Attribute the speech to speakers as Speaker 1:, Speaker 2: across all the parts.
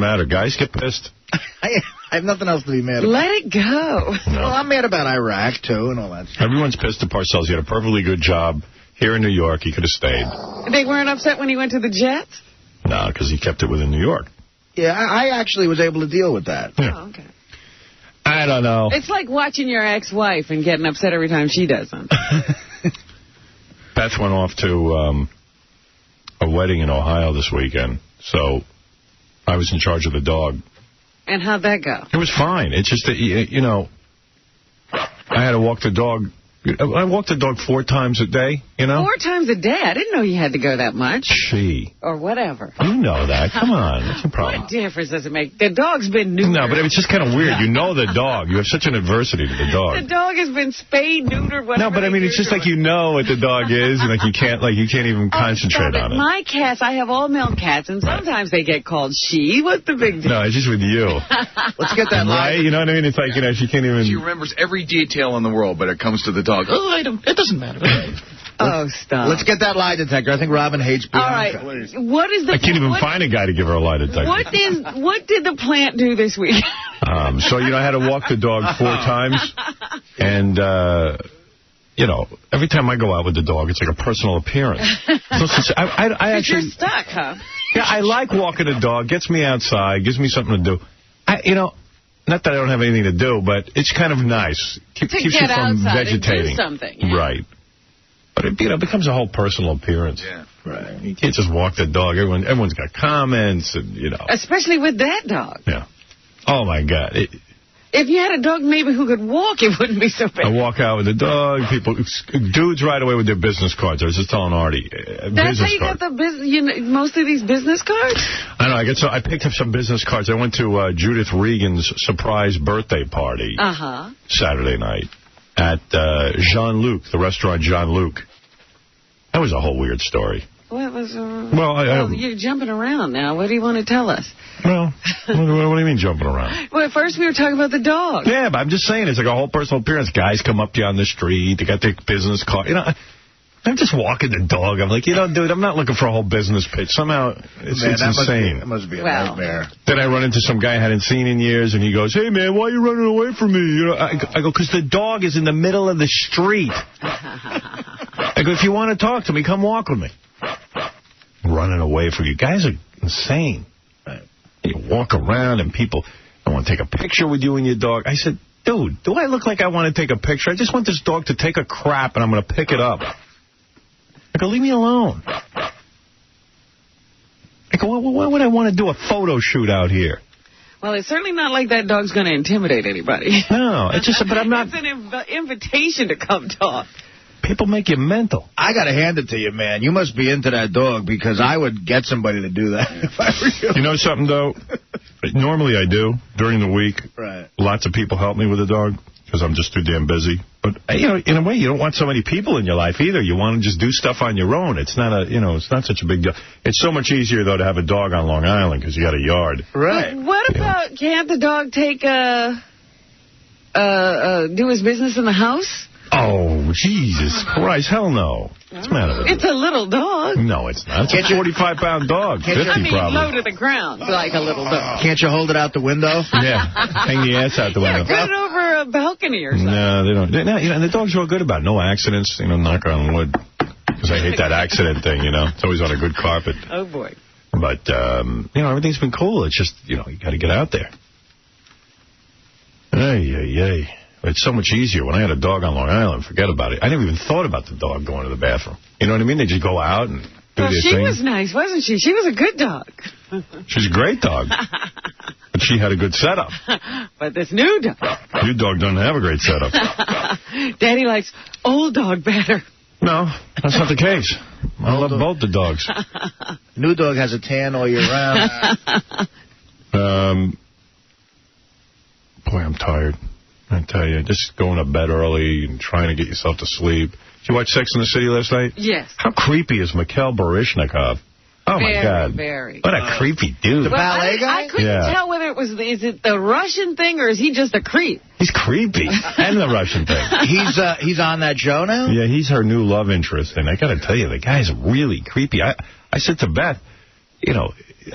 Speaker 1: matter? Guys get pissed.
Speaker 2: I have nothing else to be mad about.
Speaker 3: Let it go.
Speaker 1: No.
Speaker 2: Well, I'm mad about Iraq, too, and all that stuff.
Speaker 1: Everyone's pissed at Parcells. He had a perfectly good job here in New York. He could have stayed.
Speaker 3: They weren't upset when he went to the Jets?
Speaker 1: No, because he kept it within New York.
Speaker 2: Yeah, I actually was able to deal with that.
Speaker 1: Yeah.
Speaker 3: Oh, okay.
Speaker 1: I don't know.
Speaker 3: It's like watching your ex-wife and getting upset every time she doesn't.
Speaker 1: Beth went off to a wedding in Ohio this weekend, so I was in charge of the dog.
Speaker 3: And how'd that go?
Speaker 1: It was fine. It's just that, you know, I had to walk the dog. I walk the dog 4 times a day, you know?
Speaker 3: 4 times a day? I didn't know you had to go that much.
Speaker 1: She.
Speaker 3: Or whatever.
Speaker 1: You know that. Come on. What's the problem?
Speaker 3: What difference does it make? The dog's been neutered.
Speaker 1: No, but it's just kind of weird. You know the dog. You have such an adversity to the dog.
Speaker 3: The dog has been spayed, neutered, whatever.
Speaker 1: No, but I mean, it's just like you know what the dog is, and like you can't even concentrate on it.
Speaker 3: My cats, I have all male cats, and sometimes they get called she. What's the big deal?
Speaker 1: No, it's just with you.
Speaker 2: Let's get that
Speaker 1: right. You know what I mean? It's like, you know, she can't even.
Speaker 4: She remembers every detail in the world, but it comes to the dog. Oh, it doesn't matter.
Speaker 3: Oh, stop.
Speaker 2: Let's get that lie detector. I think Robin hates Bianca.
Speaker 3: All right. What is the?
Speaker 1: I can't even find a guy to give her a lie detector.
Speaker 3: What did the plant do this week?
Speaker 1: So, you know, I had to walk the dog 4 times, and, you know, every time I go out with the dog, it's like a personal appearance. So, I actually...
Speaker 3: You're stuck, huh?
Speaker 1: Yeah, I like walking the dog. Gets me outside, gives me something to do. You know, not that I don't have anything to do, but it's kind of nice. Keeps you from vegetating.
Speaker 3: And do something. Yeah.
Speaker 1: Right. But it, you know, becomes a whole personal appearance.
Speaker 4: Yeah.
Speaker 1: Right. You can't just walk the dog. Everyone's got comments, and, you know.
Speaker 3: Especially with that dog.
Speaker 1: Yeah. Oh, my God.
Speaker 3: If you had a dog maybe who could walk, it wouldn't be so bad.
Speaker 1: I walk out with the dog. Dudes right away with their business cards. I was just telling Artie.
Speaker 3: That's how you got the business. You know, most of these business cards.
Speaker 1: I know. I picked up some business cards. I went to Judith Regan's surprise birthday party Saturday night at Jean-Luc, the restaurant Jean-Luc. That was a whole weird story.
Speaker 3: What was?
Speaker 1: Well,
Speaker 3: you're jumping around now. What do you want to tell us?
Speaker 1: Well, what do you mean jumping around?
Speaker 3: Well, at first we were talking about the dog.
Speaker 1: Yeah, but I'm just saying it's like a whole personal appearance. Guys come up to you on the street. They got their business card. You know, I'm just walking the dog. I'm like, you know, dude, I'm not looking for a whole business pitch. Somehow, it's insane.
Speaker 2: That must be a nightmare.
Speaker 1: Then I run into some guy I hadn't seen in years, and he goes, hey, man, why are you running away from me? You know, I go, because the dog is in the middle of the street. I go, if you want to talk to me, come walk with me. Running away from you. Guys are insane. Right. You walk around, and people want to take a picture with you and your dog. I said, dude, do I look like I want to take a picture? I just want this dog to take a crap, and I'm going to pick it up. I go, leave me alone. I go, why would I want to do a photo shoot out here?
Speaker 3: Well, it's certainly not like that dog's going to intimidate anybody.
Speaker 1: No, it's just, but I'm not.
Speaker 3: It's an invitation to come talk.
Speaker 1: People make you mental.
Speaker 2: I got to hand it to you, man. You must be into that dog, because I would get somebody to do that if I were you.
Speaker 1: You know something, though? Normally I do during the week.
Speaker 2: Right.
Speaker 1: Lots of people help me with the dog because I'm just too damn busy. But, you know, in a way, you don't want so many people in your life either. You want to just do stuff on your own. It's not it's not such a big deal. It's so much easier, though, to have a dog on Long Island because you got a yard.
Speaker 2: Right.
Speaker 3: But what about, can't the dog take do his business in the house?
Speaker 1: Oh, Jesus Christ. Hell no. What's the matter with
Speaker 3: It's a little dog.
Speaker 1: No, it's not. It's a 45-pound dog. 50 probably.
Speaker 3: Low to the ground, like a little dog.
Speaker 2: Can't you hold it out the window?
Speaker 1: Yeah. Hang the ass out the window.
Speaker 3: Put it over a balcony or something.
Speaker 1: No, they don't. And the dogs are all good about it. No accidents, knock on wood. Because I hate that accident thing, It's always on a good carpet.
Speaker 3: Oh, boy.
Speaker 1: But, everything's been cool. It's just, you got to get out there. Hey. It's so much easier. When I had a dog on Long Island, forget about it. I never even thought about the dog going to the bathroom. You know what I mean? They just go out and do their thing.
Speaker 3: She was nice, wasn't she? She was a good dog.
Speaker 1: She's a great dog. But she had a good setup.
Speaker 3: But this new dog.
Speaker 1: New dog doesn't have a great setup.
Speaker 3: Daddy likes old dog better.
Speaker 1: No, that's not the case. I love both the dogs.
Speaker 2: New dog has a tan all year round.
Speaker 1: Boy, I'm tired. I tell you, just going to bed early and trying to get yourself to sleep. Did you watch Sex and the City last night?
Speaker 3: Yes.
Speaker 1: How creepy is Mikhail Baryshnikov? Oh, my God.
Speaker 3: Very.
Speaker 1: What a creepy dude.
Speaker 2: The ballet guy?
Speaker 3: I couldn't tell whether is it the Russian thing or is he just a creep?
Speaker 1: He's creepy. And the Russian thing.
Speaker 2: He's on that show now?
Speaker 1: Yeah, he's her new love interest. And I got to tell you, the guy's really creepy. I said to Beth,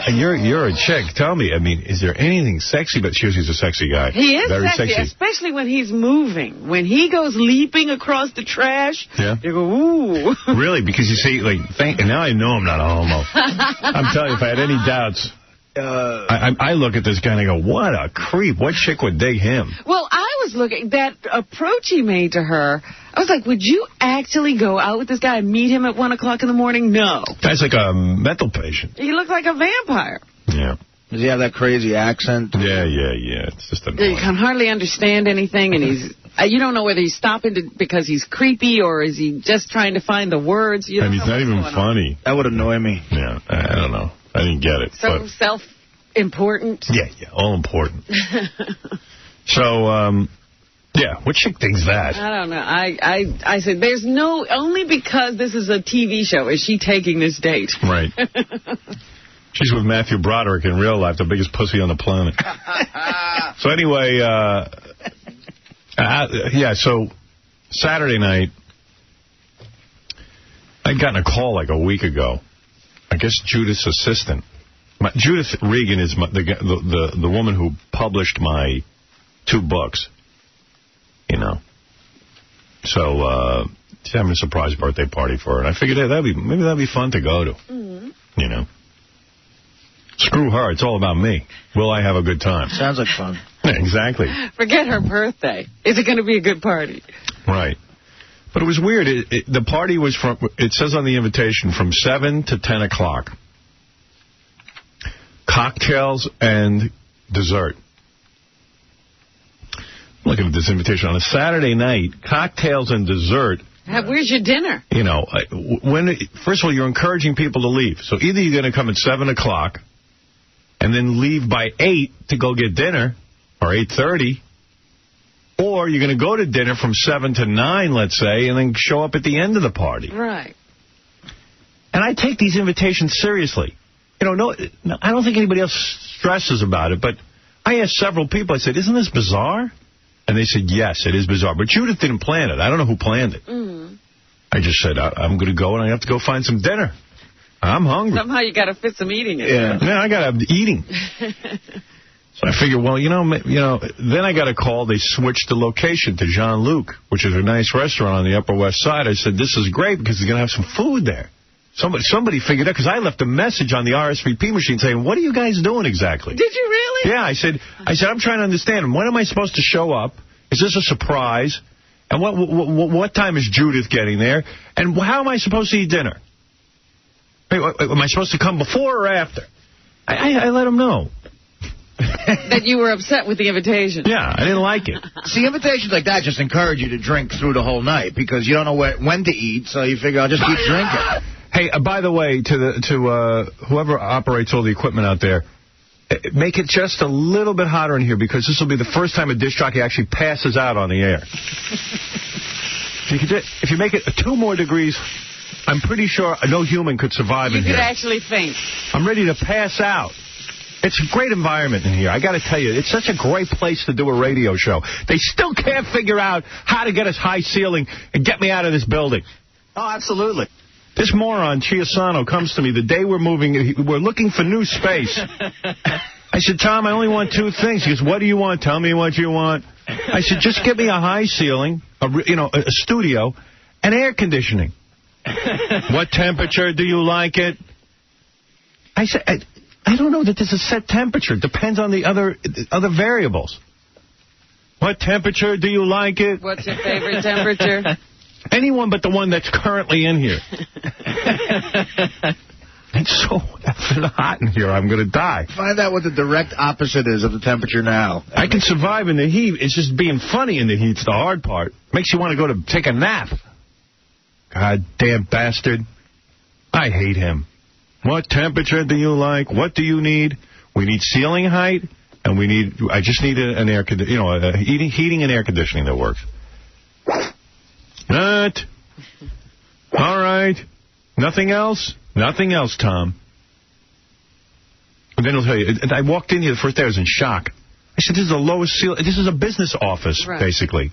Speaker 1: you're a chick. Tell me, I mean, is there anything sexy? But he's a sexy guy.
Speaker 3: He is
Speaker 1: very
Speaker 3: sexy, especially when he's moving. When he goes leaping across the trash, you go, ooh.
Speaker 1: Really? Because you see, like, now I know I'm not a homo. I'm telling you, if I had any doubts, I look at this guy and I go, what a creep. What chick would dig him?
Speaker 3: Well, I was looking, that approach he made to her, I was like, would you actually go out with this guy and meet him at 1 o'clock in the morning? No.
Speaker 1: Guy's like a mental patient.
Speaker 3: He looked like a vampire.
Speaker 1: Yeah.
Speaker 2: Does he have that crazy accent?
Speaker 1: Yeah. It's just annoying.
Speaker 3: You can hardly understand anything, and he's... you don't know whether he's stopping because he's creepy or is he just trying to find the words.
Speaker 1: And he's not even funny.
Speaker 2: That would annoy me.
Speaker 1: Yeah, I don't know. I didn't get it.
Speaker 3: So self-important.
Speaker 1: Yeah, all important. So, yeah, what chick thinks that?
Speaker 3: I don't know. I said, there's no... Only because this is a TV show is she taking this date.
Speaker 1: Right. She's with Matthew Broderick in real life, the biggest pussy on the planet. So anyway, so Saturday night, I'd gotten a call like a week ago. I guess Judith's assistant. Judith Regan is the woman who published my 2 books. You know. So she's having a surprise birthday party for her. And I figured, hey, maybe that'd be fun to go to. Mm-hmm. You know. Screw her. It's all about me. Will I have a good time?
Speaker 2: Sounds like fun.
Speaker 1: Yeah, exactly.
Speaker 3: Forget her birthday. Is it going to be a good party?
Speaker 1: Right. But it was weird. The party was from, it says on the invitation, from 7 to 10 o'clock. Cocktails and dessert. Looking at this invitation. On a Saturday night, cocktails and dessert.
Speaker 3: Where's your dinner?
Speaker 1: You know, first of all, you're encouraging people to leave. So either you're going to come at 7 o'clock and then leave by 8 to go get dinner, or 8:30, or you're going to go to dinner from 7 to 9, let's say, and then show up at the end of the party.
Speaker 3: Right.
Speaker 1: And I take these invitations seriously. You know, no, I don't think anybody else stresses about it, but I asked several people, I said, isn't this bizarre? And they said, yes, it is bizarre. But Judith didn't plan it. I don't know who planned it. Mm. I just said, I'm going to go and I have to go find some dinner. I'm hungry.
Speaker 3: Somehow you got to fit some eating in.
Speaker 1: Yeah, I got to eating. So I figured, well, you know, then I got a call. They switched the location to Jean-Luc, which is a nice restaurant on the Upper West Side. I said, this is great because they're going to have some food there. Somebody figured out, because I left a message on the RSVP machine saying, what are you guys doing exactly?
Speaker 3: Did you really?
Speaker 1: Yeah, I said, I'm trying to understand. When am I supposed to show up? Is this a surprise? And what time is Judith getting there? And how am I supposed to eat dinner? Am I supposed to come before or after? I let them know.
Speaker 3: That you were upset with the invitation.
Speaker 1: Yeah, I didn't like it.
Speaker 2: See, invitations like that just encourage you to drink through the whole night because you don't know when to eat, so you figure I'll just keep drinking.
Speaker 1: Hey, by the way, to whoever operates all the equipment out there, make it just a little bit hotter in here because this will be the first time a disc jockey actually passes out on the air. If you make it 2 more degrees, I'm pretty sure no human could survive in here.
Speaker 3: You could actually faint.
Speaker 1: I'm ready to pass out. It's a great environment in here. I got to tell you, it's such a great place to do a radio show. They still can't figure out how to get us high ceiling and get me out of this building.
Speaker 2: Oh, absolutely.
Speaker 1: This moron, Chiasano, comes to me the day we're moving. We're looking for new space. I said, Tom, I only want 2 things. He goes, what do you want? Tell me what you want. I said, just give me a high ceiling, a studio, and air conditioning. What temperature do you like it? I said, I don't know that there's a set temperature. It depends on the other variables. What temperature do you like it?
Speaker 3: What's your favorite temperature?
Speaker 1: Anyone but the one that's currently in here. It's so effing hot in here, I'm going to die.
Speaker 2: Find out what the direct opposite is of the temperature now.
Speaker 1: I can survive in the heat. It's just being funny in the heat's the hard part. Makes you want to go to take a nap. Goddamn bastard. I hate him. What temperature do you like? What do you need? We need ceiling height, and I just need an air conditioning, heating and air conditioning that works. What? All right. Nothing else? Nothing else, Tom. And then he'll tell you. I walked in here the first day. I was in shock. I said, this is the lowest ceiling. This is a business office, right, basically.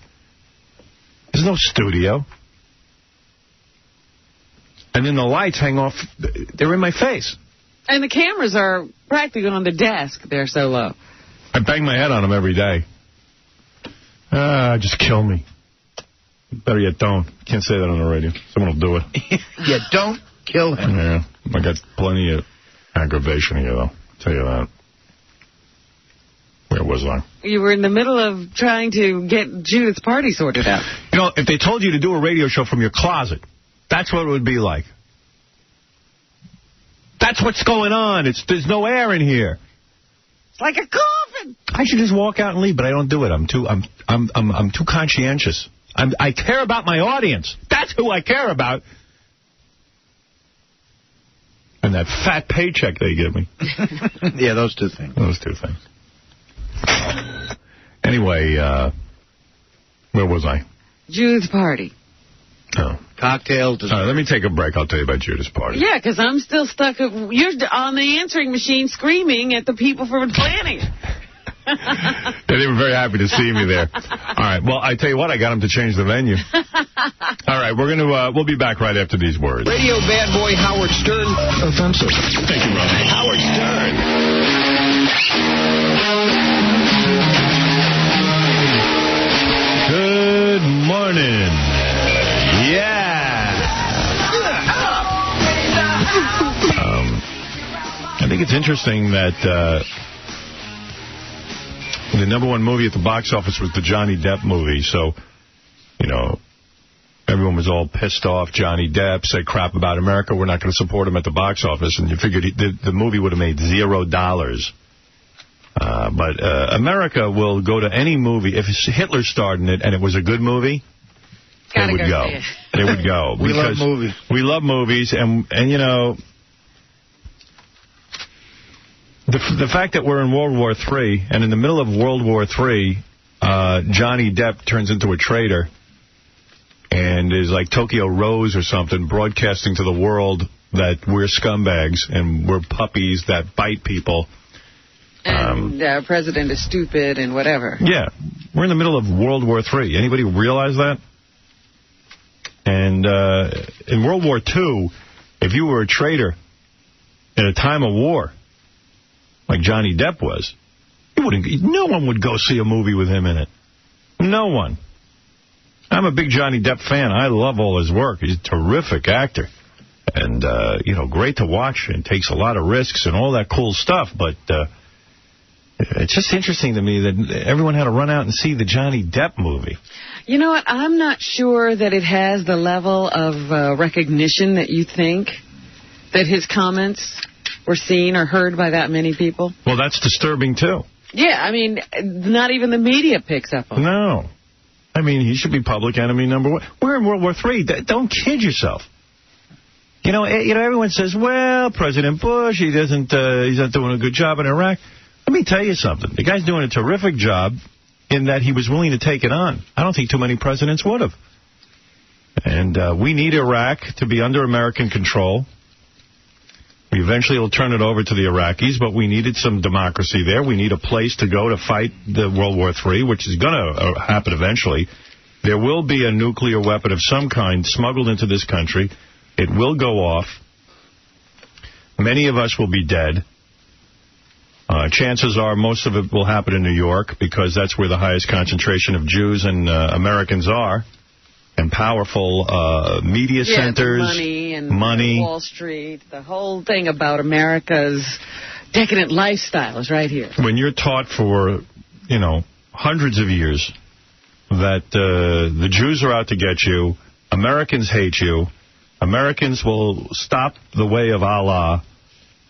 Speaker 1: There's no studio. And then the lights hang off. They're in my face.
Speaker 3: And the cameras are practically on the desk. They're so low.
Speaker 1: I bang my head on them every day. Just kill me. Better yet, don't. Can't say that on the radio. Someone will do it.
Speaker 2: Yeah, don't kill him.
Speaker 1: Yeah, I got plenty of aggravation here, though. I'll tell you that. Where was I?
Speaker 3: You were in the middle of trying to get Judith's party sorted out.
Speaker 1: You know, if they told you to do a radio show from your closet, that's what it would be like. That's what's going on. There's no air in here.
Speaker 3: It's like a coffin.
Speaker 1: I should just walk out and leave, but I don't do it. I'm too conscientious. I care about my audience. That's who I care about. And that fat paycheck they give me.
Speaker 2: Yeah, those two things.
Speaker 1: Those two things. Anyway, where was I?
Speaker 3: Judith's party.
Speaker 1: Oh.
Speaker 2: Cocktails.
Speaker 1: All right, let me take a break. I'll tell you about Judith's party.
Speaker 3: Yeah, because I'm still stuck. You're on the answering machine screaming at the people for planning it.
Speaker 1: They were very happy to see me there. All right, well, I tell you what, I got them to change the venue. All right, we'll be back right after these words.
Speaker 2: Radio bad boy Howard Stern offensive.
Speaker 1: Thank you, Ronnie.
Speaker 5: Howard Stern.
Speaker 1: Good morning. Yeah. I think it's interesting that the #1 movie at the box office was the Johnny Depp movie. So, you know, everyone was all pissed off. Johnny Depp said crap about America. We're not going to support him at the box office. And you figured the movie would have made $0. But America will go to any movie. If Hitler starred in it and it was a good movie, they would go. They would go.
Speaker 2: We love movies.
Speaker 1: We love movies. And you know, the fact that we're in World War III, and in the middle of World War III, Johnny Depp turns into a traitor and is like Tokyo Rose or something, broadcasting to the world that we're scumbags and we're puppies that bite people.
Speaker 3: And our president is stupid and whatever. Yeah.
Speaker 1: We're in the middle of World War III. Anybody realize that? And in World War II, if you were a traitor at a time of war, like Johnny Depp was, no one would go see a movie with him in it. No one. I'm a big Johnny Depp fan. I love all his work. He's a terrific actor. And, you know, great to watch and takes a lot of risks and all that cool stuff. But it's just interesting to me that everyone had to run out and see the Johnny Depp movie.
Speaker 3: You know what? I'm not sure that it has the level of recognition that you think, that his comments were seen or heard by that many people.
Speaker 1: Well, that's disturbing, too.
Speaker 3: Yeah, I mean, not even the media picks up on it.
Speaker 1: No. I mean, he should be public enemy #1. We're in World War III. Don't kid yourself. You know, everyone says, well, President Bush, he's not doing a good job in Iraq. Let me tell you something. The guy's doing a terrific job in that he was willing to take it on. I don't think too many presidents would have. And we need Iraq to be under American control. We eventually will turn it over to the Iraqis, but we needed some democracy there. We need a place to go to fight the World War III, which is going to happen eventually. There will be a nuclear weapon of some kind smuggled into this country. It will go off. Many of us will be dead. Chances are most of it will happen in New York because that's where the highest concentration of Jews and Americans are. And powerful media centers.
Speaker 3: Money. Wall Street. The whole thing about America's decadent lifestyle is right here.
Speaker 1: When you're taught for, you know, hundreds of years that the Jews are out to get you, Americans hate you, Americans will stop the way of Allah.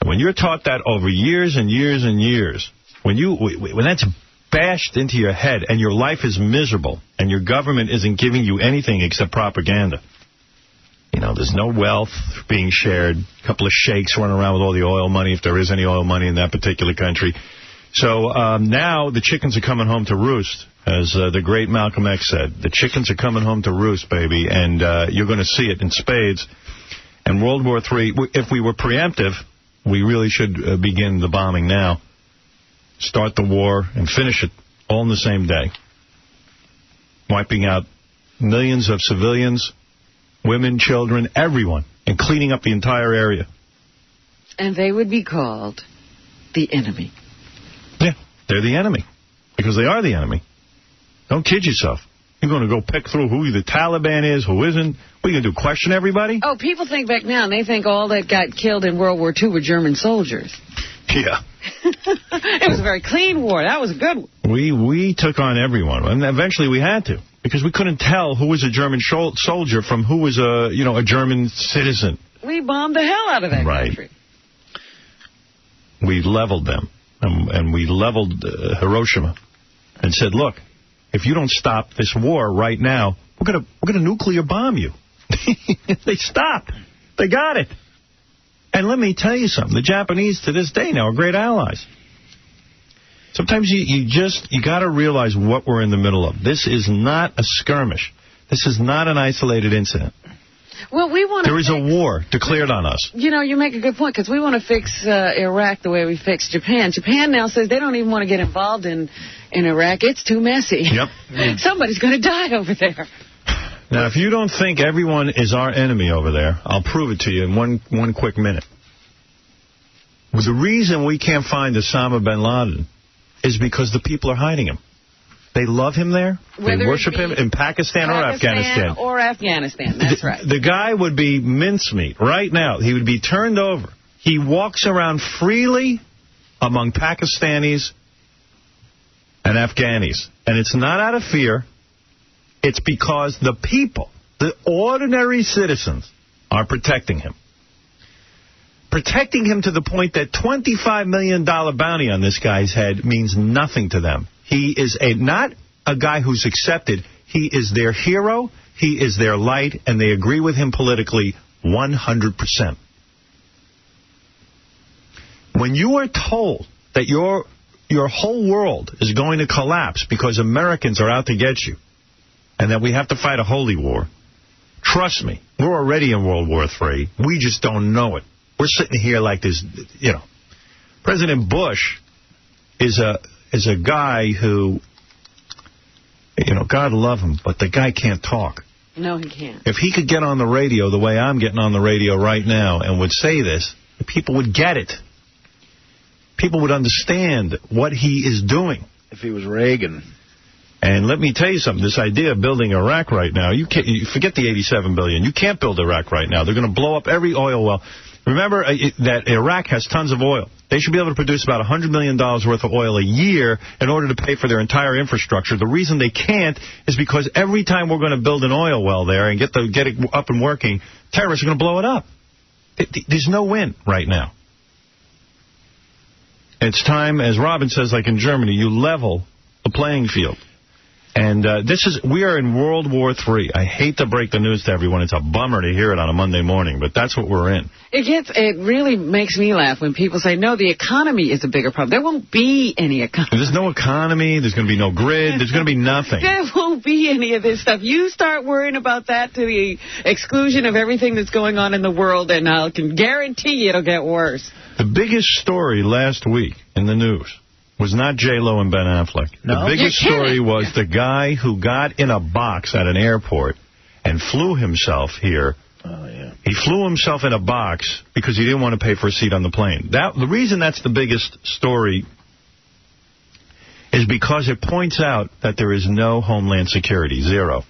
Speaker 1: When you're taught that over years and years and years, when that's bashed into your head and your life is miserable and your government isn't giving you anything except propaganda, you know, there's no wealth being shared, a couple of sheikhs running around with all the oil money, if there is any oil money in that particular country. So now the chickens are coming home to roost, as the great Malcolm X said. The chickens are coming home to roost, baby, and you're going to see it in spades. And World War III, if we were preemptive, we really should begin the bombing now. Start the war and finish it all in the same day. Wiping out millions of civilians, women, children, everyone, and cleaning up the entire area.
Speaker 3: And they would be called the enemy.
Speaker 1: Yeah, they're the enemy. Because they are the enemy. Don't kid yourself. You're going to go pick through who the Taliban is, who isn't. What are you going to do, question everybody?
Speaker 3: Oh, people think back now, and they think all that got killed in World War II were German soldiers.
Speaker 1: Yeah.
Speaker 3: It was a very clean war. That was a good one.
Speaker 1: We took on everyone, and eventually we had to. Because we couldn't tell who was a German soldier from who was a German citizen.
Speaker 3: We bombed the hell out of that country.
Speaker 1: We leveled them, and we leveled Hiroshima, and said, "Look, if you don't stop this war right now, we're gonna nuclear bomb you." They stopped. They got it. And let me tell you something: the Japanese to this day now are great allies. Sometimes you got to realize what we're in the middle of. This is not a skirmish. This is not an isolated incident.
Speaker 3: Well, there
Speaker 1: is a war declared on us.
Speaker 3: You make a good point, because we want to fix Iraq the way we fixed Japan. Japan now says they don't even want to get involved in Iraq. It's too messy.
Speaker 1: Yep.
Speaker 3: Somebody's going to die over there.
Speaker 1: Now, if you don't think everyone is our enemy over there, I'll prove it to you in one quick minute. Well, the reason we can't find Osama bin Laden is because the people are hiding him. They love him there. They worship him in Pakistan or Afghanistan.
Speaker 3: Or Afghanistan, that's right.
Speaker 1: The guy would be mincemeat right now. He would be turned over. He walks around freely among Pakistanis and Afghanis. And it's not out of fear. It's because the people, the ordinary citizens, are protecting him. Protecting him to the point that $25 million bounty on this guy's head means nothing to them. He is not a guy who's accepted. He is their hero. He is their light, and they agree with him politically 100%. When you are told that your whole world is going to collapse because Americans are out to get you, and that we have to fight a holy war, trust me, we're already in World War III. We just don't know it. We're sitting here like this, President Bush is a guy who, God love him, but the guy can't talk.
Speaker 3: No, he can't.
Speaker 1: If he could get on the radio the way I'm getting on the radio right now and would say this, people would get it. People would understand what he is doing.
Speaker 2: If he was Reagan.
Speaker 1: And let me tell you something, this idea of building Iraq right now, you forget the $87 billion. You can't build Iraq right now. They're going to blow up every oil well. Remember that Iraq has tons of oil. They should be able to produce about $100 million worth of oil a year in order to pay for their entire infrastructure. The reason they can't is because every time we're going to build an oil well there and get it up and working, terrorists are going to blow it up. There's no win right now. It's time, as Robin says, like in Germany, you level the playing field. And we are in World War III. I hate to break the news to everyone. It's a bummer to hear it on a Monday morning, but that's what we're in.
Speaker 3: It really makes me laugh when people say, no, the economy is a bigger problem. There won't be any economy.
Speaker 1: There's no economy. There's going to be no grid. There's going to be nothing.
Speaker 3: There won't be any of this stuff. You start worrying about that to the exclusion of everything that's going on in the world, and I can guarantee you it'll get worse.
Speaker 1: The biggest story last week in the news was not J-Lo and Ben Affleck.
Speaker 2: No?
Speaker 1: The biggest story was the guy who got in a box at an airport and flew himself here.
Speaker 2: Oh, yeah.
Speaker 1: He flew himself in a box because he didn't want to pay for a seat on the plane. The reason that's the biggest story is because it points out that there is no homeland security, zero.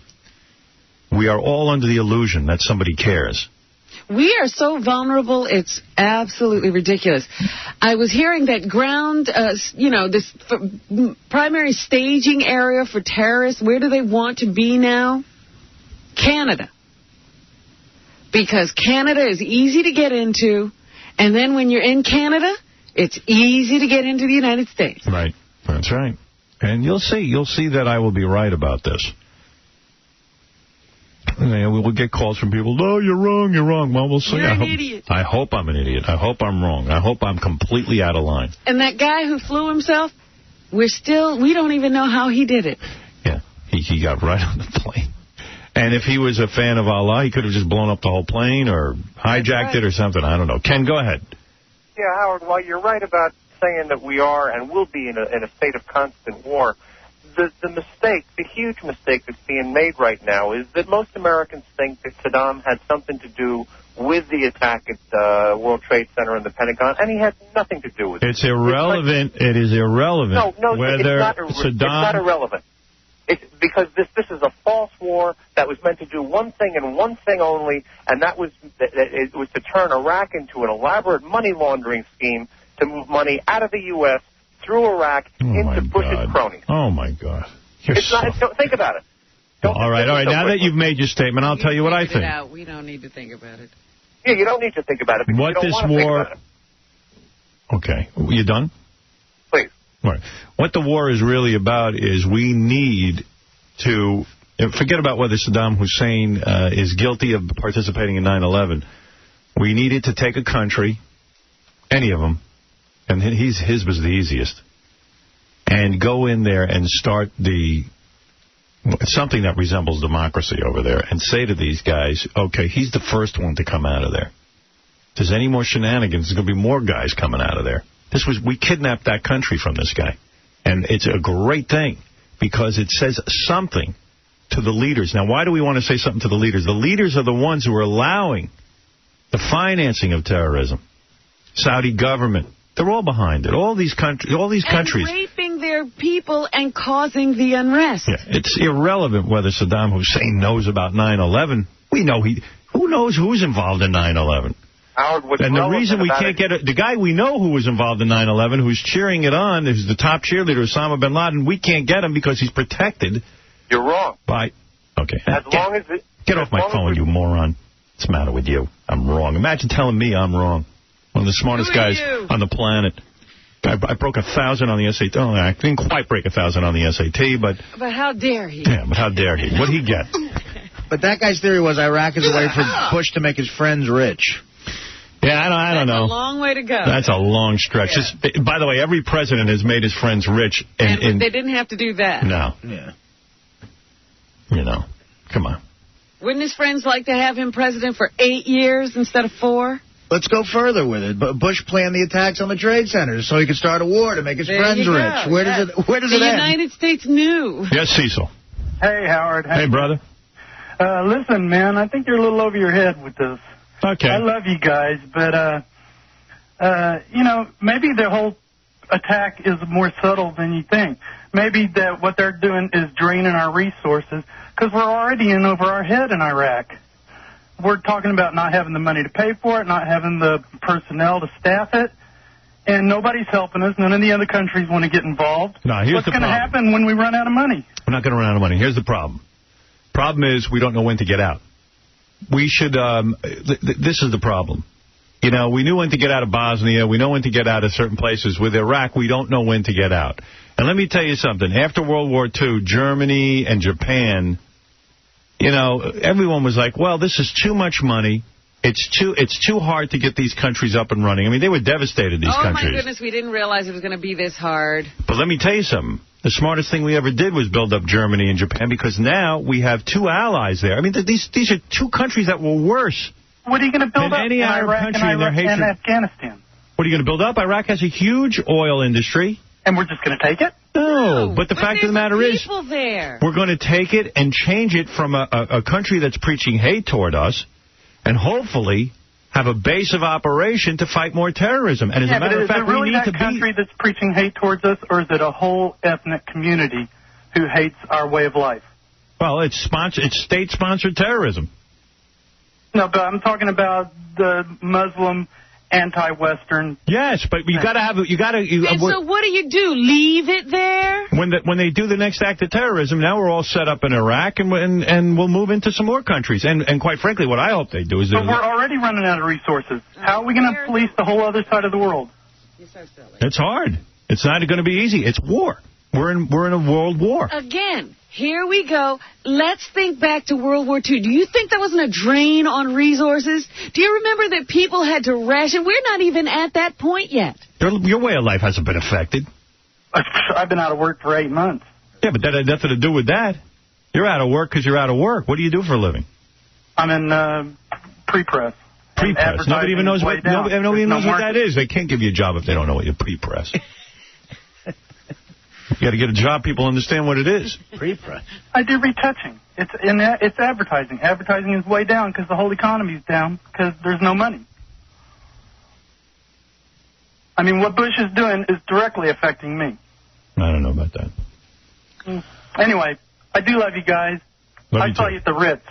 Speaker 1: We are all under the illusion that somebody cares.
Speaker 3: We are so vulnerable, it's absolutely ridiculous. I was hearing that this primary staging area for terrorists, where do they want to be now? Canada. Because Canada is easy to get into, and then when you're in Canada, it's easy to get into the United States.
Speaker 1: Right. That's right. And you'll see that I will be right about this. And we will get calls from people, no, you're wrong. Well, we'll see.
Speaker 3: You're an idiot.
Speaker 1: I hope I'm an idiot. I hope I'm wrong. I hope I'm completely out of line.
Speaker 3: And that guy who flew himself, we don't even know how he did it.
Speaker 1: Yeah, he got right on the plane. And if he was a fan of Allah, he could have just blown up the whole plane or hijacked it or something. I don't know. Ken, go ahead.
Speaker 5: Yeah, Howard, while you're right about saying that we are and will be in a state of constant war, the mistake, the huge mistake that's being made right now is that most Americans think that Saddam had something to do with the attack at the World Trade Center and the Pentagon, and he had nothing to do with it.
Speaker 1: It's irrelevant. It is irrelevant.
Speaker 5: No,
Speaker 1: whether
Speaker 5: it's not irrelevant. It's because this is a false war that was meant to do one thing and one thing only, and that was it was to turn Iraq into an elaborate money laundering scheme to move money out of the U.S. through Iraq into Bush's cronies.
Speaker 1: Oh, my God.
Speaker 5: Think about it.
Speaker 1: All right. Now that you've made your statement, I'll tell you what I think.
Speaker 3: We don't need to think about it.
Speaker 5: Yeah, you don't need to think about it because you don't want to think about it.
Speaker 1: Okay. You done?
Speaker 5: Please.
Speaker 1: All right. What the war is really about is we need to forget about whether Saddam Hussein is guilty of participating in 9/11. We needed to take a country, any of them, and his was the easiest, and go in there and start something that resembles democracy over there, and say to these guys, okay, he's the first one to come out of there. If there's any more shenanigans, there's going to be more guys coming out of there. We kidnapped that country from this guy. And it's a great thing because it says something to the leaders. Now, why do we want to say something to the leaders? The leaders are the ones who are allowing the financing of terrorism. Saudi government. They're all behind it. All these countries.
Speaker 3: And raping their people and causing the unrest.
Speaker 1: Yeah, it's irrelevant whether Saddam Hussein knows about 9/11. We know who knows who's involved in 9/11.
Speaker 5: Howard,
Speaker 1: and the reason we can't get the guy we know who was involved in 9/11, who's cheering it on, who's the top cheerleader, Osama bin Laden, we can't get him because he's protected.
Speaker 5: You're wrong.
Speaker 1: Okay.
Speaker 5: Get
Speaker 1: off my phone, you moron. What's the matter with you? I'm wrong. Imagine telling me I'm wrong. One of the smartest guys on the planet. I broke 1,000 on the SAT. Oh, I didn't quite break 1,000 on the SAT, but...
Speaker 3: But how dare he?
Speaker 1: Yeah, but how dare he? What'd he get?
Speaker 2: But that guy's theory was Iraq is a way for Bush to make his friends rich.
Speaker 1: Yeah, I don't know.
Speaker 3: That's a long way to go.
Speaker 1: That's a long stretch. Yeah. By the way, every president has made his friends rich.
Speaker 3: And they didn't have to do that.
Speaker 1: No.
Speaker 2: Yeah.
Speaker 1: You know, come on.
Speaker 3: Wouldn't his friends like to have him president for 8 years instead of 4?
Speaker 2: Let's go further with it. But Bush planned the attacks on the trade centers so he could start a war to make his friends rich. Where does it end?
Speaker 3: The United States knew.
Speaker 1: Yes, Cecil.
Speaker 6: Hey, Howard.
Speaker 1: Hey, brother.
Speaker 6: Listen, man, I think you're a little over your head with this.
Speaker 1: Okay.
Speaker 6: I love you guys, but, maybe the whole attack is more subtle than you think. Maybe that what they're doing is draining our resources because we're already in over our head in Iraq. We're talking about not having the money to pay for it, not having the personnel to staff it, and nobody's helping us. None of the other countries want to get involved. What's going to happen when we run out of money?
Speaker 1: We're not going to run out of money. Here's the problem. Problem is we don't know when to get out. We should, this is the problem. You know, we knew when to get out of Bosnia. We know when to get out of certain places. With Iraq, we don't know when to get out. And let me tell you something. After World War II, Germany and Japan, you know, everyone was like, well, this is too much money. It's too hard to get these countries up and running. I mean, they were devastated, these countries.
Speaker 3: Oh, my goodness, we didn't realize it was going to be this hard.
Speaker 1: But let me tell you something. The smartest thing we ever did was build up Germany and Japan because now we have 2 allies there. I mean, these are 2 countries that were worse.
Speaker 6: What are you going to build up
Speaker 1: any
Speaker 6: in
Speaker 1: Arab
Speaker 6: Iraq
Speaker 1: country
Speaker 6: and Afghanistan?
Speaker 1: What are you going to build up? Iraq has a huge oil industry.
Speaker 6: And we're just going to take it?
Speaker 1: No, but the fact of the matter is,
Speaker 3: there.
Speaker 1: We're going to take it and change it from a country that's preaching hate toward us and hopefully have a base of operation to fight more terrorism. And as a matter of fact, we need to be... Is it really that country
Speaker 6: that's preaching hate towards us, or is it a whole ethnic community who hates our way of life?
Speaker 1: Well, it's state-sponsored terrorism.
Speaker 6: No, but I'm talking about the Muslim anti-Western.
Speaker 1: Yes, but you got to have...
Speaker 3: And so what do? Leave it there?
Speaker 1: When they do the next act of terrorism, now we're all set up in Iraq, and we'll move into some more countries. And quite frankly, what I hope they do is...
Speaker 6: But we're already running out of resources. How are we going to police the whole other side of the world?
Speaker 1: It's hard. It's not going to be easy. It's war. We're in a world war.
Speaker 3: Again, here we go. Let's think back to World War II. Do you think that wasn't a drain on resources? Do you remember that people had to ration? We're not even at that point yet.
Speaker 1: Your way of life hasn't been affected.
Speaker 6: I've been out of work for 8 months.
Speaker 1: Yeah, but that had nothing to do with that. You're out of work because you're out of work. What do you do for a living?
Speaker 6: I'm in pre-press.
Speaker 1: Pre-press. Nobody even knows what that is. They can't give you a job if they don't know what you pre-press. You got to get a job people understand what it is.
Speaker 2: Pre-press.
Speaker 6: I do retouching. It's advertising. Advertising is way down because the whole economy is down because there's no money. I mean, what Bush is doing is directly affecting me.
Speaker 1: I don't know about that.
Speaker 6: Anyway, I do love you guys. I saw you at the Ritz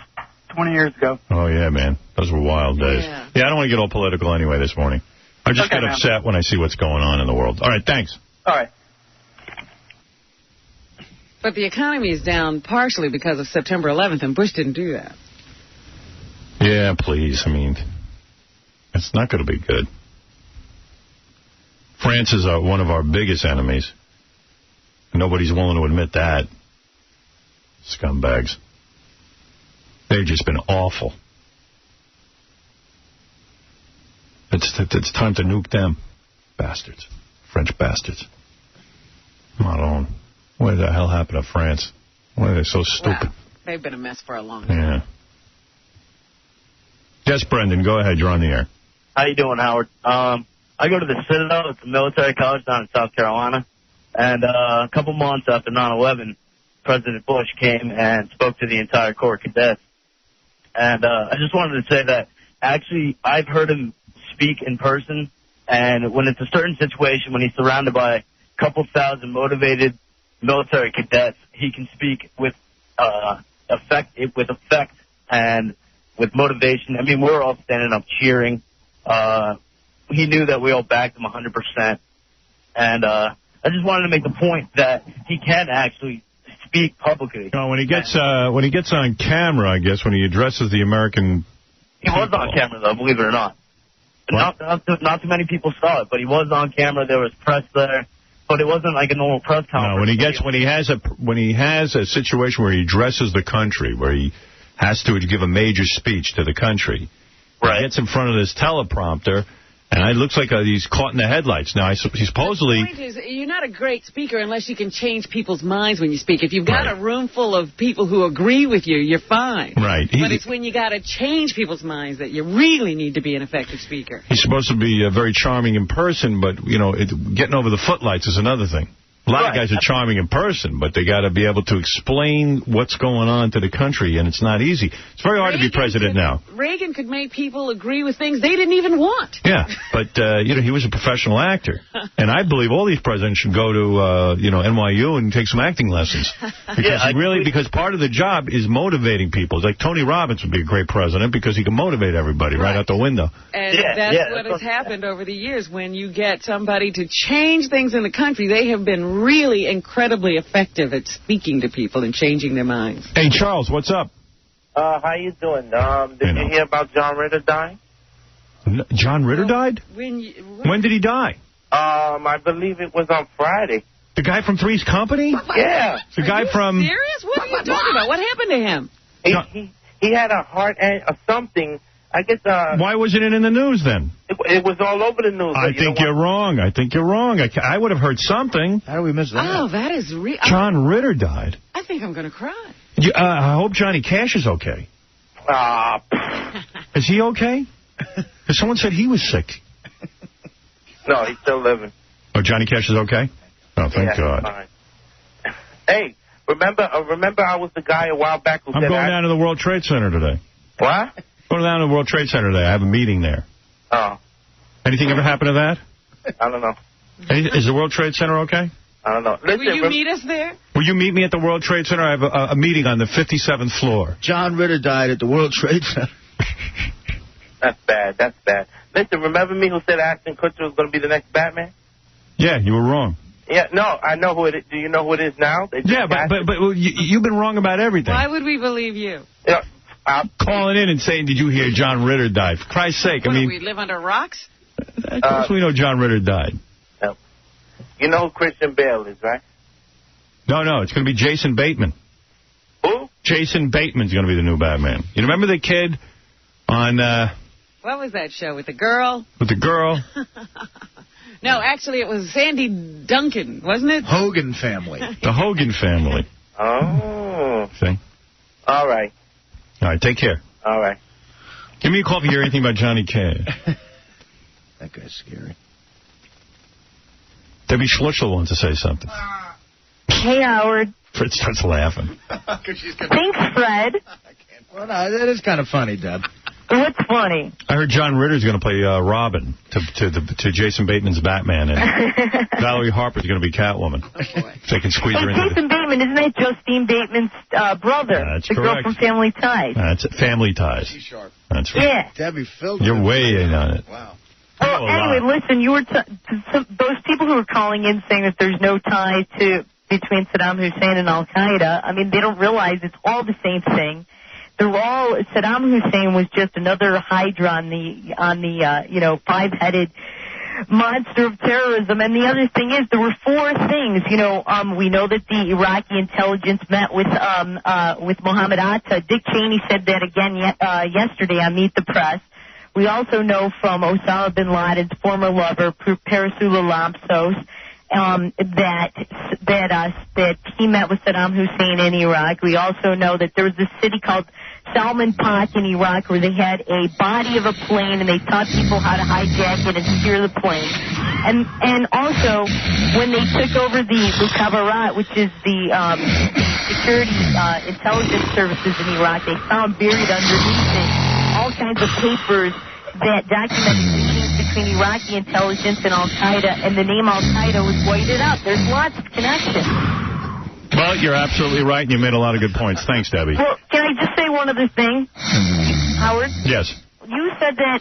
Speaker 6: 20 years ago.
Speaker 1: Oh, yeah, man. Those were wild days. Yeah, I don't want to get all political anyway this morning. I just get upset when I see what's going on in the world. All right, thanks.
Speaker 6: All right.
Speaker 3: But the economy is down partially because of September 11th, and Bush didn't do that.
Speaker 1: Yeah, please. I mean, it's not going to be good. France is one of our biggest enemies. Nobody's willing to admit that. Scumbags. They've just been awful. It's time to nuke them. Bastards. French bastards. Not on. What the hell happened to France? Why are they so stupid?
Speaker 3: Wow. They've been a mess for a long time.
Speaker 1: Yeah. Yes, Brendan, go ahead. You're on the air.
Speaker 7: How you doing, Howard? I go to the Citadel. It's a military college down in South Carolina. And a couple months after 9/11, President Bush came and spoke to the entire Corps of Cadets. And I just wanted to say that actually I've heard him speak in person. And when it's a certain situation, when he's surrounded by a couple thousand motivated military cadets, he can speak with effect and with motivation. I mean, we're all standing up cheering. He knew that we all backed him 100%. And I just wanted to make the point that he can actually speak publicly.
Speaker 1: No, when he gets on camera, I guess, when he addresses the American
Speaker 7: people. He was on camera, though, believe it or not. Not too many people saw it, but he was on camera. There was press there. But it wasn't like a normal press conference.
Speaker 1: No, when he has a situation where he addresses the country, where he has to give a major speech to the country, right. He gets in front of this teleprompter, and it looks like he's caught in the headlights. Now, he supposedly...
Speaker 3: The point is, you're not a great speaker unless you can change people's minds when you speak. If you've got a room full of people who agree with you, you're fine. Right. But it's when you got to change people's minds that you really need to be an effective speaker.
Speaker 1: He's supposed to be very charming in person, but, getting over the footlights is another thing. A lot of guys are charming in person, but they got to be able to explain what's going on to the country, and it's not easy. It's very hard to be president now.
Speaker 3: Reagan could make people agree with things they didn't even want.
Speaker 1: Yeah, but, he was a professional actor. And I believe all these presidents should go to, NYU and take some acting lessons. Because part of the job is motivating people. It's like Tony Robbins would be a great president because he can motivate everybody right out the window.
Speaker 3: And that's what has happened over the years. When you get somebody to change things in the country, they have been really incredibly effective at speaking to people and changing their minds.
Speaker 1: Hey, Charles, what's up?
Speaker 8: How you doing? Did you hear about John Ritter dying?
Speaker 1: John Ritter died? When did he die?
Speaker 8: I believe it was on Friday.
Speaker 1: The guy from Three's Company?
Speaker 8: Yeah.
Speaker 1: The guy from...
Speaker 3: Serious? What are you talking about? What happened to him?
Speaker 8: He had a heart or something. I guess.
Speaker 1: Why wasn't it in the news then?
Speaker 8: It was all over the news.
Speaker 1: I think you're wrong. I would have heard something.
Speaker 2: How do we miss that?
Speaker 3: Oh, that is real.
Speaker 1: John Ritter died.
Speaker 3: I think I'm going to cry.
Speaker 1: I hope Johnny Cash is okay. Is he okay? Because someone said he was sick.
Speaker 8: No, he's still living.
Speaker 1: Oh, Johnny Cash is okay? Oh, thank God.
Speaker 8: Fine. Hey, remember I was the guy a while back who said...
Speaker 1: I'm going down to the World Trade Center today.
Speaker 8: What?
Speaker 1: Going down to the World Trade Center today. I have a meeting there.
Speaker 8: Oh.
Speaker 1: Anything ever happen to that?
Speaker 8: I don't know.
Speaker 1: Is the World Trade Center okay?
Speaker 8: I don't know. Listen,
Speaker 3: will you meet us there? Will
Speaker 1: you meet me at the World Trade Center? I have a meeting on the 57th floor.
Speaker 2: John Ritter died at the World Trade Center.
Speaker 8: That's bad. Listen, remember me who said Ashton Kutcher was going to be the next Batman?
Speaker 1: Yeah, you were wrong.
Speaker 8: Yeah, no, I know who it is. Do you know who it is now?
Speaker 1: Yeah, but you've been wrong about everything.
Speaker 3: Why would we believe you?
Speaker 8: Yeah.
Speaker 1: Calling in and saying, did you hear John Ritter died? For Christ's sake,
Speaker 3: do we live under rocks?
Speaker 1: Of course we know John Ritter died.
Speaker 8: No. You know who Christian Bale is, right?
Speaker 1: No, it's going to be Jason Bateman.
Speaker 8: Who?
Speaker 3: Jason
Speaker 1: Bateman's going to be the new Batman. You remember the kid on...
Speaker 3: what was that show, with the girl?
Speaker 1: With the girl?
Speaker 3: No, actually, it was Sandy Duncan, wasn't it?
Speaker 2: Hogan family.
Speaker 1: The Hogan family.
Speaker 8: Oh.
Speaker 1: See?
Speaker 8: All right.
Speaker 1: All right, take care.
Speaker 8: All right.
Speaker 1: Give me a call if you hear anything about Johnny Cash.
Speaker 2: That guy's scary.
Speaker 1: Debbie Schluchel wants to say something.
Speaker 9: Hey, Howard.
Speaker 1: Fritz starts laughing.
Speaker 9: Thanks, Fred.
Speaker 2: Well, no, that is kind of funny, Deb.
Speaker 9: What's funny?
Speaker 1: I heard John Ritter's going to play Robin to Jason Bateman's Batman, and Valerie Harper's going to be Catwoman. If they can squeeze her into
Speaker 9: Jason Bateman, isn't that Justine Bateman's brother?
Speaker 1: That's
Speaker 9: the
Speaker 1: correct.
Speaker 9: girl from Family Ties.
Speaker 1: That's Family Ties.
Speaker 2: She's sharp.
Speaker 1: That's right.
Speaker 9: Yeah.
Speaker 2: Debbie filled.
Speaker 1: You're way in on it.
Speaker 2: Wow.
Speaker 9: Well, anyway, listen, you were those people who were calling in saying that there's no tie between Saddam Hussein and Al-Qaeda. I mean, they don't realize it's all the same thing. Saddam Hussein was just another hydra on the five-headed monster of terrorism. And the other thing is, there were four things. We know that the Iraqi intelligence met with Mohammed Atta. Dick Cheney said that again yesterday on Meet the Press. We also know from Osama bin Laden's former lover, Parasula Lamsos, that he met with Saddam Hussein in Iraq. We also know that there was this city called Salman Pak in Iraq where they had a body of a plane and they taught people how to hijack it and steer the plane. And also, when they took over the Mukhabarat, which is the security intelligence services in Iraq, they found buried underneath it all kinds of papers that documented meetings between Iraqi intelligence and Al-Qaeda, and the name Al-Qaeda was whited out. There's lots of connections.
Speaker 1: Well, you're absolutely right, and you made a lot of good points. Thanks, Debbie.
Speaker 9: Well, can I just say one other thing, Howard?
Speaker 1: Yes.
Speaker 9: You said that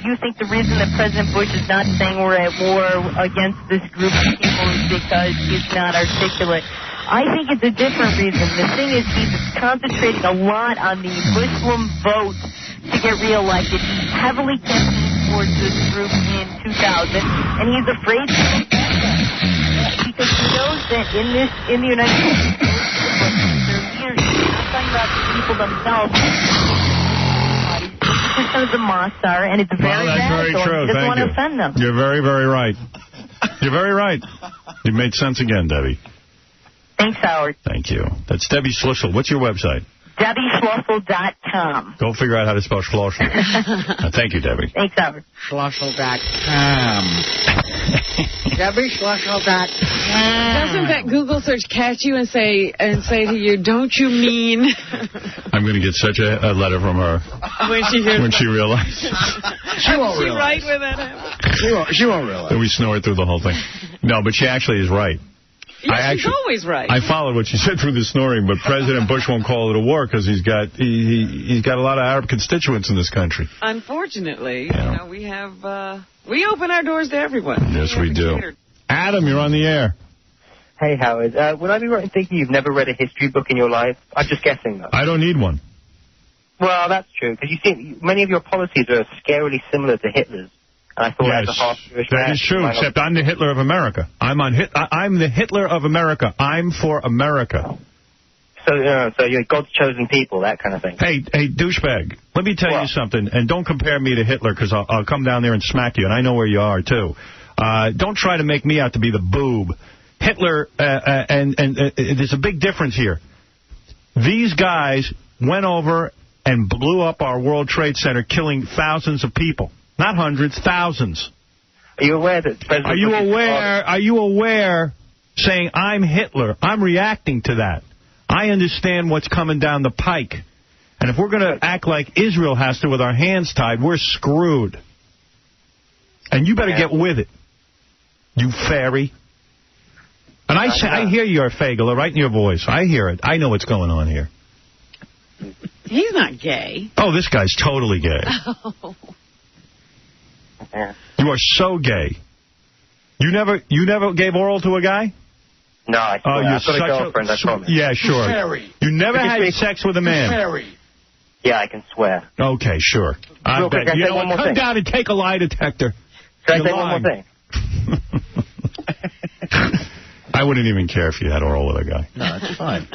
Speaker 9: you think the reason that President Bush is not saying we're at war against this group of people is because he's not articulate. I think it's a different reason. The thing is, he's concentrating a lot on the Muslim vote to get reelected. He's heavily campaigned towards this group in 2000, and he's afraid to look back because he knows that in the United States, their leaders, I'm talking about the people themselves, 50% of the mosques are, and it's very
Speaker 1: that's
Speaker 9: radical.
Speaker 1: very true.
Speaker 9: He doesn't
Speaker 1: Thank
Speaker 9: want
Speaker 1: you.
Speaker 9: to offend them.
Speaker 1: You're very, very right. You're very right. You made sense again, Debbie.
Speaker 9: Thanks, Howard.
Speaker 1: Thank you. That's Debbie Schlussel. What's your website?
Speaker 9: DebbieSchlussel.com.
Speaker 1: Go figure out how to spell Schlussel. Thank you, Debbie.
Speaker 9: Thanks, Howard.
Speaker 2: Schlussel.com. DebbieSchlussel.com.
Speaker 3: Doesn't that Google search catch you and say to you, don't you mean?
Speaker 1: I'm going to get such a letter from her
Speaker 3: when she
Speaker 1: realizes.
Speaker 2: She won't
Speaker 3: Is she
Speaker 2: realize.
Speaker 3: right when that happens?
Speaker 2: She won't realize.
Speaker 1: That we snore through the whole thing. No, but she actually is right.
Speaker 3: Yes, she's always right.
Speaker 1: I followed what she said through the snoring, but President Bush won't call it a war because he's got a lot of Arab constituents in this country.
Speaker 3: Unfortunately, we open our doors to everyone.
Speaker 1: Yes, we do. Adam, you're on the air.
Speaker 10: Hey, Howard. Would I be right in thinking you've never read a history book in your life? I'm just guessing, though.
Speaker 1: I don't need one.
Speaker 10: Well, that's true, because you see, many of your policies are scarily similar to Hitler's. And I thought as a half-Jewish man...
Speaker 1: That is true, except I'm the Hitler of America. I'm the Hitler of America. I'm for America.
Speaker 10: So you're God's chosen people, that kind of thing.
Speaker 1: Hey, douchebag, let me tell you something, and don't compare me to Hitler, because I'll come down there and smack you, and I know where you are, too. Don't try to make me out to be the boob. Hitler, and there's a big difference here. These guys went over and blew up our World Trade Center, killing thousands of people. Not hundreds, thousands.
Speaker 10: Are you aware that President
Speaker 1: Are you aware, saying, I'm Hitler? I'm reacting to that. I understand what's coming down the pike. And if we're going to act like Israel has to with our hands tied, we're screwed. And you better get with it, you fairy. And I hear your fagula right in your voice. I hear it. I know what's going on here.
Speaker 3: He's not gay.
Speaker 1: Oh, this guy's totally gay.
Speaker 3: Oh.
Speaker 10: Yeah.
Speaker 1: You are so gay. You never gave oral to a guy?
Speaker 10: No, I swear. I've got a girlfriend, I promise.
Speaker 1: Yeah, sure.
Speaker 10: Fairy.
Speaker 1: You never had sex with a man?
Speaker 10: Fairy. Yeah, I can swear.
Speaker 1: Okay, sure.
Speaker 10: Real quick,
Speaker 1: you know what? Come down and take a lie detector.
Speaker 10: Can I say one more thing?
Speaker 1: I wouldn't even care if you had oral with a guy.
Speaker 2: No, it's fine.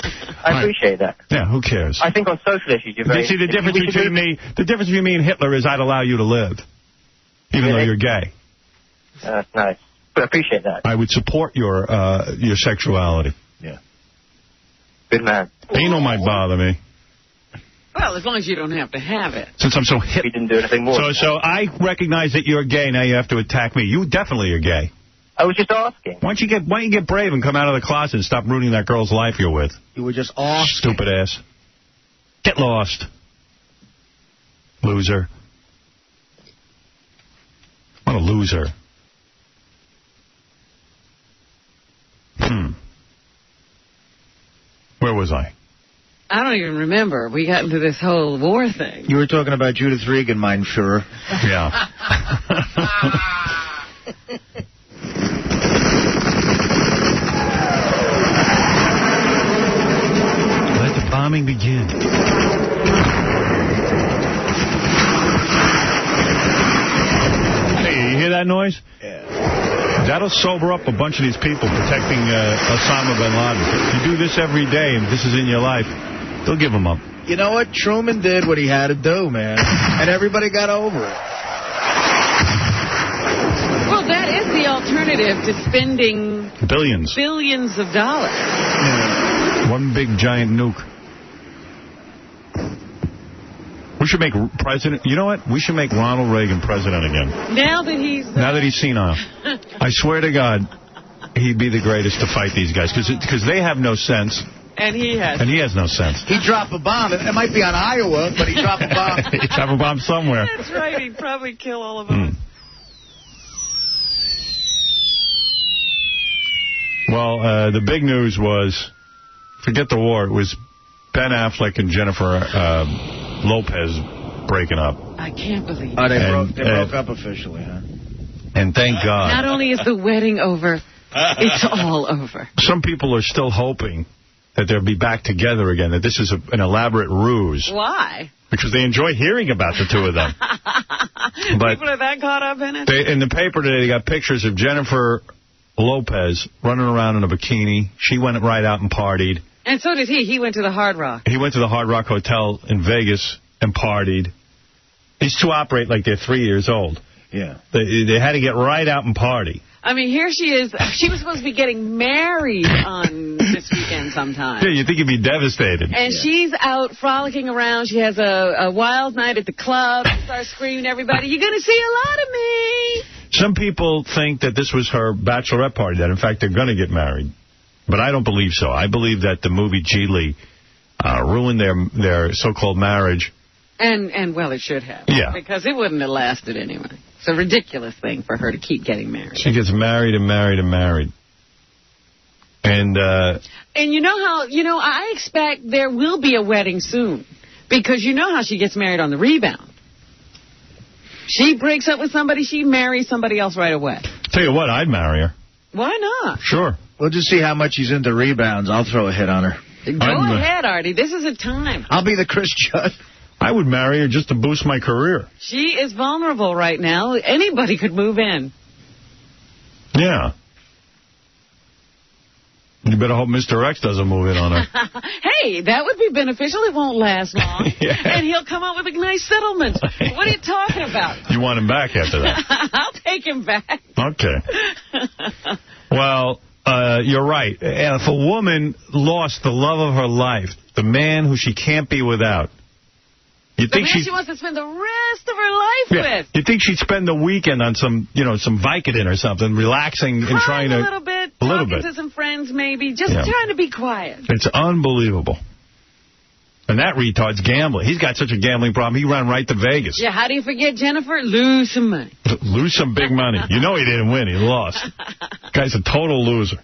Speaker 10: I appreciate that.
Speaker 1: Yeah, who cares?
Speaker 10: I think on social issues you're very...
Speaker 1: See, the difference between me and Hitler is I'd allow you to live, even though you're gay.
Speaker 10: That's nice. But I appreciate that.
Speaker 1: I would support your sexuality.
Speaker 2: Yeah.
Speaker 10: Good man.
Speaker 1: Anal might bother me.
Speaker 3: Well, as long as you don't have to have it.
Speaker 1: Since I'm so hip.
Speaker 10: We didn't do anything more.
Speaker 1: So I recognize that you're gay. Now you have to attack me. You definitely are gay.
Speaker 10: I was just asking.
Speaker 1: Why don't you get brave and come out of the closet and stop ruining that girl's life you're with?
Speaker 2: You were just off.
Speaker 1: Stupid ass. Get lost. Loser. What a loser. Where was I?
Speaker 3: I don't even remember. We got into this whole war thing.
Speaker 2: You were talking about Judith Regan, mein Führer.
Speaker 1: Yeah. Let the bombing begin. Hey, you hear that noise?
Speaker 2: Yeah.
Speaker 1: That'll sober up a bunch of these people protecting Osama bin Laden. You do this every day and this is in your life, they'll give them up.
Speaker 2: You know what? Truman did what he had to do, man. And everybody got over it.
Speaker 3: Well, that is the alternative to spending
Speaker 1: billions
Speaker 3: of dollars.
Speaker 1: Yeah. One big giant nuke. We should make president. You know what? We should make Ronald Reagan president again.
Speaker 3: Now that he's
Speaker 1: senile. I swear to God, he'd be the greatest to fight these guys because they have no sense.
Speaker 3: And he has
Speaker 1: no sense.
Speaker 2: He'd drop a bomb. It might be on Iowa, but he'd drop a bomb.
Speaker 1: He'd drop a bomb somewhere.
Speaker 3: That's right. He'd probably kill all of them.
Speaker 1: Well, the big news was, forget the war, it was Ben Affleck and Jennifer Lopez breaking up.
Speaker 3: I can't believe it.
Speaker 2: Oh, they broke up officially, huh?
Speaker 1: And thank God.
Speaker 3: Not only is the wedding over, it's all over.
Speaker 1: Some people are still hoping that they'll be back together again, that this is an elaborate ruse.
Speaker 3: Why?
Speaker 1: Because they enjoy hearing about the two of them. But
Speaker 3: people are that caught up in it?
Speaker 1: In the paper today, they got pictures of Jennifer Lopez running around in a bikini. She went right out and partied.
Speaker 3: And so did he. He went to the Hard Rock.
Speaker 1: He went to the Hard Rock Hotel in Vegas and partied. These two operate like they're 3 years old.
Speaker 2: Yeah.
Speaker 1: They had to get right out and party.
Speaker 3: I mean, here she is. She was supposed to be getting married on this weekend sometime.
Speaker 1: Yeah, you'd think you'd be devastated.
Speaker 3: And she's out frolicking around. She has a wild night at the club. She starts screaming to everybody, "You're going to see a lot of me."
Speaker 1: Some people think that this was her bachelorette party, that in fact they're going to get married. But I don't believe so. I believe that the movie Geely ruined their so-called marriage.
Speaker 3: And well, it should have.
Speaker 1: Yeah.
Speaker 3: Because it wouldn't have lasted anyway. It's a ridiculous thing for her to keep getting married.
Speaker 1: She gets married and married and married. And
Speaker 3: you know how, I expect there will be a wedding soon. Because you know how she gets married on the rebound. She breaks up with somebody, she marries somebody else right away.
Speaker 1: Tell you what, I'd marry her.
Speaker 3: Why not?
Speaker 1: Sure.
Speaker 2: We'll just see how much she's into rebounds. I'll throw a hit on her.
Speaker 3: Go ahead, Artie. This is a time.
Speaker 2: I'll be the Chris Judd.
Speaker 1: I would marry her just to boost my career.
Speaker 3: She is vulnerable right now. Anybody could move in.
Speaker 1: Yeah. You better hope Mr. X doesn't move in on her.
Speaker 3: Hey, that would be beneficial. It won't last long.
Speaker 1: Yeah.
Speaker 3: And he'll come up with a nice settlement. What are you talking about?
Speaker 1: You want him back after that?
Speaker 3: I'll take him back.
Speaker 1: Okay. Well, you're right. If a woman lost the love of her life, the man who she can't be without, you think
Speaker 3: she wants to spend the rest of her life with.
Speaker 1: You think she'd spend the weekend on some Vicodin or something, relaxing and trying to...
Speaker 3: a little bit, talking to some friends maybe, just trying to be quiet.
Speaker 1: It's unbelievable. And that retard's gambling. He's got such a gambling problem, he ran right to Vegas.
Speaker 3: Yeah, how do you forget Jennifer? Lose some money.
Speaker 1: Lose some big money. You know he didn't win, he lost. Guy's a total loser.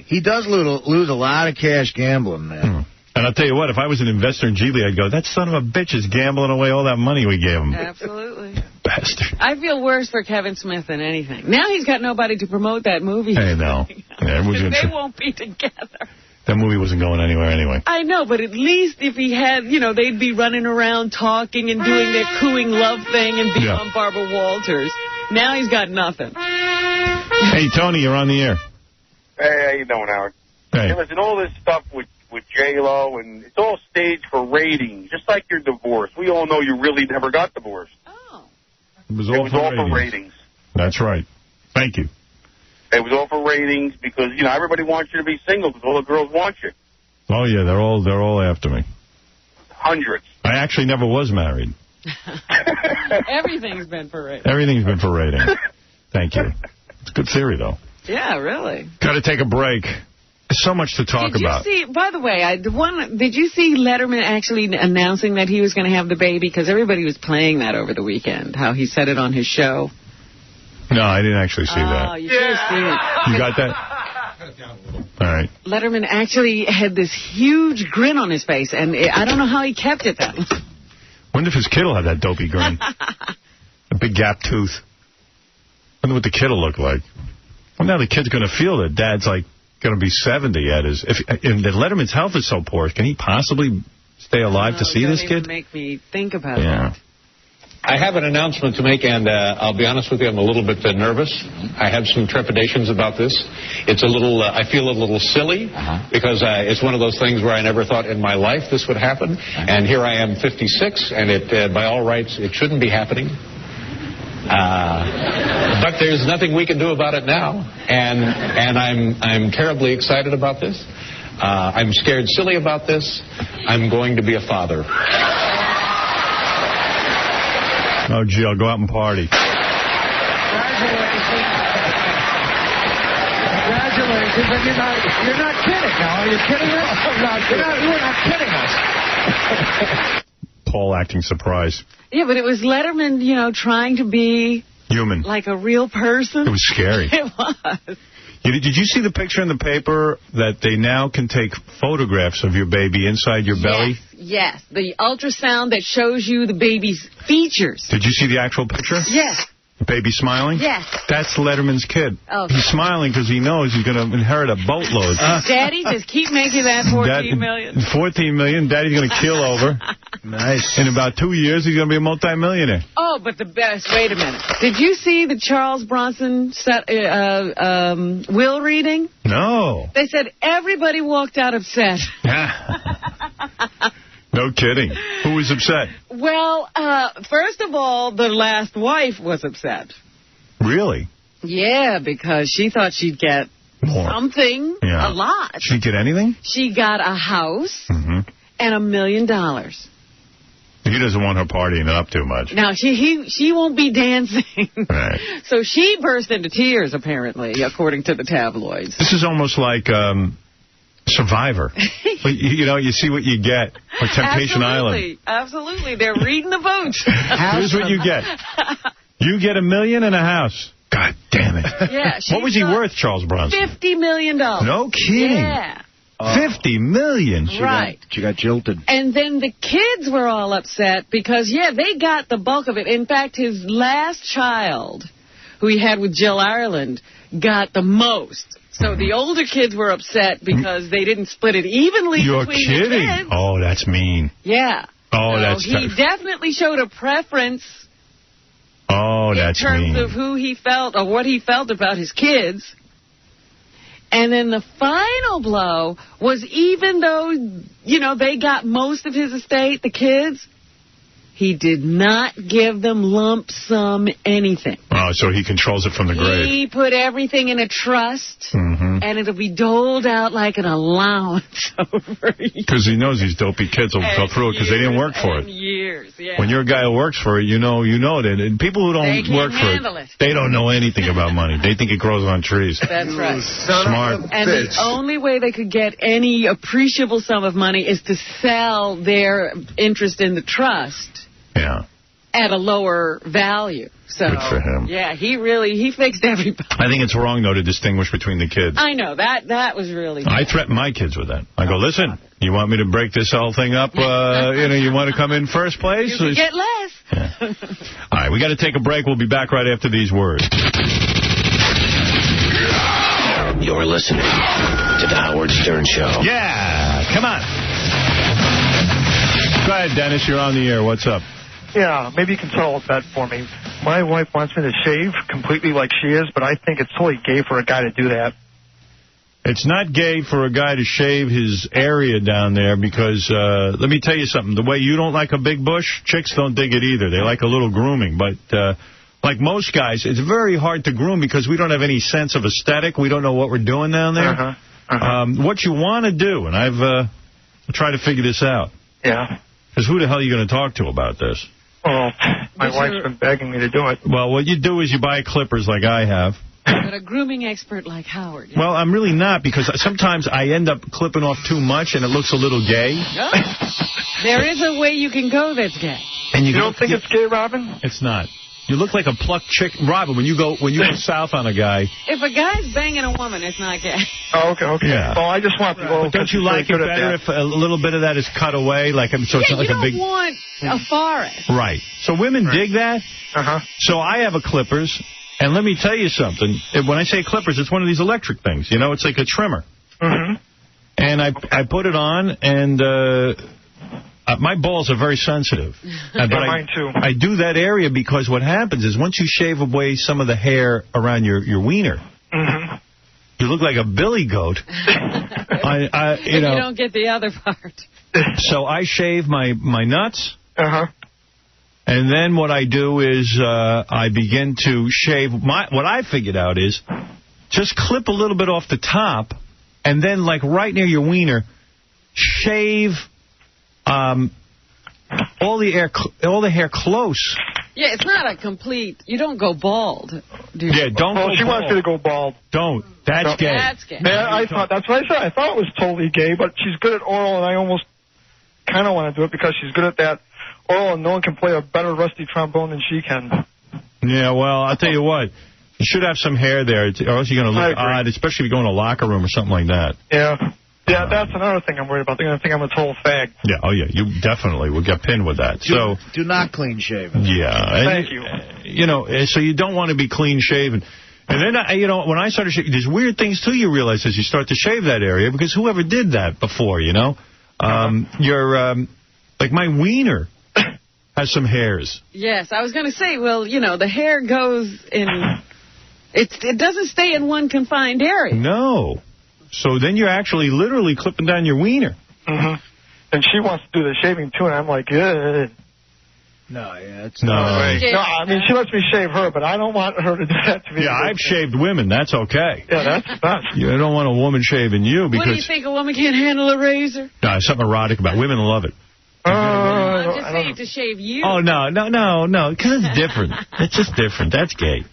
Speaker 2: He does lose a lot of cash gambling, man.
Speaker 1: And I'll tell you what, if I was an investor in Geely, I'd go, that son of a bitch is gambling away all that money we gave him.
Speaker 3: Absolutely.
Speaker 1: Bastard.
Speaker 3: I feel worse for Kevin Smith than anything. Now he's got nobody to promote that movie.
Speaker 1: I know. Yeah,
Speaker 3: they won't be together.
Speaker 1: That movie wasn't going anywhere anyway.
Speaker 3: I know, but at least if he had, they'd be running around talking and doing their cooing love thing and being on Barbara Walters. Now he's got nothing.
Speaker 1: Hey, Tony, you're on the air.
Speaker 11: Hey, how you doing, Howard?
Speaker 1: Hey.
Speaker 11: Listen, all this stuff with J-Lo, and it's all staged for ratings, just like your divorce. We all know you really never got divorced.
Speaker 3: Oh.
Speaker 1: It was all for ratings. That's right. Thank you.
Speaker 11: It was all for ratings because, everybody wants you to be single because all the girls want you.
Speaker 1: Oh, yeah, they're all after me.
Speaker 11: Hundreds.
Speaker 1: I actually never was married.
Speaker 3: Everything's been for ratings.
Speaker 1: Everything's been for ratings. Thank you. It's a good theory, though.
Speaker 3: Yeah, really.
Speaker 1: Got to take a break. There's so much to talk about.
Speaker 3: Did you see, by the way, did you see Letterman actually announcing that he was going to have the baby? Because everybody was playing that over the weekend, how he said it on his show.
Speaker 1: No, I didn't actually see that.
Speaker 3: Oh, you should have seen it.
Speaker 1: You got that? All right.
Speaker 3: Letterman actually had this huge grin on his face, and I don't know how he kept it that long.
Speaker 1: Wonder if his kid will have that dopey grin. A big gap tooth. Wonder what the kid will look like. Well, now the kid's going to feel that Dad's like going to be 70 at his... And Letterman's health is so poor, can he possibly stay alive to see this kid?
Speaker 3: Don't even make me think about that.
Speaker 12: I have an announcement to make, and I'll be honest with you, I'm a little bit nervous. I have some trepidations about this. It's a little, I feel a little silly, because it's one of those things where I never thought in my life this would happen. And here I am 56, and it, by all rights, it shouldn't be happening. But there's nothing we can do about it now, and I'm terribly excited about this. I'm scared silly about this. I'm going to be a father.
Speaker 1: Oh, gee, I'll go out and party.
Speaker 13: Congratulations. And you're not kidding now. Are you kidding us? You were not kidding us.
Speaker 1: Paul acting surprised.
Speaker 3: Yeah, but it was Letterman, trying to be...
Speaker 1: human.
Speaker 3: Like a real person.
Speaker 1: It was scary.
Speaker 3: It was.
Speaker 1: Did you see the picture in the paper that they now can take photographs of your baby inside your belly?
Speaker 3: Yes. The ultrasound that shows you the baby's features.
Speaker 1: Did you see the actual picture?
Speaker 3: Yes.
Speaker 1: The baby smiling?
Speaker 3: Yes.
Speaker 1: That's Letterman's kid.
Speaker 3: Oh.
Speaker 1: He's smiling because he knows he's going to inherit a boatload.
Speaker 3: Daddy, just keep making that $14 million.
Speaker 1: $14 million. Daddy's going to kill over.
Speaker 2: Nice.
Speaker 1: In about 2 years, he's going to be a multimillionaire.
Speaker 3: Oh, but the best. Wait a minute. Did you see the Charles Bronson will reading?
Speaker 1: No.
Speaker 3: They said everybody walked out upset.
Speaker 1: No kidding. Who was upset?
Speaker 3: Well, first of all, the last wife was upset.
Speaker 1: Really?
Speaker 3: Yeah, because she thought she'd get something, a lot.
Speaker 1: She'd get anything?
Speaker 3: She got a house and $1 million.
Speaker 1: He doesn't want her partying it up too much.
Speaker 3: Now, she won't be dancing.
Speaker 1: Right.
Speaker 3: So she burst into tears, apparently, according to the tabloids.
Speaker 1: This is almost like Survivor. You see what you get. Or Temptation Island.
Speaker 3: Absolutely. They're reading the votes.
Speaker 1: Here's what you get. You get $1 million and a house. God damn it.
Speaker 3: Yeah.
Speaker 1: What was he worth, Charles Bronson?
Speaker 3: $50 million.
Speaker 1: No kidding.
Speaker 3: Yeah.
Speaker 1: $50 million.
Speaker 2: She got jilted.
Speaker 3: And then the kids were all upset because, they got the bulk of it. In fact, his last child, who he had with Jill Ireland, got the most. So the older kids were upset because they didn't split it evenly between the kids.
Speaker 1: Oh, that's mean.
Speaker 3: Yeah.
Speaker 1: Oh,
Speaker 3: so
Speaker 1: that's
Speaker 3: he definitely showed a preference
Speaker 1: in
Speaker 3: terms of who he felt or what he felt about his kids. And then the final blow was, even though, they got most of his estate, the kids, he did not give them lump sum anything.
Speaker 1: Oh, so he controls it from the grave.
Speaker 3: He put everything in a trust, and it'll be doled out like an allowance over years.
Speaker 1: Because he knows these dopey kids will go through it because they didn't work for it.
Speaker 3: Years, yeah.
Speaker 1: When you're a guy who works for it, you know that. And people who don't work for it, they don't know anything about money. They think it grows on trees.
Speaker 3: That's right.
Speaker 1: Smart.
Speaker 3: And the only way they could get any appreciable sum of money is to sell their interest in the trust.
Speaker 1: Yeah.
Speaker 3: At a lower value. So,
Speaker 1: good for him.
Speaker 3: Yeah, he fixed everybody.
Speaker 1: I think it's wrong, though, to distinguish between the kids.
Speaker 3: I know. That was really bad.
Speaker 1: I threaten my kids with that. I go, listen, you want me to break this whole thing up? You want to come in first place?
Speaker 3: You can get less.
Speaker 1: Yeah. All right, we got to take a break. We'll be back right after these words.
Speaker 14: You're listening to The Howard Stern Show.
Speaker 1: Yeah, come on. Go ahead, Dennis. You're on the air. What's up?
Speaker 15: Yeah, maybe you can solve that for me. My wife wants me to shave completely like she is, but I think it's totally gay for a guy to do that.
Speaker 1: It's not gay for a guy to shave his area down there because, let me tell you something. The way you don't like a big bush, chicks don't dig it either. They like a little grooming. But like most guys, it's very hard to groom because we don't have any sense of aesthetic. We don't know what we're doing down there. What you want to do, and I've tried to figure this out.
Speaker 15: Yeah.
Speaker 1: Because who the hell are you going to talk to about this?
Speaker 15: Well, my wife's been begging me to do it.
Speaker 1: Well, what you do is you buy clippers like I have,
Speaker 3: But a grooming expert like Howard.
Speaker 1: Well, I'm really not, because sometimes I end up clipping off too much and it looks a little gay.
Speaker 3: There is a way you can go that's gay.
Speaker 1: And
Speaker 15: you don't think it's gay, Robin?
Speaker 1: It's not. You look like a plucked chick. Robin, when you go south on a guy.
Speaker 3: If a guy's banging a woman, it's not gay.
Speaker 15: Oh, okay.
Speaker 1: Yeah.
Speaker 15: Well, I just want the oral.
Speaker 1: But don't you like it better if a little bit of that is cut away? So it's not like a big...
Speaker 3: you don't want a forest.
Speaker 1: Right. So women dig that.
Speaker 15: Uh-huh.
Speaker 1: So I have a clippers, and let me tell you something. When I say clippers, it's one of these electric things. You know, it's like a trimmer.
Speaker 15: Mm-hmm.
Speaker 1: And I put it on, and... my balls are very sensitive. But
Speaker 15: mine too.
Speaker 1: I do that area because what happens is once you shave away some of the hair around your wiener, you look like a billy goat.
Speaker 3: If you don't get the other part.
Speaker 1: So I shave my nuts.
Speaker 15: Uh-huh.
Speaker 1: And then what I do is I begin to shave. What I figured out is just clip a little bit off the top, and then like right near your wiener, shave... all the hair close.
Speaker 3: Yeah, it's not a complete... You don't go bald.
Speaker 1: Don't go bald.
Speaker 15: She wants me to go bald.
Speaker 1: Don't. That's gay.
Speaker 3: That's gay.
Speaker 15: Yeah, that's what I said. I thought it was totally gay, but she's good at oral, and I almost kind of want to do it because she's good at that oral, and no one can play a better rusty trombone than she can.
Speaker 1: Yeah, well, I'll tell you what. You should have some hair there, or else you're going to look odd, especially if you go in a locker room or something like that.
Speaker 15: Yeah. Yeah, that's another thing I'm worried about. They're going to think I'm a total fag.
Speaker 1: Yeah, you definitely will get pinned with that.
Speaker 2: Do not clean shaven.
Speaker 1: Yeah.
Speaker 15: Thank you.
Speaker 1: So you don't want to be clean shaven. And then, when I started shaving, there's weird things, too, you realize as you start to shave that area, because whoever did that before, like my wiener has some hairs.
Speaker 3: Yes, I was going to say, well, the hair goes in, it doesn't stay in one confined area.
Speaker 1: No. So then you're actually literally clipping down your wiener.
Speaker 15: Mm-hmm. And she wants to do the shaving, too, and I'm like, ugh.
Speaker 2: No, it's
Speaker 1: no.
Speaker 15: No, I mean, she lets me shave her, but I don't want her to do that to me.
Speaker 1: Yeah, I've shaved women. That's okay.
Speaker 15: Yeah, that's nuts.
Speaker 1: You don't want a woman shaving you because...
Speaker 3: What do you think, a woman can't handle a razor?
Speaker 1: No, there's something erotic about it. Women love it.
Speaker 3: I'm just saying to shave you.
Speaker 1: Oh, no, because it's different. It's just different. That's gay.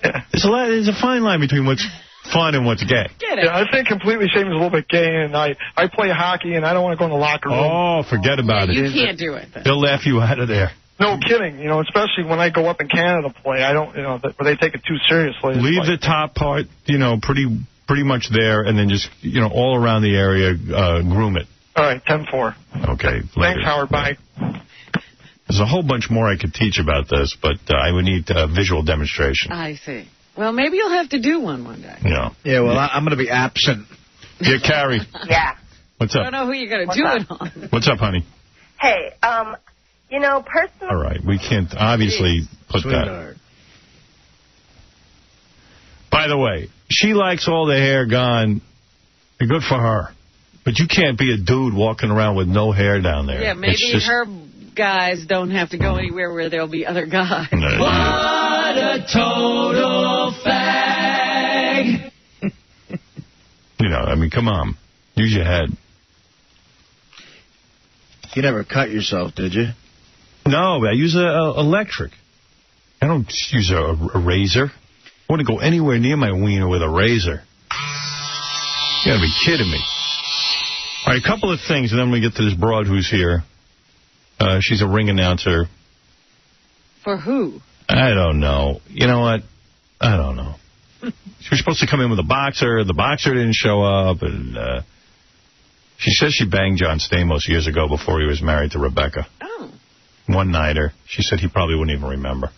Speaker 15: Yeah.
Speaker 1: There's a fine line between what's fun and what's gay.
Speaker 15: Yeah, I think completely shaving is a little bit gay, and I play hockey, and I don't want to go in the locker room.
Speaker 1: Oh, forget about it.
Speaker 3: You can't do it.
Speaker 1: They'll laugh you out of there.
Speaker 15: No kidding, especially when I go up in Canada to play. I don't, where they take it too seriously.
Speaker 1: Leave the top part, pretty much there, and then just, all around the area, groom it.
Speaker 15: All right, 10-4.
Speaker 1: Okay. Later.
Speaker 15: Thanks, Howard. Bye.
Speaker 1: There's a whole bunch more I could teach about this, but I would need a visual demonstration.
Speaker 3: I see. Well, maybe you'll have to do one day.
Speaker 1: Yeah.
Speaker 2: Yeah, well, I'm going to be absent.
Speaker 1: Yeah, Carrie.
Speaker 16: Yeah.
Speaker 1: What's up?
Speaker 3: I don't know who you're going to do it on.
Speaker 1: What's up, honey?
Speaker 16: Hey, personally...
Speaker 1: All right, we can't obviously put that. By the way, she likes all the hair gone. Good for her. But you can't be a dude walking around with no hair down there.
Speaker 3: Yeah, maybe her guys don't have to go anywhere where there'll be other guys.
Speaker 1: No.
Speaker 13: What a total fag.
Speaker 1: Come on. Use your head.
Speaker 2: You never cut yourself, did you?
Speaker 1: No, I use electric. I don't use a razor. I want to go anywhere near my wiener with a razor. You got to be kidding me. All right, a couple of things, and then we get to this broad who's here. She's a ring announcer.
Speaker 3: For who?
Speaker 1: I don't know. You know what? I don't know. She was supposed to come in with a boxer. The boxer didn't show up, and she says she banged John Stamos years ago before he was married to Rebecca.
Speaker 3: Oh.
Speaker 1: One-nighter. She said he probably wouldn't even remember.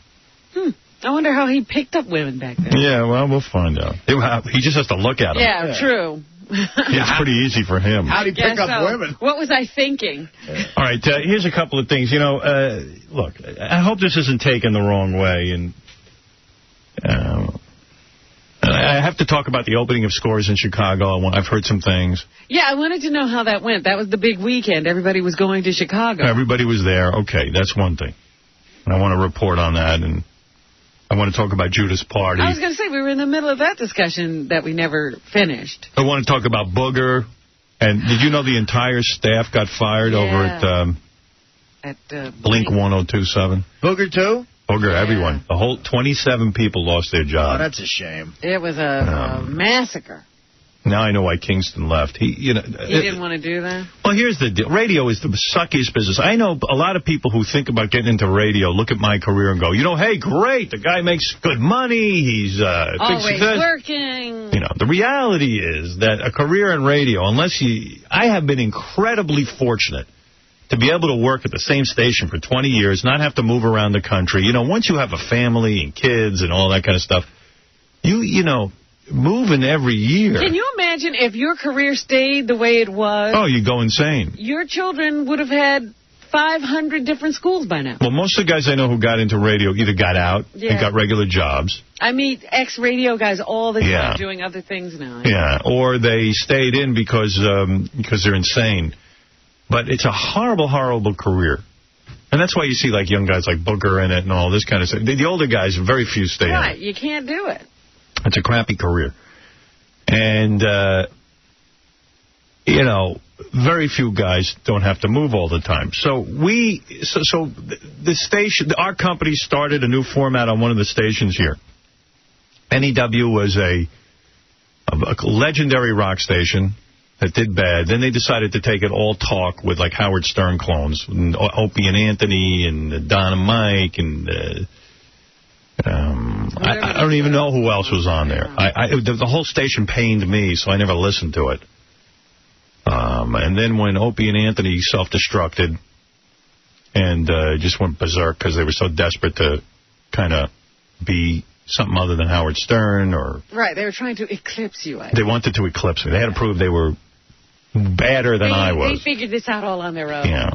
Speaker 3: I wonder how he picked up women back then.
Speaker 1: Yeah, well, we'll find out. He just has to look at them.
Speaker 3: Yeah, true.
Speaker 1: It's pretty easy for him.
Speaker 2: How'd he pick up women?
Speaker 3: What was I thinking?
Speaker 1: All right, here's a couple of things. Look, I hope this isn't taken the wrong way, and I have to talk about the opening of Scores in Chicago. I've heard some things.
Speaker 3: Yeah, I wanted to know how that went. That was the big weekend. Everybody was going to Chicago.
Speaker 1: Everybody was there. Okay, that's one thing. And I want to report on that, and I want to talk about Judas Party.
Speaker 3: I was going to say, we were in the middle of that discussion that we never finished.
Speaker 1: I want to talk about Booger. And did you know the entire staff got fired over at Blink 1027?
Speaker 2: Booger, too?
Speaker 1: Booger, everyone. The whole 27 people lost their job.
Speaker 2: Oh, that's a shame.
Speaker 3: It was a massacre.
Speaker 1: Now I know why Kingston left. He
Speaker 3: didn't want to do that?
Speaker 1: Well, here's the deal. Radio is the suckiest business. I know a lot of people who think about getting into radio, look at my career and go, hey, great, the guy makes good money, he's
Speaker 3: always working.
Speaker 1: The reality is that a career in radio, I have been incredibly fortunate to be able to work at the same station for 20 years, not have to move around the country. Once you have a family and kids and all that kind of stuff, moving every year.
Speaker 3: Can you imagine if your career stayed the way it was?
Speaker 1: Oh, you go insane.
Speaker 3: Your children would have had 500 different schools by now.
Speaker 1: Well, most of the guys I know who got into radio either got out and got regular jobs.
Speaker 3: I meet ex-radio guys all the time doing other things now.
Speaker 1: Yeah, or they stayed in because they're insane. But it's a horrible, horrible career. And that's why you see like young guys like Booker in it and all this kind of stuff. The older guys, very few stay in it.
Speaker 3: Right, you can't do it.
Speaker 1: It's a crappy career. And, very few guys don't have to move all the time. So the station, our company started a new format on one of the stations here. NEW was a legendary rock station that did bad. Then they decided to take it all talk with like Howard Stern clones, and Opie and Anthony and Don and Mike and... I don't even know who else was on there. The whole station pained me, so I never listened to it. And then when Opie and Anthony self-destructed and just went berserk because they were so desperate to kind of be something other than Howard Stern or... Right,
Speaker 3: they were trying to eclipse you.
Speaker 1: They wanted to eclipse me. They had to prove they were badder than I was.
Speaker 3: They figured this out all on their own.
Speaker 1: Yeah.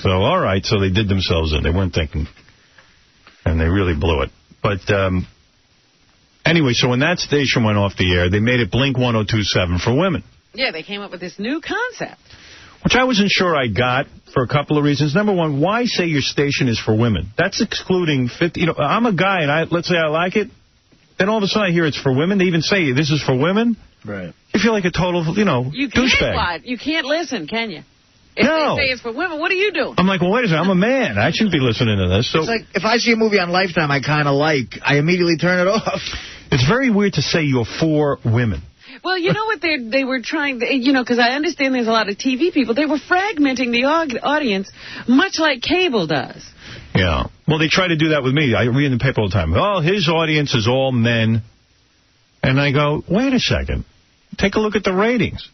Speaker 1: So, all right, so they did themselves in. They weren't thinking, and they really blew it. But anyway, so when that station went off the air, they made it Blink 102.7 for women.
Speaker 3: Yeah, they came up with this new concept.
Speaker 1: Which I wasn't sure I got for a couple of reasons. Number one, why say your station is for women? That's excluding 50. I'm a guy, and let's say I like it. Then all of a sudden I hear it's for women. They even say this is for women.
Speaker 2: Right.
Speaker 1: You feel like a total, douchebag.
Speaker 3: You can't listen, can you? If
Speaker 1: no.
Speaker 3: they say it's for women, what are you doing?
Speaker 1: I'm like, well, wait a second. I'm a man. I shouldn't be listening to this. So
Speaker 2: it's like if I see a movie on Lifetime I kind of like, I immediately turn it off.
Speaker 1: It's very weird to say you're for women.
Speaker 3: Well, you know what they were trying, because I understand there's a lot of TV people. They were fragmenting the audience much like cable does.
Speaker 1: Yeah. Well, they try to do that with me. I read in the paper all the time. Oh, his audience is all men. And I go, wait a second. Take a look at the ratings.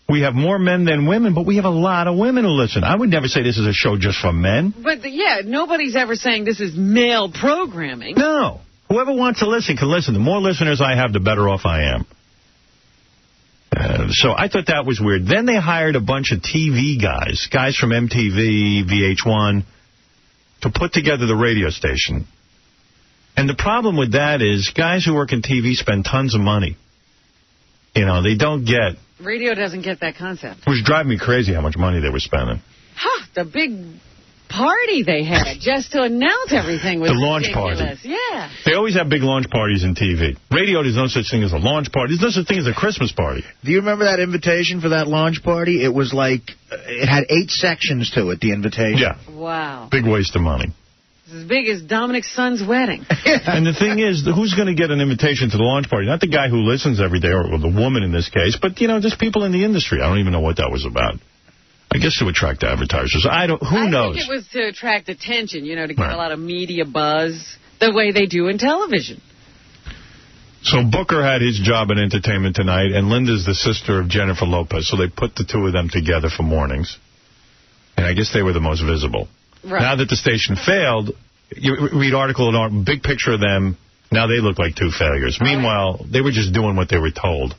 Speaker 1: We have more men than women, but we have a lot of women who listen. I would never say this is a show just for men.
Speaker 3: But, nobody's ever saying this is male programming.
Speaker 1: No. Whoever wants to listen can listen. The more listeners I have, the better off I am. So I thought that was weird. Then they hired a bunch of TV guys from MTV, VH1, to put together the radio station. And the problem with that is guys who work in TV spend tons of money. They don't get...
Speaker 3: Radio doesn't get that concept.
Speaker 1: It was driving me crazy how much money they were spending.
Speaker 3: The big party they had just to announce everything was
Speaker 1: ridiculous. The launch party.
Speaker 3: Yeah.
Speaker 1: They always have big launch parties in TV. Radio, there's no such thing as a launch party. There's no such thing as a Christmas party.
Speaker 2: Do you remember that invitation for that launch party? It was like, it had 8 sections to it, the invitation.
Speaker 1: Yeah.
Speaker 3: Wow.
Speaker 1: Big waste of money.
Speaker 3: It's as big as Dominic's son's wedding.
Speaker 1: And the thing is, who's going to get an invitation to the launch party? Not the guy who listens every day, or the woman in this case, but, just people in the industry. I don't even know what that was about. I guess to attract advertisers. Who knows?
Speaker 3: I think it was to attract attention, to get a lot of media buzz, the way they do in television.
Speaker 1: So Booker had his job in entertainment tonight, and Linda's the sister of Jennifer Lopez, so they put the two of them together for mornings. And I guess they were the most visible. Right. Now that the station failed, you read article and big picture of them, now they look like two failures. Meanwhile, they were just doing what they were told.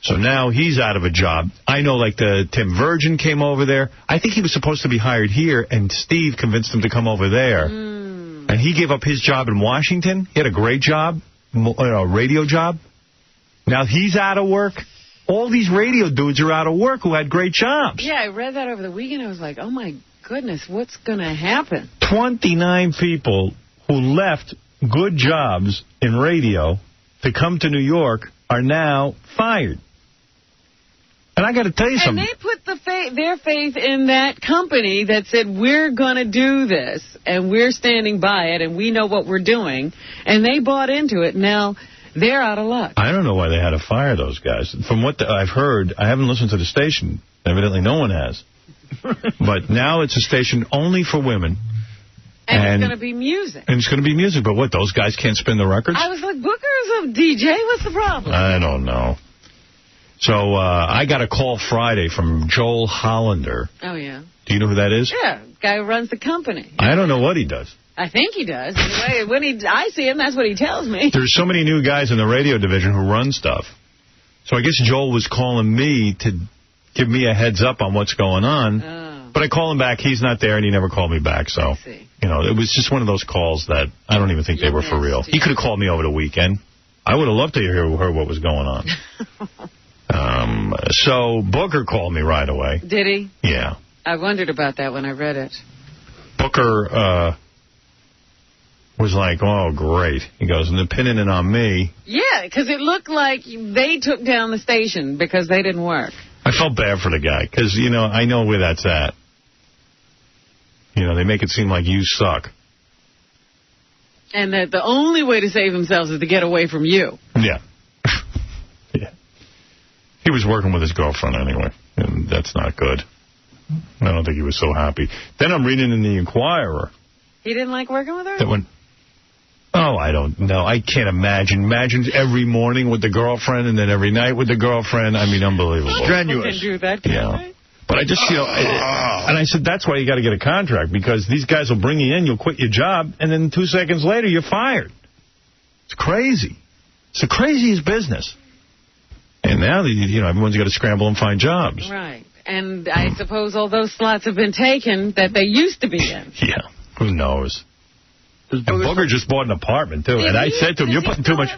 Speaker 1: So now he's out of a job. I know, like, Tim Virgin came over there. I think he was supposed to be hired here, and Steve convinced him to come over there. And he gave up his job in Washington. He had a great job, a radio job. Now he's out of work. All these radio dudes are out of work who had great jobs.
Speaker 3: Yeah, I read that over the weekend. I was like, oh, my goodness, what's going to happen?
Speaker 1: 29 people who left good jobs in radio to come to New York are now fired. And I got to tell you something.
Speaker 3: And they put their faith in that company that said, we're going to do this, and we're standing by it, and we know what we're doing. And they bought into it. Now, they're out of luck.
Speaker 1: I don't know why they had to fire those guys. From what I've heard, I haven't listened to the station. Evidently, no one has. But now it's a station only for women.
Speaker 3: And it's going to be music.
Speaker 1: And it's going to be music. But what, those guys can't spin the records?
Speaker 3: I was like, Booker's a DJ? What's the problem?
Speaker 1: I don't know. So I got a call Friday from Joel Hollander.
Speaker 3: Oh, yeah.
Speaker 1: Do you know who that is?
Speaker 3: Yeah, guy who runs the company.
Speaker 1: I don't know what he does.
Speaker 3: I think he does. Anyway, when I see him, that's what he tells me.
Speaker 1: There's so many new guys in the radio division who run stuff. So I guess Joel was calling me to give me a heads up on what's going on.
Speaker 3: Oh.
Speaker 1: But I call him back. He's not there, and he never called me back. So, you know, it was just one of those calls that I don't even think they were for real. He could have called me over the weekend. I would have loved to hear what was going on. So Booker called me right away.
Speaker 3: Did he?
Speaker 1: Yeah.
Speaker 3: I wondered about that when I read it.
Speaker 1: Booker was like, oh, great. He goes, and they're pinning it on me.
Speaker 3: Yeah, because it looked like they took down the station because they didn't work.
Speaker 1: I felt bad for the guy because, you know, I know where that's at. You know, they make it seem like you suck.
Speaker 3: And that the only way to save themselves is to get away from you.
Speaker 1: Yeah. Yeah. He was working with his girlfriend anyway, and that's not good. I don't think he was so happy. Then I'm reading in the Inquirer.
Speaker 3: He didn't like working with her?
Speaker 1: That went, oh, I don't know. I can't imagine. Imagine every morning with the girlfriend and then every night with the girlfriend. I mean, unbelievable.
Speaker 3: Strenuous. Can do that kind of way?
Speaker 1: But I just, you know, and I said, that's why you got to get a contract, because these guys will bring you in, you'll quit your job, and then 2 seconds later, you're fired. It's crazy. It's the craziest business. And now, you know, everyone's got to scramble and find jobs.
Speaker 3: Right. And I suppose all those slots have been taken that they used to be in.
Speaker 1: Yeah. Who knows? And Booger just bought an apartment, too. And I said to him, you're putting too much...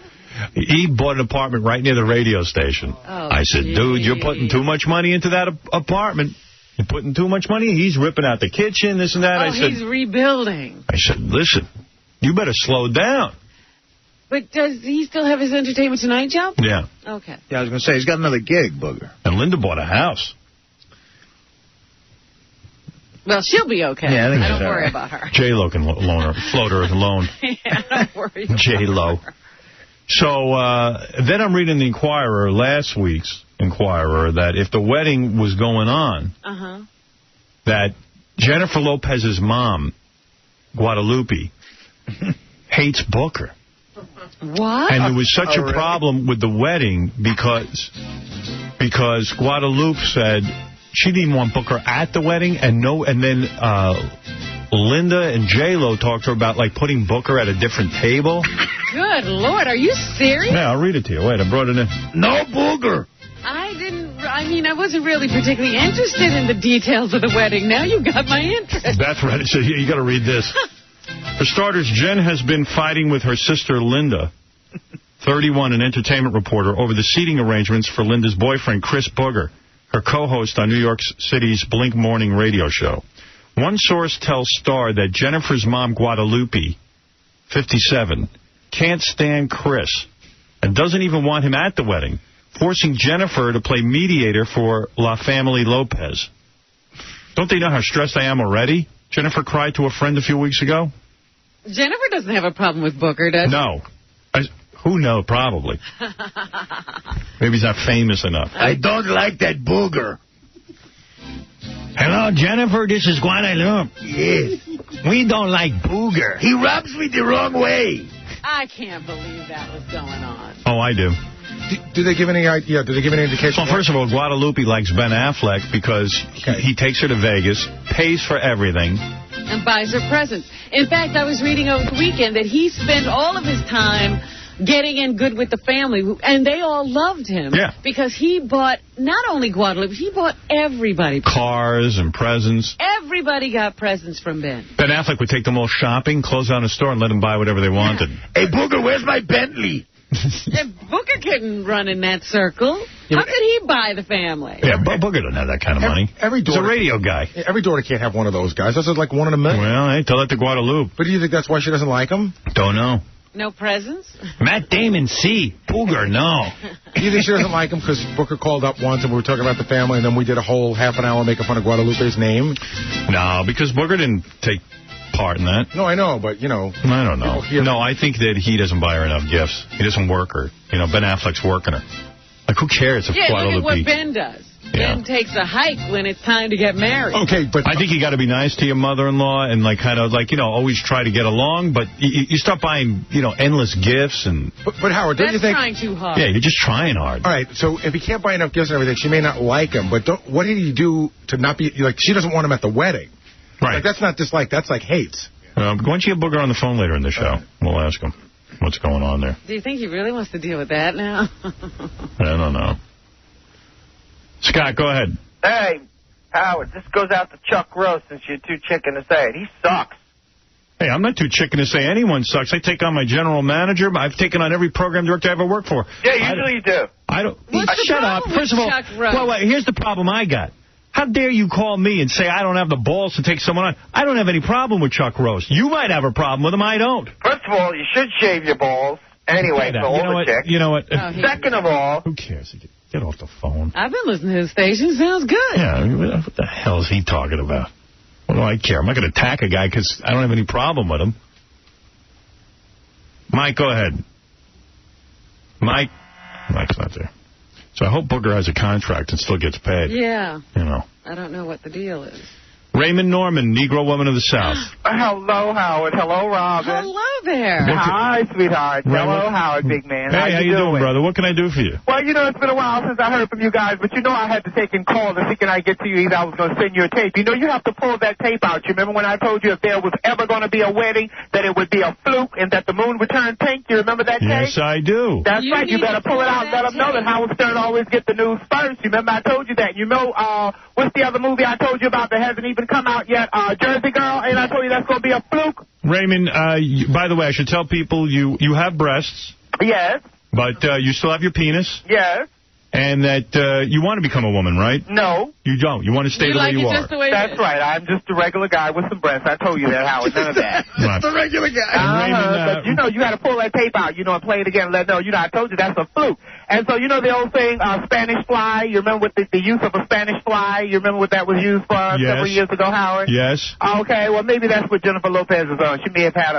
Speaker 1: He bought an apartment right near the radio station. Oh, I said, dude, you're putting too much money into that apartment. You're putting too much money. He's ripping out the kitchen, this and that.
Speaker 3: Oh, he's rebuilding.
Speaker 1: I said, listen, you better slow down.
Speaker 3: But does he still have his Entertainment Tonight job?
Speaker 1: Yeah.
Speaker 3: Okay.
Speaker 2: Yeah, I was going to say, he's got another gig, Booger.
Speaker 1: And Linda bought a house.
Speaker 3: Well, she'll be okay.
Speaker 1: Yeah, I
Speaker 3: don't worry about her.
Speaker 1: J-Lo can float her alone.
Speaker 3: Yeah, don't worry about
Speaker 1: J-Lo.
Speaker 3: her.
Speaker 1: So then I'm reading the Inquirer, last week's Inquirer, that if the wedding was going on, that Jennifer Lopez's mom, Guadalupe, hates Booker.
Speaker 3: What?
Speaker 1: And there was such a problem with the wedding because Guadalupe said she didn't even want Booker at the wedding, and then Linda and J-Lo talked to her about, like, putting Booker at a different table.
Speaker 3: Good Lord, are you serious?
Speaker 1: Yeah, I'll read it to you. Wait, I brought it in. No Booger!
Speaker 3: I wasn't really particularly interested in the details of the wedding. Now you got my interest.
Speaker 1: That's right. So you got to read this. For starters, Jen has been fighting with her sister Linda, 31, an entertainment reporter, over the seating arrangements for Linda's boyfriend, Chris Booger, her co-host on New York City's Blink Morning radio show. One source tells Star that Jennifer's mom, Guadalupe, 57, can't stand Chris and doesn't even want him at the wedding, forcing Jennifer to play mediator for La Family Lopez. Don't they know how stressed I am already? Jennifer cried to a friend a few weeks ago.
Speaker 3: Jennifer doesn't have a problem with Booker, does she?
Speaker 1: No. Who knows? Probably. Maybe he's not famous enough.
Speaker 2: I don't like that Booger.
Speaker 1: Hello, Jennifer. This is Guadalupe.
Speaker 2: Yes.
Speaker 1: We don't like Booger.
Speaker 2: He rubs me the wrong way.
Speaker 3: I can't believe that was going on.
Speaker 1: Oh, I do.
Speaker 13: Do they give any idea? Do they give any indication?
Speaker 1: Well, first of all, Guadalupe likes Ben Affleck because he takes her to Vegas, pays for everything,
Speaker 3: and buys her presents. In fact, I was reading over the weekend that he spent all of his time getting in good with the family, and they all loved him.
Speaker 1: Yeah.
Speaker 3: Because he bought not only Guadalupe, he bought everybody
Speaker 1: cars and presents.
Speaker 3: Everybody got presents from Ben.
Speaker 1: Ben Affleck would take them all shopping, close down a store, and let them buy whatever they wanted.
Speaker 2: Hey, Booger, where's my Bentley?
Speaker 3: Booker couldn't run in that circle. How could he buy the family?
Speaker 1: Yeah, Booker doesn't have that kind of money. He's a radio guy.
Speaker 13: Every daughter can't have one of those guys. That's like one in a million.
Speaker 1: Well, hey, tell that to Guadalupe.
Speaker 13: But do you think that's why she doesn't like him?
Speaker 1: Don't know.
Speaker 3: No presents?
Speaker 1: Matt Damon, C. Booger, no.
Speaker 17: You think she doesn't like him because Booker called up once and we were talking about the family, and then we did a whole half an hour making fun of Guadalupe's name?
Speaker 1: No, because Booger didn't take part in that.
Speaker 17: No, I know, but, you know.
Speaker 1: I don't know. No, I think that he doesn't buy her enough gifts. He doesn't work her. You know, Ben Affleck's working her. Like, who cares if Guadalupe...
Speaker 3: look at what Ben does.
Speaker 1: Yeah.
Speaker 3: Ben takes a hike when it's time to get married.
Speaker 1: Okay, but I think you got to be nice to your mother-in-law and, like, kind of, like, you know, always try to get along. But you start buying, you know, endless gifts and...
Speaker 17: But Howard, don't you think...
Speaker 3: That's trying too hard.
Speaker 1: Yeah, you're just trying hard.
Speaker 17: All right, so if he can't buy enough gifts and everything, she may not like him. But what did he do to not be... Like, she doesn't want him at the wedding.
Speaker 1: Right.
Speaker 17: Like, that's not dislike. That's, like, hates.
Speaker 1: Why don't you get Booger on the phone later in the show? We'll ask him what's going on there.
Speaker 3: Do you think he really wants to deal with that now?
Speaker 1: I don't know. Scott, go ahead.
Speaker 8: Hey, Howard, this goes out to Chuck Rose since you're too chicken to say it. He sucks.
Speaker 1: Hey, I'm not too chicken to say anyone sucks. I take on my general manager. I've taken on every program director I ever worked for.
Speaker 8: Yeah, usually you do.
Speaker 1: I don't.
Speaker 3: What's the
Speaker 1: Shut up.
Speaker 3: problem
Speaker 1: First of all,
Speaker 3: with Chuck Rose?
Speaker 1: well, here's the problem I got. How dare you call me and say I don't have the balls to take someone on? I don't have any problem with Chuck Rose. You might have a problem with him. I don't.
Speaker 8: First of all, you should shave your balls. Anyway, for all the chicks.
Speaker 1: You know what?
Speaker 8: Second of all...
Speaker 1: Who cares? Get off the phone.
Speaker 3: I've been listening to his station. Sounds good.
Speaker 1: Yeah, what the hell is he talking about? What do I care? I'm not going to attack a guy because I don't have any problem with him. Mike, go ahead. Mike's not there. So I hope Booger has a contract and still gets paid.
Speaker 3: Yeah.
Speaker 1: You know.
Speaker 3: I don't know what the deal is.
Speaker 1: Raymond Norman, Negro woman of the South.
Speaker 18: Hello, Howard. Hello, Robin.
Speaker 3: Hello there.
Speaker 18: Hi, sweetheart.
Speaker 1: Raymond.
Speaker 18: Hello, Howard, big man.
Speaker 1: Hey, how you doing, brother? What can I do for you?
Speaker 18: Well, you know, it's been a while since I heard from you guys, but you know I had to take in call to see can I get to you. Either I was going to send you a tape. You know, you have to pull that tape out. You remember when I told you if there was ever going to be a wedding, that it would be a fluke and that the moon would turn pink? You remember that tape?
Speaker 1: Yes, I do.
Speaker 18: That's right. You better pull it out and let them know that Howard Stern always get the news first. You remember I told you that. You know, what's the other movie I told you about that hasn't even come out yet? Jersey Girl, and I told you that's going to be a fluke.
Speaker 1: Raymond, by the way, I should tell people you have breasts.
Speaker 18: Yes.
Speaker 1: But you still have your penis.
Speaker 18: Yes.
Speaker 1: And that you want to become a woman, right?
Speaker 18: No.
Speaker 1: You don't. You want to stay the way you are.
Speaker 18: That's right. I'm just a regular guy with some breasts. I told you that, Howard. None of that.
Speaker 1: Just
Speaker 18: a regular guy. But, you know, you got to pull that tape out, you know, and play it again and let know. You know, I told you that's a fluke. And so, you know the old saying, Spanish fly? You remember what the use of a Spanish fly? You remember what that was used for several years ago, Howard?
Speaker 1: Yes.
Speaker 18: Okay, well, maybe that's what Jennifer Lopez is on. She may have had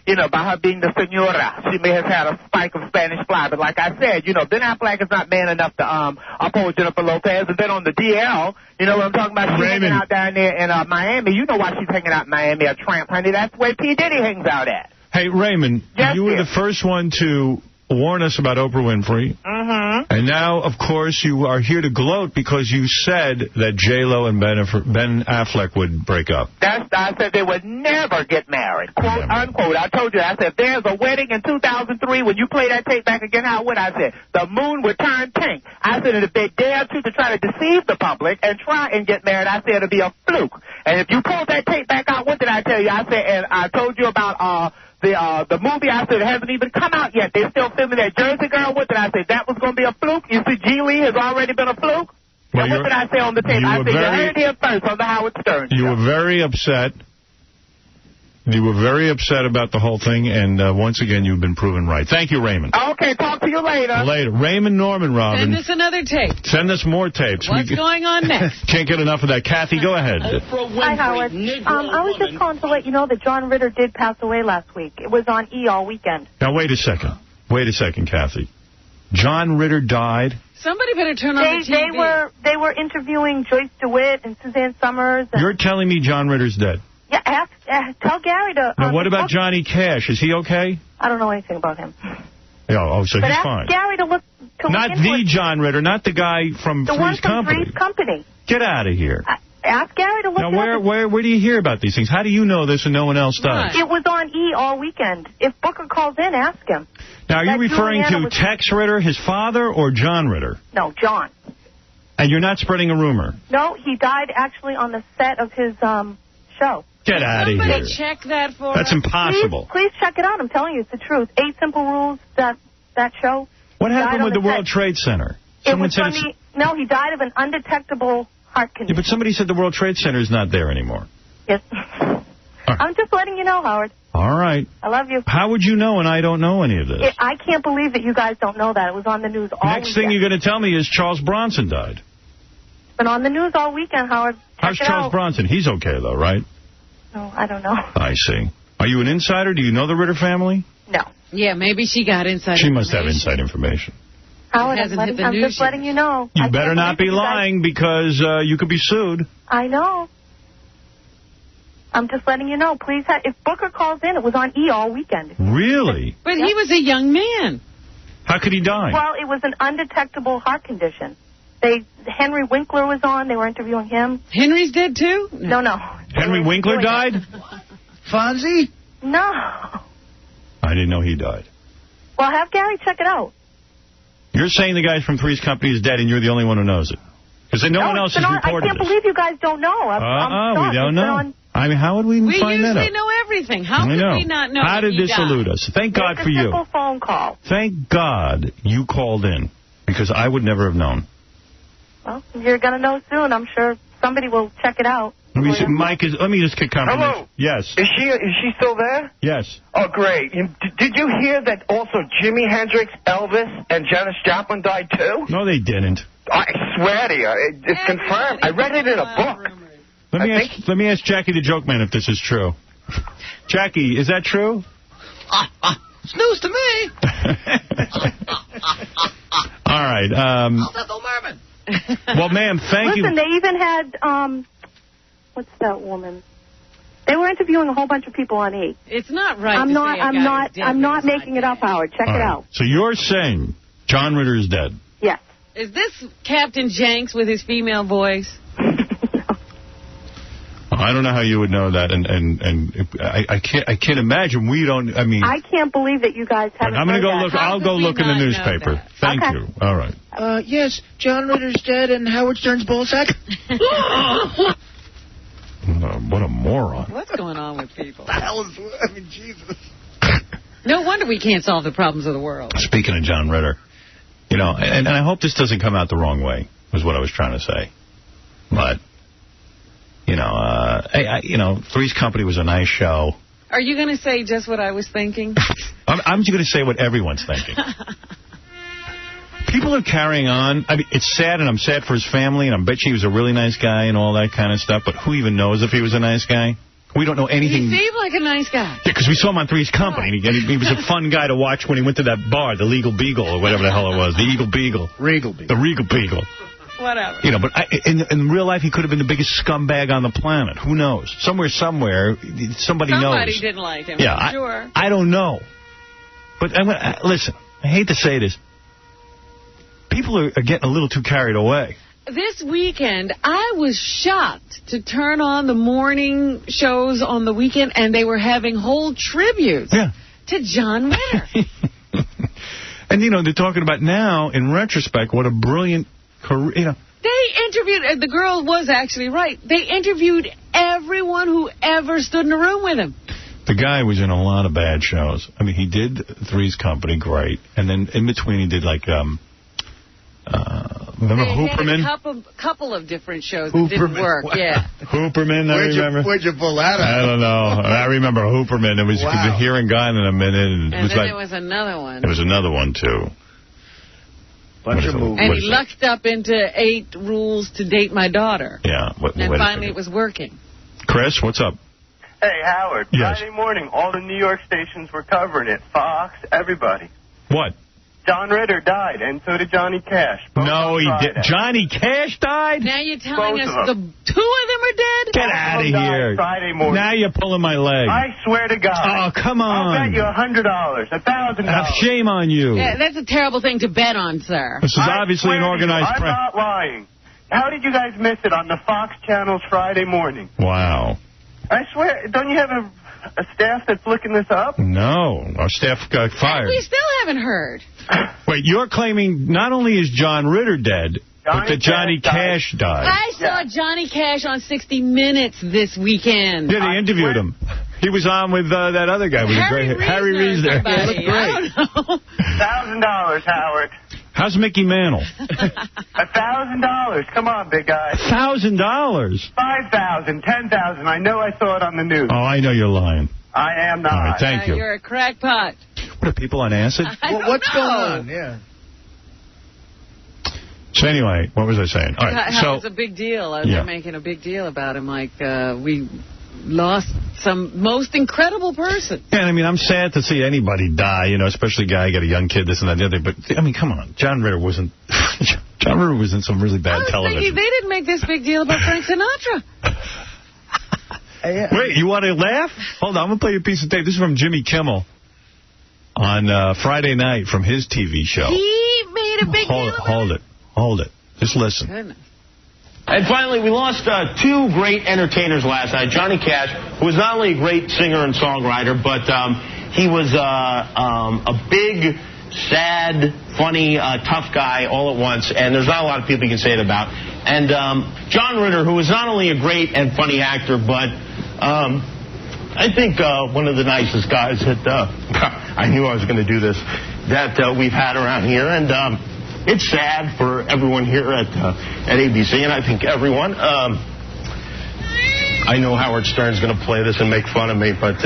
Speaker 18: you know, by her being the senora, she may have had a spike of Spanish fly. But like I said, you know, Ben Affleck is not man enough to uphold Jennifer Lopez. And then on the DL, you know what I'm talking about? She's hanging out down there in Miami. You know why she's hanging out in Miami, a tramp, honey. That's where P. Diddy hangs out at.
Speaker 1: Hey, Raymond, you were the first one to warn us about Oprah Winfrey.
Speaker 18: Mm-hmm.
Speaker 1: And now, of course, you are here to gloat because you said that J-Lo and Ben Affleck would break up.
Speaker 18: I said they would never get married, quote, unquote. I told you, I said, if there's a wedding in 2003, when you play that tape back again, Howard, I said, the moon would turn pink. I said, if they dare to try to deceive the public and try and get married, I said it'll be a fluke. And if you pull that tape back out, what did I tell you? I said, and I told you about the movie, I said, it hasn't even come out yet. They're still filming that Jersey Girl. What did I say? That was going to be a fluke. You see, G. Lee has already been a fluke.
Speaker 1: Well,
Speaker 18: and what did I say on the tape? I said, you heard it here first on the Howard Stern show.
Speaker 1: You were very upset. You were very upset about the whole thing, and once again, you've been proven right. Thank you, Raymond.
Speaker 18: Okay, talk to you later.
Speaker 1: Later. Raymond Norman, Robin.
Speaker 3: Send us another tape.
Speaker 1: Send us more tapes.
Speaker 3: What's going on next?
Speaker 1: Can't get enough of that. Kathy, go ahead.
Speaker 9: Hi, Howard. I was just calling to let you know that John Ritter did pass away last week. It was on E! all weekend.
Speaker 1: Now, wait a second. Wait a second, Kathy. John Ritter died?
Speaker 3: Somebody better turn on the TV.
Speaker 9: They were interviewing Joyce DeWitt and Suzanne Summers. And
Speaker 1: You're telling me JohnRitter's dead?
Speaker 9: Yeah, tell Gary to...
Speaker 1: Now, what about Johnny Cash? Is he okay?
Speaker 9: I don't know anything about him.
Speaker 1: So
Speaker 9: but
Speaker 1: he's
Speaker 9: ask
Speaker 1: fine.
Speaker 9: Gary to look...
Speaker 1: Not the John Ritter, not the guy from Three's Company.
Speaker 9: Three's Company.
Speaker 1: Get out of here.
Speaker 9: Ask Gary to look
Speaker 1: now, where do you hear about these things? How do you know this and no one else does?
Speaker 9: It was on E! all weekend. If Booker calls in, ask him.
Speaker 1: Now, are you referring to Tex Ritter, his father, or John Ritter?
Speaker 9: No, John.
Speaker 1: And you're not spreading a rumor?
Speaker 9: No, he died actually on the set of his show.
Speaker 1: Get out of here.
Speaker 3: Somebody check that for
Speaker 1: That's
Speaker 3: us.
Speaker 1: impossible.
Speaker 9: Please check it out. I'm telling you, it's the truth. 8 Simple Rules, that show.
Speaker 1: What happened with the World Trade Center?
Speaker 9: No, he died of an undetectable heart condition.
Speaker 1: Yeah, but somebody said the World Trade Center is not there anymore.
Speaker 9: Yes. I'm just letting you know, Howard.
Speaker 1: All right.
Speaker 9: I love you.
Speaker 1: How would you know and I don't know any of this?
Speaker 9: I can't believe that you guys don't know that. It was on the news all
Speaker 1: Next thing you're going to tell me is Charles Bronson died.
Speaker 9: It's been on the news all weekend, Howard.
Speaker 1: How's Charles Bronson? He's okay, though, right?
Speaker 9: No, I don't know.
Speaker 1: I see. Are you an insider? Do you know the Ritter family?
Speaker 9: No.
Speaker 3: Yeah, maybe she got inside
Speaker 1: She must have inside information.
Speaker 9: Howard,
Speaker 3: hasn't hit the
Speaker 9: I'm
Speaker 3: news
Speaker 9: just letting you know.
Speaker 1: You better not be lying because you could be sued.
Speaker 9: I know. I'm just letting you know. Please, if Booker calls in, it was on E all weekend.
Speaker 1: Really?
Speaker 3: But he was a young man.
Speaker 1: How could he die?
Speaker 9: Well, it was an undetectable heart condition. Henry Winkler was on. They were interviewing him.
Speaker 3: Henry's dead, too?
Speaker 9: No.
Speaker 1: Henry Winkler died?
Speaker 2: Fonzie?
Speaker 9: No.
Speaker 1: I didn't know he died.
Speaker 9: Well, have Gary check it out.
Speaker 1: You're saying the guy from Three's Company is dead and you're the only one who knows it? Because no one else has reported
Speaker 9: I can't believe you guys don't know. I'm shocked.
Speaker 1: We don't know. I mean, how would we find that out?
Speaker 3: We usually know everything. How could we not know?
Speaker 1: How did this elude us? Thank God for you.
Speaker 9: Make a simple phone call.
Speaker 1: Thank God you called in, because I would never have known.
Speaker 9: Well, you're going to know soon. I'm sure somebody will check it out.
Speaker 1: Let me see. Mike, let me just get confirmation.
Speaker 13: Hello?
Speaker 1: Yes.
Speaker 13: Is she still there?
Speaker 1: Yes.
Speaker 13: Oh, great. Did you hear that also Jimi Hendrix, Elvis, and Janis Joplin died too?
Speaker 1: No, they didn't.
Speaker 13: I swear to you, it's confirmed. I read it in a book.
Speaker 1: Let me ask Jackie the Joke Man if this is true. Jackie, is that true?
Speaker 2: It's news to me.
Speaker 1: All right. Well, ma'am, thank you.
Speaker 9: Listen, they even had, what's that woman? They were interviewing a whole bunch of people on E.
Speaker 3: It's not right.
Speaker 9: I'm not making it up, Howard. Check it out.
Speaker 1: So you're saying John Ritter is dead?
Speaker 9: Yes.
Speaker 3: Is this Captain Jenks with his female voice?
Speaker 1: I don't know how you would know that, and I can't imagine we don't. I mean,
Speaker 9: I can't believe that you guys haven't.
Speaker 1: I'm going to go look. I'll go look in the newspaper. Thank you. All right.
Speaker 2: Yes, John Ritter's dead and Howard Stern's ballsack.
Speaker 1: What a moron.
Speaker 3: What's going on with people?
Speaker 2: I mean, Jesus.
Speaker 3: No wonder we can't solve the problems of the world.
Speaker 1: Speaking of John Ritter, you know, and I hope this doesn't come out the wrong way, was what I was trying to say. But, you know, Three's Company was a nice show.
Speaker 3: Are you going to say just what I was thinking?
Speaker 1: I'm just going to say what everyone's thinking. People are carrying on. I mean, it's sad, and I'm sad for his family, and I bet you he was a really nice guy and all that kind of stuff, but who even knows if he was a nice guy? We don't know anything.
Speaker 3: He seemed like a nice guy.
Speaker 1: Yeah, because we saw him on Three's Company. He was a fun guy to watch when he went to that bar, the Legal Beagle, or whatever the hell it was. The Eagle Beagle.
Speaker 2: Regal Beagle.
Speaker 1: The Regal Beagle.
Speaker 3: Whatever.
Speaker 1: You know, but in real life, he could have been the biggest scumbag on the planet. Who knows? Somewhere, somebody knows.
Speaker 3: Somebody didn't like him,
Speaker 1: yeah,
Speaker 3: I'm sure.
Speaker 1: I don't know. But listen, I hate to say this. People are getting a little too carried away.
Speaker 3: This weekend, I was shocked to turn on the morning shows on the weekend, and they were having whole tributes to John Ritter.
Speaker 1: And, you know, they're talking about now, in retrospect, what a brilliant career, you know.
Speaker 3: They interviewed, the girl was actually right, they interviewed everyone who ever stood in a room with him.
Speaker 1: The guy was in a lot of bad shows. I mean, he did Three's Company, great. And then in between, he did, like, remember Hooperman?
Speaker 3: A couple of different shows that didn't work, yeah.
Speaker 1: Hooperman, I remember.
Speaker 2: Where'd you pull that out?
Speaker 1: I don't know. I remember Hooperman. It was the hearing guy in a minute.
Speaker 3: And then there was another one.
Speaker 1: There was another one, too.
Speaker 2: Bunch of movies.
Speaker 3: And he lucked up into 8 Rules to Date My Daughter.
Speaker 1: Yeah.
Speaker 3: And finally it was working.
Speaker 1: Chris, what's up?
Speaker 19: Hey, Howard.
Speaker 1: Yes.
Speaker 19: Friday morning, all the New York stations were covering it. Fox, everybody.
Speaker 1: What?
Speaker 19: John Ritter died, and so did Johnny Cash.
Speaker 1: No, he did. Johnny Cash died?
Speaker 3: Now you're telling us the 2 of them are dead?
Speaker 1: Get out of here.
Speaker 19: Friday morning.
Speaker 1: Now you're pulling my leg.
Speaker 19: I swear to God.
Speaker 1: Oh, come on.
Speaker 19: I'll bet you $100, $1,000.
Speaker 1: Shame on you.
Speaker 3: Yeah, that's a terrible thing to bet on, sir.
Speaker 1: This is obviously an organized
Speaker 19: I'm not lying. How did you guys miss it on the Fox channels Friday morning?
Speaker 1: Wow.
Speaker 19: I swear, don't you have a staff that's looking this up?
Speaker 1: No, our staff got fired.
Speaker 3: We still haven't heard.
Speaker 1: Wait, you're claiming not only is John Ritter dead, but that Johnny Cash died.
Speaker 3: I saw Johnny Cash on 60 Minutes this weekend.
Speaker 1: Yeah, they interviewed him. He was on with that other guy with the great Harry Reasoner.
Speaker 3: I don't know.
Speaker 19: $1,000, Howard.
Speaker 1: How's Mickey Mantle?
Speaker 19: $1,000. Come on, big guy.
Speaker 1: $1,000?
Speaker 19: 5,000, 10,000. I know I saw it on the news.
Speaker 1: Oh, I know you're lying.
Speaker 19: I am not.
Speaker 1: All right, thank you.
Speaker 3: You're a crackpot.
Speaker 1: What are people on acid?
Speaker 2: What's going on? Yeah.
Speaker 1: So anyway, what was I saying? All right,
Speaker 3: How it's a big deal. They're making a big deal about him. Like, we lost some most incredible person.
Speaker 1: Yeah, I mean, I'm sad to see anybody die, you know, especially a guy, got a young kid, this and that, the other. But, I mean, come on. John Ritter was in some really bad television.
Speaker 3: They didn't make this big deal about Frank Sinatra.
Speaker 1: Wait, you want to laugh? Hold on, I'm going to play you a piece of tape. This is from Jimmy Kimmel on Friday night from his TV show.
Speaker 3: He made a big deal about it.
Speaker 1: Hold it. Just listen.
Speaker 3: Goodness.
Speaker 20: And finally, we lost two great entertainers last night. Johnny Cash, who was not only a great singer and songwriter, but he was a big, sad, funny, tough guy all at once. And there's not a lot of people you can say it about. And John Ritter, who was not only a great and funny actor, but I think one of the nicest guys that I knew I was going to do this, that we've had around here. And it's sad for everyone here at ABC, and I think everyone. I know Howard Stern's going to play this and make fun of me, but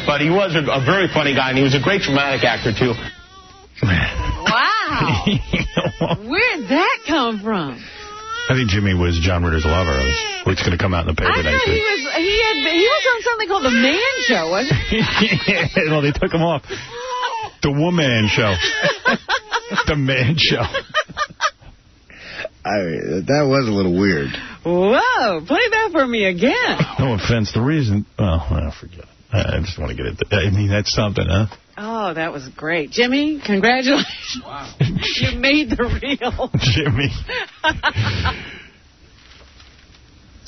Speaker 20: but he was a very funny guy, and he was a great dramatic actor, too.
Speaker 3: Wow. Where'd that come from?
Speaker 1: I think Jimmy was John Ritter's lover. It's going to come out in the paper next week.
Speaker 3: He was on something called The Man Show, wasn't he?
Speaker 1: Yeah, well, they took him off. The Woman Show. The Man Show.
Speaker 2: That was a little weird.
Speaker 3: Whoa, play that for me again.
Speaker 1: No offense. The reason... Well, forget it. I just want to get it... I mean, that's something, huh?
Speaker 3: Oh, that was great. Jimmy, congratulations. Wow. You made the reel.
Speaker 1: Jimmy. I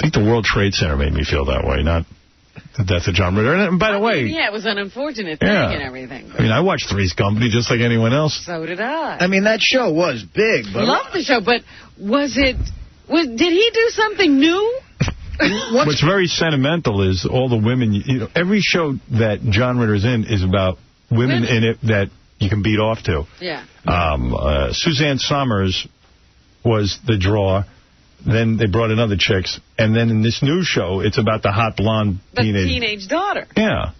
Speaker 1: think the World Trade Center made me feel that way, not... the death of John Ritter. And by the way...
Speaker 3: Yeah, it was an unfortunate thing and everything.
Speaker 1: I mean, I watched Three's Company just like anyone else.
Speaker 3: So did I.
Speaker 2: I mean, that show was big. But
Speaker 3: loved the show, but did he do something new?
Speaker 1: What's very sentimental is all the women... You know, every show that John Ritter's in is about women in it that you can beat off to.
Speaker 3: Yeah.
Speaker 1: Suzanne Summers was the draw. Then they brought in other chicks. And then in this new show, it's about the hot blonde
Speaker 3: teenage daughter.
Speaker 1: Yeah.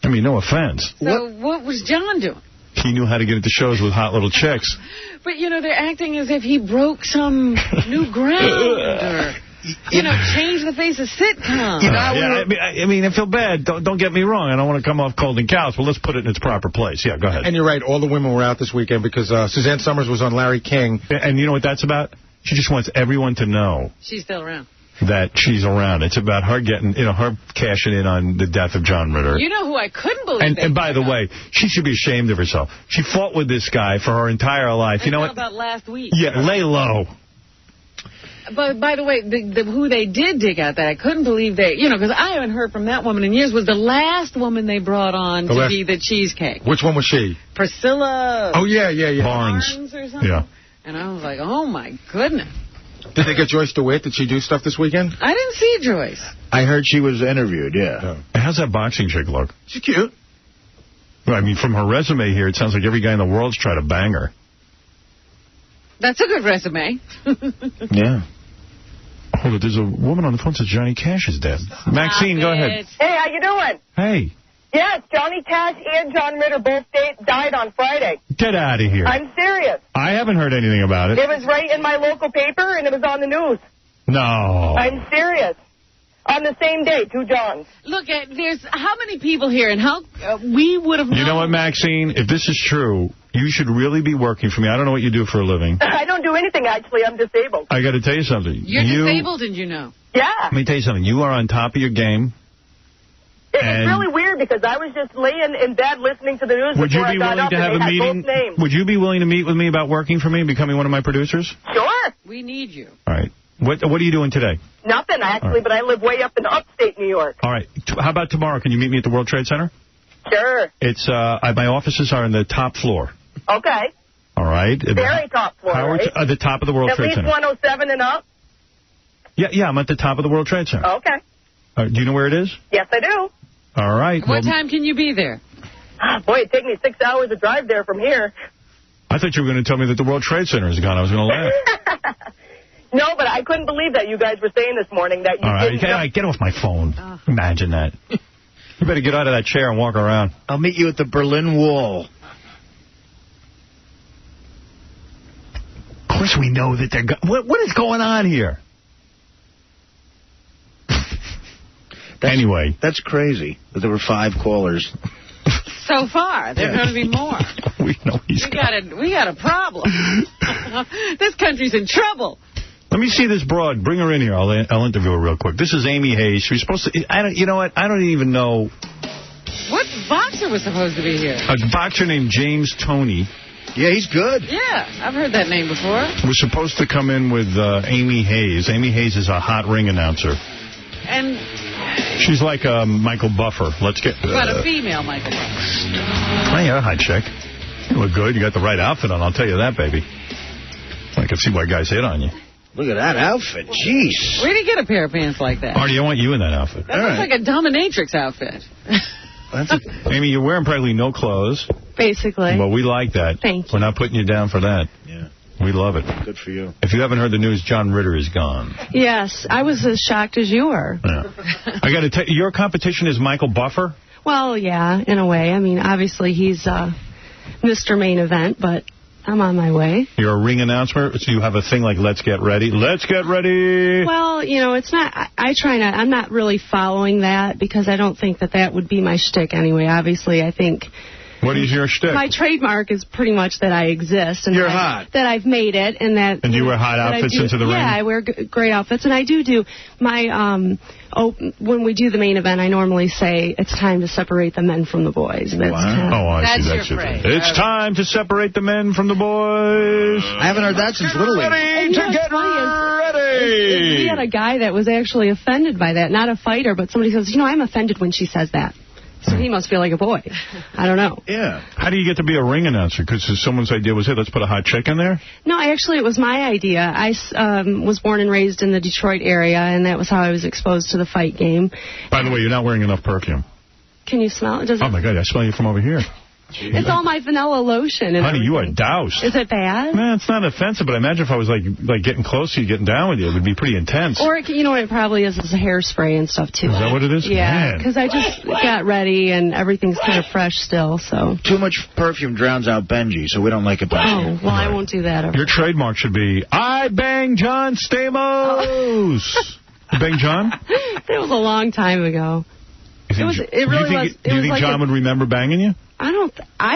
Speaker 1: I mean, no offense.
Speaker 3: So what was John doing?
Speaker 1: He knew how to get into shows with hot little chicks.
Speaker 3: But, you know, they're acting as if he broke some new ground or, you know, changed the face of sitcom.
Speaker 1: I mean, I feel bad. Don't get me wrong. I don't want to come off cold and callous. Well, let's put it in its proper place. Yeah, go ahead.
Speaker 17: And you're right. All the women were out this weekend because Suzanne Summers was on Larry King.
Speaker 1: And you know what that's about? She just wants everyone to know.
Speaker 3: She's still around.
Speaker 1: That she's around. It's about her getting, you know, her cashing in on the death of John Ritter.
Speaker 3: You know who I couldn't believe.
Speaker 1: And by the way, she should be ashamed of herself. She fought with this guy for her entire life. You know what?
Speaker 3: About last week.
Speaker 1: Yeah, lay low.
Speaker 3: But by the way, who they did dig out that I couldn't believe because I haven't heard from that woman in years, was the last woman they brought on to be the cheesecake.
Speaker 17: Which one was she?
Speaker 3: Priscilla.
Speaker 17: Oh, yeah.
Speaker 1: Barnes
Speaker 3: or something.
Speaker 1: Yeah.
Speaker 3: And I was like, oh, my goodness.
Speaker 17: Did they get Joyce DeWitt? Did she do stuff this weekend?
Speaker 3: I didn't see Joyce.
Speaker 2: I heard she was interviewed, yeah.
Speaker 1: How's that boxing chick look?
Speaker 2: She's cute.
Speaker 1: Well, I mean, from her resume here, it sounds like every guy in the world's trying to bang her.
Speaker 3: That's a good resume.
Speaker 2: Yeah.
Speaker 1: Hold it, there's a woman on the phone that says Johnny Cash is dead. Maxine, go ahead.
Speaker 16: Hey, how you doing?
Speaker 1: Hey.
Speaker 16: Yes, Johnny Cash and John Ritter both died on Friday.
Speaker 1: Get out of here.
Speaker 16: I'm serious.
Speaker 1: I haven't heard anything about it.
Speaker 16: It was right in my local paper, and it was on the news.
Speaker 1: No.
Speaker 16: I'm serious. On the same day, 2 Johns.
Speaker 3: Look, there's how many people here, and how we would have known.
Speaker 1: You know what, Maxine? If this is true, you should really be working for me. I don't know what you do for a living.
Speaker 16: I don't do anything, actually. I'm disabled.
Speaker 1: I got to tell you something.
Speaker 3: You're disabled, and you know.
Speaker 16: Yeah.
Speaker 1: Let me tell you something. You are on top of your game.
Speaker 16: It's really weird because I was just laying in bed listening to the news before I got up, and they had both names.
Speaker 1: Would you be willing to meet with me about working for me and becoming one of my producers?
Speaker 16: Sure.
Speaker 3: We need you.
Speaker 1: All right. What are you doing today?
Speaker 16: Nothing, actually, but I live way up in upstate New York.
Speaker 1: All right. How about tomorrow? Can you meet me at the World Trade Center?
Speaker 16: Sure.
Speaker 1: It's my offices are on the top floor.
Speaker 16: Okay.
Speaker 1: All right.
Speaker 16: Very top floor, right?
Speaker 1: The top of the World Trade Center.
Speaker 16: At least 107 and up?
Speaker 1: Yeah, I'm at the top of the World Trade Center.
Speaker 16: Okay.
Speaker 1: Do you know where it is?
Speaker 16: Yes, I do.
Speaker 1: All right.
Speaker 3: What time can you be there?
Speaker 16: Boy, it'd take me 6 hours to drive there from here.
Speaker 1: I thought you were going to tell me that the World Trade Center is gone. I was going to laugh.
Speaker 16: No, but I couldn't believe that you guys were saying this morning that you didn't...
Speaker 1: All right, get off my phone. Imagine that. You better get out of that chair and walk around.
Speaker 2: I'll meet you at the Berlin Wall.
Speaker 1: Of course we know that they're... What is going on here? Anyway.
Speaker 2: That's crazy that there were 5 callers.
Speaker 3: So far, there are going to be more.
Speaker 1: We know
Speaker 3: we got a problem. This country's in trouble.
Speaker 1: Let me see this broad. Bring her in here. I'll interview her real quick. This is Amy Hayes. She was supposed to... You know what? I don't even know...
Speaker 3: What boxer was supposed to be here?
Speaker 1: A boxer named James Toney.
Speaker 2: Yeah, he's good.
Speaker 3: Yeah, I've heard that name before.
Speaker 1: Was supposed to come in with Amy Hayes. Amy Hayes is a hot ring announcer.
Speaker 3: And...
Speaker 1: She's like Michael Buffer. Let's get...
Speaker 3: But a female Michael Buffer.
Speaker 1: Oh, yeah, hi, chick. You look good. You got the right outfit on, I'll tell you that, baby. I can see why guys hit on you.
Speaker 2: Look at that outfit. Jeez.
Speaker 3: Where did you get a pair of pants like that?
Speaker 1: Artie, I want you in that outfit.
Speaker 3: That looks like a dominatrix outfit.
Speaker 1: Amy, you're wearing practically no clothes.
Speaker 21: Basically.
Speaker 1: Well, we like that.
Speaker 21: Thank you.
Speaker 1: We're not putting you down for that.
Speaker 2: Yeah.
Speaker 1: We love it.
Speaker 2: Good for you.
Speaker 1: If you haven't heard the news, John Ritter is gone.
Speaker 21: Yes, I was as shocked as you were.
Speaker 1: Yeah. I got to tell you, your competition is Michael Buffer?
Speaker 21: Well, yeah, in a way. I mean, obviously he's Mr. Main Event, but I'm on my way.
Speaker 1: You're a ring announcer, so you have a thing like Let's Get Ready. Let's get ready!
Speaker 21: Well, you know, it's not... I'm not really following that because I don't think that would be my shtick anyway. Obviously, I think...
Speaker 1: What is your shtick?
Speaker 21: My trademark is pretty much that I exist. And
Speaker 1: you're hot.
Speaker 21: That I've made it. And you
Speaker 1: wear hot outfits into the ring?
Speaker 21: Yeah, I wear great outfits. And I do my... when we do the main event, I normally say it's time to separate the men from the boys. That's
Speaker 1: I see. That's your phrase. It's time to separate the men from the boys.
Speaker 2: I haven't heard that since Little League.
Speaker 1: Ready.
Speaker 21: We had a guy that was actually offended by that. Not a fighter, but somebody says, I'm offended when she says that. So he must feel like a boy. I don't know.
Speaker 1: Yeah. How do you get to be a ring announcer? Because someone's idea was, hey, let's put a hot chick in there?
Speaker 21: No, actually, it was my idea. I was born and raised in the Detroit area, and that was how I was exposed to the fight game.
Speaker 1: By the way, you're not wearing enough perfume.
Speaker 21: Can you smell it?
Speaker 1: Oh, my God, I smell you from over here.
Speaker 21: It's all my vanilla lotion. And
Speaker 1: honey, you are doused.
Speaker 21: Is it bad?
Speaker 1: No, it's not offensive, but I imagine if I was like getting close to you, getting down with you, it would be pretty intense.
Speaker 21: Or, you know what it probably is? It's a hairspray and stuff, too.
Speaker 1: Is that what it is?
Speaker 21: Yeah, because I just got ready and everything's kind of fresh still, so.
Speaker 2: Too much perfume drowns out Benji, so we don't like it back here.
Speaker 21: Oh, well, I won't do that ever.
Speaker 1: Your trademark should be, I bang John Stamos. You bang John?
Speaker 21: It was a long time ago. Do you think
Speaker 1: John would remember banging you?
Speaker 21: I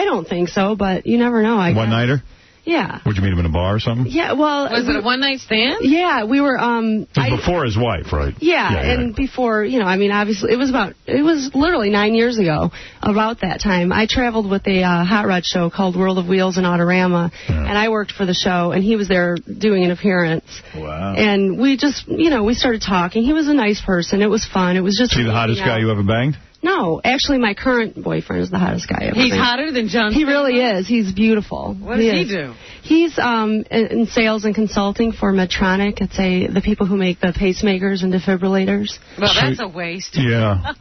Speaker 21: don't think so, but you never know.
Speaker 1: One-nighter?
Speaker 21: Yeah.
Speaker 1: Would you meet him in a bar or something?
Speaker 21: Yeah, well...
Speaker 3: Was it a one-night stand?
Speaker 21: Yeah, we were...
Speaker 1: It was before his wife, right?
Speaker 21: Yeah, and before, obviously, it was literally 9 years ago, about that time. I traveled with a hot rod show called World of Wheels and Autorama, and I worked for the show, and he was there doing an appearance.
Speaker 1: Wow.
Speaker 21: And we just, we started talking. He was a nice person. It was fun. It was just...
Speaker 1: Is he the hottest guy you ever banged?
Speaker 21: No, actually, my current boyfriend is the hottest guy ever.
Speaker 3: He's hotter than John?
Speaker 21: He really is. He's beautiful.
Speaker 3: What does he do?
Speaker 21: He's in sales and consulting for Medtronic. It's the people who make the pacemakers and defibrillators.
Speaker 3: Well, that's a waste.
Speaker 1: Yeah.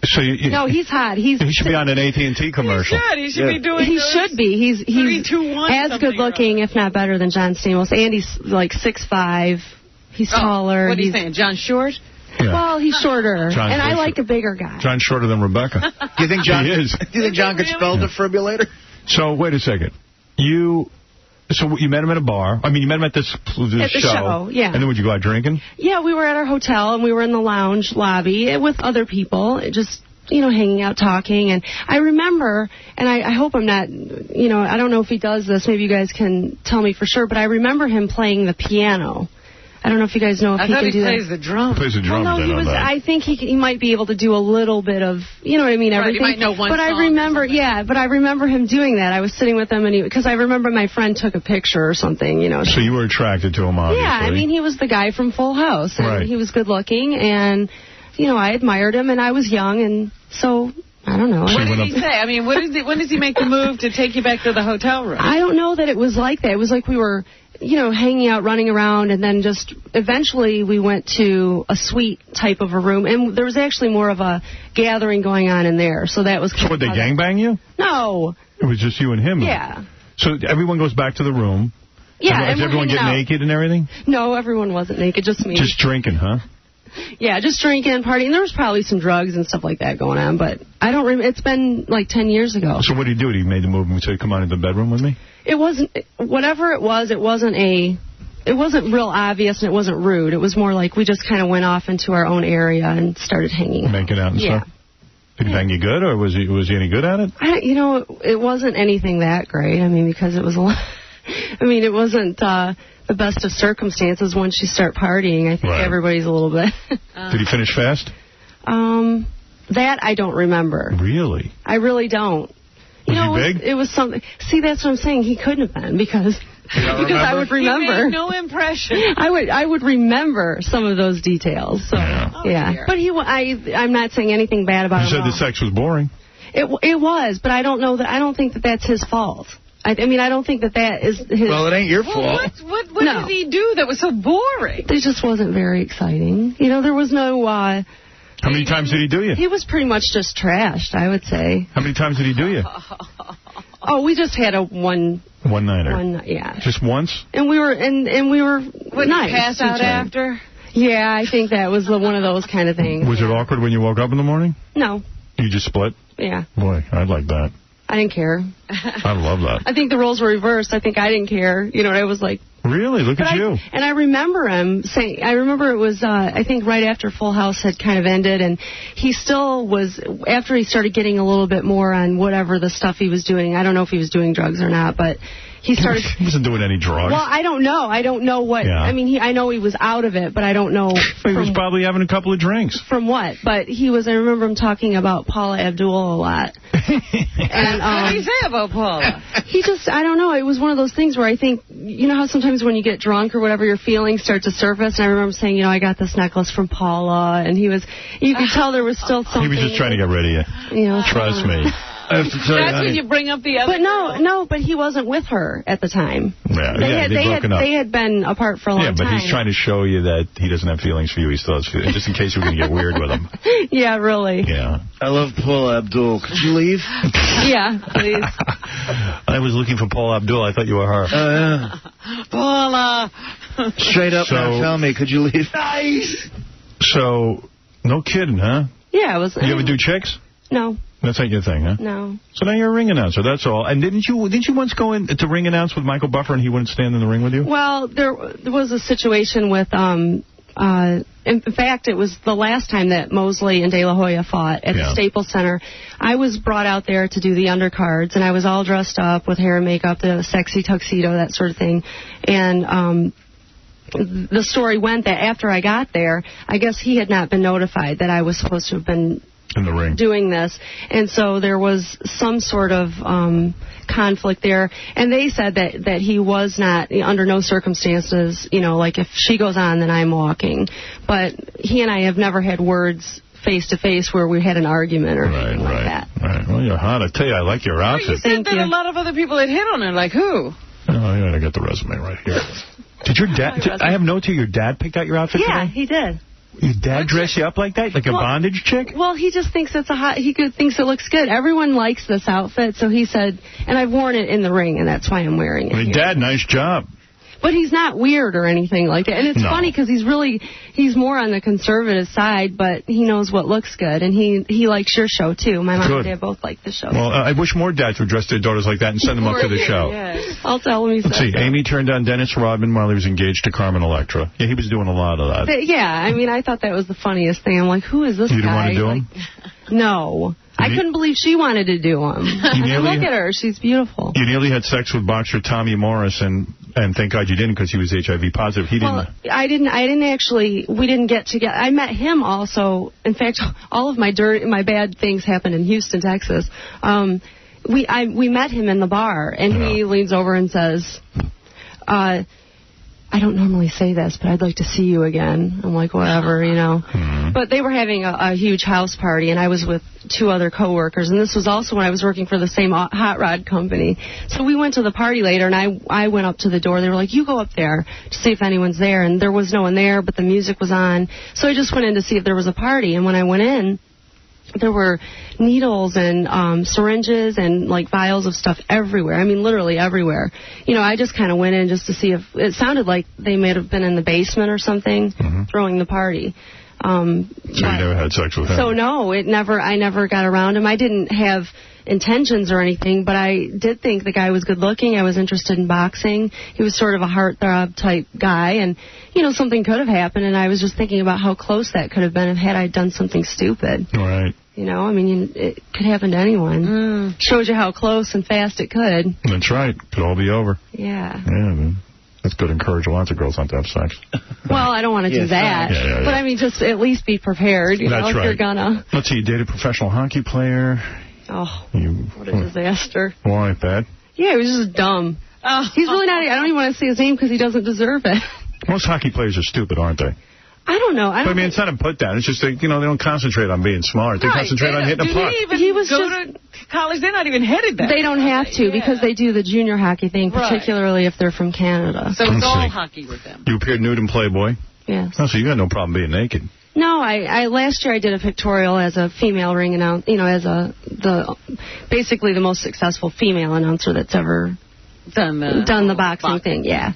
Speaker 1: So
Speaker 21: no, he's hot. He
Speaker 1: should be on an AT&T commercial.
Speaker 3: He should be doing
Speaker 21: He should be. He's
Speaker 3: 3, 2, 1
Speaker 21: as good looking, if not better, than John Stamos. And he's like 6'5". He's taller.
Speaker 3: What are you saying, John Short?
Speaker 1: Yeah.
Speaker 21: Well, he's shorter,
Speaker 1: John's
Speaker 21: and I like a bigger guy.
Speaker 1: John's shorter than Rebecca.
Speaker 2: Do you think John?
Speaker 1: He is.
Speaker 2: Do you think John could spell defibrillator?
Speaker 1: So wait a second. You met him at a bar. I mean, you met him at this
Speaker 21: show. At the show, yeah.
Speaker 1: And then would you go out drinking?
Speaker 21: Yeah, we were at our hotel, and we were in the lounge lobby with other people, just hanging out, talking. And I remember, and I hope I'm not, I don't know if he does this. Maybe you guys can tell me for sure. But I remember him playing the piano. I don't know if you guys know if he can do that.
Speaker 3: I thought he plays the drum.
Speaker 1: Plays the drum.
Speaker 21: Well, no, I think he might be able to do a little bit of, everything.
Speaker 3: Right, he might know one
Speaker 21: song. But I remember him doing that. I was sitting with him, because I remember my friend took a picture or something,
Speaker 1: So you were attracted to him, obviously.
Speaker 21: Yeah, I mean, he was the guy from Full House, and he was good looking, and, I admired him, and I was young, and so... I don't know.
Speaker 3: What did he say? I mean, when does he make the move to take you back to the hotel room?
Speaker 21: I don't know that it was like that. It was like we were hanging out, running around, and then just eventually we went to a suite type of a room, and there was actually more of a gathering going on in there, so that was...
Speaker 1: So would they gangbang you?
Speaker 21: No.
Speaker 1: It was just you and him?
Speaker 21: Yeah.
Speaker 1: So everyone goes back to the room?
Speaker 21: Yeah.
Speaker 1: Does everyone get naked and everything?
Speaker 21: No, everyone wasn't naked, just me.
Speaker 1: Just drinking, huh?
Speaker 21: Yeah, just drinking, partying. There was probably some drugs and stuff like that going on, but I don't remember. It's been like 10 years ago.
Speaker 1: So what did he do? He made the move and said, come on into the bedroom with me?
Speaker 21: It wasn't, whatever it wasn't real obvious and it wasn't rude. It was more like we just kind of went off into our own area and started hanging out.
Speaker 1: Making out and stuff? Did he bang you good, or was he any good at it?
Speaker 21: It wasn't anything that great. I mean, because it was a lot. I mean, it wasn't the best of circumstances once you start partying. I think everybody's a little bit.
Speaker 1: Did he finish fast?
Speaker 21: That I don't remember.
Speaker 1: Really?
Speaker 21: I really don't.
Speaker 1: Was he big?
Speaker 21: It was something. See, that's what I'm saying. He couldn't have been because I would remember.
Speaker 3: He made no impression.
Speaker 21: I would remember some of those details. So yeah. But I'm not saying anything bad about him.
Speaker 1: You said the sex was boring.
Speaker 21: It was, but I don't know that. I don't think that that's his fault. I mean, I don't think that is his...
Speaker 2: Well, it ain't your fault.
Speaker 3: What did he do that was so boring?
Speaker 21: It just wasn't very exciting. There was no...
Speaker 1: How many times did he do you?
Speaker 21: He was pretty much just trashed, I would say.
Speaker 1: How many times did he do you?
Speaker 21: Oh, we just had a one-nighter. Yeah.
Speaker 1: Just once?
Speaker 21: And we were
Speaker 3: Would
Speaker 21: nice.
Speaker 3: he pass out after?
Speaker 21: Yeah, I think that was one of those kind of things.
Speaker 1: Was it awkward when you woke up in the morning?
Speaker 21: No.
Speaker 1: You just split?
Speaker 21: Yeah.
Speaker 1: Boy, I'd like that.
Speaker 21: I didn't care.
Speaker 1: I love that.
Speaker 21: I think the roles were reversed. I think I didn't care. I was like...
Speaker 1: Really? Look at you.
Speaker 21: And I remember him saying... I remember it was, I think, right after Full House had kind of ended, and he still was... After he started getting a little bit more on whatever the stuff he was doing, I don't know if he was doing drugs or not, but... He started...
Speaker 1: He wasn't doing any drugs.
Speaker 21: Well, I don't know. I don't know what... Yeah. I mean, I know he was out of it, but I don't know...
Speaker 1: He was probably having a couple of drinks.
Speaker 21: From what? But he was... I remember him talking about Paula Abdul a lot. And
Speaker 3: what did he say about Paula?
Speaker 21: He just... I don't know. It was one of those things where I think... You know how sometimes when you get drunk or whatever, your feelings start to surface? And I remember saying, I got this necklace from Paula. And he was... You could tell there was still something...
Speaker 1: He was just trying to get rid of you. Trust me. I have to tell you,
Speaker 3: That's when you bring up the other.
Speaker 21: But no, but he wasn't with her at the time.
Speaker 1: Yeah,
Speaker 21: they had been apart for a long time.
Speaker 1: Yeah, but he's trying to show you that he doesn't have feelings for you. He still has feelings, just in case you're going to get weird with him.
Speaker 21: Yeah, really.
Speaker 1: Yeah.
Speaker 2: I love Paula Abdul. Could you leave?
Speaker 21: Yeah, please.
Speaker 1: I was looking for Paula Abdul. I thought you were her.
Speaker 2: Oh, yeah.
Speaker 3: Paula.
Speaker 2: Straight up now, tell me, could you leave?
Speaker 3: Nice.
Speaker 1: So, no kidding, huh?
Speaker 21: Yeah, it was...
Speaker 1: You ever do chicks?
Speaker 21: No.
Speaker 1: That's not your thing, huh?
Speaker 21: No.
Speaker 1: So now you're a ring announcer, that's all. And didn't you once go in to ring announce with Michael Buffer and he wouldn't stand in the ring with you?
Speaker 21: Well, there was a situation with, in fact, it was the last time that Mosley and De La Hoya fought at the Staples Center. I was brought out there to do the undercards, and I was all dressed up with hair and makeup, the sexy tuxedo, that sort of thing. And the story went that after I got there, I guess he had not been notified that I was supposed to have been
Speaker 1: in the ring
Speaker 21: doing this, and so there was some sort of conflict there, and they said that he was not, under no circumstances, like if she goes on then I'm walking, but he and I have never had words face to face where we had an argument or anything like that.
Speaker 1: Right. Well, you're hot. I tell you, I like your outfit.
Speaker 3: You said that a lot of other people had hit on her. Like who?
Speaker 1: Oh, I gotta get the resume right here. Did your dad? I have notes here. Your dad picked out your outfit today?
Speaker 21: Yeah, he did.
Speaker 1: Your dad dress you up like that? Like a bondage chick?
Speaker 21: Well, he just thinks thinks it looks good. Everyone likes this outfit, so he said, and I've worn it in the ring, and that's why I'm wearing it.
Speaker 1: I mean, Dad, nice job.
Speaker 21: But he's not weird or anything like that. And it's funny because he's more on the conservative side, but he knows what looks good. And he likes your show, too. My mom and dad both like the show.
Speaker 1: Well, I wish more dads would dress their daughters like that and send them up to the show.
Speaker 21: Yes. I'll tell him he said.
Speaker 1: Let's see. Amy turned on Dennis Rodman while he was engaged to Carmen Electra. Yeah, he was doing a lot of that.
Speaker 21: But, yeah, I mean, I thought that was the funniest thing. I'm like, who is this guy?
Speaker 1: You didn't want to do him?
Speaker 21: No. I couldn't believe she wanted to do him. Look at her. She's beautiful.
Speaker 1: You nearly had sex with boxer Tommy Morris, and thank God you didn't because he was HIV positive. He didn't.
Speaker 21: I didn't actually. We didn't get together. I met him also. In fact, all of my bad things happened in Houston, Texas. We met him in the bar, and he leans over and says, I don't normally say this, but I'd like to see you again. I'm like, whatever, you know. But they were having a huge house party, and I was with 2 other coworkers, and this was also when I was working for the same hot rod company. So we went to the party later, and I went up to the door. They were like, you go up there to see if anyone's there, and there was no one there, but the music was on. So I just went in to see if there was a party, and when I went in, there were needles and syringes and, like, vials of stuff everywhere. I mean, literally everywhere. You know, I just kind of went in just to see if... It sounded like they may have been in the basement or something throwing the party.
Speaker 1: So you never had sex with him?
Speaker 21: So, no, I never got around him. I didn't have intentions or anything, but I did think the guy was good-looking. I was interested in boxing. He was sort of a heartthrob type guy, and, you know, something could have happened, and I was just thinking about how close that could have been had I done something stupid.
Speaker 1: Right.
Speaker 21: You know, I mean, it could happen to anyone. Shows you how close and fast it could.
Speaker 1: That's right. Could all be over.
Speaker 21: Yeah.
Speaker 1: Yeah, man. That's good. Encourage lots of girls not to have sex.
Speaker 21: Well, I don't want to do that.
Speaker 1: Yeah.
Speaker 21: But, I mean, just at least be prepared, you know, if you're gonna.
Speaker 1: Let's see, you dated a professional hockey player.
Speaker 21: Oh, what a disaster.
Speaker 1: Why, bad?
Speaker 21: Yeah, he was just dumb. He's really not... I don't even want to say his name because he doesn't deserve it.
Speaker 1: Most hockey players are stupid, aren't they?
Speaker 21: I don't know.
Speaker 1: I mean, it's not a put down. It's just, you know, they don't concentrate on being smart. They concentrate on hitting a puck.
Speaker 3: He was go to college. They're not even headed that.
Speaker 21: They don't have to because they do the junior hockey thing, particularly if they're from Canada.
Speaker 3: So it's all hockey with them.
Speaker 1: You appeared nude in Playboy?
Speaker 21: Yes.
Speaker 1: Oh, so you got no problem being naked.
Speaker 21: No, I last year I did a pictorial as a female ring announcer, you know, as basically the most successful female announcer that's ever done the boxing thing. Yeah.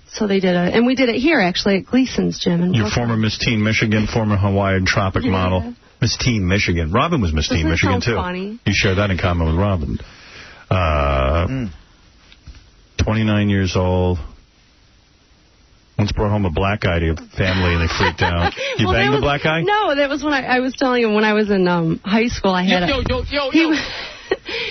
Speaker 21: So they did and we did it here actually at Gleason's gym in
Speaker 1: Your former Miss Teen Michigan, former Hawaiian Tropic model, Miss Teen Michigan. Robin was Miss Teen Michigan too.
Speaker 21: Funny.
Speaker 1: You share that in common with Robin. 29 years old. Once brought home a black guy to your family and they freaked out. You banged the black guy?
Speaker 21: No, that was when I was telling him when I was in high school. I had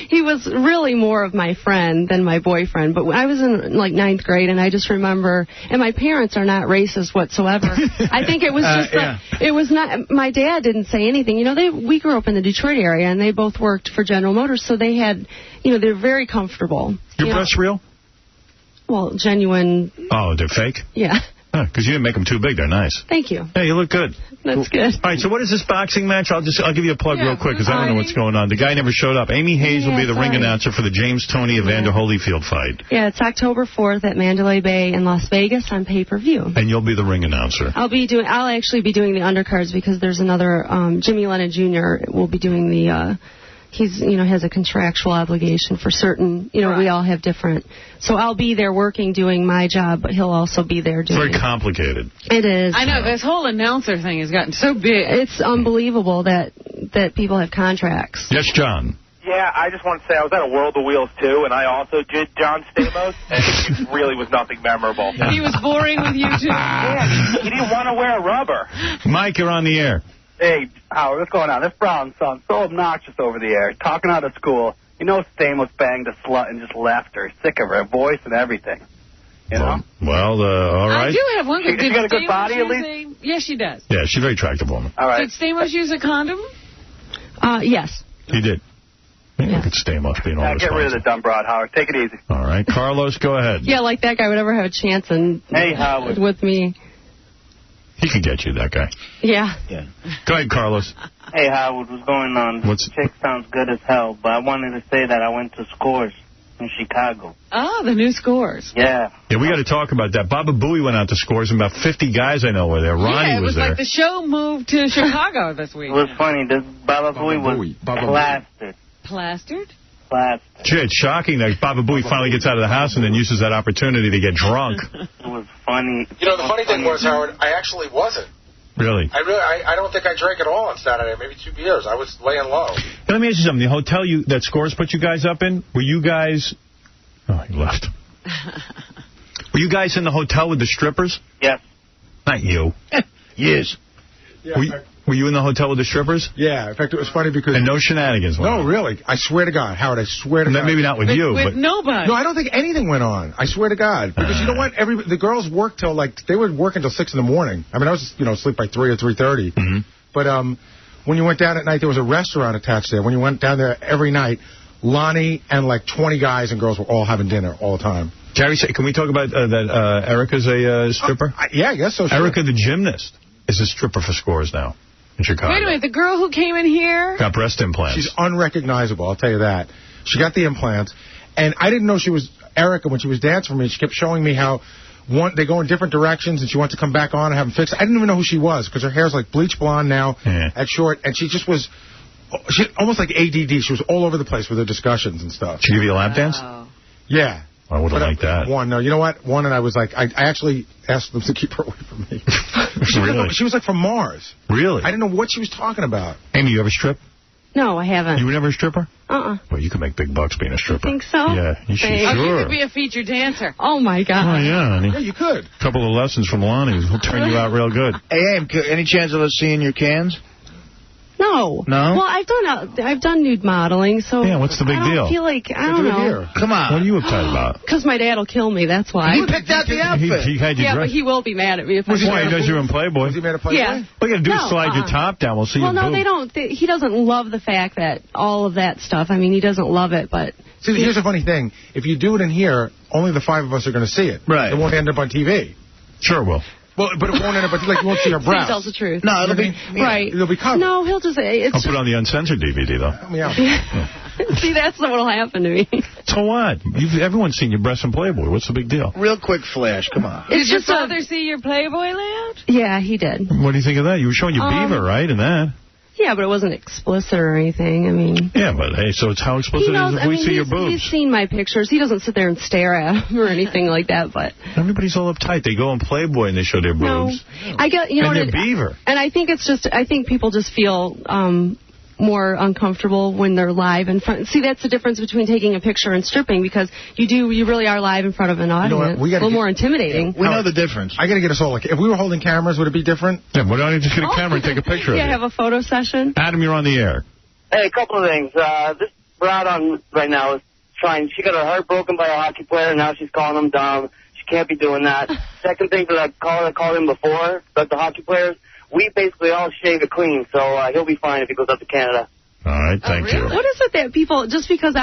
Speaker 21: he was really more of my friend than my boyfriend. But I was in like 9th grade, and I just remember, and my parents are not racist whatsoever. I think it was just it was not. My dad didn't say anything. You know, we grew up in the Detroit area, and they both worked for General Motors, so they had, you know, they're very comfortable.
Speaker 1: Your breasts real?
Speaker 21: Well, genuine.
Speaker 1: Oh, they're fake?
Speaker 21: Yeah.
Speaker 1: Because you didn't make them too big. They're nice.
Speaker 21: Thank you.
Speaker 1: Hey, you look good.
Speaker 21: That's good.
Speaker 1: All right, so what is this boxing match? I'll give you a plug real quick because I don't know what's going on. The guy never showed up. Amy Hayes will be the ring announcer for the James Toney Evander Holyfield fight.
Speaker 21: Yeah, it's October 4th at Mandalay Bay in Las Vegas on pay-per-view.
Speaker 1: And you'll be the ring announcer.
Speaker 21: I'll actually be doing the undercards because there's another Jimmy Lennon Jr. will be doing the he's, you know, has a contractual obligation for certain, you know, we all have different. So I'll be there working, doing my job, but he'll also be there doing...
Speaker 1: It's very complicated.
Speaker 21: It is.
Speaker 3: I know, this whole announcer thing has gotten so big.
Speaker 21: It's unbelievable that people have contracts.
Speaker 1: Yes, John.
Speaker 4: Yeah, I just want to say I was at a World of Wheels, too, and I also did John Stamos, and it really was nothing memorable.
Speaker 3: He was boring with you, too?
Speaker 4: Yeah, he didn't want to wear rubber.
Speaker 1: Mike, you're on the air.
Speaker 22: Hey, Howard, what's going on? This Brown son, so obnoxious over the air, talking out of school. You know Stamos banged a slut and just left her, sick of her voice and everything. You know?
Speaker 1: Well, all right.
Speaker 3: I do have one good...
Speaker 22: She got a good body, at least?
Speaker 3: Yes, she does.
Speaker 1: Yeah, she's a very attractive woman.
Speaker 22: All right.
Speaker 3: Did Stamos use a condom?
Speaker 21: Yes.
Speaker 1: He did. Yeah. Look at Stamos being all responsible.
Speaker 22: Get rid of the dumb broad, Howard. Take it easy.
Speaker 1: All right. Carlos, go ahead.
Speaker 21: Yeah, like that guy would ever have a chance
Speaker 22: Howard.
Speaker 21: with me.
Speaker 1: He could get you, that guy.
Speaker 21: Yeah.
Speaker 1: Go ahead, Carlos.
Speaker 23: Hey, Howard, what's going on? This chick sounds good as hell, but I wanted to say that I went to Scores in Chicago.
Speaker 3: Oh, the new Scores.
Speaker 23: Yeah.
Speaker 1: Yeah, we got to talk about that. Baba Booey went out to Scores, and about 50 guys I know were there. Ronnie was there.
Speaker 3: Like the show moved to Chicago this week.
Speaker 23: It was funny. This Baba Booey was plastered.
Speaker 3: Plastered?
Speaker 1: Gee, it's shocking that Baba Booey finally gets out of the house and then uses that opportunity to get drunk.
Speaker 23: It was funny.
Speaker 17: You know, the funny thing was, Howard, I actually wasn't.
Speaker 1: Really?
Speaker 17: I don't think I drank at all on Saturday. Maybe 2 beers. I was laying low.
Speaker 1: Let me ask you something. The hotel that Scores put you guys up in, were you guys... Oh, he left. Were you guys in the hotel with the strippers?
Speaker 23: Yes.
Speaker 1: Not you.
Speaker 2: Yes.
Speaker 17: Yeah,
Speaker 1: were you in the hotel with the strippers?
Speaker 17: Yeah. In fact, it was funny because...
Speaker 1: And no shenanigans went on.
Speaker 17: No, really. I swear to God, Howard, I swear to God.
Speaker 1: Maybe not with you,
Speaker 3: with
Speaker 1: but...
Speaker 3: nobody.
Speaker 17: No, I don't think anything went on. I swear to God. Because you know what? The girls worked till, they would work until 6 in the morning. I mean, I was, asleep by 3 or 3:30.
Speaker 1: Mm-hmm.
Speaker 17: But when you went down at night, there was a restaurant attached there. When you went down there every night, Lonnie and 20 guys and girls were all having dinner all the time.
Speaker 1: Jerry, can we talk about that Erica's a stripper?
Speaker 17: Yeah, I guess so. Sure.
Speaker 1: Erica, the gymnast, is a stripper for Scores now in Chicago.
Speaker 3: Wait a minute, the girl who came in here?
Speaker 1: Got breast implants.
Speaker 17: She's unrecognizable, I'll tell you that. She got the implants, and I didn't know she was Erica when she was dancing for me. She kept showing me how they go in different directions, and she wants to come back on and have them fixed. I didn't even know who she was, because her hair's like bleach blonde now, at short, and she just was almost like ADD. She was all over the place with her discussions and stuff.
Speaker 1: She give you a lap dance?
Speaker 17: Yeah.
Speaker 1: I would have liked that.
Speaker 17: One, no, you know what? One, and I was like, I actually asked them to keep her away from me. She was like from Mars.
Speaker 1: Really?
Speaker 17: I didn't know what she was talking about.
Speaker 1: Amy, you ever strip?
Speaker 21: No, I haven't.
Speaker 1: You were never a stripper?
Speaker 21: Uh-uh.
Speaker 1: Well, you could make big bucks being a stripper.
Speaker 21: You think so?
Speaker 1: Yeah, you should.
Speaker 3: You
Speaker 1: Sure.
Speaker 3: could be a featured dancer.
Speaker 21: Oh, my God.
Speaker 1: Oh, yeah, honey.
Speaker 17: Yeah, you could.
Speaker 1: A couple of lessons from Lonnie will turn you out real good.
Speaker 2: Hey, Aim, any chance of us seeing your cans?
Speaker 21: No.
Speaker 2: No?
Speaker 21: Well, I've done nude modeling, so...
Speaker 1: Yeah, what's the big deal?
Speaker 21: I feel like, I don't know.
Speaker 2: Come on.
Speaker 1: What are you uptight about?
Speaker 21: Because my dad will kill me, that's why.
Speaker 2: He picked out the outfit.
Speaker 1: He had you
Speaker 21: yeah,
Speaker 1: dressed.
Speaker 21: but he will be mad at me if I
Speaker 1: Why? He knows you're in Playboy.
Speaker 17: Was he made a Playboy?
Speaker 21: Yeah.
Speaker 1: All you got to do is slide your top down. We'll see your
Speaker 21: Well, no,
Speaker 1: boob.
Speaker 21: they don't. He doesn't love the fact that all of that stuff. I mean, he doesn't love it, but...
Speaker 17: See, here's a funny thing. If you do it in here, only the 5 of us are going to see it.
Speaker 2: Right.
Speaker 17: It won't end up on TV.
Speaker 1: Sure it will.
Speaker 17: Well, but it won't end up on TV. Like, you won't see her breasts.
Speaker 21: He tells the truth.
Speaker 2: No, it'll be...
Speaker 21: Right.
Speaker 17: It'll be covered.
Speaker 21: No, he'll just...
Speaker 1: I'll put it on the uncensored DVD, though.
Speaker 17: Help me out.
Speaker 21: See, that's not what'll happen to me.
Speaker 1: So what? Everyone's seen your breasts in Playboy. What's the big deal?
Speaker 2: Real quick flash. Come on.
Speaker 3: Did your father see your Playboy layout?
Speaker 21: Yeah, he did.
Speaker 1: What do you think of that? You were showing your beaver, right, in that?
Speaker 21: Yeah, but it wasn't explicit or anything. I mean...
Speaker 1: Yeah, but hey, so it's how explicit it is if we see your boobs.
Speaker 21: He's seen my pictures. He doesn't sit there and stare at them or anything like that, but...
Speaker 1: Everybody's all uptight. They go on Playboy and they show their boobs.
Speaker 21: No. I get, you know,
Speaker 1: and their beaver.
Speaker 21: And I think it's just... I think people just feel... more uncomfortable when they're live in front. See, that's the difference between taking a picture and stripping, because you really are live in front of an audience.
Speaker 17: We
Speaker 21: a little more intimidating.
Speaker 2: We know the difference.
Speaker 17: I got to get us all, like, if we were holding cameras, would it be different?
Speaker 1: Yeah, why don't you just get a camera and take a picture of
Speaker 21: Yeah,
Speaker 1: it?
Speaker 21: have a photo session.
Speaker 1: Adam, you're on the air.
Speaker 5: Hey, a couple of things. This broad on right now is trying. She got her heart broken by a hockey player, and now she's calling him dumb. She can't be doing that. Second thing that I called him before, about the hockey players, we basically all shave it clean, so he'll be fine if he goes up to Canada.
Speaker 1: All right, thank you.
Speaker 21: What is it that people, just because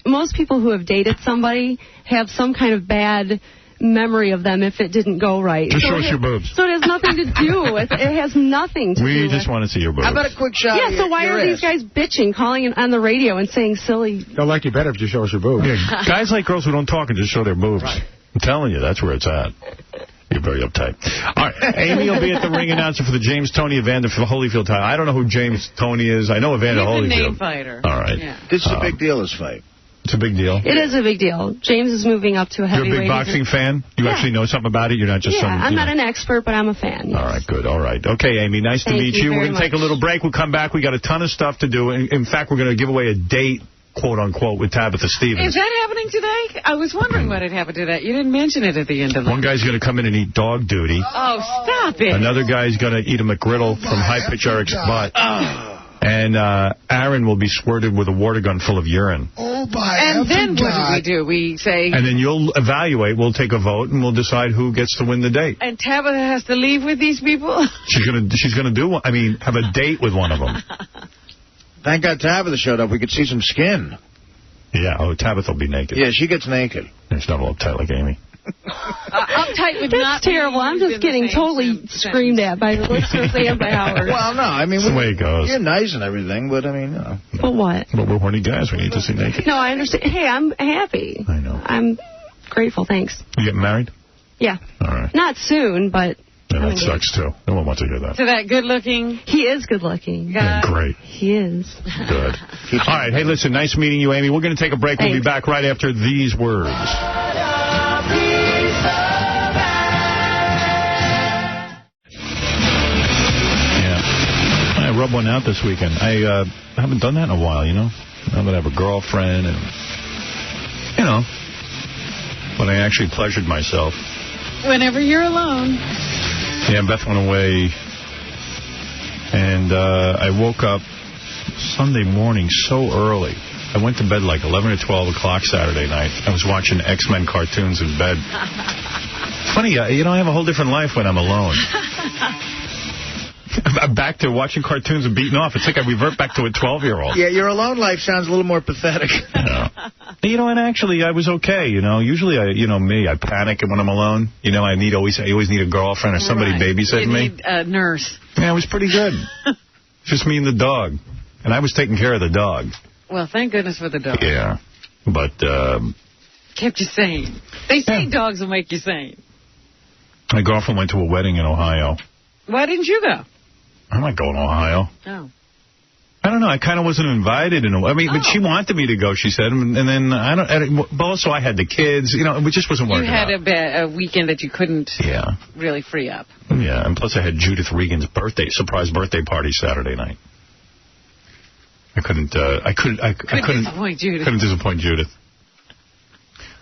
Speaker 21: most people who have dated somebody have some kind of bad memory of them if it didn't go right.
Speaker 1: Just show us your boobs.
Speaker 21: So it has nothing to do with, it has nothing to do with.
Speaker 1: We just want to see your boobs.
Speaker 2: How about a quick shot
Speaker 21: Yeah, so why are these guys bitching, calling on the radio and saying silly...
Speaker 17: They'll like you better if you show us your boobs.
Speaker 1: Yeah, guys like girls who don't talk and just show their boobs. Right. I'm telling you, that's where it's at. You're very uptight. All right, Amy will be at the ring announcer for the James Tony Evander for the Holyfield title. I don't know who James Tony is. I know Evander Holyfield.
Speaker 3: He's a name fighter.
Speaker 1: All right.
Speaker 3: Yeah.
Speaker 2: This is a big deal, this fight.
Speaker 1: It's a big deal.
Speaker 21: It is a big deal. James is moving up to a heavyweight.
Speaker 1: You're a big boxing fan? You actually know something about it? You're not just
Speaker 21: I'm not an expert, but I'm a fan. Yes.
Speaker 1: All right, good. All right. Okay, Amy, nice to meet you. We're going to take a little break. We'll come back. We got a ton of stuff to do. In fact, we're going to give away a date, quote-unquote, with Tabitha Stevens.
Speaker 3: Is that happening today? I was wondering what had happened today. You didn't mention it at the end of it.
Speaker 1: One guy's going to come in and eat dog duty.
Speaker 3: Oh, stop it.
Speaker 1: Another guy's going to eat a McGriddle from High Pitch Eric's butt. And Aaron will be squirted with a water gun full of urine.
Speaker 3: Oh, and then what do? We say...
Speaker 1: And then you'll evaluate. We'll take a vote, and we'll decide who gets to win the date.
Speaker 3: And Tabitha has to leave with these people?
Speaker 1: She's gonna do one. I mean, have a date with one of them.
Speaker 2: Thank God Tabitha showed up. We could see some skin.
Speaker 1: Yeah, Tabitha will be naked.
Speaker 2: Yeah, she gets naked.
Speaker 1: She's not all uptight like Amy.
Speaker 3: Uptight would
Speaker 21: That's
Speaker 3: not
Speaker 21: terrible. I'm just getting totally screamed at by the listeners and by Howard.
Speaker 2: Well, no, I mean...
Speaker 1: That's the way it goes.
Speaker 2: You're nice and everything, but, I mean, you know.
Speaker 21: But what?
Speaker 1: But we're horny guys. We need to see naked.
Speaker 21: No, I understand. Hey, I'm happy.
Speaker 1: I know.
Speaker 21: I'm grateful, thanks.
Speaker 1: You getting married?
Speaker 21: Yeah.
Speaker 1: All right.
Speaker 21: Not soon, but...
Speaker 1: Yeah, that sucks, too. No one wants to hear that.
Speaker 3: To that good-looking...
Speaker 21: He is good-looking.
Speaker 1: Yeah, great.
Speaker 21: He is.
Speaker 1: Good. All right. Hey, listen, nice meeting you, Amy. We're going to take a break. Thanks. We'll be back right after these words. I rubbed one out this weekend. I haven't done that in a while, you know. Now that I have a girlfriend and, you know, but I actually pleasured myself.
Speaker 3: Whenever you're alone.
Speaker 1: Yeah, Beth went away, and I woke up Sunday morning so early. I went to bed like 11 or 12 o'clock Saturday night. I was watching X-Men cartoons in bed. Funny, you know, I have a whole different life when I'm alone. I'm back to watching cartoons and beating off. It's like I revert back to a 12-year-old.
Speaker 2: Yeah, your alone life sounds a little more pathetic.
Speaker 1: And actually, I was okay, Usually, I panic when I'm alone. I always need a girlfriend or somebody babysitting me.
Speaker 3: You need a nurse.
Speaker 1: Yeah, it was pretty good. Just me and the dog. And I was taking care of the dog.
Speaker 3: Well, thank goodness for the dog.
Speaker 1: Yeah. But,
Speaker 3: kept you sane. They say dogs will make you sane.
Speaker 1: My girlfriend went to a wedding in Ohio.
Speaker 3: Why didn't you go?
Speaker 1: I'm not going to Ohio.
Speaker 3: Oh.
Speaker 1: I don't know. I kind of wasn't invited. But she wanted me to go, she said. And then, but also I had the kids. It just wasn't working out.
Speaker 3: You had a weekend that you couldn't really free up.
Speaker 1: Yeah, and plus I had Judith Regan's surprise birthday party Saturday night. I couldn't
Speaker 3: disappoint Judith.
Speaker 1: Couldn't disappoint Judith.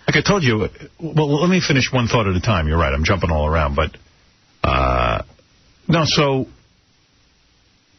Speaker 1: Like I told you, well, let me finish one thought at a time. You're right, I'm jumping all around. But, no, so,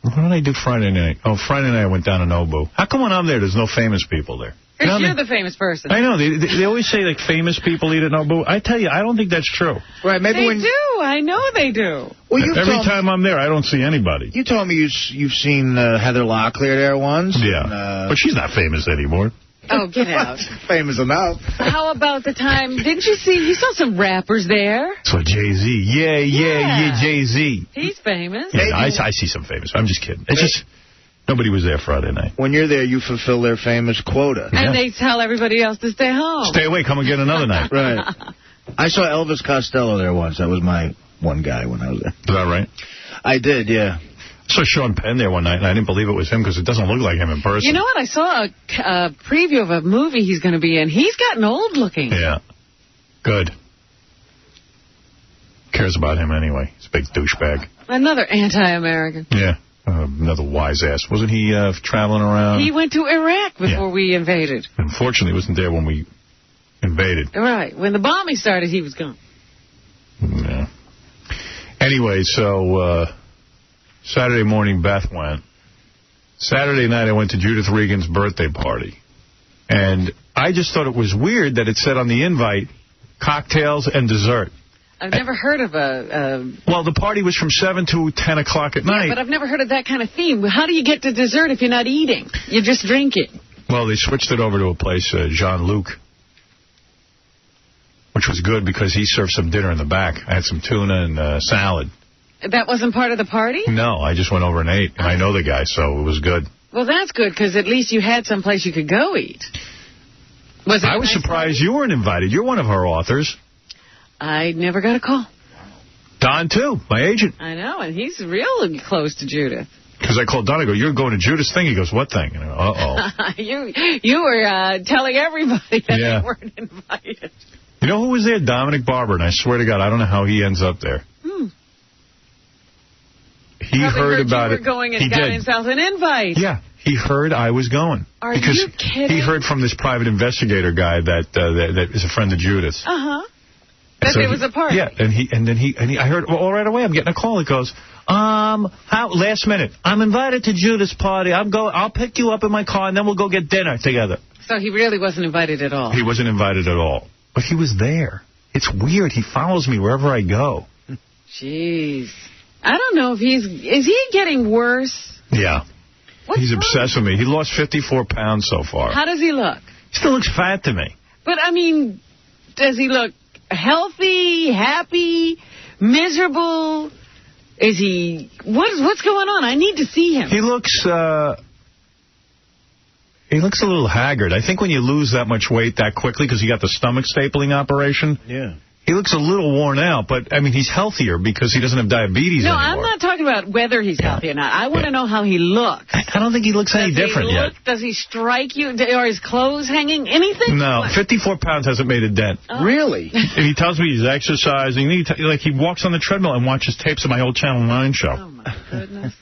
Speaker 1: what did I do Friday night? Oh, Friday night I went down to Nobu. How come when I'm there's no famous people there?
Speaker 3: Because you're the famous person.
Speaker 1: I know. They always say, like, famous people eat at Nobu. I tell you, I don't think that's true.
Speaker 2: Right, maybe
Speaker 3: they do. I know they do.
Speaker 2: Well,
Speaker 1: every time I'm there, I don't see anybody.
Speaker 2: You told me you've seen Heather Locklear there once.
Speaker 1: Yeah,
Speaker 2: and,
Speaker 1: but she's not famous anymore.
Speaker 3: Oh, get out.
Speaker 2: Famous enough.
Speaker 3: How about the time, didn't you saw some rappers there?
Speaker 1: So Jay-Z. Yeah, Jay-Z.
Speaker 3: He's famous.
Speaker 1: Yeah, I see some famous. I'm just kidding. It's just, nobody was there Friday night.
Speaker 2: When you're there, you fulfill their famous quota.
Speaker 3: And they tell everybody else to stay home.
Speaker 1: Stay away, come again another night.
Speaker 2: Right. I saw Elvis Costello there once. That was my one guy when I was there.
Speaker 1: Is that right?
Speaker 2: I did, yeah.
Speaker 1: I saw Sean Penn there one night, and I didn't believe it was him because it doesn't look like him in person.
Speaker 3: You know what? I saw a preview of a movie he's going to be in. He's gotten old looking.
Speaker 1: Yeah. Good. Cares about him anyway. He's a big douchebag.
Speaker 3: Another anti-American.
Speaker 1: Yeah. Another wise ass. Wasn't he traveling around?
Speaker 3: He went to Iraq before we invaded.
Speaker 1: Unfortunately, he wasn't there when we invaded.
Speaker 3: Right. When the bombing started, he was gone.
Speaker 1: Yeah. Anyway, so... Saturday morning, Beth went. Saturday night, I went to Judith Regan's birthday party. And I just thought it was weird that it said on the invite, cocktails and dessert.
Speaker 3: I've never heard of a...
Speaker 1: Well, the party was from 7 to 10 o'clock at night.
Speaker 3: Yeah, but I've never heard of that kind of theme. How do you get to dessert if you're not eating? You're just drinking.
Speaker 1: Well, they switched it over to a place, Jean-Luc, which was good because he served some dinner in the back. I had some tuna and salad.
Speaker 3: That wasn't part of the party?
Speaker 1: No, I just went over and ate. And I know the guy, so it was good.
Speaker 3: Well, that's good, because at least you had someplace you could go eat.
Speaker 1: I was surprised you weren't invited. You're one of her authors.
Speaker 3: I never got a call.
Speaker 1: Don, too, my agent.
Speaker 3: I know, and he's really close to Judith.
Speaker 1: Because I called Don, I go, you're going to Judith's thing? He goes, what thing? And I go, uh-oh.
Speaker 3: you were telling everybody that they weren't invited.
Speaker 1: You know who was there? Dominic Barber, and I swear to God, I don't know how he ends up there. He heard about it.
Speaker 3: Going and got himself an invite.
Speaker 1: Yeah, he heard I was going.
Speaker 3: Are you kidding?
Speaker 1: He heard from this private investigator guy that is a friend of Judith's.
Speaker 3: That there was a party.
Speaker 1: Yeah, and then I heard right away. I'm getting a call. It goes, last minute. I'm invited to Judith's party. I'll pick you up in my car and then we'll go get dinner together.
Speaker 3: So he really wasn't invited at all.
Speaker 1: He wasn't invited at all, but he was there. It's weird. He follows me wherever I go.
Speaker 3: Jeez. I don't know if is he getting worse?
Speaker 1: Yeah. He's obsessed with me. He lost 54 pounds so far.
Speaker 3: How does he look?
Speaker 1: He still looks fat to me.
Speaker 3: But, I mean, does he look healthy, happy, miserable? Is he... What's going on? I need to see him.
Speaker 1: He looks a little haggard. I think when you lose that much weight that quickly, because he got the stomach stapling operation...
Speaker 2: Yeah.
Speaker 1: He looks a little worn out, but, I mean, he's healthier because he doesn't have diabetes anymore.
Speaker 3: No, I'm not talking about whether he's healthy or not. I want to know how he looks.
Speaker 1: I don't think he looks any different yet.
Speaker 3: Does he strike you? Are his clothes hanging? Anything?
Speaker 1: No, 54 pounds hasn't made a dent.
Speaker 3: Oh.
Speaker 2: Really?
Speaker 1: And he tells me he's exercising. He walks on the treadmill and watches tapes of my old Channel 9 show.
Speaker 3: Oh, my goodness.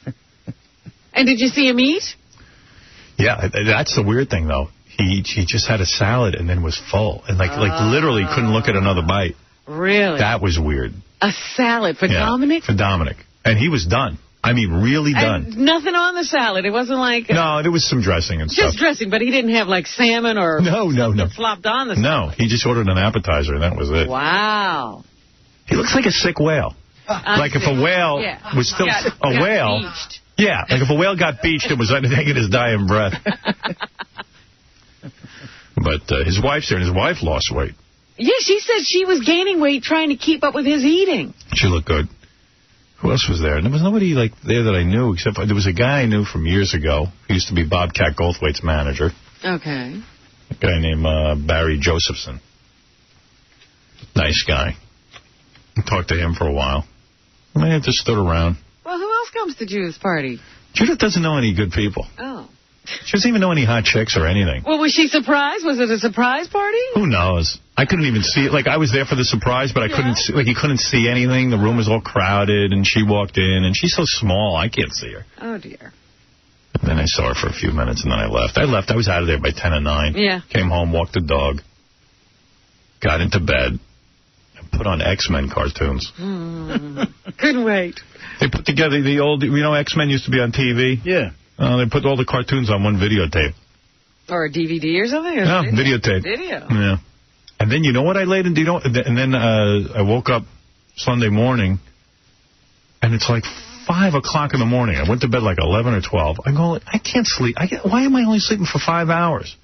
Speaker 3: And did you see him eat?
Speaker 1: Yeah, that's the weird thing, though. He just had a salad and then was full. And, like literally couldn't look at another bite.
Speaker 3: Really?
Speaker 1: That was weird.
Speaker 3: A salad for Dominic?
Speaker 1: For Dominic. And he was done. I mean, really done.
Speaker 3: And nothing on the salad. It wasn't like...
Speaker 1: No, there was some dressing and stuff.
Speaker 3: Just dressing, but he didn't have, like, salmon or...
Speaker 1: No.
Speaker 3: Flopped on the salad.
Speaker 1: No, he just ordered an appetizer, and that was it.
Speaker 3: Wow.
Speaker 1: He looks like a sick whale. Like if a whale was still a whale.
Speaker 3: Beached.
Speaker 1: Yeah, like if a whale got beached, it was taking his dying breath. But his wife's there, and his wife lost weight.
Speaker 3: Yeah, she said she was gaining weight trying to keep up with his eating.
Speaker 1: She looked good. Who else was there? And there was nobody like there that I knew, except there was a guy I knew from years ago. He used to be Bobcat Goldthwait's manager.
Speaker 3: Okay.
Speaker 1: A guy named Barry Josephson. Nice guy. I talked to him for a while. I mean, I just stood around.
Speaker 3: Well, who else comes to Judith's party?
Speaker 1: Judith doesn't know any good people.
Speaker 3: Oh.
Speaker 1: She doesn't even know any hot chicks or anything.
Speaker 3: Well, was she surprised? Was it a surprise party?
Speaker 1: Who knows? I couldn't even see it. Like, I was there for the surprise, but I couldn't see, like, you couldn't see anything. The room was all crowded, and she walked in, and she's so small, I can't see her.
Speaker 3: Oh, dear.
Speaker 1: And then I saw her for a few minutes, and then I left. I was out of there by 10 or 9.
Speaker 3: Yeah.
Speaker 1: Came home, walked the dog, got into bed, and put on X-Men cartoons.
Speaker 3: Couldn't wait.
Speaker 1: They put together the old, X-Men used to be on TV?
Speaker 2: Yeah.
Speaker 1: They put all the cartoons on one videotape.
Speaker 3: Or a DVD or something? Or
Speaker 1: no, videotape.
Speaker 3: Video.
Speaker 1: Yeah. And then you know what I laid in? And then I woke up Sunday morning, and it's like 5 o'clock in the morning. I went to bed like 11 or 12. I go, I can't sleep. Why am I only sleeping for 5 hours?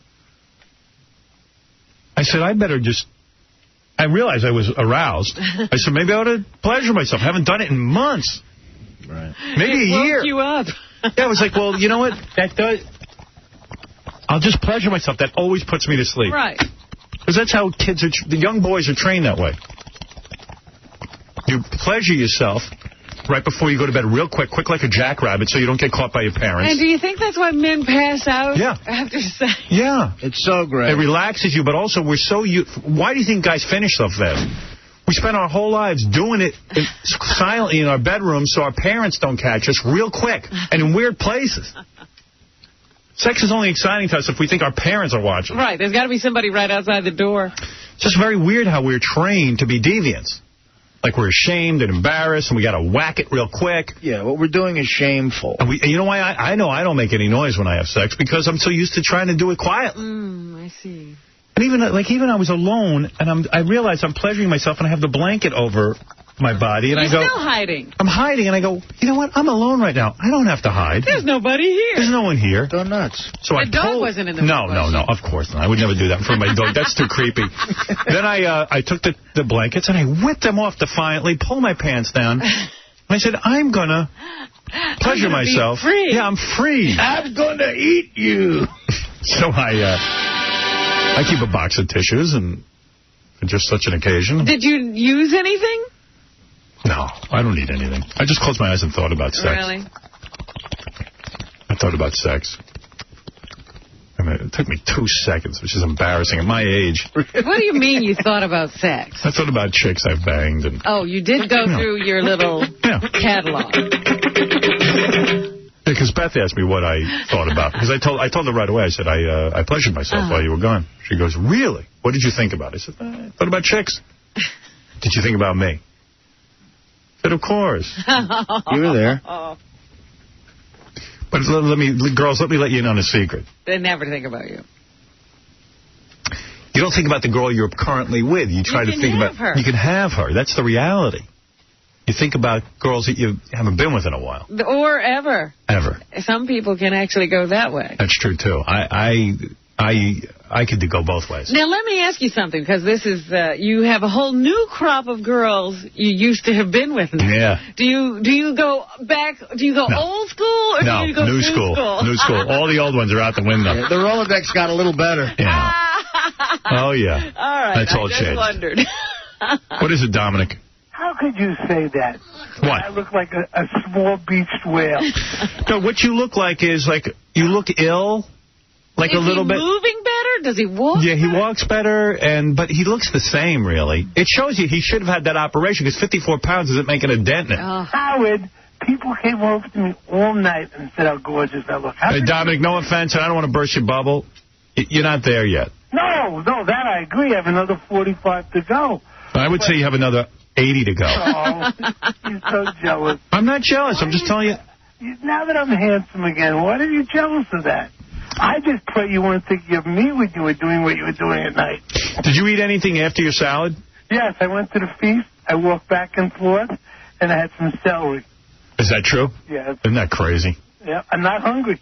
Speaker 1: I said, I better just... I realized I was aroused. I said, maybe I ought to pleasure myself. I haven't done it in months.
Speaker 2: Right.
Speaker 1: Maybe a year.
Speaker 3: Woke you up.
Speaker 1: Yeah, I was like, well, you know what? I'll just pleasure myself. That always puts me to sleep.
Speaker 3: Right.
Speaker 1: Because that's how the young boys are trained that way. You pleasure yourself right before you go to bed real quick like a jackrabbit, so you don't get caught by your parents.
Speaker 3: And do you think that's why men pass out after sex?
Speaker 1: Yeah.
Speaker 2: It's so great.
Speaker 1: It relaxes you, but also we're so... Why do you think guys finish so fast? We spend our whole lives doing it silently in our bedrooms so our parents don't catch us real quick and in weird places. Sex is only exciting to us if we think our parents are watching.
Speaker 3: Right. There's got to be somebody right outside the door.
Speaker 1: It's just very weird how we're trained to be deviants. Like we're ashamed and embarrassed and we got to whack it real quick.
Speaker 2: Yeah, what we're doing is shameful.
Speaker 1: And you know why? I know I don't make any noise when I have sex because I'm so used to trying to do it quietly.
Speaker 3: I see.
Speaker 1: And even I was alone, and I realized I'm pleasuring myself, and I have the blanket over my body, and
Speaker 3: You're
Speaker 1: I go...
Speaker 3: still hiding.
Speaker 1: I'm hiding, and I go, you know what? I'm alone right now. I don't have to hide.
Speaker 3: There's nobody here.
Speaker 1: There's no one here.
Speaker 2: Go nuts.
Speaker 1: So
Speaker 3: the dog wasn't in the
Speaker 1: No, of course not. I would never do that in front of my dog. That's too creepy. Then I took the blankets, and I whipped them off defiantly, pulled my pants down. I said, I'm going to pleasure myself.
Speaker 3: Be free.
Speaker 1: Yeah, I'm free.
Speaker 2: I'm going to eat you.
Speaker 1: So I keep a box of tissues and for just such an occasion.
Speaker 3: Did you use anything?
Speaker 1: No, I don't need anything. I just closed my eyes and thought about sex.
Speaker 3: Really?
Speaker 1: I thought about sex. I mean, it took me 2 seconds, which is embarrassing at my age.
Speaker 3: What do you mean you thought about sex?
Speaker 1: I thought about chicks I've banged. And
Speaker 3: oh, you did go through your little catalog.
Speaker 1: Because Beth asked me what I thought about. Because I told her right away. I said, I pleasured myself while you were gone. She goes, really? What did you think about? I said, I thought about chicks. Did you think about me? I said, of course.
Speaker 2: You were there.
Speaker 1: But girls, let me let you in on a secret.
Speaker 3: They never think about you.
Speaker 1: You don't think about the girl you're currently with. You try to think about
Speaker 3: her.
Speaker 1: You can have her. That's the reality. You think about girls that you haven't been with in a while.
Speaker 3: Or ever.
Speaker 1: Ever.
Speaker 3: Some people can actually go that way.
Speaker 1: That's true, too. I could go both ways.
Speaker 3: Now, let me ask you something, because this is, you have a whole new crop of girls you used to have been with.
Speaker 1: Yeah.
Speaker 3: Do you go back, old school, or do you go new school?
Speaker 1: New school. All the old ones are out the window.
Speaker 2: Yeah, the Rolodex got a little better.
Speaker 1: Yeah. Oh, yeah.
Speaker 3: All right.
Speaker 1: That's all
Speaker 3: changed. I just wondered.
Speaker 1: What is it, Dominic?
Speaker 19: How could you say that?
Speaker 1: What?
Speaker 19: I look like a small beached whale.
Speaker 1: No, what you look like is you look ill, like a little bit.
Speaker 3: Is he moving better? Does he walk?
Speaker 1: Yeah, he walks better, but he looks the same, really. It shows you he should have had that operation because 54 pounds isn't making a dent in it.
Speaker 19: Howard, people came over to me all night and said how gorgeous I look.
Speaker 1: Hey, Dominic, no offense, and I don't want to burst your bubble. You're not there yet.
Speaker 19: No, that I agree. I have another 45 to go.
Speaker 1: I would say you have another 80 to go.
Speaker 19: Oh, you're so jealous.
Speaker 1: I'm not jealous. I'm just telling you.
Speaker 19: Now that I'm handsome again, why are you jealous of that? I just pray you weren't thinking of me when you were doing what you were doing at night.
Speaker 1: Did you eat anything after your salad?
Speaker 19: Yes, I went to the feast. I walked back and forth. and I had some celery.
Speaker 1: Is that true?
Speaker 19: Yeah.
Speaker 1: Isn't that crazy?
Speaker 19: Yeah, I'm not hungry.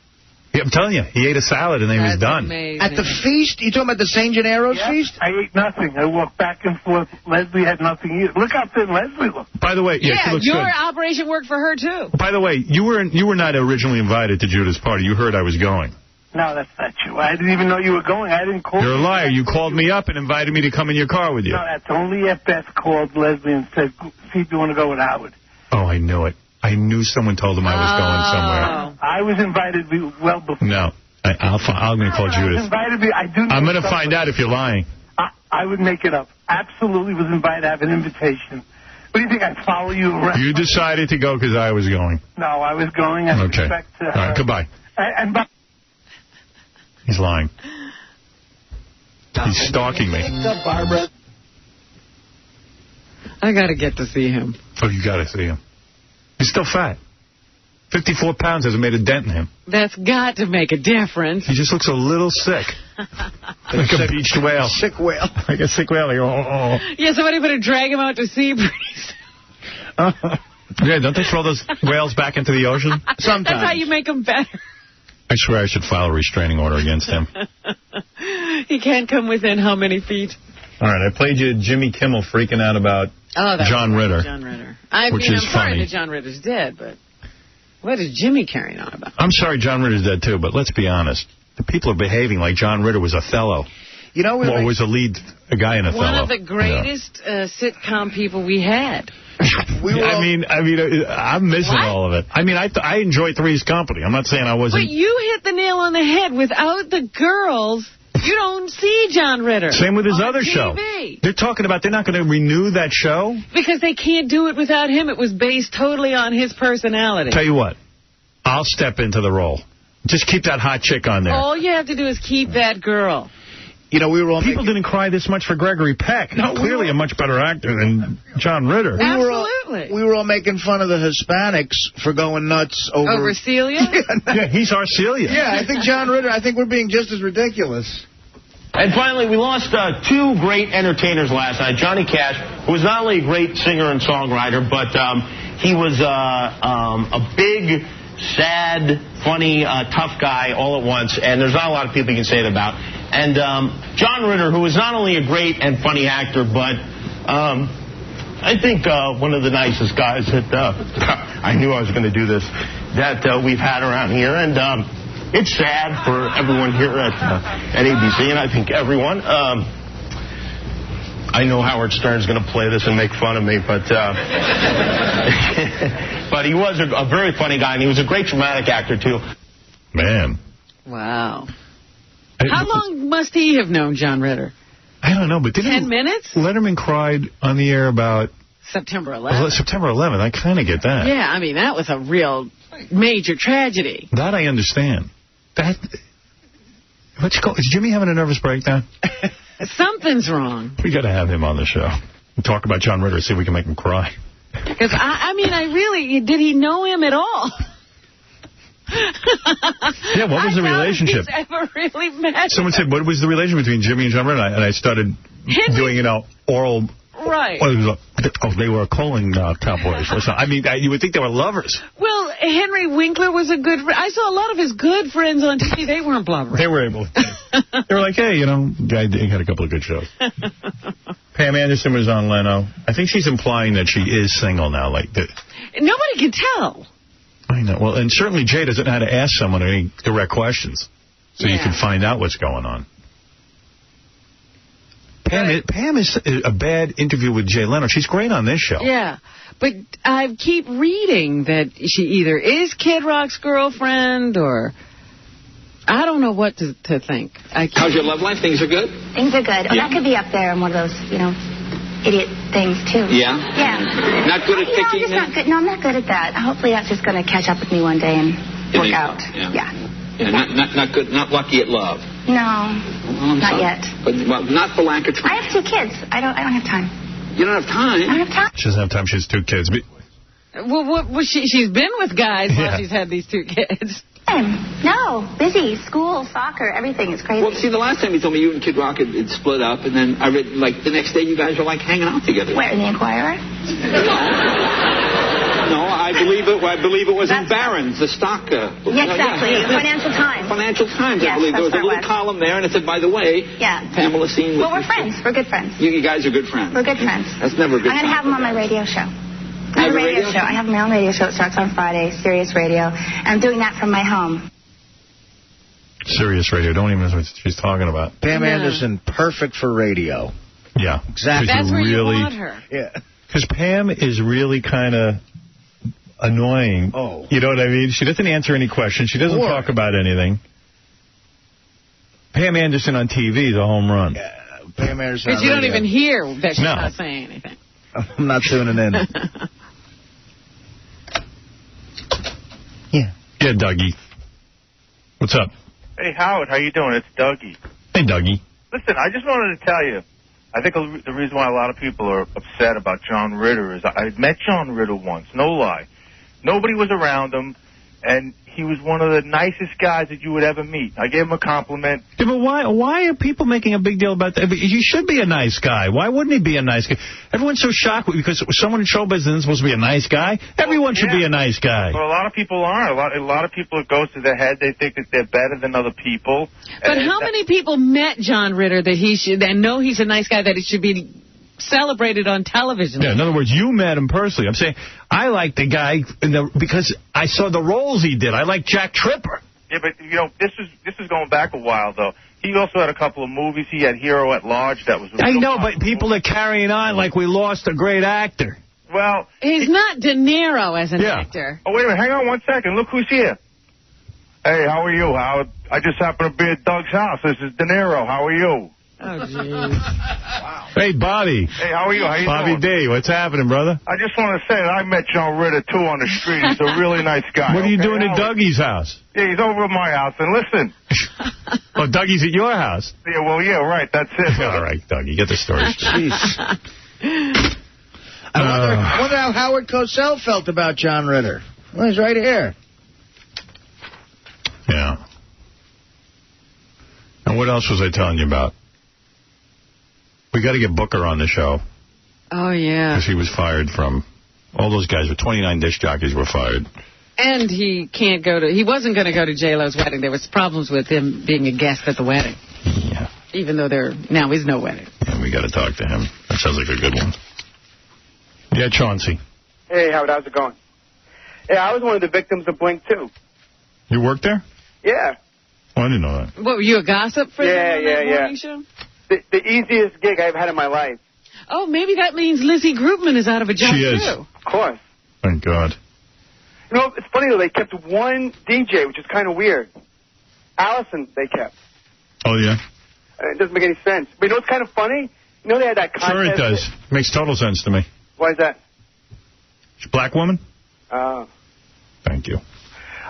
Speaker 1: Yeah, I'm telling you, he ate a salad and then he was done.
Speaker 3: Amazing.
Speaker 2: At the feast? You talking about the St. Gennaro's feast?
Speaker 19: I ate nothing. I walked back and forth. Leslie had nothing either. Look how thin Leslie looked.
Speaker 1: By the way, she looks
Speaker 3: your
Speaker 1: good.
Speaker 3: operation worked for her, too.
Speaker 1: By the way, you were not originally invited to Judah's party. You heard I was going.
Speaker 19: No, that's not true. I didn't even know you were going. I didn't call you.
Speaker 1: You're a liar. You called me up and invited me to come in your car with you.
Speaker 19: No, that's only if Beth called Leslie and said, see if you want to go with Howard.
Speaker 1: Oh, I knew it. I knew someone told him I was going somewhere.
Speaker 19: I was invited well before.
Speaker 1: No. I'm going to call Judith. I'm going to find out if you're lying.
Speaker 19: I would make it up. Absolutely was invited to have an invitation. What do you think? I'd follow you around?
Speaker 1: You decided to go because I was going.
Speaker 19: No, I was going. I
Speaker 1: okay.
Speaker 19: respect
Speaker 1: All right, goodbye. He's lying. He's stalking me.
Speaker 3: I got to get to see him.
Speaker 1: Oh, you got to see him. He's still fat. 54 pounds hasn't made a dent in him.
Speaker 3: That's got to make a difference.
Speaker 1: He just looks a little sick. Like a beached whale.
Speaker 2: Sick whale.
Speaker 1: Like a sick whale. Like, oh.
Speaker 3: Yeah, somebody better drag him out to sea pretty soon.
Speaker 1: Yeah, don't they throw those whales back into the ocean?
Speaker 3: Sometimes. That's how you make them better.
Speaker 1: I swear I should file a restraining order against him.
Speaker 3: He can't come within how many feet?
Speaker 1: All right, I played you Jimmy Kimmel freaking out about John Ritter.
Speaker 3: John Ritter. I'm sorry that John Ritter's dead, but what is Jimmy carrying on about?
Speaker 1: I'm sorry John Ritter's dead, too, but let's be honest. The people are behaving like John Ritter was Othello.
Speaker 2: You know,
Speaker 1: was a guy in Othello.
Speaker 3: One of the greatest sitcom people we had.
Speaker 1: I'm missing all of it. I mean, I enjoy Three's Company. I'm not saying I wasn't.
Speaker 3: But you hit the nail on the head. Without the girls, you don't see John Ritter.
Speaker 1: Same with his other
Speaker 3: TV.
Speaker 1: show. They're talking about they're not going to renew that show.
Speaker 3: Because they can't do it without him. It was based totally on his personality.
Speaker 1: Tell you what, I'll step into the role. Just keep that hot chick on there.
Speaker 3: All you have to do is keep that girl.
Speaker 2: You know,
Speaker 1: people didn't cry this much for Gregory Peck. No, clearly a much better actor than John Ritter.
Speaker 3: Absolutely.
Speaker 2: We were all making fun of the Hispanics for going nuts over
Speaker 3: Celia?
Speaker 1: Yeah, he's our Celia.
Speaker 2: Yeah, I think John Ritter, we're being just as ridiculous.
Speaker 20: And finally, we lost two great entertainers last night. Johnny Cash, who was not only a great singer and songwriter, but he was a big, sad, funny, tough guy all at once. And there's not a lot of people you can say that about. And John Ritter, who was not only a great and funny actor, but I think one of the nicest guys that I knew I was going to do this, that we've had around here. And it's sad for everyone here at ABC, and I think everyone. I know Howard Stern's going to play this and make fun of me, but but he was a very funny guy, and he was a great dramatic actor, too.
Speaker 1: Man.
Speaker 3: Wow. How long must he have known John Ritter?
Speaker 1: I don't know, but
Speaker 3: 10 minutes?
Speaker 1: Letterman cried on the air about
Speaker 3: September 11th.
Speaker 1: September 11th. I kind of get that.
Speaker 3: Yeah, I mean, that was a real major tragedy.
Speaker 1: That I understand. Let's go. Is Jimmy having a nervous breakdown?
Speaker 3: Something's wrong.
Speaker 1: We got to have him on the show. We'll talk about John Ritter, see if we can make him cry.
Speaker 3: Because, did he know him at all?
Speaker 1: Yeah, what was the relationship?
Speaker 3: He's ever really met
Speaker 1: Someone said, what was the relationship between Jimmy and John Ritter? And I started doing, oral...
Speaker 3: Right.
Speaker 1: They were calling cowboys. Or something. I mean, you would think they were lovers.
Speaker 3: Well, Henry Winkler was a good... I saw a lot of his good friends on TV. They weren't blubbering.
Speaker 1: They were able to. They were like, hey, guy had a couple of good shows. Pam Anderson was on Leno. I think she's implying that she is single now.
Speaker 3: Nobody can tell.
Speaker 1: I know. Well, and certainly Jay doesn't know how to ask someone any direct questions. So you can find out what's going on. Pam is a bad interview with Jay Leno. She's great on this show.
Speaker 3: Yeah, but I keep reading that she either is Kid Rock's girlfriend or... I don't know what to think.
Speaker 6: How's your love life? Things are good?
Speaker 7: Things are good. Yeah. That could be up there in one of those, idiot things, too.
Speaker 6: Yeah?
Speaker 7: Yeah.
Speaker 6: Not good at picking?
Speaker 7: Not good. No, I'm not good at that. Hopefully that's just going to catch up with me one day and work out.
Speaker 6: Yeah. Not good. Not lucky at love.
Speaker 7: No, not yet.
Speaker 6: But not for lack of trying.
Speaker 7: I have 2 kids. I don't have time.
Speaker 6: You don't have time?
Speaker 7: I don't have time.
Speaker 1: She doesn't have time. She has 2 kids.
Speaker 3: Well, she's been with guys while she's had these 2 kids.
Speaker 7: No, busy. School, soccer, everything. It's crazy.
Speaker 6: Well, see, the last time you told me you and Kid Rock had split up, and then I read, the next day you guys were, hanging out together.
Speaker 7: Where, in the Inquirer?
Speaker 6: believe it was in Barron's, the stock.
Speaker 7: Yes, exactly. Financial Times.
Speaker 6: Financial Times,
Speaker 7: yes,
Speaker 6: I believe. There was a little column there, and it said, by the way, Pamela seen...
Speaker 7: Well, we're friends. We're good friends.
Speaker 6: You guys are good friends.
Speaker 7: We're good friends.
Speaker 6: That's never a good
Speaker 7: I'm going to have him on my radio show. I have a radio show. I have my own radio show. It starts on Friday, Sirius Radio. And I'm doing that from my home.
Speaker 1: Sirius Radio. Don't even know what she's talking about.
Speaker 2: Pam Anderson, perfect for radio.
Speaker 1: Yeah.
Speaker 2: Exactly.
Speaker 3: That's where you want her.
Speaker 2: Yeah.
Speaker 1: Because Pam is really kind of annoying.
Speaker 2: Oh.
Speaker 1: You know what I mean? She doesn't answer any questions. She doesn't talk about anything. Pam Anderson on TV is a home run.
Speaker 2: Yeah. Pam Anderson.
Speaker 3: Because you don't even hear that she's not saying anything.
Speaker 2: I'm not tuning in.
Speaker 1: Yeah, Dougie. What's up?
Speaker 10: Hey, Howard, how you doing? It's Dougie.
Speaker 1: Hey, Dougie.
Speaker 10: Listen, I just wanted to tell you, I think the reason why a lot of people are upset about John Ritter is I met John Ritter once, no lie. Nobody was around him, and he was one of the nicest guys that you would ever meet. I gave him a compliment.
Speaker 1: Yeah, but why are people making a big deal about that? You should be a nice guy. Why wouldn't he be a nice guy? Everyone's so shocked because someone in show business is supposed to be a nice guy. Everyone should be a nice guy.
Speaker 10: But a lot of people aren't. A lot of people, it goes to their head. They think that they're better than other people.
Speaker 3: But how many people met John Ritter that he should, and know he's a nice guy, that he should be celebrated on television?
Speaker 1: Yeah, in other words, you met him personally. I'm saying I like the guy because I saw the roles he did. I like Jack Tripper.
Speaker 10: Yeah, but, this is going back a while, though. He also had a couple of movies. He had Hero at Large. That was
Speaker 1: I know, but people are carrying on like we lost a great actor.
Speaker 10: Well,
Speaker 3: he's not De Niro as an actor.
Speaker 10: Oh, wait a minute. Hang on one second. Look who's here. Hey, how are you, Howard? I just happened to be at Doug's house. This is De Niro. How are you?
Speaker 3: Oh, jeez.
Speaker 10: Wow.
Speaker 1: Hey, Bobby.
Speaker 10: Hey, how are you? How you
Speaker 1: Bobby
Speaker 10: doing?
Speaker 1: D, what's happening, brother?
Speaker 10: I just want to say that I met John Ritter, too, on the street. He's a really nice guy.
Speaker 1: What are you doing at Dougie's house?
Speaker 10: Yeah, he's over at my house. And listen.
Speaker 1: Oh, Dougie's at your house?
Speaker 10: Yeah, well, yeah, right. That's it.
Speaker 1: All right, Dougie, get the story straight.
Speaker 2: I wonder how Howard Cosell felt about John Ritter. Well, he's right here.
Speaker 1: Yeah. And what else was I telling you about? We got to get Booker on the show.
Speaker 3: Oh, yeah.
Speaker 1: Because he was fired from... All those guys, 29 disc jockeys were fired.
Speaker 3: And he wasn't going to go to J-Lo's wedding. There was problems with him being a guest at the wedding.
Speaker 1: Yeah.
Speaker 3: Even though there now is no wedding.
Speaker 1: Yeah, we got to talk to him. That sounds like a good one. Yeah, Chauncey.
Speaker 11: Hey, Howard, how's it going? Yeah, I was one of the victims of Blink, too.
Speaker 1: You worked there?
Speaker 11: Yeah.
Speaker 1: Oh, I didn't know that.
Speaker 3: What, were you a gossip for the morning show?
Speaker 11: The easiest gig I've had in my life.
Speaker 3: Oh, maybe that means Lizzie Groupman is out of a job,
Speaker 1: She is.
Speaker 3: too.
Speaker 11: Of course.
Speaker 1: Thank God.
Speaker 11: You know, it's funny, though. They kept one DJ, which is kind of weird. Allison, they kept.
Speaker 1: Oh, yeah?
Speaker 11: It doesn't make any sense. But you know what's kind of funny? You know they had that contest?
Speaker 1: Sure it does. Makes total sense to me.
Speaker 11: Why is that?
Speaker 1: She's a black woman?
Speaker 11: Oh.
Speaker 1: Thank you.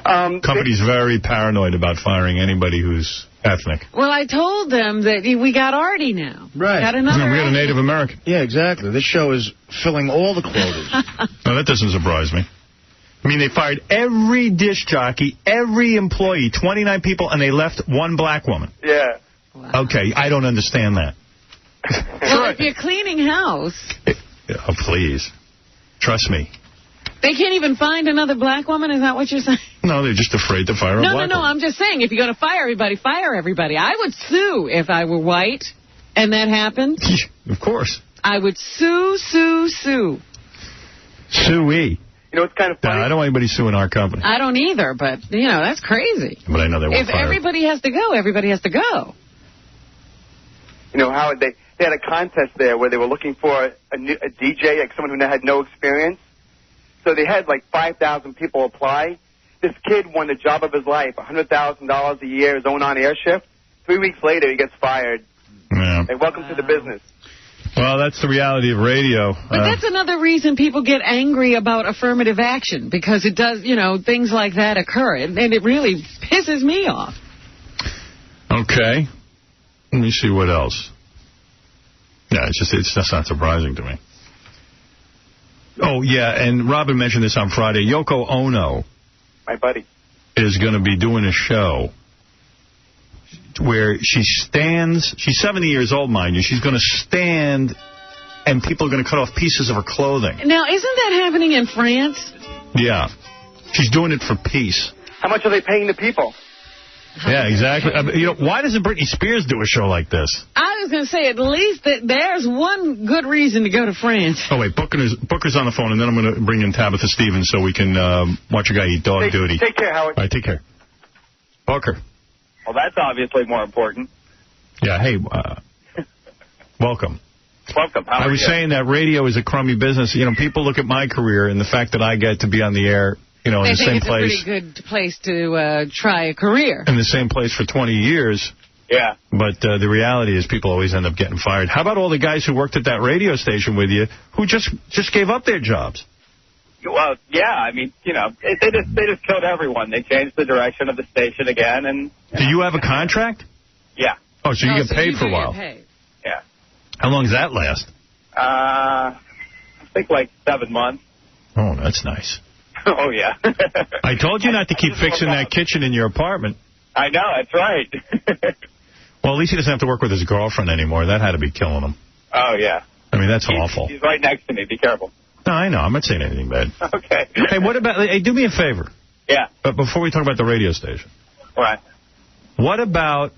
Speaker 1: Company's very paranoid about firing anybody who's ethnic.
Speaker 3: Well, I told them that we got Artie now.
Speaker 2: Right.
Speaker 3: Got another
Speaker 1: we got a Native American.
Speaker 2: Yeah, exactly. This show is filling all the quotas.
Speaker 1: No, that doesn't surprise me. I mean, they fired every disc jockey, every employee, 29 people, and they left one black woman.
Speaker 11: Yeah.
Speaker 3: Wow.
Speaker 1: Okay, I don't understand that.
Speaker 3: Well, if you're cleaning house...
Speaker 1: Oh, please. Trust me.
Speaker 3: They can't even find another black woman? Is that what you're saying?
Speaker 1: No, they're just afraid to fire a black woman.
Speaker 3: No, I'm just saying, if you're going to fire everybody, fire everybody. I would sue if I were white and that happened.
Speaker 1: Of course.
Speaker 3: I would sue.
Speaker 1: Sue-y.
Speaker 11: You know, it's kind of funny.
Speaker 1: No, I don't want anybody suing our company.
Speaker 3: I don't either, but, that's crazy.
Speaker 1: But I know they won't
Speaker 3: If everybody has to go, everybody has to go.
Speaker 11: You know, Howard, they had a contest there where they were looking for a DJ, like someone who had no experience. So they had like 5,000 people apply. This kid won the job of his life, $100,000 a year, his own on-air shift. 3 weeks later, he gets fired.
Speaker 1: Yeah.
Speaker 11: Hey, welcome to the business.
Speaker 1: Well, that's the reality of radio.
Speaker 3: But that's another reason people get angry about affirmative action, because it does, things like that occur, and it really pisses me off.
Speaker 1: Okay. Let me see what else. Yeah, it's just not surprising to me. Oh, yeah, and Robin mentioned this on Friday. Yoko Ono,
Speaker 11: my buddy,
Speaker 1: is going to be doing a show where she stands. She's 70 years old, mind you. She's going to stand, and people are going to cut off pieces of her clothing.
Speaker 3: Now, isn't that happening in France?
Speaker 1: Yeah. She's doing it for peace.
Speaker 11: How much are they paying the people?
Speaker 1: Yeah, exactly. Why doesn't Britney Spears do a show like this?
Speaker 3: I was going to say, at least that there's one good reason to go to France.
Speaker 1: Oh, wait, Booker's on the phone, and then I'm going to bring in Tabitha Stevens so we can watch a guy eat dog duty.
Speaker 11: Take care, Howard.
Speaker 1: All right, take care. Booker.
Speaker 4: Well, that's obviously more important.
Speaker 1: Yeah, hey, welcome.
Speaker 4: Welcome. How are
Speaker 1: I was
Speaker 4: you?
Speaker 1: saying that radio is a crummy business. People look at my career and the fact that I get to be on the air, in the same place.
Speaker 3: It's a pretty good place to try a career.
Speaker 1: In the same place for 20 years.
Speaker 4: Yeah.
Speaker 1: But the reality is people always end up getting fired. How about all the guys who worked at that radio station with you who just gave up their jobs?
Speaker 4: Well, yeah, I mean, they just killed everyone. They changed the direction of the station again. And
Speaker 1: Do you have a contract?
Speaker 4: Yeah.
Speaker 1: Oh, so you get paid for a while.
Speaker 4: Yeah.
Speaker 1: How long does that last?
Speaker 4: I think like 7 months.
Speaker 1: Oh, that's nice.
Speaker 4: Oh, yeah.
Speaker 1: I told you not to keep fixing that kitchen in your apartment.
Speaker 4: I know, that's right.
Speaker 1: Well, at least he doesn't have to work with his girlfriend anymore. That had to be killing him.
Speaker 4: Oh, yeah.
Speaker 1: I mean, that's awful.
Speaker 4: He's right next to me. Be careful.
Speaker 1: No, I know. I'm not saying anything bad.
Speaker 4: Okay.
Speaker 1: Hey, do me a favor.
Speaker 4: Yeah.
Speaker 1: But before we talk about the radio station.
Speaker 4: Right.
Speaker 1: What about,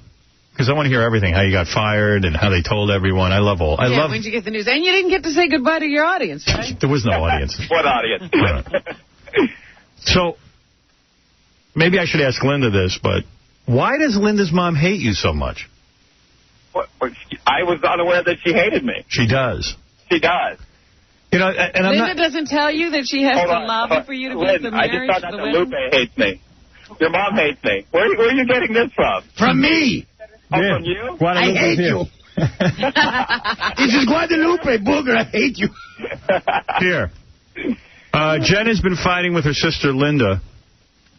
Speaker 1: because I want to hear everything, how you got fired and how they told everyone. I love.
Speaker 3: When did you get the news? And you didn't get to say goodbye to your audience, right?
Speaker 1: There was no audience.
Speaker 4: What audience?
Speaker 1: So, maybe I should ask Linda this, but why does Linda's mom hate you so much?
Speaker 4: I was unaware that she hated me.
Speaker 1: She does.
Speaker 4: She does.
Speaker 1: And
Speaker 3: Linda doesn't tell you that she has to lobby for you to be the marriage.
Speaker 4: I just found out that Lupe hates me. Your mom hates me. Where are you getting this from?
Speaker 2: From me.
Speaker 4: Oh, from you?
Speaker 2: I hate you. This is Guadalupe, Booger. I hate you.
Speaker 1: Here. Jen has been fighting with her sister Linda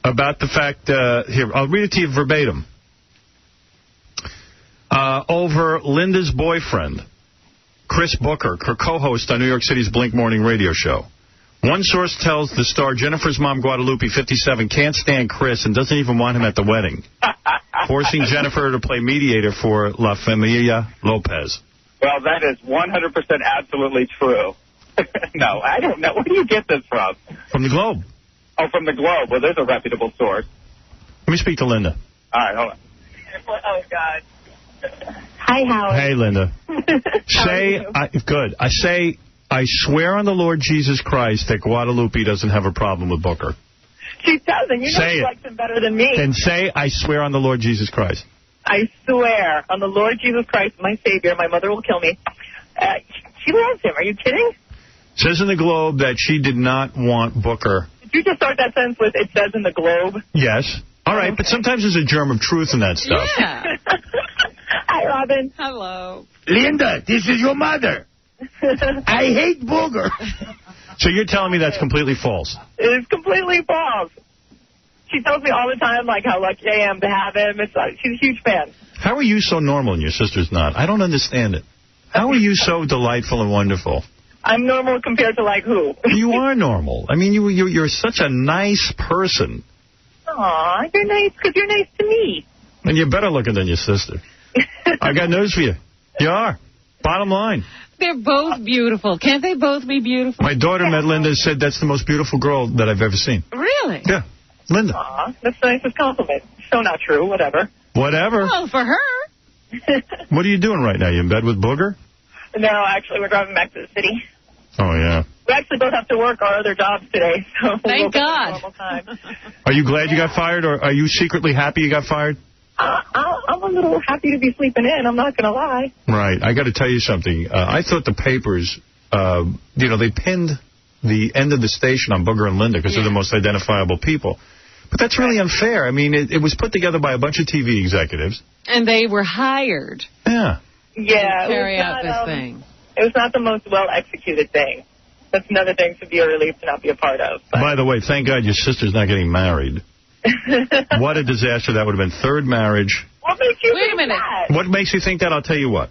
Speaker 1: about the fact, here, I'll read it to you verbatim. Over Linda's boyfriend, Chris Booker, her co-host on New York City's Blink Morning Radio Show. One source tells the star Jennifer's mom, Guadalupe, 57, can't stand Chris and doesn't even want him at the wedding, forcing Jennifer to play mediator for La Familia Lopez.
Speaker 4: Well, that is 100% absolutely true. No, I don't know. Where do you get this from?
Speaker 1: From the Globe.
Speaker 4: Oh, from the Globe. Well, there's a reputable source.
Speaker 1: Let me speak to Linda.
Speaker 4: All right, hold on. Oh, God.
Speaker 9: Hi, Howard.
Speaker 1: Hey, Linda. Good. I swear on the Lord Jesus Christ that Guadalupe doesn't have a problem with Booker.
Speaker 16: She doesn't. You know
Speaker 1: Say
Speaker 16: she
Speaker 1: it.
Speaker 16: likes him better than me.
Speaker 1: Then say, I swear on the Lord Jesus Christ.
Speaker 16: I swear on the Lord Jesus Christ, my Savior, my mother will kill me. She loves him. Are you kidding?
Speaker 1: It says in the Globe that she did not want Booker.
Speaker 16: Did you just start that sentence with, it says in the Globe?
Speaker 1: Yes. All right, but sometimes there's a germ of truth in that stuff.
Speaker 3: Yeah.
Speaker 16: Hi, Robin.
Speaker 3: Hello.
Speaker 2: Linda, this is your mother. I hate Booger.
Speaker 1: So you're telling me that's completely false?
Speaker 16: It's completely false. She tells me all the time, like, how lucky I am to have him. She's a huge fan.
Speaker 1: How are you so normal and your sister's not? I don't understand it. How are you so delightful and wonderful?
Speaker 16: I'm normal compared to, like, who?
Speaker 1: You are normal. I mean, you're such a nice person.
Speaker 16: Aw, you're nice because you're nice to me.
Speaker 1: And you're better looking than your sister. I got news for you. You are. Bottom line.
Speaker 3: They're both beautiful. Can't they both be beautiful?
Speaker 1: My daughter met Linda and said that's the most beautiful girl that I've ever seen.
Speaker 3: Really?
Speaker 1: Yeah. Linda.
Speaker 16: Aw, that's the nicest compliment. So not true, whatever.
Speaker 1: Whatever.
Speaker 3: Well, for her.
Speaker 1: What are you doing right now? You in bed with Booger?
Speaker 16: No, actually, we're driving back to the city.
Speaker 1: Oh, yeah.
Speaker 16: We actually both have to work our other jobs today, so
Speaker 3: Thank God.
Speaker 16: normal time.
Speaker 1: Are you glad you got fired, or are you secretly happy you got fired?
Speaker 16: I'm a little happy to be sleeping in, I'm not going to lie.
Speaker 1: Right. I got to tell you something. I thought the papers, they pinned the end of the station on Booger and Linda because they're the most identifiable people. But that's really unfair. I mean, it was put together by a bunch of TV executives.
Speaker 3: And they were hired.
Speaker 1: Yeah.
Speaker 16: Yeah.
Speaker 3: To carry out this thing.
Speaker 16: It was not the most well-executed thing. That's another thing to be a relief to not be a part of. But.
Speaker 1: By the way, thank God your sister's not getting married. What a disaster that would have been. Third marriage.
Speaker 16: What makes you
Speaker 3: Wait a minute.
Speaker 16: that?
Speaker 1: What makes you think that? I'll tell you what.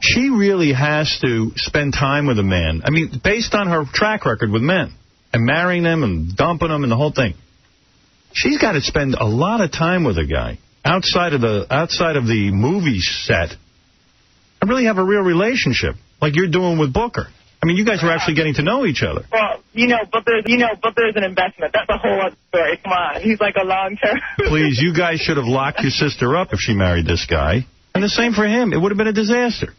Speaker 1: She really has to spend time with a man. I mean, based on her track record with men and marrying them and dumping them and the whole thing. She's got to spend a lot of time with a guy outside of the movie set and really have a real relationship like you're doing with Booker. I mean, you guys were actually getting to know each other.
Speaker 16: Well, but there's an investment. That's a whole other story. Come on. He's like a long-term.
Speaker 1: Please, you guys should have locked your sister up if she married this guy. And the same for him. It would have been a disaster.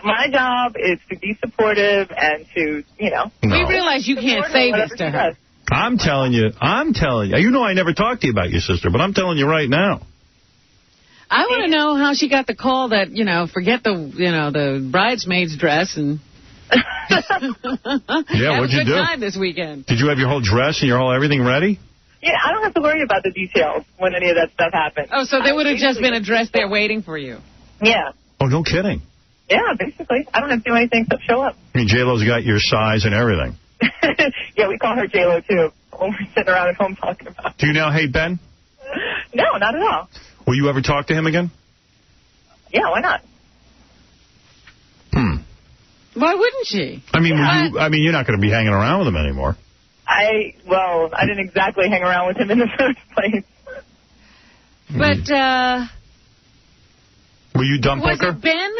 Speaker 16: My job is to be supportive and to,
Speaker 1: No.
Speaker 3: We realize you can't say this to her.
Speaker 1: I'm telling you. You know I never talked to you about your sister, but I'm telling you right now.
Speaker 3: I want to know how she got the call that, forget the bridesmaid's dress and...
Speaker 1: Yeah, what'd you do?
Speaker 3: Have a good time this weekend.
Speaker 1: Did you have your whole dress and your whole everything ready?
Speaker 16: Yeah, I don't have to worry about the details when any of that stuff happens.
Speaker 3: Oh, so there would have just been a dress there waiting for you.
Speaker 16: Yeah.
Speaker 1: Oh, no kidding.
Speaker 16: Yeah, basically. I don't have to do anything except show up.
Speaker 1: I mean, J-Lo's got your size and everything.
Speaker 16: Yeah, we call her J-Lo, too, when we're sitting around at home talking about it.
Speaker 1: Do you now hate Ben?
Speaker 16: No, not at all.
Speaker 1: Will you ever talk to him again?
Speaker 16: Yeah, why not?
Speaker 3: Why wouldn't she?
Speaker 1: I mean, you're not going to be hanging around with him anymore.
Speaker 16: I didn't exactly hang around with him in the first place.
Speaker 3: But,
Speaker 1: Were you dumb
Speaker 3: was
Speaker 1: Booker?
Speaker 3: it Ben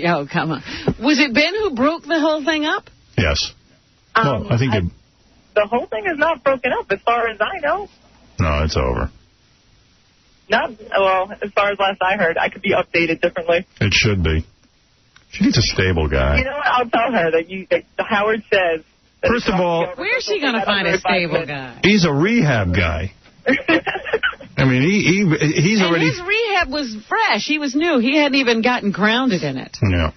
Speaker 3: oh, come on. Was it Ben who broke the whole thing up?
Speaker 1: Yes. Well, I think
Speaker 16: the whole thing is not broken up as far as I know.
Speaker 1: No, it's over.
Speaker 16: As far as last I heard, I could be updated differently.
Speaker 1: It should be. She needs a stable guy.
Speaker 16: You know what? I'll tell her that Howard says...
Speaker 1: First of all...
Speaker 3: Where's she going to find a stable guy?
Speaker 1: He's a rehab guy. I mean, he's already...
Speaker 3: his rehab was fresh. He was new. He hadn't even gotten grounded in it.
Speaker 1: Yeah.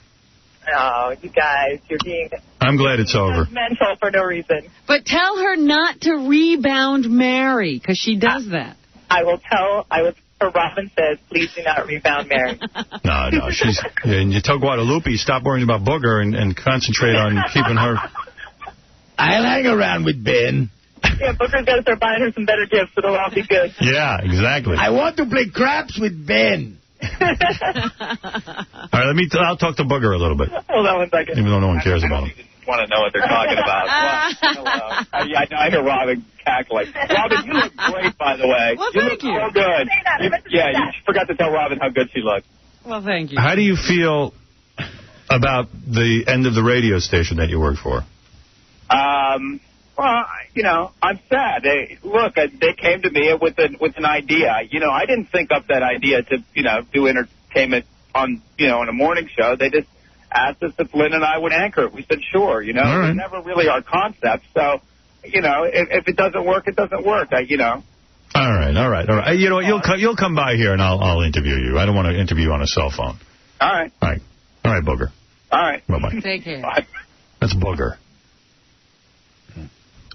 Speaker 16: Oh, you guys, you're being...
Speaker 1: I'm glad it's over.
Speaker 16: Mental for no reason.
Speaker 3: But tell her not to rebound Mary, because she does that.
Speaker 16: I will Robin says, please do not rebound Mary.
Speaker 1: No, she's... And you tell Guadalupe, stop worrying about Booger and concentrate on keeping her...
Speaker 2: I'll hang around with Ben.
Speaker 16: Yeah, Booker's got to start buying her some better gifts. It'll all be good.
Speaker 1: Yeah, exactly.
Speaker 2: I want to play craps with Ben.
Speaker 1: All right, I'll talk to Booger a little bit.
Speaker 16: Hold on 1 second.
Speaker 1: Even though no one cares about him.
Speaker 4: Want to know what they're talking about. Hello. I hear Robin cackling. Robin, you look great, by the way.
Speaker 3: Well,
Speaker 4: you
Speaker 3: thank
Speaker 4: look so good. You forgot to tell Robin how good she looked.
Speaker 3: Well, thank you.
Speaker 1: How do you feel about the end of the radio station that you work for?
Speaker 4: Well, I'm sad. They came to me with an idea. I didn't think up that idea to, do entertainment on, on a morning show. They just asked us if Lynn and I would anchor it. We said, sure. It was never really our concept. So, if it doesn't work, it doesn't work.
Speaker 1: All right. You know what? You'll come by here and I'll interview you. I don't want to interview you on a cell phone.
Speaker 4: All right.
Speaker 1: All right, Booger.
Speaker 4: All right.
Speaker 1: Bye-bye.
Speaker 3: Take care.
Speaker 4: Bye.
Speaker 1: That's Booger.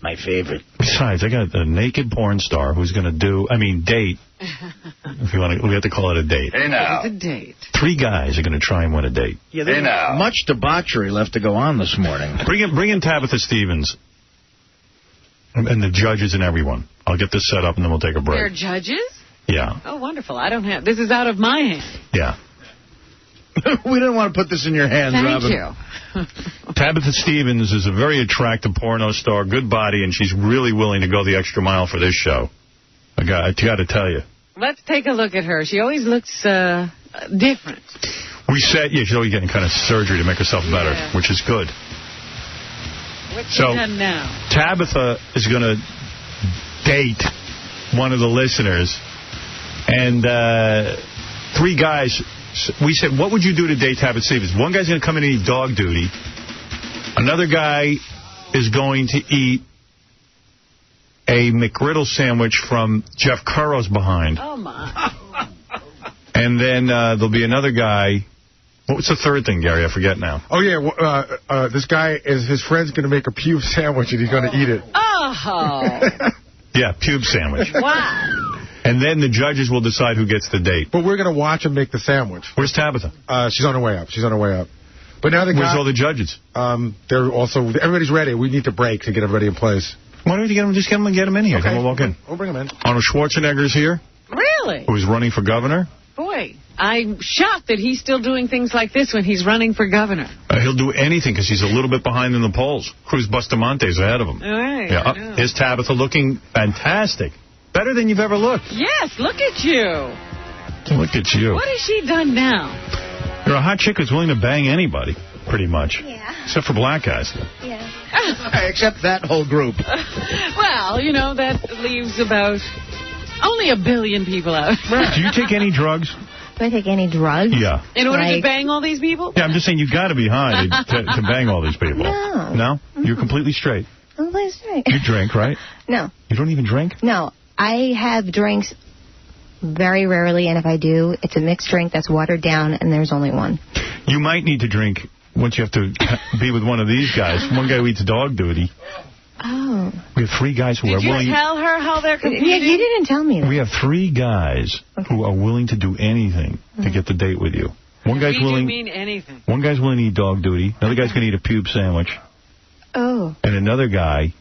Speaker 2: My favorite.
Speaker 1: Besides, I got a naked porn star who's going to date. If you want to, we have to call it a date.
Speaker 2: Hey, now.
Speaker 3: It's a date.
Speaker 1: 3 guys are going to try and win a date.
Speaker 2: Yeah, there's much debauchery left to go on this morning.
Speaker 1: Bring in Tabitha Stevens. And the judges and everyone. I'll get this set up and then we'll take a break.
Speaker 3: They're judges?
Speaker 1: Yeah.
Speaker 3: Oh, wonderful. This is out of my hands.
Speaker 1: Yeah.
Speaker 2: We didn't want to put this in your hands, Robin.
Speaker 3: Thank you.
Speaker 1: Tabitha Stevens is a very attractive porno star, good body, and she's really willing to go the extra mile for this show. I got to tell you.
Speaker 3: Let's take a look at her. She always looks different.
Speaker 1: We said, she's always getting kind of surgery to make herself better, which is good.
Speaker 3: What's she done now?
Speaker 1: Tabitha is going to date one of the listeners, and 3 guys... We said, what would you do to date Tabitha Stevens? One guy's going to come in and eat dog duty. Another guy is going to eat a McGriddle sandwich from Jeff Curro's behind.
Speaker 3: Oh, my.
Speaker 1: And then there'll be another guy. What's the third thing, Gary? I forget now.
Speaker 17: Oh, yeah. This guy, his friend's going to make a pube sandwich, and he's going to eat it.
Speaker 3: Oh.
Speaker 1: Yeah, pube sandwich.
Speaker 3: Wow.
Speaker 1: And then the judges will decide who gets the date.
Speaker 17: But we're going to watch him make the sandwich.
Speaker 1: Where's Tabitha?
Speaker 17: She's on her way up. But now
Speaker 1: Where's all the judges?
Speaker 17: They're also... Everybody's ready. We need to break to get everybody in place.
Speaker 1: Why don't you get them in here?
Speaker 17: Okay.
Speaker 1: We'll walk in.
Speaker 17: We'll bring them in.
Speaker 1: Arnold Schwarzenegger's here.
Speaker 3: Really?
Speaker 1: Who's running for governor.
Speaker 3: Boy, I'm shocked that he's still doing things like this when he's running for governor.
Speaker 1: He'll do anything because he's a little bit behind in the polls. Cruz Bustamante's ahead of him.
Speaker 3: All right.
Speaker 1: Yeah. Here's Tabitha looking fantastic. Better than you've ever looked.
Speaker 3: Yes, look at you.
Speaker 1: Look at you.
Speaker 3: What has she done now?
Speaker 1: You're a hot chick who's willing to bang anybody. pretty much.
Speaker 7: Yeah.
Speaker 1: Except for black guys.
Speaker 7: Yeah.
Speaker 2: Except that whole group.
Speaker 3: Well, you know, that leaves about only 1 billion people out.
Speaker 1: Do you take any drugs?
Speaker 7: Do I take any drugs?
Speaker 1: Yeah.
Speaker 3: In order to bang all these people?
Speaker 1: Yeah, I'm just saying you got to be high to bang all these people.
Speaker 7: No.
Speaker 1: No? You're completely straight.
Speaker 7: I'm completely straight.
Speaker 1: You drink, right?
Speaker 7: No.
Speaker 1: You don't even drink?
Speaker 7: No. I have drinks very rarely, and if I do, it's a mixed drink that's watered down, and there's only one.
Speaker 1: You might need to drink once you have to be with one of these guys. One guy who eats dog duty.
Speaker 7: Oh.
Speaker 1: We have 3 guys who are willing...
Speaker 3: Did you tell her how they're competing?
Speaker 7: Yeah, you didn't tell me that.
Speaker 1: We have 3 guys who are willing to do anything to get the date with you. One guy's willing...
Speaker 3: mean anything.
Speaker 1: One guy's willing to eat dog duty. Another guy's going to eat a pube sandwich.
Speaker 7: Oh.
Speaker 1: And another guy...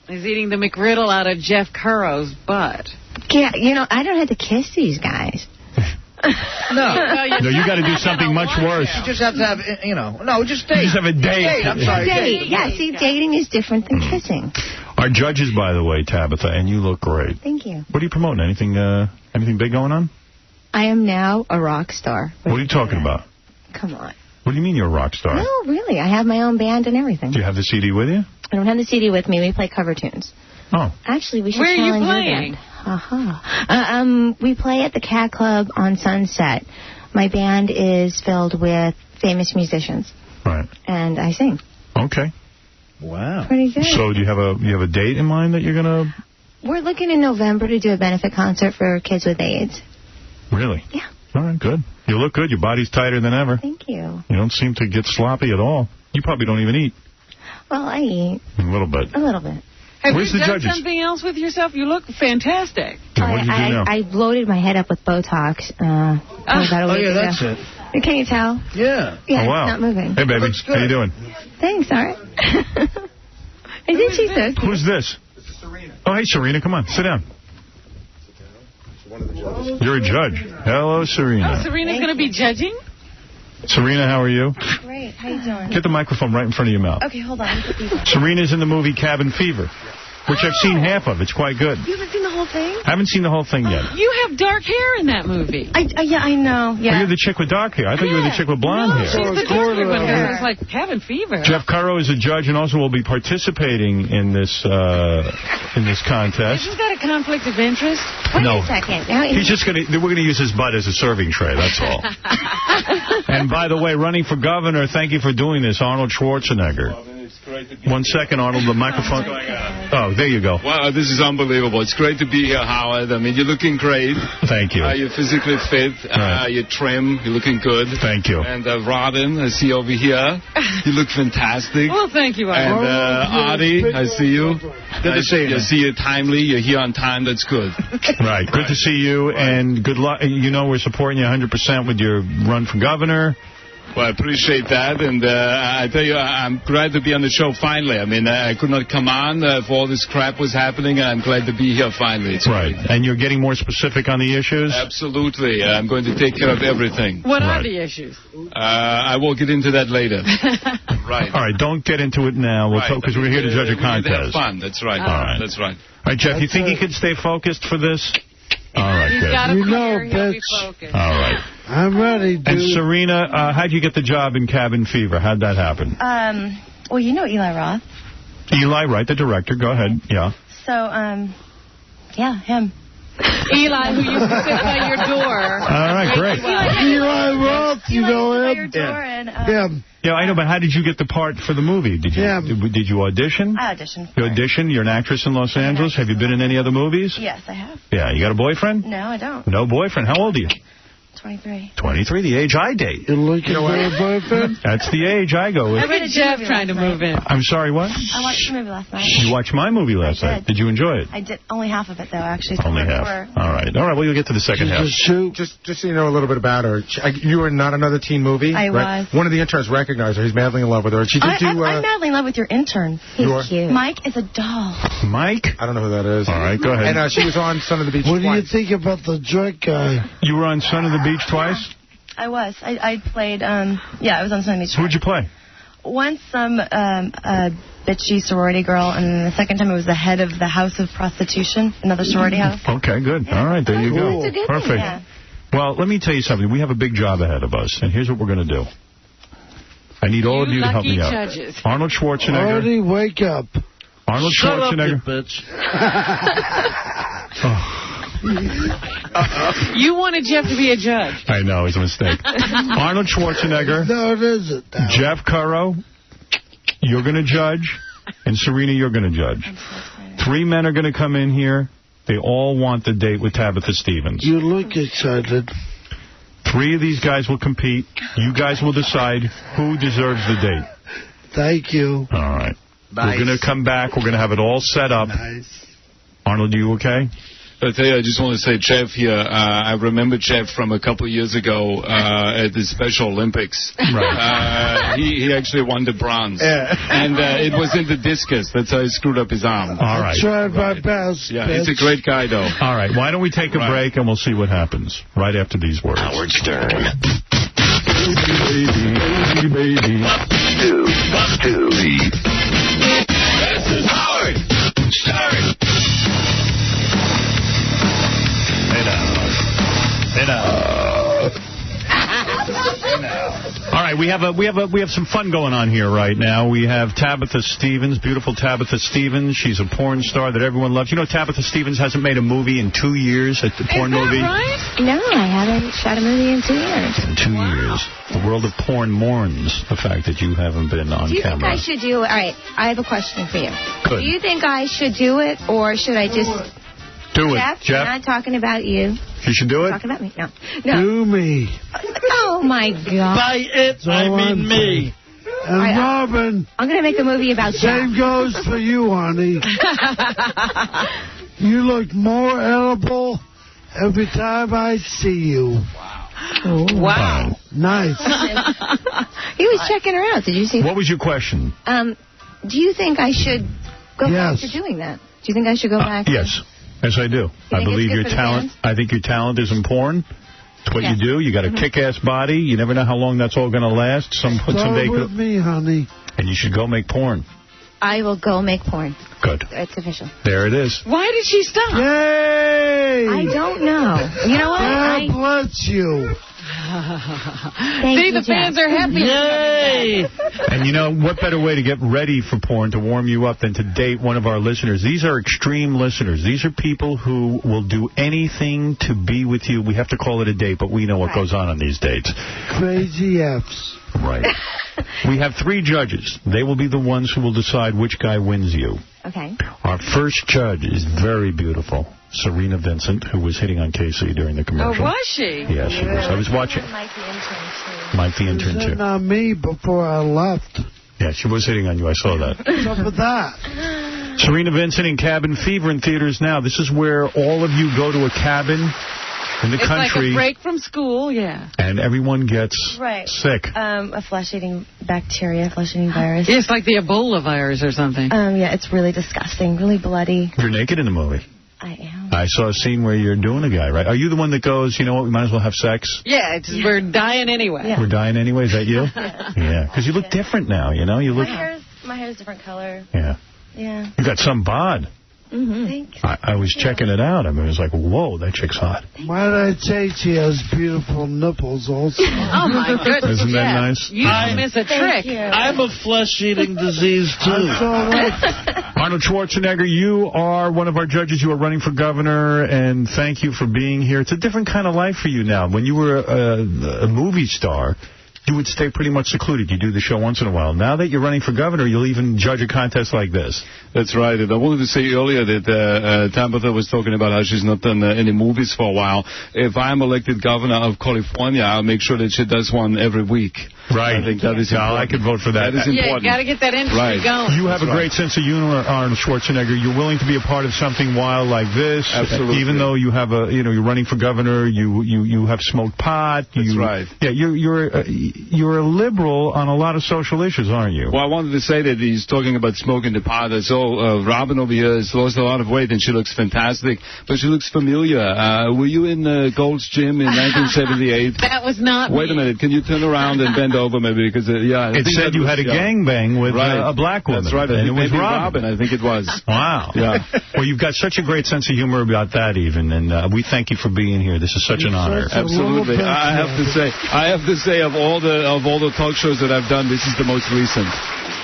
Speaker 3: is eating the McGriddle out of Jeff Curro's butt.
Speaker 7: Yeah, you know, I don't have to kiss these guys.
Speaker 1: No, you got to do something much worse.
Speaker 2: You just have to have, you know, no, just date.
Speaker 1: You just have a date.
Speaker 2: I'm sorry.
Speaker 7: Date. Yeah, see, dating is different than kissing.
Speaker 1: Our judges, by the way, Tabitha, and you look great.
Speaker 7: Thank you.
Speaker 1: What are you promoting? Anything big going on?
Speaker 7: I am now a rock star.
Speaker 1: What are you talking about?
Speaker 7: Come on.
Speaker 1: What do you mean you're a rock star?
Speaker 7: No, really. I have my own band and everything.
Speaker 1: Do you have the CD with you?
Speaker 7: I don't have the CD with me. We play cover tunes.
Speaker 1: Oh.
Speaker 7: Actually, we should
Speaker 3: Where are you
Speaker 7: challenge
Speaker 3: playing?
Speaker 7: We play at the Cat Club on Sunset. My band is filled with famous musicians.
Speaker 1: Right.
Speaker 7: And I sing.
Speaker 1: Okay.
Speaker 2: Wow.
Speaker 7: Pretty good.
Speaker 1: So do you have a date in mind that you're going to...
Speaker 7: We're looking in November to do a benefit concert for kids with AIDS.
Speaker 1: Really?
Speaker 7: Yeah.
Speaker 1: All right, good. You look good. Your body's tighter than ever.
Speaker 7: Thank you.
Speaker 1: You don't seem to get sloppy at all. You probably don't even eat.
Speaker 7: Well, I eat.
Speaker 1: A little bit.
Speaker 7: A little bit.
Speaker 3: Have
Speaker 1: Where's
Speaker 3: you
Speaker 1: the
Speaker 3: done
Speaker 1: judges?
Speaker 3: something else with yourself? You look fantastic.
Speaker 1: What did you do now?
Speaker 7: I loaded my head up with Botox about a week ago.
Speaker 2: That's it.
Speaker 7: Can you tell?
Speaker 2: Yeah.
Speaker 7: Yeah,
Speaker 1: Oh, wow.
Speaker 7: it's not moving.
Speaker 1: Hey, baby. How you doing?
Speaker 7: Thanks, all right. Isn't she so cute?
Speaker 1: Who's this?
Speaker 17: This is Serena.
Speaker 1: Oh, hey, Serena. Come on. Sit down.
Speaker 17: One of the judges.
Speaker 1: You're a judge. Hello, Serena.
Speaker 3: Oh, Serena's going to be judging?
Speaker 1: Serena, how are you?
Speaker 7: Great. How you doing?
Speaker 1: Get the microphone right in front of your mouth.
Speaker 7: Okay, hold on.
Speaker 1: Serena's in the movie Cabin Fever, which I've seen half of. It's quite good.
Speaker 7: You haven't seen the whole thing?
Speaker 1: I haven't seen the whole thing yet.
Speaker 3: You have dark hair in that movie.
Speaker 7: Yeah, I know.
Speaker 1: Oh,
Speaker 7: Yeah.
Speaker 1: you're the chick with dark hair. I thought you were the chick with blonde hair.
Speaker 3: She's the dark one. It's like Cabin Fever.
Speaker 1: Jeff Currow is a judge and also will be participating in this contest.
Speaker 3: Isn't that a conflict of interest?
Speaker 7: Wait
Speaker 1: No.
Speaker 7: a second.
Speaker 1: He's just going to, we're going to use his butt as a serving tray, that's all. And by the way, running for governor, thank you for doing this, Arnold Schwarzenegger. 1 second, Arnold, the microphone. Oh, there you go.
Speaker 12: Wow, this is unbelievable. It's great to be here, Howard. I mean, you're looking great.
Speaker 1: Thank you.
Speaker 12: You're physically fit.
Speaker 1: Right.
Speaker 12: You're trim. You're looking good.
Speaker 1: Thank you.
Speaker 12: And Robin, I see over here. You look fantastic.
Speaker 3: Well, thank you,
Speaker 12: And Artie, I see you.
Speaker 2: Good to see you.
Speaker 12: I see you timely. You're here on time. That's good.
Speaker 1: Right. Good to see you, and good luck. You know we're supporting you 100% with your run for governor.
Speaker 12: Well, I appreciate that, and I tell you, I'm glad to be on the show finally. I mean, I could not come on if all this crap was happening, and I'm glad to be here finally. It's
Speaker 1: Right.
Speaker 12: great.
Speaker 1: And you're getting more specific on the issues?
Speaker 12: Absolutely. I'm going to take care of everything.
Speaker 3: What are the issues?
Speaker 12: I will get into that later. Right.
Speaker 1: All right, don't get into it now. We'll talk because we're here to judge a
Speaker 12: We're here to have
Speaker 1: contest.
Speaker 12: fun. That's right.
Speaker 1: All right.
Speaker 12: That's right.
Speaker 1: All right, Jeff, you think you can stay focused for this? All right,
Speaker 3: He's
Speaker 1: good.
Speaker 3: got a
Speaker 13: You know,
Speaker 3: career, he'll be
Speaker 13: bitch.
Speaker 3: focused.
Speaker 1: All right.
Speaker 13: I'm ready, dude.
Speaker 1: And Serena, how'd you get the job in Cabin Fever? How'd that happen?
Speaker 7: Well, you know Eli Roth.
Speaker 1: Eli, right, the director. Go ahead. Yeah.
Speaker 7: So, yeah, him.
Speaker 3: Eli, who used to sit by your door.
Speaker 1: All right, great.
Speaker 13: Eli Roth, you know him?
Speaker 7: Yeah.
Speaker 1: Yeah, I know, but how did you get the part for the movie? Did you audition?
Speaker 7: I auditioned.
Speaker 1: You auditioned? You're an actress in Los Angeles? Have you been in any other movies?
Speaker 7: Yes, I have.
Speaker 1: Yeah, you got a boyfriend?
Speaker 7: No, I don't.
Speaker 1: No boyfriend. How old are you?
Speaker 7: 23.
Speaker 1: 23, the age I date.
Speaker 13: You're looking for a boyfriend?
Speaker 1: That's the age I go with.
Speaker 3: Look at Jeff trying to move in.
Speaker 1: I'm sorry, what?
Speaker 7: I watched the movie last night.
Speaker 1: You watched my movie last night. Did you enjoy it?
Speaker 7: I did only half of it, though, actually.
Speaker 1: Only half. All right. All right, well, you'll get to the second half.
Speaker 17: Just so you know a little bit about her, you were in Not Another Teen Movie.
Speaker 7: I
Speaker 17: right?
Speaker 7: was.
Speaker 17: One of the interns recognized her. He's madly in love with her. She did
Speaker 7: I'm madly in love with your intern.
Speaker 17: You are?
Speaker 7: He's cute. Mike is a doll.
Speaker 1: Mike?
Speaker 17: I don't know who that is.
Speaker 1: All right, go ahead.
Speaker 17: And she was on Son of the Beach
Speaker 13: What do you
Speaker 17: twice.
Speaker 13: think about the drug guy?
Speaker 1: You were on Son of the Beach twice?
Speaker 7: I was. I played, I was on Sunday Beach.
Speaker 1: Who'd you play?
Speaker 7: Once some bitchy sorority girl, and then the second time it was the head of the House of Prostitution, another sorority house.
Speaker 1: Okay, good. All right, there you go.
Speaker 7: That's a good
Speaker 1: Perfect.
Speaker 7: thing, yeah.
Speaker 1: Well, let me tell you something. We have a big job ahead of us, and here's what we're going to do. I need all of you to help me out.
Speaker 3: Judges.
Speaker 1: Arnold Schwarzenegger.
Speaker 8: Artie, wake up.
Speaker 1: Arnold Schwarzenegger.
Speaker 8: Shut up, you bitch.
Speaker 3: You wanted Jeff to be a judge.
Speaker 1: I know, it's a mistake. Arnold Schwarzenegger.
Speaker 8: No, it isn't. No.
Speaker 1: Jeff Currow, you're going to judge. And Serena, you're going to judge. 3 men are going to come in here. They all want the date with Tabitha Stevens.
Speaker 8: You look excited.
Speaker 1: 3 of these guys will compete. You guys will decide who deserves the date.
Speaker 8: Thank you.
Speaker 1: All right.
Speaker 2: Nice.
Speaker 1: We're going to come back. We're going to have it all set up.
Speaker 8: Nice.
Speaker 1: Arnold, you okay?
Speaker 12: I tell you, I just want to say, Jeff here, I remember Jeff from a couple of years ago at the Special Olympics.
Speaker 1: Right.
Speaker 12: He actually won the bronze.
Speaker 2: Yeah.
Speaker 12: And it was in the discus. That's how he screwed up his arm.
Speaker 1: All right.
Speaker 8: I tried my best.
Speaker 12: Yeah, he's a great guy, though.
Speaker 1: All right. Why don't we take a break and we'll see what happens right after these words.
Speaker 14: Howard Stern.
Speaker 1: Baby.
Speaker 14: 2, 2. This is Howard Stern.
Speaker 1: All right, we have some fun going on here right now. We have Tabitha Stevens, beautiful Tabitha Stevens. She's a porn star that everyone loves. You know, Tabitha Stevens hasn't made a movie in 2 years, a porn movie.
Speaker 3: Right?
Speaker 7: No, I haven't shot a movie in 2 years.
Speaker 1: In 2 years. The world of porn mourns the fact that you haven't been on camera.
Speaker 7: Do you think I should do it? All right, I have a question for you.
Speaker 1: Good.
Speaker 7: Do you think I should do it, or should I just...
Speaker 1: Do it,
Speaker 7: Jeff? I'm not talking about you.
Speaker 1: You should do it?
Speaker 7: Talking about me? No.
Speaker 8: Do me.
Speaker 7: Oh, my God.
Speaker 8: By it, I mean me. And Robin.
Speaker 7: I'm going to make a movie about
Speaker 8: Same
Speaker 7: Jeff.
Speaker 8: goes for you, honey. You look more edible every time I see you.
Speaker 3: Wow.
Speaker 8: Nice.
Speaker 7: He was checking her out. Did you see that?
Speaker 1: What was your question?
Speaker 7: Do you think I should go back to doing that? Do you think I should go back?
Speaker 1: Yes. Yes, I do. I believe your talent. I think your talent is in porn. It's what you do. You got a kick-ass body. You never know how long that's all going to last. Someday
Speaker 8: with me, honey.
Speaker 1: And you should go make porn.
Speaker 7: I will go make porn.
Speaker 1: Good.
Speaker 7: It's official.
Speaker 1: There it is.
Speaker 3: Why did she stop?
Speaker 8: Yay!
Speaker 7: I don't know. You know what?
Speaker 8: God bless you.
Speaker 3: See, the fans are happy.
Speaker 8: Yay!
Speaker 1: And you know, what better way to get ready for porn, to warm you up, than to date one of our listeners? These are extreme listeners. These are people who will do anything to be with you. We have to call it a date, but we know what goes on these dates.
Speaker 8: Crazy F's.
Speaker 1: Right. We have 3 judges. They will be the ones who will decide which guy wins you.
Speaker 7: Okay.
Speaker 1: Our first judge is very beautiful, Serena Vincent, who was hitting on Casey during the commercial.
Speaker 3: Oh, was she?
Speaker 1: Yes, she was. I was watching. Mike the intern, too.
Speaker 8: It was on me before I left.
Speaker 1: Yeah, she was hitting on you. I saw that.
Speaker 8: What's up with that?
Speaker 1: Serena Vincent in Cabin Fever in theaters now. This is where all of you go to a cabin in the country.
Speaker 3: It's like a break from school, yeah.
Speaker 1: And everyone gets sick.
Speaker 7: A flesh-eating bacteria, flesh-eating virus.
Speaker 3: It's like the Ebola virus or something.
Speaker 7: Yeah, it's really disgusting, really bloody.
Speaker 1: You're naked in the movie.
Speaker 7: I am.
Speaker 1: I saw a scene where you're doing a guy, right? Are you the one that goes, you know what, we might as well have sex?
Speaker 3: Yeah, we're dying anyway.
Speaker 1: Yeah. We're dying anyway? Is that you? Yeah. Because you look different now, you know? You look.
Speaker 7: My hair's a different color.
Speaker 1: Yeah.
Speaker 7: Yeah.
Speaker 1: You got some bod.
Speaker 7: Thanks.
Speaker 1: I was checking it out. I mean, it was like, whoa, that chick's hot.
Speaker 8: Why did I say she has beautiful nipples also?
Speaker 3: Oh, my goodness.
Speaker 1: Isn't that nice?
Speaker 3: You don't miss a trick.
Speaker 8: I'm a flesh-eating disease, too.
Speaker 1: Arnold Schwarzenegger, you are one of our judges. You are running for governor, and thank you for being here. It's a different kind of life for you now. When you were a movie star, you would stay pretty much secluded. You do the show once in a while. Now that you're running for governor, you'll even judge a contest like this.
Speaker 12: That's right. And I wanted to say earlier that Tabitha was talking about how she's not done any movies for a while. If I'm elected governor of California, I'll make sure that she does one every week.
Speaker 1: Right.
Speaker 12: I think that is important.
Speaker 1: I could vote for that.
Speaker 12: That is important.
Speaker 3: Yeah, you got to get that industry going.
Speaker 1: You have a great sense of humor, Arnold Schwarzenegger. You're willing to be a part of something wild like this.
Speaker 12: Absolutely.
Speaker 1: Even though you have you're running for governor, you have smoked pot.
Speaker 12: That's right.
Speaker 1: Yeah, you're a liberal on a lot of social issues, aren't you?
Speaker 12: Well, I wanted to say that he's talking about smoking the pot. So Robin over here has lost a lot of weight, and she looks fantastic, but she looks familiar. Were you in Gold's Gym in 1978?
Speaker 3: That was not
Speaker 12: Wait a minute. Can you turn around and bend over maybe? Because,
Speaker 1: it said you had a gangbang with a black woman.
Speaker 12: That's right.
Speaker 1: And it was Robin.
Speaker 12: I think it was.
Speaker 1: Wow. Yeah. Well, you've got such a great sense of humor about that even, and we thank you for being here. This is such an honor.
Speaker 12: Absolutely. I have to say, of all the talk shows that I've done, this is the most recent.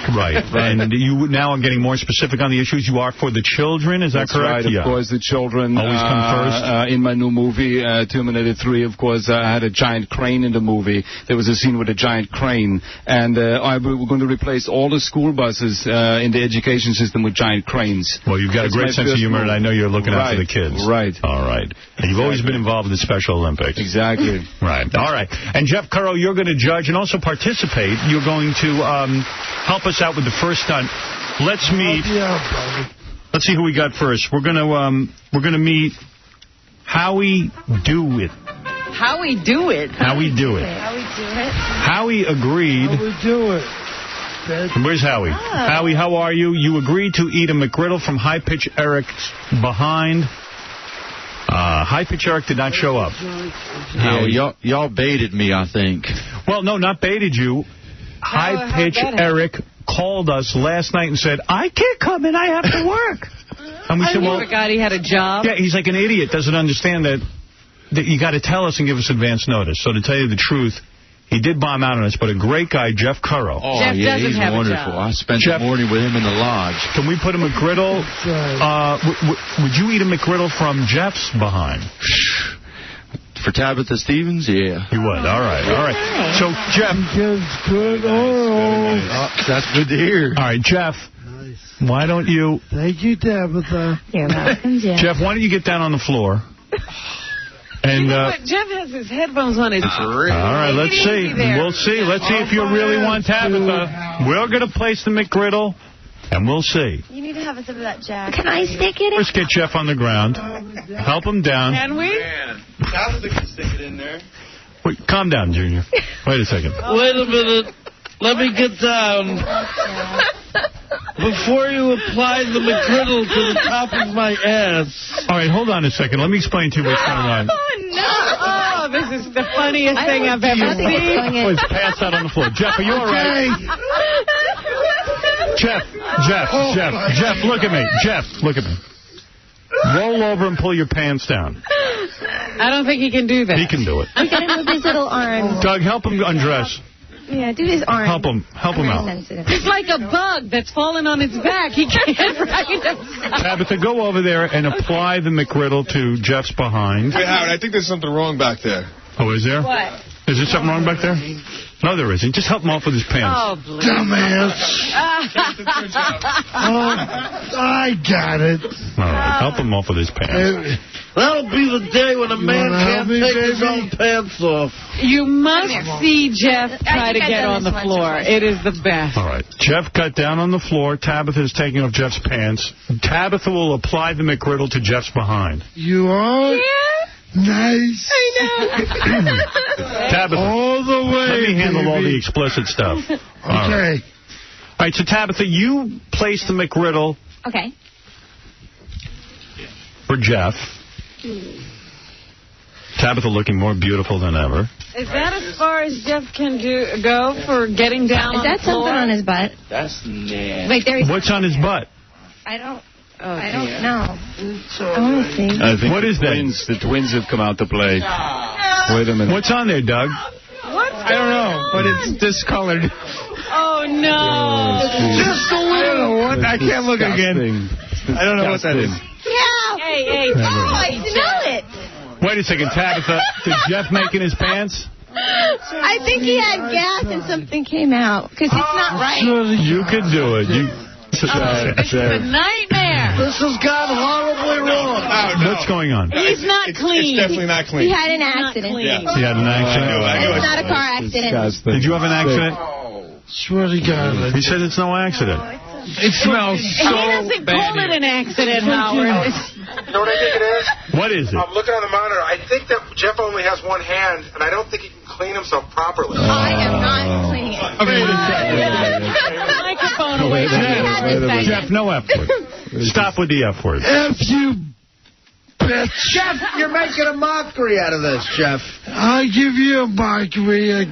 Speaker 1: Right. And you now are getting more specific on the issues. You are for the children, is that correct?
Speaker 12: Right, of course, the children
Speaker 1: always come first.
Speaker 12: In my new movie, Terminator 3, of course, I had a giant crane in the movie. There was a scene with a giant crane. And we're going to replace all the school buses in the education system with giant cranes.
Speaker 1: Well, you've got a great sense of humor, and I know you're looking out for the kids.
Speaker 12: Right.
Speaker 1: All right. And you've always been involved in the Special Olympics.
Speaker 12: Exactly.
Speaker 1: Right. All right. And Jeff Currow, you're going to judge and also participate. You're going to help us out with the first stunt. Let's see who we got first. We're gonna meet Howie Do It.
Speaker 3: Howie Do It.
Speaker 1: Howie Do It. Howie agreed.
Speaker 8: How we do it?
Speaker 1: Where's Howie?
Speaker 8: Oh.
Speaker 1: Howie, how are you? You agreed to eat a McGriddle from High Pitch Eric's behind. High Pitch Eric did not show up.
Speaker 15: Yeah, y'all baited me, I think.
Speaker 1: Well, no, not baited you. High Pitch Eric called us last night and said, I can't come in, I have to work. And we said, well,
Speaker 3: forgot he had a job.
Speaker 1: Yeah, he's like an idiot, doesn't understand that you got to tell us and give us advance notice. So to tell you the truth, he did bomb out on us, but a great guy, Jeff Currow.
Speaker 15: Oh, Jeff yeah, he's wonderful. I spent the morning with him in the lodge.
Speaker 1: Can we put a McGriddle? Would you eat a McGriddle from Jeff's behind?
Speaker 15: For Tabitha Stevens, yeah.
Speaker 1: You would. All right. All right. So, Jeff.
Speaker 15: That's good to hear.
Speaker 1: All right, Jeff. Nice. Why don't you...
Speaker 8: Thank you, Tabitha.
Speaker 7: You're welcome, Jeff.
Speaker 1: Jeff, why don't you get down on the floor? And,
Speaker 3: you know what? Jeff has his headphones on.
Speaker 1: All right, let's see. We'll see. Let's see if you really want Tabitha. We're going to place the McGriddle, and we'll see.
Speaker 7: You need to have a sip of that, Jack. Can I stick it in?
Speaker 1: First, get Jeff on the ground. Help him down.
Speaker 3: Can we?
Speaker 15: Tabitha can stick it in there.
Speaker 1: Wait, calm down, Junior. Wait a second.
Speaker 8: Wait a minute. Let me get down. Before you apply the McGriddle to the top of my ass.
Speaker 1: All right, hold on a second. Let me explain to you what's going on.
Speaker 3: Oh, no. Oh, this is the funniest thing I've ever seen.
Speaker 1: Oh, it's passed out on the floor. Jeff, are you all right? Jeff, look at me. Jeff, look at me. Roll over and pull your pants down.
Speaker 3: I don't think he can do that.
Speaker 1: He can do it.
Speaker 7: We got to move his little arm.
Speaker 1: Doug, help him undress.
Speaker 7: Yeah, do his arm.
Speaker 1: Help him out.
Speaker 3: It's like a bug that's fallen on its back. He can't right himself.
Speaker 1: Tabitha, go over there and apply the McGriddle to Jeff's behind.
Speaker 18: Hey, Howard, I think there's something wrong back there.
Speaker 1: Oh, is there?
Speaker 3: What?
Speaker 1: Is there something wrong back there? No, there isn't. Just help him off with his pants.
Speaker 3: Oh, please.
Speaker 8: Dumbass. I got it.
Speaker 1: All right, help him off with his pants.
Speaker 8: That'll be the day when a man can't take his own pants off.
Speaker 3: You must see Jeff try to get on the floor. It is the best.
Speaker 1: All right. Jeff got down on the floor. Tabitha is taking off Jeff's pants. Tabitha will apply the McGriddle to Jeff's behind.
Speaker 8: You are?
Speaker 3: Yeah.
Speaker 8: Nice.
Speaker 3: I know.
Speaker 1: Tabitha,
Speaker 8: all the way,
Speaker 1: let me handle
Speaker 8: baby.
Speaker 1: all the explicit stuff.
Speaker 8: Okay.
Speaker 1: All right, so Tabitha, you place the McGriddle
Speaker 7: Okay.
Speaker 1: for Jeff. Tabitha looking more beautiful than ever.
Speaker 3: Is that as far as Jeff can go for getting down on the floor?
Speaker 7: Is that something on his butt?
Speaker 15: That's nasty.
Speaker 7: Wait, there.
Speaker 1: What's on his butt?
Speaker 7: I don't know. I want to see.
Speaker 12: I think
Speaker 1: what is that?
Speaker 12: The twins have come out to play. Wait a minute.
Speaker 1: What's on there, Doug?
Speaker 3: I
Speaker 17: don't know, but it's discolored.
Speaker 3: Oh, no.
Speaker 17: Just a little. What? I can't look again. I don't know what that is.
Speaker 7: Yeah.
Speaker 3: Hey.
Speaker 7: Oh, I smell it.
Speaker 1: Wait a second, Tabitha. Did Jeff make in his pants?
Speaker 7: I think he had gas and something came out because it's not right.
Speaker 1: You could do it.
Speaker 3: This is a nightmare.
Speaker 8: This has gone horribly wrong.
Speaker 18: Oh, no.
Speaker 1: What's going on?
Speaker 3: He's not clean.
Speaker 18: It's definitely not clean.
Speaker 7: He had an accident.
Speaker 18: Yeah.
Speaker 1: He had an accident?
Speaker 7: It's not a car accident.
Speaker 1: Did you have an accident?
Speaker 8: Swear to God.
Speaker 1: He said it's no accident.
Speaker 17: It smells so
Speaker 3: bad. He doesn't call it an accident, Howard.
Speaker 11: You know what I think it is?
Speaker 1: What is it?
Speaker 11: I'm looking on the monitor. I think that Jeff only has one hand, and I don't think he can clean himself properly.
Speaker 7: I am not cleaning it.
Speaker 3: Microphone away.
Speaker 1: Jeff, no F word. Stop with the F word.
Speaker 8: F you, bitch.
Speaker 2: Jeff, you're making a mockery out of this, Jeff.
Speaker 8: I give you a mockery.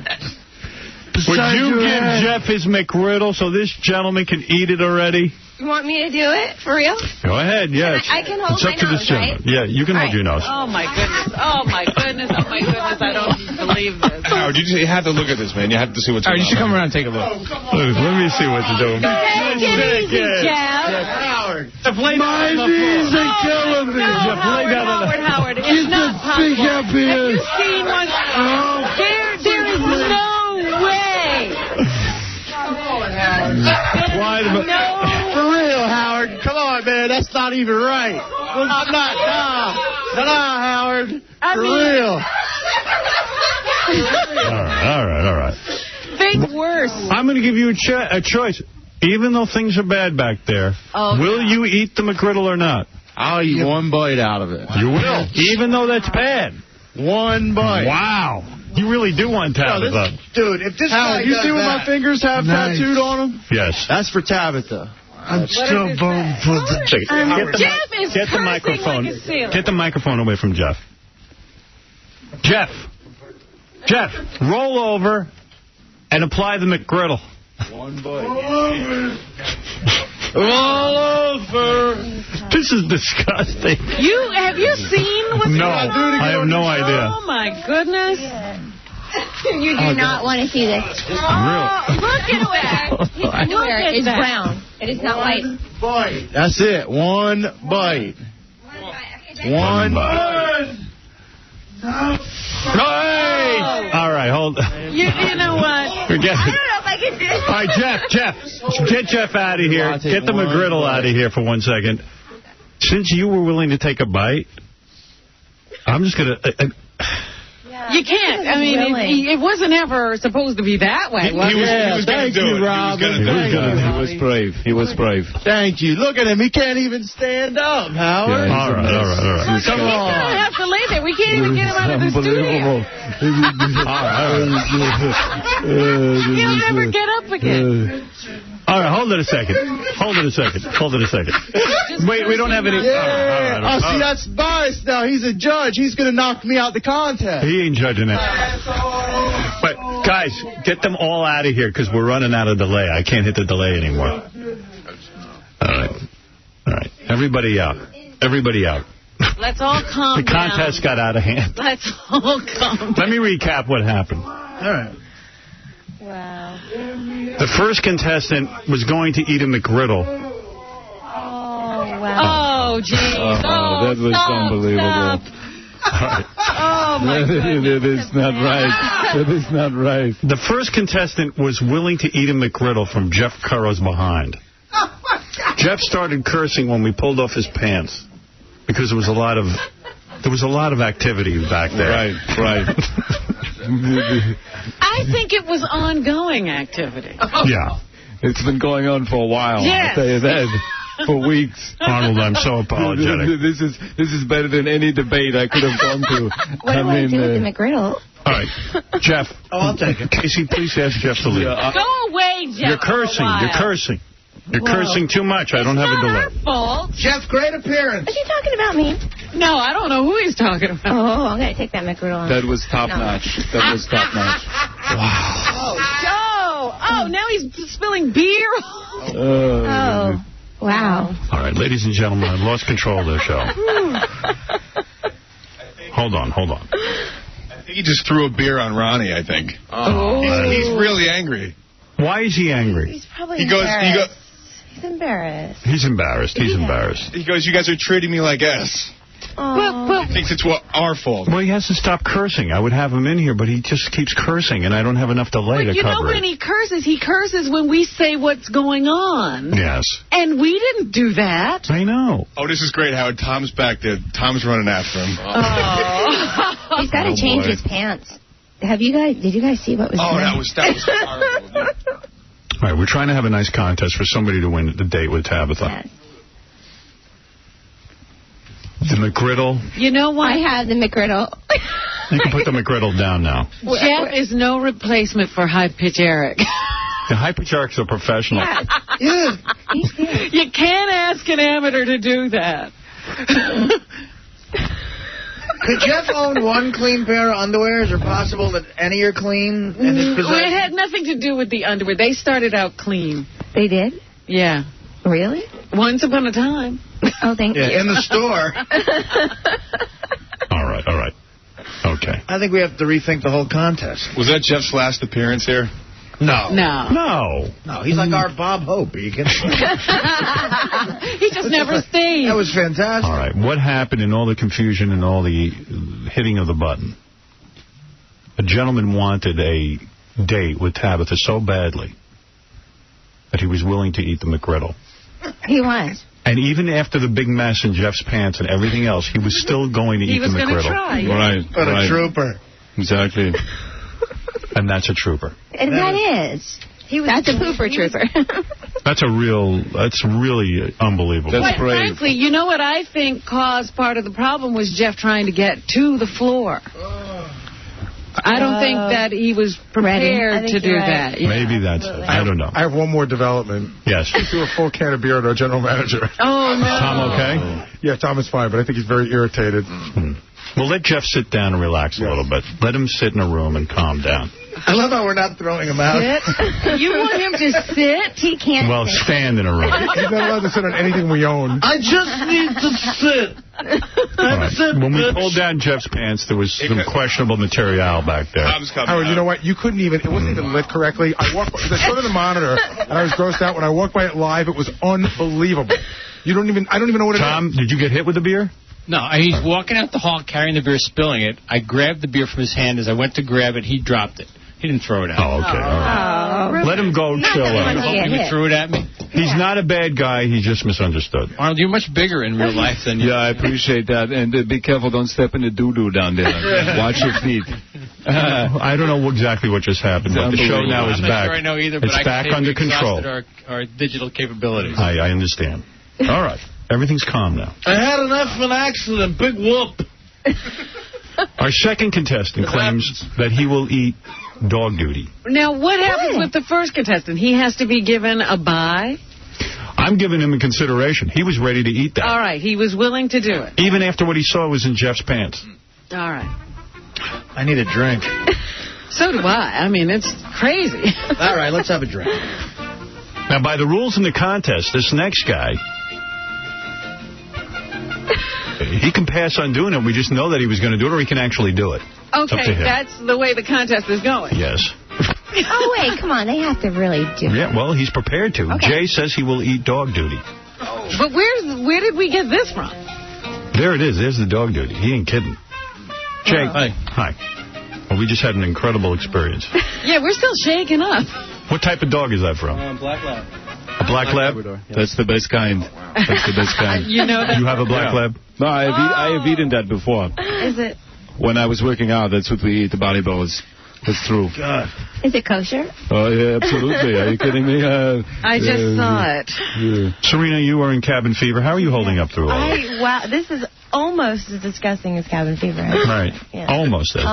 Speaker 1: Would you give Jeff his McGriddle so this gentleman can eat it already?
Speaker 7: You want me to do it? For real?
Speaker 1: Go ahead, yes.
Speaker 7: I can hold
Speaker 1: it's up
Speaker 7: my
Speaker 1: to
Speaker 7: nose,
Speaker 1: this gentleman.
Speaker 7: right?
Speaker 1: Yeah, you can hold your nose.
Speaker 3: Oh, my goodness. Oh, my goodness. goodness, I don't believe this.
Speaker 18: Howard, you have to look at this, man. You have to see what's going on.
Speaker 1: You should come around and take a look. Let me see what you're doing.
Speaker 3: Take it easy, Jeff.
Speaker 2: Howard.
Speaker 8: My knees are killing me.
Speaker 3: Howard, it's not possible. Have you seen one? There is no way.
Speaker 2: Why? For real, Howard. Come on, man. That's not even right. I'm not. Nah, Howard. For real.
Speaker 1: All right.
Speaker 3: Think worse.
Speaker 1: I'm going to give you a choice. Even though things are bad back there, will you eat the McGriddle or not?
Speaker 15: I'll eat one bite out of it.
Speaker 1: You will, even though that's bad.
Speaker 15: One bite.
Speaker 1: Wow. You really do want Tabitha.
Speaker 2: Dude, if this guy
Speaker 15: you see what my fingers have tattooed on them?
Speaker 1: Yes.
Speaker 15: That's for Tabitha.
Speaker 8: I'm still voting for the...
Speaker 3: Jeff is
Speaker 1: Get the microphone.
Speaker 3: Like a sailor.
Speaker 1: Get the microphone away from Jeff. Jeff, roll over and apply the McGriddle.
Speaker 15: One bite.
Speaker 1: Roll over. This is disgusting.
Speaker 3: Have you seen what's going on?
Speaker 1: No, I have no idea.
Speaker 3: Oh, my goodness.
Speaker 7: You do not want to see this.
Speaker 3: Look at it.
Speaker 7: His underwear is brown. It is not white.
Speaker 2: Bite.
Speaker 15: That's it. One bite. One bite.
Speaker 1: Hey! All right, hold on.
Speaker 3: You know what?
Speaker 1: Forget it.
Speaker 7: I don't know if I can do it.
Speaker 1: All right, Jeff. Get Jeff out of here. Get the McGriddle out of here for 1 second. Since you were willing to take a bite, I'm just going to...
Speaker 3: You can't. I mean, it wasn't ever supposed to be that way.
Speaker 15: He was going to do it. He was brave. Thank you. Look at him. He can't even stand up, Howard.
Speaker 1: All right.
Speaker 3: Come on. He's going to have to lay there. We can't even get him out of the studio. He'll never get up again.
Speaker 1: All right, hold it a second. Wait, we don't have any...
Speaker 15: Yeah. See, that's biased now. He's a judge. He's going to knock me out the contest.
Speaker 1: He ain't judging it. But, guys, get them all out of here because we're running out of delay. I can't hit the delay anymore. All right. Everybody out.
Speaker 3: Let's all calm down.
Speaker 1: The contest got out of hand.
Speaker 3: Let's all calm down.
Speaker 1: Let me recap what happened.
Speaker 2: All right.
Speaker 7: Wow.
Speaker 1: The first contestant was going to eat a McGriddle.
Speaker 7: Oh, wow.
Speaker 3: Oh, geez.
Speaker 15: That was unbelievable.
Speaker 3: Oh, my goodness.
Speaker 15: That is not right.
Speaker 1: The first contestant was willing to eat a McGriddle from Jeff Currow's behind. Jeff started cursing when we pulled off his pants because there was a lot of activity back there.
Speaker 15: Right.
Speaker 3: I think it was ongoing activity.
Speaker 1: Yeah.
Speaker 12: It's been going on for a while.
Speaker 3: Yes.
Speaker 12: I'll tell you that. For weeks.
Speaker 1: Arnold, I'm so apologetic.
Speaker 12: This is better than any debate I could have gone to.
Speaker 7: What do I do with the McGriddle?
Speaker 1: All right. Jeff.
Speaker 2: I'll take it.
Speaker 1: Casey, please ask Jeff to leave.
Speaker 3: Go away, Jeff.
Speaker 1: You're cursing. You're cursing too much. I don't have a delay.
Speaker 3: It's not our fault.
Speaker 2: Jeff, great appearance.
Speaker 7: Is he talking about me?
Speaker 3: No, I don't know who he's talking about.
Speaker 7: Oh, I'm going to take that McGriddle.
Speaker 12: That was top notch.
Speaker 1: Wow.
Speaker 3: Oh, now he's spilling beer.
Speaker 7: Oh. Wow.
Speaker 1: All right, ladies and gentlemen, I've lost control of their show. Hold on.
Speaker 18: I think he just threw a beer on Ronnie, I think.
Speaker 1: Oh.
Speaker 18: He's really angry.
Speaker 1: Why is he angry?
Speaker 7: He's probably embarrassed. He's embarrassed.
Speaker 1: He's embarrassed.
Speaker 18: He goes, you guys are treating me like ass. He thinks it's our fault.
Speaker 1: Well, he has to stop cursing. I would have him in here, but he just keeps cursing, and I don't have enough delay to cover it.
Speaker 3: You know when he curses when we say what's going on.
Speaker 1: Yes.
Speaker 3: And we didn't do that.
Speaker 1: I know.
Speaker 18: Oh, this is great, Howard. Tom's back there. Tom's running after him.
Speaker 7: Oh. He's got to change his pants. Did you guys see what was going on?
Speaker 18: That was horrible.
Speaker 1: All right, we're trying to have a nice contest for somebody to win the date with Tabitha.
Speaker 7: Yes.
Speaker 1: The McGriddle.
Speaker 7: You know what? I have the McGriddle.
Speaker 1: You can put the McGriddle down now.
Speaker 3: Jeff is no replacement for High Pitch Eric.
Speaker 1: The High Pitch Eric's a professional.
Speaker 7: Yeah.
Speaker 3: You can't ask an amateur to do that.
Speaker 2: Could Jeff own one clean pair of underwear? Is it possible that any are clean in his possession?
Speaker 3: It had nothing to do with the underwear. They started out clean.
Speaker 7: They did?
Speaker 3: Yeah.
Speaker 7: Really?
Speaker 3: Once upon a time.
Speaker 7: Oh, thank you.
Speaker 2: In the store.
Speaker 1: All right. Okay.
Speaker 2: I think we have to rethink the whole contest.
Speaker 18: Was that Jeff's last appearance here?
Speaker 2: No.
Speaker 1: No.
Speaker 2: No, he's like our Bob Hope. Are you kidding?
Speaker 3: He just never stayed.
Speaker 2: That was fantastic.
Speaker 1: All right. What happened in all the confusion and all the hitting of the button? A gentleman wanted a date with Tabitha so badly that he was willing to eat the McGriddle.
Speaker 7: He was.
Speaker 1: And even after the big mess in Jeff's pants and everything else, he was still going to eat the McGriddle. He was going to try. Yeah.
Speaker 12: Right.
Speaker 2: What a trooper.
Speaker 12: Exactly.
Speaker 1: And that's a trooper.
Speaker 7: And that is. That's a pooper trooper.
Speaker 1: That's really unbelievable.
Speaker 3: Quite frankly, you know what I think caused part of the problem was Jeff trying to get to the floor. I don't think that he was prepared to do that. Yeah.
Speaker 1: Maybe that's it. I don't know.
Speaker 17: I have one more development.
Speaker 1: Yes.
Speaker 17: He threw a full can of beer at our general manager.
Speaker 3: Oh, no.
Speaker 1: Tom okay?
Speaker 17: Yeah, Tom is fine, but I think he's very irritated.
Speaker 1: Well, let Jeff sit down and relax a little bit. Let him sit in a room and calm down.
Speaker 2: I love how we're not throwing him out.
Speaker 3: You want him to sit?
Speaker 7: He can't.
Speaker 1: Well, stand in a room.
Speaker 17: He's not allowed to sit on anything we own.
Speaker 2: I just need to sit. That's it,
Speaker 1: when we pulled down Jeff's pants, there was some questionable material back there.
Speaker 17: Howard, you know what? You couldn't even, it wasn't even lit correctly. I showed it to the monitor, and I was grossed out. When I walked by it live, it was unbelievable. I don't even know what it is.
Speaker 1: Tom, did you get hit with the beer?
Speaker 5: No, he's walking out the hall carrying the beer, spilling it. I grabbed the beer from his hand. As I went to grab it, he dropped it. He didn't throw it out.
Speaker 1: Oh, okay. All right. Let him go chill out.
Speaker 5: He threw it at me.
Speaker 1: He's not a bad guy. He just misunderstood.
Speaker 5: Arnold, you're much bigger in real life than you.
Speaker 12: Yeah, I appreciate that. And be careful. Don't step in the doo-doo down there. Watch your feet.
Speaker 1: I don't know exactly what just happened, but the show now is
Speaker 5: I'm not
Speaker 1: back.
Speaker 5: Sure I know either, but
Speaker 1: it's back under control.
Speaker 5: Our digital capabilities.
Speaker 1: I understand. All right. Everything's calm now.
Speaker 2: I had an effing accident. Big whoop.
Speaker 1: Our second contestant claims that he will eat dog duty.
Speaker 3: Now, what happens with the first contestant? He has to be given a bye?
Speaker 1: I'm giving him a consideration. He was ready to eat that.
Speaker 3: All right. He was willing to do it.
Speaker 1: Even after what he saw was in Jeff's pants.
Speaker 3: All right.
Speaker 2: I need a drink.
Speaker 3: So do I. I mean, it's crazy.
Speaker 2: All right, let's have a drink.
Speaker 1: Now, by the rules in the contest, this next guy, he can pass on doing it. We just know that he was going to do it, or he can actually do it.
Speaker 3: Okay, that's the way the contest is going.
Speaker 1: Yes.
Speaker 7: Oh, wait, come on. They have to really do it.
Speaker 1: Yeah, well, he's prepared to.
Speaker 7: Okay.
Speaker 1: Jay says he will eat dog duty.
Speaker 3: But where did we get this from?
Speaker 1: There it is. There's the dog duty. He ain't kidding. Jay.
Speaker 5: Hi.
Speaker 1: Well, we just had an incredible experience.
Speaker 3: Yeah, we're still shaking up.
Speaker 1: What type of dog is that from?
Speaker 5: Black Lab.
Speaker 1: A black lab?
Speaker 5: Labrador, yeah.
Speaker 12: That's the best kind. That's the best kind.
Speaker 3: You know that?
Speaker 1: You have a black lab?
Speaker 12: No, I have eaten that before.
Speaker 7: Is it?
Speaker 12: When I was working out, that's what we eat, the body bows. That's true.
Speaker 2: God.
Speaker 7: Is it kosher?
Speaker 12: Oh, yeah, absolutely. Are you kidding me?
Speaker 3: I just saw it.
Speaker 12: Yeah.
Speaker 1: Serena, you are in cabin fever. How are you holding up through all this?
Speaker 7: Wow, this is almost as disgusting as cabin fever.
Speaker 1: Right.
Speaker 7: Yeah.
Speaker 1: Almost as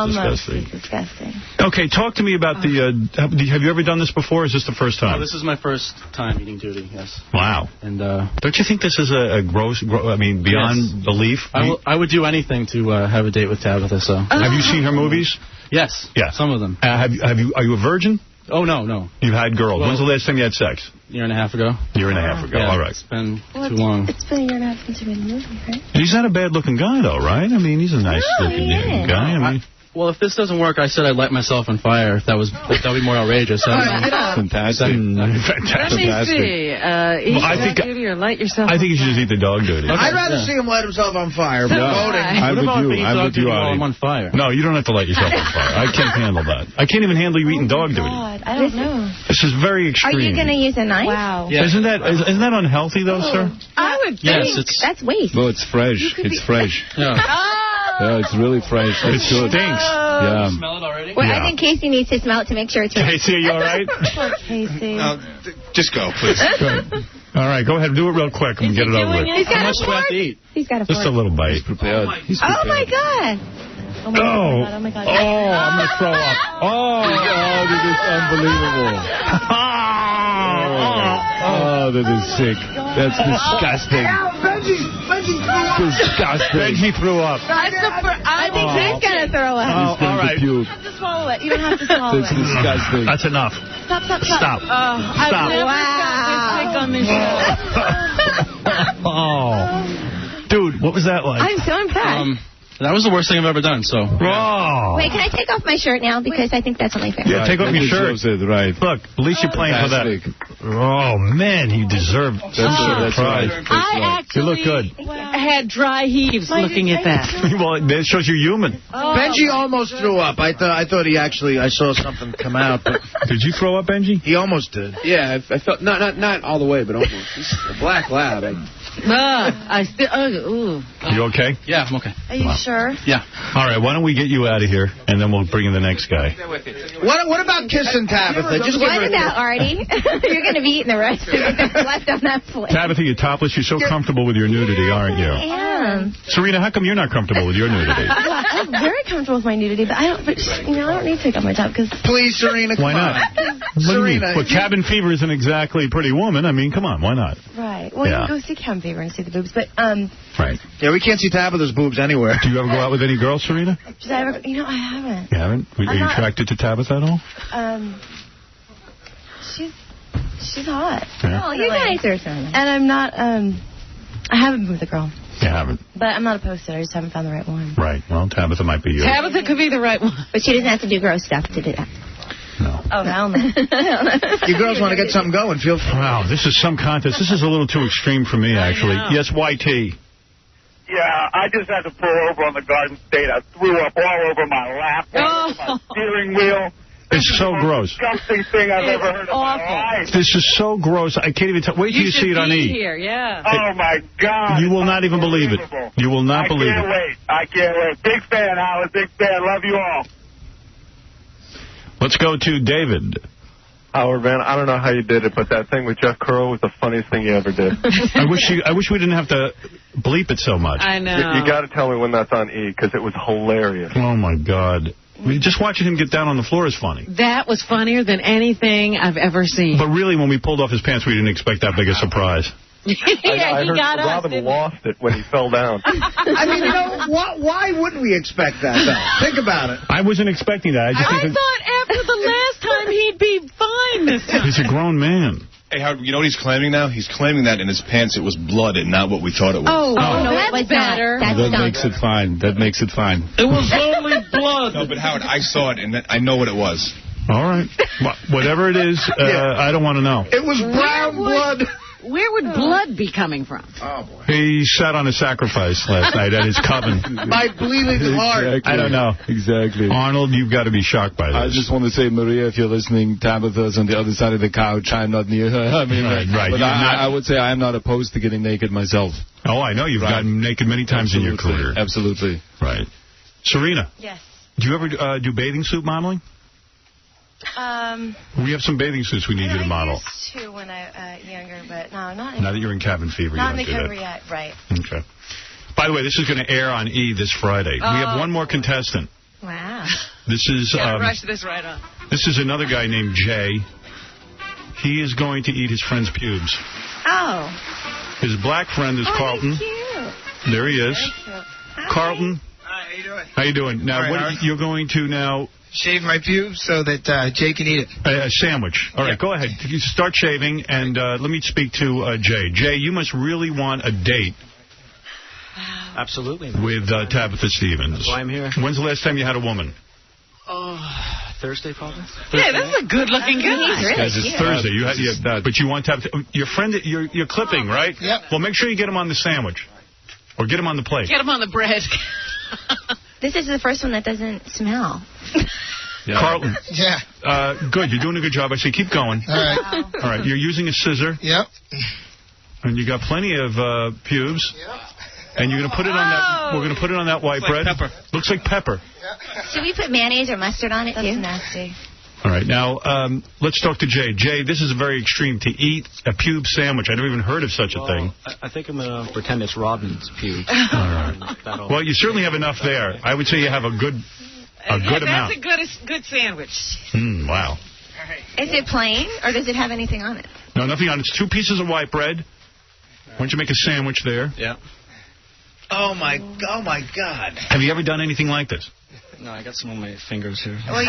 Speaker 1: disgusting. Okay, talk to me about the... have you ever done this before, or is this the first time?
Speaker 5: This is my first time eating duty, yes.
Speaker 1: Wow.
Speaker 5: And
Speaker 1: don't you think this is a gross, beyond belief?
Speaker 5: I would do anything to have a date with Tabitha, so...
Speaker 1: Have you seen her movies?
Speaker 5: Yes.
Speaker 1: Yeah.
Speaker 5: Some of them.
Speaker 1: Are you a virgin?
Speaker 5: Oh, no.
Speaker 1: You've had girls.
Speaker 5: Well,
Speaker 1: when's the last time you had sex?
Speaker 5: Year and a half ago.
Speaker 1: Year and a half ago.
Speaker 5: Yeah,
Speaker 1: all right.
Speaker 5: It's been too long.
Speaker 7: It's been a year and a half since we've been moving, right?
Speaker 1: He's not a bad-looking guy, though, right? I mean, he's a nice-looking guy. I mean...
Speaker 5: Well, if this doesn't work, I said I'd light myself on fire. That would be more outrageous.
Speaker 12: Fantastic.
Speaker 3: Let me see. Eat dog duty or light yourself
Speaker 1: I think you should just eat the dog duty.
Speaker 2: Okay. I'd rather see him light himself on fire.
Speaker 12: I'm with you, Artie.
Speaker 5: I'm on fire.
Speaker 1: No, you don't have to light yourself on fire. I can't handle that. I can't even handle you eating dog duty.
Speaker 7: God, I don't know.
Speaker 1: This is very extreme.
Speaker 7: Are you going to use a knife? Wow.
Speaker 5: Yeah.
Speaker 1: Isn't that unhealthy, though, sir?
Speaker 7: I would think.
Speaker 5: Yes,
Speaker 7: that's waste.
Speaker 12: No, it's fresh. It's fresh.
Speaker 5: Yeah.
Speaker 12: Yeah, it's really fresh.
Speaker 1: It stinks.
Speaker 12: Yeah.
Speaker 5: Smell it already?
Speaker 7: Well, I think Casey needs to smell it to make sure it's
Speaker 1: Casey, are you all right?
Speaker 7: Poor Casey.
Speaker 18: Just go, please.
Speaker 1: All right, go ahead. Do it real quick and get it over with.
Speaker 7: He's got
Speaker 5: How much do I have to eat?
Speaker 7: He's got a fork.
Speaker 1: Just a little bite.
Speaker 12: He's prepared.
Speaker 7: Oh, my God. Oh, my God.
Speaker 1: Oh, I'm going to throw up.
Speaker 12: Oh, this is unbelievable. Oh, that is sick. That's disgusting. Disgusting.
Speaker 1: Benji threw up.
Speaker 7: I think he's going to throw up.
Speaker 1: All right.
Speaker 7: You don't have to swallow it. You don't have to swallow
Speaker 12: That's disgusting.
Speaker 1: That's enough.
Speaker 7: Stop.
Speaker 3: I've never felt this sick on this show.
Speaker 1: Oh. Dude, what was that like?
Speaker 7: I'm so impressed.
Speaker 21: That was the worst thing I've ever done, so...
Speaker 1: Oh.
Speaker 7: Wait, can I take off my shirt now? Because I think that's only fair.
Speaker 1: Yeah, take off your shirt.
Speaker 12: Right.
Speaker 1: Look, at least you're playing for that. Oh, man, you deserve some sort of prize.
Speaker 3: I actually
Speaker 1: you look good.
Speaker 3: had dry heaves looking at that.
Speaker 1: Well, that shows you're human.
Speaker 2: Oh. Benji almost threw up. I thought he actually, I saw something come out. But
Speaker 1: did you throw up, Benji?
Speaker 2: He almost did.
Speaker 6: Yeah, I felt, not all the way, but almost. He's a black lab.
Speaker 3: I still, ooh.
Speaker 1: You okay?
Speaker 21: Yeah, I'm okay.
Speaker 7: Are you sure?
Speaker 21: Yeah.
Speaker 1: All right, why don't we get you out of here, and then we'll bring in the next guy.
Speaker 2: What about kissing Tabitha? Just
Speaker 7: what about Artie? You're going to be eating the rest of it that's left on that plate.
Speaker 1: Tabitha, you're topless. You're so comfortable with your nudity, aren't you?
Speaker 7: I am.
Speaker 1: Serena, how come you're not comfortable with your nudity?
Speaker 7: Well, I'm very comfortable with my nudity, but I don't need to take off my top because.
Speaker 2: Please, Serena, come
Speaker 1: why not?
Speaker 2: Serena,
Speaker 1: well, Cabin Fever isn't exactly Pretty Woman. I mean, come on, why not?
Speaker 7: Right. Well, you can go see Cabin Fever and see the boobs, but
Speaker 1: Right.
Speaker 2: Yeah, we can't see Tabitha's boobs anywhere.
Speaker 1: Do you ever go out with any girls, Serena?
Speaker 7: I haven't. You haven't.
Speaker 1: You haven't? Are you attracted to Tabitha at all?
Speaker 7: She's hot.
Speaker 1: Yeah.
Speaker 7: Oh, you're nicer, Serena. And I'm not. I haven't been with a girl.
Speaker 1: You haven't.
Speaker 7: But I'm not opposed to it. I just haven't found the right one.
Speaker 1: Right. Well, Tabitha might be you.
Speaker 3: Tabitha could be the right one.
Speaker 7: But she doesn't have to do gross stuff to do that.
Speaker 1: No.
Speaker 7: Oh, hell no.
Speaker 2: You girls want to get something going, feel free.
Speaker 1: Wow, this is some contest. This is a little too extreme for me, actually. Yes, YT.
Speaker 4: Yeah, I just had to pull over on the Garden State. I threw up all over my lap, all over my steering wheel.
Speaker 1: It's so gross.
Speaker 4: Disgusting thing I've ever heard in my life.
Speaker 1: This is so gross. I can't even tell. Wait till you see it on E.
Speaker 3: Here, yeah.
Speaker 4: Oh, my God.
Speaker 1: You will not even believe it. You will not believe it.
Speaker 4: I can't wait. Big fan, Howard. Big fan. Love you all.
Speaker 1: Let's go to David.
Speaker 22: Howard, man, I don't know how you did it, but that thing with Jeff Curl was the funniest thing you ever did.
Speaker 1: I wish we didn't have to bleep it so much.
Speaker 3: I know.
Speaker 22: You got to tell me when that's on E, because it was hilarious.
Speaker 1: Oh, my God. I mean, just watching him get down on the floor is funny.
Speaker 3: That was funnier than anything I've ever seen.
Speaker 1: But really, when we pulled off his pants, we didn't expect that big a surprise.
Speaker 3: Yeah,
Speaker 22: I heard
Speaker 3: got
Speaker 22: Robin lost it when he fell down.
Speaker 2: I mean, why wouldn't we expect that, though? Think about it.
Speaker 1: I wasn't expecting that.
Speaker 3: I thought after the last time he'd be fine this time.
Speaker 1: He's a grown man.
Speaker 18: Hey, Howard, you know what he's claiming now? He's claiming that in his pants it was blood and not what we thought it was.
Speaker 7: Oh no, that's better.
Speaker 12: That makes it fine. That makes it fine.
Speaker 21: It was only blood.
Speaker 18: No, but Howard, I saw it, and I know what it was.
Speaker 1: All right. Whatever it is, I don't want to know.
Speaker 2: It was brown blood.
Speaker 3: Where would blood be coming from?
Speaker 2: Oh, boy.
Speaker 1: He sat on a sacrifice last night at his coven.
Speaker 2: My bleeding heart.
Speaker 12: Exactly.
Speaker 1: I don't know.
Speaker 12: Exactly.
Speaker 1: Arnold, you've got to be shocked by this.
Speaker 12: I just want to say, Maria, if you're listening, Tabitha's on the other side of the couch. I'm not near her. I mean,
Speaker 1: right.
Speaker 12: But I would say I am not opposed to getting naked myself.
Speaker 1: Oh, I know. You've gotten naked many times in your career.
Speaker 12: Absolutely.
Speaker 1: Right. Serena.
Speaker 7: Yes.
Speaker 1: Do you ever do bathing suit modeling? We have some bathing suits we need you to model.
Speaker 7: I used to when I younger, but no, not.
Speaker 1: Now that you're in Cabin Fever,
Speaker 7: not
Speaker 1: you
Speaker 7: in the
Speaker 1: don't do
Speaker 7: cover
Speaker 1: that.
Speaker 7: yet, right?
Speaker 1: Okay. By the way, this is going to air on E this Friday. We have one more contestant.
Speaker 7: Wow.
Speaker 1: This is
Speaker 3: rush this right on.
Speaker 1: This is another guy named Jay. He is going to eat his friend's pubes.
Speaker 7: Oh.
Speaker 1: His black friend is Carlton.
Speaker 7: Cute.
Speaker 1: There he is. Carlton.
Speaker 23: Hi, how you doing?
Speaker 1: How you doing? Now,
Speaker 23: Right,
Speaker 1: you're going to now
Speaker 23: shave my pubes so that Jay can eat it.
Speaker 1: a sandwich. All right, go ahead. You start shaving, and let me speak to Jay. Jay, you must really want a date.
Speaker 23: Absolutely.
Speaker 1: With Tabitha Stevens.
Speaker 23: That's why I'm here.
Speaker 1: When's the last time you had a woman?
Speaker 23: Thursday, probably.
Speaker 3: Yeah, that's a good-looking guy.
Speaker 7: He's really
Speaker 1: Guys, it's
Speaker 7: cute.
Speaker 1: Thursday. But you want Tabitha. Your friend, you're clipping, right?
Speaker 23: Yep.
Speaker 1: Well, make sure you get him on the sandwich. Or get him on the plate.
Speaker 3: Get him on the bread.
Speaker 7: This is the first one that doesn't smell.
Speaker 1: Yeah. Carlton.
Speaker 23: Yeah.
Speaker 1: Good. You're doing a good job. I say keep going.
Speaker 23: All right.
Speaker 1: All right. You're using a scissor.
Speaker 23: Yep.
Speaker 1: And you got plenty of pubes. Yep. And you're going to put it on that. We're going to put it on that white bread.
Speaker 23: Pepper.
Speaker 1: Looks like pepper.
Speaker 7: Should we put mayonnaise or mustard on it, too? That's nasty.
Speaker 1: All right. Now, let's talk to Jay. Jay, this is very extreme. To eat a pube sandwich. I never even heard of such a thing.
Speaker 23: I think I'm going to pretend it's Robin's pubes.
Speaker 1: All right. Well, you certainly have enough there. I would say you have a good amount.
Speaker 3: That's a good sandwich.
Speaker 1: Wow.
Speaker 7: Is it plain, or does it have anything on it?
Speaker 1: No, nothing on it. It's 2 pieces of white bread. Why don't you make a sandwich there?
Speaker 23: Yeah. Oh, my God.
Speaker 1: Have you ever done anything like this?
Speaker 23: No, I got some on my fingers here.
Speaker 3: Well,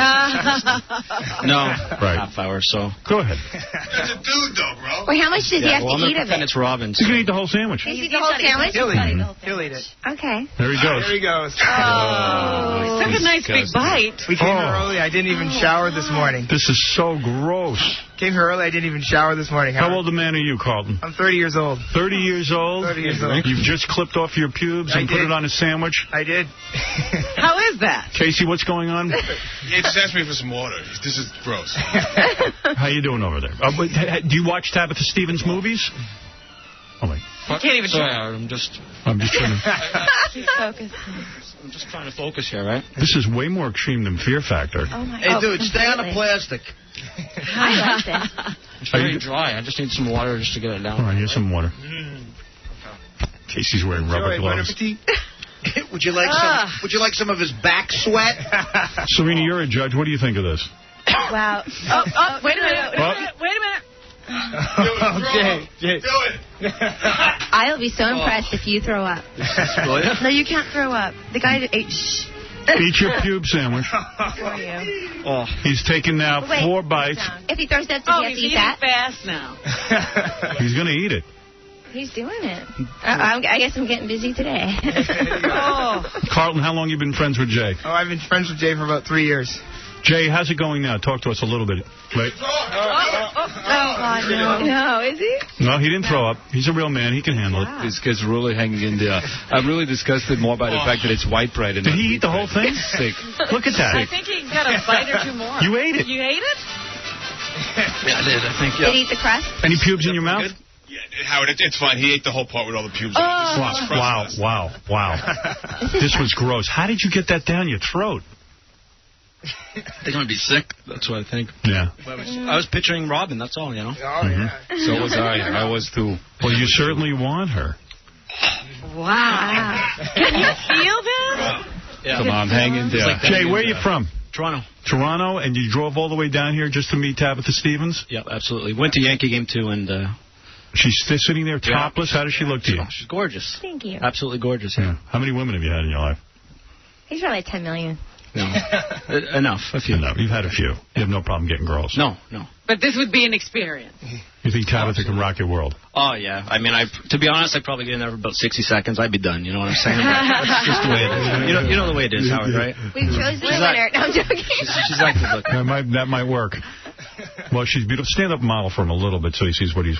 Speaker 23: No, half hour or so.
Speaker 1: Go ahead.
Speaker 18: That's a dude, though, bro.
Speaker 7: Wait, how much does he have to eat of it?
Speaker 23: It's Robin's.
Speaker 1: You can eat the whole sandwich.
Speaker 7: Can you eat the whole sandwich?
Speaker 23: He'll eat it.
Speaker 7: Okay.
Speaker 1: There he goes.
Speaker 23: There he goes.
Speaker 3: Oh, took a nice big bite.
Speaker 23: We came here early. I didn't even shower this morning.
Speaker 1: This is so gross.
Speaker 23: Came here early. I didn't even shower this morning.
Speaker 1: How old a man are you, Carlton?
Speaker 23: I'm 30 years old.
Speaker 1: 30 years old?
Speaker 23: 30 years old.
Speaker 1: You've just clipped off your pubes and put it on a sandwich?
Speaker 23: I did.
Speaker 3: How is that?
Speaker 1: Casey, what's going on?
Speaker 18: Yeah, just ask me for some water. This is gross.
Speaker 1: How you doing over there? Do you watch Tabitha Stevens movies? Oh, wait.
Speaker 3: You can't even
Speaker 23: Sorry, I'm just
Speaker 1: trying to...
Speaker 7: She's focused.
Speaker 23: I'm just trying to focus here, right?
Speaker 1: This is way more extreme than Fear Factor.
Speaker 7: Oh my
Speaker 2: Hey, dude, stay on the plastic.
Speaker 7: I like this.
Speaker 23: It's very dry. I just need some water just to get it down.
Speaker 1: All right, here's some water. Casey's wearing rubber gloves.
Speaker 2: Would you like some of his back sweat?
Speaker 1: Serena, you're a judge. What do you think of this?
Speaker 7: Wow.
Speaker 3: Wait a minute. Wait a minute.
Speaker 23: Jay.
Speaker 18: Do it.
Speaker 7: I'll be so impressed if you throw up. No, you can't throw up. The guy ate. Shh.
Speaker 1: Eat your pube sandwich.
Speaker 7: For you.
Speaker 1: Oh. He's taken now
Speaker 7: Wait,
Speaker 1: 4 bites.
Speaker 7: If he throws up, does he have to
Speaker 3: he's
Speaker 7: eat
Speaker 3: eating
Speaker 7: that?
Speaker 3: fast now.
Speaker 1: He's going to eat it.
Speaker 7: He's doing it. I guess I'm getting busy today.
Speaker 1: Carlton, how long you been friends with Jay?
Speaker 23: Oh, I've been friends with Jay for about 3 years.
Speaker 1: Jay, how's it going now? Talk to us a little bit. Wait.
Speaker 7: God, no, is he?
Speaker 1: No, he didn't throw up. He's a real man. He can handle it.
Speaker 12: This kid's really hanging in there. I'm really disgusted more by the fact that it's white bread. And
Speaker 1: did he eat the whole thing?
Speaker 12: Sick.
Speaker 1: Look at that.
Speaker 3: I think he got a bite or two more.
Speaker 1: You ate it?
Speaker 3: You ate it?
Speaker 23: Yeah, I did, I think.
Speaker 7: Did he eat the crust?
Speaker 1: Any pubes in your mouth?
Speaker 18: Yeah, Howard, it's fine. He ate the whole part with all the pubes.
Speaker 1: Wow. This was gross. How did you get that down your throat?
Speaker 23: They're going to be sick. That's what I think.
Speaker 1: Yeah.
Speaker 23: I was picturing Robin, that's all, you know.
Speaker 12: So was I. I was too.
Speaker 1: Well, you certainly want her.
Speaker 3: Wow. Can you feel that?
Speaker 23: Yeah.
Speaker 12: Come on, hang in there.
Speaker 1: Jay, where are you from?
Speaker 23: Toronto.
Speaker 1: Toronto, and you drove all the way down here just to meet Tabitha Stevens?
Speaker 23: Yeah, absolutely. Went to Yankee game, too, and...
Speaker 1: She's still sitting there topless? How does she look to you?
Speaker 23: She's gorgeous.
Speaker 7: Thank you.
Speaker 23: Absolutely gorgeous, yeah.
Speaker 1: How many women have you had in your life?
Speaker 7: He's probably 10 million.
Speaker 23: No. Enough, a few.
Speaker 1: Enough. You've had a few. You have no problem getting girls.
Speaker 23: No.
Speaker 3: But this would be an experience.
Speaker 1: You think Tabitha can rock your world?
Speaker 23: Oh, yeah. I mean, to be honest, I'd probably get in there for about 60 seconds. I'd be done. You know what I'm saying? That's just the way it is. You know the way it is, Howard, right?
Speaker 7: We've chosen the winner. No, I'm joking.
Speaker 23: She's like to look.
Speaker 1: That might work. Well, she's beautiful. Stand up model for him a little bit so he sees what he's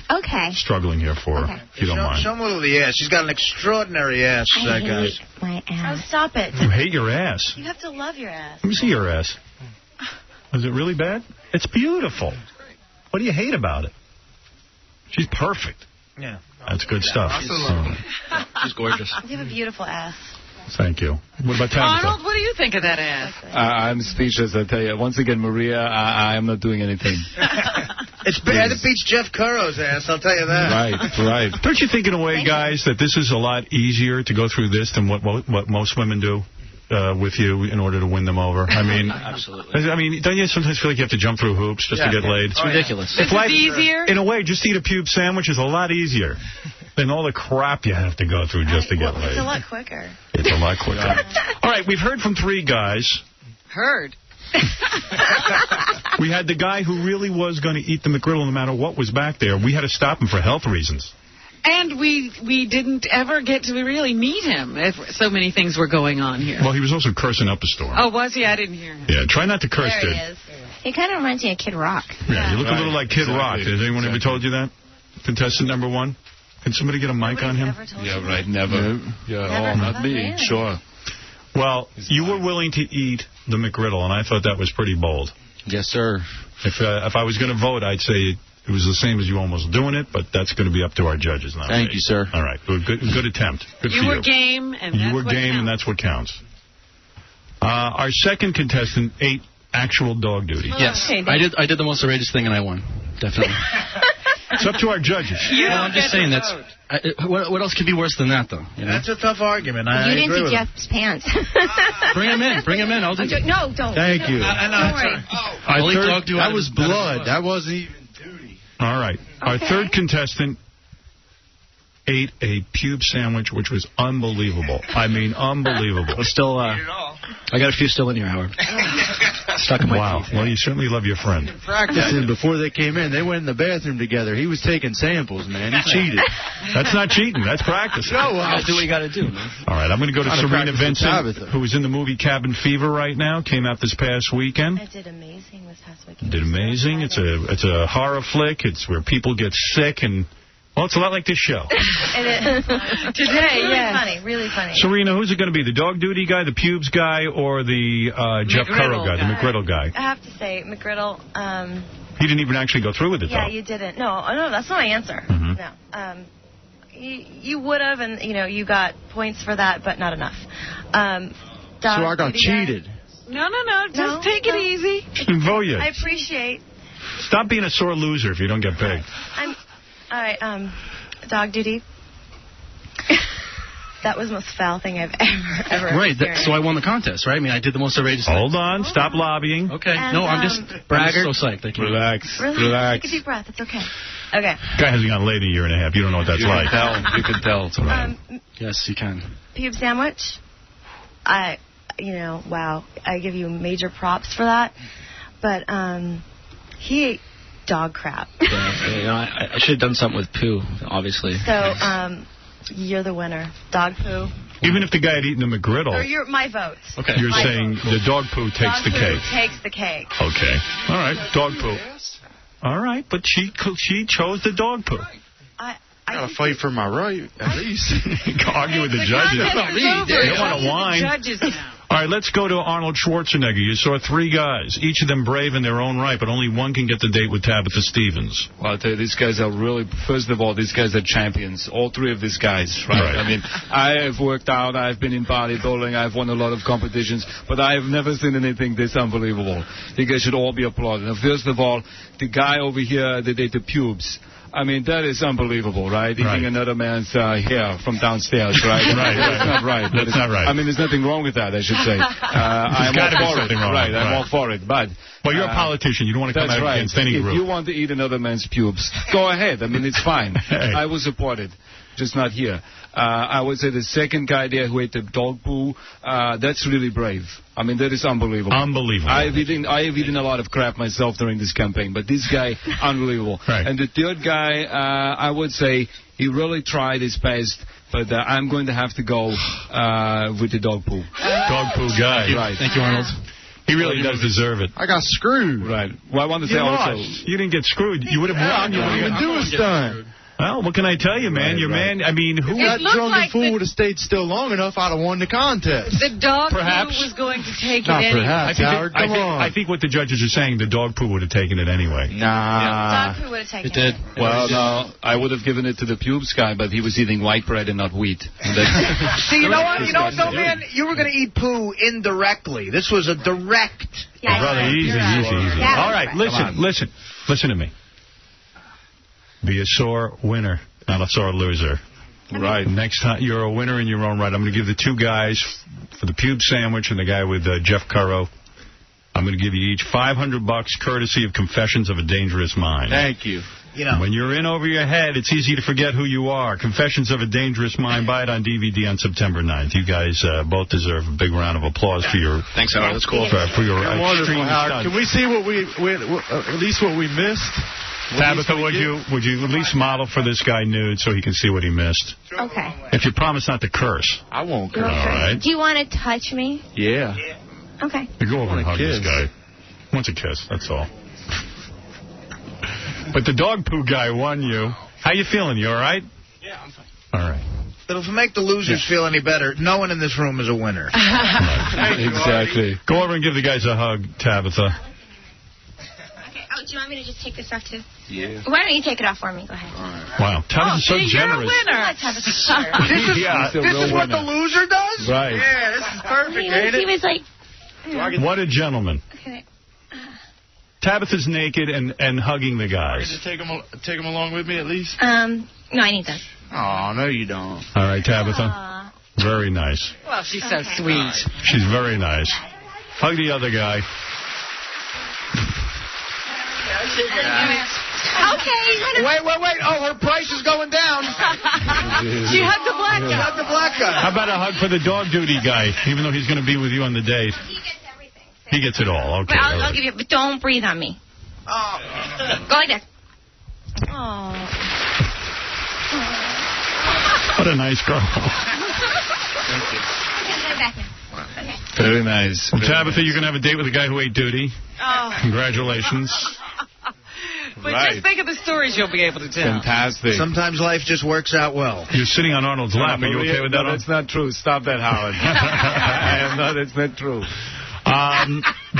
Speaker 1: struggling here for, if you don't mind.
Speaker 2: Show him a little of the ass. She's got an extraordinary ass,
Speaker 7: I hate
Speaker 2: guys.
Speaker 7: my ass. Oh, stop it.
Speaker 1: You hate your ass?
Speaker 7: You have to love your ass.
Speaker 1: Let me see your ass. Is it really bad? It's beautiful. What do you hate about it? She's perfect.
Speaker 23: Yeah.
Speaker 1: That's good stuff.
Speaker 23: Absolutely. She's gorgeous.
Speaker 7: You have a beautiful ass.
Speaker 1: Thank you. What about Tabitha?
Speaker 3: Arnold, what do you think of that ass?
Speaker 12: I'm speechless, I tell you. Once again, Maria, I am not doing anything.
Speaker 2: It beats Jeff Curro's ass, I'll tell you that.
Speaker 1: Right. Don't you think in a way, guys, that this is a lot easier to go through this than what most women do with you in order to win them over? I mean,
Speaker 23: absolutely.
Speaker 1: I mean, don't you sometimes feel like you have to jump through hoops just to get laid?
Speaker 23: It's ridiculous.
Speaker 3: It's easier?
Speaker 1: In a way, just eat a pube sandwich is a lot easier than all the crap you have to go through just to get laid.
Speaker 7: It's a lot quicker.
Speaker 1: It's a lot quicker. All right, we've heard from 3 guys.
Speaker 3: Heard.
Speaker 1: We had the guy who really was going to eat the McGriddle no matter what was back there. We had to stop him for health reasons.
Speaker 3: And we didn't ever get to really meet him if so many things were going on here.
Speaker 1: Well, he was also cursing up a storm.
Speaker 3: Oh, was he? I didn't hear him.
Speaker 1: Yeah, try not to curse,
Speaker 7: There
Speaker 1: dude.
Speaker 7: he is. He kind of reminds me of Kid Rock.
Speaker 1: Yeah, you look a little like Kid Rock. Has anyone ever told you that? Contestant number 1? Can somebody get a mic on him?
Speaker 12: Yeah, right, never. Yeah, not me. Sure.
Speaker 1: Well, you were willing to eat the McGriddle, and I thought that was pretty bold.
Speaker 12: Yes, sir.
Speaker 1: If I was going to vote, I'd say it was the same as you almost doing it, but that's going to be up to our judges now.
Speaker 12: Thank you, sir.
Speaker 1: All right. Good attempt. Good for you.
Speaker 3: You were game, and
Speaker 1: you were game, and that's what counts. Our second contestant ate actual dog duty.
Speaker 23: Yes. I did the most outrageous thing, and I won. Definitely.
Speaker 1: It's up to our judges.
Speaker 23: I'm just saying what else could be worse than that, though? You know?
Speaker 2: That's a tough argument.
Speaker 7: You didn't see Jeff's pants.
Speaker 23: Bring him in. I'll do it.
Speaker 7: No, don't.
Speaker 1: Thank you.
Speaker 7: Don't worry.
Speaker 2: That was blood. That wasn't even duty.
Speaker 1: All right. Our third contestant ate a pube sandwich, which was unbelievable. I mean, unbelievable.
Speaker 23: Still, I got a few still in here, Howard. Stuck in my teeth.
Speaker 1: Well, you certainly love your friend.
Speaker 2: Practicing before they came in. They went in the bathroom together. He was taking samples, man. He cheated.
Speaker 1: That's not cheating. That's practicing.
Speaker 23: You gotta do what you got to do, man.
Speaker 1: All right, I'm going to go to Serena Vincent, who is in the movie Cabin Fever right now. Came out this past weekend.
Speaker 7: I did amazing this past weekend.
Speaker 1: Did amazing. It's a horror flick. It's where people get sick and... Well, it's a lot like this show.
Speaker 7: Today, really funny.
Speaker 1: Serena, who's it going to be? The dog duty guy, the pubes guy, or the Jeff Currow guy, the McGriddle guy?
Speaker 7: I have to say, McGriddle...
Speaker 1: He didn't even actually go through with it, though.
Speaker 7: Yeah, you didn't. No, that's not my answer.
Speaker 1: Mm-hmm.
Speaker 7: No. You would have, and, you got points for that, but not enough. So
Speaker 2: I got cheated.
Speaker 3: No. Just take it easy.
Speaker 1: Vote you.
Speaker 7: I appreciate...
Speaker 1: Stop being a sore loser if you don't get paid.
Speaker 7: All right, dog duty. That was the most foul thing I've ever
Speaker 23: Right,
Speaker 7: experienced.
Speaker 23: so I won the contest, right? I mean, I did the most outrageous
Speaker 1: thing. Hold on, stop lobbying.
Speaker 23: Okay,
Speaker 7: And,
Speaker 23: no, I'm just braggart. I'm so psyched. Thank you.
Speaker 1: Relax.
Speaker 7: Really?
Speaker 1: Relax.
Speaker 7: Take a deep breath. It's okay. Okay.
Speaker 1: Guy hasn't gone late a year and a half. You don't know what that's like.
Speaker 23: You can tell. It's all right. Yes, you can.
Speaker 7: Pube sandwich. Wow. I give you major props for that. But he ate dog crap.
Speaker 23: I should have done something with poo, obviously.
Speaker 7: So, you're the winner. Dog poo.
Speaker 1: Even if the guy had eaten the McGriddle.
Speaker 7: Or you're my vote.
Speaker 1: Okay. You're saying the dog poo takes the cake.
Speaker 7: Takes the cake.
Speaker 1: Okay. All right. Dog poo. All right. But she chose the dog poo.
Speaker 2: I gotta fight for my right, at least.
Speaker 1: Argue with the judges. You don't want to whine.
Speaker 3: Judges now.
Speaker 1: All right, let's go to Arnold Schwarzenegger. You saw 3 guys, each of them brave in their own right, but only one can get the date with Tabitha Stevens.
Speaker 12: Well, I'll tell you, these guys are really, first of all, these guys are champions. All 3 of these guys, right? I mean, I have worked out, I've been in bodybuilding, I've won a lot of competitions, but I have never seen anything this unbelievable. You guys should all be applauded. Now, first of all, the guy over here that ate the pubes. I mean, that is unbelievable, right? Eating another man's hair from downstairs, right? That's not right.
Speaker 1: That's not right.
Speaker 12: I mean, there's nothing wrong with that, I should say. I'm all for it. I'm all for it. But
Speaker 1: well, you're a politician. You don't want to come out against any group.
Speaker 12: If you want to eat another man's pubes, go ahead. I mean, it's fine. I will support it. Just not here. I would say the second guy there who ate the dog poo, that's really brave. I mean, that is unbelievable.
Speaker 1: Unbelievable.
Speaker 12: I have eaten a lot of crap myself during this campaign, but this guy, unbelievable.
Speaker 1: Right.
Speaker 12: And the third guy, I would say he really tried his best, but I'm going to have to go with the dog poo.
Speaker 1: Dog poo guy.
Speaker 12: Right.
Speaker 23: Thank you, Arnold.
Speaker 1: He really does deserve it.
Speaker 2: I got screwed.
Speaker 12: Right. Well, I want to say also...
Speaker 1: You didn't get screwed. You would have won.
Speaker 2: You wouldn't even do a stunt.
Speaker 1: Well, what can I tell you, man? Your man, I mean, who...
Speaker 2: That drunken fool would have stayed still long enough, I'd have won the contest.
Speaker 3: The dog
Speaker 1: Perhaps.
Speaker 3: poo was going to take
Speaker 2: Not
Speaker 3: it anyway.
Speaker 2: perhaps, Howard, come on.
Speaker 1: I think what the judges are saying, the dog poo would have taken it anyway.
Speaker 2: Nah.
Speaker 7: Dog poo would have taken
Speaker 23: It did.
Speaker 12: Well, no, I would have given it to the pubes guy, but he was eating white bread and not wheat.
Speaker 13: See, you know what? No, man, you were going to eat poo indirectly. This was a direct.
Speaker 7: Yeah,
Speaker 1: Brother, easy.
Speaker 7: Yeah,
Speaker 1: All right, listen to me. Be a sore winner, not a sore loser. Right. Next time, you're a winner in your own right. I'm going to give the 2 guys for the pube sandwich and the guy with Jeff Currow. I'm going to give you each $500 courtesy of Confessions of a Dangerous Mind.
Speaker 2: Thank you.
Speaker 1: When you're in over your head, it's easy to forget who you are. Confessions of a Dangerous Mind. Buy it on DVD on September 9th. You guys both deserve a big round of applause for your...
Speaker 23: Thanks, Howard. That's cool.
Speaker 1: For your
Speaker 2: Wonderful,
Speaker 1: extreme
Speaker 2: Howard.
Speaker 1: stunt.
Speaker 2: Can we see what at least what we missed?
Speaker 1: Tabitha, would you at least model for this guy nude so he can see what he missed?
Speaker 7: Okay.
Speaker 1: If you promise not to curse.
Speaker 2: I won't curse.
Speaker 1: All right.
Speaker 7: Do you want to touch me?
Speaker 2: Yeah.
Speaker 7: Okay.
Speaker 1: You go over and hug this guy. Wants a kiss, that's all. But the dog poo guy won you. How you feeling? You all right?
Speaker 23: Yeah, I'm fine.
Speaker 1: All right.
Speaker 13: It'll make the losers feel any better. No one in this room is a winner.
Speaker 1: Exactly. Go over and give the guys a hug, Tabitha.
Speaker 7: Okay. Oh, do you want me to just take this off, too?
Speaker 2: Yeah.
Speaker 7: Why don't you take it off for me? Go ahead.
Speaker 1: Wow. Tabitha's so generous.
Speaker 13: This is what the loser does?
Speaker 1: Right.
Speaker 13: Yeah, this is perfect, ain't it?
Speaker 7: He was like...
Speaker 1: What a gentleman.
Speaker 7: Okay.
Speaker 1: Tabitha's naked and hugging the guys.
Speaker 2: Take him along with me at least?
Speaker 7: No, I need them.
Speaker 2: Oh, no, you don't.
Speaker 1: All right, Tabitha. Very nice.
Speaker 3: Well, she's so sweet.
Speaker 1: She's very nice. Hug the other guy.
Speaker 7: Okay.
Speaker 2: Wait. Oh, her price is going down.
Speaker 3: She hugged the black guy.
Speaker 2: She hugged the black guy.
Speaker 1: How about a hug for the dog duty guy, even though he's going to be with you on the date?
Speaker 7: He gets everything.
Speaker 1: He gets it all. Okay.
Speaker 7: I'll give you, but don't breathe on me.
Speaker 2: Oh.
Speaker 7: Go like this. Oh.
Speaker 1: What a nice girl.
Speaker 23: Thank you.
Speaker 7: Okay, back now. Okay.
Speaker 1: Very nice. Well, Tabitha, you're going to have a date with a guy who ate duty.
Speaker 3: Oh.
Speaker 1: Congratulations.
Speaker 3: But
Speaker 1: Right.
Speaker 3: just think of the stories you'll be able to tell.
Speaker 1: Fantastic.
Speaker 2: Sometimes life just works out well.
Speaker 1: You're sitting on Arnold's lap. Are you okay with that?
Speaker 12: No, that's not true. Stop that, Howard. That's not true.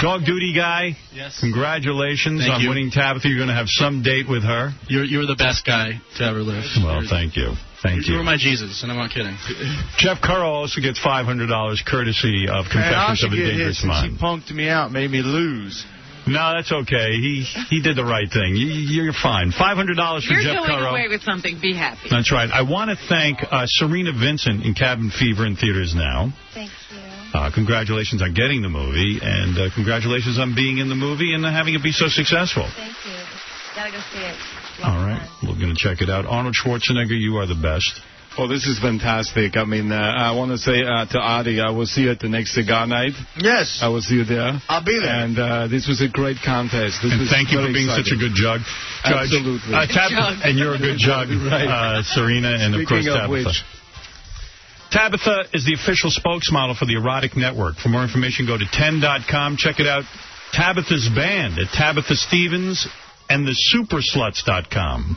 Speaker 1: Dog duty guy.
Speaker 21: Yes.
Speaker 1: Congratulations
Speaker 21: Thank
Speaker 1: on
Speaker 21: you.
Speaker 1: winning Tabitha. You're going to have some date with her.
Speaker 21: You're the best guy to ever live.
Speaker 1: Well, thank you. Thank
Speaker 21: You
Speaker 1: you.
Speaker 21: were my Jesus, and I'm not kidding.
Speaker 1: Jeff Currow also gets $500 courtesy of Confessions of a Dangerous Mind.
Speaker 2: He punked me out, made me lose.
Speaker 1: No, that's okay. He did the right thing. You're fine. $500 for
Speaker 3: You're
Speaker 1: Jeff
Speaker 3: going
Speaker 1: Currow.
Speaker 3: away with something. Be happy.
Speaker 1: That's right. I want to thank Serena Vincent in Cabin Fever in theaters now.
Speaker 7: Thank you.
Speaker 1: Congratulations on getting the movie, and congratulations on being in the movie and having it be so successful.
Speaker 7: Thank you. Gotta go see it.
Speaker 1: All right. We're going to check it out. Arnold Schwarzenegger, you are the best.
Speaker 12: Oh, this is fantastic. I mean, I want to say to Adi, I will see you at the next cigar night.
Speaker 2: Yes.
Speaker 12: I will see you there.
Speaker 2: I'll be there.
Speaker 12: And this was a great contest.
Speaker 1: And thank you for being such a good judge.
Speaker 12: Absolutely.
Speaker 1: And you're a good judge,
Speaker 12: Right.
Speaker 1: Serena, and of course
Speaker 12: Speaking of
Speaker 1: Tabitha.
Speaker 12: which.
Speaker 1: Tabitha is the official spokesmodel for the Erotic Network. For more information, go to 10.com. Check it out. Tabitha's band at Tabitha Stevens and the Supersluts.com.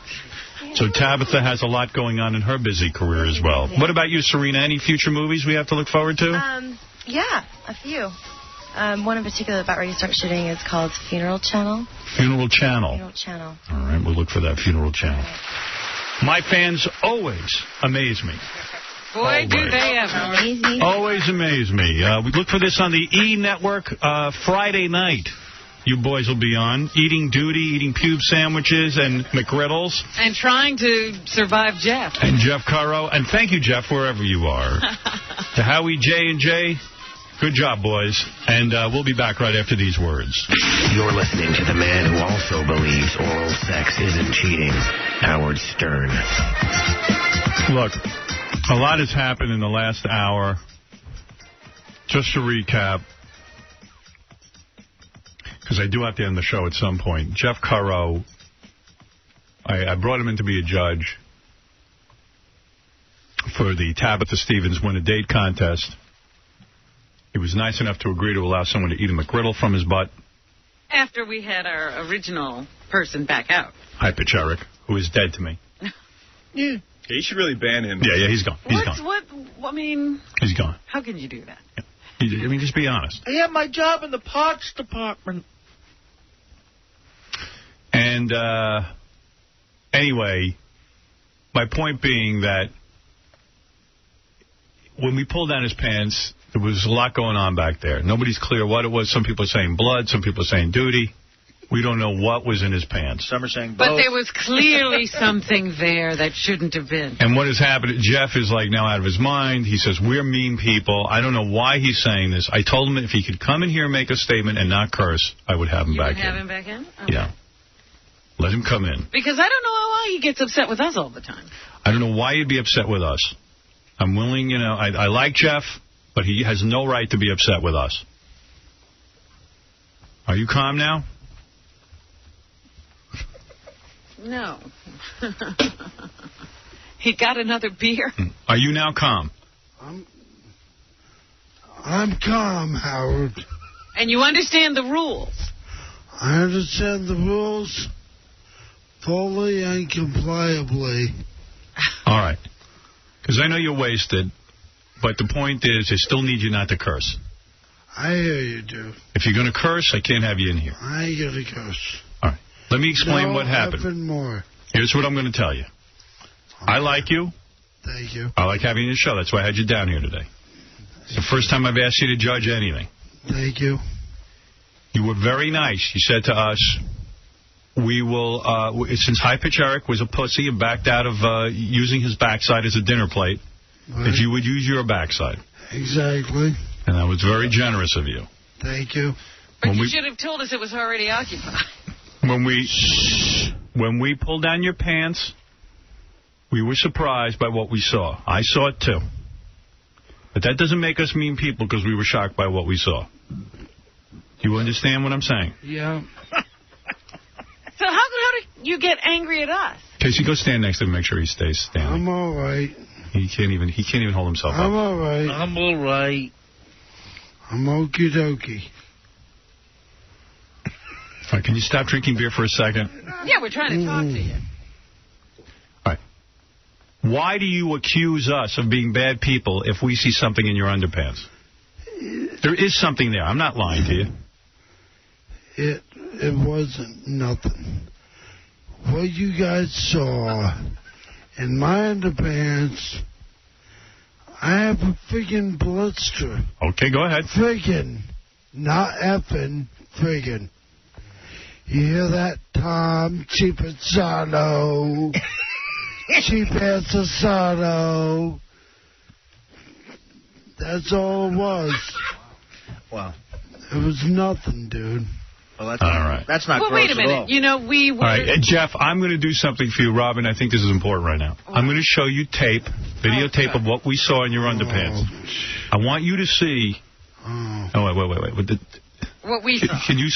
Speaker 1: So Tabitha has a lot going on in her busy career as well. What about you, Serena? Any future movies we have to look forward to?
Speaker 7: Yeah, a few. One in particular about ready to start shooting is called Funeral Channel.
Speaker 1: Funeral Channel.
Speaker 7: Funeral Channel.
Speaker 1: All right, we'll look for that Funeral Channel. My fans always amaze me.
Speaker 3: Boy, do they ever.
Speaker 1: Always amaze me. We look for this on the E! Network Friday night. You boys will be on. Eating duty, eating pube sandwiches and McGriddles.
Speaker 3: And trying to survive Jeff.
Speaker 1: And Jeff Currow. And thank you, Jeff, wherever you are. To Howie J&J, good job, boys. And we'll be back right after these words.
Speaker 14: You're listening to the man who also believes oral sex isn't cheating, Howard Stern.
Speaker 1: Look, a lot has happened in the last hour. Just to recap, because I do have to end the show at some point. Jeff Currow, I brought him in to be a judge for the Tabitha Stevens Win a Date contest. He was nice enough to agree to allow someone to eat a McGriddle from his butt.
Speaker 3: After we had our original person back out.
Speaker 1: Hypich Eric, who is dead to me.
Speaker 21: Yeah, you should really ban him.
Speaker 1: Yeah, he's gone. He's gone.
Speaker 3: I mean...
Speaker 1: He's gone.
Speaker 3: How can you do that?
Speaker 1: Yeah. I mean, just be honest.
Speaker 2: I have my job in the parts department.
Speaker 1: And anyway, my point being that when we pulled down his pants, there was a lot going on back there. Nobody's clear what it was. Some people are saying blood. Some people are saying duty. We don't know what was in his pants.
Speaker 2: Some are saying both.
Speaker 3: But there was clearly something there that shouldn't have been.
Speaker 1: And what has happened, Jeff is like now out of his mind. He says, we're mean people. I don't know why he's saying this. I told him if he could come in here and make a statement and not curse, I would have him back in.
Speaker 3: Have him back in? Okay.
Speaker 1: Yeah. Let him come in.
Speaker 3: Because I don't know why he gets upset with us all the time.
Speaker 1: I don't know why he'd be upset with us. I'm willing, I like Jeff, but he has no right to be upset with us. Are you calm now?
Speaker 3: No. He got another beer.
Speaker 1: Are you now calm?
Speaker 8: I'm calm, Howard.
Speaker 3: And you understand the rules.
Speaker 8: I understand the rules fully and compliably.
Speaker 1: All right. Because I know you're wasted, but the point is, I still need you not to curse.
Speaker 8: I hear you do.
Speaker 1: If you're going to curse, I can't have you in here.
Speaker 8: I ain't gonna curse.
Speaker 1: All right. Let me explain
Speaker 8: No
Speaker 1: what happened.
Speaker 8: effing more.
Speaker 1: Here's what I'm going to tell you. I like you.
Speaker 8: Thank you.
Speaker 1: I like having you in the show. That's why I had you down here today. It's the first time I've asked you to judge anything.
Speaker 8: Thank you.
Speaker 1: You were very nice. You said to us, we will, since Hypich Eric was a pussy and backed out of using his backside as a dinner plate,
Speaker 8: Right.
Speaker 1: that you would use your backside.
Speaker 8: Exactly.
Speaker 1: And that was very generous of you.
Speaker 8: Thank you.
Speaker 3: But you should have told us it was already occupied.
Speaker 1: When we pulled down your pants, we were surprised by what we saw. I saw it, too. But that doesn't make us mean people because we were shocked by what we saw. Do you understand what I'm saying?
Speaker 8: Yeah.
Speaker 3: So how do you get angry at us?
Speaker 1: Casey, go stand next to him and make sure he stays standing.
Speaker 8: I'm all right.
Speaker 1: He can't even hold himself up.
Speaker 8: I'm all right.
Speaker 13: I'm all right.
Speaker 8: I'm okie dokie.
Speaker 1: All right, can you stop drinking beer for a second?
Speaker 3: Yeah, we're trying to talk to you.
Speaker 1: All right. Why do you accuse us of being bad people if we see something in your underpants? There is something there. I'm not lying to you.
Speaker 8: It wasn't nothing. What you guys saw in my underpants, I have a friggin' blister.
Speaker 1: Okay, go ahead.
Speaker 8: Friggin', not effing, friggin'. You hear that, Tom Cheapasano? Cheapasano. That's all it was.
Speaker 13: Wow.
Speaker 8: It was nothing, dude.
Speaker 13: Well, that's
Speaker 1: all right.
Speaker 13: That's not
Speaker 3: well,
Speaker 13: gross
Speaker 3: wait a minute.
Speaker 13: at all.
Speaker 3: You know, we were...
Speaker 1: All right, Jeff, I'm going to do something for you, Robin. I think this is important right now. I'm going to show you videotape of what we saw in your underpants. I want you to see... Oh, wait.
Speaker 3: What we saw.
Speaker 1: Can you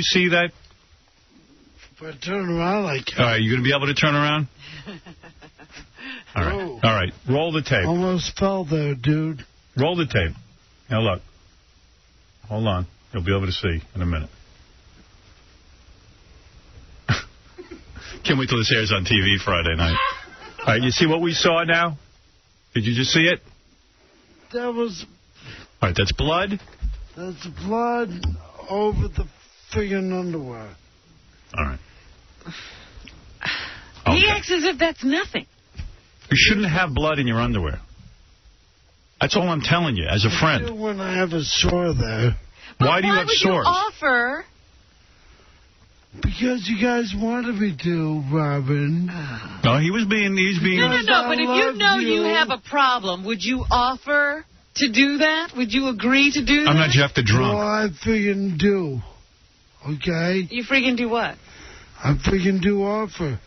Speaker 1: see that?
Speaker 8: If I turn around like...
Speaker 1: All right, you going to be able to turn around? All right.
Speaker 8: Whoa.
Speaker 1: All right, roll the tape.
Speaker 8: Almost fell there, dude.
Speaker 1: Roll the tape. Now, look. Hold on. You'll be able to see in a minute. Can't wait till this airs on TV Friday night. All right, you see what we saw now? Did you just see it?
Speaker 8: That was...
Speaker 1: All right, that's blood.
Speaker 8: That's blood over the friggin' underwear.
Speaker 1: All right.
Speaker 3: He acts as if that's nothing.
Speaker 1: You shouldn't have blood in your underwear. That's all I'm telling you, as a friend.
Speaker 8: I do when I have a sore there.
Speaker 1: Why do you have sores?
Speaker 3: Why would you offer...
Speaker 8: Because you guys wanted me to, Robin.
Speaker 1: No, he's being...
Speaker 3: No, but if you know you have a problem, would you offer to do that? Would you agree to do that?
Speaker 1: I'm not Jeff the drunk.
Speaker 8: Well, I friggin' do. Okay?
Speaker 3: You friggin' do what?
Speaker 8: I friggin' do offer.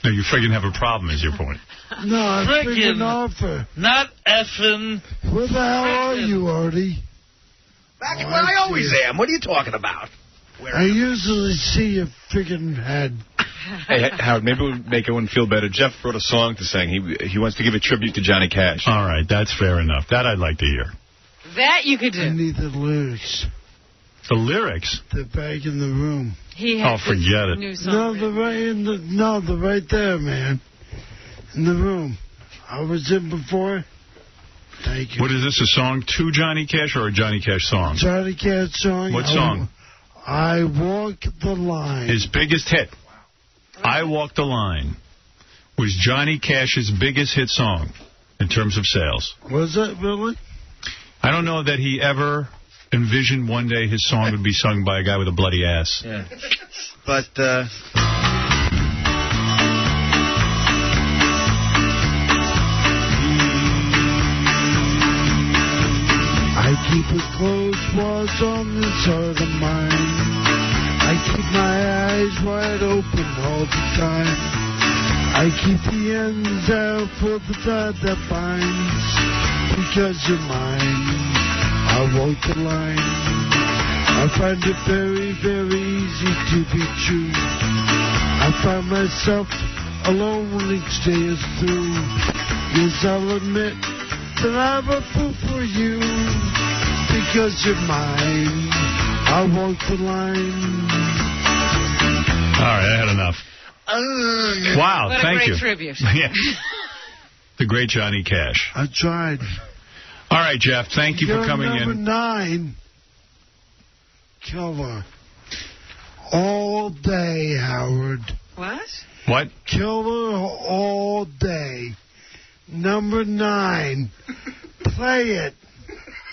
Speaker 1: No, you friggin' have a problem, is your point.
Speaker 8: No, I friggin' offer.
Speaker 13: Not effing.
Speaker 8: Where the hell are you, Artie?
Speaker 13: Back where I always am. What are you talking about?
Speaker 8: I usually see your friggin' head.
Speaker 18: Hey, Howard, maybe we'll make everyone feel better. Jeff wrote a song to sing. He wants to give a tribute to Johnny Cash.
Speaker 1: All right, that's fair enough. That I'd like to hear.
Speaker 3: That you could do.
Speaker 8: I need the lyrics.
Speaker 1: The lyrics?
Speaker 8: They're back in the room.
Speaker 1: Forget it.
Speaker 3: New song.
Speaker 8: No, they're right there, man. In the room. I was in before. Thank you.
Speaker 1: What is this, a song to Johnny Cash or a Johnny Cash song?
Speaker 8: Johnny Cash song.
Speaker 1: What song?
Speaker 8: I Walk the Line.
Speaker 1: His biggest hit, I Walk the Line, was Johnny Cash's biggest hit song in terms of sales.
Speaker 8: Was it really?
Speaker 1: I don't know that he ever envisioned one day his song would be sung by a guy with a bloody ass.
Speaker 13: Yeah. But,
Speaker 8: I keep a close watch on this heart of mine. I keep my eyes wide open all the time. I keep the ends out for the thread that binds. Because you're mine, I walk the line. I find it very, very easy to be true. I find myself alone when each day is through. Yes, I'll admit that I'm a fool for you. Because you're mine, I walk the line.
Speaker 1: All right, I had enough. Wow,
Speaker 3: what
Speaker 1: thank
Speaker 3: a great
Speaker 1: you.
Speaker 3: tribute.
Speaker 1: Yeah. The great Johnny Cash.
Speaker 8: I tried.
Speaker 1: All right, Jeff, thank you for coming
Speaker 8: number
Speaker 1: in.
Speaker 8: 9, Killer. All day, Howard.
Speaker 3: What?
Speaker 8: Killer all day. Number 9. Play it.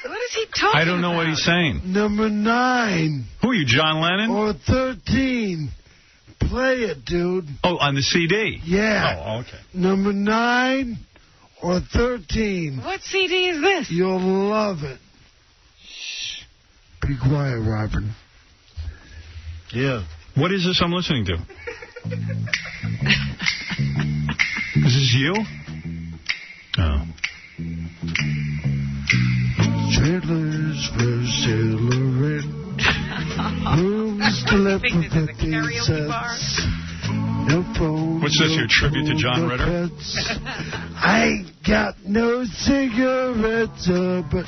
Speaker 3: What is he talking about?
Speaker 1: I don't know what he's saying.
Speaker 8: Number 9.
Speaker 1: Who are you, John Lennon?
Speaker 8: Or 13. Play it, dude.
Speaker 1: Oh, on the CD?
Speaker 8: Yeah.
Speaker 1: Oh, okay.
Speaker 8: Number 9 or 13.
Speaker 3: What CD is this?
Speaker 8: You'll love it. Shh. Be quiet, Robin.
Speaker 13: Yeah.
Speaker 1: What is this I'm listening to? Is this you? Oh.
Speaker 8: Trailers for sailoring. Rooms to let for 50 cents. No phone.
Speaker 1: What's this, your tribute to John Ritter?
Speaker 8: I ain't got no cigarettes, but...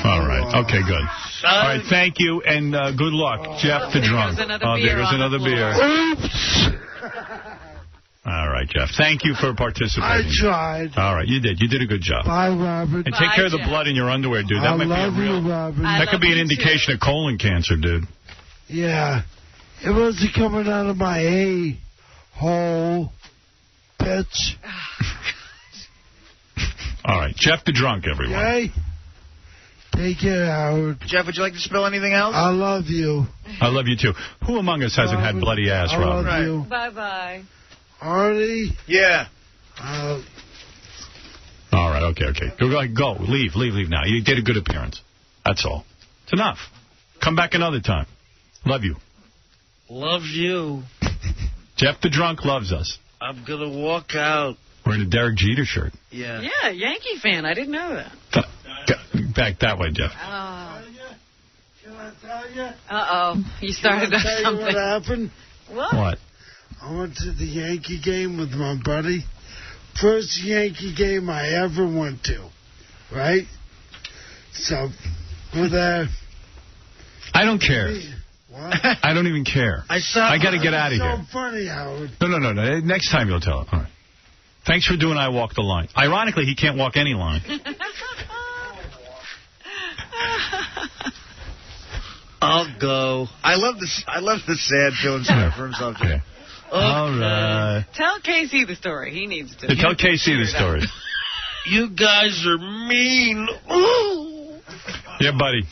Speaker 1: All right. Okay, good. All right, thank you, and good luck. Jeff the drunk. There goes another beer.
Speaker 8: Oops!
Speaker 1: All right, Jeff. Thank you for participating.
Speaker 8: I tried.
Speaker 1: All right, you did. You did a good job.
Speaker 8: Bye, Robert.
Speaker 1: And take care of the blood in your underwear, dude. That might be a real...
Speaker 8: Robert.
Speaker 1: That could be an indication of colon cancer, dude.
Speaker 8: Yeah. It wasn't coming out of my a-hole, bitch.
Speaker 1: All right, Jeff the drunk, everyone.
Speaker 8: Okay? Take care, Howard.
Speaker 2: Jeff, would you like to spill anything else?
Speaker 8: I love you.
Speaker 1: I love you, too. Who among us hasn't had bloody ass, Robert?
Speaker 8: I love you.
Speaker 3: Bye-bye.
Speaker 8: Artie?
Speaker 2: Yeah.
Speaker 1: All right, okay. Go. Leave now. You did a good appearance. That's all. It's enough. Come back another time. Love you.
Speaker 2: Love you.
Speaker 1: Jeff the drunk loves us.
Speaker 2: I'm going to walk out.
Speaker 1: Wearing a Derek Jeter shirt.
Speaker 2: Yeah.
Speaker 3: Yeah, Yankee fan. I didn't know that.
Speaker 1: Back that way, Jeff.
Speaker 8: Can I tell you?
Speaker 3: Uh-oh. You started
Speaker 8: Can I tell you
Speaker 3: something.
Speaker 8: what happened?
Speaker 1: What?
Speaker 8: I went to the Yankee game with my buddy. First Yankee game I ever went to. Right? So, we're there.
Speaker 1: I don't care.
Speaker 8: What?
Speaker 1: I don't even care. I got to get out of here.
Speaker 8: So funny, Howard.
Speaker 1: No. Next time you'll tell it. All right. Thanks for doing I Walk the Line. Ironically, he can't walk any line.
Speaker 2: I'll go. I love the sad feeling sorry for himself.
Speaker 1: Okay. All right.
Speaker 3: Tell Casey the story. He needs to.
Speaker 1: Tell Casey the story.
Speaker 2: You guys are mean. Ooh.
Speaker 1: Yeah, buddy.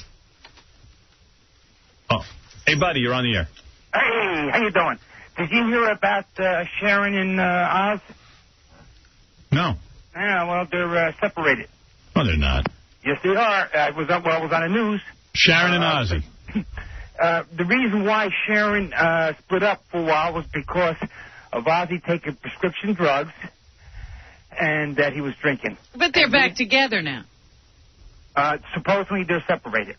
Speaker 1: Oh. Hey, buddy, you're on the air.
Speaker 10: Hey, how you doing? Did you hear about Sharon and Oz?
Speaker 1: No.
Speaker 10: Yeah, well, they're separated.
Speaker 1: No, they're not.
Speaker 10: Yes, they are. It was on the news.
Speaker 1: Sharon and Ozzy.
Speaker 10: The reason why Sharon split up for a while was because of Ozzy taking prescription drugs and that he was drinking.
Speaker 3: But they're back together now.
Speaker 10: Supposedly they're separated.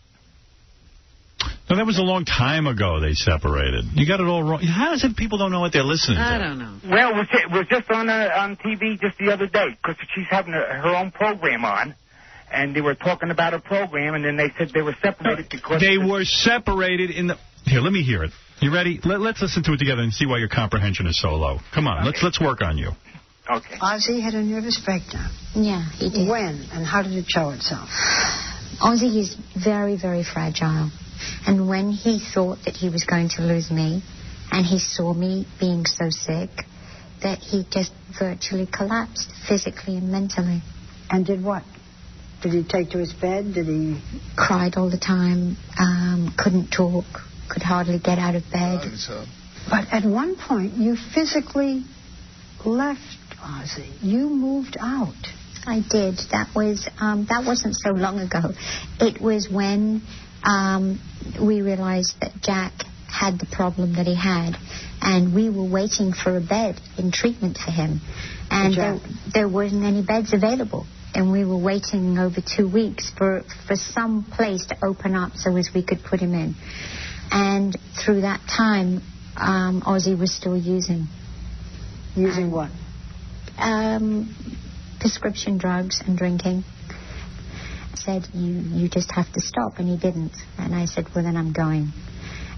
Speaker 1: No, that was a long time ago they separated. You got it all wrong. How is it people don't know what they're listening to?
Speaker 3: I don't know.
Speaker 10: Well, it was just on TV just the other day because she's having her own program on. And they were talking about her program, and then they said they were separated because...
Speaker 1: They were separated in the... Here, let me hear it. You ready? Let's listen to it together and see why your comprehension is so low. Come on,
Speaker 10: okay.
Speaker 1: let's work on you.
Speaker 10: Okay.
Speaker 19: Ozzy had a nervous breakdown.
Speaker 7: Yeah, he did.
Speaker 19: When and how did it show itself?
Speaker 7: Ozzy is very, very fragile. And when he thought that he was going to lose me, and he saw me being so sick, that he just virtually collapsed, physically and mentally.
Speaker 19: And did what? Did he take to his bed? Did he...
Speaker 7: Cried all the time, couldn't talk, could hardly get out of bed.
Speaker 19: But at one point, you physically left Ozzy. You moved out.
Speaker 7: I did. That wasn't so long ago. It was when we realized that Jack had the problem that he had, and we were waiting for a bed in treatment for him. And there wasn't any beds available. And we were waiting over 2 weeks for some place to open up so as we could put him in. And through that time, Ozzy was still using.
Speaker 19: Using what?
Speaker 7: Prescription drugs and drinking. I said, you just have to stop, and he didn't. And I said, well, then I'm going.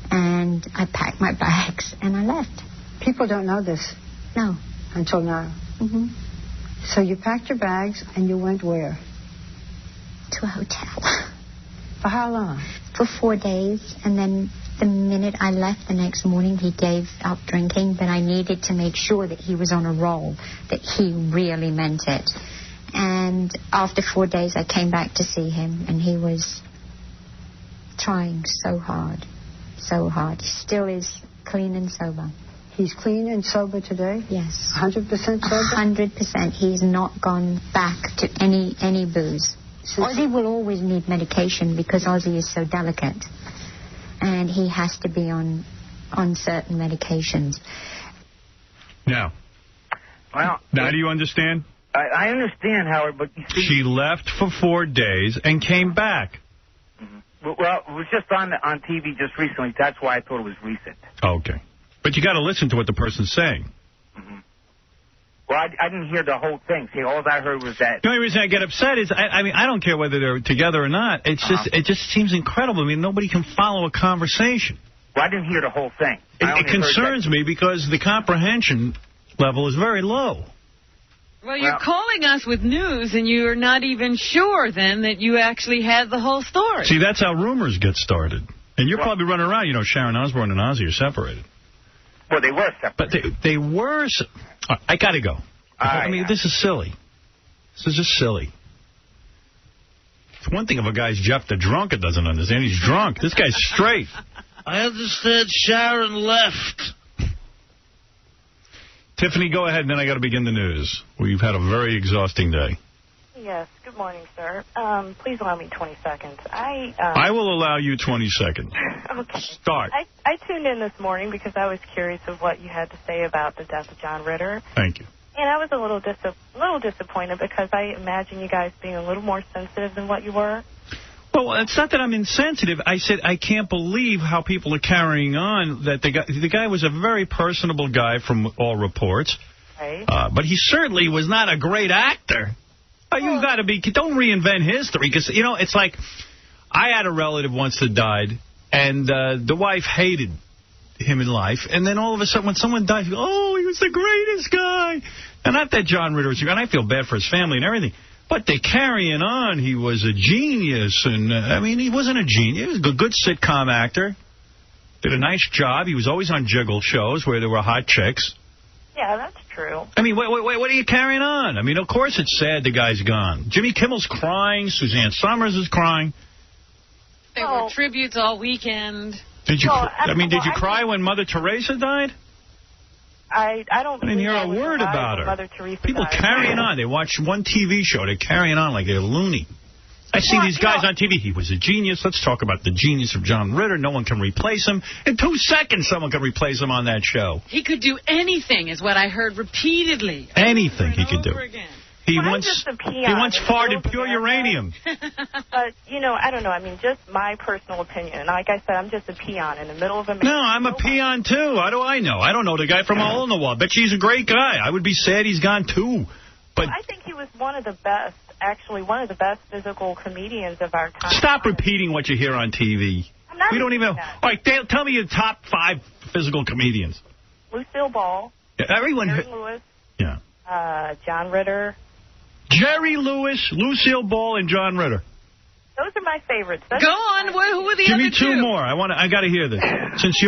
Speaker 7: And I packed my bags, and I left.
Speaker 19: People don't know this.
Speaker 7: No.
Speaker 19: Until now.
Speaker 7: Mm-hmm.
Speaker 19: So you packed your bags and you went where?
Speaker 7: To a hotel.
Speaker 19: For how long?
Speaker 7: For 4 days. And then the minute I left the next morning, he gave up drinking. But I needed to make sure that he was on a roll, that he really meant it. And after 4 days, I came back to see him, and he was trying so hard, so hard. He still is clean and sober.
Speaker 19: He's clean and sober today?
Speaker 7: Yes.
Speaker 19: 100% sober?
Speaker 7: 100%. He's not gone back to any booze. Ozzy will always need medication because Ozzy is so delicate. And he has to be on on certain medications.
Speaker 1: Now.
Speaker 10: Well,
Speaker 1: now do you understand?
Speaker 10: I understand, Howard, but you see...
Speaker 1: She left for 4 days and came back.
Speaker 10: Well, it was just on TV just recently. That's why I thought it was recent.
Speaker 1: Okay. But you got to listen to what the person's saying.
Speaker 10: Well, I didn't hear the whole thing. See, all I heard was that...
Speaker 1: The only reason I get upset is, I mean, I don't care whether they're together or not. It's just, it just seems incredible. I mean, nobody can follow a conversation.
Speaker 10: Well, I didn't hear the whole thing.
Speaker 1: It concerns me because the comprehension level is very low.
Speaker 3: Well, you're calling us with news, and you're not even sure, then, that you actually had the whole story.
Speaker 1: See, that's how rumors get started. And you're probably running around, you know, Sharon Osbourne and Ozzy are separated.
Speaker 10: Well, they were separated.
Speaker 1: But they were... I got to go. I mean, this is silly. This is just silly. It's one thing if a guy's Jeff the drunk and doesn't understand. He's drunk. This guy's straight.
Speaker 8: I understand Sharon left.
Speaker 1: Tiffany, go ahead, and then I got to begin the news. We've had a very exhausting day.
Speaker 9: Yes. Good morning, sir. Please allow me 20 seconds.
Speaker 1: I will allow you 20 seconds.
Speaker 9: Okay.
Speaker 1: Start.
Speaker 9: I tuned in this morning because I was curious of what you had to say about the death of John Ritter.
Speaker 1: Thank you.
Speaker 9: And I was a little disappointed because I imagine you guys being a little more sensitive than what you were.
Speaker 1: Well, it's not that I'm insensitive. I said I can't believe how people are carrying on. That the guy was a very personable guy from all reports.
Speaker 9: Right.
Speaker 1: But he certainly was not a great actor. You got to be... Don't reinvent history. Because, you know, it's like... I had a relative once that died, and the wife hated him in life. And then all of a sudden, when someone dies, you go, oh, he was the greatest guy. And not that John Ritter was... And I feel bad for his family and everything. But they're carrying on. He was a genius. And, I mean, he wasn't a genius. He was a good sitcom actor. Did a nice job. He was always on jiggle shows where there were hot chicks.
Speaker 9: Yeah, that's true.
Speaker 1: I mean, wait, what are you carrying on? I mean, of course it's sad the guy's gone. Jimmy Kimmel's crying. Suzanne Summers is crying.
Speaker 3: There were tributes all weekend.
Speaker 1: Did you? Did you cry when Mother Teresa died?
Speaker 9: I
Speaker 1: didn't hear a word about her.
Speaker 9: Mother Teresa
Speaker 1: People
Speaker 9: died.
Speaker 1: carrying on. They watch one TV show. They're carrying on like they're loony. I see these guys on TV. He was a genius. Let's talk about the genius of John Ritter. No one can replace him. In 2 seconds, someone can replace him on that show.
Speaker 3: He could do anything, is what I heard repeatedly.
Speaker 1: Anything he could do.
Speaker 3: Again.
Speaker 1: He once farted pure uranium.
Speaker 9: But, you know, I don't know. I mean, just my personal opinion. And like I said, I'm just a peon in the middle of a...
Speaker 1: No, I'm a peon, too. How do I know? I don't know the guy from a hole in the wall. I bet he's a great guy. I would be sad he's gone, too. But
Speaker 9: I think he was one of the best, actually, one of the best physical comedians of our time.
Speaker 1: Stop repeating what you hear on TV. We don't even... All right, tell me your top 5 physical comedians.
Speaker 9: Lucille Ball.
Speaker 1: Yeah, everyone...
Speaker 9: Jerry Lewis.
Speaker 1: Yeah.
Speaker 9: John Ritter.
Speaker 1: Jerry Lewis, Lucille Ball, and John Ritter.
Speaker 9: Those are my favorites.
Speaker 3: Go on. Who are the other two?
Speaker 1: Give me 2 more. I got to hear this. Since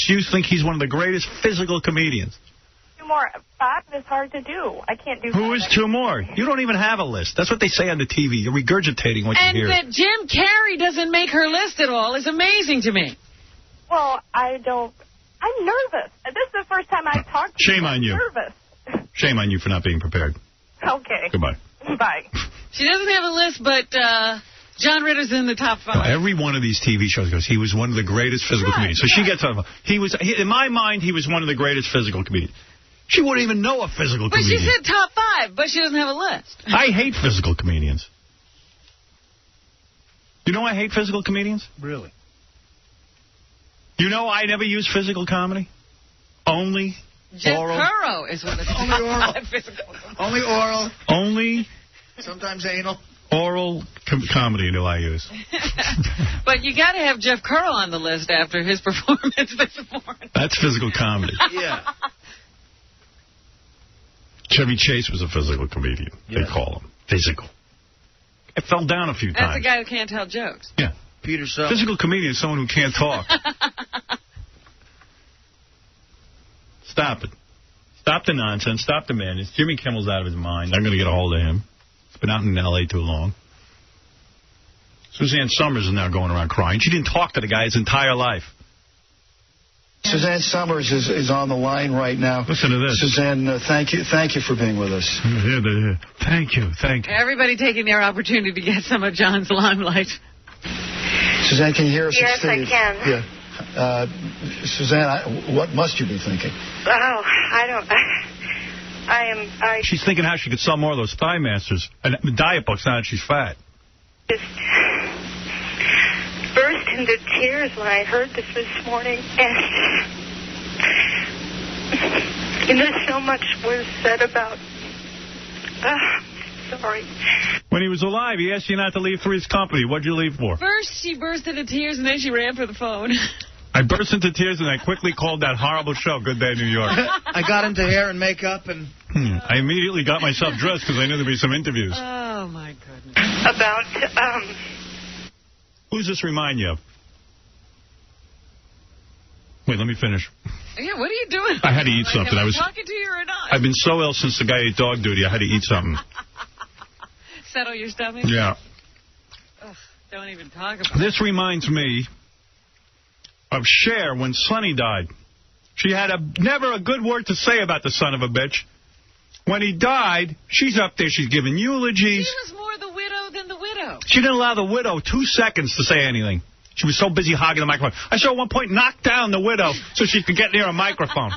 Speaker 1: you think he's one of the greatest physical comedians.
Speaker 9: 2 more. 5 is hard to do. I can't do.
Speaker 1: Who is 2 more? You don't even have a list. That's what they say on the TV. You're regurgitating what you hear.
Speaker 3: And that Jim Carrey doesn't make her list at all is amazing to me.
Speaker 9: Well, I don't. I'm nervous. This is the first time I've talked to you.
Speaker 1: Shame on you.
Speaker 9: Nervous.
Speaker 1: Shame on you for not being prepared.
Speaker 9: Okay.
Speaker 1: Goodbye.
Speaker 9: Bye.
Speaker 3: She doesn't have a list, but John Ritter's in the top 5.
Speaker 1: No, every one of these TV shows goes, he was one of the greatest physical comedians. So she gets on. In my mind, he was one of the greatest physical comedians. She wouldn't even know a physical comedian.
Speaker 3: But she said top 5, but she doesn't have a list.
Speaker 1: I hate physical comedians. You know I hate physical comedians?
Speaker 8: Really?
Speaker 1: You know I never use physical comedy? Only
Speaker 3: Jeff
Speaker 1: oral.
Speaker 3: Curro is one of the
Speaker 8: Only oral.
Speaker 3: physical.
Speaker 8: Only oral.
Speaker 1: Only
Speaker 8: sometimes anal.
Speaker 1: Oral comedy do I use.
Speaker 3: But you got to have Jeff Curl on the list after his performance this morning.
Speaker 1: That's physical comedy.
Speaker 8: Yeah.
Speaker 1: Chevy Chase was a physical comedian. Yes. They call him. Physical. It fell down a few times.
Speaker 3: That's a guy who can't tell jokes.
Speaker 1: Yeah.
Speaker 8: Peter Sellers.
Speaker 1: Physical comedian is someone who can't talk. Stop it. Stop the nonsense. Stop the madness. Jimmy Kimmel's out of his mind. I'm going to get a hold of him. He's been out in L.A. too long. Suzanne Summers is now going around crying. She didn't talk to the guy his entire life.
Speaker 16: Suzanne Summers is on the line right now.
Speaker 1: Listen to this.
Speaker 16: Suzanne, thank you for being with us.
Speaker 1: Thank you.
Speaker 3: Everybody taking their opportunity to get some of John's limelight.
Speaker 16: Suzanne, can you hear us?
Speaker 9: Yes, I can.
Speaker 16: Yeah. Suzanne, what must you be thinking?
Speaker 9: Oh, I
Speaker 1: She's thinking how she could sell more of those Thigh Masters and diet books now that she's fat.
Speaker 9: just burst into tears when I heard this morning. And there's so much was said about... sorry.
Speaker 1: When he was alive, he asked you not to leave Three's Company. What'd you leave for?
Speaker 3: First, she burst into tears, and then she ran for the phone.
Speaker 1: I burst into tears, and I quickly called that horrible show, Good Day New York.
Speaker 2: I got into hair and makeup, and...
Speaker 1: I immediately got myself dressed because I knew there'd be some interviews.
Speaker 3: Oh, my goodness.
Speaker 9: About,
Speaker 1: Who's this remind you of? Wait, let me finish.
Speaker 3: Yeah, what are you doing?
Speaker 1: I had to eat something.
Speaker 3: Am I talking to you or not?
Speaker 1: I've been so ill since the guy ate dog duty, I had to eat something.
Speaker 3: Settle your stomach?
Speaker 1: Yeah.
Speaker 3: Ugh, don't even talk about
Speaker 1: This reminds me of Cher when Sonny died. She had never a good word to say about the son of a bitch. When he died, she's up there, she's giving eulogies.
Speaker 3: She was more the widow than the widow.
Speaker 1: She didn't allow the widow 2 seconds to say anything. She was so busy hogging the microphone. I saw at one point knock down the widow so she could get near a microphone.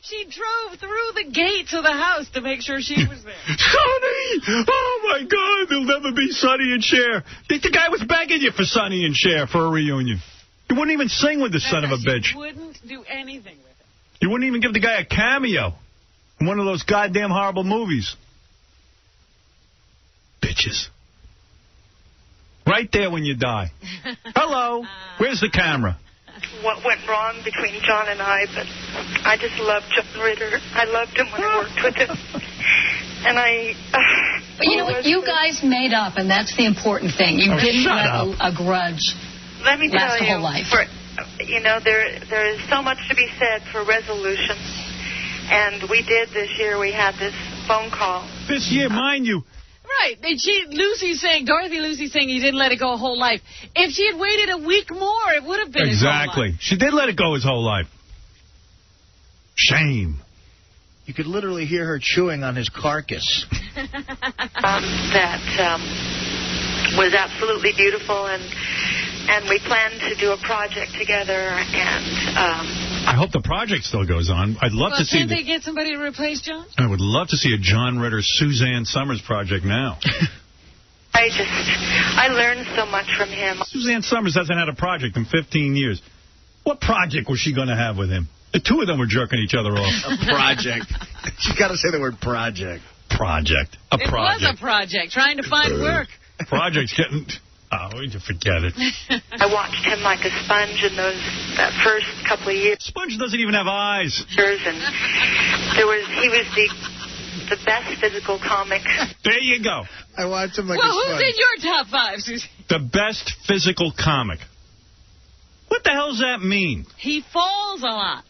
Speaker 3: She drove through the gates of the house to make sure she was there.
Speaker 1: Sonny! Oh, my God, there'll never be Sonny and Cher. The guy was begging you for Sonny and Cher for a reunion. You wouldn't even sing with the son of a bitch.
Speaker 3: She wouldn't do anything with it.
Speaker 1: You wouldn't even give the guy a cameo in one of those goddamn horrible movies. Bitches. Right there when you die. Hello. Where's the camera?
Speaker 9: what went wrong between John and I, but I just loved John Ritter. I loved him when I worked with him. And
Speaker 11: But you know what? You guys made up, and that's the important thing. You didn't let a grudge
Speaker 9: let me
Speaker 11: last
Speaker 9: tell
Speaker 11: the whole life.
Speaker 9: There is so much to be said for resolutions. And we did this year. We had this phone call.
Speaker 1: This year, mind you.
Speaker 3: Right. And Dorothy Lucy's saying you didn't let it go a whole life. If she had waited a week more, it would have been
Speaker 1: exactly. She did let it go his whole life. Shame.
Speaker 2: You could literally hear her chewing on his carcass.
Speaker 9: That was absolutely beautiful, and we planned to do a project together, and
Speaker 1: I hope the project still goes on. I'd love to see.
Speaker 3: Can't they get somebody to replace John?
Speaker 1: I would love to see a John Ritter, Suzanne Summers project now.
Speaker 9: I learned so much from him.
Speaker 1: Suzanne Summers hasn't had a project in 15 years. What project was she going to have with him? The two of them were jerking each other off.
Speaker 2: A project. You got to say the word project.
Speaker 1: Project.
Speaker 3: It was a project, trying to find work.
Speaker 1: Project's getting... Oh, forget it.
Speaker 9: I watched him like a sponge in that first couple of years.
Speaker 1: Sponge doesn't even have eyes.
Speaker 9: And he was the best physical comic.
Speaker 1: There you go.
Speaker 2: I watched him like a sponge.
Speaker 3: Well, who's in your top five, Susie?
Speaker 1: The best physical comic. What the hell does that mean?
Speaker 3: He falls a lot.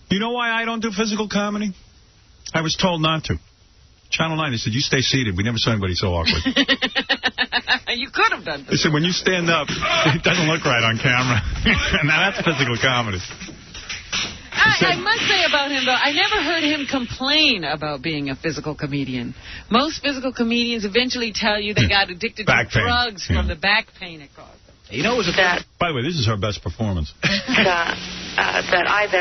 Speaker 1: You know why I don't do physical comedy? I was told not to. Channel 9, they said, you stay seated. We never saw anybody so awkward.
Speaker 3: You could have done this.
Speaker 1: They said, when you stand up, it doesn't look right on camera. Now, that's physical comedy.
Speaker 3: I must say about him, though, I never heard him complain about being a physical comedian. Most physical comedians eventually tell you they got addicted to drugs from the back pain it caused them.
Speaker 2: You know, it was
Speaker 1: By the way, this is her best performance.
Speaker 9: That I've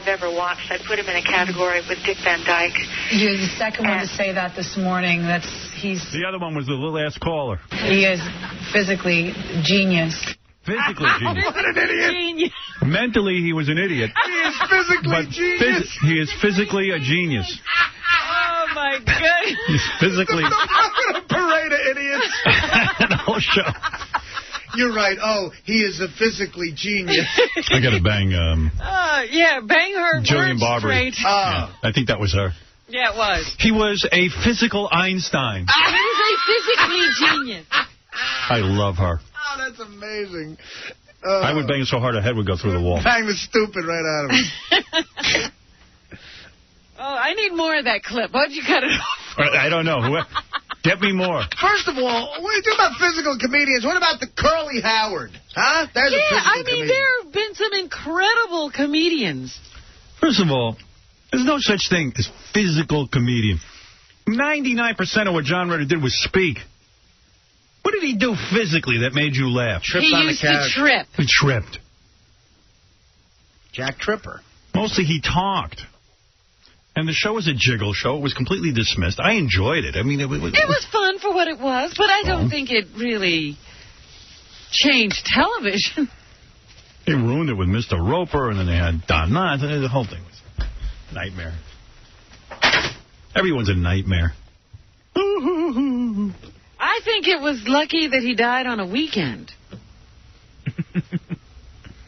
Speaker 9: ever watched. I put him in a category with Dick Van Dyke.
Speaker 11: You're the second one to say that this morning.
Speaker 1: The other one was the little ass caller.
Speaker 11: He is physically genius.
Speaker 1: Physically genius.
Speaker 2: What an idiot.
Speaker 3: Genius.
Speaker 1: Mentally, he was an idiot.
Speaker 2: He is physically genius.
Speaker 1: He is physically a genius.
Speaker 3: Oh, my goodness.
Speaker 1: He's physically...
Speaker 2: A parade of idiots.
Speaker 1: The whole show.
Speaker 2: You're right. Oh, he is a physically genius.
Speaker 1: I got to bang...
Speaker 3: bang her
Speaker 1: Jillian
Speaker 3: words
Speaker 1: Barberie.
Speaker 3: straight.
Speaker 1: Yeah, I think that was her.
Speaker 3: Yeah, it was.
Speaker 1: He was a physical Einstein.
Speaker 3: He was a physically genius.
Speaker 1: I love her.
Speaker 2: Oh, that's amazing.
Speaker 1: I would bang her so hard her head would go through the wall.
Speaker 2: Bang the stupid right out of him.
Speaker 3: I need more of that clip. Why'd you cut it off?
Speaker 1: I don't know. Get me more.
Speaker 2: First of all, when you talk about physical comedians, what about the Curly Howard? Huh? There's a physical comedian.
Speaker 3: There have been some incredible comedians.
Speaker 1: First of all, there's no such thing as physical comedian. 99% of what John Ritter did was speak. What did did he do physically that made you laugh?
Speaker 3: He used to trip.
Speaker 1: He tripped.
Speaker 2: Jack Tripper.
Speaker 1: Mostly he talked. And the show was a jiggle show. It was completely dismissed. I enjoyed it. I mean, it
Speaker 3: was fun for what it was, but I don't think it really changed television.
Speaker 1: They ruined it with Mr. Roper, and then they had Don Knotts, and the whole thing was a nightmare. Everyone's a nightmare.
Speaker 3: I think it was lucky that he died on a weekend.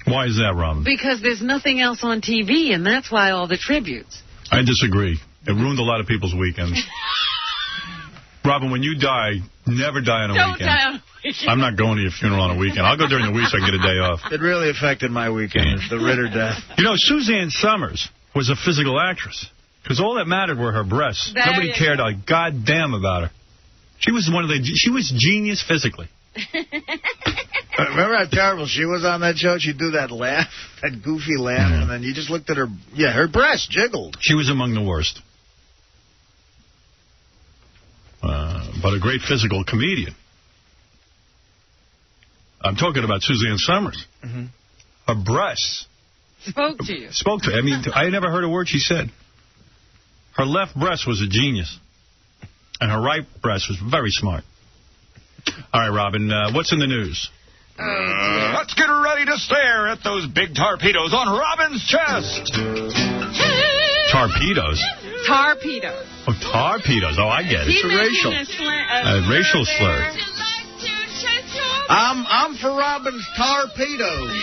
Speaker 1: Why is that, Robin?
Speaker 3: Because there's nothing else on TV, and that's why all the tributes.
Speaker 1: I disagree. It ruined a lot of people's weekends. Robin, when you die, never die on a weekend.
Speaker 3: Don't die on a weekend.
Speaker 1: I'm not going to your funeral on a weekend. I'll go during the week so I can get a day off.
Speaker 2: It really affected my weekend, the Ritter death.
Speaker 1: You know, Suzanne Summers was a physical actress. Because all that mattered were her breasts. Nobody cared a goddamn about her. She was she was genius physically.
Speaker 2: Remember how terrible she was on that show? She'd do that laugh, that goofy laugh, and then you just looked at her. Yeah, her breast jiggled.
Speaker 1: She was among the worst. But a great physical comedian. I'm talking about Suzanne Summers.
Speaker 2: Mm-hmm.
Speaker 1: Her breasts.
Speaker 3: Spoke to you.
Speaker 1: Spoke to me. I mean, I never heard a word she said. Her left breast was a genius. And her right breast was very smart. All right, Robin, what's in the news?
Speaker 15: Let's get ready to stare at those big torpedoes on Robin's chest.
Speaker 1: Torpedoes?
Speaker 3: Torpedoes.
Speaker 1: Oh, torpedoes. Oh, I get it.
Speaker 3: It's
Speaker 1: a racial slur.
Speaker 2: I'm for Robin's torpedoes.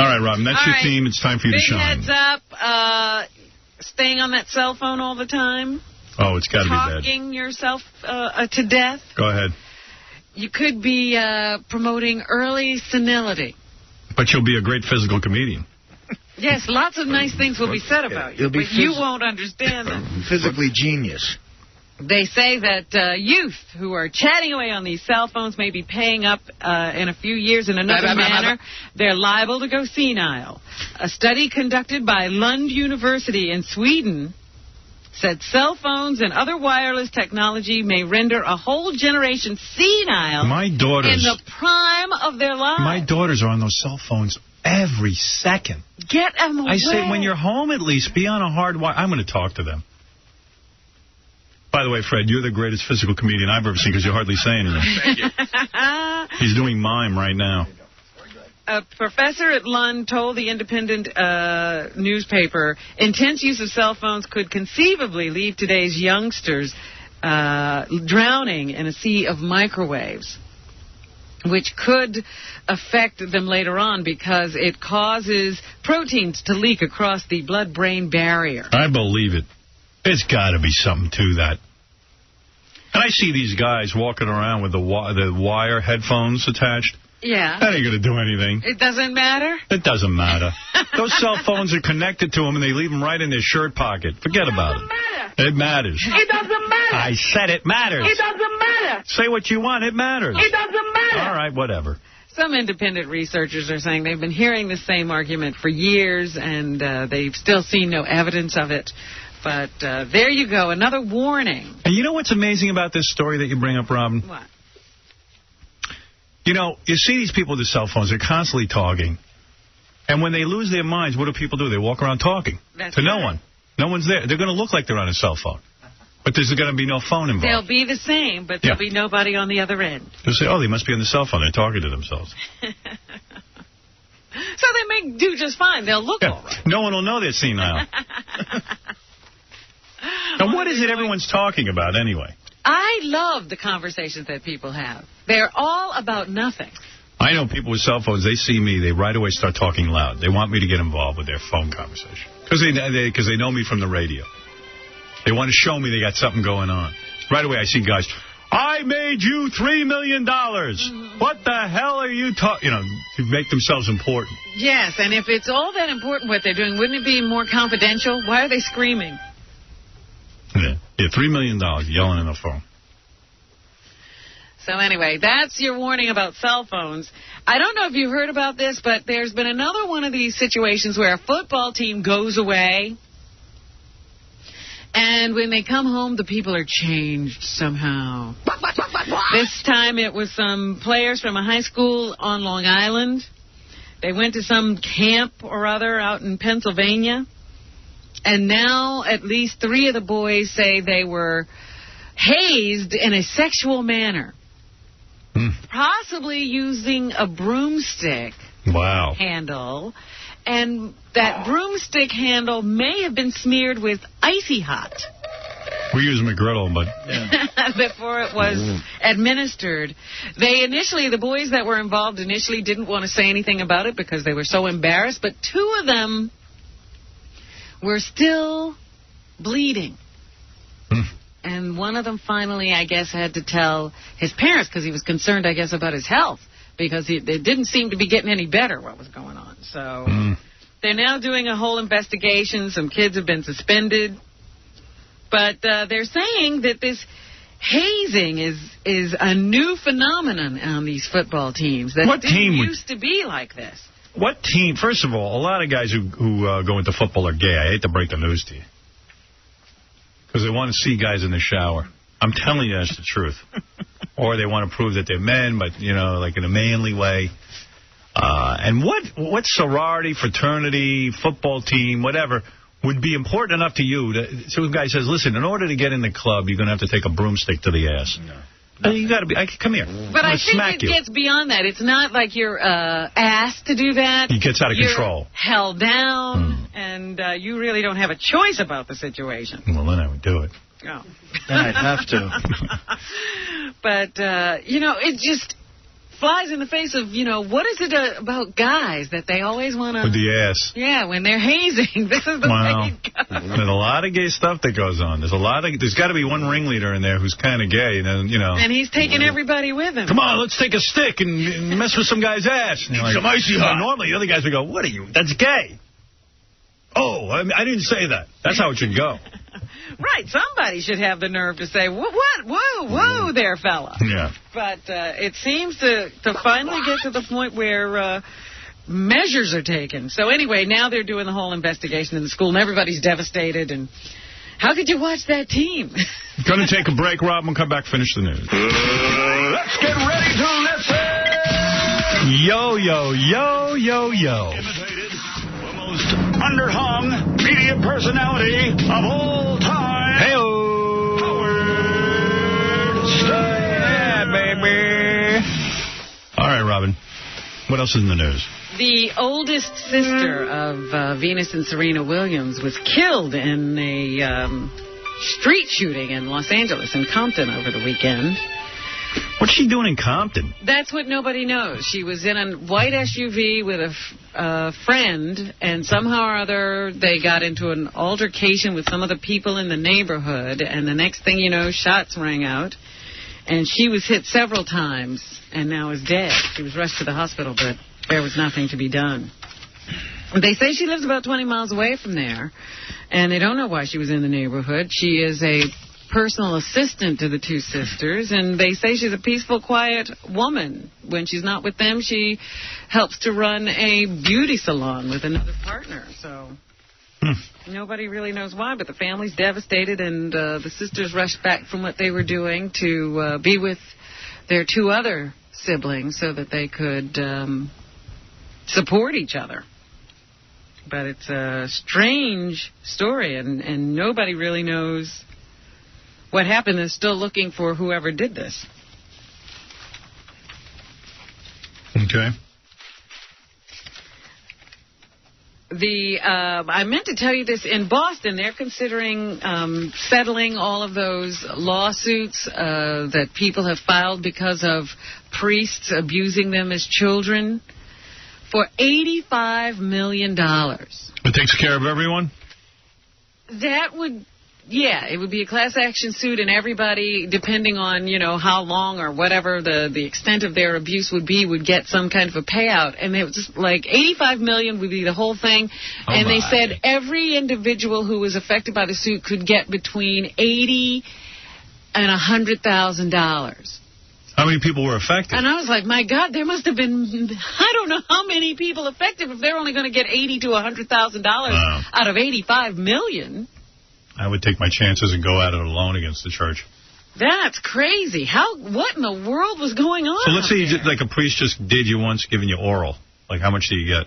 Speaker 1: All right, Robin, that's your theme. It's time for you to shine.
Speaker 3: Big heads up. Staying on that cell phone all the time.
Speaker 1: Oh, it's got to be bad.
Speaker 3: Talking yourself to death.
Speaker 1: Go ahead.
Speaker 3: You could be promoting early senility.
Speaker 1: But you'll be a great physical comedian.
Speaker 3: Yes, lots of nice things will be said about you, but you won't understand them.
Speaker 2: Physically genius.
Speaker 3: They say that youth who are chatting away on these cell phones may be paying up in a few years in another manner. They're liable to go senile. A study conducted by Lund University in Sweden said cell phones and other wireless technology may render a whole generation senile in the prime of their lives.
Speaker 1: My daughters are on those cell phones every second.
Speaker 3: Get them away.
Speaker 1: I say, when you're home, at least be on a hard wire. I'm going to talk to them. By the way, Fred, you're the greatest physical comedian I've ever seen because you're hardly saying anything. Thank you. He's doing mime right now.
Speaker 3: A professor at Lund told the Independent newspaper, intense use of cell phones could conceivably leave today's youngsters drowning in a sea of microwaves, which could affect them later on because it causes proteins to leak across the blood-brain barrier.
Speaker 1: I believe it. There's got to be something to that. And I see these guys walking around with the wire headphones attached.
Speaker 3: Yeah.
Speaker 1: That ain't going to do anything.
Speaker 3: It doesn't matter?
Speaker 1: It doesn't matter. Those cell phones are connected to them, and they leave them right in their shirt pocket. Forget about it. It matters.
Speaker 13: It doesn't matter.
Speaker 1: I said it matters.
Speaker 13: It doesn't matter.
Speaker 1: Say what you want. It matters.
Speaker 13: It doesn't matter.
Speaker 1: All right, whatever.
Speaker 3: Some independent researchers are saying they've been hearing the same argument for years, and they've still seen no evidence of it. But there you go, another warning.
Speaker 1: And you know what's amazing about this story that you bring up, Robin?
Speaker 3: What?
Speaker 1: You know, you see these people with their cell phones. They're constantly talking. And when they lose their minds, what do people do? They walk around talking to no one. No one's there. They're going to look like they're on a cell phone. But there's going to be no phone involved.
Speaker 3: They'll be the same, but there'll be nobody on the other end.
Speaker 1: They'll say, oh, they must be on the cell phone. They're talking to themselves.
Speaker 3: So they may do just fine. They'll look all right.
Speaker 1: No one will know they're senile. And what is it everyone's talking about anyway?
Speaker 3: I love the conversations that people have. They're all about nothing.
Speaker 1: I know people with cell phones, they see me, they right away start talking loud. They want me to get involved with their phone conversation. Because they know me from the radio. They want to show me they got something going on. Right away I see guys, I made you $3 million. What the hell are you talking? You know, to make themselves important.
Speaker 3: Yes, and if it's all that important what they're doing, wouldn't it be more confidential? Why are they screaming?
Speaker 1: Yeah, $3 million yelling in the phone.
Speaker 3: So anyway, that's your warning about cell phones. I don't know if you've heard about this, but there's been another one of these situations where a football team goes away And when they come home, the people are changed somehow. This time it was some players from a high school on Long Island. They went to some camp or other out in Pennsylvania. And now at least 3 of the boys say they were hazed in a sexual manner. Possibly using a broomstick handle. And that broomstick handle may have been smeared with Icy Hot.
Speaker 1: We use McGriddle, but...
Speaker 3: before it was administered. The boys that were involved initially didn't want to say anything about it because they were so embarrassed, but 2 of them were still bleeding. And one of them finally, I guess, had to tell his parents because he was concerned, I guess, about his health because it didn't seem to be getting any better what was going on. So they're now doing a whole investigation. Some kids have been suspended. But they're saying that this hazing is a new phenomenon on these football teams. That didn't used to be like this.
Speaker 1: What team? First of all, a lot of guys who go into football are gay. I hate to break the news to you. Because they want to see guys in the shower. I'm telling you that's the truth. Or they want to prove that they're men, but, like in a manly way. And what sorority, fraternity, football team, whatever, would be important enough to you? Some guy says, listen, in order to get in the club, you're going to have to take a broomstick to the ass. No. You got to be. Come here.
Speaker 3: But I think it gets beyond that. It's not like you're asked to do that.
Speaker 1: It gets out of control.
Speaker 3: Held down, and you really don't have a choice about the situation.
Speaker 1: Well, then I would do it.
Speaker 3: Oh.
Speaker 2: Then I'd have to.
Speaker 3: But, it just flies in the face of, what is it about guys that they always want to...
Speaker 1: With the ass.
Speaker 3: Yeah, when they're hazing. This is the way it goes.
Speaker 1: There's a lot of gay stuff that goes on. There's got to be one ringleader in there who's kind of gay.
Speaker 3: And he's taking everybody with him.
Speaker 1: Come on, let's take a stick and mess with some guy's ass.
Speaker 2: Some Icy Hot.
Speaker 1: Normally, the other guys would go, what are you? That's gay. Oh, I didn't say that. That's how it should go.
Speaker 3: Right, somebody should have the nerve to say, what? Whoa there, fella.
Speaker 1: Yeah.
Speaker 3: But it seems to finally get to the point where measures are taken. So anyway, now they're doing the whole investigation in the school, and everybody's devastated. And how could you watch that team?
Speaker 1: Going to take a break, Rob. We'll come back, finish the news.
Speaker 15: Let's get ready to listen.
Speaker 1: Yo, yo, yo, yo, yo.
Speaker 15: Imitated the most underhung media personality of all time.
Speaker 1: Hey-o.
Speaker 15: Howard Stern.
Speaker 1: Yeah, baby. All right, Robin. What else is in the news?
Speaker 3: The oldest sister of Venus and Serena Williams was killed in a street shooting in Los Angeles, in Compton, over the weekend.
Speaker 1: What's she doing in Compton?
Speaker 3: That's what nobody knows. She was in a white SUV with a friend, and somehow or other they got into an altercation with some of the people in the neighborhood, and the next thing you know, shots rang out, and she was hit several times and now is dead. She was rushed to the hospital, but there was nothing to be done. They say she lives about 20 miles away from there, and they don't know why she was in the neighborhood. She is a personal assistant to the two sisters, and they say she's a peaceful, quiet woman. When she's not with them, she helps to run a beauty salon with another partner. So nobody really knows why, but the family's devastated, and the sisters rushed back from what they were doing to be with their 2 other siblings so that they could support each other. But it's a strange story, and nobody really knows what happened. They're still looking for whoever did this.
Speaker 1: Okay.
Speaker 3: I meant to tell you this, in Boston, they're considering settling all of those lawsuits that people have filed because of priests abusing them as children for $85 million.
Speaker 1: It takes care of everyone?
Speaker 3: That would... Yeah, it would be a class action suit, and everybody, depending on, how long or whatever the extent of their abuse would be, would get some kind of a payout. And it was just like $85 million would be the whole thing. And they said every individual who was affected by the suit could get between $80,000 and $100,000.
Speaker 1: How many people were affected?
Speaker 3: And I was like, my God, there must have been, I don't know how many people affected if they're only going to get $80,000 to $100,000 out of $85 million.
Speaker 1: I would take my chances and go at it alone against the church.
Speaker 3: That's crazy. What in the world was going on?
Speaker 1: So let's say like a priest just did you once, giving you oral. Like, how much do you get?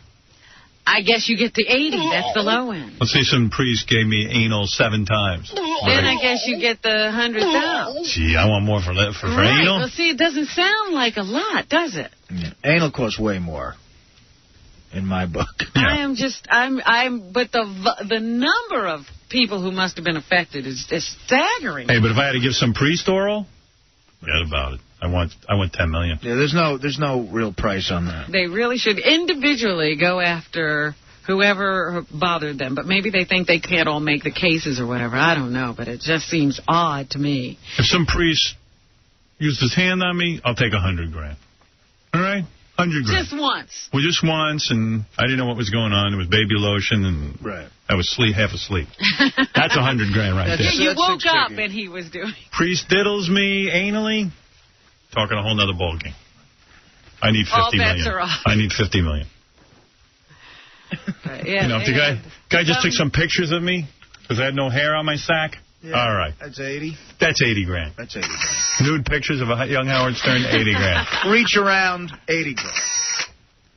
Speaker 3: I guess you get to 80. That's the low end.
Speaker 1: Let's say some priest gave me anal 7 times.
Speaker 3: Then I guess you get the 100,000.
Speaker 1: Gee, I want more for
Speaker 3: right.
Speaker 1: anal.
Speaker 3: Well, see, it doesn't sound like a lot, does it?
Speaker 2: Yeah. Anal costs way more. In my book.
Speaker 3: Yeah. But the number of people who must have been affected is staggering.
Speaker 1: Hey, but if I had to give some priest oral, forget about it. I want $10 million.
Speaker 2: Yeah, there's no real price on that.
Speaker 3: They really should individually go after whoever bothered them. But maybe they think they can't all make the cases or whatever. I don't know, but it just seems odd to me.
Speaker 1: If some priest used his hand on me, I'll take $100,000. All right? $100,000.
Speaker 3: Just once.
Speaker 1: Well, just once, and I didn't know what was going on. It was baby lotion, and I was half asleep. That's $100,000 right there.
Speaker 3: You woke up and he was doing.
Speaker 1: Priest diddles me anally. Talking a whole nother ballgame. I need $50 million.
Speaker 3: All bets are off.
Speaker 1: I need $50 million.
Speaker 3: Yeah,
Speaker 1: you know, if the guy just took some pictures of me because I had no hair on my sack. Yeah, all right.
Speaker 2: That's 80.
Speaker 1: That's $80,000.
Speaker 2: That's $80,000.
Speaker 1: Nude pictures of a young Howard Stern, $80,000.
Speaker 2: Reach around, $80,000.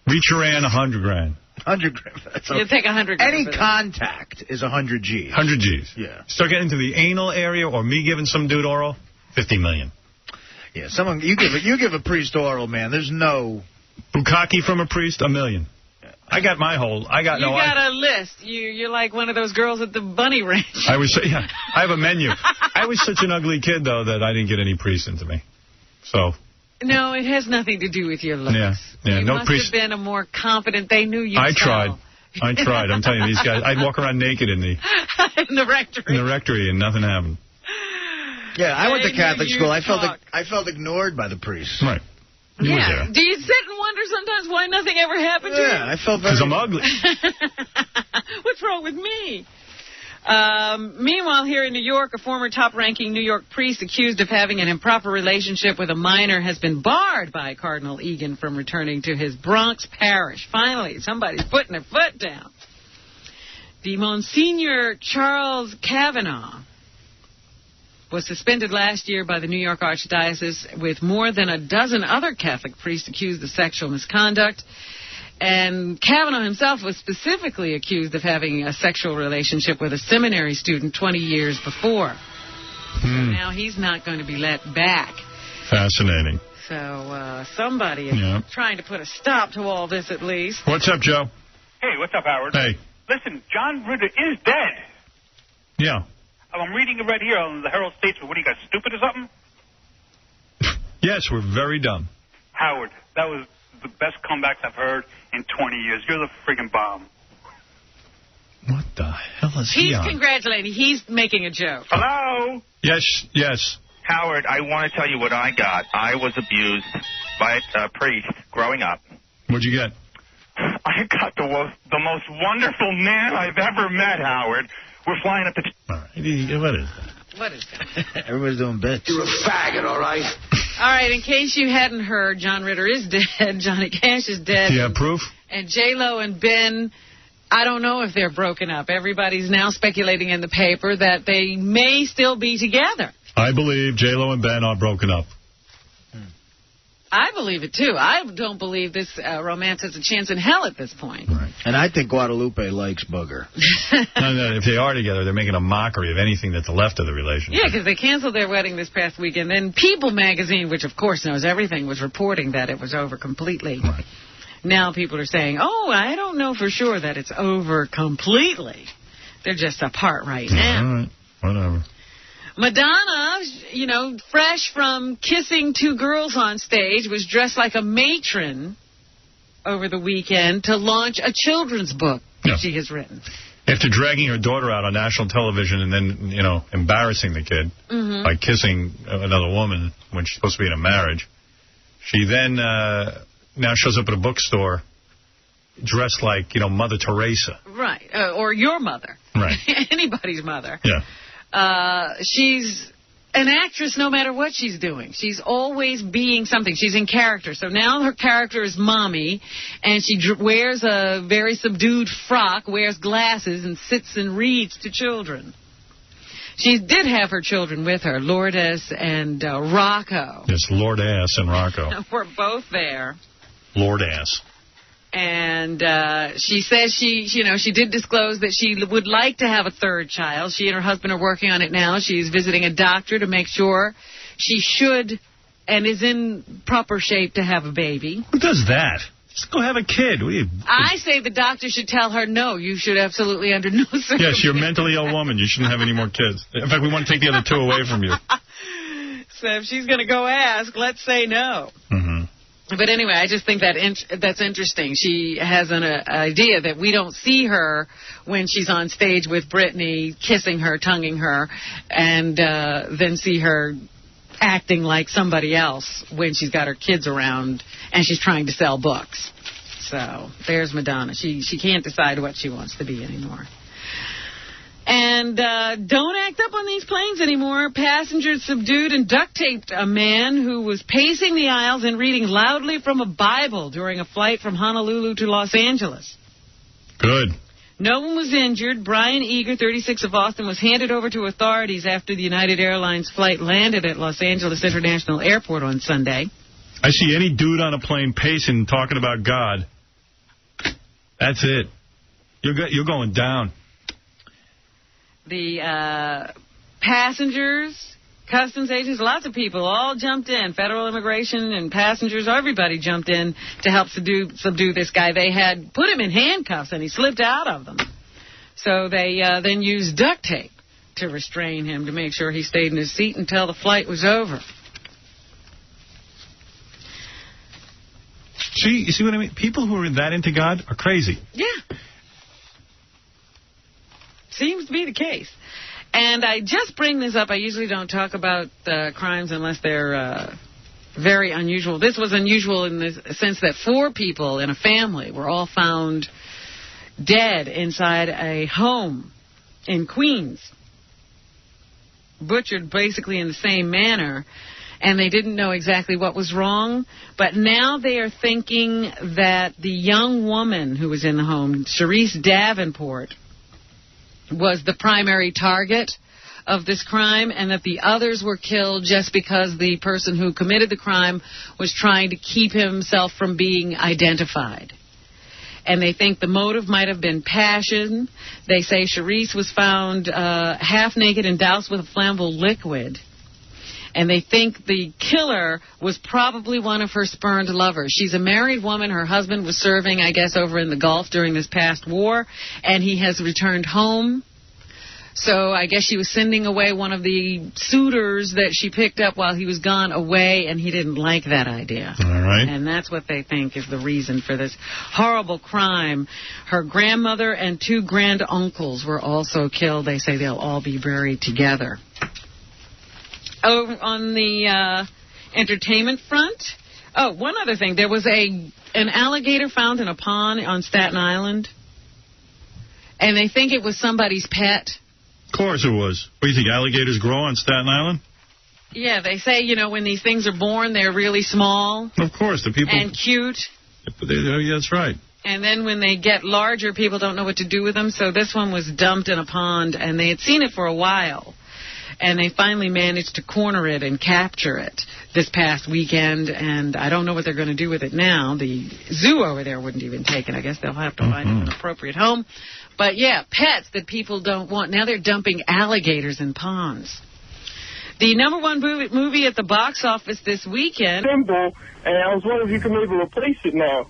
Speaker 1: Reach around, $100,000.
Speaker 2: $100,000.
Speaker 3: You take $100,000.
Speaker 2: Any contact is 100 G's.
Speaker 1: 100 G's.
Speaker 2: Yeah.
Speaker 1: Start getting into the anal area or me giving some dude oral, $50 million.
Speaker 2: Yeah, you give a priest oral, man. There's no
Speaker 1: bukkake from a priest, $1 million. I got my whole.
Speaker 3: You got a list. You're like one of those girls at the bunny ranch.
Speaker 1: I have a menu. I was such an ugly kid though that I didn't get any priests into me. So.
Speaker 3: No, it has nothing to do with your looks.
Speaker 1: Yeah.
Speaker 3: You
Speaker 1: No
Speaker 3: must
Speaker 1: priest.
Speaker 3: have been a more confident. They knew you.
Speaker 1: I tried. I'm telling you, these guys. I'd walk around naked in the
Speaker 3: rectory.
Speaker 1: In the rectory, and nothing happened.
Speaker 2: Yeah, I went to Catholic school. I felt ignored by the priests.
Speaker 1: Right. You were there.
Speaker 3: Do you sit and wonder sometimes why nothing ever happened to you?
Speaker 2: Yeah, I felt
Speaker 1: because I'm ugly.
Speaker 3: What's wrong with me? Meanwhile, here in New York, a former top-ranking New York priest accused of having an improper relationship with a minor has been barred by Cardinal Egan from returning to his Bronx parish. Finally, somebody's putting their foot down. The Monsignor Charles Kavanaugh was suspended last year by the New York Archdiocese with more than a dozen other Catholic priests accused of sexual misconduct. And Kavanaugh himself was specifically accused of having a sexual relationship with a seminary student 20 years before. So now he's not going to be let back.
Speaker 1: Fascinating.
Speaker 3: So somebody is trying to put a stop to all this at least.
Speaker 1: What's up, Joe?
Speaker 10: Hey, what's up, Howard?
Speaker 1: Hey.
Speaker 10: Listen, John Ritter is dead.
Speaker 1: Yeah.
Speaker 10: I'm reading it right here on the Herald Statesman. What, do you got stupid or something?
Speaker 1: Yes, we're very dumb.
Speaker 10: Howard, that was the best comebacks I've heard in 20 years. You're the friggin' bomb.
Speaker 1: What the hell is he on?
Speaker 3: He's congratulating. He's making a joke.
Speaker 10: Hello?
Speaker 1: Yes.
Speaker 4: Howard, I want to tell you what I got. I was abused by a priest growing up.
Speaker 1: What'd you get?
Speaker 4: I got the most wonderful man I've ever met, Howard. We're flying up to...
Speaker 1: All right. What is that?
Speaker 3: What is that?
Speaker 2: Everybody's doing bits.
Speaker 4: You're a faggot, all right?
Speaker 3: All right, in case you hadn't heard, John Ritter is dead. Johnny Cash is dead.
Speaker 1: Do you have proof?
Speaker 3: And J-Lo and Ben, I don't know if they're broken up. Everybody's now speculating in the paper that they may still be together.
Speaker 1: I believe J-Lo and Ben are broken up.
Speaker 3: I believe it, too. I don't believe this romance has a chance in hell at this point.
Speaker 1: Right.
Speaker 2: And I think Guadalupe likes Booger.
Speaker 1: No, if they are together, they're making a mockery of anything that's left of the relationship.
Speaker 3: Yeah, because they canceled their wedding this past weekend. Then People magazine, which of course knows everything, was reporting that it was over completely.
Speaker 1: Right.
Speaker 3: Now people are saying, I don't know for sure that it's over completely. They're just apart right now.
Speaker 1: All right, whatever.
Speaker 3: Madonna, fresh from kissing 2 girls on stage, was dressed like a matron over the weekend to launch a children's book that she has written.
Speaker 1: After dragging her daughter out on national television and then, embarrassing the kid by kissing another woman when she's supposed to be in a marriage, she then now shows up at a bookstore dressed like, Mother Teresa.
Speaker 3: Right, or your mother.
Speaker 1: Right.
Speaker 3: Anybody's mother.
Speaker 1: Yeah.
Speaker 3: She's an actress no matter what she's doing. She's always being something. She's in character. So now her character is Mommy, and she wears a very subdued frock, wears glasses, and sits and reads to children. She did have her children with her, Lourdes and Rocco.
Speaker 1: Yes, Lord Ass and Rocco.
Speaker 3: Were both there.
Speaker 1: Lord Ass.
Speaker 3: And she says she did disclose that she would like to have a third child. She and her husband are working on it now. She's visiting a doctor to make sure she should and is in proper shape to have a baby.
Speaker 1: Who does that? Just go have a kid.
Speaker 3: I say the doctor should tell her, no, you should absolutely under no circumstances.
Speaker 1: Yes, you're a mentally ill woman. You shouldn't have any more kids. In fact, we want to take the other two away from you.
Speaker 3: So if she's going to go ask, let's say no.
Speaker 1: Mm-hmm.
Speaker 3: But anyway, I just think that's interesting. She has an idea that we don't see her when she's on stage with Britney, kissing her, tonguing her, and then see her acting like somebody else when she's got her kids around and she's trying to sell books. So there's Madonna. She can't decide what she wants to be anymore. And don't act up on these planes anymore. Passengers subdued and duct-taped a man who was pacing the aisles and reading loudly from a Bible during a flight from Honolulu to Los Angeles.
Speaker 1: Good.
Speaker 3: No one was injured. Brian Eager, 36 of Austin, was handed over to authorities after the United Airlines flight landed at Los Angeles International Airport on Sunday.
Speaker 1: I see any dude on a plane pacing, talking about God. That's it. You're going down.
Speaker 3: The passengers, customs agents, lots of people all jumped in. Federal immigration and passengers, everybody jumped in to help subdue this guy. They had put him in handcuffs, and he slipped out of them. So they then used duct tape to restrain him to make sure he stayed in his seat until the flight was over.
Speaker 1: See, you see what I mean? People who are that into God are crazy.
Speaker 3: Yeah. Seems to be the case. And I just bring this up. I usually don't talk about crimes unless they're very unusual. This was unusual in the sense that 4 people in a family were all found dead inside a home in Queens. Butchered basically in the same manner. And they didn't know exactly what was wrong. But now they are thinking that the young woman who was in the home, Sharice Davenport, was the primary target of this crime, and that the others were killed just because the person who committed the crime was trying to keep himself from being identified. And they think the motive might have been passion. They say Sharice was found half naked and doused with a flammable liquid. And they think the killer was probably one of her spurned lovers. She's a married woman. Her husband was serving, I guess, over in the Gulf during this past war, and he has returned home. So I guess she was sending away one of the suitors that she picked up while he was gone away, and he didn't like that idea.
Speaker 1: All right.
Speaker 3: And that's what they think is the reason for this horrible crime. Her grandmother and 2 granduncles were also killed. They say they'll all be buried together. Over on the entertainment front, one other thing. There was an alligator found in a pond on Staten Island, and they think it was somebody's pet.
Speaker 1: Of course it was. What do you think, alligators grow on Staten Island?
Speaker 3: Yeah, they say, when these things are born, they're really small.
Speaker 1: Of course, the people...
Speaker 3: And cute.
Speaker 1: Yeah, that's right.
Speaker 3: And then when they get larger, people don't know what to do with them, so this one was dumped in a pond, and they had seen it for a while. And they finally managed to corner it and capture it this past weekend. And I don't know what they're going to do with it now. The zoo over there wouldn't even take it. I guess they'll have to find an appropriate home. But, yeah, pets that people don't want. Now they're dumping alligators in ponds. The #1 movie at the box office this weekend.
Speaker 5: Simple, and I was wondering if you could maybe replace it now.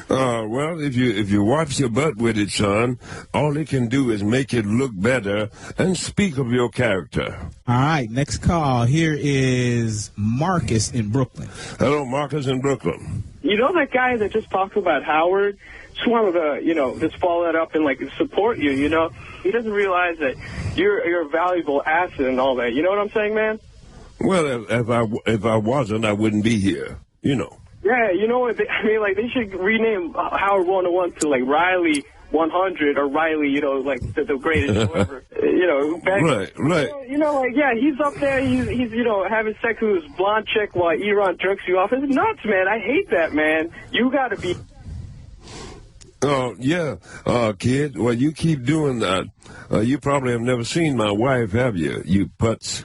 Speaker 17: Well, if you watch your butt with it, son, all it can do is make it look better and speak of your character.
Speaker 20: All right, next call. Here is Marcus in Brooklyn.
Speaker 17: Hello, Marcus in Brooklyn.
Speaker 5: You know that guy that just talked about Howard? Just wanted to, just follow that up and, support you, He doesn't realize that you're a valuable asset and all that. You know what I'm saying, man?
Speaker 17: Well, if I wasn't, I wouldn't be here,
Speaker 5: Yeah, you know what? They should rename Howard 101 to, Riley 100 or Riley, the greatest show ever.
Speaker 17: Right.
Speaker 5: He's up there, he's having sex with this blonde chick while Iran jerks you off. It's nuts, man. I hate that, man. You got to be...
Speaker 17: Oh, yeah, kid. Well, you keep doing that. You probably have never seen my wife, have you, you putz?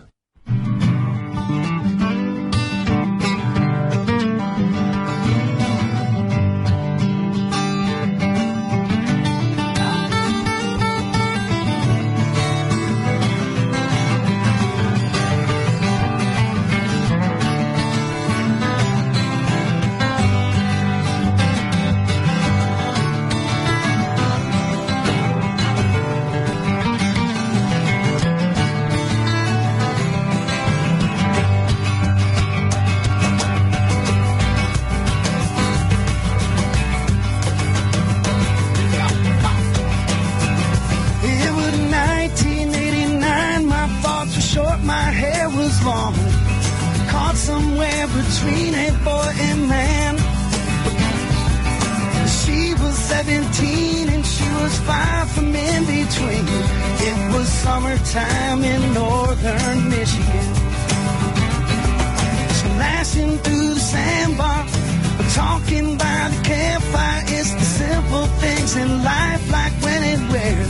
Speaker 6: Between a boy and man. She was 17 and she was far from in between. It was summertime in northern Michigan. Splashing through the sandbar, talking by the campfire. It's the simple things in life, like when and where.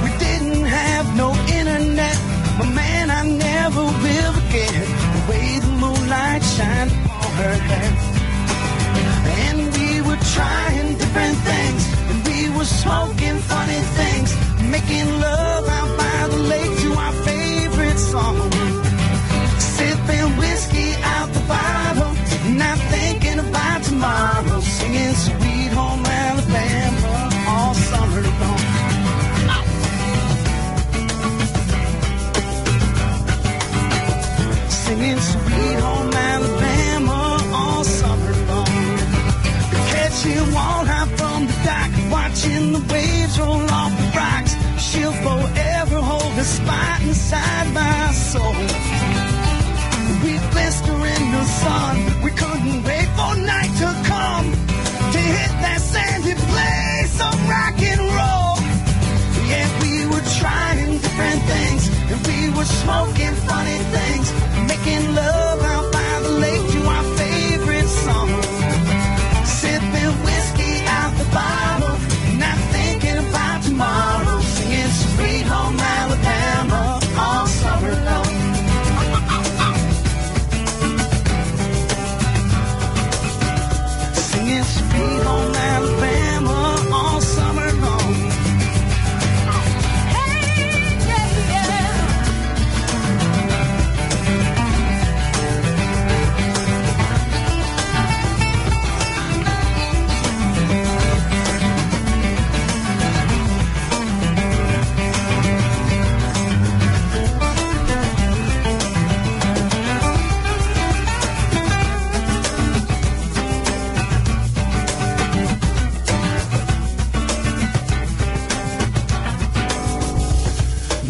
Speaker 6: We didn't have no internet, but man, I never will forget the way the moonlight shined on her hair. And we were trying different things, and we were smoking funny things, making love out by the lake to our favorite song. Sipping whiskey out the bottle, not thinking about tomorrow, singing Sweet Home Alabama all summer long. Singing Sweet Home Alabama all summer long. Catching walleye from the dock, watching the waves roll off the rocks. She'll forever hold a spot inside my soul. We blister in the sun, we couldn't wait for night to come to hit that sandy place of rock and roll. Yeah, we were trying different things, and we were smoking funny things, making love out by the lake to our favorite song. Sipping whiskey out the bottle, not thinking about tomorrow, singing Sweet Home Alabama all summer long. Singing Sweet Home Alabama all summer long.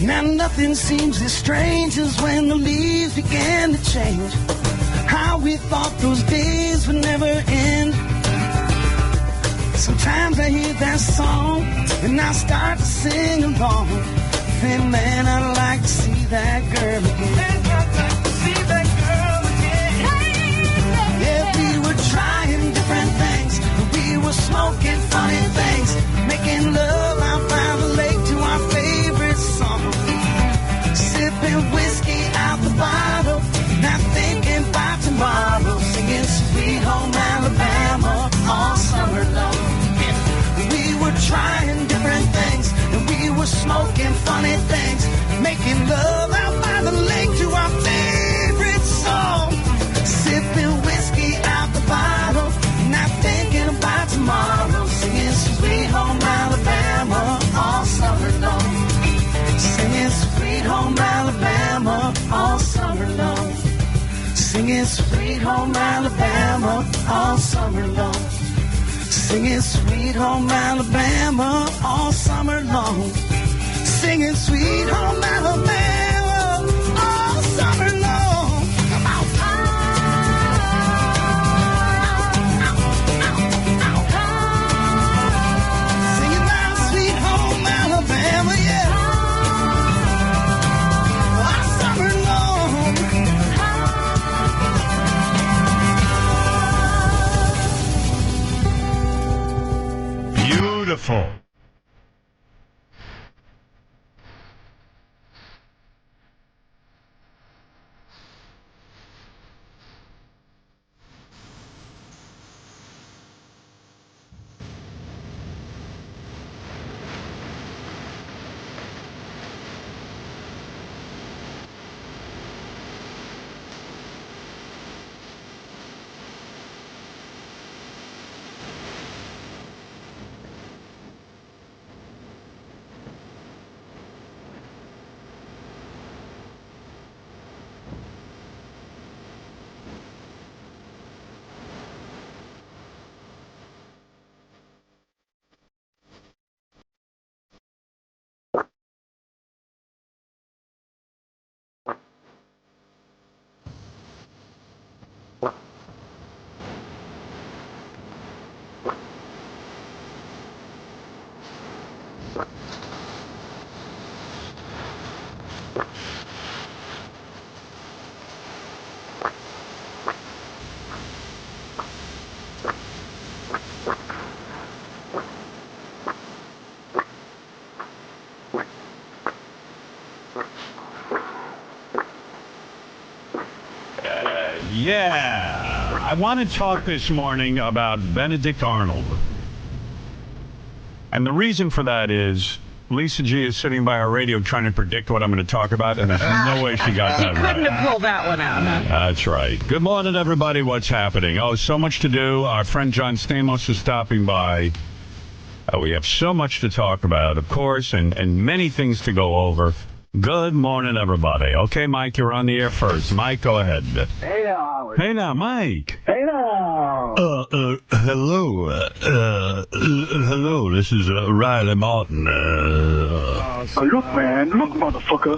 Speaker 6: Now nothing seems as strange as when the leaves began to change. How we thought those days would never end. Sometimes I hear that song and I start to sing along. Hey man, I'd like to see that girl again. Yeah, we were trying different things, we were smoking funny things, making love out by the lake to our favorite song. Sipping whiskey out the bottle, not thinking about tomorrow, singing Sweet Home Alabama all summer long. We were trying different things, and we were smoking funny things, making love out by the lake to our favorite song. Sipping whiskey out the bottle, not thinking about tomorrow, singing Sweet Home Alabama all summer long. Singing Sweet Home Alabama all summer long. Singing Sweet Home Alabama all summer long. Singing Sweet Home Alabama all summer long. Singing Sweet Home Alabama all summer long. Singing my Sweet Home Alabama, yeah. All summer long.
Speaker 12: asshole. Yeah, I want to talk this morning about Benedict Arnold. And the reason for that is Lisa G is sitting by our radio trying to predict what I'm going to talk about, and there's no way she got that right.
Speaker 3: You couldn't have pulled that one out, huh?
Speaker 12: That's right. Good morning, everybody. What's happening? Oh, so much to do. Our friend John Stamos is stopping by. We have so much to talk about, of course, and many things to go over. Good morning, everybody. Okay, Mike, you're on the air first. Mike, go ahead.
Speaker 22: Hey now, Howard.
Speaker 12: Hey now, Mike.
Speaker 22: Hey now.
Speaker 12: Hello. Hello, this is Riley Martin.
Speaker 22: Look, man. Look, motherfucker.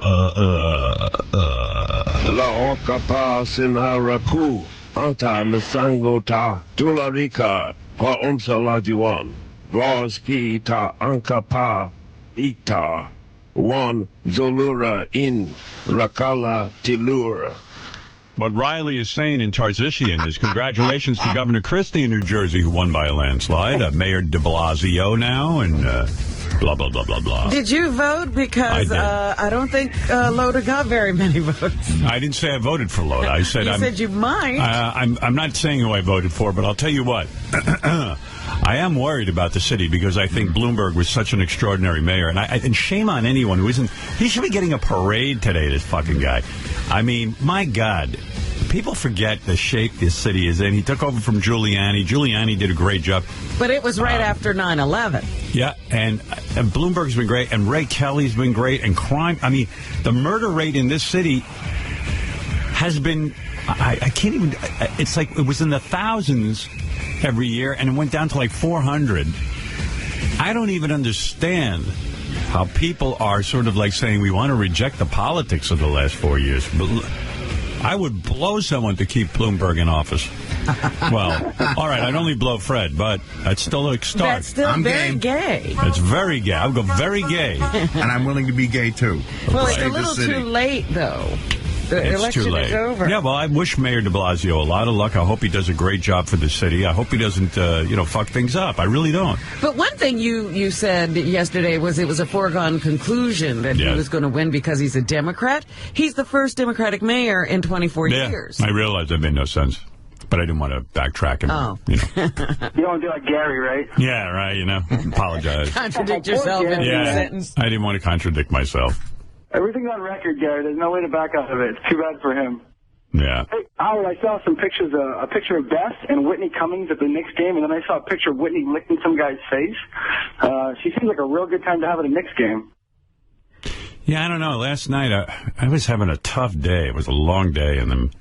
Speaker 17: La Okapa Sinharaku, Anta Misangota, Tularika, Pa Umsaladiwan, Roski Ta Ankapa, Ita. One Zolura in Rakala Tilura.
Speaker 12: What Riley is saying in Tarzishian is congratulations to Governor Christie in New Jersey, who won by a landslide. Mayor de Blasio now, and blah, blah, blah, blah, blah.
Speaker 3: Did you vote? Because I don't think Loda got very many votes.
Speaker 12: I didn't say I voted for Loda. I said
Speaker 3: you said you might.
Speaker 12: I'm not saying who I voted for, but I'll tell you what. I am worried about the city because I think Bloomberg was such an extraordinary mayor. And shame on anyone who isn't. He should be getting a parade today, this fucking guy. I mean, my God. People forget the shape this city is in. He took over from Giuliani. Giuliani did a great job.
Speaker 3: But it was right after 9/11.
Speaker 12: Yeah, and Bloomberg's been great. And Ray Kelly's been great. And crime. I mean, the murder rate in this city has been... I can't even... It's like it was in the thousands every year, and it went down to like 400. I don't even understand how people are sort of like saying we want to reject the politics of the last 4 years. But I would blow someone to keep Bloomberg in office. Well, all right, I'd only blow Fred, but that's still a start.
Speaker 3: That's still very gay.
Speaker 12: It's very gay. I'll go very gay.
Speaker 23: And I'm willing to be gay, too.
Speaker 3: Well, it's a little too late, though. The election is over.
Speaker 12: Yeah, well, I wish Mayor de Blasio a lot of luck. I hope he does a great job for the city. I hope he doesn't, fuck things up. I really don't.
Speaker 3: But one thing you said yesterday was it was a foregone conclusion that he was going to win because he's a Democrat. He's the first Democratic mayor in 24 years.
Speaker 12: I realized that made no sense. But I didn't want to backtrack him.
Speaker 3: Oh.
Speaker 22: You don't do like Gary, right?
Speaker 12: Yeah, right, apologize.
Speaker 3: Contradict yourself in a sentence.
Speaker 12: I didn't want to contradict myself.
Speaker 22: Everything's on record, Gary. There's no way to back out of it. It's too bad for him.
Speaker 12: Yeah.
Speaker 22: Hey, Howard, I saw some pictures, a picture of Beth and Whitney Cummings at the Knicks game, and then I saw a picture of Whitney licking some guy's face. She seems like a real good time to have at a Knicks game.
Speaker 12: Yeah, I don't know. Last night, I was having a tough day. It was a long day, and then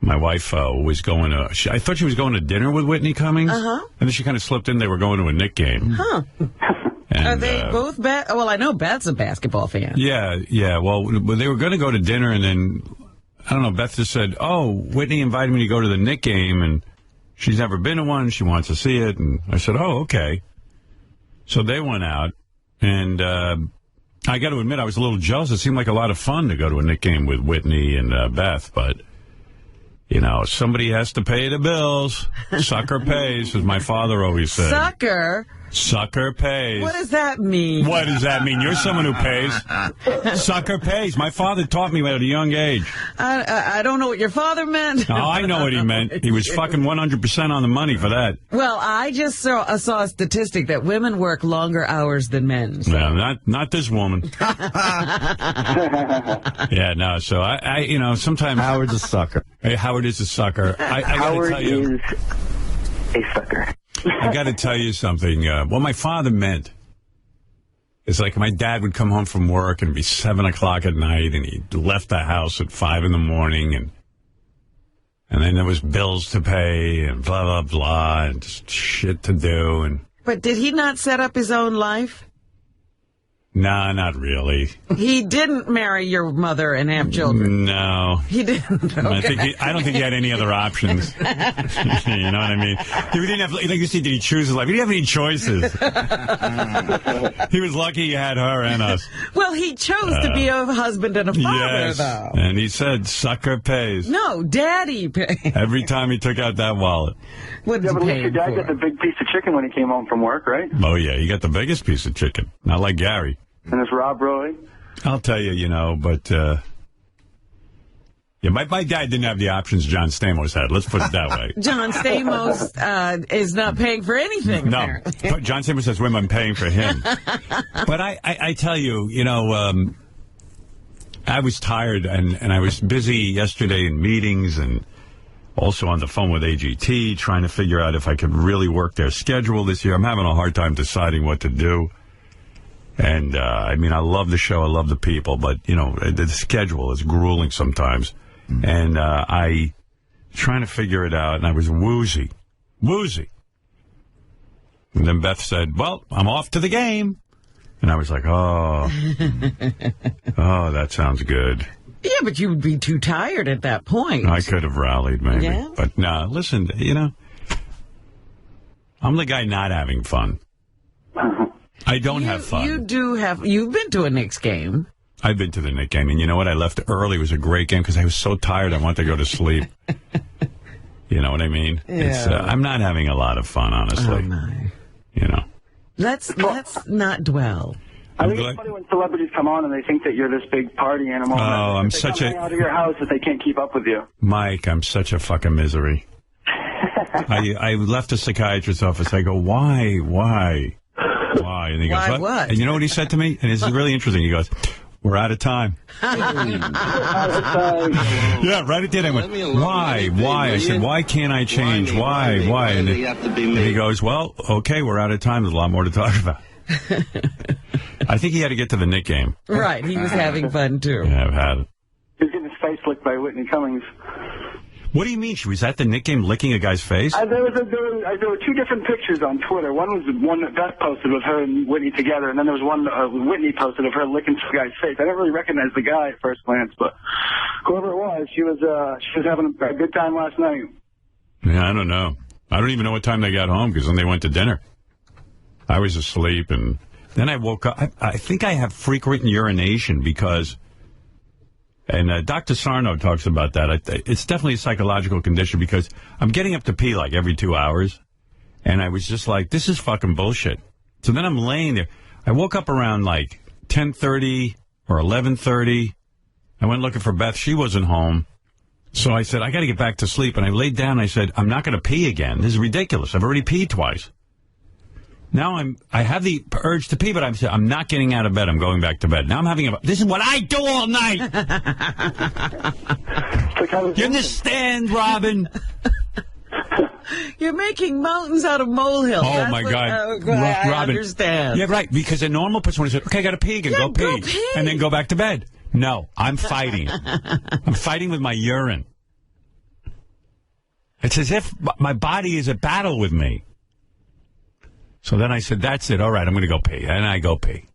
Speaker 12: my wife was going to... I thought she was going to dinner with Whitney Cummings, and then she kind of slipped in. They were going to a Knick game.
Speaker 3: Huh. And, are they both well, I know Beth's a basketball fan.
Speaker 12: Yeah. Well, they were going to go to dinner, and then, I don't know, Beth just said, Whitney invited me to go to the Knick game, and she's never been to one. She wants to see it. And I said, okay. So they went out, and I got to admit, I was a little jealous. It seemed like a lot of fun to go to a Knick game with Whitney and Beth, but... You know, somebody has to pay the bills. Sucker pays, as my father always said.
Speaker 3: Sucker?
Speaker 12: Sucker pays.
Speaker 3: What does that mean?
Speaker 12: What does that mean? You're someone who pays. Sucker pays. My father taught me at a young age.
Speaker 3: I don't know what your father meant.
Speaker 12: Oh, I know what he meant. He was fucking 100% on the money for that.
Speaker 3: Well, I just saw a statistic that women work longer hours than men. So.
Speaker 12: No, not this woman. Yeah, no. So I you know, sometimes
Speaker 1: Howard's a sucker.
Speaker 12: Hey, Howard is a sucker. I
Speaker 5: Howard
Speaker 12: gotta tell you,
Speaker 5: is a sucker.
Speaker 12: I got to tell you something. What my father meant is like my dad would come home from work and it'd be 7 o'clock at night, and he left the house at 5 in the morning, and then there was bills to pay and blah, blah, blah, and just shit to do. And
Speaker 3: But did he not set up his own life?
Speaker 12: nah, not really.
Speaker 3: He didn't marry your mother and have children.
Speaker 12: No.
Speaker 3: He didn't. Okay.
Speaker 12: I don't think he had any other options. You know what I mean? He didn't have, like you see, did he choose his life? He didn't have any choices. He was lucky he had her and us.
Speaker 3: Well, he chose to be a husband and a father,
Speaker 12: Yes.
Speaker 3: though.
Speaker 12: And he said, sucker pays.
Speaker 3: No, Daddy paid.
Speaker 12: Every time he took out that wallet.
Speaker 3: What did
Speaker 5: Yeah,
Speaker 3: you
Speaker 5: but at
Speaker 3: pay
Speaker 5: least your
Speaker 3: him
Speaker 5: dad
Speaker 3: for?
Speaker 5: got the big piece of chicken when he came home from work, right?
Speaker 12: Oh, yeah, he got the biggest piece of chicken. Not like Gary.
Speaker 5: And it's Rob Roy.
Speaker 12: I'll tell you, you know, but... yeah, my dad didn't have the options John Stamos had. Let's put it that way.
Speaker 3: John Stamos is not paying for anything.
Speaker 12: No,
Speaker 3: apparently.
Speaker 12: but John Stamos has women paying for him. But I tell you, you know, I was tired, and I was busy yesterday in meetings and also on the phone with AGT, trying to figure out if I could really work their schedule this year. I'm having a hard time deciding what to do. And, I mean, I love the show, I love the people, but, you know, the schedule is grueling sometimes. And I trying to figure it out, and I was woozy. And then Beth said, well, I'm off to the game. And I was like, oh, that sounds good.
Speaker 3: Yeah, but you would be too tired at that point.
Speaker 12: I could have rallied, maybe.
Speaker 3: Yeah?
Speaker 12: But, no, listen, you know, I'm the guy not having fun. I don't have fun.
Speaker 3: You've been to a Knicks game.
Speaker 12: I've been to the Knicks game, and you know what? I left early. It was a great game because I was so tired I wanted to go to sleep. You know what I mean?
Speaker 3: Yeah.
Speaker 12: I'm not having a lot of fun, honestly.
Speaker 3: Oh, my.
Speaker 12: You know.
Speaker 3: Let's not dwell.
Speaker 5: I think it's funny when celebrities come on and they think that you're this big party animal.
Speaker 12: Oh, I'm
Speaker 5: they
Speaker 12: such
Speaker 5: come hang out of your house if they can't keep up with you.
Speaker 12: Mike, I'm such a fucking misery. I left the psychiatrist's office. I go, why? And he goes,
Speaker 3: Why what?
Speaker 12: And you know what he said to me? And it's really interesting. He goes, we're out of time. Yeah, right at the end I went, why? I said, why can't I change? Why? And he goes, well, okay, we're out of time. There's a lot more to talk about. I think he had to get to the Knicks game.
Speaker 3: Right, he was having fun, too.
Speaker 12: Yeah, I've had it.
Speaker 5: He was getting his face licked by Whitney Cummings.
Speaker 12: What do you mean? She was at the Knicks game licking a guy's face?
Speaker 5: There were two different pictures on Twitter. One was the one that Beth posted with her and Whitney together, and then there was one Whitney posted of her licking some guy's face. I didn't really recognize the guy at first glance, but whoever it was, she was having a good time last night.
Speaker 12: Yeah, I don't know. I don't even know what time they got home, because then they went to dinner. I was asleep, and then I woke up. I think I have frequent urination because... And Dr. Sarno talks about that. It's definitely a psychological condition because I'm getting up to pee like every 2 hours. And I was just like, this is fucking bullshit. So then I'm laying there. I woke up around like 10:30 or 11:30. I went looking for Beth. She wasn't home. So I said, I got to get back to sleep. And I laid down and I said, I'm not going to pee again. This is ridiculous. I've already peed twice. Now I have the urge to pee, but I'm not getting out of bed. I'm going back to bed. Now I'm having this is what I do all night. You understand, Robin?
Speaker 3: You're making mountains out of molehills.
Speaker 12: Oh, my God.
Speaker 3: I
Speaker 12: Robin.
Speaker 3: understand.
Speaker 12: Yeah, right, because a normal person would have said, okay, I got to pee again.
Speaker 3: Yeah,
Speaker 12: go pee. And then go back to bed. No, I'm fighting. I'm fighting with my urine. It's as if my body is at battle with me. So then I said, that's it. All right, I'm going to go pee. And I go pee.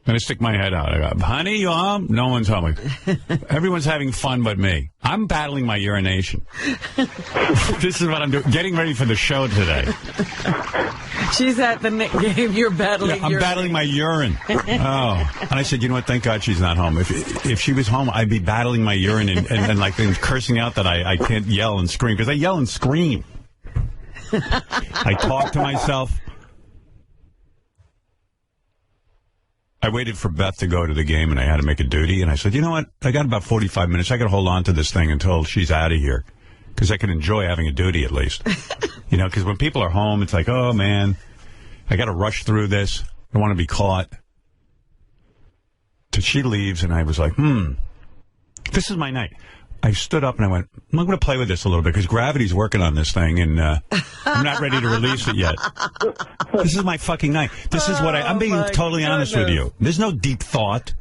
Speaker 12: And I stick my head out. I go, honey, you home? No one's home. Everyone's having fun but me. I'm battling my urination. This is what I'm doing. Getting ready for the show today.
Speaker 3: She's at the Nick game. You're battling
Speaker 12: I'm battling my urine. Oh. And I said, you know what? Thank God she's not home. If she was home, I'd be battling my urine and like cursing out that I can't yell and scream. Because I yell and scream. I talk to myself. I waited for Beth to go to the game, and I had to make a duty. And I said, you know what? I got about 45 minutes. I got to hold on to this thing until she's out of here, because I can enjoy having a duty at least. You know, because when people are home, it's like, oh, man, I got to rush through this. I don't want to be caught. So she leaves, and I was like, this is my night. I stood up and I went, I'm going to play with this a little bit because gravity's working on this thing and I'm not ready to release it yet. This is my fucking night. This is what I'm being totally honest with you. There's no deep thought.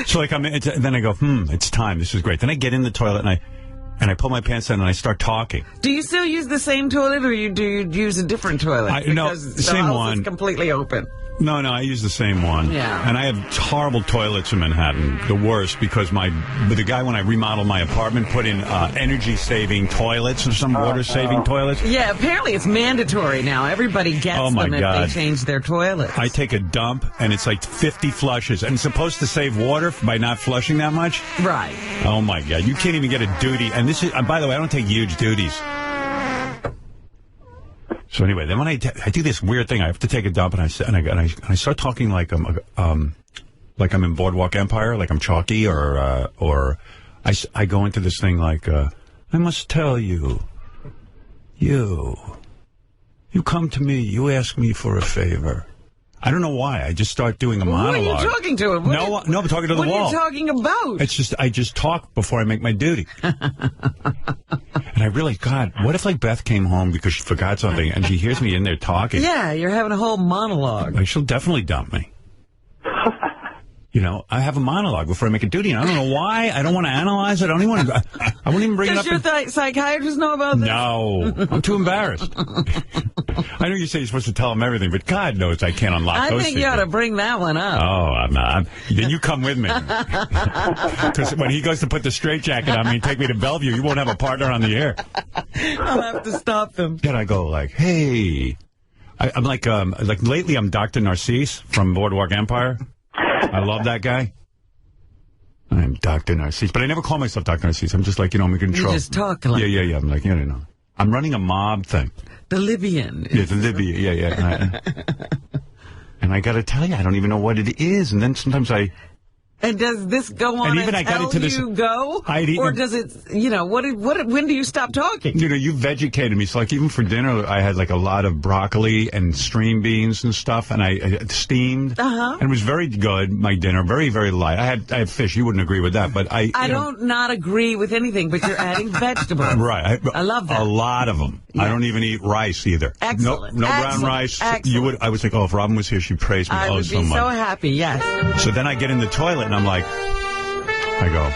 Speaker 12: So like then I go, it's time. This is great. Then I get in the toilet and I pull my pants down and I start talking.
Speaker 3: Do you still use the same toilet or do you use a different toilet?
Speaker 12: No,
Speaker 3: the
Speaker 12: same
Speaker 3: house
Speaker 12: one.
Speaker 3: Is completely open.
Speaker 12: No, I use the same one.
Speaker 3: Yeah.
Speaker 12: And I have horrible toilets in Manhattan, the worst, because the guy, when I remodeled my apartment, put in energy-saving toilets or some water-saving toilets.
Speaker 3: Yeah, apparently it's mandatory now. Everybody gets them if they change their toilets.
Speaker 12: I take a dump, and it's like 50 flushes, and it's supposed to save water by not flushing that much?
Speaker 3: Right.
Speaker 12: Oh, my God. You can't even get a duty. And this is, by the way, I don't take huge duties. So anyway, then when I do this weird thing, I have to take a dump, and I start talking like I'm in Boardwalk Empire, like I'm Chalky, or I go into this thing like I must tell you, you come to me, you ask me for a favor. I don't know why. I just start doing a monologue.
Speaker 3: What are you talking to him?
Speaker 12: No, I'm talking to the wall.
Speaker 3: What are you talking about?
Speaker 12: It's just, I just talk before I make my duty. And I realized, God, what if like Beth came home because she forgot something and she hears me in there talking?
Speaker 3: Yeah, you're having a whole monologue.
Speaker 12: Like, she'll definitely dump me. You know, I have a monologue before I make a duty, and I don't know why. I don't want to analyze it. I won't even bring it up.
Speaker 3: Does your psychiatrist know about this?
Speaker 12: No. I'm too embarrassed. I know you say you're supposed to tell him everything, but God knows I can't unlock those
Speaker 3: I think you ought to bring that one up.
Speaker 12: Oh, I'm not. Then you come with me. Because when he goes to put the straitjacket on me and take me to Bellevue, you won't have a partner on the air.
Speaker 3: I'll have to stop them.
Speaker 12: Then I go like, hey. I'm like lately I'm Dr. Narcisse from Boardwalk Empire. I love that guy. I'm Dr. Narcisse. But I never call myself Dr. Narcisse. I'm just like, I'm in control.
Speaker 3: You just talk like
Speaker 12: Yeah. I'm like, I'm running a mob thing.
Speaker 3: The Libyan.
Speaker 12: Yeah, the Libyan. Yeah. And I got to tell you, I don't even know what it is. And then sometimes
Speaker 3: And does this go on Or does it, when do you stop talking?
Speaker 12: You've educated me. So, like, even for dinner, I had, like, a lot of broccoli and string beans and stuff, and I steamed. And it was very good, my dinner. Very, very light. I had fish. You wouldn't agree with that, but I
Speaker 3: don't not agree with anything, but you're adding vegetables.
Speaker 12: Right.
Speaker 3: I love that.
Speaker 12: A lot of them. Yeah. I don't even eat rice either.
Speaker 3: Excellent.
Speaker 12: No brown rice.
Speaker 3: Excellent.
Speaker 12: I was like, if Robin was here, she'd praise me so much.
Speaker 3: I would be so happy, yes.
Speaker 12: So then I get in the toilet, and I'm like, I go,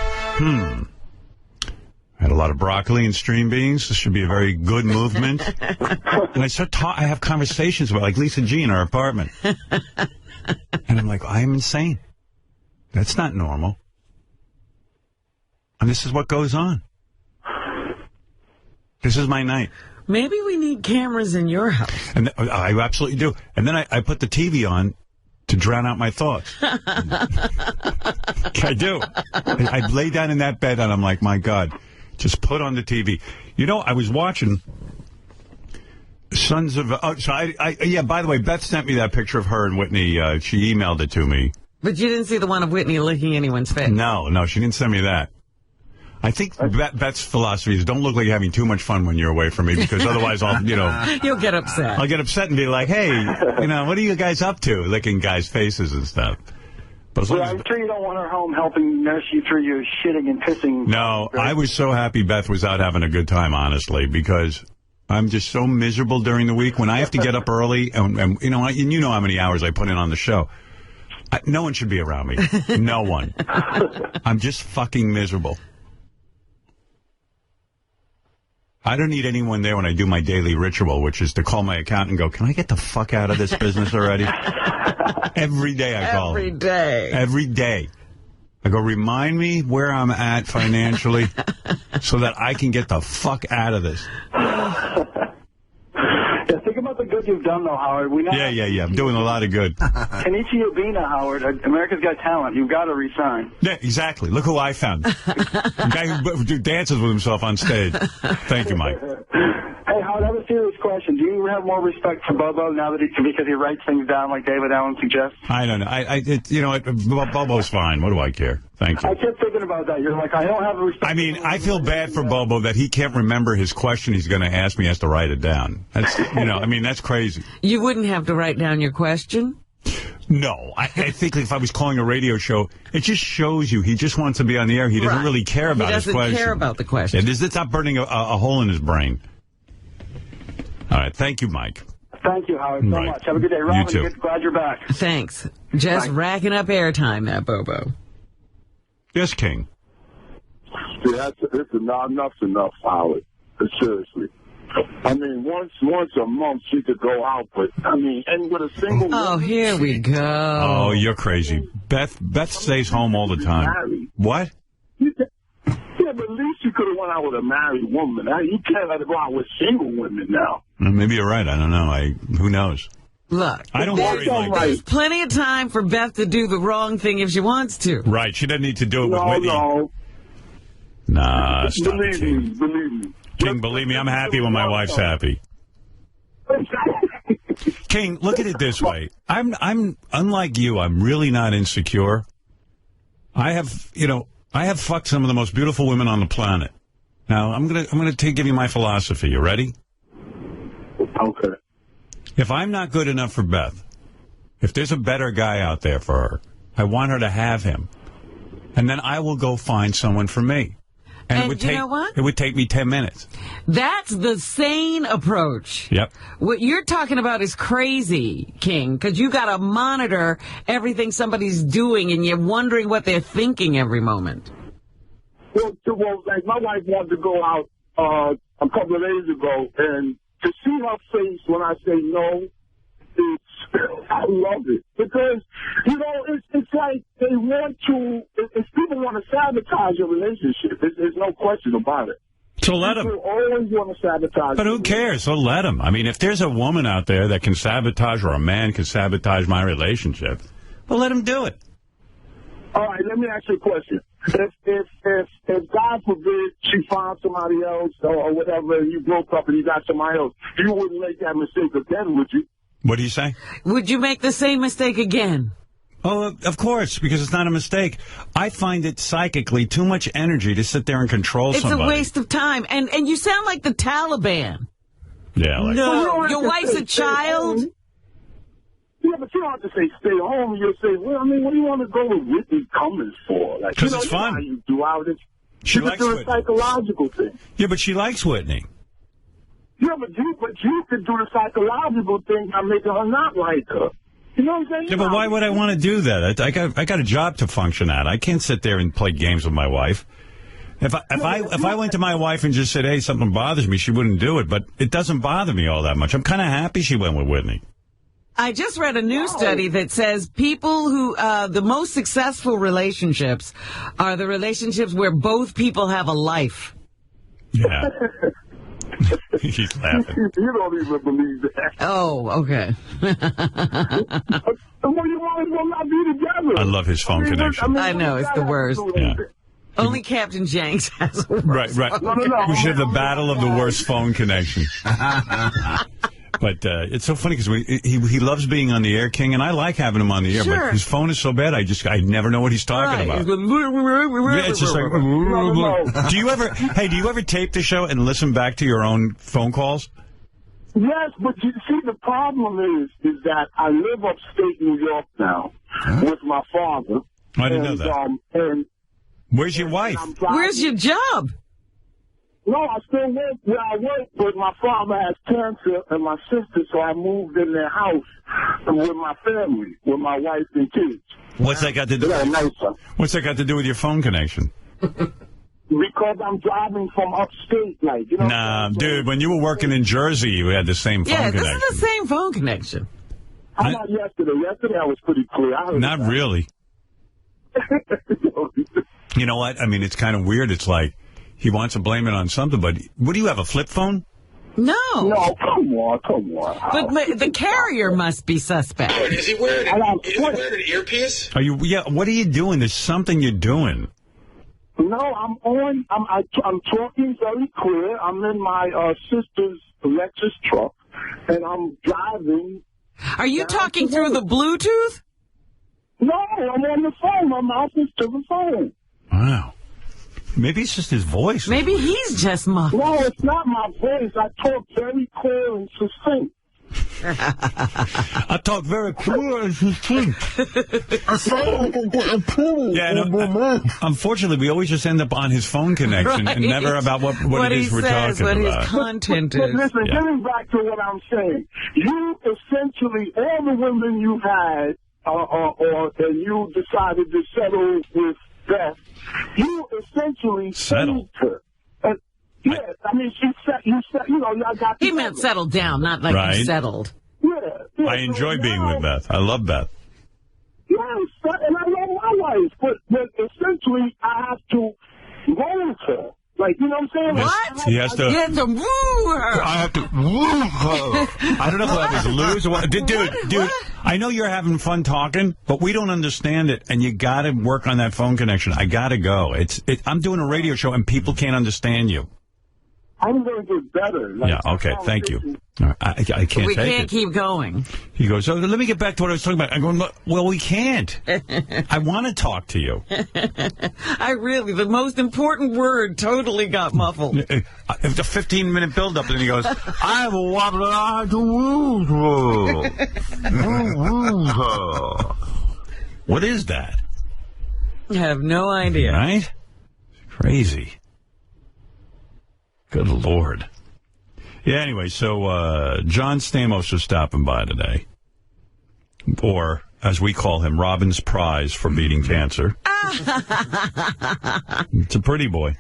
Speaker 12: I had a lot of broccoli and string beans. This should be a very good movement. And I start I have conversations about, like, Lisa G in our apartment. And I'm like, I am insane. That's not normal. And this is what goes on. This is my night.
Speaker 3: Maybe we need cameras in your house.
Speaker 12: And I absolutely do. And then I put the TV on to drown out my thoughts. I do. I lay down in that bed and I'm like, my God, just put on the TV. I was watching Sons of... yeah, by the way, Beth sent me that picture of her and Whitney. She emailed it to me.
Speaker 3: But you didn't see the one of Whitney licking anyone's face?
Speaker 12: No, she didn't send me that. I think Beth's philosophy is don't look like you're having too much fun when you're away from me, because otherwise I'll,
Speaker 3: You'll get upset.
Speaker 12: I'll get upset and be like, hey, what are you guys up to? Licking guys' faces and stuff. But
Speaker 22: I'm sure you don't want her home helping nurse you through your shitting and pissing.
Speaker 12: No, I was so happy Beth was out having a good time, honestly, because I'm just so miserable during the week when I have to get up early, and you know how many hours I put in on the show. No one should be around me. No one. I'm just fucking miserable. I don't need anyone there when I do my daily ritual, which is to call my accountant and go, can I get the fuck out of this business already? Every day I call
Speaker 3: Every
Speaker 12: him.
Speaker 3: day.
Speaker 12: Every day. I go, remind me where I'm at financially so that I can get the fuck out of this.
Speaker 22: Yeah, think about the good you've done, though, Howard.
Speaker 12: Yeah. I'm doing a lot of good.
Speaker 22: Kenichi Obina, Howard, America's Got Talent. You've got to resign.
Speaker 12: Yeah, exactly. Look who I found. The guy who dances with himself on stage. Thank you, Mike.
Speaker 22: Hey, Howard, I have a serious question. Do you have more respect for Bobo now that because he writes things down like David Allen suggests?
Speaker 12: I don't know. You know what? Bobo's fine. What do I care? Thank you.
Speaker 22: I kept thinking about that. You're like, I don't have a respect.
Speaker 12: I mean, I feel bad for Bobo that he can't remember his question he's going to ask me. He has to write it down. That's, I mean, that's crazy.
Speaker 3: You wouldn't have to write down your question?
Speaker 12: No. I think if I was calling a radio show, it just shows you he just wants to be on the air. He doesn't really care about his question.
Speaker 3: He doesn't care about the question.
Speaker 12: Yeah, it's not burning a hole in his brain. All right. Thank you, Mike.
Speaker 22: Thank you, Howard, so much. Have a good day. Robin,
Speaker 12: You too.
Speaker 22: Glad you're back.
Speaker 3: Thanks. Just racking up airtime, that Bobo.
Speaker 12: Yes, King.
Speaker 14: Yeah, it's enough's enough, Howard. Seriously. I mean, once a month she could go out, but I mean, and with a single.
Speaker 3: Oh, here we go.
Speaker 12: Oh, you're crazy. Beth stays home all the time.
Speaker 14: Married.
Speaker 12: What?
Speaker 14: Yeah, but at least you could have went out with a married woman. You can't let her go out with single women now.
Speaker 12: Maybe you're right. I don't know. Who knows?
Speaker 3: Look,
Speaker 12: I don't worry like
Speaker 3: there's plenty of time for Beth to do the wrong thing if she wants to.
Speaker 12: Right. She doesn't need to do it with Whitney.
Speaker 14: No.
Speaker 12: Nah, stop it, King.
Speaker 14: Believe me.
Speaker 12: King, believe me, I'm happy when my wife's happy. King, look at it this way. I'm unlike you. I'm really not insecure. I have fucked some of the most beautiful women on the planet. Now, I'm gonna give you my philosophy. You ready?
Speaker 14: Okay.
Speaker 12: If I'm not good enough for Beth, if there's a better guy out there for her, I want her to have him. And then I will go find someone for me. And it would
Speaker 3: you know what?
Speaker 12: It would take me 10 minutes.
Speaker 3: That's the sane approach.
Speaker 12: Yep.
Speaker 3: What you're talking about is crazy, King, because you got to monitor everything somebody's doing, and you're wondering what they're thinking every moment.
Speaker 14: Well, like my wife wanted to go out a couple of days ago, and to see her face when I say no, I love it. Because, it's like they want to, if people want to sabotage your relationship, there's no question about it.
Speaker 12: So let them.
Speaker 14: People always want to sabotage.
Speaker 12: But who cares? So let them. I mean, if there's a woman out there that can sabotage, or a man can sabotage my relationship, well, let him do it.
Speaker 14: All right, let me ask you a question. If God forbid she found somebody else or whatever, and you broke up and you got somebody else, you wouldn't make that mistake again, would you?
Speaker 12: What do you say?
Speaker 3: Would you make the same mistake again?
Speaker 12: Oh, of course, because it's not a mistake. I find it psychically too much energy to sit there and control somebody.
Speaker 3: It's a waste of time. And you sound like the Taliban.
Speaker 12: Yeah, like
Speaker 3: no, your wife's a child.
Speaker 14: Yeah, but you don't have to say stay home. You'll say, well, I mean, what do you want to go with Whitney Cummings for? Like,
Speaker 12: because it's fun.
Speaker 14: You do out it.
Speaker 12: She likes
Speaker 14: do a
Speaker 12: Whitney.
Speaker 14: Psychological thing.
Speaker 12: Yeah, but she likes Whitney.
Speaker 14: Yeah, but you could do the psychological thing by making her not like her. You know what I'm saying?
Speaker 12: Yeah, but why would I want to do that? I got a job to function at. I can't sit there and play games with my wife. If I went to my wife and just said, hey, something bothers me, she wouldn't do it. But it doesn't bother me all that much. I'm kind of happy she went with Whitney.
Speaker 3: I just read a new study that says people who, the most successful relationships are the relationships where both people have a life.
Speaker 12: Yeah. He's laughing.
Speaker 14: You don't even believe that.
Speaker 3: Oh, okay.
Speaker 14: Well, you might as well not be together.
Speaker 12: I love his phone connection.
Speaker 3: I know, it's the worst.
Speaker 12: Yeah.
Speaker 3: Only Captain Jenks has a worst
Speaker 12: Right.
Speaker 3: phone
Speaker 12: We should have the battle of the worst phone connection. But it's so funny because he loves being on the air, King, and I like having him on the air.
Speaker 3: Sure.
Speaker 12: But his phone is so bad, I never know what he's talking about. Yeah, it's just like. Do you ever tape the show and listen back to your own phone calls?
Speaker 14: Yes, but you see, the problem is that I live upstate New York now with my father.
Speaker 12: I didn't know that. Where's your wife?
Speaker 3: Where's your job?
Speaker 14: No, I still work where I work, but my father has cancer and my sister, so I moved in their house with my family, with my wife and kids.
Speaker 12: What's that got to do? What's that got to do with your phone connection?
Speaker 14: because I'm driving from upstate, like, you know.
Speaker 12: Nah, dude, when you were working in Jersey, you had the same phone connection.
Speaker 3: Yeah, this is the same phone connection.
Speaker 14: How about yesterday? Yesterday I was pretty clear.
Speaker 12: Not really. You know what? I mean, it's kind of weird. It's like he wants to blame it on something, but what do you have, a flip phone?
Speaker 3: No.
Speaker 14: No, come on.
Speaker 3: But the carrier must be suspect.
Speaker 1: Is he wearing an earpiece?
Speaker 12: Are you? Yeah. What are you doing? There's something you're doing.
Speaker 14: No, I'm talking very clear. I'm in my sister's Lexus truck, and I'm driving.
Speaker 3: Are you talking through the Bluetooth?
Speaker 14: No, I'm on the phone. My mouth is to the phone.
Speaker 12: Wow. Maybe it's just his voice.
Speaker 3: Maybe he's just muffled.
Speaker 14: No, it's not my voice. I talk very clear and succinct.
Speaker 12: I talk very clear and succinct.
Speaker 14: I sound like I'm getting pretty.
Speaker 12: Yeah, no, unfortunately, we always just end up on his phone connection and never about what it is we're talking about.
Speaker 3: What his content is.
Speaker 14: But listen, getting back to what I'm saying, you essentially, all the women you had, and you decided to settle with Beth, you essentially saved her. Yeah, I mean, I got.
Speaker 3: He meant settled down, not like you settled.
Speaker 14: Yeah.
Speaker 12: I enjoy being with Beth. I love Beth.
Speaker 14: Yes, and I love my wife, but essentially, I have to roll with her. Like, you know what I'm saying?
Speaker 3: What?
Speaker 12: He has to.
Speaker 3: You have to woo her.
Speaker 12: I have to woo her. I don't know if that was lose or what. Dude, I know you're having fun talking, but we don't understand it, and you got to work on that phone connection. I got to go. I'm doing a radio show, and people can't understand you.
Speaker 14: I'm going to get better. Like,
Speaker 12: yeah, okay, thank you. I can't take it.
Speaker 3: We can't keep going.
Speaker 12: He goes, let me get back to what I was talking about. I'm going, well, we can't. I want to talk to you.
Speaker 3: The most important word totally got muffled.
Speaker 12: It was a 15-minute build-up, and he goes, I have a wobble to woo. What is that?
Speaker 3: I have no idea.
Speaker 12: Right? Crazy. Good Lord. Yeah, anyway, so John Stamos was stopping by today. Or, as we call him, Robin's Prize for beating cancer. It's a pretty boy.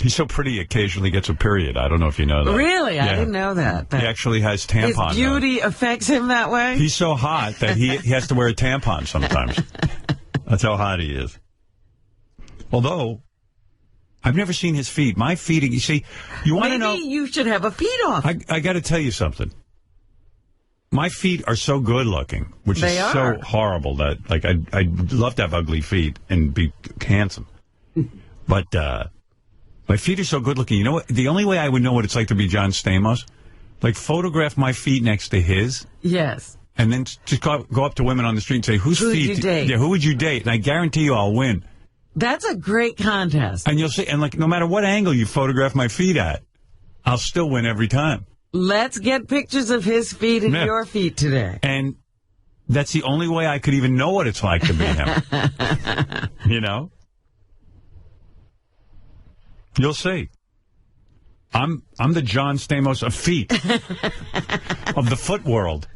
Speaker 12: He's so pretty, he occasionally gets a period. I don't know if you know that.
Speaker 3: Really?
Speaker 12: Yeah.
Speaker 3: I didn't know that.
Speaker 12: He actually has tampons.
Speaker 3: His beauty affects him that way?
Speaker 12: He's so hot that he has to wear a tampon sometimes. That's how hot he is. Although, I've never seen his feet. My feet, you see, you want to know...
Speaker 3: Maybe you should have a feet off.
Speaker 12: I got to tell you something. My feet are so good looking, which is so horrible that, like, I'd love to have ugly feet and be handsome. But my feet are so good looking. You know what? The only way I would know what it's like to be John Stamos, like, photograph my feet next to his.
Speaker 3: Yes.
Speaker 12: And then just go up to women on the street and say, who
Speaker 3: would you date?
Speaker 12: Yeah, who would you date? And I guarantee you I'll win.
Speaker 3: That's a great contest.
Speaker 12: And you'll see, and like, no matter what angle you photograph my feet at, I'll still win every time.
Speaker 3: Let's get pictures of his feet and your feet today.
Speaker 12: And that's the only way I could even know what it's like to be him. You know? You'll see. I'm the John Stamos of feet. Of the foot world.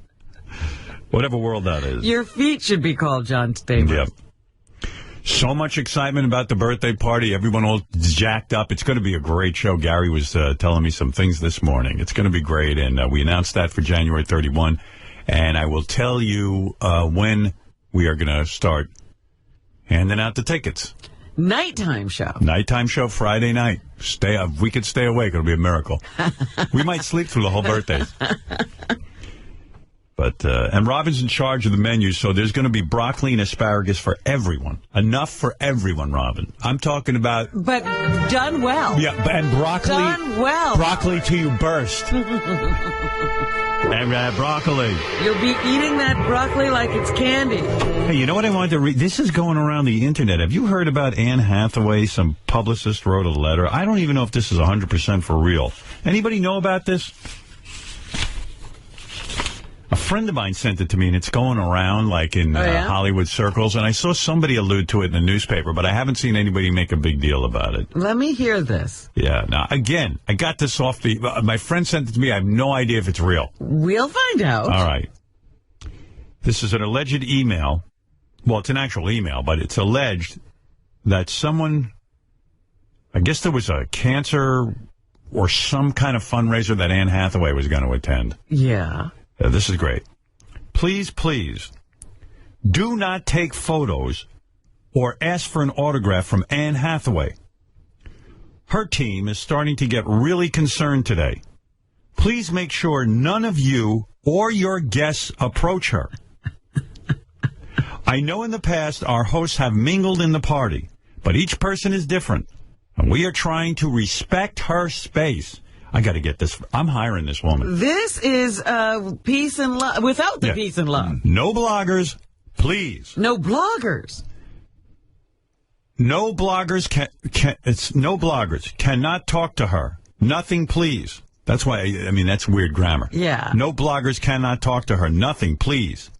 Speaker 12: Whatever world that is.
Speaker 3: Your feet should be called John Stamos.
Speaker 12: Yep. So much excitement about the birthday party. Everyone all jacked up. It's going to be a great show. Gary was telling me some things this morning. It's going to be great, and we announced that for January 31. And I will tell you when we are going to start handing out the tickets.
Speaker 3: Nighttime show.
Speaker 12: Nighttime show Friday night. If we could stay awake, it'll be a miracle. We might sleep through the whole birthdays. But and Robin's in charge of the menu, so there's going to be broccoli and asparagus for everyone. Enough for everyone, Robin. I'm talking about...
Speaker 3: But done well.
Speaker 12: Yeah, and broccoli...
Speaker 3: Done well.
Speaker 12: Broccoli till you burst. And broccoli.
Speaker 3: You'll be eating that broccoli like it's candy.
Speaker 12: Hey, you know what I wanted to read? This is going around the Internet. Have you heard about Anne Hathaway? Some publicist wrote a letter. I don't even know if this is 100% for real. Anybody know about this? A friend of mine sent it to me, and it's going around, like, in Hollywood circles, and I saw somebody allude to it in the newspaper, but I haven't seen anybody make a big deal about it.
Speaker 3: Let me hear this.
Speaker 12: Yeah. Now, again, I got this off the... my friend sent it to me. I have no idea if it's real.
Speaker 3: We'll find out.
Speaker 12: All right. This is an alleged email. Well, it's an actual email, but it's alleged that someone, I guess there was a cancer or some kind of fundraiser that Anne Hathaway was going to attend.
Speaker 3: Yeah.
Speaker 12: This is great. Please, please, do not take photos or ask for an autograph from Anne Hathaway. Her team is starting to get really concerned today. Please make sure none of you or your guests approach her. I know in the past our hosts have mingled in the party, but each person is different, and we are trying to respect her space. I got to get this. I'm hiring this woman.
Speaker 3: This is peace and love, without the peace and love.
Speaker 12: No bloggers, please.
Speaker 3: No bloggers.
Speaker 12: No bloggers no bloggers cannot talk to her. Nothing, please. That's why, I mean, that's weird grammar.
Speaker 3: Yeah.
Speaker 12: No bloggers cannot talk to her. Nothing, please.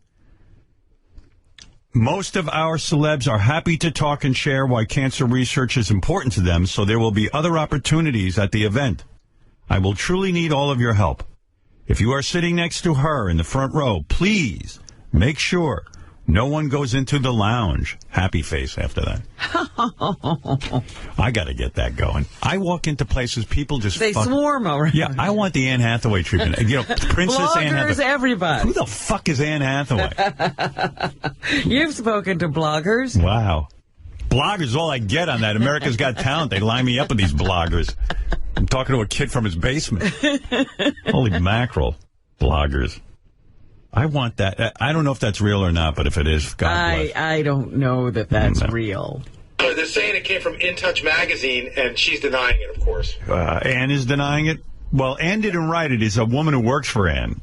Speaker 12: Most of our celebs are happy to talk and share why cancer research is important to them, so there will be other opportunities at the event. I will truly need all of your help. If you are sitting next to her in the front row, please make sure no one goes into the lounge. Happy face after that. I got to get that going. I walk into places, people just...
Speaker 3: They swarm around.
Speaker 12: Yeah, I want the Anne Hathaway treatment. You know, Princess
Speaker 3: bloggers,
Speaker 12: Anne Hathaway.
Speaker 3: Everybody.
Speaker 12: Who the fuck is Anne Hathaway?
Speaker 3: You've spoken to bloggers.
Speaker 12: Wow. Bloggers is all I get on that. America's Got Talent. They line me up with these bloggers. I'm talking to a kid from his basement. Holy mackerel. Bloggers. I want that. I don't know if that's real or not, but if it is, God bless.
Speaker 3: I don't know that that's real.
Speaker 18: They're saying it came from In Touch magazine, and she's denying it, of course.
Speaker 12: Anne is denying it? Well, Anne didn't write it. It's a woman who works for Anne.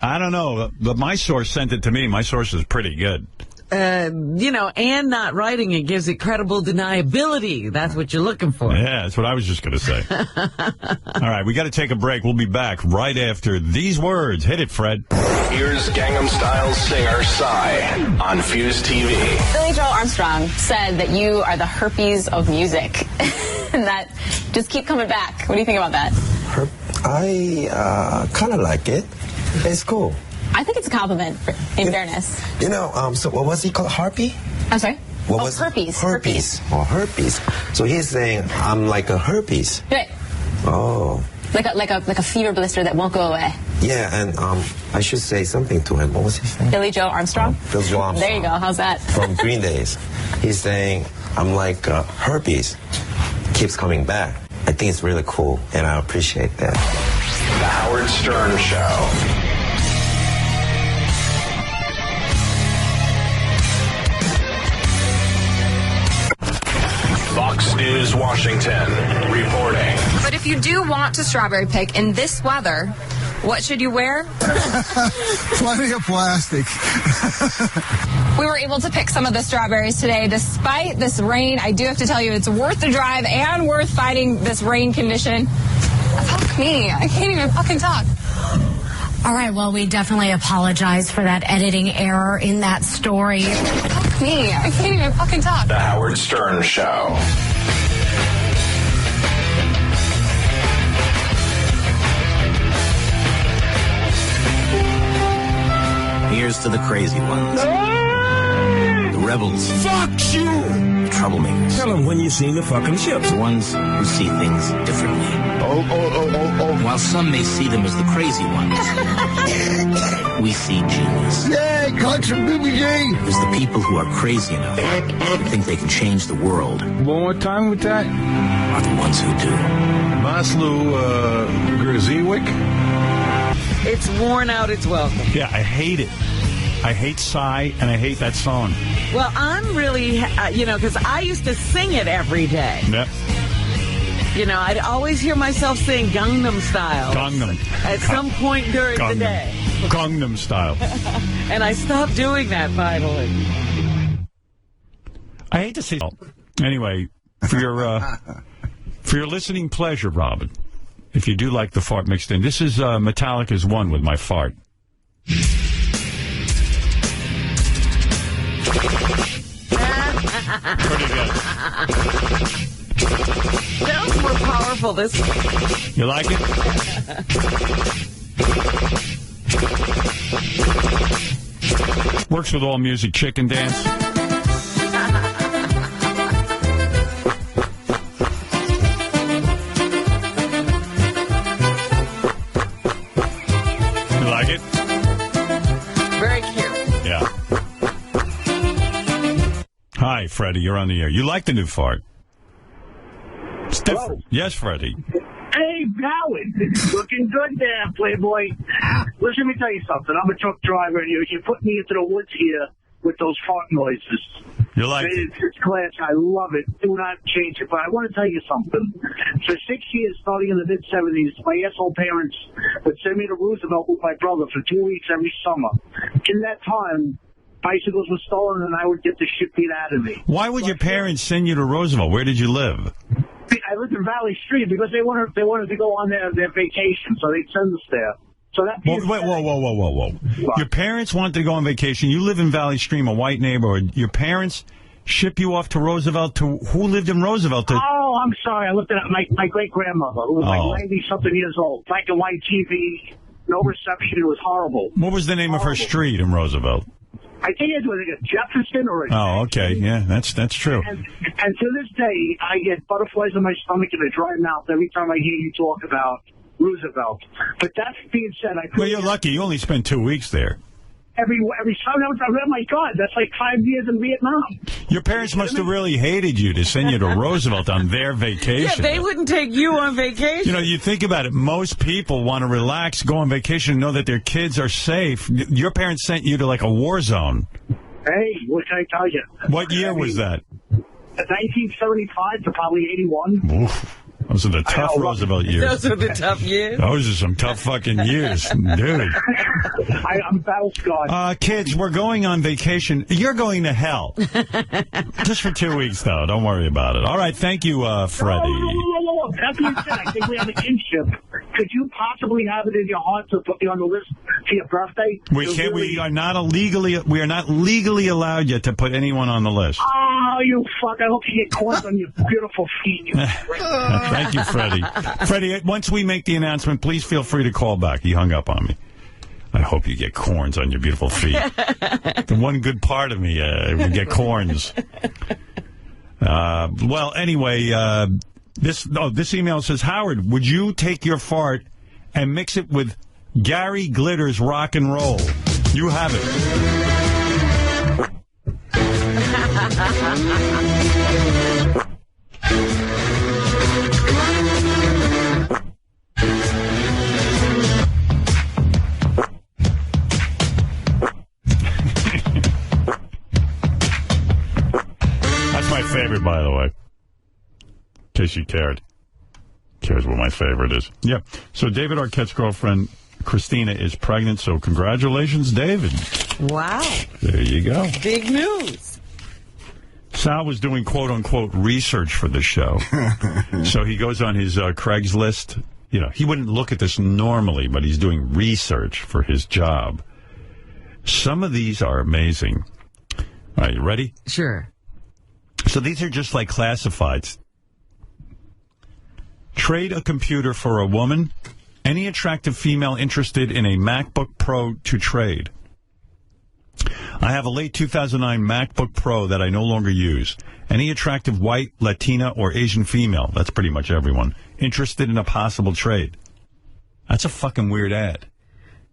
Speaker 12: I don't know, but my source sent it to me. My source is pretty good.
Speaker 3: Anne not writing it gives it credible deniability. That's what you're looking for.
Speaker 12: Yeah, that's what I was just going to say. All right, we got to take a break. We'll be back right after these words. Hit it, Fred.
Speaker 19: Here's Gangnam Style's singer, Psy, on Fuse TV.
Speaker 21: Billy Joel Armstrong said that you are the herpes of music. And that just keep coming back. What do you think about that?
Speaker 24: I kind of like it. It's cool.
Speaker 21: I think it's a compliment, in fairness.
Speaker 24: You know, so what was he called? Harpy?
Speaker 21: I'm sorry?
Speaker 24: What was
Speaker 21: herpes.
Speaker 24: Herpes. Oh, herpes. So he's saying I'm like a herpes.
Speaker 21: Right.
Speaker 24: Oh.
Speaker 21: Like a fever blister that won't go away.
Speaker 24: Yeah, and I should say something to him. What was his name?
Speaker 21: Billy Joe Armstrong?
Speaker 24: Billy Joe Armstrong.
Speaker 21: There you go. How's that?
Speaker 24: From Green Days. He's saying I'm like herpes. Keeps coming back. I think it's really cool, and I appreciate that.
Speaker 19: The Howard Stern Show. Fox News Washington reporting.
Speaker 25: But if you do want to strawberry pick in this weather, what should you wear?
Speaker 26: Plenty of plastic.
Speaker 25: We were able to pick some of the strawberries today. Despite this rain, I do have to tell you it's worth the drive and worth fighting this rain condition. Fuck me. I can't even fucking talk.
Speaker 27: All right, well, we definitely apologize for that editing error in that story.
Speaker 25: Fuck me. I can't even fucking talk.
Speaker 19: The Howard Stern Show.
Speaker 28: Here's to the crazy ones. The rebels.
Speaker 6: Fuck you!
Speaker 28: The troublemakers.
Speaker 6: Tell them when you see the fucking ship.
Speaker 28: The ones who see things differently. While some may see them as the crazy ones, we see genius.
Speaker 6: Yeah, country BBG.
Speaker 28: There's the people who are crazy enough to think they can change the world.
Speaker 26: One more time with that?
Speaker 28: Are the ones who do.
Speaker 1: Maslow Grziewicz?
Speaker 3: It's worn out its welcome.
Speaker 12: Yeah, I hate it. I hate Psy, and I hate that song.
Speaker 3: Well, I'm really, because I used to sing it every day.
Speaker 12: Yep.
Speaker 3: I'd always hear myself sing Gangnam Style.
Speaker 12: Gangnam.
Speaker 3: At some point during the day.
Speaker 12: Gangnam Style.
Speaker 3: And I stopped doing that finally.
Speaker 12: I hate to see. Anyway, for your listening pleasure, Robin, if you do like the fart mixed in, this is Metallica's One with my fart. Pretty good.
Speaker 3: Sounds more powerful this way.
Speaker 12: You like it? Works with all music. Chicken dance. Hi, Freddie. You're on the air. You like the new fart? It's different. Yes, Freddie.
Speaker 7: Hey, Howard. Looking good there, Playboy. Listen, let me tell you something. I'm a truck driver, and you put me into the woods here with those fart noises.
Speaker 12: You like it?
Speaker 7: It's class. I love it. Do not change it. But I want to tell you something. For 6 years, starting in the mid-'70s, my asshole parents would send me to Roosevelt with my brother for 2 weeks every summer. In that time, bicycles were stolen, and I would get the shit beat out of me.
Speaker 12: Why would your parents send you to Roosevelt? Where did you live?
Speaker 7: I lived in Valley Street because they wanted to go on their vacation, so they'd send us there. So that
Speaker 12: whoa. Your parents wanted to go on vacation. You live in Valley Stream, a white neighborhood. Your parents ship you off to Roosevelt to... Who lived in Roosevelt?
Speaker 7: Oh, I'm sorry. I looked at my great-grandmother, who was like 90-something years old. Black and white TV, no reception. It was horrible.
Speaker 12: What was the name of her street in Roosevelt?
Speaker 7: I think it was like a Jefferson or a...
Speaker 12: Oh, okay. Yeah, that's true.
Speaker 7: And to this day, I get butterflies in my stomach and a dry mouth every time I hear you talk about Roosevelt. But that being said,
Speaker 12: Well, you're lucky. You only spent 2 weeks there.
Speaker 7: Every time I was, oh my God, that's like 5 years in Vietnam.
Speaker 12: Your parents must have really hated you to send you to Roosevelt on their vacation.
Speaker 3: Yeah, they wouldn't take you on vacation.
Speaker 12: You know, you think about it, most people want to relax, go on vacation, and know that their kids are safe. Your parents sent you to like a war zone.
Speaker 7: Hey, what can I tell you?
Speaker 12: What year was that?
Speaker 7: 1975 to probably 81.
Speaker 12: Oof. Those are the tough Roosevelt years.
Speaker 3: Those are the tough years.
Speaker 12: Those are some tough fucking years, dude.
Speaker 7: I'm battle-scarred.
Speaker 12: Kids, we're going on vacation. You're going to hell. Just for 2 weeks, though. Don't worry about it. All right, thank you, Freddie.
Speaker 7: Whoa. That being said, I think we have a kinship. Could you possibly have it in your heart to put me on the list for your birthday?
Speaker 12: We can't. We are not legally allowed yet to put anyone on the list.
Speaker 7: Oh, you fuck! I hope you get caught on your beautiful feet.
Speaker 12: Thank you, Freddie. Freddie, once we make the announcement, please feel free to call back. He hung up on me. I hope you get corns on your beautiful feet. The one good part of me would get corns. Well, anyway, this email says, Howard, would you take your fart and mix it with Gary Glitter's rock and roll? You have it. That's my favorite, by the way. In case you cared. Cares what my favorite is. Yeah. So David Arquette's girlfriend, Christina, is pregnant. So congratulations, David.
Speaker 3: Wow.
Speaker 12: There you go.
Speaker 3: Big news.
Speaker 12: Sal was doing quote-unquote research for the show. So he goes on his Craigslist. You know, he wouldn't look at this normally, but he's doing research for his job. Some of these are amazing. All right, you ready?
Speaker 3: Sure.
Speaker 12: So these are just like classifieds. Trade a computer for a woman. Any attractive female interested in a MacBook Pro to trade. I have a late 2009 MacBook Pro that I no longer use. Any attractive white, Latina, or Asian female, that's pretty much everyone, interested in a possible trade. That's a fucking weird ad.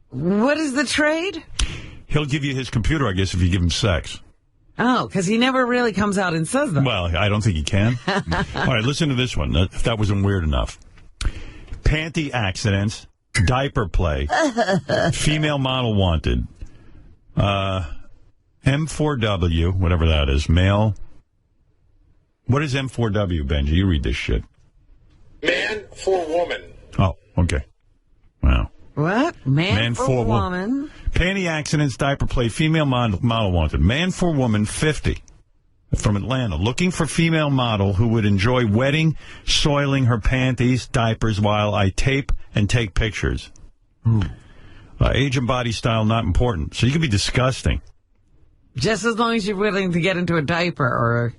Speaker 3: What is the trade?
Speaker 12: He'll give you his computer, I guess, if you give him sex.
Speaker 3: Oh, because he never really comes out and says that.
Speaker 12: Well, I don't think he can. All right, listen to this one, if that wasn't weird enough. Panty accidents, diaper play, female model wanted, M4W, whatever that is, male. What is M4W, Benji? You read this shit.
Speaker 18: Man for woman.
Speaker 12: Oh, okay. Wow.
Speaker 3: What? Man for woman.
Speaker 12: Panty accidents, diaper play, female model wanted. Man for woman, 50. From Atlanta. Looking for female model who would enjoy wetting, soiling her panties, diapers while I tape and take pictures. Age and body style not important. So you can be disgusting.
Speaker 3: Just as long as you're willing to get into a diaper or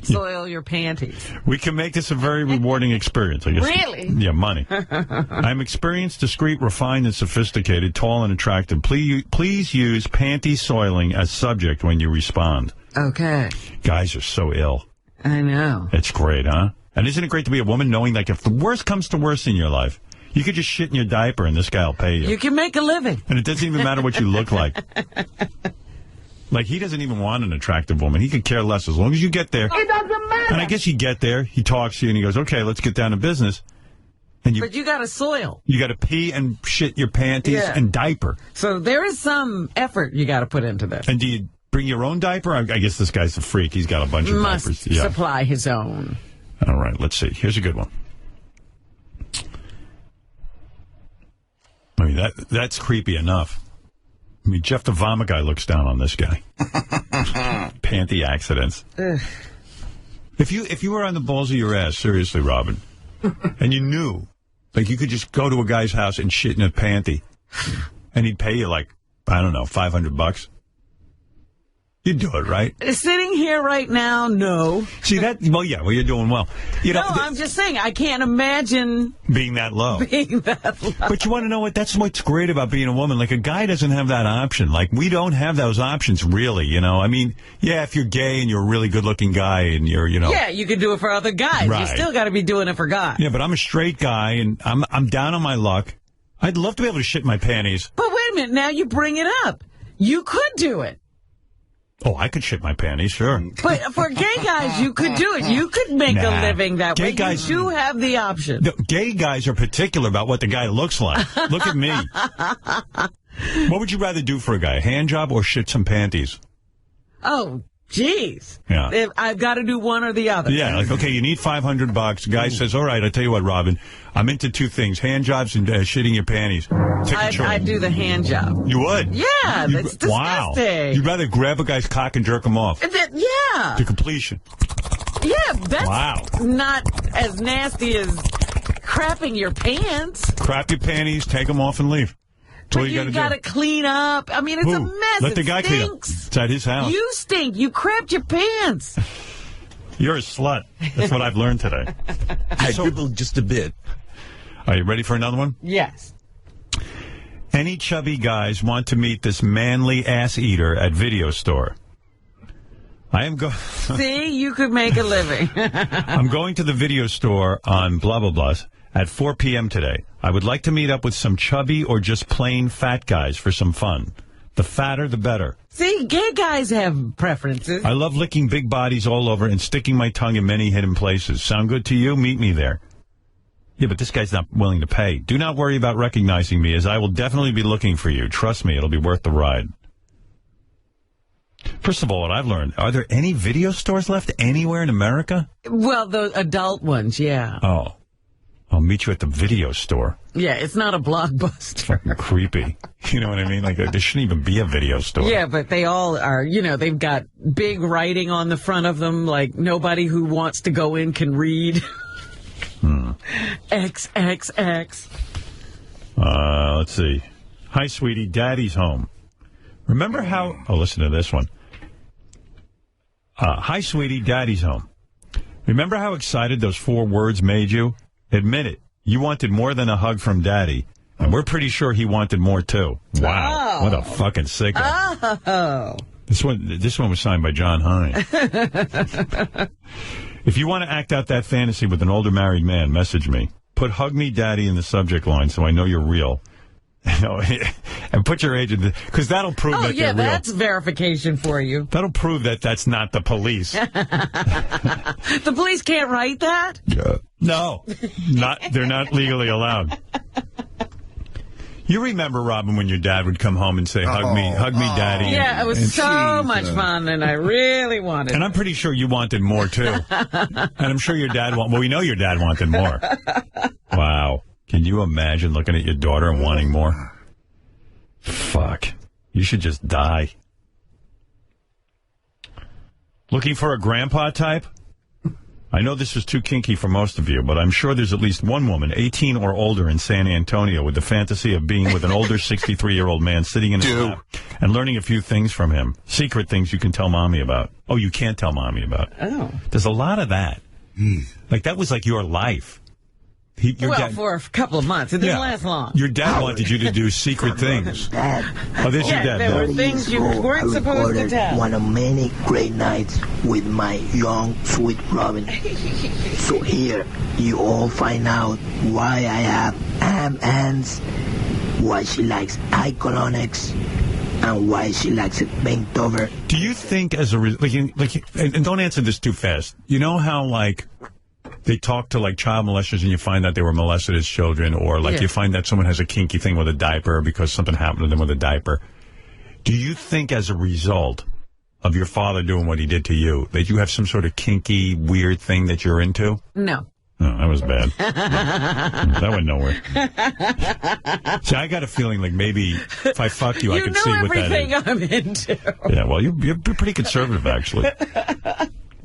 Speaker 3: soil your panties.
Speaker 12: We can make this a very rewarding experience, I guess.
Speaker 3: Really?
Speaker 12: Yeah, money. I'm experienced, discreet, refined, and sophisticated, tall and attractive. Please use panty soiling as subject when you respond.
Speaker 3: Okay.
Speaker 12: Guys are so ill.
Speaker 3: I know.
Speaker 12: It's great, huh? And isn't it great to be a woman knowing, like, if the worst comes to worst in your life, you could just shit in your diaper and this guy will pay you.
Speaker 3: You can make a living.
Speaker 12: And it doesn't even matter what you look like. Like, he doesn't even want an attractive woman. He could care less as long as you get there.
Speaker 4: It doesn't matter.
Speaker 12: And I guess you get there, he talks to you, and he goes, okay, let's get down to business. And
Speaker 3: But you got to soil.
Speaker 12: You got to pee and shit your panties and diaper.
Speaker 3: So there is some effort you got to put into this.
Speaker 12: And do you bring your own diaper? I guess this guy's a freak. He's got a bunch of diapers.
Speaker 3: Must supply his own.
Speaker 12: All right, let's see. Here's a good one. I mean, that's creepy enough. I mean, Jeff the Vomit guy looks down on this guy. Panty accidents.
Speaker 3: Ugh.
Speaker 12: If you were on the balls of your ass, seriously, Robin, and you knew, like, you could just go to a guy's house and shit in a panty, and he'd pay you, like, I don't know, $500. You'd do it, right?
Speaker 3: Sitting here right now, no.
Speaker 12: See that? Well, yeah. Well, you're doing well. You know,
Speaker 3: I'm just saying, I can't imagine
Speaker 12: being that low.
Speaker 3: Being that low.
Speaker 12: But you want to know what? That's what's great about being a woman. Like, a guy doesn't have that option. Like, we don't have those options, really. You know, I mean, yeah, if you're gay and you're a really good-looking guy and you're, you know,
Speaker 3: yeah, you can do it for other guys.
Speaker 12: Right.
Speaker 3: You still got to be doing it for guys.
Speaker 12: Yeah, but I'm a straight guy and I'm down on my luck. I'd love to be able to shit my panties.
Speaker 3: But wait a minute, now you bring it up. You could do it.
Speaker 12: Oh, I could shit my panties, sure.
Speaker 3: But for gay guys, you could do it. You could make a living that way. Guys, you do have the option.
Speaker 12: Gay guys are particular about what the guy looks like. Look at me. What would you rather do for a guy, a hand job or shit some panties?
Speaker 3: Oh, jeez.
Speaker 12: Yeah.
Speaker 3: I've got to do one or the other.
Speaker 12: Yeah, like, okay, you need $500. The guy says, all right, I'll tell you what, Robin, I'm into two things, hand jobs and shitting your panties. Take a choice.
Speaker 3: I'd do the hand job.
Speaker 12: You would?
Speaker 3: Yeah, that's disgusting.
Speaker 12: Wow. You'd rather grab a guy's cock and jerk him off?
Speaker 3: Yeah.
Speaker 12: To completion.
Speaker 3: Yeah, that's not as nasty as crapping your pants.
Speaker 12: Crap your panties, take them off, and leave.
Speaker 3: But you got to clean up. I mean, it's a mess.
Speaker 12: Let the guy clean up. It's at his house.
Speaker 3: You stink. You crapped your pants.
Speaker 12: You're a slut. That's what I've learned today.
Speaker 8: I dribbled just a bit.
Speaker 12: Are you ready for another one?
Speaker 3: Yes.
Speaker 12: Any chubby guys want to meet this manly ass eater at video store? I am going.
Speaker 3: See, you could make a living.
Speaker 12: I'm going to the video store on blah, blah, blah at 4 p.m. today. I would like to meet up with some chubby or just plain fat guys for some fun. The fatter, the better.
Speaker 3: See, gay guys have preferences.
Speaker 12: I love licking big bodies all over and sticking my tongue in many hidden places. Sound good to you? Meet me there. Yeah, but this guy's not willing to pay. Do not worry about recognizing me, as I will definitely be looking for you. Trust me, it'll be worth the ride. First of all, what I've learned, are there any video stores left anywhere in America?
Speaker 3: Well, the adult ones, yeah.
Speaker 12: Oh. I'll meet you at the video store.
Speaker 3: Yeah, it's not a Blockbuster.
Speaker 12: Fucking creepy. You know what I mean? Like, there shouldn't even be a video store.
Speaker 3: Yeah, but they all are, you know, they've got big writing on the front of them, like nobody who wants to go in can read. XXX.
Speaker 12: Let's see. Hi, sweetie. Daddy's home. Remember how... Oh, listen to this one. Hi, sweetie. Daddy's home. Remember how excited those 4 words made you? Admit it. You wanted more than a hug from Daddy. And we're pretty sure he wanted more, too. Wow.
Speaker 3: Oh.
Speaker 12: What a fucking sicko.
Speaker 3: Oh.
Speaker 12: This one was signed by John Hine. If you want to act out that fantasy with an older married man, message me. Put "Hug Me, Daddy" in the subject line so I know you're real. And put your age in the... Because that'll prove that you're real.
Speaker 3: That's verification for you.
Speaker 12: That'll prove that that's not the police.
Speaker 3: The police can't write that?
Speaker 12: Yeah. No. They're not legally allowed. You remember, Robin, when your dad would come home and say, hug me, Daddy.
Speaker 3: Yeah, it was so much fun, and I really wanted
Speaker 12: And I'm pretty sure you wanted more, too. And I'm sure your dad wanted... Well, we know your dad wanted more. Wow. Can you imagine looking at your daughter and wanting more? Fuck. You should just die. Looking for a grandpa type? I know this is too kinky for most of you, but I'm sure there's at least one woman, 18 or older, in San Antonio with the fantasy of being with an older 63-year-old man sitting in his lap and learning a few things from him. Secret things you can tell Mommy about. Oh, you can't tell Mommy about.
Speaker 3: Oh.
Speaker 12: There's a lot of that. Like, that was like your life.
Speaker 3: For a couple of months. It didn't last long.
Speaker 12: Your dad wanted you to do secret things. Oh, there's your dad.
Speaker 3: There were things you weren't supposed to tell.
Speaker 9: One of many great nights with my young, sweet Robin. So here, you all find out why I have ham hands, why she likes eye colonics, and why she likes it bent over.
Speaker 12: Do you think as a... and don't answer this too fast. You know how, like, they talk to, like, child molesters and you find that they were molested as children, or, like, you find that someone has a kinky thing with a diaper because something happened to them with a diaper. Do you think as a result of your father doing what he did to you, that you have some sort of kinky, weird thing that you're into?
Speaker 3: No.
Speaker 12: Oh, that was bad. That went nowhere. See, I got a feeling like maybe if I fuck you, I could see what that is.
Speaker 3: You know everything I'm into.
Speaker 12: Yeah, well, you're pretty conservative, actually.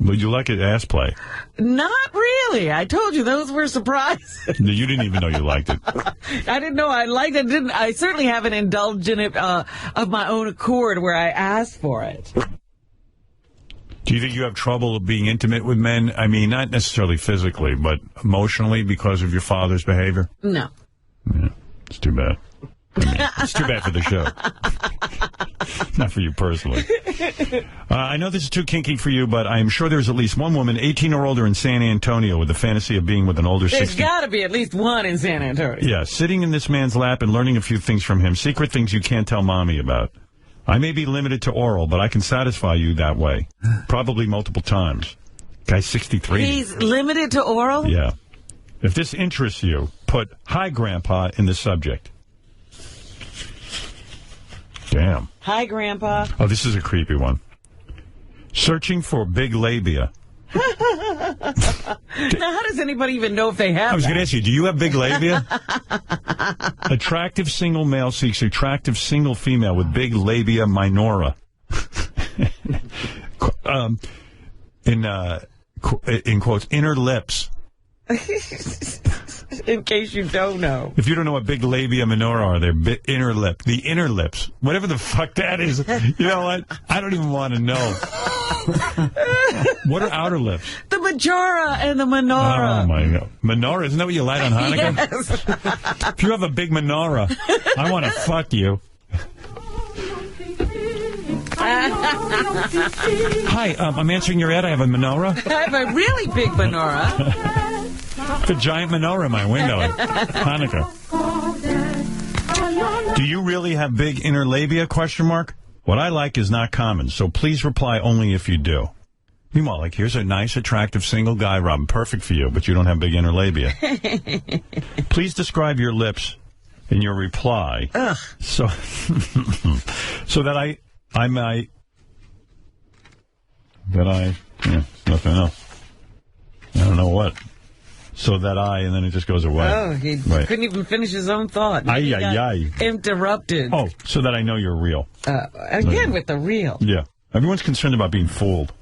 Speaker 12: Would you like it ass play?
Speaker 3: Not really. I told you those were surprises.
Speaker 12: You didn't even know you liked it.
Speaker 3: I didn't know I liked it. I certainly haven't indulged in it of my own accord where I asked for it.
Speaker 12: Do you think you have trouble being intimate with men? I mean, not necessarily physically, but emotionally because of your father's behavior?
Speaker 3: No.
Speaker 12: Yeah, it's too bad. I mean, it's too bad for the show. Not for you personally. I know this is too kinky for you, but I am sure there's at least one woman, 18 or older, in San Antonio with the fantasy of being with an older 16.
Speaker 3: There's got to be at least one in San Antonio.
Speaker 12: Yeah, sitting in this man's lap and learning a few things from him, secret things you can't tell mommy about. I may be limited to oral, but I can satisfy you that way. Probably multiple times. Guy's 63.
Speaker 3: He's limited to oral?
Speaker 12: Yeah. If this interests you, put "Hi, Grandpa" in the subject. Damn.
Speaker 3: Hi, Grandpa.
Speaker 12: Oh, this is a creepy one. Searching for big labia.
Speaker 3: Now, how does anybody even know if they have
Speaker 12: I was going to ask you, do you have big labia? Attractive single male seeks attractive single female with big labia minora. In quotes, inner lips.
Speaker 3: In case you don't know.
Speaker 12: If you don't know what big labia minora are, they're inner lip. The inner lips. Whatever the fuck that is. You know what? I don't even want to know. What are outer lips?
Speaker 3: The majora and the menorah.
Speaker 12: Oh, my God. Menorah? Isn't that what you light on Hanukkah?
Speaker 3: Yes.
Speaker 12: If you have a big menorah, I want to fuck you. Hi, I'm answering your ad. I have a menorah.
Speaker 3: I have a really big menorah.
Speaker 12: A giant menorah in my window at Hanukkah. Do you really have big inner labia, question mark? What I like is not common, so please reply only if you do. Meanwhile, like, here's a nice, attractive single guy, Robin, perfect for you, but you don't have big inner labia. Please describe your lips in your reply.
Speaker 3: Ugh.
Speaker 12: So that I might... nothing else. I don't know what. So that and then it just goes away.
Speaker 3: Oh, he couldn't even finish his own thought. Interrupted.
Speaker 12: Oh, so that I know you're real.
Speaker 3: Again, with the real.
Speaker 12: Yeah. Everyone's concerned about being fooled.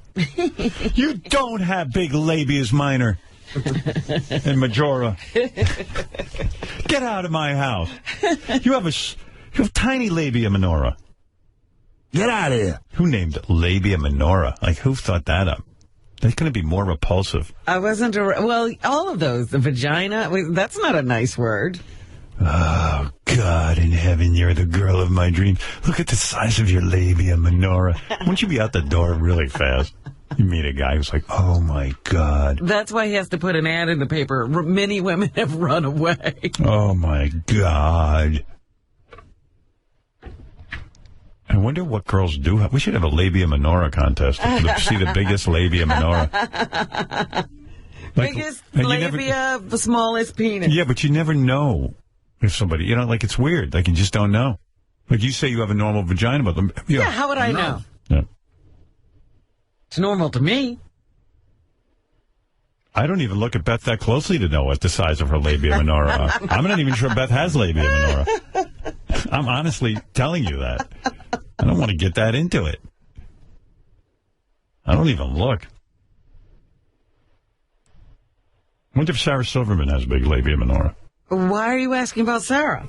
Speaker 12: You don't have big labias minor and majora. Get out of my house. You have tiny labia minora. Get out of here. Who named labia minora? Like, who thought that up? That's going to be more repulsive.
Speaker 3: I wasn't... Well, all of those. The vagina, that's not a nice word.
Speaker 12: Oh, God in heaven, you're the girl of my dreams. Look at the size of your labia minora. Wouldn't you be out the door really fast? You meet a guy who's like, oh, my God.
Speaker 3: That's why he has to put an ad in the paper. Many women have run away.
Speaker 12: Oh, my God. I wonder what girls do have. We should have a labia minora contest to see the biggest labia minora.
Speaker 3: Biggest labia, the smallest penis.
Speaker 12: Yeah, but you never know if somebody, like, it's weird. Like, you just don't know. Like, you say you have a normal vagina, but...
Speaker 3: Yeah, how would I know?
Speaker 12: Yeah.
Speaker 3: It's normal to me.
Speaker 12: I don't even look at Beth that closely to know what the size of her labia minora are. I'm not even sure Beth has labia minora. I'm honestly telling you that. I don't want to get that into it. I don't even look. I wonder if Sarah Silverman has big labia minora.
Speaker 3: Why are you asking about Sarah?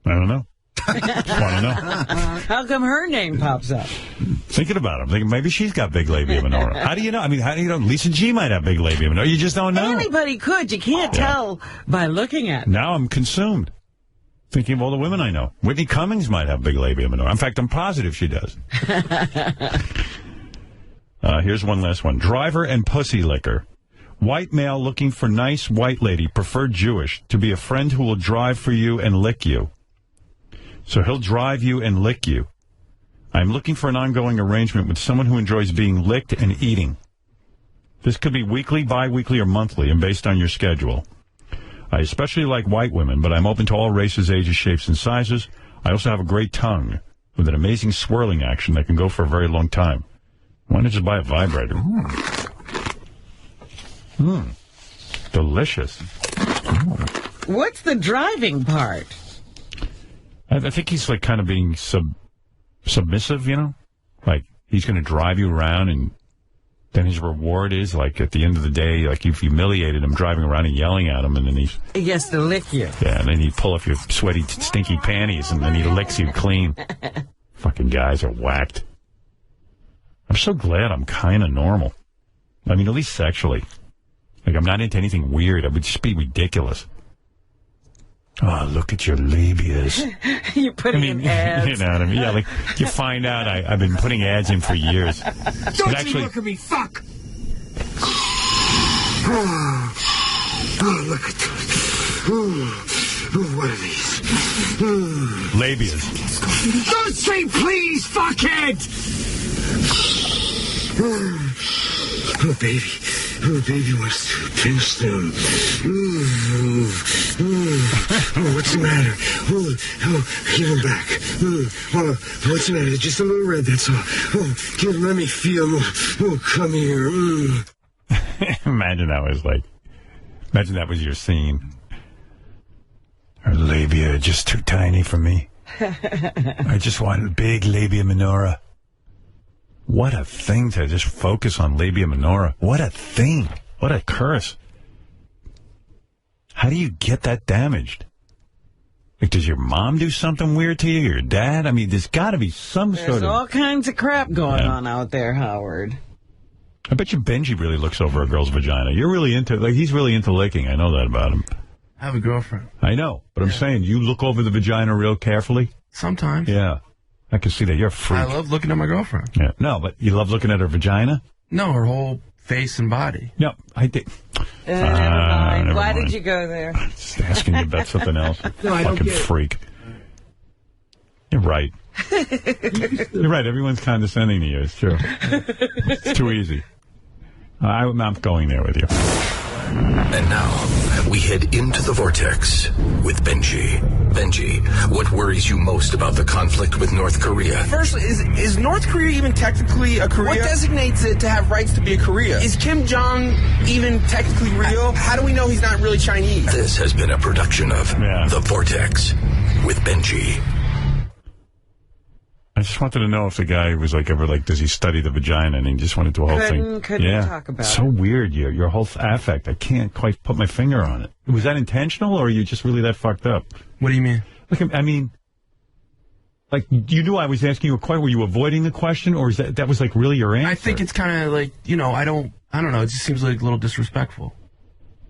Speaker 12: I don't know. Just want to know.
Speaker 3: How come her name pops up?
Speaker 12: Thinking about it. I'm thinking maybe she's got big labia minora. How do you know? I mean, how do you know? Lisa G might have big labia minora. You just don't know.
Speaker 3: Anybody could. You can't tell by looking at it.
Speaker 12: Now I'm consumed. Thinking of all the women I know. Whitney Cummings might have big labia minora. In fact, I'm positive she does. Here's one last one. Driver and pussy licker. White male looking for nice white lady, preferred Jewish, to be a friend who will drive for you and lick you. So he'll drive you and lick you. I'm looking for an ongoing arrangement with someone who enjoys being licked and eating. This could be weekly, bi-weekly, or monthly, and based on your schedule. I especially like white women, but I'm open to all races, ages, shapes, and sizes. I also have a great tongue with an amazing swirling action that can go for a very long time. Why not just buy a vibrator? Delicious.
Speaker 2: What's the driving part?
Speaker 12: I think he's like kind of being submissive, you know? Like, he's going to drive you around, and then his reward is, like, at the end of the day, like, you've humiliated him driving around and yelling at him, and then
Speaker 2: he has to lick you.
Speaker 12: Yeah, and then he'd pull off your sweaty, stinky panties, and then he licks you clean. Fucking guys are whacked. I'm so glad I'm kind of normal. I mean, at least sexually. Like, I'm not into anything weird. It would just be ridiculous. Oh, look at your labias.
Speaker 2: You're putting in ads.
Speaker 12: You know what I mean? Yeah, like, you find out I've been putting ads in for years.
Speaker 6: Don't you look at me, fuck! Oh, look at those. Oh, what are these?
Speaker 12: Labias.
Speaker 6: Don't say please, fuckhead! Oh, baby. Oh, baby wants to pinch them. Oh, what's the matter? Give them back. What's the matter? Just a little red, that's all. Let me feel them. Oh, come here.
Speaker 12: Imagine that was your scene. Her labia are just too tiny for me. I just want a big labia minora. What a thing to just focus on labia minora. What a thing. What a curse. How do you get that damaged? Like, does your mom do something weird to you? Your dad? I mean, there's got to be some sort of...
Speaker 2: There's all kinds of crap going on out there, Howard.
Speaker 12: I bet you Benji really looks over a girl's vagina. You're really into... Like, he's really into licking. I know that about him.
Speaker 4: I have a girlfriend.
Speaker 12: I know. But I'm saying, you look over the vagina real carefully?
Speaker 4: Sometimes.
Speaker 12: Yeah. I can see that. You're a freak.
Speaker 4: I love looking at my girlfriend.
Speaker 12: Yeah. No, but you love looking at her vagina?
Speaker 4: No, her whole face and body.
Speaker 12: No, I did.
Speaker 2: Never mind.
Speaker 12: Never
Speaker 2: Why
Speaker 12: mind.
Speaker 2: did you go there?
Speaker 12: Just asking you about something else.
Speaker 2: No, I don't
Speaker 12: fucking
Speaker 2: get it.
Speaker 12: freak. You're right. You're right. Everyone's condescending to you. It's true. It's too easy. I'm not going there with you.
Speaker 19: And now, we head into the vortex with Benji. Benji, what worries you most about the conflict with North Korea?
Speaker 10: First, is North Korea even technically a Korea? What designates it to have rights to be a Korea? Is Kim Jong even technically real? How do we know he's not really Chinese?
Speaker 19: This has been a production of The Vortex with Benji.
Speaker 12: I just wanted to know if the guy was like ever like, does he study the vagina? And he just went into a whole thing.
Speaker 2: Couldn't talk about
Speaker 12: so
Speaker 2: it.
Speaker 12: weird, your whole affect. I can't quite put my finger on it. Was that intentional, or are you just really that fucked up?
Speaker 4: What do you mean?
Speaker 12: Like, I mean, like, you knew I was asking you a question. Were you avoiding the question, or is that was like really your answer?
Speaker 4: I think it's kind of like, you know, I don't know. It just seems like a little disrespectful.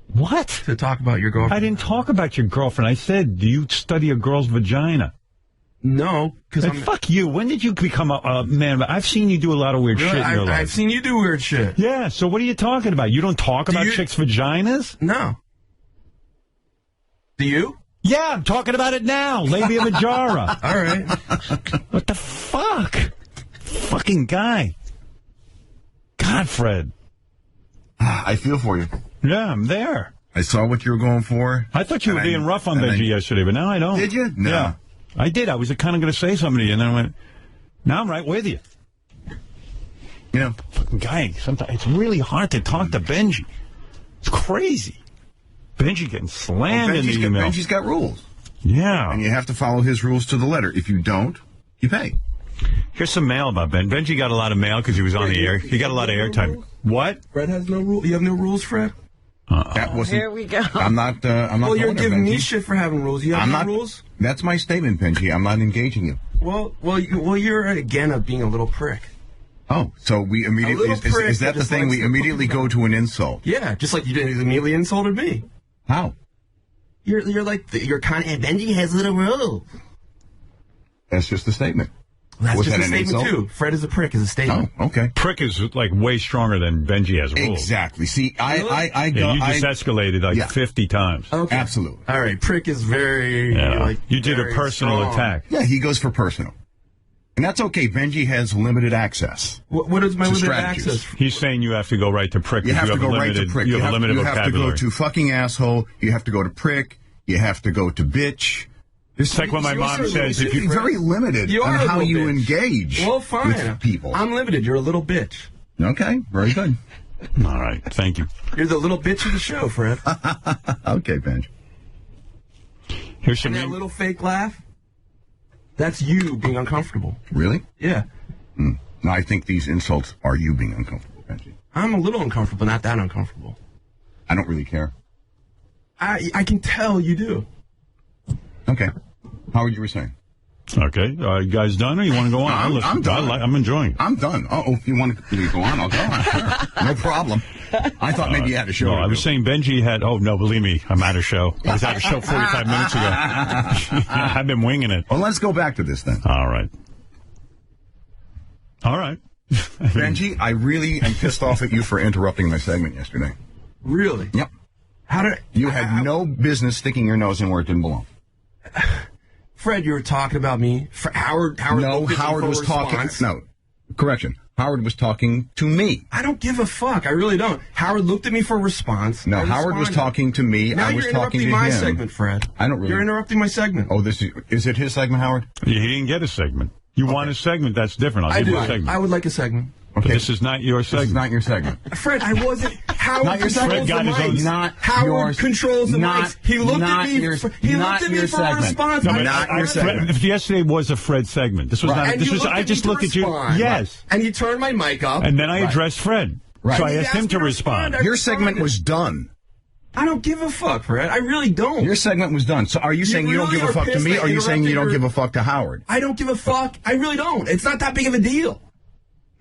Speaker 12: What?
Speaker 4: To talk about your girlfriend.
Speaker 12: I didn't talk about your girlfriend. I said, do you study a girl's vagina?
Speaker 4: No, because
Speaker 12: fuck you. When did you become a man? I've seen you do a lot of weird shit in your life.
Speaker 4: I've seen you do weird shit.
Speaker 12: Yeah, so what are you talking about? You don't talk about chicks' vaginas?
Speaker 4: No. Do you?
Speaker 12: Yeah, I'm talking about it now. Labia majora.
Speaker 4: All right.
Speaker 12: What the fuck? Fucking guy. God, Fred.
Speaker 23: I feel for you.
Speaker 12: Yeah, I'm there.
Speaker 23: I saw what you were going for.
Speaker 12: I thought you were being rough on Benji yesterday, but now I don't.
Speaker 23: Did you? No.
Speaker 12: Yeah, I did. I was kind of going to say something to you, and then I went, now I'm right with you.
Speaker 23: Yeah.
Speaker 12: Fucking guy, sometimes it's really hard to talk to Benji. It's crazy. Benji getting slammed in the email.
Speaker 23: Benji's got rules.
Speaker 12: Yeah.
Speaker 23: And you have to follow his rules to the letter. If you don't, you pay.
Speaker 12: Here's some mail about Ben. Benji got a lot of mail because he was on the air. He got a lot of airtime. What?
Speaker 4: Fred has no rules. You have no rules, Fred?
Speaker 23: That wasn't.
Speaker 2: Here we go.
Speaker 23: I'm not.
Speaker 4: Well, you're giving me
Speaker 23: Benji.
Speaker 4: shit for having rules. You have no rules?
Speaker 23: That's my statement, Benji. I'm not engaging you.
Speaker 4: Well, you're again being a little prick.
Speaker 23: Oh, so we immediately is that the thing? We immediately go to an insult.
Speaker 4: Yeah, just like you immediately insulted me.
Speaker 23: How?
Speaker 4: You're like you're kind of Benji has little rules.
Speaker 23: That's just a statement.
Speaker 4: That's
Speaker 23: Was
Speaker 4: just
Speaker 23: that
Speaker 4: a
Speaker 23: an
Speaker 4: statement
Speaker 23: insult?
Speaker 4: too. Fred is a prick is a statement.
Speaker 23: Oh, okay.
Speaker 12: Prick is like way stronger than Benji has rules.
Speaker 23: Exactly. See, I go.
Speaker 12: Yeah, you just escalated like 50 times.
Speaker 4: Okay.
Speaker 23: Absolutely.
Speaker 4: All right, prick is very
Speaker 12: Yeah.
Speaker 4: like
Speaker 12: you did a
Speaker 4: very
Speaker 12: personal
Speaker 4: strong.
Speaker 12: attack.
Speaker 23: Yeah, he goes for personal. And that's okay. Benji has limited access.
Speaker 4: What is my
Speaker 23: to
Speaker 4: limited
Speaker 23: strategies.
Speaker 4: access?
Speaker 12: He's saying you have to go right to prick.
Speaker 23: You have to go right to prick.
Speaker 12: You have a limited
Speaker 23: you
Speaker 12: vocabulary.
Speaker 23: have to go to fucking asshole. You have to go to prick. You have to go to bitch.
Speaker 12: It's like what my mom says. If you're
Speaker 23: very limited on how you engage with people.
Speaker 4: I'm limited. You're a little bitch.
Speaker 23: Okay, very good.
Speaker 12: All right, thank you.
Speaker 4: You're the little bitch of the show, Fred.
Speaker 23: Okay, Benj.
Speaker 12: Here's some.
Speaker 4: And that little fake laugh, that's you being uncomfortable.
Speaker 23: Really?
Speaker 4: Yeah.
Speaker 23: No, I think these insults are you being uncomfortable, Benji.
Speaker 4: I'm a little uncomfortable, not that uncomfortable.
Speaker 23: I don't really care.
Speaker 4: I can tell you do.
Speaker 23: Okay. Howard, you were saying?
Speaker 12: Okay. You guys done or you want to go on?
Speaker 23: I'm done.
Speaker 12: I'm enjoying it.
Speaker 23: I'm done. If you want to go on, I'll go on. No problem. I thought maybe you had a show.
Speaker 12: No, I was saying Benji had... Oh, no, believe me, I'm out of show. I was out of show 45 minutes ago. I've been winging it.
Speaker 23: Well, let's go back to this then.
Speaker 12: All right. All right.
Speaker 23: Benji, I really am pissed off at you for interrupting my segment yesterday.
Speaker 4: Really?
Speaker 23: Yep. You had no business sticking your nose in where it didn't belong.
Speaker 4: Fred, you were talking about me. Howard
Speaker 23: was talking. No, correction. Howard was talking to me.
Speaker 4: I don't give a fuck. I really don't. Howard looked at me for a response.
Speaker 23: No, Howard was talking to me.
Speaker 4: Now
Speaker 23: I was
Speaker 4: you're
Speaker 23: talking to
Speaker 4: interrupting my
Speaker 23: him.
Speaker 4: segment, Fred.
Speaker 23: I don't really.
Speaker 4: You're interrupting my segment.
Speaker 23: Oh, is it his segment, Howard?
Speaker 12: Yeah, he didn't get a segment. You want a segment? That's different. I'll give you a segment.
Speaker 4: I would like a segment.
Speaker 23: Okay.
Speaker 12: But this is not your segment.
Speaker 23: This is not your segment.
Speaker 4: Fred, I wasn't. Howard controls the mics.
Speaker 23: Howard
Speaker 4: controls the mics. He looked at me. He looked at me for a response.
Speaker 23: No, not your segment.
Speaker 12: If yesterday was a Fred segment, this was not.
Speaker 4: And
Speaker 12: This was. I just looked at you. Yes.
Speaker 4: And you turned my mic up.
Speaker 12: And then I addressed Fred.
Speaker 23: Right.
Speaker 12: So I asked him to respond.
Speaker 23: Your segment was done.
Speaker 4: I don't give a fuck, Fred. I really don't.
Speaker 23: Your segment was done. So are you saying you don't give a fuck to me, or are you saying you don't give a fuck to Howard?
Speaker 4: I don't give a fuck. I really don't. It's not that big of a deal.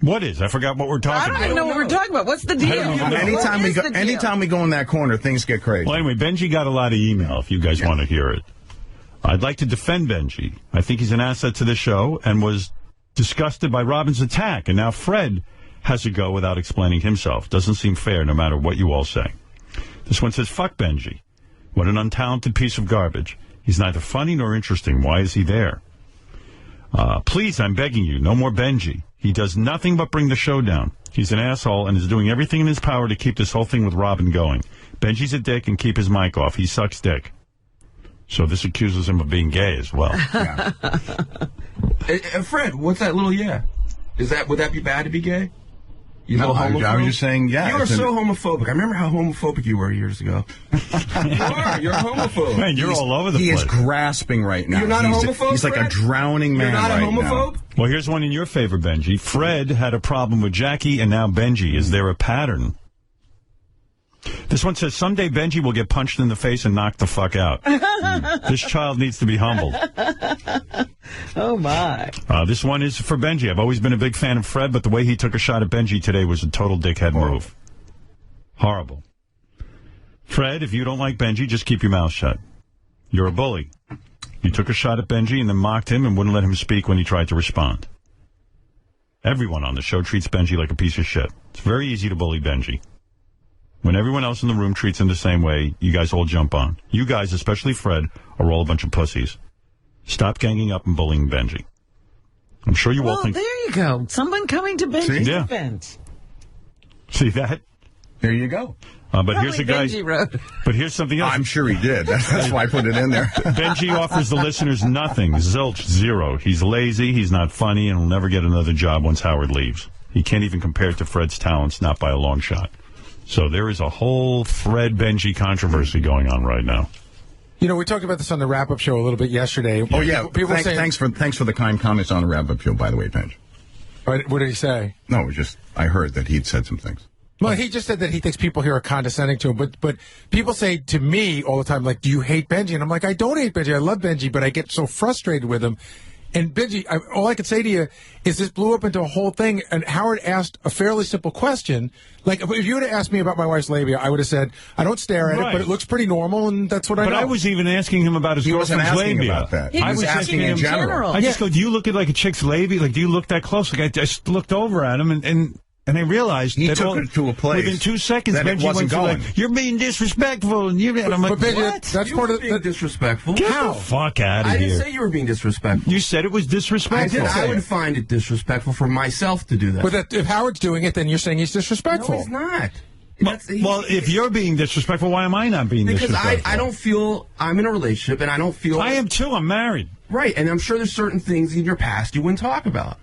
Speaker 12: What is? I forgot what we're talking about.
Speaker 2: I don't even know what we're talking about. What's the deal?
Speaker 23: Anytime we go in that corner, things get crazy.
Speaker 12: Well, anyway, Benji got a lot of email, if you guys want to hear it. I'd like to defend Benji. I think he's an asset to the show and was disgusted by Robin's attack. And now Fred has to go without explaining himself. Doesn't seem fair, no matter what you all say. This one says, fuck Benji. What an untalented piece of garbage. He's neither funny nor interesting. Why is he there? Please, I'm begging you, no more Benji. He does nothing but bring the show down. He's an asshole and is doing everything in his power to keep this whole thing with Robin going. Benji's a dick and keep his mic off. He sucks dick. So this accuses him of being gay as well.
Speaker 23: Yeah.
Speaker 4: Fred, what's that little yeah? Would that be bad to be gay?
Speaker 23: No, I was just saying, yeah.
Speaker 4: You are so homophobic. I remember how homophobic you were years ago. You're a homophobe.
Speaker 12: Man, you're all over the place.
Speaker 23: He is grasping right now.
Speaker 4: You're not a homophobe,
Speaker 23: He's like
Speaker 4: Fred?
Speaker 23: a drowning man right now.
Speaker 4: You're not a homophobe?
Speaker 12: Well, here's one in your favor, Benji. Fred had a problem with Jackie, and now Benji. Is there a pattern? This one says, someday Benji will get punched in the face and knocked the fuck out. This child needs to be humbled.
Speaker 2: Oh, my.
Speaker 12: This one is for Benji. I've always been a big fan of Fred, but the way he took a shot at Benji today was a total dickhead move. Horrible. Fred, if you don't like Benji, just keep your mouth shut. You're a bully. You took a shot at Benji and then mocked him and wouldn't let him speak when he tried to respond. Everyone on the show treats Benji like a piece of shit. It's very easy to bully Benji. When everyone else in the room treats him the same way, you guys all jump on. You guys, especially Fred, are all a bunch of pussies. Stop ganging up and bullying Benji. I'm sure you all think...
Speaker 2: Well, there you go. Someone coming to Benji's defense.
Speaker 12: See that?
Speaker 23: There you go.
Speaker 12: But here's a guy...
Speaker 2: Benji wrote.
Speaker 12: But here's something else.
Speaker 23: I'm sure he did. That's why I put it in there.
Speaker 12: Benji offers the listeners nothing. Zilch, zero. He's lazy, he's not funny, and will never get another job once Howard leaves. He can't even compare it to Fred's talents, not by a long shot. So there is a whole Fred-Benji controversy going on right now.
Speaker 5: You know, we talked about this on the wrap-up show a little bit yesterday.
Speaker 23: Oh, yeah. Thanks for the kind comments on the wrap-up show, by the way, Benj.
Speaker 5: What did he say?
Speaker 23: No, it was just, I heard that he'd said some things.
Speaker 5: Well, he just said that he thinks people here are condescending to him. But people say to me all the time, like, do you hate Benji? And I'm like, I don't hate Benji. I love Benji, but I get so frustrated with him. And Benji, all I could say to you is this blew up into a whole thing, and Howard asked a fairly simple question. Like, if you would have asked me about my wife's labia, I would have said, I don't stare at it, but it looks pretty normal, and that's what I know.
Speaker 12: But I was even asking him about his girlfriend's labia.
Speaker 23: About that.
Speaker 12: He was
Speaker 23: asking in general.
Speaker 12: I just go, do you look at like a chick's labia? Like, do you look that close? Like, I just looked over at him, and And they realized
Speaker 23: he
Speaker 12: that
Speaker 23: took it to a place
Speaker 12: within 2 seconds,
Speaker 23: that it
Speaker 12: Benji
Speaker 23: wasn't
Speaker 12: went
Speaker 23: going.
Speaker 12: like, "You're being disrespectful," and I'm like,
Speaker 5: Benji,
Speaker 12: "What?
Speaker 5: That's part of
Speaker 4: being disrespectful.
Speaker 12: Get
Speaker 5: How?
Speaker 12: the fuck out of
Speaker 4: I
Speaker 12: here!"
Speaker 4: didn't say you were being disrespectful.
Speaker 12: You said it was disrespectful.
Speaker 4: I would find it disrespectful for myself to do that.
Speaker 5: But if Howard's doing it, then you're saying he's disrespectful.
Speaker 4: No, he's not.
Speaker 12: Well, if you're being disrespectful, why am I not being disrespectful?
Speaker 4: Because I don't feel I'm in a relationship, and I don't feel...
Speaker 12: I am too. I'm married.
Speaker 4: Right, and I'm sure there's certain things in your past you wouldn't talk about.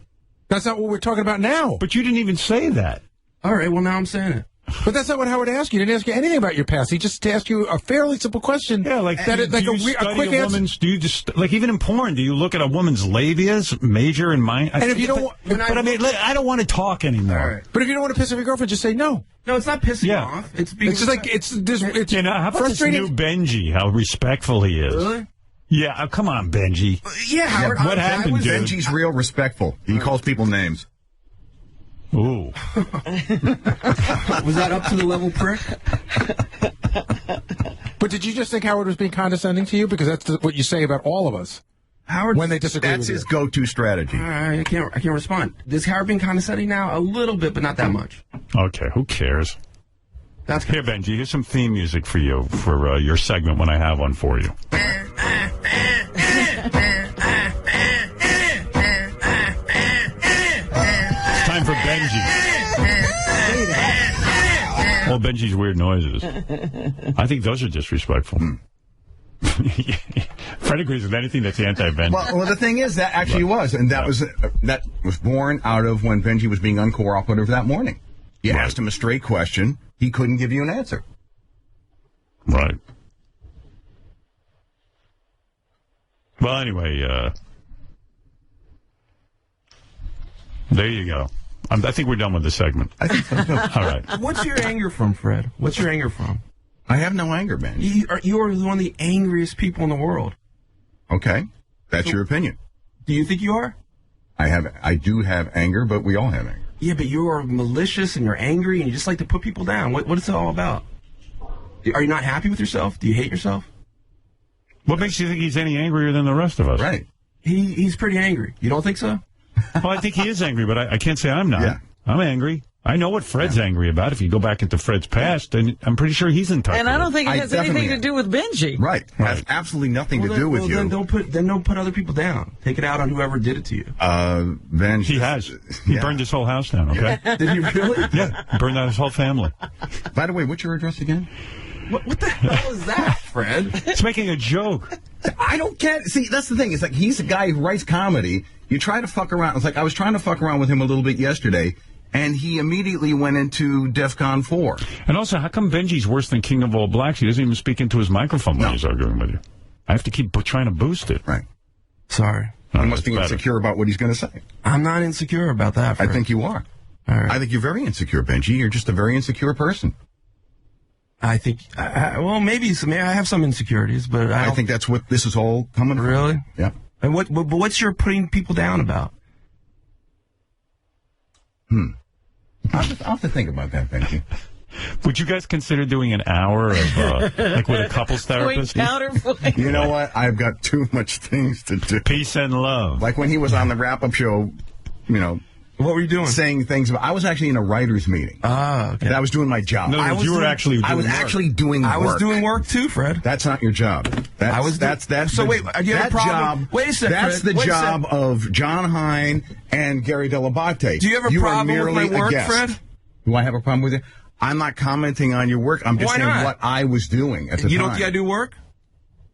Speaker 5: That's not what we're talking about now.
Speaker 12: But you didn't even say that.
Speaker 4: All right, well, now I'm saying it.
Speaker 5: But that's not what Howard asked you. He didn't ask you anything about your past. He just asked you a fairly simple question.
Speaker 12: Yeah, like,
Speaker 5: that, like
Speaker 12: do you study a woman's, do you just, like, even in porn, do you look at a woman's labias, major and minor?
Speaker 5: And if you don't...
Speaker 12: But I mean, I don't want to talk anymore.
Speaker 4: Right.
Speaker 5: But if you don't want to piss off your girlfriend, just say no.
Speaker 4: No, it's not pissing off. It's being...
Speaker 5: It's just like, it's
Speaker 12: you know, how about this new Benji, how respectful he is?
Speaker 4: Really?
Speaker 12: Yeah, come on, Benji.
Speaker 4: Yeah, Howard.
Speaker 23: What happened, dude? Benji's real respectful. He calls people names.
Speaker 12: Ooh.
Speaker 4: Was that up to the level prick?
Speaker 5: But did you just think Howard was being condescending to you? Because that's what you say about all of us.
Speaker 4: Howard,
Speaker 5: when they disagree
Speaker 23: that's
Speaker 5: with you.
Speaker 23: his go-to strategy.
Speaker 4: I can't respond. Is Howard being condescending now? A little bit, but not that much.
Speaker 12: Okay, who cares?
Speaker 4: That's
Speaker 12: here, Benji. Here's some theme music for you for your segment when I have one for you. It's time for Benji. All Benji's weird noises. I think those are disrespectful. Fred agrees with anything that's anti-Benji.
Speaker 23: Well, the thing is, that actually was, and that was born out of when Benji was being uncooperative that morning. You asked him a straight question, he couldn't give you an answer.
Speaker 12: Right. Well, anyway, there you go. I think we're done with the segment.
Speaker 23: I think so, too.
Speaker 12: All right.
Speaker 4: What's your anger from, Fred? What's your anger from?
Speaker 23: I have no anger, man.
Speaker 4: You are one of the angriest people in the world.
Speaker 23: Okay. That's your opinion.
Speaker 4: Do you think you are?
Speaker 23: I do have anger, but we all have anger.
Speaker 4: Yeah, but you are malicious and you're angry and you just like to put people down. What is it all about? Are you not happy with yourself? Do you hate yourself?
Speaker 12: What makes you think he's any angrier than the rest of us?
Speaker 23: Right.
Speaker 4: He's pretty angry. You don't think so?
Speaker 12: Well, I think he is angry, but I can't say I'm not. Yeah. I'm angry. I know what Fred's angry about. If you go back into Fred's past, then I'm pretty sure he's in touch.
Speaker 2: And I don't think it has anything to do with Benji.
Speaker 23: Right. It has absolutely nothing to do with you.
Speaker 4: Then don't put other people down. Take it out on whoever did it to you.
Speaker 23: Benji.
Speaker 12: He has. He burned his whole house down, okay?
Speaker 4: Did he really?
Speaker 12: Yeah. He burned out his whole family.
Speaker 23: By the way, what's your address again?
Speaker 4: What the hell is that, Fred?
Speaker 12: It's making a joke.
Speaker 23: I don't get... See, that's the thing. It's like he's a guy who writes comedy. You try to fuck around. It's like I was trying to fuck around with him a little bit yesterday, and he immediately went into DEFCON 4.
Speaker 12: And also, how come Benji's worse than King of All Blacks? He doesn't even speak into his microphone when he's arguing with you. I have to keep trying to boost it.
Speaker 23: Right.
Speaker 4: Sorry.
Speaker 23: He must be insecure about what he's going to say.
Speaker 4: I'm not insecure about that, Fred.
Speaker 23: I think you are.
Speaker 4: All right.
Speaker 23: I think you're very insecure, Benji. You're just a very insecure person.
Speaker 4: I think, well, maybe I have some insecurities, but
Speaker 23: I think that's what this is all coming from.
Speaker 4: Really?
Speaker 23: Yeah.
Speaker 4: And what's your putting people down about?
Speaker 23: I'll have to think about that, Benji.
Speaker 12: Would you guys consider doing an hour of, like with a couples therapist?
Speaker 23: You know what? I've got too much things to do.
Speaker 12: Peace and love.
Speaker 23: Like when he was on the wrap-up show, you know.
Speaker 4: What were you doing?
Speaker 23: Saying things about... I was actually in a writer's meeting.
Speaker 4: Ah, okay.
Speaker 23: And I was doing my job.
Speaker 12: No,
Speaker 23: I was
Speaker 12: actually doing
Speaker 23: I was
Speaker 12: work.
Speaker 23: actually doing work.
Speaker 4: I was doing work too, Fred.
Speaker 23: That's not your job.
Speaker 4: So wait, do you have a problem? Wait a second,
Speaker 23: That's
Speaker 4: Fred.
Speaker 23: the job of John Hine and Gary Delabate.
Speaker 4: Do you have a problem with my work, Fred?
Speaker 23: Do I have a problem with it? I'm not commenting on your work. I'm just saying what I was doing at the time.
Speaker 4: You don't think I do work?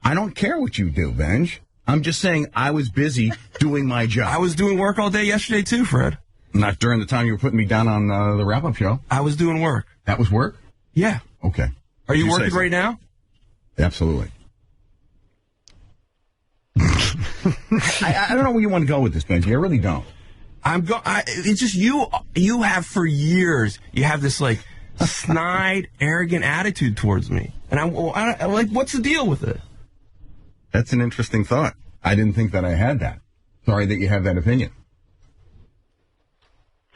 Speaker 23: I don't care what you do, Benj. I'm just saying I was busy doing my job.
Speaker 4: I was doing work all day yesterday too, Fred.
Speaker 23: Not during the time you were putting me down on the wrap-up show.
Speaker 4: I was doing work.
Speaker 23: That was work?
Speaker 4: Yeah.
Speaker 23: Okay.
Speaker 4: Are you working right now?
Speaker 23: Absolutely. I don't know where you want to go with this, Benji. I really don't.
Speaker 4: It's just you have for years, you have this like snide, arrogant attitude towards me. And I'm like, what's the deal with it?
Speaker 23: That's an interesting thought. I didn't think that I had that. Sorry that you have that opinion.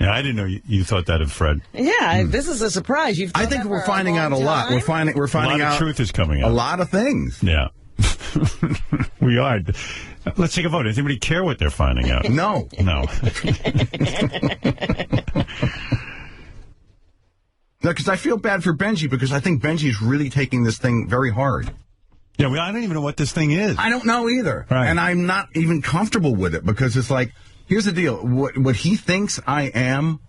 Speaker 12: Yeah, I didn't know you thought that of Fred.
Speaker 2: Yeah, this is a surprise.
Speaker 23: I think we're finding out a lot. We're finding
Speaker 12: a lot
Speaker 23: out
Speaker 12: of truth is coming out.
Speaker 23: A lot of things.
Speaker 12: Yeah. We are. Let's take a vote. Does anybody care what they're finding out?
Speaker 23: No.
Speaker 12: No.
Speaker 23: No, because I feel bad for Benji, because I think Benji's really taking this thing very hard.
Speaker 12: Yeah, I don't even know what this thing is.
Speaker 23: I don't know either.
Speaker 12: Right.
Speaker 23: And I'm not even comfortable with it, because it's like, here's the deal. What he thinks I am...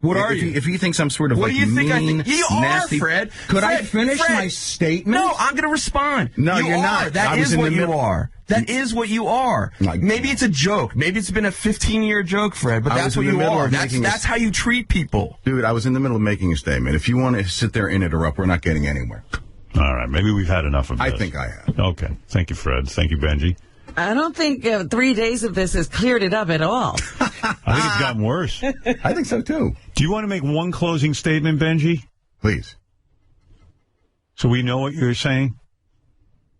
Speaker 4: What are you?
Speaker 23: If he thinks I'm sort of
Speaker 4: what
Speaker 23: like
Speaker 4: do you think
Speaker 23: mean,
Speaker 4: I think? You
Speaker 23: nasty,
Speaker 4: are, Fred.
Speaker 23: Could I
Speaker 4: Fred,
Speaker 23: finish
Speaker 4: Fred.
Speaker 23: my statement?
Speaker 4: No, I'm going to respond.
Speaker 23: No,
Speaker 4: you're
Speaker 23: not.
Speaker 4: That is what you are. That is what you are. Maybe it's a joke. Maybe it's been a 15-year joke, Fred, but that's what you are. That's how you treat people.
Speaker 23: Dude, I was in the middle of making a statement. If you want to sit there and interrupt, we're not getting anywhere.
Speaker 12: All right, maybe we've had enough of this.
Speaker 23: I think I have.
Speaker 12: Okay. Thank you, Fred. Thank you, Benji.
Speaker 2: I don't think 3 days of this has cleared it up at all.
Speaker 12: I think it's gotten worse.
Speaker 23: I think so, too.
Speaker 12: Do you want to make one closing statement, Benji?
Speaker 23: Please.
Speaker 12: So we know what you're saying?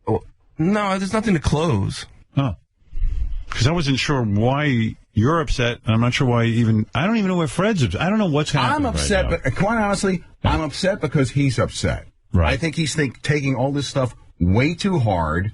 Speaker 4: Oh, no, there's nothing to close.
Speaker 12: Oh. Because I wasn't sure why you're upset, and I'm not sure why I don't even know where Fred's upset. I don't know what's happening.
Speaker 23: I'm upset,
Speaker 12: right now.
Speaker 23: but quite honestly, I'm upset because he's upset.
Speaker 12: Right.
Speaker 23: I think he's taking all this stuff way too hard.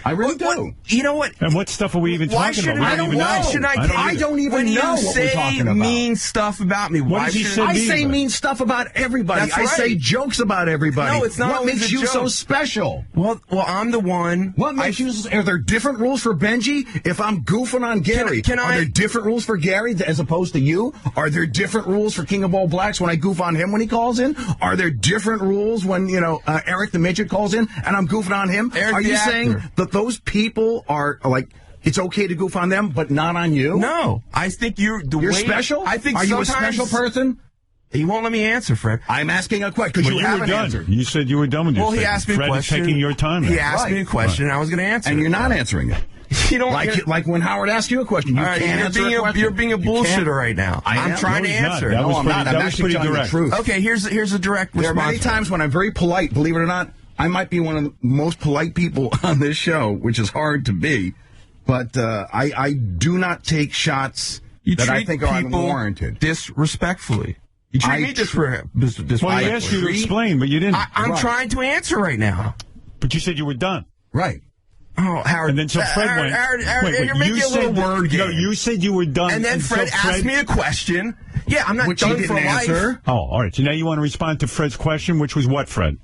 Speaker 23: I really do.
Speaker 4: You know what?
Speaker 12: And what stuff are we even talking about?
Speaker 23: I don't even know. I don't even know what we're talking about.
Speaker 4: Mean stuff about me.
Speaker 23: I say mean stuff about everybody.
Speaker 4: That's right.
Speaker 23: I say jokes about everybody.
Speaker 4: No, it's not.
Speaker 23: What makes you so special?
Speaker 4: Well, I'm the one.
Speaker 23: What makes you? Are there different rules for Benji? If I'm goofing on Gary, are there different rules for Gary as opposed to you? Are there different rules for King of All Blacks when I goof on him when he calls in? Are there different rules when Eric the Midget calls in and I'm goofing on him?
Speaker 4: Eric
Speaker 23: are you saying that those people are like, it's okay to goof on them, but not on you?
Speaker 4: No. I think you're
Speaker 23: special?
Speaker 4: I think
Speaker 23: Are you a special person?
Speaker 4: He won't let me answer, Fred.
Speaker 23: I'm asking a question because you haven't answered.
Speaker 12: You said you were done with your
Speaker 4: Well, he asked me a question.
Speaker 12: Fred is taking your time.
Speaker 4: He asked me a question, and I was going to answer
Speaker 23: and
Speaker 4: it.
Speaker 23: you're not answering it.
Speaker 4: You don't
Speaker 23: like when Howard asked you a question. You can't answer a question.
Speaker 4: You're being a bullshitter right now. I'm trying to answer.
Speaker 23: No, I'm not. I'm actually telling the truth.
Speaker 4: Okay, here's a direct response.
Speaker 23: There are many times when I'm very polite, believe it or not. I might be one of the most polite people on this show, which is hard to be, but I do not take shots that I think are unwarranted.
Speaker 4: Disrespectfully. You treat me disrespectfully.
Speaker 12: Well, he asked you to explain, but you didn't.
Speaker 4: I'm trying to answer right now.
Speaker 12: But you said you were done.
Speaker 23: Right.
Speaker 4: Oh, Howard.
Speaker 12: And then so Fred went.
Speaker 4: Howard, you're making a little word game.
Speaker 12: No, you said you were done.
Speaker 4: And then Fred asked me a question. Yeah, I'm not done for life.
Speaker 12: Oh, all right. So now you want to respond to Fred's question, which was what, Fred?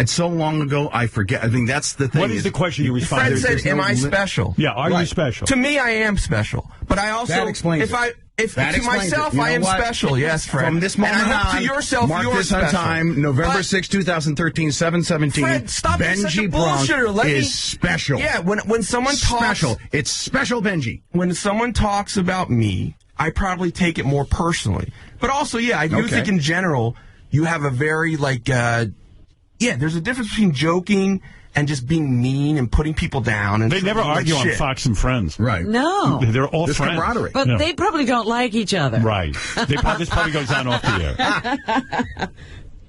Speaker 23: It's so long ago, I forget. I think that's the thing.
Speaker 12: What is the question you responded to?
Speaker 4: Fred said, am I special?
Speaker 12: Yeah, are you special?
Speaker 4: To me, I am special. But I also,
Speaker 23: that explains
Speaker 4: if to myself, I am special. Yes, Fred.
Speaker 23: From this moment on,
Speaker 4: to yourself,
Speaker 23: mark this on time, November 6, 2013, 7:17.
Speaker 4: Fred, stop being such a
Speaker 23: Benji Bronx
Speaker 4: bullshitter.
Speaker 23: is special.
Speaker 4: Yeah, when someone talks...
Speaker 23: Special. It's special, Benji.
Speaker 4: When someone talks about me, I probably take it more personally. But also, yeah, I do think in general, you have a very, there's a difference between joking and just being mean and putting people down. And
Speaker 12: they never argue on Fox and Friends.
Speaker 23: Right.
Speaker 2: No.
Speaker 12: They're all
Speaker 23: There's
Speaker 12: friends.
Speaker 23: camaraderie.
Speaker 2: But they probably don't like each other.
Speaker 12: Right. This probably goes down off the air.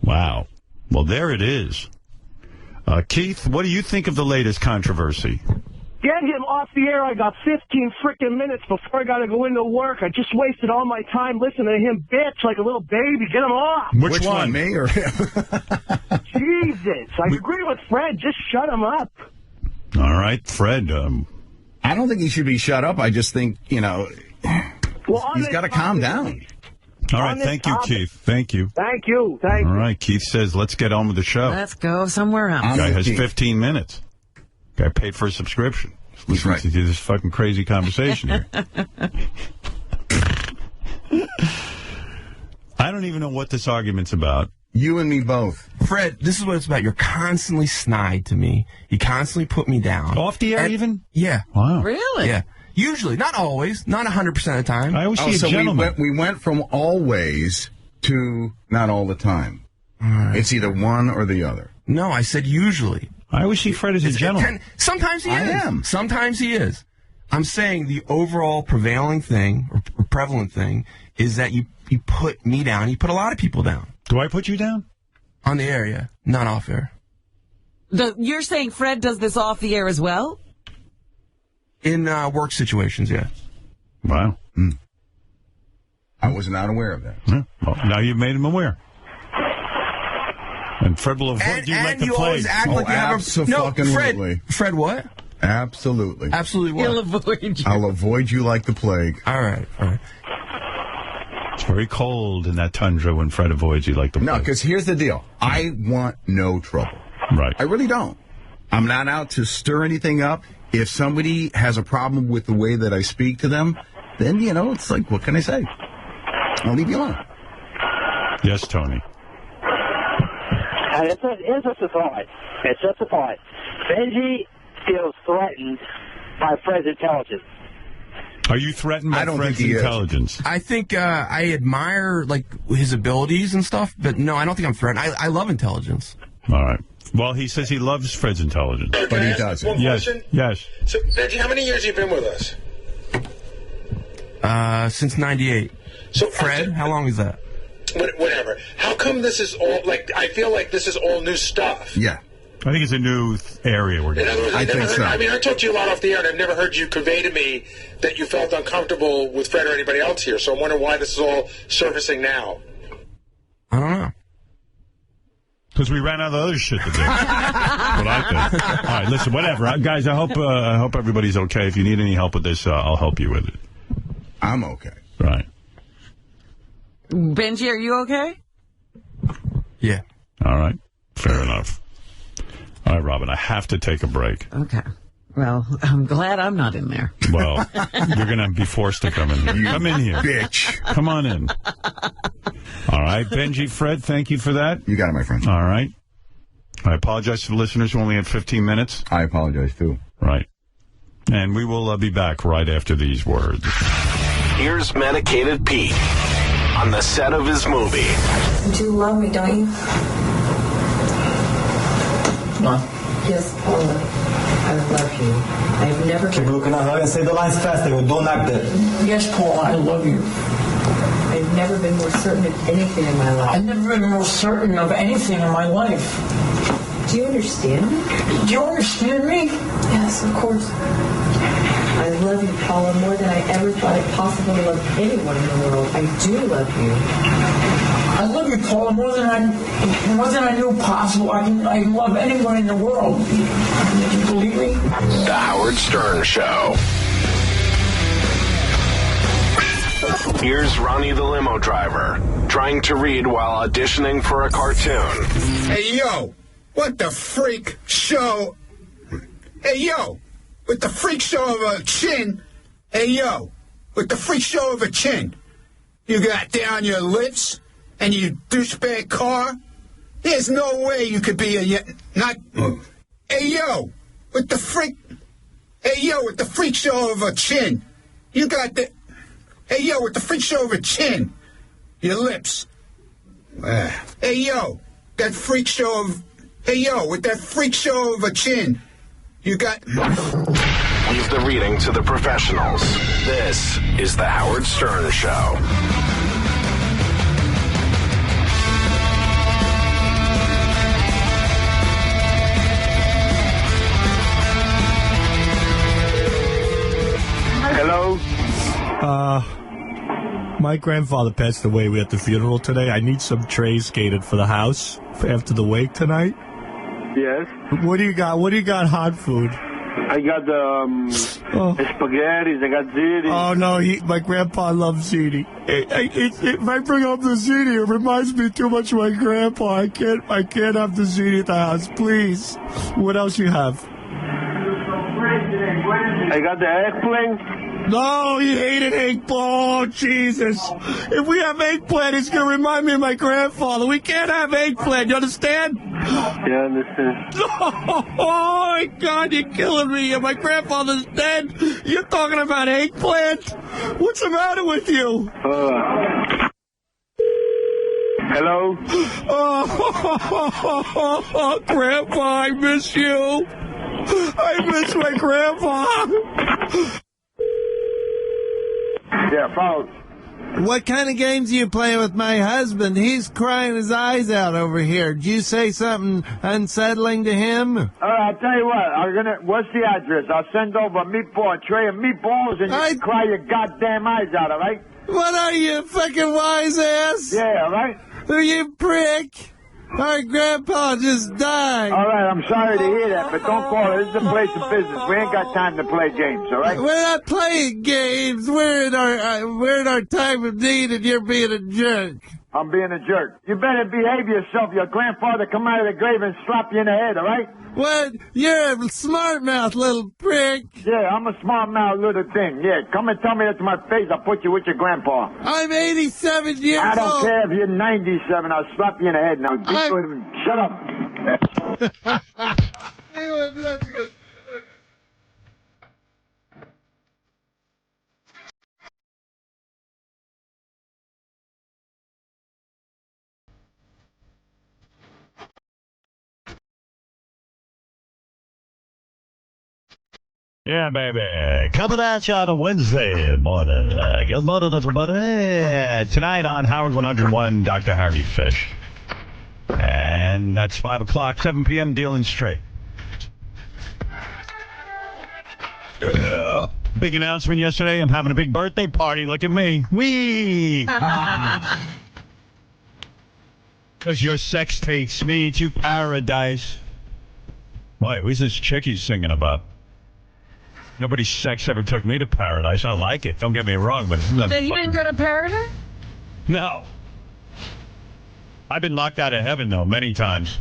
Speaker 12: Wow. Well, there it is. Keith, what do you think of the latest controversy?
Speaker 11: Get him off the air. I got 15 freaking minutes before I got to go into work. I just wasted all my time listening to him bitch like a little baby. Get him off.
Speaker 23: Which one, me or him?
Speaker 11: Jesus. I agree with Fred. Just shut him up.
Speaker 12: All right, Fred.
Speaker 23: I don't think he should be shut up. I just think, he's got to calm down.
Speaker 12: All right, thank you, Keith. Thank you.
Speaker 11: Thank you. All
Speaker 12: right, Keith says, let's get on with the show.
Speaker 2: Let's go somewhere else.
Speaker 12: Guy has 15 minutes. Guy paid for a subscription.
Speaker 23: That's right.
Speaker 12: To this fucking crazy conversation here. I don't even know what this argument's about.
Speaker 23: You and me both.
Speaker 4: Fred, this is what it's about. You're constantly snide to me. You constantly put me down.
Speaker 12: Off the air even?
Speaker 4: Yeah.
Speaker 12: Wow.
Speaker 2: Really?
Speaker 4: Yeah. Usually. Not always. Not 100% of the time.
Speaker 12: I always see a gentleman.
Speaker 23: We went from always to not all the time.
Speaker 4: Right.
Speaker 23: It's either one or the other.
Speaker 4: No, I said usually.
Speaker 12: I always see Fred as a gentleman.
Speaker 4: Sometimes he is.
Speaker 23: I am.
Speaker 4: Sometimes he is. I'm saying the overall prevailing thing, or prevalent thing, is that you put me down. You put a lot of people down.
Speaker 12: Do I put you down?
Speaker 4: On the air, yeah. Not off air.
Speaker 2: You're saying Fred does this off the air as well?
Speaker 4: In work situations, yeah.
Speaker 12: Wow. Mm.
Speaker 23: I was not aware of that.
Speaker 12: Yeah. Well, now you've made him aware. And Fred will avoid you like the plague.
Speaker 4: Always act like you have
Speaker 23: absolutely.
Speaker 4: Fred what?
Speaker 23: Absolutely.
Speaker 4: Absolutely what?
Speaker 2: He'll avoid you.
Speaker 23: I'll avoid you like the plague.
Speaker 4: All right.
Speaker 12: very cold in that tundra when Fred avoids you like the
Speaker 23: No, because here's the deal. I want no trouble.
Speaker 12: Right.
Speaker 23: I really don't. I'm not out to stir anything up. If somebody has a problem with the way that I speak to them, then, you know, it's like, what can I say? I'll leave you alone.
Speaker 12: Yes, Tony.
Speaker 7: And it's just a thought. It's just a thought. Benji feels threatened by Fred's intelligence.
Speaker 12: Are you threatened by Fred's intelligence?
Speaker 4: I think I admire like his abilities and stuff, but no, I don't think I'm threatened. I love intelligence.
Speaker 12: All right. Well, he says he loves Fred's intelligence.
Speaker 23: But he doesn't.
Speaker 12: Yes. Yes.
Speaker 18: So, Benji, how many years have you been with us?
Speaker 4: Since '98.
Speaker 18: So,
Speaker 4: Fred, how long is that?
Speaker 18: Whatever. How come this is all, like, I feel like this is all new stuff?
Speaker 23: Yeah.
Speaker 12: I think it's a new area we're getting.
Speaker 23: I think so.
Speaker 18: I mean, I talked to you a lot off the air, and I've never heard you convey to me that you felt uncomfortable with Fred or anybody else here. So I'm wondering why this is all surfacing now.
Speaker 4: I don't know.
Speaker 12: Because we ran out of other shit to do. What I think. All right, listen, whatever. Guys, I hope everybody's okay. If you need any help with this, I'll help you with it.
Speaker 23: I'm okay.
Speaker 12: Right.
Speaker 2: Benji, are you okay?
Speaker 4: Yeah.
Speaker 12: All right. Fair enough. All right, Robin, I have to take a break.
Speaker 2: Okay. Well, I'm glad I'm not in there.
Speaker 12: Well, you're going to be forced to come in here. Come in here.
Speaker 23: Bitch.
Speaker 12: Come on in. All right, Benji, Fred, thank you for that.
Speaker 23: You got it, my friend.
Speaker 12: All right. I apologize to the listeners who only had 15 minutes.
Speaker 23: I apologize, too.
Speaker 12: Right. And we will be back right after these words.
Speaker 19: Here's Medicated Pete on the set of his movie.
Speaker 13: You love me, don't you? What? Yes, Paula. I love you. I've never...
Speaker 14: Keep looking at her and say the lines faster. Don't act it.
Speaker 13: Yes, Paula, I love you. I've never been more certain of anything in my life.
Speaker 14: I've never been more certain of anything in my life.
Speaker 13: Do you understand me?
Speaker 14: Do you understand me?
Speaker 13: Yes, of course. I love you, Paula, more than I ever thought it possible to love anyone in the world. I do love you.
Speaker 14: I love you, Paula, more than I knew possible. I can love anyone in the world. Do you believe me?
Speaker 19: The Howard Stern Show. Here's Ronnie the limo driver, trying to read while auditioning for a cartoon.
Speaker 15: Hey, yo, what the freak show? Hey, yo, with the freak show of a chin. Hey, yo, with the freak show of a chin. You got down your lips and you douchebag car. There's no way you could be not. Hey, yo, with the freak. Hey, yo, with the freak show of a chin. You got the. Hey, yo, with the freak show of a chin. Your lips. Hey, yo, that freak show of... Hey, yo, with that freak show of a chin. You got...
Speaker 19: Leave the reading to the professionals. This is The Howard Stern Show.
Speaker 11: Hello?
Speaker 16: My grandfather passed away at the funeral today. I need some trays skated for the house after the wake tonight.
Speaker 11: Yes?
Speaker 16: What do you got? What do you got hot food?
Speaker 11: I got spaghetti, I got ziti.
Speaker 16: Oh, no, my grandpa loves ziti. If I bring up the ziti, it reminds me too much of my grandpa. I can't have the ziti at the house, please. What else you have?
Speaker 11: I got the eggplant.
Speaker 16: No, he hated eggplant. Oh, Jesus. If we have eggplant, it's going to remind me of my grandfather. We can't have eggplant. You understand?
Speaker 11: Yeah, I understand.
Speaker 16: Oh, my God, you're killing me. My grandfather's dead. You're talking about eggplant? What's the matter with you?
Speaker 11: Hello?
Speaker 16: Oh, Grandpa, I miss you. I miss my grandpa.
Speaker 11: Yeah, phone.
Speaker 17: What kind of games are you playing with my husband? He's crying his eyes out over here. Did you say something unsettling to him?
Speaker 11: All right, I'll tell you what. What's the address? I'll send over a tray of meatballs, and you cry your goddamn eyes out, all right?
Speaker 17: What are you, fucking wise ass?
Speaker 11: Yeah, all right?
Speaker 17: Are you prick? Our grandpa just died.
Speaker 20: All right, I'm sorry to hear that, but don't call it. This is a place of business. We ain't got time to play games, all right?
Speaker 17: We're not playing games. We're in our time of need, and you're being a jerk.
Speaker 20: I'm being a jerk. You better behave yourself. Your grandfather come out of the grave and slap you in the head, all right?
Speaker 17: What? You're a smart mouth, little prick.
Speaker 20: Yeah, I'm a smart mouth little thing. Yeah, come and tell me that to my face. I'll put you with your grandpa.
Speaker 17: I'm 87 years old.
Speaker 20: I don't care if you're 97. I'll slap you in the head now. Shut up.
Speaker 1: Yeah, baby. Coming at you on a Wednesday morning. Good morning, everybody. Tonight on Howard 101, Dr. Harvey Fish. And that's 5 o'clock, 7 p.m., dealing straight. Big announcement yesterday. I'm having a big birthday party. Look at me. Whee! Because your sex takes me to paradise. Wait, who's this chick he's singing about? Nobody's sex ever took me to paradise. I like it. Don't get me wrong, but...
Speaker 2: Then you didn't go to paradise?
Speaker 1: No. I've been locked out of heaven, though, many times.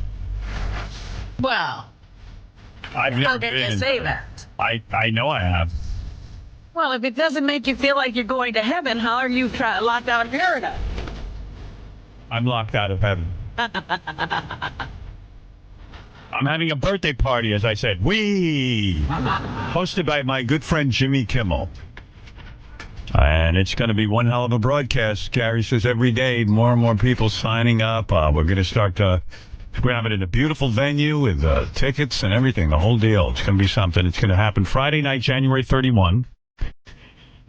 Speaker 2: Well,
Speaker 1: I've
Speaker 2: how
Speaker 1: never
Speaker 2: did
Speaker 1: been.
Speaker 2: you say that?
Speaker 1: I know I have.
Speaker 2: Well, if it doesn't make you feel like you're going to heaven, how are you locked out of paradise?
Speaker 1: I'm locked out of heaven. I'm having a birthday party, as I said. Whee! Hosted by my good friend Jimmy Kimmel. And it's going to be one hell of a broadcast. Gary says every day, more and more people signing up. We're going to start, we're going to have it in a beautiful venue with tickets and everything, the whole deal. It's going to be something. It's going to happen Friday night, January 31.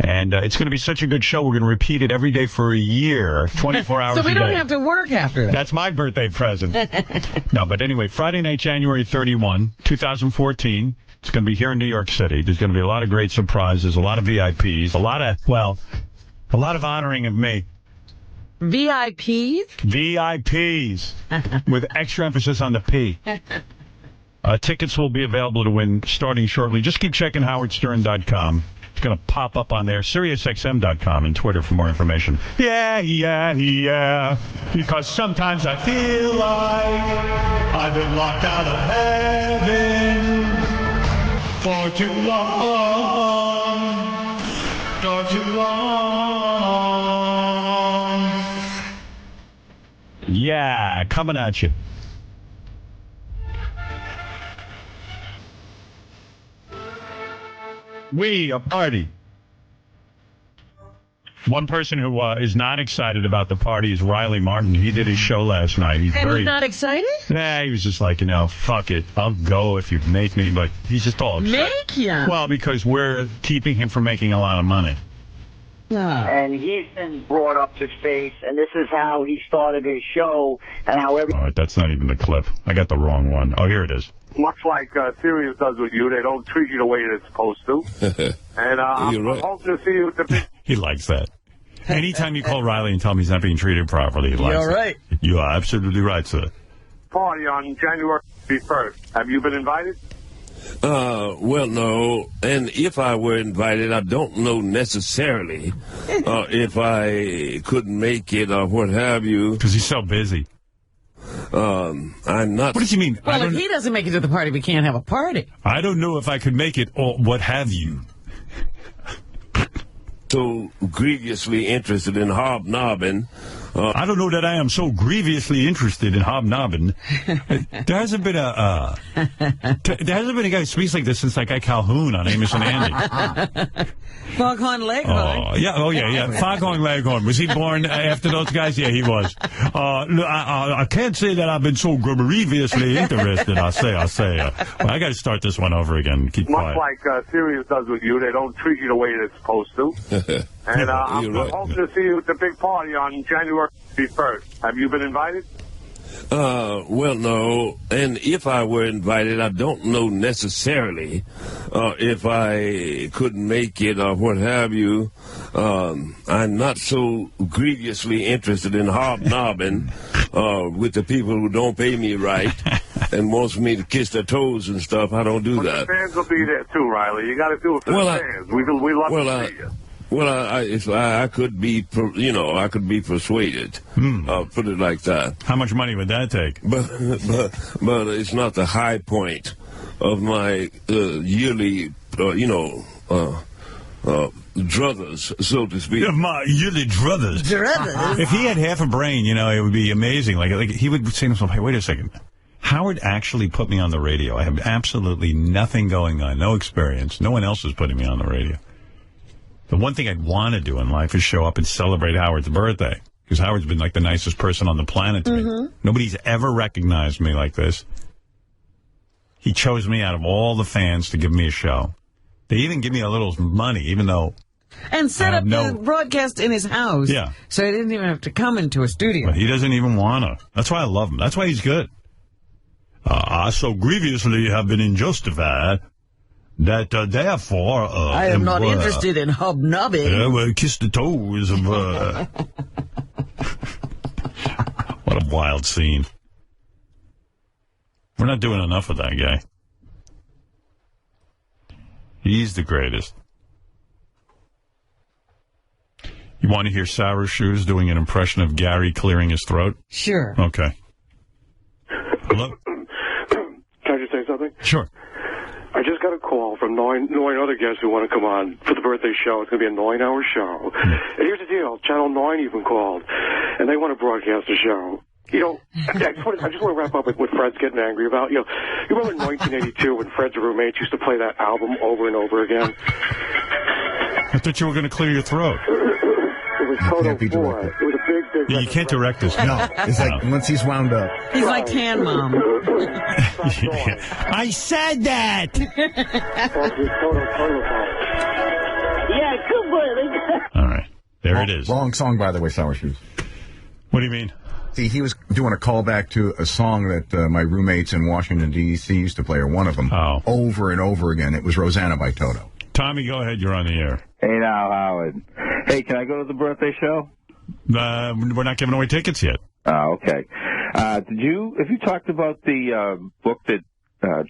Speaker 1: And it's going to be such a good show. We're going to repeat it every day for a year, 24 hours a day.
Speaker 2: So we don't have to work after that.
Speaker 1: That's my birthday present. No, but anyway, Friday night, January 31, 2014. It's going to be here in New York City. There's going to be a lot of great surprises, a lot of VIPs, a lot of honoring of me.
Speaker 2: VIPs?
Speaker 1: VIPs, with extra emphasis on the P. Tickets will be available to win starting shortly. Just keep checking howardstern.com. It's going to pop up on there. SiriusXM.com and Twitter for more information. Yeah. Because sometimes I feel like I've been locked out of heaven for too long. For too long. Yeah, coming at you. A party. One person who is not excited about the party is Riley Martin. He did his show last night.
Speaker 2: He's not excited?
Speaker 1: Nah, he was just like, fuck it. I'll go if you make me. But he's just all upset.
Speaker 2: Make you?
Speaker 1: Well, because we're keeping him from making a lot of money.
Speaker 20: And he's been brought up to space, and this is how he started his show, and how every...
Speaker 1: All right, that's not even the clip. I got the wrong one. Oh, here it is.
Speaker 21: Much like Sirius does with you, they don't treat you the way they're supposed to. And I'm hoping to see you at the big...
Speaker 1: He likes that. Anytime you call Riley and tell him he's not being treated properly, he likes it.
Speaker 20: You're right.
Speaker 1: You are absolutely right, sir.
Speaker 21: Party on January 1st. Have you been invited?
Speaker 22: Well, no. And if I were invited, I don't know necessarily if I couldn't make it or what have you.
Speaker 1: Because he's so busy.
Speaker 22: I'm not.
Speaker 1: What does he mean?
Speaker 2: Well, if he doesn't make it to the party, we can't have a party.
Speaker 1: I don't know if I could make it or what have you.
Speaker 22: So grievously interested in hobnobbing.
Speaker 1: I don't know that I am so grievously interested in hobnobbing. There hasn't been a guy who speaks like this since like Guy Calhoun on Amos and Andy.
Speaker 2: Foghorn Leghorn.
Speaker 1: Yeah. Foghorn Leghorn. Was he born after those guys? Yeah, he was. I can't say that I've been so grievously interested. I say. Well, I got to start this one over again. Keep quiet.
Speaker 21: Much like Sirius does with you, they don't treat you the way they're supposed to. And I'm hoping to see you at the big party on January 1st. Have you been invited?
Speaker 22: Well, no. And if I were invited, I don't know necessarily if I could make it or what have you. I'm not so grievously interested in hobnobbing with the people who don't pay me right and wants me to kiss their toes and stuff. I don't do that.
Speaker 21: The fans will be there too, Riley. You got to do it for the fans. We love to see you.
Speaker 22: Well, I could be, I could be persuaded. Put it like that.
Speaker 12: How much money would that take?
Speaker 22: But it's not the high point of my yearly, druthers, so to speak.
Speaker 12: My yearly druthers. If he had half a brain, it would be amazing. Like he would say to himself, "Hey, wait a second. Howard actually put me on the radio. I have absolutely nothing going on, no experience. No one else is putting me on the radio. The one thing I'd want to do in life is show up and celebrate Howard's birthday, because Howard's been like the nicest person on the planet to me. Nobody's ever recognized me like this. He chose me out of all the fans to give me a show. They even give me a little money, even though...
Speaker 2: And set up the broadcast in his house.
Speaker 12: Yeah.
Speaker 2: So he didn't even have to come into a studio.
Speaker 12: But he doesn't even want to. That's why I love him. That's why he's good. I so grievously have been injustified that therefore...
Speaker 2: I am not interested in hobnobbing.
Speaker 12: Well, kiss the toes of... What a wild scene. We're not doing enough of that guy. He's the greatest. You want to hear Sour Shoes doing an impression of Gary clearing his throat?
Speaker 2: Sure.
Speaker 12: Okay. Hello?
Speaker 21: Can I just say something?
Speaker 12: Sure.
Speaker 21: I just got a call from nine other guests who want to come on for the birthday show. It's going to be a 9-hour show. And here's the deal. Channel 9 even called, and they want to broadcast the show. I just want to wrap up with what Fred's getting angry about. You remember in 1982 when Fred's roommates used to play that album over and over again?
Speaker 12: I thought you were going to clear your throat.
Speaker 21: It was Toto 4. It was a big
Speaker 12: Yeah, you can't direct this.
Speaker 23: No, it's like once he's wound up.
Speaker 2: He's like Tan Mom.
Speaker 12: I said that!
Speaker 20: Yeah, good boy.
Speaker 12: All right. There it is.
Speaker 23: Wrong song, by the way, Sour Shoes.
Speaker 12: What do you mean?
Speaker 23: See, he was doing a callback to a song that my roommates in Washington, D.C. used to play, or one of them, over and over again. It was Rosanna by Toto.
Speaker 12: Tommy, go ahead. You're on the air.
Speaker 3: Hey, now, Howard. Hey, can I go to the birthday show?
Speaker 12: We're not giving away tickets yet.
Speaker 3: Oh, okay. Have you talked about the book that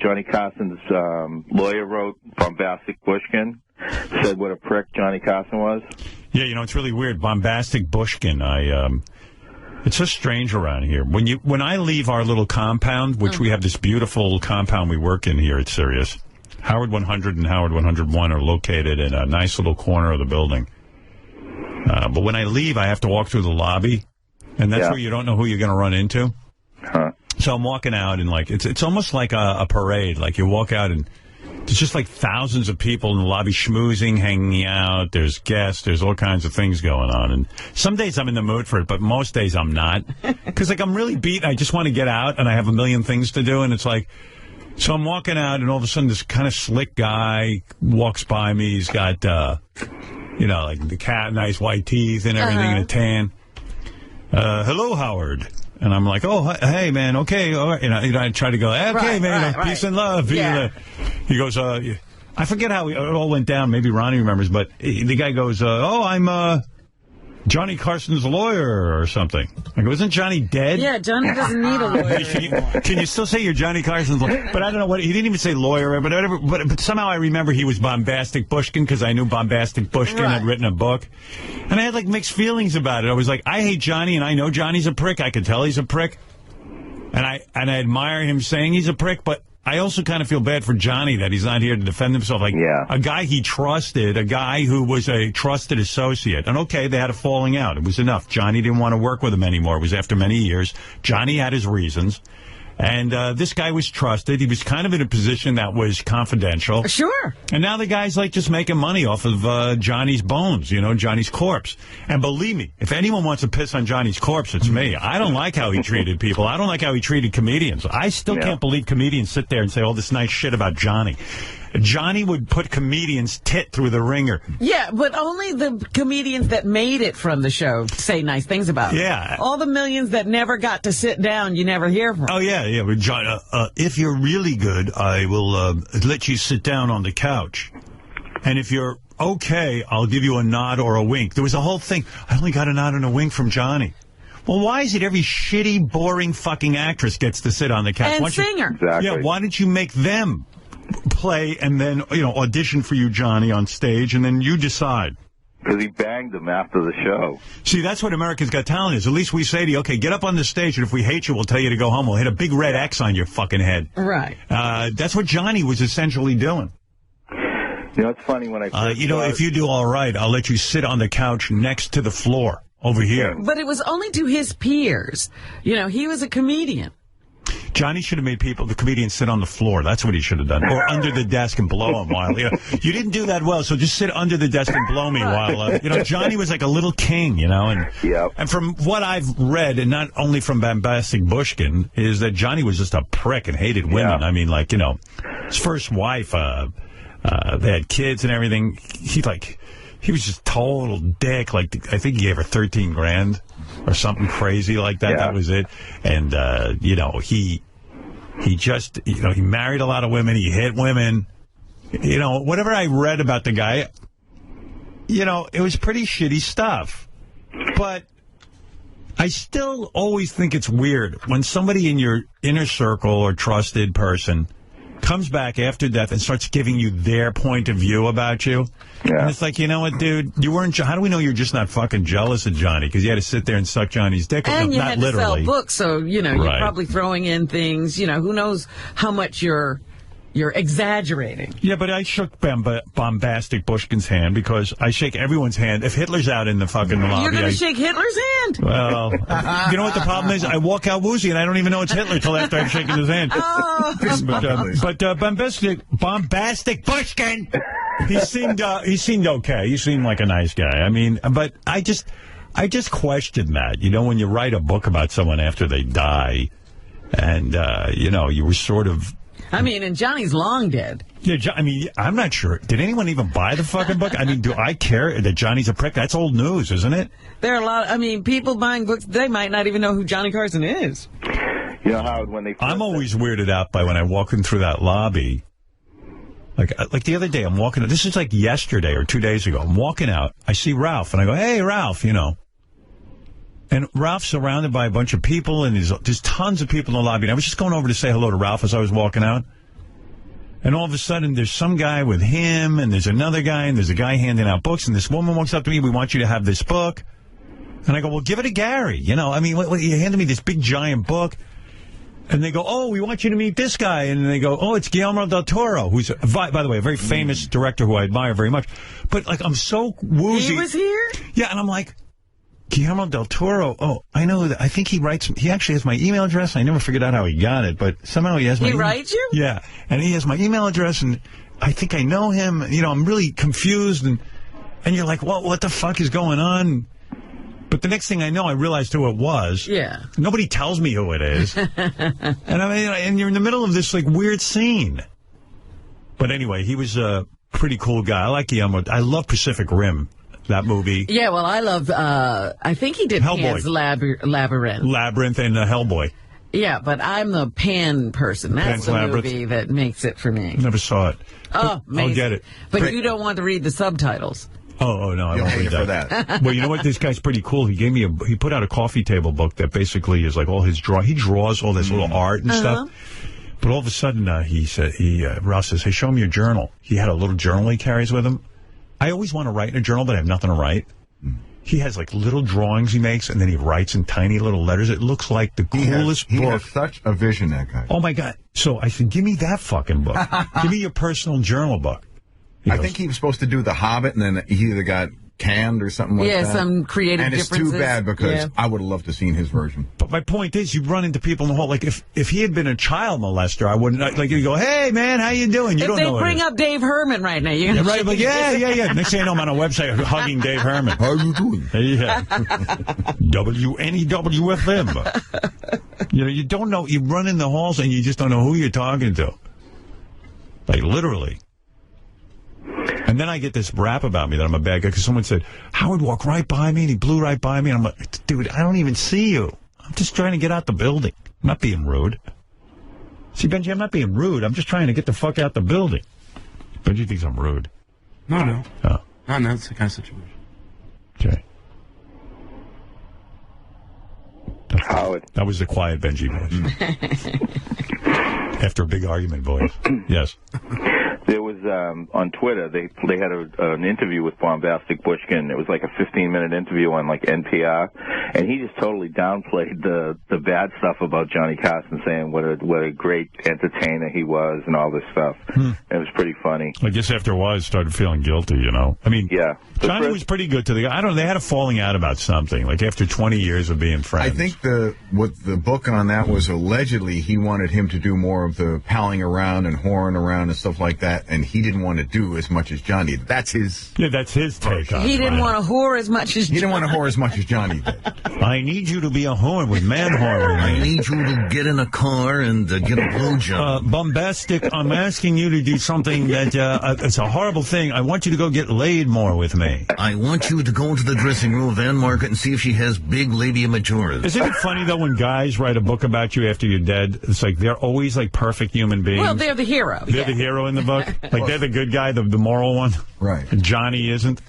Speaker 3: Johnny Carson's lawyer wrote, Bombastic Bushkin? Said what a prick Johnny Carson was?
Speaker 12: Yeah, it's really weird. Bombastic Bushkin. It's so strange around here. When I leave our little compound, which we have this beautiful compound we work in here at Sirius, Howard 100 and Howard 101 are located in a nice little corner of the building. But when I leave, I have to walk through the lobby, and that's where you don't know who you're going to run into. So I'm walking out, and it's almost like a parade. Like you walk out, and there's just like thousands of people in the lobby schmoozing, hanging out. There's guests. There's all kinds of things going on. And some days I'm in the mood for it, but most days I'm not. Because I'm really beat. I just want to get out, and I have a million things to do. And it's like, so I'm walking out, and all of a sudden this kind of slick guy walks by me. He's got, like the cat, nice white teeth and everything, and a tan. Hello, Howard. And I'm like, oh, hey, man, okay, all right. I try to go, okay, man, peace and love. Yeah. He goes, I forget how it all went down. Maybe Ronnie remembers, but the guy goes, I'm Johnny Carson's lawyer or something. I go, isn't Johnny dead?
Speaker 2: Yeah, Johnny doesn't need a lawyer.
Speaker 12: Can you still say you're Johnny Carson's lawyer? But I don't know what, he didn't even say lawyer, but whatever. But somehow I remember he was Bombastic Bushkin because I knew Bombastic Bushkin had written a book. And I had mixed feelings about it. I was like, I hate Johnny and I know Johnny's a prick. I can tell he's a prick. And I admire him saying he's a prick, but I also kind of feel bad for Johnny that he's not here to defend himself. A guy he trusted, a guy who was a trusted associate. And okay, they had a falling out. It was enough. Johnny didn't want to work with him anymore. It was after many years. Johnny had his reasons. And this guy was trusted. He was kind of in a position that was confidential.
Speaker 2: Sure.
Speaker 12: And now the guy's just making money off of Johnny's bones, Johnny's corpse. And believe me, if anyone wants to piss on Johnny's corpse, it's me. I don't like how he treated people. I don't like how he treated comedians. I still can't believe comedians sit there and say all this nice shit about Johnny. Johnny would put comedians' tit through the ringer.
Speaker 2: Yeah, but only the comedians that made it from the show say nice things about it.
Speaker 12: Yeah.
Speaker 2: All the millions that never got to sit down, you never hear from.
Speaker 12: Oh, yeah. But John, if you're really good, I will let you sit down on the couch. And if you're okay, I'll give you a nod or a wink. There was a whole thing. I only got a nod and a wink from Johnny. Well, why is it every shitty, boring fucking actress gets to sit on the couch?
Speaker 2: And singer.
Speaker 3: Exactly.
Speaker 12: Yeah, why don't you make them play and then, audition for you, Johnny, on stage, and then you decide?
Speaker 3: Because he banged him after the show.
Speaker 12: See, that's what America's Got Talent is. At least we say to you, okay, get up on the stage, and if we hate you, we'll tell you to go home. We'll hit a big red X on your fucking head.
Speaker 2: Right.
Speaker 12: That's what Johnny was essentially doing.
Speaker 3: It's funny when I...
Speaker 12: if you do all right, I'll let you sit on the couch next to the floor over here.
Speaker 2: But it was only to his peers. He was a comedian.
Speaker 12: Johnny should have made the comedians sit on the floor. That's what he should have done. Or under the desk and blow him while, you didn't do that well, so just sit under the desk and blow me while, Johnny was like a little king, and from what I've read, and not only from Bombastic Bushkin, is that Johnny was just a prick and hated women. I mean, his first wife, they had kids and everything. He was just total dick. I think he gave her $13,000 or something crazy like that. Yeah. That was it. And, he just, he married a lot of women. He hit women. Whatever I read about the guy, it was pretty shitty stuff. But I still always think it's weird when somebody in your inner circle or trusted person comes back after death and starts giving you their point of view about you. Yeah. And it's like, you know what, dude? You weren't. How do we know you're just not fucking jealous of Johnny? Because you had to sit there and suck Johnny's dick.
Speaker 2: And you
Speaker 12: not
Speaker 2: had
Speaker 12: literally.
Speaker 2: To sell books, so, you're probably throwing in things. Who knows how much you're exaggerating.
Speaker 12: Yeah, but I shook Bombastic Bushkin's hand because I shake everyone's hand. If Hitler's out in the fucking lobby...
Speaker 2: You're going to shake Hitler's hand?
Speaker 12: Well, you know what the problem is? I walk out woozy and I don't even know it's Hitler until after I've shaken his hand.
Speaker 2: Oh.
Speaker 12: But Bombastic Bushkin, he seemed okay. He seemed like a nice guy. I mean, but I just questioned that. When you write a book about someone after they die and, you were sort of...
Speaker 2: I mean, and Johnny's long dead.
Speaker 12: Yeah, I'm not sure. Did anyone even buy the fucking book? I mean, do I care that Johnny's a prick? That's old news, isn't it?
Speaker 2: There are a lot people buying books, they might not even know who Johnny Carson is.
Speaker 3: Howard, when
Speaker 12: I'm always weirded out by when I walk in through that lobby. Like the other day, I'm walking out. This is like yesterday or 2 days ago. I'm walking out. I see Ralph, and I go, hey, Ralph, And Ralph's surrounded by a bunch of people, and there's tons of people in the lobby. And I was just going over to say hello to Ralph as I was walking out. And all of a sudden, there's some guy with him, and there's another guy, and there's a guy handing out books. And this woman walks up to me, we want you to have this book. And I go, well, give it to Gary. You handed me this big, giant book. And they go, oh, we want you to meet this guy. And they go, oh, it's Guillermo del Toro, who's, by the way, a very famous director who I admire very much. But, I'm so woozy.
Speaker 2: He was here?
Speaker 12: Yeah, and I'm like... Guillermo del Toro. Oh, I know that. I think he actually has my email address. I never figured out how he got it, but somehow he has my email.
Speaker 2: He writes you?
Speaker 12: Yeah. And he has my email address, and I think I know him. I'm really confused, and you're like, well, what the fuck is going on? But the next thing I know, I realized who it was.
Speaker 2: Yeah.
Speaker 12: Nobody tells me who it is. And you're in the middle of this, weird scene. But anyway, he was a pretty cool guy. I like Guillermo. I love Pacific Rim. That movie.
Speaker 2: Yeah, well, I love, I think he did
Speaker 12: Hellboy.
Speaker 2: Pan's Labyrinth.
Speaker 12: Labyrinth and Hellboy.
Speaker 2: Yeah, but I'm the Pan person. That's
Speaker 12: Pan's
Speaker 2: the
Speaker 12: Labyrinth.
Speaker 2: movie that makes it for me.
Speaker 12: Never saw it.
Speaker 2: Oh, amazing.
Speaker 12: I'll get it.
Speaker 2: But you don't want to read the subtitles.
Speaker 12: Oh, no, I won't read that. Well, you know what? This guy's pretty cool. He put out a coffee table book that basically is all his he draws all this little art and stuff. But all of a sudden, Ralph says, hey, show me your journal. He had a little journal he carries with him. I always want to write in a journal, but I have nothing to write. He has little drawings he makes, and then he writes in tiny little letters. It looks like the coolest book.
Speaker 23: He has such a vision, that guy.
Speaker 12: Oh, my God. So I said, give me that fucking book. Give me your personal journal book.
Speaker 23: I think he was supposed to do The Hobbit, and then he either got canned or something like that.
Speaker 2: Yeah, some creative differences.
Speaker 23: And it's too bad because I would have loved to have seen his version.
Speaker 12: But my point is, you run into people in the hall. If he had been a child molester, I wouldn't. You go, hey, man, how you doing? You
Speaker 2: if
Speaker 12: don't
Speaker 2: they
Speaker 12: know
Speaker 2: bring up Dave Herman right now, you're going to...
Speaker 12: Right, but yeah. Next thing you know, I'm on a website hugging Dave Herman.
Speaker 23: How you doing?
Speaker 12: Yeah. WNEWFM. You don't know. You run in the halls and you just don't know who you're talking to. Literally. And then I get this rap about me that I'm a bad guy because someone said, Howard walked right by me and he blew right by me. And I'm like, dude, I don't even see you. I'm just trying to get out the building. I'm not being rude. See, Benji, I'm not being rude. I'm just trying to get the fuck out the building. Benji thinks I'm rude.
Speaker 4: No.
Speaker 12: Oh.
Speaker 4: No, it's the kind of situation.
Speaker 12: Okay.
Speaker 3: Howard.
Speaker 12: That was the quiet Benji voice. After a big argument voice. Yes.
Speaker 3: There was, on Twitter, they had an interview with Bombastic Bushkin. It was like a 15-minute interview on, like, NPR, and he just totally downplayed the bad stuff about Johnny Carson, saying what a great entertainer he was and all this stuff. It was pretty funny.
Speaker 12: I guess after a while, I started feeling guilty, you know? I mean,
Speaker 3: yeah.
Speaker 12: Johnny was pretty good to the guy. They had a falling out about something, like after 20 years of being friends.
Speaker 23: I think the book on that was allegedly he wanted him to do more of the palling around and whoring around and stuff like that, and he didn't want to do as much as Johnny. That's his...
Speaker 12: Yeah, that's his take on it.
Speaker 2: He didn't want to whore as much as Johnny.
Speaker 23: He didn't want to whore as much as Johnny did.
Speaker 12: I need you to be a whore with man whore.
Speaker 23: I need you to get in a car and get a blowjob.
Speaker 12: Bombastic, I'm asking you to do something that it's a horrible thing. I want you to go get laid more with me.
Speaker 23: I want you to go into the dressing room of Ann Market and see if she has big labia majoras.
Speaker 12: Isn't it funny, though, when guys write a book about you after you're dead, it's like they're always like perfect human beings.
Speaker 2: Well, they're the hero.
Speaker 12: They're the hero in the book. Like they're the good guy, the moral one.
Speaker 23: Right.
Speaker 12: And Johnny isn't.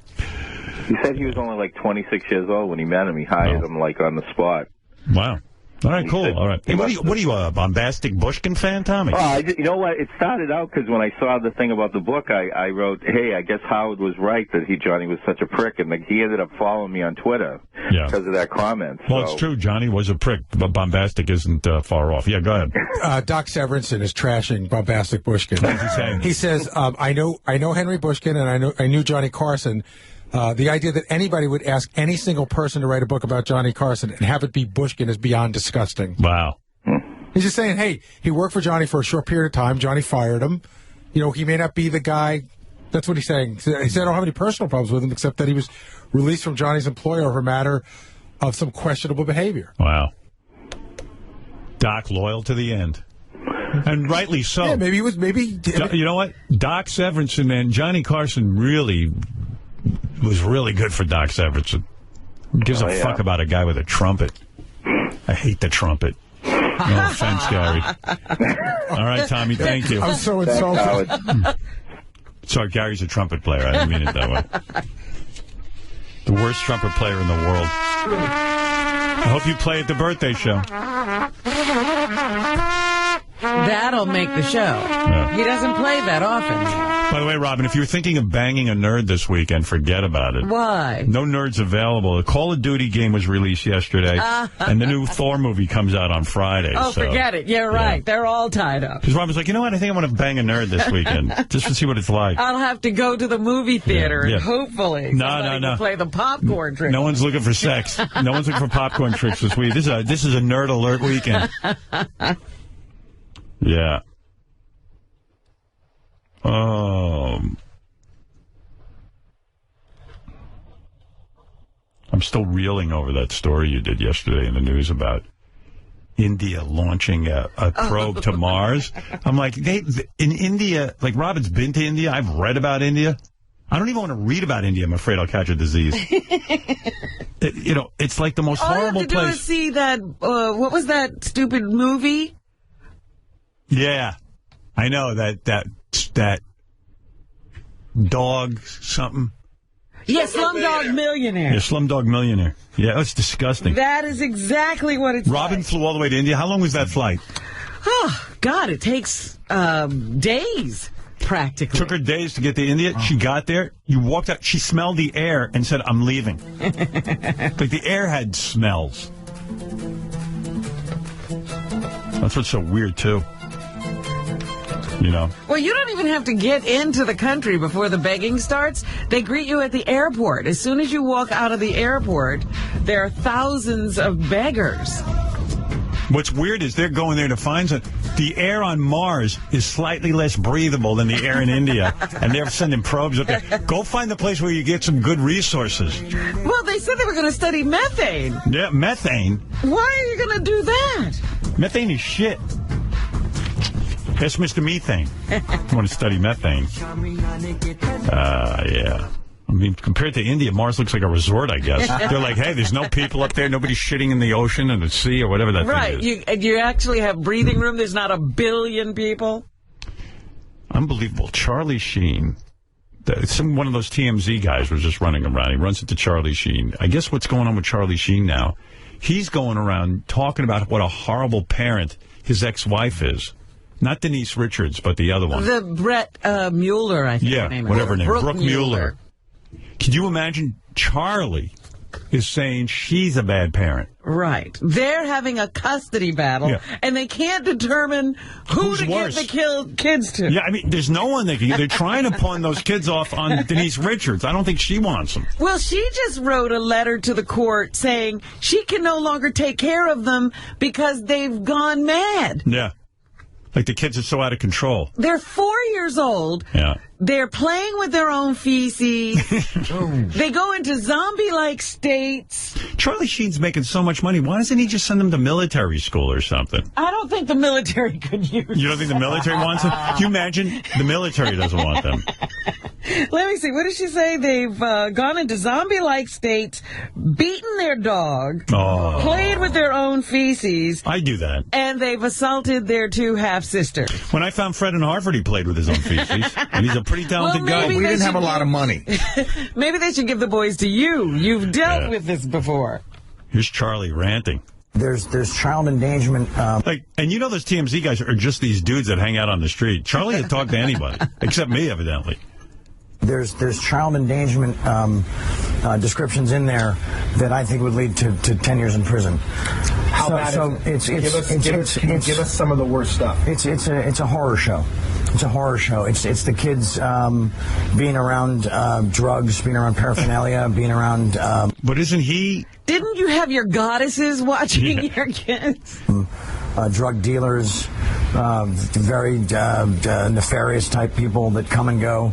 Speaker 3: He said he was only like 26 years old when he met him. He hired him like on the spot.
Speaker 12: Wow. All right, cool. All right. Hey, what are you, a Bombastic Bushkin fan, Tommy?
Speaker 3: You know what? It started out because when I saw the thing about the book, I wrote, hey, I guess Howard was right that Johnny was such a prick, and he ended up following me on Twitter because of that comment.
Speaker 12: Well, it's true. Johnny was a prick, but Bombastic isn't far off. Yeah, go ahead.
Speaker 5: Doc Severinsen is trashing Bombastic Bushkin.
Speaker 12: What's he saying? He
Speaker 5: says, I know Henry Bushkin, and I knew Johnny Carson. The idea that anybody would ask any single person to write a book about Johnny Carson and have it be Bushkin is beyond disgusting.
Speaker 12: Wow.
Speaker 5: He's just saying, hey, he worked for Johnny for a short period of time. Johnny fired him. You know, he may not be the guy. That's what he's saying. He said, I don't have any personal problems with him, except that he was released from Johnny's employer over a matter of some questionable behavior.
Speaker 12: Wow. Doc loyal to the end. And rightly so.
Speaker 5: Yeah, maybe he was,
Speaker 12: you know what? Doc Severinsen and Johnny Carson really... was really good for Doc Severinsen. Who gives a fuck about a guy with a trumpet? I hate the trumpet. No offense, Gary. All right, Tommy, thank you.
Speaker 5: I'm so insulted.
Speaker 12: Sorry, Gary's a trumpet player. I didn't mean it that way. The worst trumpet player in the world. I hope you play at the birthday show.
Speaker 2: That'll make the show.
Speaker 12: Yeah.
Speaker 2: He doesn't play that often.
Speaker 12: By the way, Robin, if you're thinking of banging a nerd this weekend, forget about it.
Speaker 2: Why?
Speaker 12: No nerds available. The Call of Duty game was released yesterday, and the new Thor movie comes out on Friday.
Speaker 2: Oh, so, forget it. You're right. Yeah. They're all tied up.
Speaker 12: Because Robin's like, you know what? I think I want to bang a nerd this weekend, just to see what it's like.
Speaker 2: I'll have to go to the movie theater and hopefully
Speaker 12: no.
Speaker 2: play the popcorn trick.
Speaker 12: No one's looking for sex. No one's looking for popcorn tricks this week. This is a nerd alert weekend. Yeah. I'm still reeling over that story you did yesterday in the news about India launching a probe to Mars. I'm like, in India, like Robin's been to India. I've read about India. I don't even want to read about India. I'm afraid I'll catch a disease. It's like the most horrible place.
Speaker 2: All you have to do is see that, what was that stupid movie?
Speaker 12: Yeah. I know, that dog something.
Speaker 2: Yeah, Slumdog Millionaire.
Speaker 12: Yeah, Slumdog Millionaire. Yeah, that's disgusting.
Speaker 2: That is exactly what it's
Speaker 12: Robin flew all the way to India. How long was that flight?
Speaker 2: Oh, God, it takes days, practically.
Speaker 12: Took her days to get to India. She got there. You walked out. She smelled the air and said, I'm leaving. Like the air had smells. That's what's so weird, too. You know.
Speaker 2: Well, you don't even have to get into the country before the begging starts. They greet you at the airport. As soon as you walk out of the airport, there are thousands of beggars.
Speaker 12: What's weird is they're going there to find something. The air on Mars is slightly less breathable than the air in India, and they're sending probes up there. Go find the place where you get some good resources.
Speaker 2: Well, they said they were going to study methane.
Speaker 12: Yeah, methane.
Speaker 2: Why are you going to do that?
Speaker 12: Methane is shit. That's Mr. Methane. I want to study methane. Yeah. I mean, compared to India, Mars looks like a resort, I guess. They're like, hey, there's no people up there. Nobody's shitting in the ocean and the sea or whatever that thing is.
Speaker 2: Right. You actually have breathing room. There's not a billion people.
Speaker 12: Unbelievable. Charlie Sheen. One of those TMZ guys was just running around. He runs into Charlie Sheen. I guess what's going on with Charlie Sheen now, he's going around talking about what a horrible parent his ex-wife is. Not Denise Richards, but the other one.
Speaker 2: The Brett Mueller, I think her name is.
Speaker 12: Whatever her name is. Brooke Mueller. Can you imagine Charlie is saying she's a bad parent?
Speaker 2: Right. They're having a custody battle, and they can't determine who to give the kids to.
Speaker 12: Yeah, I mean, there's no one they can. They're trying to pawn those kids off on Denise Richards. I don't think she wants them.
Speaker 2: Well, she just wrote a letter to the court saying she can no longer take care of them because they've gone mad.
Speaker 12: Yeah. Like the kids are so out of control.
Speaker 2: They're 4 years old.
Speaker 12: Yeah.
Speaker 2: They're playing with their own feces. They go into zombie-like states.
Speaker 12: Charlie Sheen's making so much money. Why doesn't he just send them to military school or something?
Speaker 2: I don't think the military could use
Speaker 12: You don't think the military wants them? Can you imagine? The military doesn't want them.
Speaker 2: Let me see. What did she say? They've gone into zombie-like states, beaten their dog, played with their own feces.
Speaker 12: I do that.
Speaker 2: And they've assaulted their two half-sisters.
Speaker 12: When I found Fred in Harvard, he played with his own feces. And he's a pretty talented guy.
Speaker 23: We didn't have a lot of money.
Speaker 2: Maybe they should give the boys to you. You've dealt with this before.
Speaker 12: Here's Charlie ranting.
Speaker 6: There's child endangerment.
Speaker 12: And you know those TMZ guys are just these dudes that hang out on the street. Charlie had talked to anybody, except me, evidently.
Speaker 6: There's child endangerment descriptions in there that I think would lead to 10 years in prison.
Speaker 10: How bad is it? Give us some of the worst stuff.
Speaker 6: It's a horror show. It's a horror show. It's the kids being around drugs, being around paraphernalia, being around.
Speaker 12: But isn't he?
Speaker 2: Didn't you have your goddesses watching your kids?
Speaker 6: Drug dealers, very nefarious type people that come and go.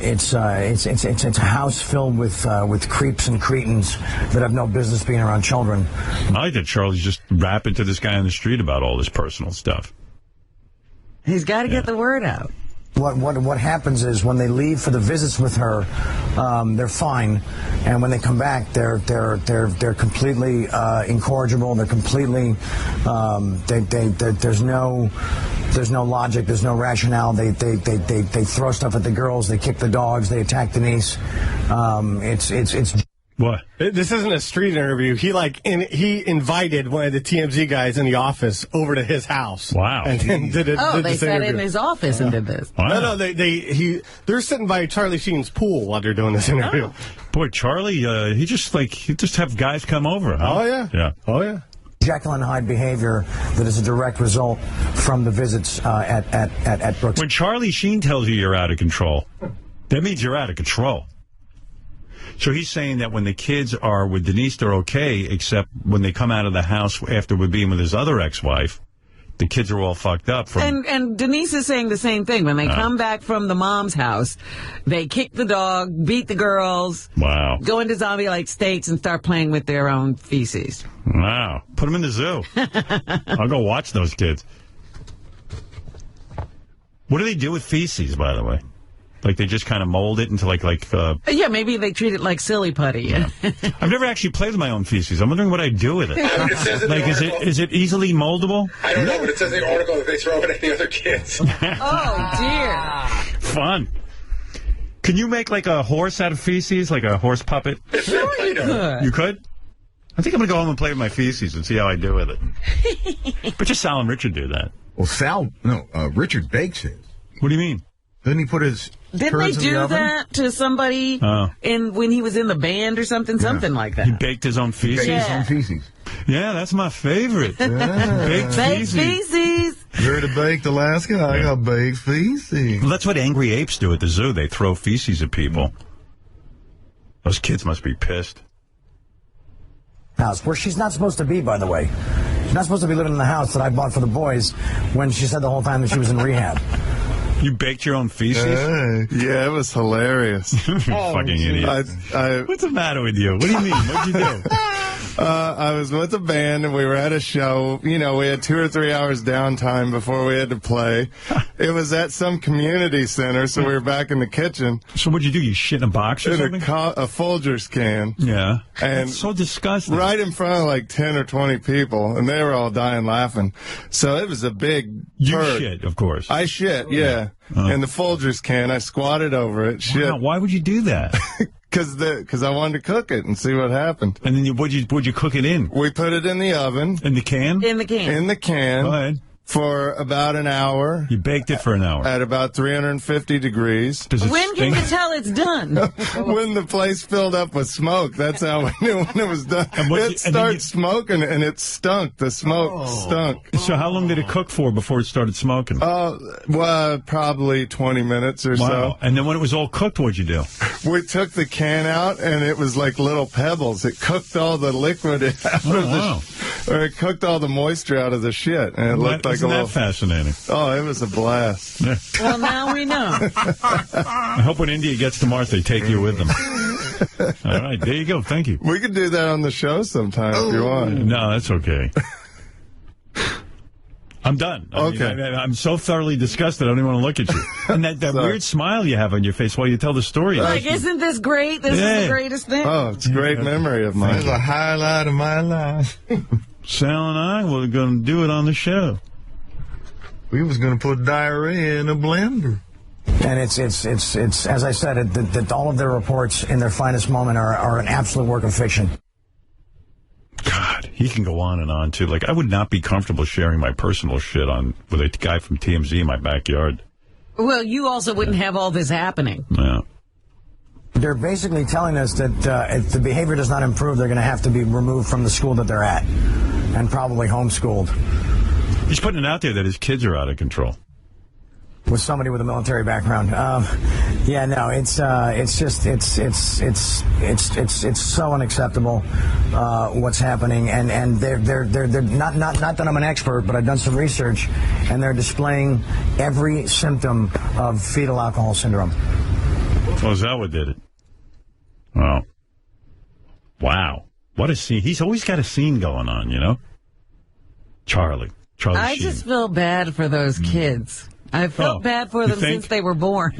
Speaker 6: It's a house filled with creeps and cretins that have no business being around children.
Speaker 12: I like that Charlie's just rapping to this guy on the street about all this personal stuff.
Speaker 2: He's got to get the word out.
Speaker 6: What happens is when they leave for the visits with her, they're fine, and when they come back, they're completely incorrigible. They're completely there's no logic. There's no rationale. They throw stuff at the girls. They kick the dogs. They attack Denise. It's.
Speaker 12: What?
Speaker 8: This isn't a street interview. He invited one of the TMZ guys in the office over to his house.
Speaker 12: Wow.
Speaker 8: And then did
Speaker 2: they sat
Speaker 8: interview.
Speaker 2: in his office and did this.
Speaker 12: Wow.
Speaker 8: No, they're sitting by Charlie Sheen's pool while they're doing this interview.
Speaker 12: Oh. Boy, Charlie, he just have guys come over, huh?
Speaker 8: Oh yeah.
Speaker 12: Yeah.
Speaker 8: Oh yeah.
Speaker 6: Jekyll and Hyde behavior that is a direct result from the visits at Brooks.
Speaker 12: When Charlie Sheen tells you you're out of control, that means you're out of control. So he's saying that when the kids are with Denise, they're okay, except when they come out of the house after being with his other ex-wife, the kids are all fucked up.
Speaker 2: And Denise is saying the same thing. When they come back from the mom's house, they kick the dog, beat the girls, go into zombie-like states, and start playing with their own feces.
Speaker 12: Wow. Put them in the zoo. I'll go watch those kids. What do they do with feces, by the way? Like they just kind of mold it into
Speaker 2: yeah, maybe they treat it like silly putty.
Speaker 12: Yeah. I've never actually played with my own feces. I'm wondering what I do with it. Is it easily moldable?
Speaker 18: I don't know, but it says in the article that they throw it at the other kids.
Speaker 2: Oh dear.
Speaker 12: Fun. Can you make like a horse out of feces, like a horse puppet?
Speaker 2: Sure you could.
Speaker 12: You could? I think I'm going to go home and play with my feces and see how I do with it. But just Sal and Richard do that.
Speaker 23: Well, Richard bakes his.
Speaker 12: What do you mean?
Speaker 23: Didn't he put his
Speaker 2: Didn't they do that to somebody when he was in the band or something? Yeah. Something like that.
Speaker 12: He baked his own feces? Yeah, that's my favorite. Baked feces.
Speaker 23: You're to baked Alaska, I got baked feces.
Speaker 12: Well, that's what angry apes do at the zoo. They throw feces at people. Those kids must be pissed.
Speaker 6: House, where she's not supposed to be, by the way. She's not supposed to be living in the house that I bought for the boys when she said the whole time that she was in rehab.
Speaker 12: You baked your own feces?
Speaker 9: Yeah, it was hilarious.
Speaker 12: Fucking idiot. What's the matter with you? What do you mean? What'd you do?
Speaker 16: I was with a band, and we were at a show. You know, we had 2 or 3 hours downtime before we had to play. It was at some community center, so we were back in the kitchen.
Speaker 12: So what'd you do? You shit in a box or something?
Speaker 16: A Folgers can.
Speaker 12: Yeah.
Speaker 16: And
Speaker 12: that's so disgusting.
Speaker 16: Right in front of like 10 or 20 people, and they were all dying laughing. So it was a big turd.
Speaker 12: Shit, of course.
Speaker 16: I shit, yeah. In the Folgers can. I squatted over it. Shit.
Speaker 12: Wow, why would you do that?
Speaker 16: Because I wanted to cook it and see what happened.
Speaker 12: And then what'd you cook it in?
Speaker 16: We put it in the oven.
Speaker 12: In the can?
Speaker 2: In the can.
Speaker 16: In the can.
Speaker 12: Go ahead.
Speaker 16: For about an hour.
Speaker 12: You baked it for an hour.
Speaker 16: At about 350 degrees.
Speaker 12: Does it
Speaker 2: when
Speaker 12: stink?
Speaker 2: can you tell it's done?
Speaker 16: When the place filled up with smoke. That's how we knew when it was done. It started smoking, and it stunk. The smoke stunk.
Speaker 12: So how long did it cook for before it started smoking?
Speaker 16: Well, probably 20 minutes or so.
Speaker 12: And then when it was all cooked, what'd you do?
Speaker 16: We took the can out, and it was like little pebbles. It cooked all the liquid out or it cooked all the moisture out of the shit, and it looked like a little...
Speaker 12: Isn't that fascinating?
Speaker 16: Oh, it was a blast.
Speaker 12: Yeah.
Speaker 2: Well, now we know.
Speaker 12: I hope when India gets to Mars, they take you with them. All right, there you go. Thank you.
Speaker 16: We could do that on the show sometime if you want.
Speaker 12: No, that's okay. I'm done.
Speaker 16: Okay.
Speaker 12: I'm so thoroughly disgusted, I don't even want to look at you. And that weird smile you have on your face while you tell the story.
Speaker 2: Like, isn't this great? This is the greatest thing.
Speaker 16: Oh, it's a great memory of mine.
Speaker 17: It's a highlight of my life.
Speaker 12: Sal and I were going to do it on the show.
Speaker 17: We was going to put diarrhea in a blender.
Speaker 6: And it's as I said, that all of their reports in their finest moment are an absolute work of fiction.
Speaker 12: God, he can go on and on, too. Like, I would not be comfortable sharing my personal shit with a guy from TMZ in my backyard.
Speaker 2: Well, you also wouldn't have all this happening.
Speaker 12: Yeah.
Speaker 6: They're basically telling us that if the behavior does not improve, they're going to have to be removed from the school that they're at and probably homeschooled.
Speaker 12: He's putting it out there that his kids are out of control.
Speaker 6: With somebody with a military background, yeah, no, it's so unacceptable what's happening, and they're not that I'm an expert, but I've done some research, and they're displaying every symptom of fetal alcohol syndrome.
Speaker 12: Oh, is that what did it? Oh, wow, what a scene! He's always got a scene going on, you know. Charlie
Speaker 2: I
Speaker 12: Sheen.
Speaker 2: just feel bad for those kids. I felt bad for them since they were born.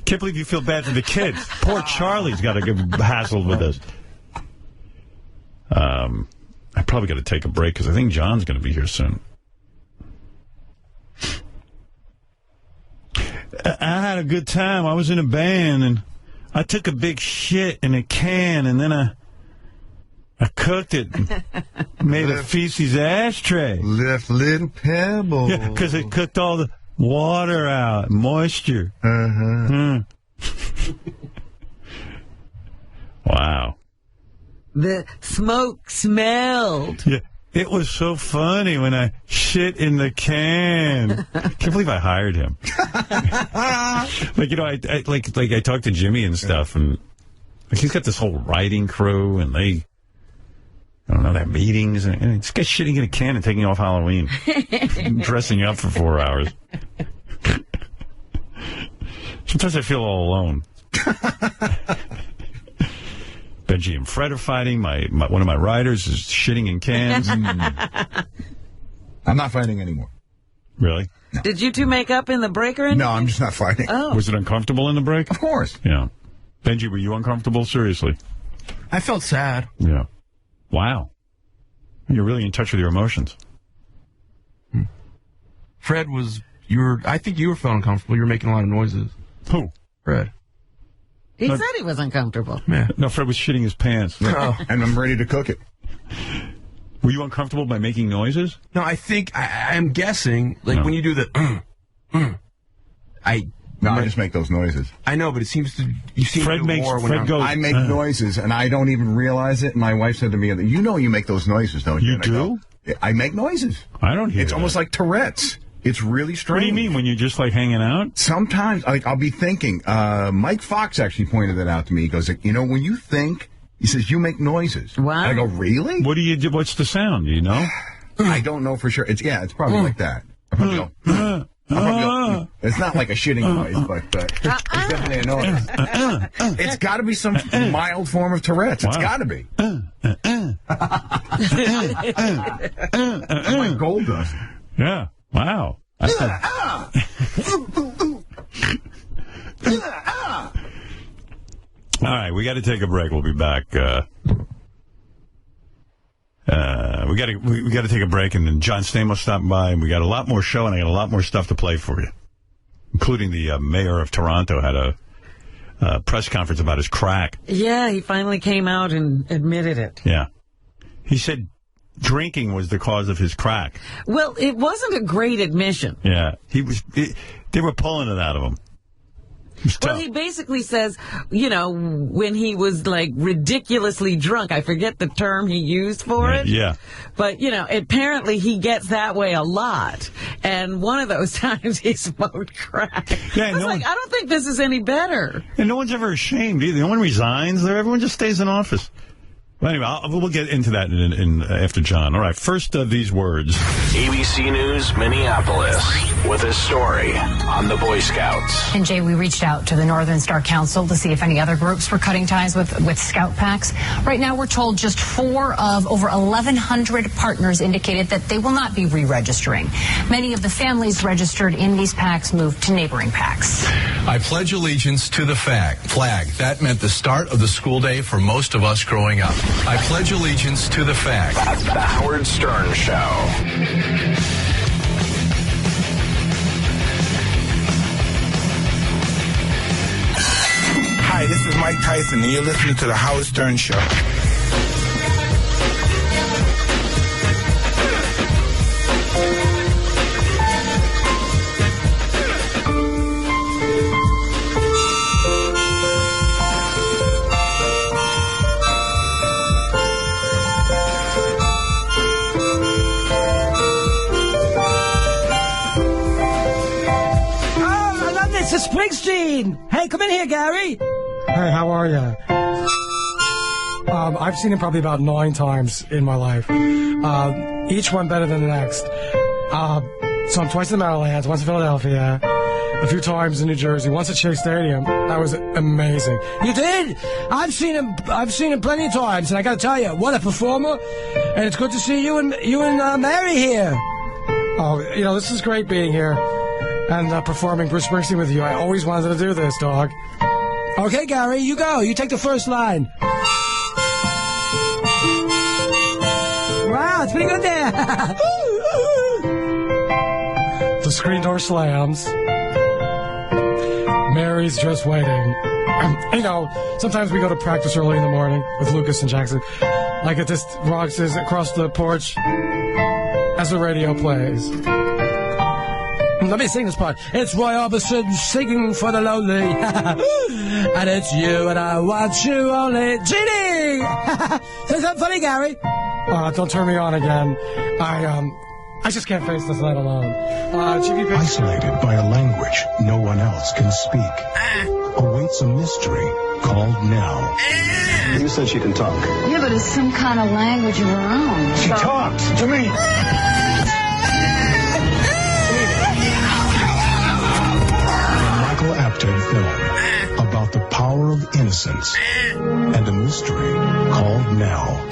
Speaker 12: Can't believe you feel bad for the kids. Poor Charlie's got to get hassled with this. I probably got to take a break because I think John's going to be here soon. I had a good time. I was in a band, and I took a big shit in a can, and then I cooked it and made a feces ashtray.
Speaker 17: Left little pebbles.
Speaker 12: Yeah, because it cooked all the water out, moisture. Wow.
Speaker 2: The smoke smelled.
Speaker 12: Yeah, it was so funny when I shit in the can. Can't believe I hired him. Like, you know, I talked to Jimmy and stuff, and like, he's got this whole writing crew, and I don't know, they have meetings, and this guy's shitting in a can and taking off Halloween. Dressing up for 4 hours. Sometimes I feel all alone. Benji and Fred are fighting. One of my writers is shitting in cans.
Speaker 23: I'm not fighting anymore.
Speaker 12: Really?
Speaker 23: No.
Speaker 2: Did you two make up in the break or anything?
Speaker 23: No, I'm just not fighting.
Speaker 2: Oh.
Speaker 12: Was it uncomfortable in the break?
Speaker 23: Of course.
Speaker 12: Yeah. Benji, were you uncomfortable? Seriously?
Speaker 4: I felt sad.
Speaker 12: Yeah. Wow. You're really in touch with your emotions.
Speaker 4: Fred I think you were feeling uncomfortable. You were making a lot of noises.
Speaker 12: Who?
Speaker 4: Fred.
Speaker 2: He said he was uncomfortable.
Speaker 4: Yeah.
Speaker 12: No, Fred was shitting his pants.
Speaker 23: Oh. And I'm ready to cook it.
Speaker 12: Were you uncomfortable by making noises?
Speaker 4: No, I think, I'm guessing, like when you do the, I
Speaker 23: just make those noises.
Speaker 4: I know, but it seems you seem
Speaker 12: Fred
Speaker 4: to do
Speaker 12: makes,
Speaker 4: more when
Speaker 12: Fred goes,
Speaker 23: I make noises, and I don't even realize it. And my wife said to me, you know you make those noises, don't you?
Speaker 12: You do?
Speaker 23: I make noises.
Speaker 12: I don't hear
Speaker 23: It's almost like Tourette's. It's really strange.
Speaker 12: What do you mean, when you're just, like, hanging out?
Speaker 23: Sometimes, I'll be thinking. Mike Fox actually pointed that out to me. He goes, you know, when you think, he says, you make noises.
Speaker 2: Wow.
Speaker 23: And I go, really?
Speaker 12: What do you do? What's the sound? Do you know?
Speaker 23: I don't know for sure. It's probably like that. I probably go, It's not like a shitting noise, but it's definitely a noise. It's got to be some mild form of Tourette's. It's got to be. Like gold dust.
Speaker 12: Yeah. Wow. All right, we got to take a break. We'll be back. We got to take a break, and then John Stamos stopping by, and we got a lot more show, and I got a lot more stuff to play for you, including the mayor of Toronto had a press conference about his crack.
Speaker 2: Yeah, he finally came out and admitted it.
Speaker 12: Yeah, he said drinking was the cause of his crack.
Speaker 2: Well, it wasn't a great admission.
Speaker 12: Yeah, they were pulling it out of him.
Speaker 2: Well, he basically says, when he was, like, ridiculously drunk, I forget the term he used for it.
Speaker 12: Yeah.
Speaker 2: But, apparently he gets that way a lot. And one of those times he smoked crack.
Speaker 12: Yeah,
Speaker 2: I don't think this is any better.
Speaker 12: And no one's ever ashamed either. No one resigns there. Everyone just stays in office. Well, anyway, we'll get into that after John. All right, first these words.
Speaker 19: ABC News Minneapolis with a story on the Boy Scouts.
Speaker 7: And Jay, we reached out to the Northern Star Council to see if any other groups were cutting ties with Scout packs. Right now, we're told just 4 of over 1,100 partners indicated that they will not be re-registering. Many of the families registered in these packs moved to neighboring packs.
Speaker 9: I pledge allegiance to the flag. That meant the start of the school day for most of us growing up. I pledge allegiance to the flag.
Speaker 19: The Howard Stern Show.
Speaker 13: Hi, this is Mike Tyson, and you're listening to The Howard Stern Show.
Speaker 24: Mr. Springsteen! Hey, come in here, Gary!
Speaker 5: Hey, how are you? I've seen him probably about 9 times in my life. Each one better than the next. So I'm twice in the Meadowlands, once in Philadelphia, a few times in New Jersey, once at Shea Stadium. That was amazing.
Speaker 24: You did? I've seen him plenty of times, and I gotta tell you, what a performer. And it's good to see you and Mary here.
Speaker 5: Oh, this is great being here. And performing Bruce Springsteen with you. I always wanted to do this, dog.
Speaker 24: Okay, Gary, you go. You take the first line. Wow, it's pretty good there.
Speaker 5: The screen door slams. Mary's just waiting. Sometimes we go to practice early in the morning with Lucas and Jackson. Like at this Rox's across the porch as the radio plays.
Speaker 24: Let me sing this part. It's Roy Orbison singing for the lonely. And it's you and I want you only. Genie! Say something funny, Gary.
Speaker 5: Don't turn me on again. I just can't face this let alone.
Speaker 25: Isolated by a language no one else can speak. Awaits a mystery called now.
Speaker 26: You said she can talk.
Speaker 27: Yeah, but it's some kind of language of her own.
Speaker 26: She talks to me.
Speaker 25: Apted film about the power of innocence and a mystery called now.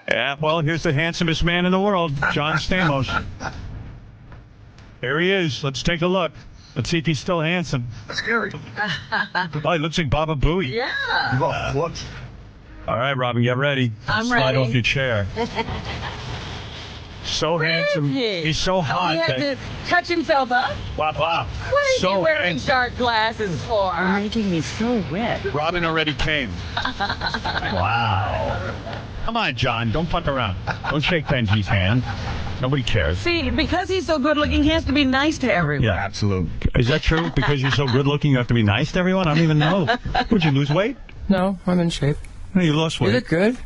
Speaker 12: Yeah, well, here's the handsomest man in the world, John Stamos. Here he is. Let's take a look. Let's see if he's still handsome.
Speaker 26: Scary.
Speaker 12: Oh, he looks like Baba Booey.
Speaker 27: Yeah.
Speaker 26: Look.
Speaker 12: All right, Robin, get ready.
Speaker 27: I'm
Speaker 12: Slide
Speaker 27: ready.
Speaker 12: off your chair. So handsome. He's so hot.
Speaker 27: He had to touch himself up.
Speaker 12: Wow.
Speaker 27: What is
Speaker 12: So
Speaker 27: he wearing
Speaker 12: handsome.
Speaker 27: dark glasses for? Making me so wet.
Speaker 12: Robin already came. Wow. Come on, John. Don't fuck around. Don't shake Benji's hand. Nobody cares.
Speaker 2: See, because he's so good looking, he has to be nice to everyone.
Speaker 12: Yeah,
Speaker 23: absolutely.
Speaker 12: Is that true? Because you're so good looking, you have to be nice to everyone? I don't even know. Would you lose weight?
Speaker 1: No, I'm in shape.
Speaker 12: No, you lost weight.
Speaker 1: You look good.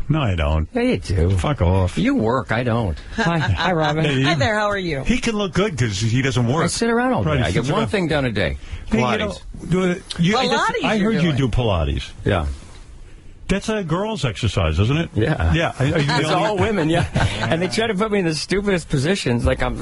Speaker 12: No, I don't.
Speaker 1: Yeah, you do.
Speaker 12: Fuck off.
Speaker 1: You work. I don't. Hi, Robin.
Speaker 12: Hey,
Speaker 2: Hi there. How are you?
Speaker 12: He can look good because he doesn't work.
Speaker 1: I sit around all day.
Speaker 12: Right,
Speaker 1: I get one thing done a day. Pilates.
Speaker 2: Pilates
Speaker 12: I heard you do Pilates.
Speaker 1: Yeah.
Speaker 12: That's a girl's exercise, isn't it?
Speaker 1: Yeah.
Speaker 12: Yeah.
Speaker 1: It's all women, yeah. And they try to put me in the stupidest positions, like I'm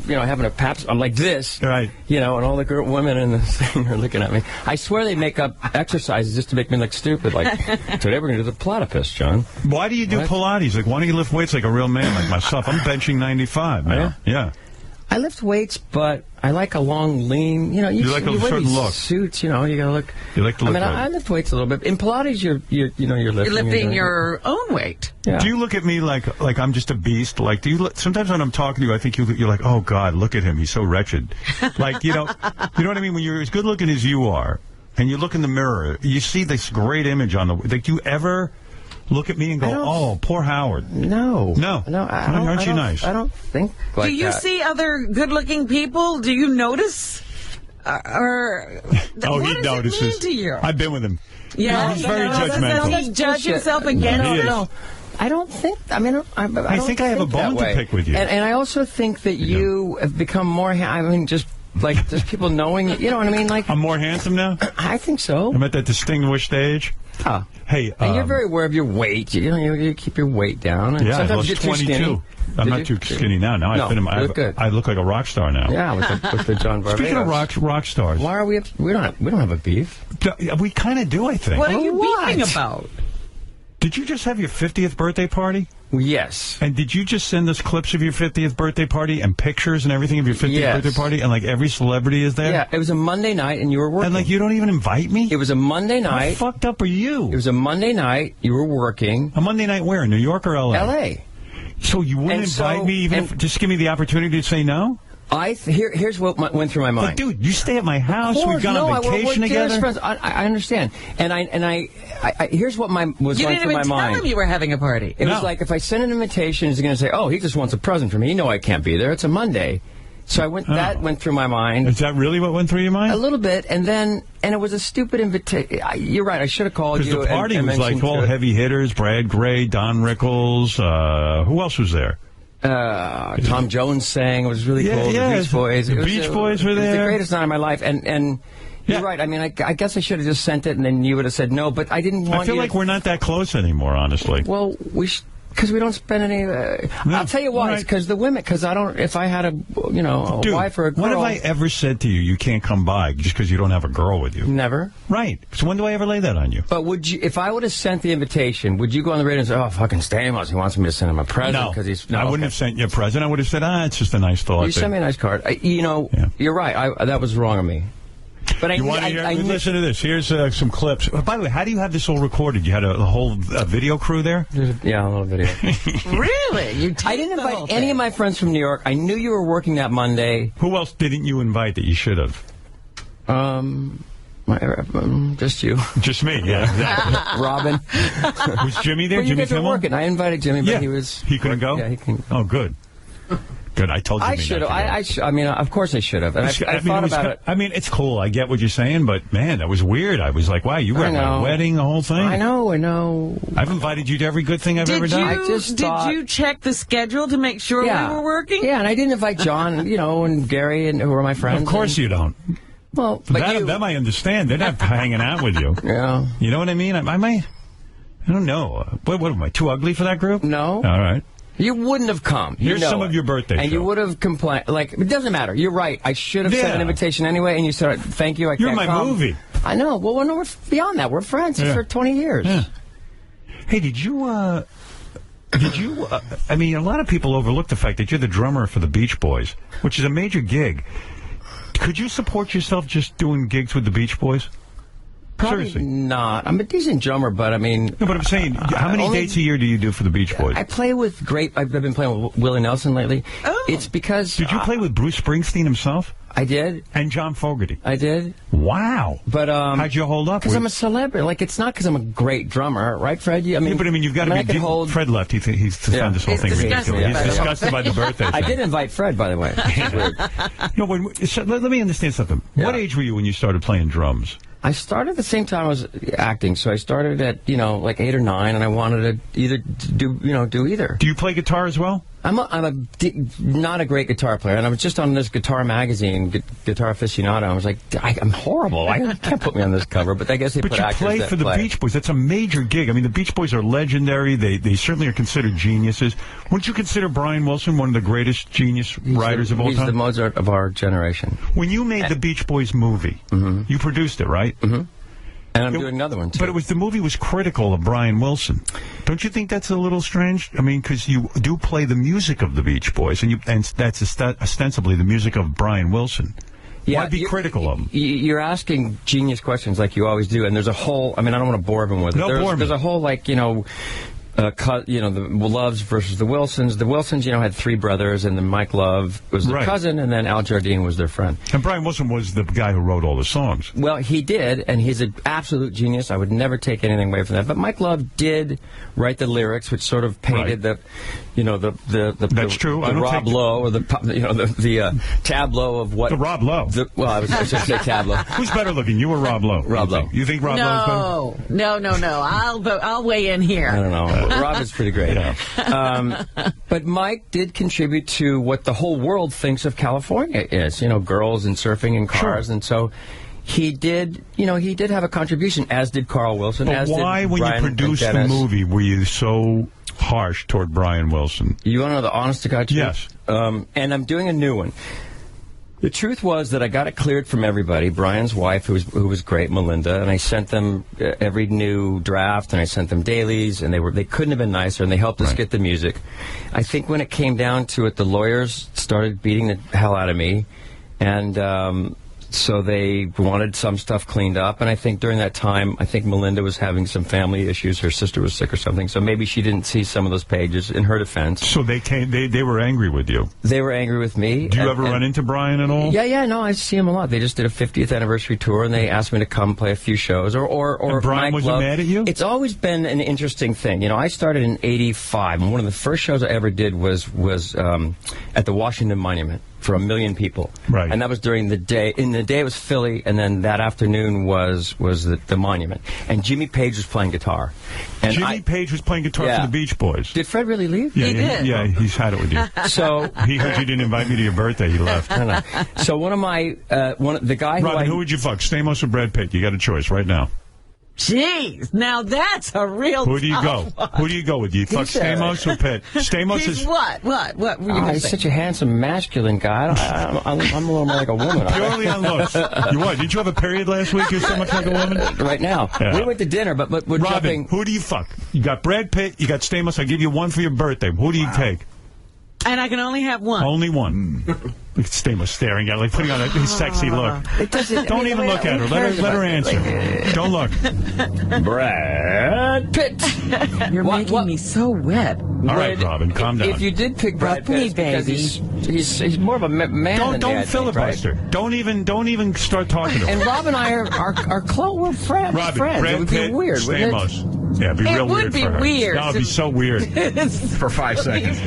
Speaker 1: having a pap. I'm like this,
Speaker 12: right?
Speaker 1: You know, and all the women in the thing are looking at me. I swear they make up exercises just to make me look stupid. Like today we're going to do the platypus, John.
Speaker 12: Why do you do Pilates? Like, why don't you lift weights like a real man like myself? I'm benching 95 now. Yeah.
Speaker 1: I lift weights, but I like a long, lean. You know, you
Speaker 12: like a
Speaker 1: wear
Speaker 12: certain
Speaker 1: these
Speaker 12: look.
Speaker 1: Suits. You know, you gotta look.
Speaker 12: You like to look.
Speaker 1: I mean, I lift weights a little bit. In Pilates, you're lifting.
Speaker 2: You're lifting your own weight.
Speaker 1: Yeah.
Speaker 12: Do you look at me like I'm just a beast? Like, do you look, sometimes when I'm talking to you, I think you're like, oh God, look at him, he's so wretched. Like, you know what I mean? When you're as good looking as you are, and you look in the mirror, you see this great image on the. Like, do you ever look at me and go, oh, poor Howard?
Speaker 1: No.
Speaker 12: Aren't you nice?
Speaker 1: I don't think like that.
Speaker 2: Do you see other good-looking people? Do you notice? Or
Speaker 12: he notices.
Speaker 2: It mean to you?
Speaker 12: I've been with him.
Speaker 2: Yeah,
Speaker 12: he's very judgmental.
Speaker 2: Does he judge himself against it?
Speaker 1: No. I don't think. I mean,
Speaker 12: I think I have a bone to pick with you.
Speaker 1: And I also think that you have become more. I mean, just people knowing. You know what I mean? Like,
Speaker 12: I'm more handsome now.
Speaker 1: I think so.
Speaker 12: I'm at that distinguished age.
Speaker 1: Huh.
Speaker 12: Hey,
Speaker 1: and you're very aware of your weight. You know, you keep your weight down. And sometimes
Speaker 12: I lost
Speaker 1: you get
Speaker 12: 22.
Speaker 1: Too skinny.
Speaker 12: I'm not too skinny now. Now I look like a rock star now.
Speaker 1: Yeah, with the John Barbados.
Speaker 12: Speaking of rock stars,
Speaker 1: why are we don't have a beef?
Speaker 12: We kind of do, I think.
Speaker 2: What are you beefing about?
Speaker 12: Did you just have your 50th birthday party?
Speaker 1: Yes.
Speaker 12: And did you just send us clips of your 50th birthday party and pictures and everything of your 50th birthday party? And like every celebrity is there?
Speaker 1: Yeah, it was a Monday night and you were working.
Speaker 12: And like you don't even invite me?
Speaker 1: It was a Monday night.
Speaker 12: How fucked up are you?
Speaker 1: It was a Monday night. You were working.
Speaker 12: A Monday night where? New York or L.A.?
Speaker 1: L.A.
Speaker 12: So you wouldn't invite me even if, just give me the opportunity to say no?
Speaker 1: Here's what went through my mind.
Speaker 12: But dude, you stay at my house. We've gone on vacation together.
Speaker 1: Friends. I understand. And I here's what was going through my mind. You didn't even tell
Speaker 2: him you were having a party.
Speaker 1: It was like if I send an invitation, he's going to say, "Oh, he just wants a present from me. You know I can't be there. It's a Monday." So that went through my mind.
Speaker 12: Is that really what went through your mind?
Speaker 1: A little bit, and it was a stupid invitation. You're right. I should have called you.
Speaker 12: Because the party was like all heavy hitters: Brad Gray, Don Rickles. Who else was there?
Speaker 1: Tom Jones sang. It was really cool.
Speaker 12: Yeah,
Speaker 1: the Beach Boys.
Speaker 12: The Beach Boys were there.
Speaker 1: It was the greatest night of my life. And you're right. I mean, I guess I should have just sent it, and then you would have said no. But I didn't want.
Speaker 12: I feel like we're not that close anymore, honestly.
Speaker 1: Well, because we don't spend any. I'll tell you why. Right. It's because the women. Because I don't. If I had a wife or a girl.
Speaker 12: When have I ever said to you, you can't come by just because you don't have a girl with you?
Speaker 1: Never.
Speaker 12: Right. So when do I ever lay that on you?
Speaker 1: But would you? If I would have sent the invitation, would you go on the radio and say, "Oh, fucking Stamos, he wants me to send him a present because he's."
Speaker 12: No, I wouldn't have sent you a present. I would have said, it's just a nice thought.
Speaker 1: You sent me a nice card. You're right. That was wrong of me. But
Speaker 12: listen to this. Here's some clips. By the way, how do you have this all recorded? You had a whole video crew there?
Speaker 1: Yeah, a little video.
Speaker 2: Really?
Speaker 1: I didn't invite any of my friends from New York. I knew you were working that Monday.
Speaker 12: Who else didn't you invite that you should have?
Speaker 1: Just you.
Speaker 12: Just me, yeah. Exactly.
Speaker 1: Robin.
Speaker 12: Was Jimmy there?
Speaker 1: Well,
Speaker 12: Jimmy
Speaker 1: you guys were working. I invited Jimmy, but he
Speaker 12: couldn't go?
Speaker 1: Yeah, he couldn't go.
Speaker 12: Oh, good. Good, I told you.
Speaker 1: I should have. I mean, of course I should have. And I thought about it.
Speaker 12: I mean, it's cool. I get what you're saying, but man, that was weird. I was like, wow, you were at my wedding, the whole thing.
Speaker 1: I know.
Speaker 12: I've invited you to every good thing I've ever done.
Speaker 2: Did you check the schedule to make sure we were working?
Speaker 1: Yeah, and I didn't invite John, and Gary, and who are my friends.
Speaker 12: Of course you don't.
Speaker 1: Well, but
Speaker 12: them I understand. They're not hanging out with you.
Speaker 1: Yeah.
Speaker 12: You know what I mean? I don't know. What am I, too ugly for that group?
Speaker 1: No.
Speaker 12: All right.
Speaker 1: You wouldn't have come.
Speaker 12: Here's some of your birthday
Speaker 1: and
Speaker 12: show.
Speaker 1: You would have complained. Like, it doesn't matter. You're right. I should have sent an invitation anyway, and you said, thank you, I can't come.
Speaker 12: You're my movie.
Speaker 1: I know. Well, we're beyond that. We're friends for 20 years.
Speaker 12: Yeah. Hey, did you, I mean, a lot of people overlook the fact that you're the drummer for the Beach Boys, which is a major gig. Could you support yourself just doing gigs with the Beach Boys?
Speaker 2: Probably
Speaker 12: Seriously.
Speaker 1: not. I'm a decent drummer, but I mean...
Speaker 12: No, but I'm saying, how many dates a year do you do for the Beach Boys?
Speaker 1: I play with I've been playing with Willie Nelson lately.
Speaker 2: Oh.
Speaker 1: It's because...
Speaker 12: Did you play with Bruce Springsteen himself?
Speaker 1: I did.
Speaker 12: And John Fogerty?
Speaker 1: I did.
Speaker 12: Wow.
Speaker 1: But,
Speaker 12: how'd you hold up?
Speaker 1: Because I'm a celebrity. Like, it's not because I'm a great drummer, right, Fred? You've got to be...
Speaker 12: hold... Fred left. He's found this whole thing ridiculous. He's disgusted by the birthday thing.
Speaker 1: I did invite Fred, by the way.
Speaker 12: No, let me understand something. Yeah. What age were you when you started playing drums?
Speaker 1: I started at the same time I was acting, so I started at, like 8 or 9, and I wanted to do either.
Speaker 12: Do you play guitar as well?
Speaker 1: I'm not a great guitar player, and I was just on this guitar magazine, Guitar Aficionado. I was like, I'm horrible. I can't put me on this cover, but I guess they put actors
Speaker 12: But you play for the Beach Boys. That's a major gig. I mean, the Beach Boys are legendary. They certainly are considered geniuses. Wouldn't you consider Brian Wilson one of the greatest genius writers of all time?
Speaker 1: He's the Mozart of our generation.
Speaker 12: When you made the Beach Boys movie, you produced it, right?
Speaker 1: Mm-hmm. And I'm doing another one, too.
Speaker 12: But the movie was critical of Brian Wilson. Don't you think that's a little strange? I mean, because you do play the music of the Beach Boys, and that's ostensibly the music of Brian Wilson.
Speaker 1: Yeah,
Speaker 12: why be critical of him?
Speaker 1: You're asking genius questions like you always do, and there's a whole... I mean, I don't want to bore everyone with it. There's a whole, the Loves versus the Wilsons. The Wilsons, had 3 brothers, and then Mike Love was their cousin, and then Al Jardine was their friend.
Speaker 12: And Brian Wilson was the guy who wrote all the songs.
Speaker 1: Well, he did, and he's an absolute genius. I would never take anything away from that. But Mike Love did write the lyrics, which sort of painted the
Speaker 12: That's true.
Speaker 1: The Rob Lowe, or the tableau of what
Speaker 12: the Rob Lowe.
Speaker 1: I was going to say tableau.
Speaker 12: Who's better looking, you or Rob Lowe?
Speaker 1: Rob Lowe.
Speaker 12: You think Rob Lowe is better?
Speaker 2: No. I'll weigh in here.
Speaker 1: I don't know. Rob is pretty great. Yeah. But Mike did contribute to what the whole world thinks of California is. Girls and surfing and cars, and so. He did have a contribution, as did Carl Wilson.
Speaker 12: But why, when you produced the movie, were you so harsh toward Brian Wilson?
Speaker 1: You want to know the honest-to-God truth?
Speaker 12: Yes.
Speaker 1: And I'm doing a new one. The truth was that I got it cleared from everybody. Brian's wife, who was great, Melinda, and I sent them every new draft, and I sent them dailies, and they couldn't have been nicer, and they helped us get the music. I think when it came down to it, the lawyers started beating the hell out of me, and so they wanted some stuff cleaned up, and I think during that time, Melinda was having some family issues. Her sister was sick or something, so maybe she didn't see some of those pages in her defense.
Speaker 12: So they were angry with you?
Speaker 1: They were angry with me.
Speaker 12: Do you ever run into Brian at all?
Speaker 1: Yeah, no, I see him a lot. They just did a 50th anniversary tour, and they asked me to come play a few shows. Or
Speaker 12: and Brian wasn't mad at you?
Speaker 1: It's always been an interesting thing. I started in '85, and one of the first shows I ever did was at the Washington Monument for 1 million people.
Speaker 12: Right.
Speaker 1: And that was during the day. In the day it was Philly, and then that afternoon was the Monument. And Jimmy Page was playing guitar. And
Speaker 12: Jimmy Page was playing guitar for the Beach Boys.
Speaker 1: Did Fred really leave?
Speaker 12: Yeah,
Speaker 2: he did.
Speaker 12: Yeah, he's had it with you.
Speaker 1: So
Speaker 12: he heard you didn't invite me to your birthday. He left.
Speaker 1: I don't know. So the guy
Speaker 12: Robin, who would you fuck, Stamos or Brad Pitt? You got a choice right now.
Speaker 2: Jeez, now that's a real.
Speaker 12: Who do you go? Who do you go with? Do you fuck Stamos or Pitt? Stamos is
Speaker 2: what? What were you gonna
Speaker 1: he's
Speaker 2: say?
Speaker 1: such a handsome, masculine guy. I'm a little more like a woman.
Speaker 12: Purely on looks. You what? Did you have a period last week? You're so much like a woman.
Speaker 1: Right now, we went to dinner, but we're
Speaker 12: Robin,
Speaker 1: jumping.
Speaker 12: Who do you fuck? You got Brad Pitt. You got Stamos. I give you one for your birthday. Who do you take?
Speaker 2: And I can only have one.
Speaker 12: Only one. Look at Stamos staring at her, like putting on his sexy look. Don't even look at her. Let her answer. Don't look.
Speaker 1: Brad Pitt.
Speaker 2: You're making me so wet.
Speaker 12: All right, Robin, calm down.
Speaker 1: If you did pick Brad Pitt, because he's more of a man.
Speaker 12: Don't filibuster.
Speaker 1: Right?
Speaker 12: Don't even start talking to him.
Speaker 1: And Rob and I are close. We're friends.
Speaker 12: Robin,
Speaker 1: friends.
Speaker 12: Brad
Speaker 1: It would be
Speaker 12: Pitt,
Speaker 1: weird,
Speaker 12: Stamos.
Speaker 1: wouldn't it?
Speaker 12: Yeah, it'd be real weird
Speaker 2: would be
Speaker 12: for her.
Speaker 2: weird.
Speaker 12: No, it'd be so weird.
Speaker 23: For 5 seconds.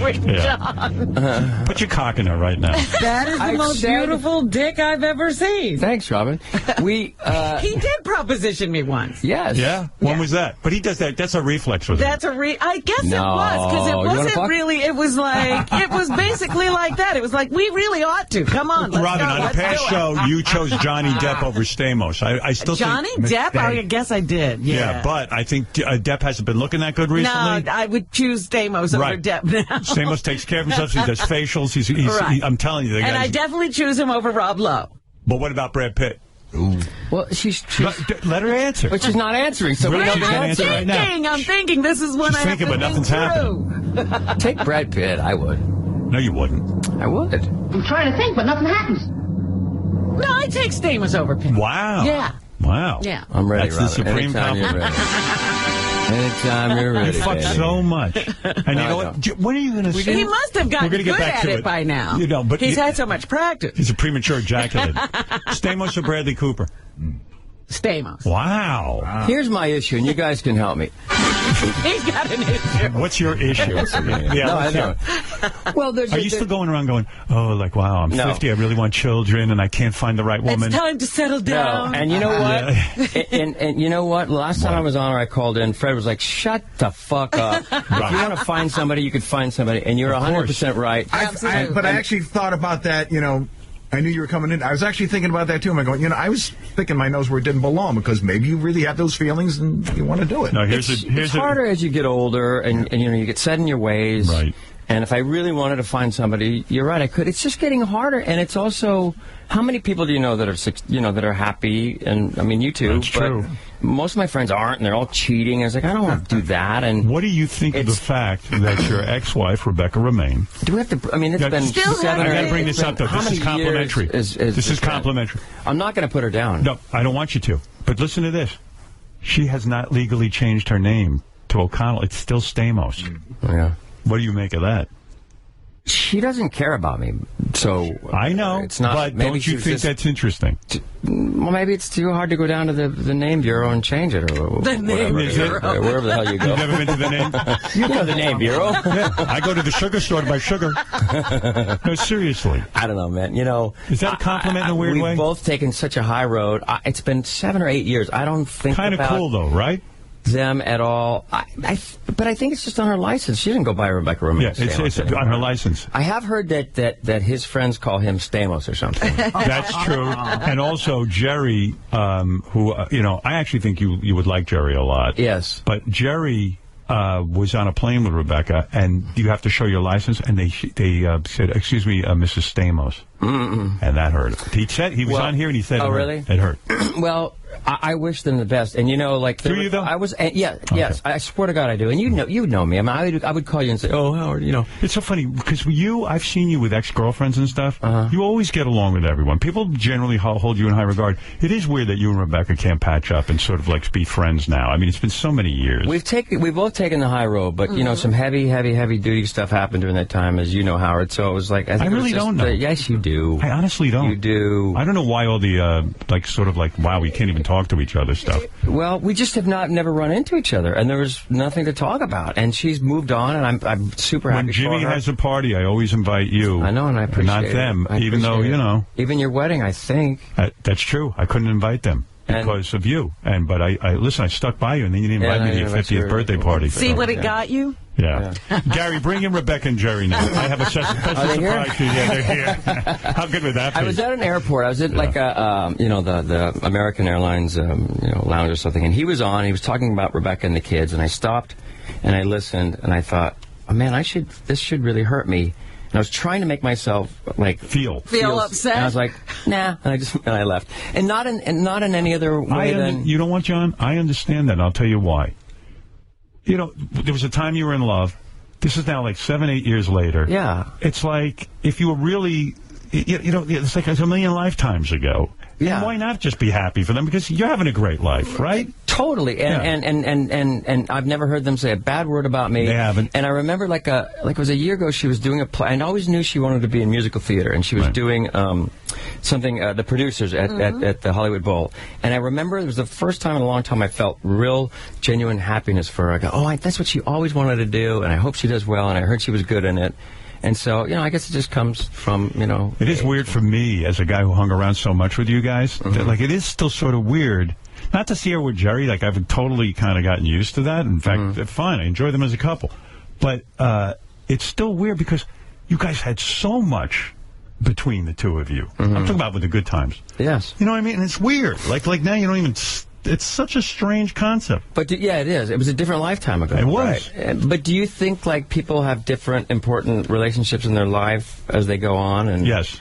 Speaker 12: Put your cock in her right now.
Speaker 2: That is the most beautiful dick I've ever seen.
Speaker 1: Thanks, Robin.
Speaker 2: He did proposition me once.
Speaker 1: Yes.
Speaker 12: Yeah? When was that? But he does that. That's a reflex with him.
Speaker 2: I guess it was, because it wasn't really, it was like, it was basically like that. It was like, we really ought to. Come on, let's
Speaker 12: Robin,
Speaker 2: go.
Speaker 12: on a past show, you chose Johnny Depp over Stamos. I still
Speaker 2: Johnny
Speaker 12: think...
Speaker 2: Depp? I guess I did, yeah.
Speaker 12: But I think Depp hasn't been looking that good recently.
Speaker 2: No, I would choose Stamos over Depp now.
Speaker 12: Stamos takes care of himself. He does facials. I'm telling you. The
Speaker 2: and I definitely choose him over Rob Lowe.
Speaker 12: But what about Brad Pitt?
Speaker 23: Ooh.
Speaker 1: Well, she's
Speaker 12: let her answer.
Speaker 1: But she's not answering, so we don't answer
Speaker 12: right now.
Speaker 2: I'm thinking this is when
Speaker 12: she's
Speaker 2: I have
Speaker 12: thinking,
Speaker 2: to
Speaker 12: but nothing's happening.
Speaker 1: Take Brad Pitt. I would.
Speaker 12: No, you wouldn't.
Speaker 1: I would.
Speaker 27: I'm trying to think, but nothing happens.
Speaker 2: No, I take Stamos over Pitt.
Speaker 12: Wow.
Speaker 2: Yeah.
Speaker 12: Wow.
Speaker 2: Yeah.
Speaker 1: I'm ready,
Speaker 12: That's the supreme
Speaker 1: Anytime you're
Speaker 12: compliment.
Speaker 1: ready. Anytime you're ready.
Speaker 12: You fuck
Speaker 1: baby.
Speaker 12: so much. And you know what? When are you going to see?
Speaker 2: He must have gotten
Speaker 12: We're gonna
Speaker 2: good
Speaker 12: get back
Speaker 2: at
Speaker 12: to
Speaker 2: it by now.
Speaker 12: You know, but
Speaker 2: he's had so much practice.
Speaker 12: He's a premature ejaculator. Stamos or Bradley Cooper?
Speaker 2: Stamos.
Speaker 12: Wow.
Speaker 1: Here's my issue, and you guys can help me.
Speaker 2: He's got an issue.
Speaker 12: What's your issue?
Speaker 1: No, I know. Well,
Speaker 12: are you still going around going, oh, like, wow, I'm 50, I really want children, and I can't find the right woman?
Speaker 2: It's time to settle down.
Speaker 1: No, and you know what? and you know what? Last time I was on, I called in. Fred was like, "Shut the fuck up! If you want to find somebody, you could find somebody." And you're 100% right.
Speaker 23: But I actually thought about that. You know, I knew you were coming in. I was actually thinking about that too. I'm going, I was sticking my nose where it didn't belong because maybe you really have those feelings and you want to do it.
Speaker 12: No,
Speaker 1: it's harder as you get older, and you get set in your ways.
Speaker 12: Right.
Speaker 1: And if I really wanted to find somebody, you're right, I could. It's just getting harder, and it's also, how many people do you know that are that are happy? And I mean, you too.
Speaker 12: That's true.
Speaker 1: Most of my friends aren't, and they're all cheating. I was like, I don't want to do that. And
Speaker 12: what do you think of the fact that your ex-wife Rebecca Romaine?
Speaker 1: Do we have to? I mean, it's been
Speaker 2: Still
Speaker 1: 7 or 8.
Speaker 12: I got to bring this up though. This is complimentary. This is complimentary.
Speaker 1: I'm not going to put her down.
Speaker 12: No, I don't want you to. But listen to this. She has not legally changed her name to O'Connell. It's still Stamos.
Speaker 1: Yeah.
Speaker 12: What do you make of that?
Speaker 1: She doesn't care about me, so
Speaker 12: I know.
Speaker 1: It's not.
Speaker 12: But
Speaker 1: maybe
Speaker 12: don't you think that's interesting?
Speaker 1: Well, maybe it's too hard to go down to the name bureau and change it, or
Speaker 2: the name bureau,
Speaker 1: wherever the hell you go.
Speaker 12: You've never been to the name?
Speaker 1: You go to the name bureau.
Speaker 12: Yeah, I go to the sugar store to buy sugar. No, seriously.
Speaker 1: I don't know, man. You know,
Speaker 12: is that a compliment in a weird way?
Speaker 1: We've both taken such a high road. It's been 7 or 8 years. I don't think
Speaker 12: kind of cool though, right?
Speaker 1: Them at all. But I think it's just on her license. She didn't go by Rebecca Romaine.
Speaker 12: Yeah, it's on her license.
Speaker 1: I have heard that his friends call him Stamos or something.
Speaker 12: That's true. And also Jerry, who I actually think you would like Jerry a lot.
Speaker 1: Yes.
Speaker 12: But Jerry was on a plane with Rebecca, and you have to show your license, and they said, "Excuse me, Mrs. Stamos," and that hurt. He said he was on here, and he said,
Speaker 1: "Oh,
Speaker 12: really?
Speaker 1: It
Speaker 12: hurt."
Speaker 1: Well, I wish them the best, and
Speaker 12: do you though?
Speaker 1: I was, yes. I swear to God, I do, and you know me. I mean, I would call you and say, "Oh, Howard,"
Speaker 12: It's so funny because I've seen you with ex-girlfriends and stuff. You always get along with everyone. People generally hold you in high regard. It is weird that you and Rebecca can't patch up and sort of like be friends now. I mean, it's been so many years.
Speaker 1: We've both taken the high road, but some heavy duty stuff happened during that time, as you know, Howard. So it was like I
Speaker 12: really don't know.
Speaker 1: Yes, you do.
Speaker 12: I honestly don't.
Speaker 1: You do.
Speaker 12: I don't know why all the wow, we can't even talk to each other stuff.
Speaker 1: Well, we just have never run into each other, and there was nothing to talk about. And she's moved on, and I'm super happy.
Speaker 12: When Jimmy has a party, I always invite you.
Speaker 1: I know, and I appreciate
Speaker 12: not them, even though
Speaker 1: even your wedding, I think.
Speaker 12: That's true. I couldn't invite them because of you. But I stuck by you, and then you didn't invite me to your 50th birthday party.
Speaker 2: See what it got you?
Speaker 12: Yeah. Gary, bring in Rebecca and Jerry now. I have a special surprise. Yeah, they're here. How good would that be?
Speaker 1: I was at an airport. I was at the American Airlines lounge or something, and he was on. He was talking about Rebecca and the kids, and I stopped and I listened, and I thought, oh man, this should really hurt me. And I was trying to make myself
Speaker 12: feel
Speaker 2: upset.
Speaker 1: And I was like, nah, and I left. And not in any other way than
Speaker 12: you know what, John? I understand that, and I'll tell you why. There was a time you were in love. This is now like 7, 8 years later.
Speaker 1: Yeah.
Speaker 12: It's like if you were really, it's like a million lifetimes ago. Yeah. And why not just be happy for them? Because you're having a great life, right?
Speaker 1: Totally. And I've never heard them say a bad word about me.
Speaker 12: They haven't.
Speaker 1: And I remember it was a year ago, she was doing a play, and I always knew she wanted to be in musical theater, and she was doing something, the producers at the Hollywood Bowl. And I remember it was the first time in a long time I felt real, genuine happiness for her. I go, that's what she always wanted to do, and I hope she does well, and I heard she was good in it. And so, I guess it just comes from,
Speaker 12: It is weird for me, as a guy who hung around so much with you guys, that, it is still sort of weird. Not to see her with Jerry, I've totally kind of gotten used to that. In fact, they're fine. I enjoy them as a couple. But it's still weird because you guys had so much between the two of you. I'm talking about with the good times.
Speaker 1: Yes.
Speaker 12: You know what I mean? And it's weird. Like now you don't even... It's such a strange concept.
Speaker 1: But yeah, it is. It was a different lifetime ago.
Speaker 12: It was.
Speaker 1: Right? But do you think people have different important relationships in their life as they go on? And
Speaker 12: yes.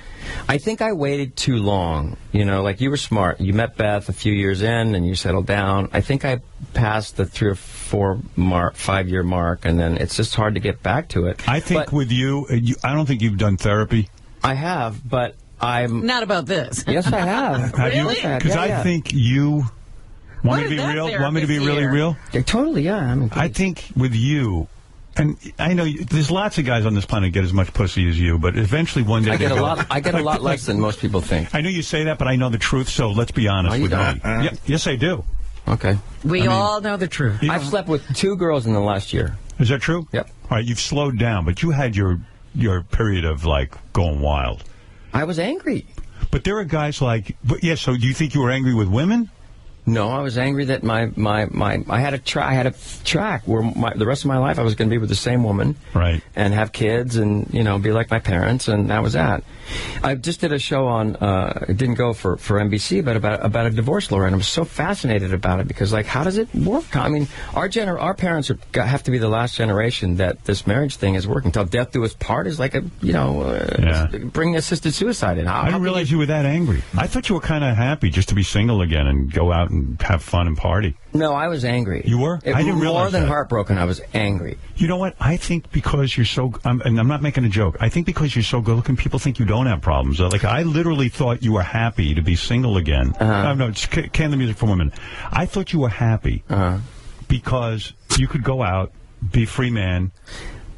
Speaker 1: I think I waited too long. You were smart. You met Beth a few years in, and you settled down. I think I passed the 3 or 4 5-year mark, and then it's just hard to get back to it.
Speaker 12: I think with you, I don't think you've done therapy.
Speaker 1: I have, but I'm
Speaker 2: not about this.
Speaker 1: Yes, I have.
Speaker 2: Really?
Speaker 12: Because I think you want me to be real. Want me to be really real?
Speaker 1: Yeah, totally. Yeah. I mean,
Speaker 12: I think with you. And I know there's lots of guys on this planet get as much pussy as you, but eventually one day
Speaker 1: I get a lot less than most people think.
Speaker 12: I know you say that, but I know the truth. So let's be honest with me. Yes, I do.
Speaker 1: Okay.
Speaker 2: We all know the truth.
Speaker 1: I've slept with 2 girls in the last year.
Speaker 12: Is that true?
Speaker 1: Yep.
Speaker 12: All right, you've slowed down, but you had your period of like going wild.
Speaker 1: I was angry.
Speaker 12: But there are guys like, so do you think you were angry with women?
Speaker 1: No, I was angry that I had a track where the rest of my life I was going to be with the same woman,
Speaker 12: right,
Speaker 1: and have kids and be like my parents, and that was that. I just did a show on it didn't go for NBC, but about a divorce lawyer, and I'm so fascinated about it because how does it work? I mean, our parents have to be the last generation that this marriage thing is working. Till death do us part is like bringing assisted suicide in.
Speaker 12: I didn't realize you were that angry. I thought you were kind of happy just to be single again and go out and have fun and party.
Speaker 1: No, I was angry.
Speaker 12: You were? I didn't realize
Speaker 1: more than
Speaker 12: that.
Speaker 1: Heartbroken. I was angry.
Speaker 12: You know what? I think because you're so, and I'm not making a joke, I think because you're so good looking, people think you don't have problems. I literally thought you were happy to be single again. No, it's Can the Music for Women. I thought you were happy because you could go out, be a free man,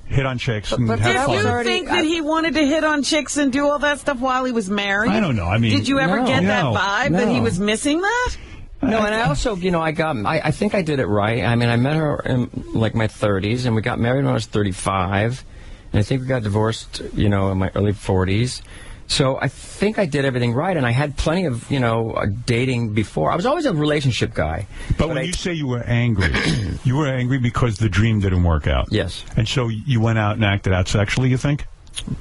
Speaker 12: hit on chicks, and have fun.
Speaker 2: Did you think that he wanted to hit on chicks and do all that stuff while he was married?
Speaker 12: I don't know. I mean,
Speaker 2: did you ever get that vibe that he was missing that?
Speaker 1: No, and I also, I think I did it right. I mean, I met her in my 30s, and we got married when I was 35, and I think we got divorced, in my early 40s. So I think I did everything right, and I had plenty of, dating before. I was always a relationship guy.
Speaker 12: But when you say you were angry, you were angry because the dream didn't work out.
Speaker 1: Yes.
Speaker 12: And so you went out and acted out sexually, you think?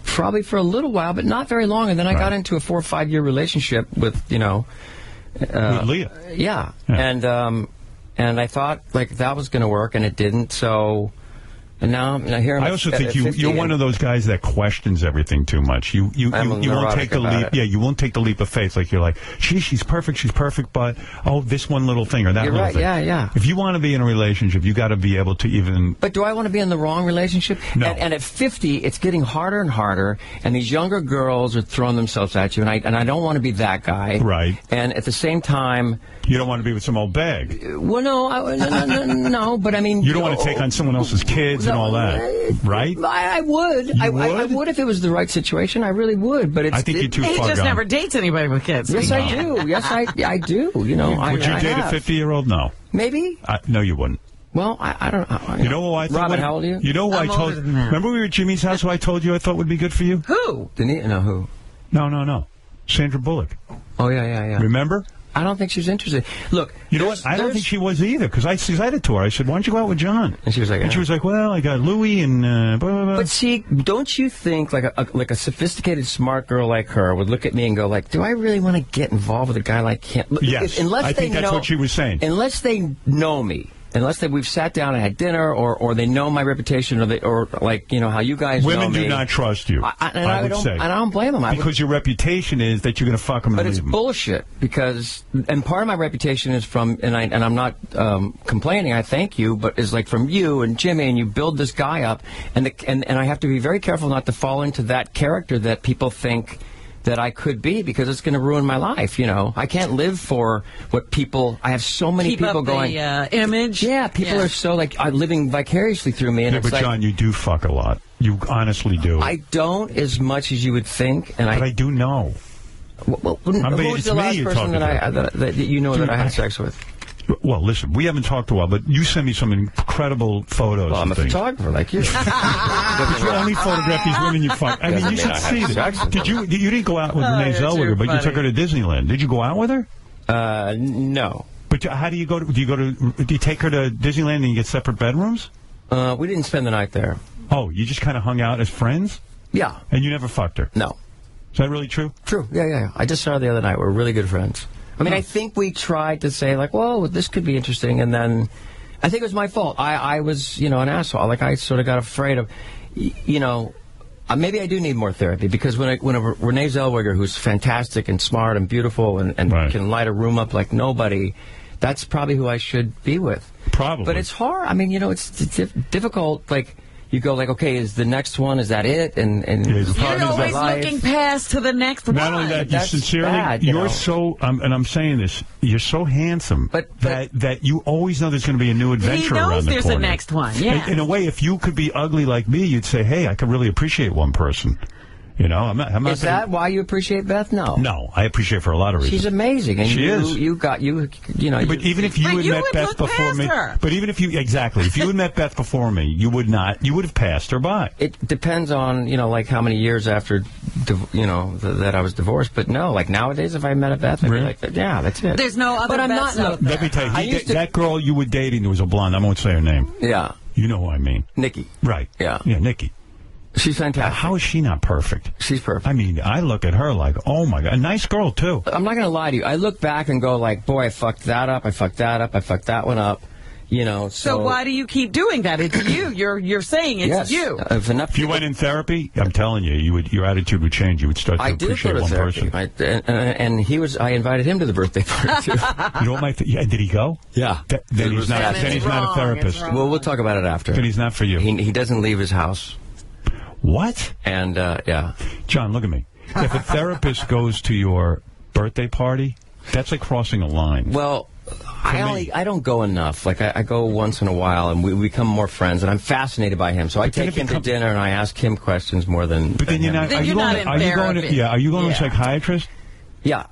Speaker 1: Probably for a little while, but not very long. And then I got into a 4 or 5 year relationship with,
Speaker 12: with Leah.
Speaker 1: Yeah. And I thought that was going to work, and it didn't. So, and now here
Speaker 12: I also think you're one of those guys that questions everything too much. You won't take the leap. Yeah, you won't take the leap of faith. Like you're like, she's perfect, but this one little thing or that little thing.
Speaker 1: Yeah.
Speaker 12: If you want to be in a relationship, you got to be able to even.
Speaker 1: But do I want to be in the wrong relationship?
Speaker 12: No.
Speaker 1: And at 50, it's getting harder and harder, and these younger girls are throwing themselves at you, and I don't want to be that guy.
Speaker 12: Right.
Speaker 1: And at the same time,
Speaker 12: you don't want to be with some old bag.
Speaker 1: Well, no, but I mean,
Speaker 12: you don't want to take on someone else's kids and all that, right?
Speaker 1: I would. I would if it was the right situation. I really would. But
Speaker 12: I think you're too far
Speaker 2: He just
Speaker 12: gone.
Speaker 2: never dates anybody with kids.
Speaker 1: Yes, I do. Yes, I do.
Speaker 12: Would you date a 50-year-old? No.
Speaker 1: Maybe.
Speaker 12: No, you wouldn't.
Speaker 1: Well, I don't know.
Speaker 12: You know why I thought?
Speaker 1: Robin, how old are you?
Speaker 12: You know who I told? Remember we were at Jimmy's house? Who I told you I thought would be good for you?
Speaker 2: Who?
Speaker 1: Who?
Speaker 12: No. Sandra Bullock.
Speaker 1: Oh yeah.
Speaker 12: Remember?
Speaker 1: I don't think she's interested. Look,
Speaker 12: you know what? I don't think she was either, because I said it to her. I said, "Why don't you go out with John?"
Speaker 1: And she was like,
Speaker 12: "Well, I got Louie and blah, blah, blah."
Speaker 1: But see, don't you think like a sophisticated, smart girl like her would look at me and go, like, "Do I really want to get involved with a guy like him?"
Speaker 12: Yes, I think that's what she was saying.
Speaker 1: Unless they know me. Unless we've sat down and had dinner, or they know my reputation, or how you guys know me.
Speaker 12: Women do not trust you. I would say,
Speaker 1: and I don't blame them.
Speaker 12: Because your reputation is that you're going to fuck them.
Speaker 1: But it's bullshit. And part of my reputation is from, and I'm not complaining. I thank you, but is from you and Jimmy, and you build this guy up, and I have to be very careful not to fall into that character that people think that I could be, because it's going to ruin my life. I can't live for what people. I have so many people going.
Speaker 2: Image.
Speaker 1: Yeah, people are so living vicariously through me. And
Speaker 12: but John, you do fuck a lot. You honestly do.
Speaker 1: I don't as much as you would think, but
Speaker 12: I do know.
Speaker 1: Well, who was the last person that you know that I had sex with?
Speaker 12: Well, listen, we haven't talked a while, but you sent me some incredible photos.
Speaker 1: Well, I'm a photographer like you.
Speaker 12: But you only photograph these women you fuck. I mean, you should see this. You didn't go out with Renee Zellweger, but you took her to Disneyland. Did you go out with her?
Speaker 1: No.
Speaker 12: But how do you go? Do you take her to Disneyland and you get separate bedrooms?
Speaker 1: We didn't spend the night there.
Speaker 12: Oh, you just kind of hung out as friends?
Speaker 1: Yeah.
Speaker 12: And you never fucked her?
Speaker 1: No.
Speaker 12: Is that really true?
Speaker 1: True. Yeah. I just saw her the other night. We're really good friends. I mean, I think we tried to say, whoa, this could be interesting, and then I think it was my fault. I was, an asshole. I sort of got afraid of, maybe I do need more therapy, because when Renee Zellweger, who's fantastic and smart and beautiful and can light a room up like nobody, that's probably who I should be with.
Speaker 12: Probably.
Speaker 1: But it's hard. I mean, it's difficult, you go like, okay, is the next one, is that it? And
Speaker 2: you're always looking past to the next one.
Speaker 12: Not only that, you sincerely,
Speaker 1: bad,
Speaker 12: you're so, and I'm saying this, you're so handsome that you always know there's going to be a new adventure around the corner.
Speaker 2: He knows there's a next one, yeah.
Speaker 12: In a way, if you could be ugly like me, you'd say, hey, I could really appreciate one person. You know, I'm not
Speaker 1: is that why you appreciate Beth? No.
Speaker 12: No, I appreciate her for a lot of reasons.
Speaker 1: She's amazing. And
Speaker 12: she is.
Speaker 1: You know.
Speaker 12: But even if you had met Beth before me. But even if you, exactly, if you had met Beth before me, you would have passed her by.
Speaker 1: It depends on, like how many years after, that I was divorced. But no, like nowadays, if I met a Beth, I'd be like, yeah, that's it.
Speaker 2: There's no other Beths out there.
Speaker 12: Let me tell you, that girl you were dating who was a blonde, I won't say her name.
Speaker 1: Yeah.
Speaker 12: You know who I mean.
Speaker 1: Nikki.
Speaker 12: Right.
Speaker 1: Yeah.
Speaker 12: Yeah, Nikki.
Speaker 1: She's fantastic.
Speaker 12: How is she not perfect?
Speaker 1: She's perfect.
Speaker 12: I mean, I look at her like, oh my God, a nice girl too.
Speaker 1: I'm not going to lie to you. I look back and go like, boy, I fucked that up. I fucked that up. I fucked that one up. So
Speaker 2: why do you keep doing that? It's you. You're saying it's you.
Speaker 12: If you went in therapy, I'm telling you, your attitude would change. You would start to appreciate one person.
Speaker 1: And I invited him to the birthday party too.
Speaker 12: You know what did he go?
Speaker 1: Yeah.
Speaker 12: Then he's not a therapist.
Speaker 1: Well, we'll talk about it after.
Speaker 12: Then he's not for you.
Speaker 1: He doesn't leave his house.
Speaker 12: What?
Speaker 1: And, yeah.
Speaker 12: John, look at me. If a therapist goes to your birthday party, that's like crossing a line.
Speaker 1: Well, I don't go enough. Like, I go once in a while, and we become more friends, and I'm fascinated by him. So I take him to dinner, and I ask him questions more than
Speaker 12: But then you're not...
Speaker 2: Then you're not in therapy.
Speaker 12: Are you going to a psychiatrist?
Speaker 1: Yeah.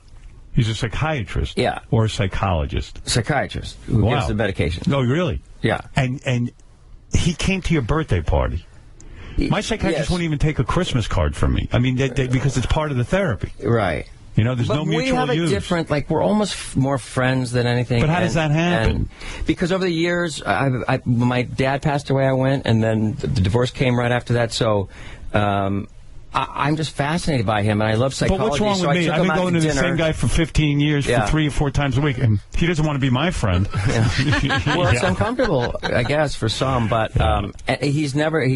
Speaker 12: He's a psychiatrist?
Speaker 1: Yeah.
Speaker 12: Or a psychologist?
Speaker 1: Psychiatrist, who gives the medication.
Speaker 12: No, really?
Speaker 1: Yeah.
Speaker 12: And he came to your birthday party. My psychiatrist won't even take a Christmas card from me. I mean, because it's part of the therapy.
Speaker 1: Right.
Speaker 12: There's no mutual use.
Speaker 1: We have a different, we're almost more friends than anything.
Speaker 12: But how does that happen?
Speaker 1: Because over the years, when my dad passed away, I went, and then the divorce came right after that. So I'm just fascinated by him, and I love psychology.
Speaker 12: But what's wrong with me? I've been going to the same guy for 15 years, for 3 or 4 times a week, and he doesn't want to be my friend.
Speaker 1: Well, it's uncomfortable, I guess, for some, but he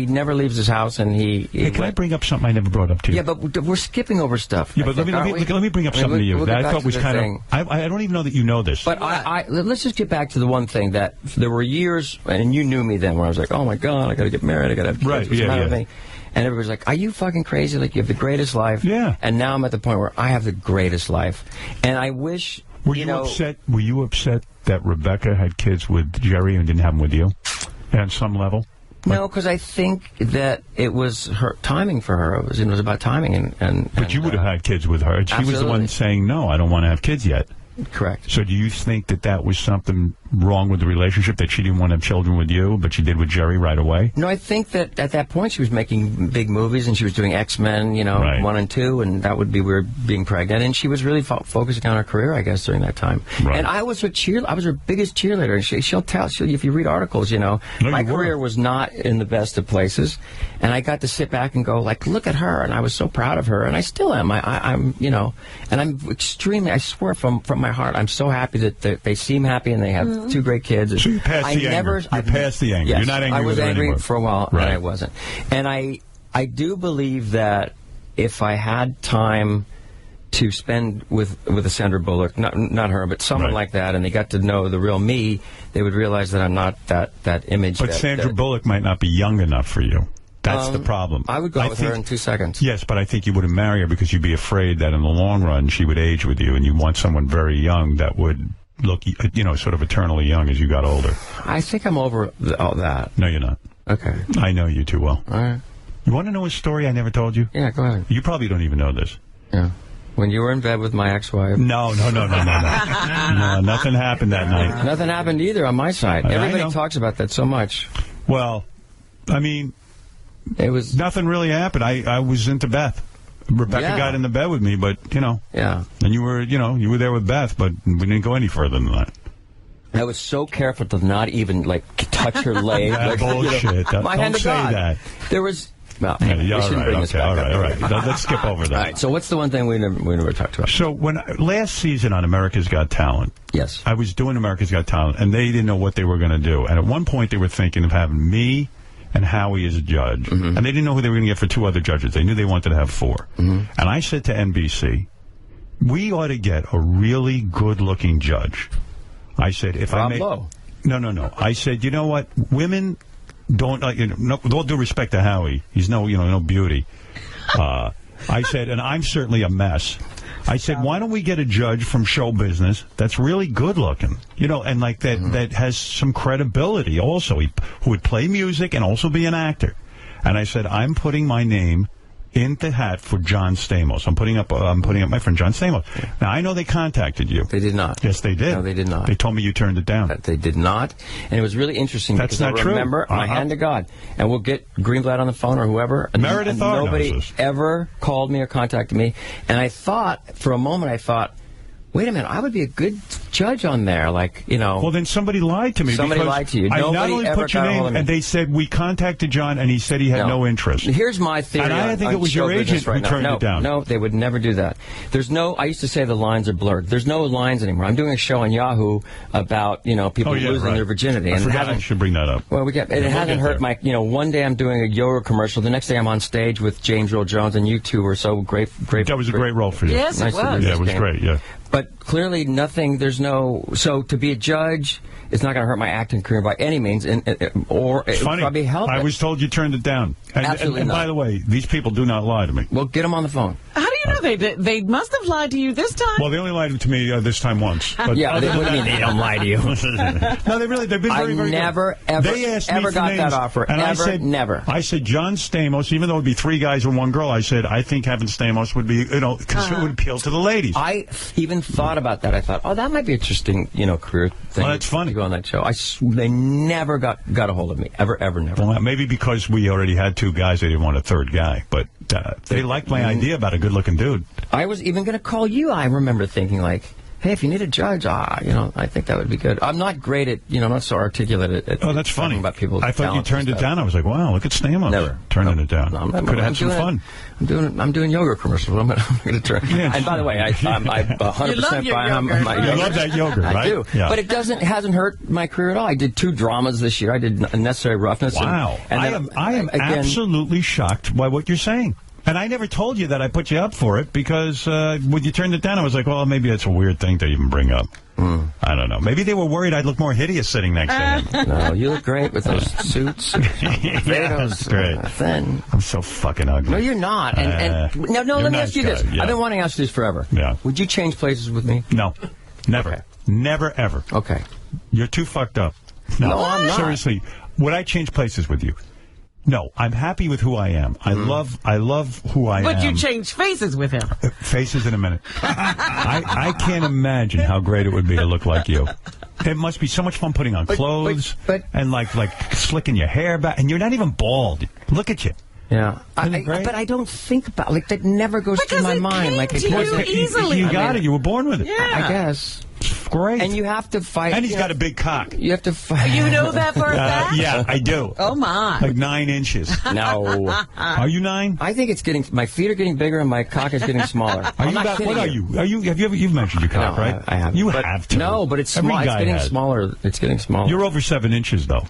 Speaker 1: never leaves his house, and
Speaker 12: Hey, can I bring up something I never brought up to you?
Speaker 1: Yeah, but we're skipping over stuff.
Speaker 12: Yeah, but let me bring up something to you that I thought was kind of... I don't even know that you know this.
Speaker 1: But let's just get back to the one thing that there were years, and you knew me then, where I was like, oh my God, I got to get married, I got to have kids.
Speaker 12: Right, yeah.
Speaker 1: And everybody's like, are you fucking crazy? Like, you have the greatest life.
Speaker 12: Yeah.
Speaker 1: And now I'm at the point where I have the greatest life. And I wish,
Speaker 12: Were you upset that Rebecca had kids with Jerry and didn't have them with you? On some level?
Speaker 1: No, because I think that it was her timing for her. It was about timing.
Speaker 12: But you would have had kids with her. She was the one saying, no, I don't want to have kids yet.
Speaker 1: Correct.
Speaker 12: So do you think that was something wrong with the relationship, that she didn't want to have children with you, but she did with Jerry right away?
Speaker 1: No, I think that at that point she was making big movies, and she was doing X-Men, 1 and 2, and that would be weird being pregnant. And she was really focusing on her career, I guess, during that time.
Speaker 12: Right.
Speaker 1: And I was her biggest cheerleader. And she'll tell, if you read articles, my career was not in the best of places, and I got to sit back and go, like, look at her, and I was so proud of her, and I still am. I'm and I'm extremely, I swear from my heart, I'm so happy that they seem happy, and they have 2 great kids.
Speaker 12: So you're past the anger. You're past the anger.
Speaker 1: Yes,
Speaker 12: you're not angry with her anymore.
Speaker 1: I was angry for a while,
Speaker 12: right.
Speaker 1: And I wasn't. And I do believe that if I had time to spend with a Sandra Bullock, not her, but someone like that, and they got to know the real me, they would realize that I'm not that image.
Speaker 12: But Sandra Bullock might not be young enough for you. That's the problem.
Speaker 1: I would go with her in 2 seconds.
Speaker 12: Yes, but I think you wouldn't marry her because you'd be afraid that in the long run she would age with you, and you want someone very young that would look, sort of eternally young as you got older.
Speaker 1: I think I'm over all that.
Speaker 12: No, you're not.
Speaker 1: Okay.
Speaker 12: I know you too well.
Speaker 1: All right.
Speaker 12: You want to know a story I never told you?
Speaker 1: Yeah, go ahead.
Speaker 12: You probably don't even know this.
Speaker 1: Yeah. When you were in bed with my ex-wife.
Speaker 12: No. No, nothing happened that night.
Speaker 1: Nothing happened either on my side. Everybody talks about that so much.
Speaker 12: Well, I mean,
Speaker 1: it was
Speaker 12: nothing really happened. I was into Beth. Rebecca got into bed with me, but,
Speaker 1: Yeah.
Speaker 12: And you were there with Beth, but we didn't go any further than that.
Speaker 1: I was so careful to not even, touch her leg.
Speaker 12: Bullshit. Don't say that.
Speaker 1: There was... Well,
Speaker 12: all right. Let's skip over that.
Speaker 1: All right, so what's the one thing we never talked about?
Speaker 12: So last season on America's Got Talent,
Speaker 1: yes,
Speaker 12: I was doing America's Got Talent, and they didn't know what they were going to do. And at one point, they were thinking of having me and Howie as a judge. And they didn't know who they were going to get for 2 other judges. They knew they wanted to have 4. And I said to NBC, we ought to get a really good-looking judge. I said, if
Speaker 1: Rob
Speaker 12: I make...
Speaker 1: Lowe.
Speaker 12: No. I said, you know what? Women don't, with all due respect to Howie, he's no beauty. I said, and I'm certainly a mess. I said, why don't we get a judge from show business that's really good looking, and like that has some credibility also, who would play music and also be an actor. And I said, I'm putting my name in the hat for John Stamos. I'm putting up my friend John Stamos. Now, I know they contacted you.
Speaker 1: They did not.
Speaker 12: Yes, they did.
Speaker 1: No, they did not.
Speaker 12: They told me you turned it down.
Speaker 1: They did not. And it was really interesting.
Speaker 12: That's not true.
Speaker 1: Remember, my hand to God. And we'll get Greenblatt on the phone or whoever. And
Speaker 12: Meredith
Speaker 1: nobody ever called me or contacted me. And I thought, for a moment, wait a minute, I would be a good judge on there, Well,
Speaker 12: then somebody lied to me.
Speaker 1: Somebody lied to you.
Speaker 12: I not only put your name, and they said, we contacted John, and he said he had no interest.
Speaker 1: Here's my theory.
Speaker 12: And I think it was your agent who turned it down.
Speaker 1: No, they would never do that. I used to say the lines are blurred. There's no lines anymore. I'm doing a show on Yahoo about, people losing their virginity.
Speaker 12: I forgot I should bring that up.
Speaker 1: Well, it hasn't hurt my, one day I'm doing a yoga commercial, the next day I'm on stage with James Earl Jones, and you two were so great.
Speaker 12: That was a great role for you.
Speaker 2: Yes, it was.
Speaker 12: Yeah, it was great, yeah.
Speaker 1: But clearly so to be a judge, it's not going to hurt my acting career by any means, or it would probably help.
Speaker 12: I was told you turned it down.
Speaker 1: Absolutely
Speaker 12: and
Speaker 1: not.
Speaker 12: By the way, these people do not lie to me.
Speaker 1: Well, get them on the phone.
Speaker 2: How do you know they must have lied to you this time?
Speaker 12: Well, they only lied to me this time once. But
Speaker 1: what do you mean they don't lie to you?
Speaker 12: No, they've been very, very
Speaker 1: never,
Speaker 12: good.
Speaker 1: ever,
Speaker 12: they asked
Speaker 1: ever
Speaker 12: me for
Speaker 1: got
Speaker 12: names,
Speaker 1: that offer.
Speaker 12: And
Speaker 1: I
Speaker 12: said,
Speaker 1: never.
Speaker 12: I said, John Stamos, even though it would be 3 guys and 1 girl, I said, I think having Stamos would be, because it would appeal to the ladies.
Speaker 1: I even thought about that. I thought, that might be interesting, career thing.
Speaker 12: Well, that's funny.
Speaker 1: To go on that show. They never got a hold of me. Ever, never.
Speaker 12: Well, maybe because we already had 2 guys, they didn't want a 3rd guy. But they liked my idea about a good-looking dude.
Speaker 1: I was even going to call you. I remember thinking, hey, if you need a judge, I think that would be good. I'm not great at, I'm not so articulate at
Speaker 12: that's funny.
Speaker 1: About people's
Speaker 12: I thought you turned it down. I was like, wow, look at Stamos.
Speaker 1: Never.
Speaker 12: Turning it down.
Speaker 1: No,
Speaker 12: could have had some fun.
Speaker 1: I'm doing yoga commercials. I'm going to turn.
Speaker 12: Yeah.
Speaker 1: And by the way, I'm 100%
Speaker 2: buy
Speaker 1: my
Speaker 12: yoga. You love that yoga, right?
Speaker 1: I do.
Speaker 12: Yeah.
Speaker 1: But it hasn't hurt my career at all. I did 2 dramas this year. I did Necessary Roughness.
Speaker 12: Wow.
Speaker 1: And
Speaker 12: I am absolutely shocked by what you're saying. And I never told you that I put you up for it because when you turned it down, I was like, well, maybe that's a weird thing to even bring up. I don't know. Maybe they were worried I'd look more hideous sitting next to him.
Speaker 1: No, you look great with those suits.
Speaker 12: Yeah, that's great.
Speaker 1: Thin.
Speaker 12: I'm so fucking ugly.
Speaker 1: No, you're not. No, let me ask you this.
Speaker 12: Yeah.
Speaker 1: I've been wanting to ask you this forever.
Speaker 12: Yeah.
Speaker 1: Would you change places with me?
Speaker 12: No. Never.
Speaker 1: Okay.
Speaker 12: Never, ever.
Speaker 1: Okay.
Speaker 12: You're too fucked up.
Speaker 1: No, I'm not.
Speaker 12: Seriously. Would I change places with you? No, I'm happy with who I am. I love who I am.
Speaker 2: But you change faces with him.
Speaker 12: Faces in a minute. I can't imagine how great it would be to look like you. It must be so much fun putting on clothes and like slicking your hair back, and you're not even bald. Look at you.
Speaker 1: Yeah, but I don't think about that. Never goes through my mind.
Speaker 2: Easily.
Speaker 12: You got it. You were born with it.
Speaker 2: Yeah.
Speaker 1: I guess.
Speaker 12: Great.
Speaker 1: And you have to fight.
Speaker 12: And he's got a big cock.
Speaker 1: You have to fight.
Speaker 2: You know that for a fact?
Speaker 12: Yeah, I do.
Speaker 2: Oh, my.
Speaker 12: Like 9 inches.
Speaker 1: No.
Speaker 12: Are you 9?
Speaker 1: I think my feet are getting bigger and my cock is getting smaller.
Speaker 12: What are you? You've mentioned your cock, right?
Speaker 1: I haven't.
Speaker 12: You have to.
Speaker 1: No, but it's small. It's getting smaller. It's getting smaller.
Speaker 12: You're over 7 inches, though.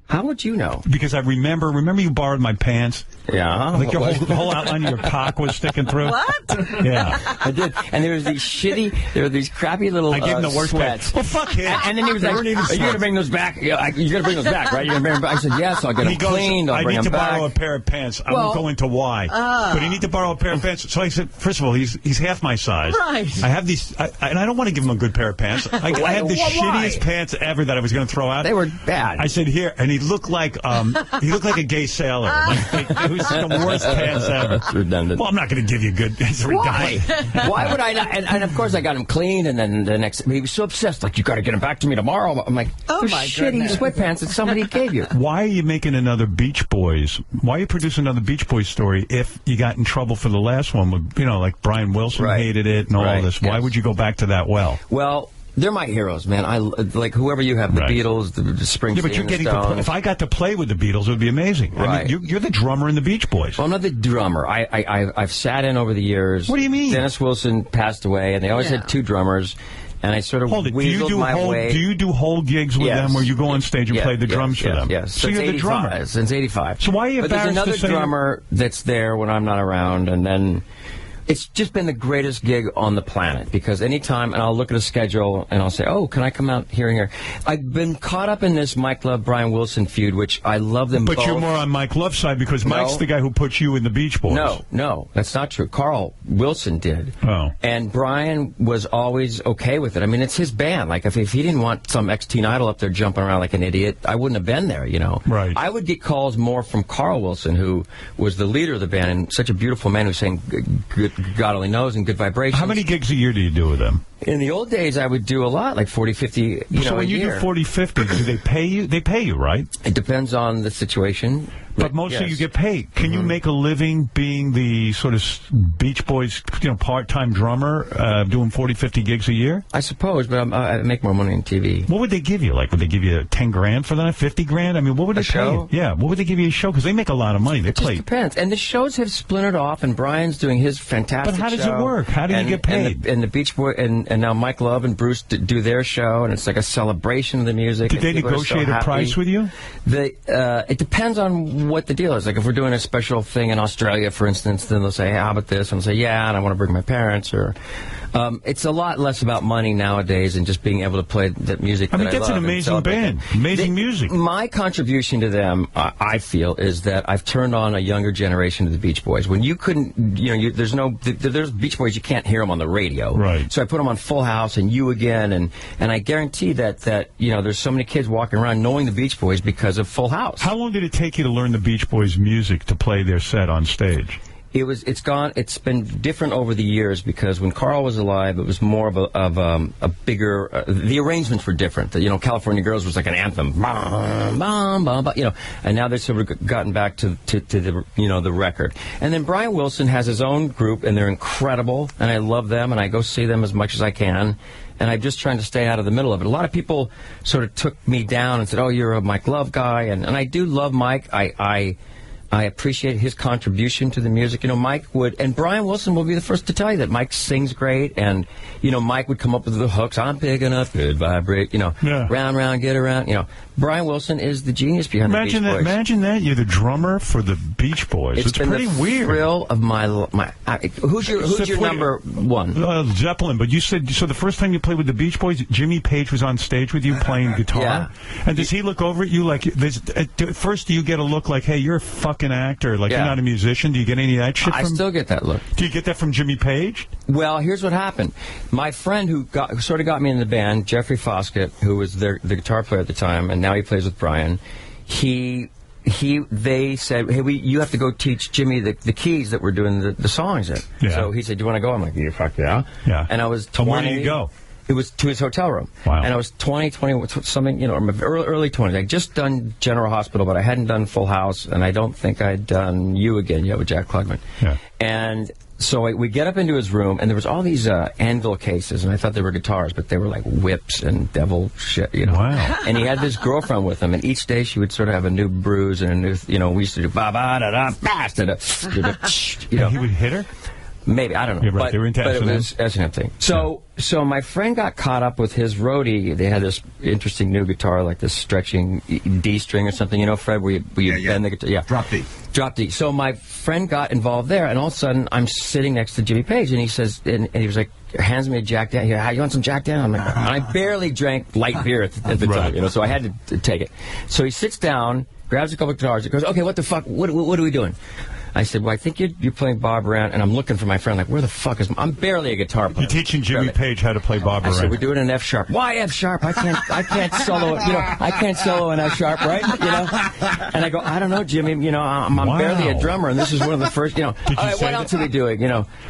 Speaker 1: How would you know?
Speaker 12: Because I remember you borrowed my pants?
Speaker 1: Yeah.
Speaker 12: Like the whole outline of your cock was sticking through?
Speaker 2: What?
Speaker 12: Yeah.
Speaker 1: I did. And there were these crappy little
Speaker 12: I gave him the worst
Speaker 1: sweats.
Speaker 12: Well, fuck him.
Speaker 1: And then he was like, are you going to bring those back? You're going to bring those back, right? You're gonna bring them back. I said, yes, I'll get them cleaned. I'll bring them back.
Speaker 12: I need to borrow a pair of pants. I won't go into why. But you need to borrow a pair of pants. So I said, first of all, he's half my size.
Speaker 2: Right.
Speaker 12: I have these, and I don't want to give him a good pair of pants. I have the shittiest pants ever that I was going to throw out.
Speaker 1: They were bad.
Speaker 12: I said, here, and he looked like a gay sailor. It was the worst pants ever.
Speaker 1: It's redundant.
Speaker 12: Well, I'm not going to give you good. It's redundant.
Speaker 1: Why would I not? And of course, I got him cleaned, and then the next, he was so obsessed. Like, you got to get them back to me tomorrow. I'm like,
Speaker 2: oh my
Speaker 1: shitty sweatpants that somebody gave you.
Speaker 12: Why are you making another Beach Boys? Why are you producing another Beach Boys story if you got in trouble for the last one with, like Brian Wilson hated it and all this? Why would you go back to that well?
Speaker 1: Well, they're my heroes, man. I like whoever you have, the Beatles, the Springsteen.
Speaker 12: Yeah, but you're getting
Speaker 1: to
Speaker 12: if I got to play with the Beatles, it would be amazing.
Speaker 1: Right.
Speaker 12: I mean, you're the drummer in the Beach Boys.
Speaker 1: Well, I'm not the drummer. I've sat in over the years.
Speaker 12: What do you mean?
Speaker 1: Dennis Wilson passed away, and they always had 2 drummers. And I sort of weaseled my way.
Speaker 12: Do you do whole gigs with them where you go on stage and play the drums for them?
Speaker 1: Yes.
Speaker 12: So you're the drummer.
Speaker 1: Since 85.
Speaker 12: So why are you embarrassed
Speaker 1: But there's another
Speaker 12: to say
Speaker 1: drummer that's there when I'm not around, and then It's just been the greatest gig on the planet because anytime, and I'll look at a schedule and I'll say, oh, can I come out here and here? I've been caught up in this Mike Love, Brian Wilson feud, which I love them both.
Speaker 12: But you're more on Mike Love's side because Mike's the guy who put you in the Beach Boys.
Speaker 1: No, that's not true. Carl Wilson did.
Speaker 12: Oh.
Speaker 1: And Brian was always okay with it. I mean, it's his band. Like, if he didn't want some ex-teen idol up there jumping around like an idiot, I wouldn't have been there, you know?
Speaker 12: Right.
Speaker 1: I would get calls more from Carl Wilson, who was the leader of the band and such a beautiful man who sang God Only Knows and Good Vibrations.
Speaker 12: How many gigs a year do you do with them?
Speaker 1: In the old days, I would do a lot, like 40, 50,
Speaker 12: So when you do 40, 50, do they pay you? They pay you, right?
Speaker 1: It depends on the situation.
Speaker 12: But mostly you get paid. Can you make a living being the sort of Beach Boys, part-time drummer, doing 40, 50 gigs a year?
Speaker 1: I suppose, but I make more money on TV.
Speaker 12: What would they give you? Like, would they give you 10 grand for that? 50 grand? I mean, what would they pay you? Yeah, what would they give you a show? Because they make a lot of money. They play.
Speaker 1: It just depends. And the shows have splintered off, and Brian's doing his fantastic show.
Speaker 12: But how does it work? How do you get paid?
Speaker 1: And the Beach Boys, and now Mike Love and Bruce do their show, and it's like a celebration of the music.
Speaker 12: Did they negotiate a price with you?
Speaker 1: It depends on what the deal is. Like, if we're doing a special thing in Australia, for instance, then they'll say, hey, how about this? And I'll say, yeah, and I want to bring my parents. Or it's a lot less about money nowadays and just being able to play the music.
Speaker 12: I mean, that's an amazing band. Amazing music.
Speaker 1: My contribution to them, I feel, is that I've turned on a younger generation of the Beach Boys. When you couldn't, there's Beach Boys, you can't hear them on the radio.
Speaker 12: Right.
Speaker 1: So I put them on Full House and You Again, and I guarantee that there's so many kids walking around knowing the Beach Boys because of Full House.
Speaker 12: How long did it take you to learn the Beach Boys music to play their set on stage?
Speaker 1: It's been different over the years because when Carl was alive, it was more of a bigger. The arrangements were different. California Girls was like an anthem, bam, bam, bam, bam, and now they've sort of gotten back to the the record. And then Brian Wilson has his own group, and they're incredible, and I love them, and I go see them as much as I can. And I'm just trying to stay out of the middle of it. A lot of people sort of took me down and said, "Oh, you're a Mike Love guy," and I do love Mike. I appreciate his contribution to the music. Mike would, and Brian Wilson will be the first to tell you that Mike sings great, and, Mike would come up with the hooks, I'm big enough, good vibrate, round, round, get around, Brian Wilson is the genius behind the Beach Boys.
Speaker 12: Imagine that, you're the drummer for the Beach Boys. It's pretty weird.
Speaker 1: Thrill of my who's your number one?
Speaker 12: Zeppelin, but you said, so the first time you played with the Beach Boys, Jimmy Page was on stage with you playing guitar?
Speaker 1: Yeah.
Speaker 12: And does he look over at you like, first do you get a look like, hey, you're a fucking actor, like you're not a musician? Do you get any of that shit from?
Speaker 1: I still get that look.
Speaker 12: Do you get that from Jimmy Page?
Speaker 1: Well, here's what happened. My friend who sort of got me in the band, Jeffrey Foskett, who was the guitar player at the time, and now he plays with Brian, they said, hey, you have to go teach Jimmy the keys that we're doing the songs in. Yeah. So he said, do you want to go? I'm like, yeah, fuck yeah.
Speaker 12: Yeah.
Speaker 1: And I was 20.
Speaker 12: Where did you go?
Speaker 1: It was to his hotel room.
Speaker 12: Wow. And
Speaker 1: I was 20, something, early 20s. I'd just done General Hospital, but I hadn't done Full House, and I don't think I'd done You Again yet with Jack Klugman.
Speaker 12: Yeah.
Speaker 1: And so we get up into his room, and there was all these anvil cases, and I thought they were guitars, but they were like whips and devil shit,
Speaker 12: Wow.
Speaker 1: And he had this girlfriend with him, and each day she would sort of have a new bruise and a new, we used to do ba-ba-da-da-ba-da-da,
Speaker 12: And he would hit her?
Speaker 1: Maybe, I don't know.
Speaker 12: Yeah, right. They were into
Speaker 1: but
Speaker 12: S&M.
Speaker 1: It was S&M thing. So my friend got caught up with his roadie. They had this interesting new guitar, like this stretching D string or something, Fred, where you bend the guitar. Yeah. Drop D. So my friend got involved there, and all of a sudden I'm sitting next to Jimmy Page, and he says, and he was like, hands me a Jack Daniels. How, you want some Jack Daniels? I'm like, I barely drank light beer at the time, so I had to take it. So he sits down, grabs a couple of guitars, and goes, okay, what the fuck? What are we doing? I said, well, I think you're playing Bob Brown, and I'm looking for my friend. Like, where the fuck is... I'm barely a guitar player.
Speaker 12: You're teaching Jimmy Page how to play Bob Brown.
Speaker 1: I said, we're doing an F sharp. Why F sharp? I can't solo it. I can't solo an F sharp, right? And I go, I don't know, Jimmy. I'm barely a drummer, and this is one of the first. Did you say what else are we doing?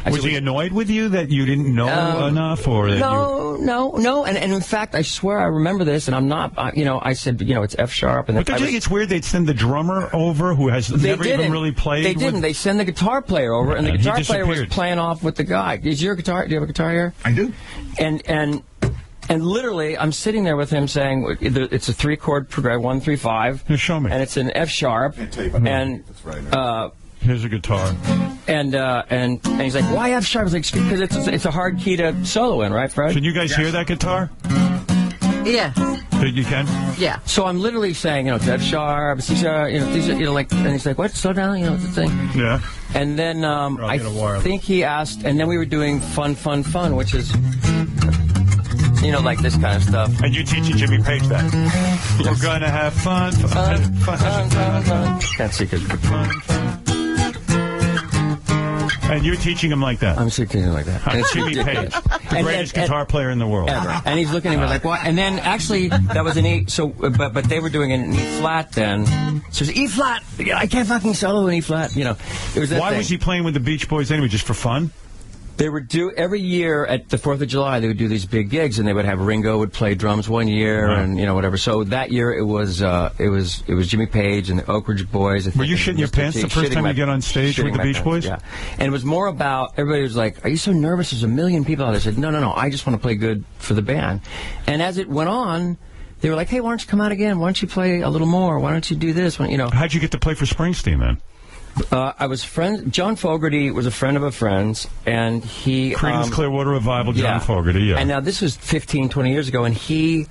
Speaker 12: Was he annoyed with you that you didn't know enough, or that
Speaker 1: no. And in fact, I swear I remember this, and I'm not. I said, it's F sharp, and
Speaker 12: but don't you think it's weird they'd send the drummer over who has never even really played?
Speaker 1: They didn't. They send the guitar player over, and the guitar player was playing off with the guy. Is your guitar? Do you have a guitar here?
Speaker 23: I do.
Speaker 1: And literally, I'm sitting there with him saying it's a 3-chord progression, 1, 3, 5.
Speaker 12: Here, show me.
Speaker 1: And it's an F sharp. And
Speaker 12: here's a guitar.
Speaker 1: And he's like, why F sharp? I was like, because it's a hard key to solo in, right, Fred?
Speaker 12: Can you guys hear that guitar?
Speaker 2: Yeah.
Speaker 12: So you can?
Speaker 2: Yeah.
Speaker 1: So I'm literally saying, F sharp, C sharp, these are, like, and he's like, what? Slow down, it's the thing.
Speaker 12: Yeah.
Speaker 1: And then I think he asked, and then we were doing fun, which is, like this kind of stuff.
Speaker 12: And you're teaching Jimmy Page that. We're gonna have fun.
Speaker 1: Can't see because fun.
Speaker 12: And you're teaching him like that?
Speaker 1: I'm teaching him like that.
Speaker 12: And it's Jimmy Page, the greatest guitar player in the world.
Speaker 1: Ever. And he's looking at me like, what? And then, actually, that was an E, so, but they were doing an E-flat then. So it's E-flat. I can't fucking solo an E-flat, It was that
Speaker 12: Why
Speaker 1: thing.
Speaker 12: was he playing with the Beach Boys anyway, just for fun?
Speaker 1: They would do, every year at the 4th of July, they would do these big gigs, and they would have Ringo would play drums one year, and, whatever. So that year, it was Jimmy Page and the Oak Ridge Boys.
Speaker 12: Were you shitting your pants the first time you get on stage with the Beach Boys?
Speaker 1: Yeah. And it was more about, everybody was like, are you so nervous? There's a million people out there. I said, no, I just want to play good for the band. And as it went on, they were like, hey, why don't you come out again? Why don't you play a little more? Why don't you do this?
Speaker 12: How'd you get to play for Springsteen, then?
Speaker 1: I was John Fogerty was a friend of a friend's, and he...
Speaker 12: Creedence Clearwater Revival, John Fogerty, yeah.
Speaker 1: And now this was 15, 20 years ago, and it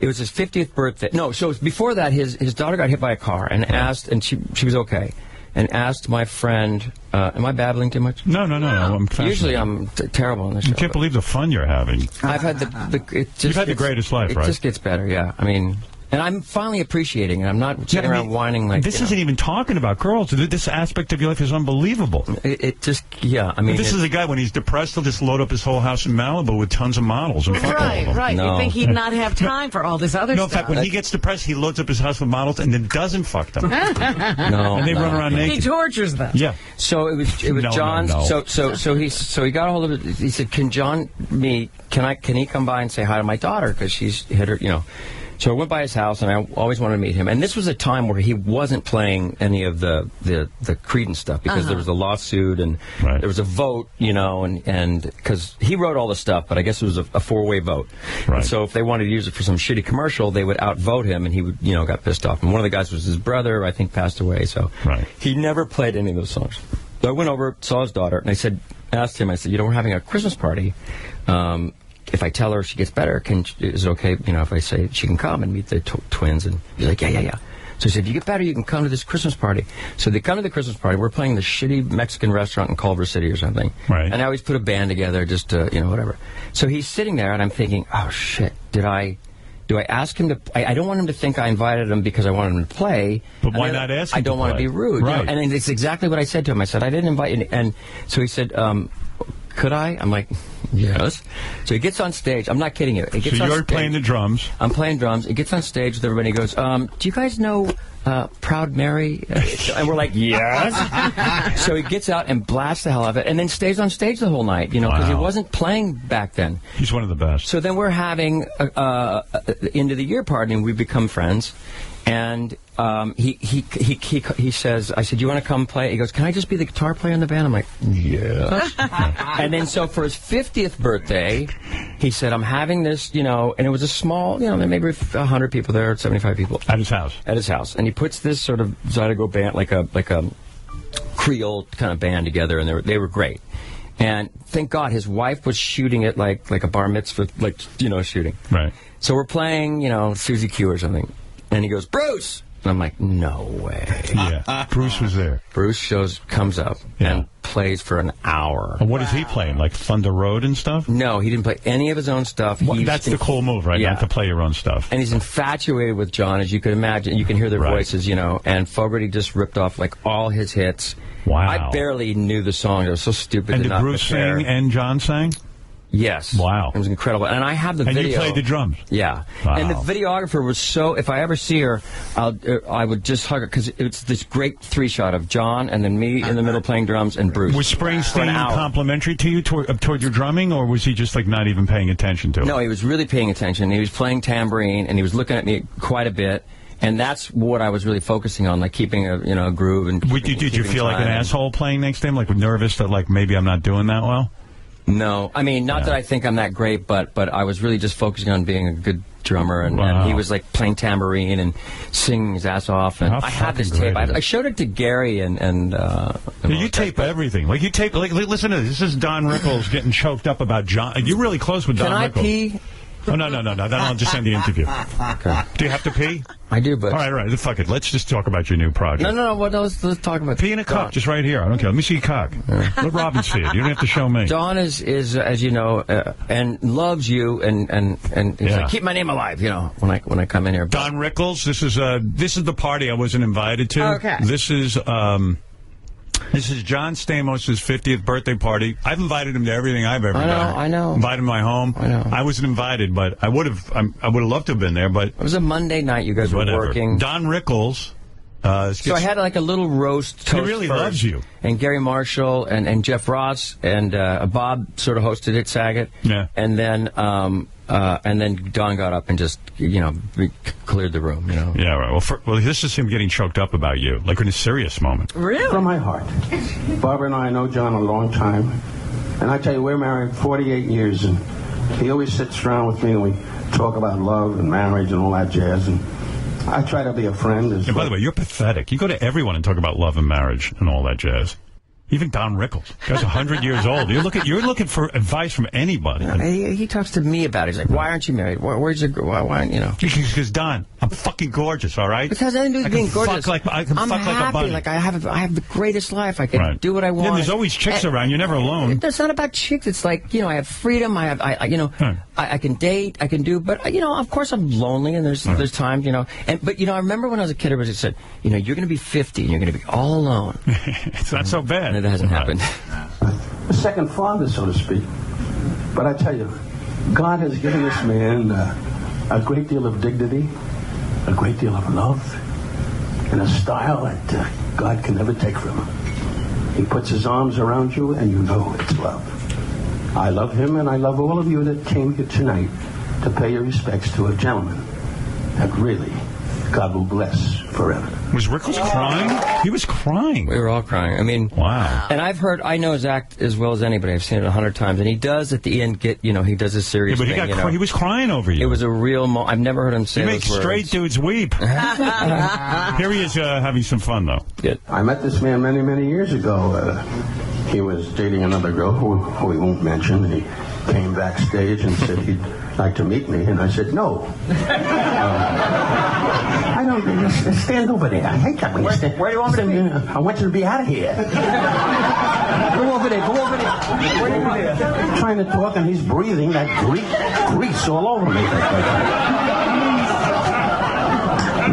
Speaker 1: was his 50th birthday. No, so before that, his daughter got hit by a car and asked, and she was okay, and asked my friend, am I babbling too much?
Speaker 12: No. I'm fascinated.
Speaker 1: Usually I'm terrible on the show.
Speaker 12: You can't believe the fun you're having.
Speaker 1: I've had
Speaker 12: You've had the greatest life, right?
Speaker 1: It just gets better, yeah. I mean... And I'm finally appreciating it. I'm not sitting around whining like...
Speaker 12: This isn't even talking about girls. This aspect of your life is unbelievable.
Speaker 1: It just, yeah, I mean...
Speaker 12: This is a guy, when he's depressed, he'll just load up his whole house in Malibu with tons of models. And
Speaker 2: Right.
Speaker 1: No.
Speaker 2: You think he'd not have time for all this other stuff.
Speaker 12: No, in fact, when he gets depressed, he loads up his house with models and then doesn't fuck them.
Speaker 1: No.
Speaker 12: And they run around naked.
Speaker 2: He tortures them.
Speaker 12: Yeah.
Speaker 1: So it was John's...
Speaker 12: No.
Speaker 1: So he got a hold of it. He said, can he come by and say hi to my daughter? Because she's hit her, So I went by his house, and I always wanted to meet him. And this was a time where he wasn't playing any of the Creedence stuff, because there was a lawsuit, and there was a vote, and because he wrote all the stuff, but I guess it was a four-way vote.
Speaker 12: Right.
Speaker 1: And so if they wanted to use it for some shitty commercial, they would outvote him, and he would, got pissed off. And one of the guys was his brother, I think, passed away, so he never played any of those songs. So I went over, saw his daughter, and I asked him, we're having a Christmas party. If I tell her she gets better, is it okay, if I say she can come and meet the twins? And he's like, yeah. So he said, if you get better, you can come to this Christmas party. So they come to the Christmas party. We're playing the shitty Mexican restaurant in Culver City or something.
Speaker 12: Right.
Speaker 1: And I always put a band together just to, whatever. So he's sitting there, and I'm thinking, oh, shit, do I ask him to... I don't want him to think I invited him because I wanted him to play.
Speaker 12: But why not ask him
Speaker 1: I don't
Speaker 12: to
Speaker 1: want to
Speaker 12: play?
Speaker 1: be rude.
Speaker 12: Right.
Speaker 1: And it's exactly what I said to him. I said, I didn't invite you. And so he said... could I? I'm like, yes. So he gets on stage. I'm not kidding you.
Speaker 12: So you're playing the drums.
Speaker 1: I'm playing drums. He gets on stage with everybody. He goes, do you guys know Proud Mary? And we're like, yes. So he gets out and blasts the hell out of it, and then stays on stage the whole night, because he wasn't playing back then.
Speaker 12: He's one of the best.
Speaker 1: So then we're having the end of the year party, and we become friends. And he says, I said, you want to come play? He goes, can I just be the guitar player in the band? I'm like, yeah. And then so for his 50th birthday, he said, I'm having this, and it was a small, maybe 100 people there, 75 people.
Speaker 12: At his house.
Speaker 1: At his house. And he puts this sort of Zydeco band, like a Creole kind of band together, and they were great. And thank God his wife was shooting it like a bar mitzvah, shooting.
Speaker 12: Right.
Speaker 1: So we're playing, Susie Q or something. And he goes, Bruce! And I'm like, no way.
Speaker 12: Yeah, Bruce was there.
Speaker 1: Bruce comes up and plays for an hour.
Speaker 12: And what is he playing, like Thunder Road and stuff?
Speaker 1: No, he didn't play any of his own stuff.
Speaker 12: Well, that's the cool move, right?
Speaker 1: Yeah.
Speaker 12: Not to play your own stuff.
Speaker 1: And he's infatuated with John, as you could imagine. You can hear their voices, And Fogerty just ripped off, all his hits.
Speaker 12: Wow.
Speaker 1: I barely knew the song. It was so stupid.
Speaker 12: And did Bruce sing and John sang?
Speaker 1: Yes.
Speaker 12: Wow.
Speaker 1: It was incredible. And I have the video.
Speaker 12: And you played the drums?
Speaker 1: Yeah.
Speaker 12: Wow.
Speaker 1: And the videographer was so... If I ever see her, I would just hug her, because it's this great three-shot of John and then me in the middle playing drums and Bruce.
Speaker 12: Was Springsteen complimentary to you toward your drumming, or was he just not even paying attention to it?
Speaker 1: No, he was really paying attention. He was playing tambourine, and he was looking at me quite a bit. And that's what I was really focusing on, keeping a groove. And
Speaker 12: did you feel like an asshole playing next to him? Nervous that maybe I'm not doing that well?
Speaker 1: No, I mean, not that I think I'm that great, but I was really just focusing on being a good drummer, and he was playing tambourine and singing his ass off. And I had this tape. I showed it to Gary and
Speaker 12: you tape everything. You tape. Listen to this. This is Don Rickles getting choked up about John. You're really close with Don Rickles.
Speaker 1: Can I pee?
Speaker 12: Oh, no. Then I'll just end the interview.
Speaker 1: Okay.
Speaker 12: Do you have to pee?
Speaker 1: I do, but...
Speaker 12: All right. Fuck it. Let's just talk about your new project.
Speaker 1: No. Let's talk about...
Speaker 12: Pee in a cup, just right here. I don't care. Let me see your cock. Let Robin see it. You don't have to show me.
Speaker 1: Dawn is as you know, and loves you, and he's like, keep my name alive, you know, when I come in here.
Speaker 12: Don Rickles, this is the party I wasn't invited to.
Speaker 2: Okay.
Speaker 12: This is John Stamos' 50th birthday party. I've invited him to everything I've ever done.
Speaker 1: I know.
Speaker 12: Invited him to my home.
Speaker 1: I know.
Speaker 12: I wasn't invited, but I would have loved to have been there, but...
Speaker 1: It was a Monday night. You guys were working.
Speaker 12: Don Rickles...
Speaker 1: so I had like a little roast toast.
Speaker 12: He really loves you.
Speaker 1: And Gary Marshall and Jeff Ross and Bob sort of hosted it, Saget.
Speaker 12: Yeah.
Speaker 1: And then Don got up and just, cleared the room, you know.
Speaker 12: Yeah, right. Well, this is him getting choked up about you, like in a serious moment.
Speaker 26: Really? From my heart. Barbara and I know John a long time. And I tell you, we're married 48 years. And he always sits around with me and we talk about love and marriage and all that jazz. And I try to be a friend.
Speaker 12: And by the way, you're pathetic. You go to everyone and talk about love and marriage and all that jazz. Even Don Rickles. The guy's 100 years old. You're looking for advice from anybody.
Speaker 1: He talks to me about it. He's like, why aren't you married? Where's your girl? Why you know?
Speaker 12: Because, Don, I'm fucking gorgeous, all right?
Speaker 1: Because I didn't do being gorgeous.
Speaker 12: I can
Speaker 1: I'm
Speaker 12: fuck
Speaker 1: happy.
Speaker 12: like a bunny.
Speaker 1: Like I have the greatest life. I can do what I want.
Speaker 12: Yeah, there's always chicks around. You're never alone.
Speaker 1: It's not about chicks. It's like, I have freedom. I can date. I can do. But, of course I'm lonely and there's times, But, I remember when I was a kid, everybody said, you're going to be 50 and you're going to be all alone.
Speaker 12: It's not so bad.
Speaker 1: And it hasn't happened.
Speaker 26: A second father, so to speak. But I tell you, God has given this man a great deal of dignity, a great deal of love, and a style that God can never take from him. He puts his arms around you, and you know it's love. I love him, and I love all of you that came here tonight to pay your respects to a gentleman that really God will bless forever.
Speaker 12: Was Rickles crying? He was crying.
Speaker 1: We were all crying. I mean,
Speaker 12: wow.
Speaker 1: And I know his act as well as anybody. I've seen it 100 times. And he does at the end he does a serious thing.
Speaker 12: He was crying over you.
Speaker 1: It was a real moment. I've never heard him say those words.
Speaker 12: You make straight dudes weep. Here he is having some fun, though.
Speaker 1: Good.
Speaker 26: I met this man many, many years ago. He was dating another girl who he won't mention. He came backstage and said he'd like to meet me, and I said no. I don't stand over there. I hate that when you stand. Where do you want me to be? I want you to be out of here. Go over there. Trying to talk, and he's breathing that grease all over me.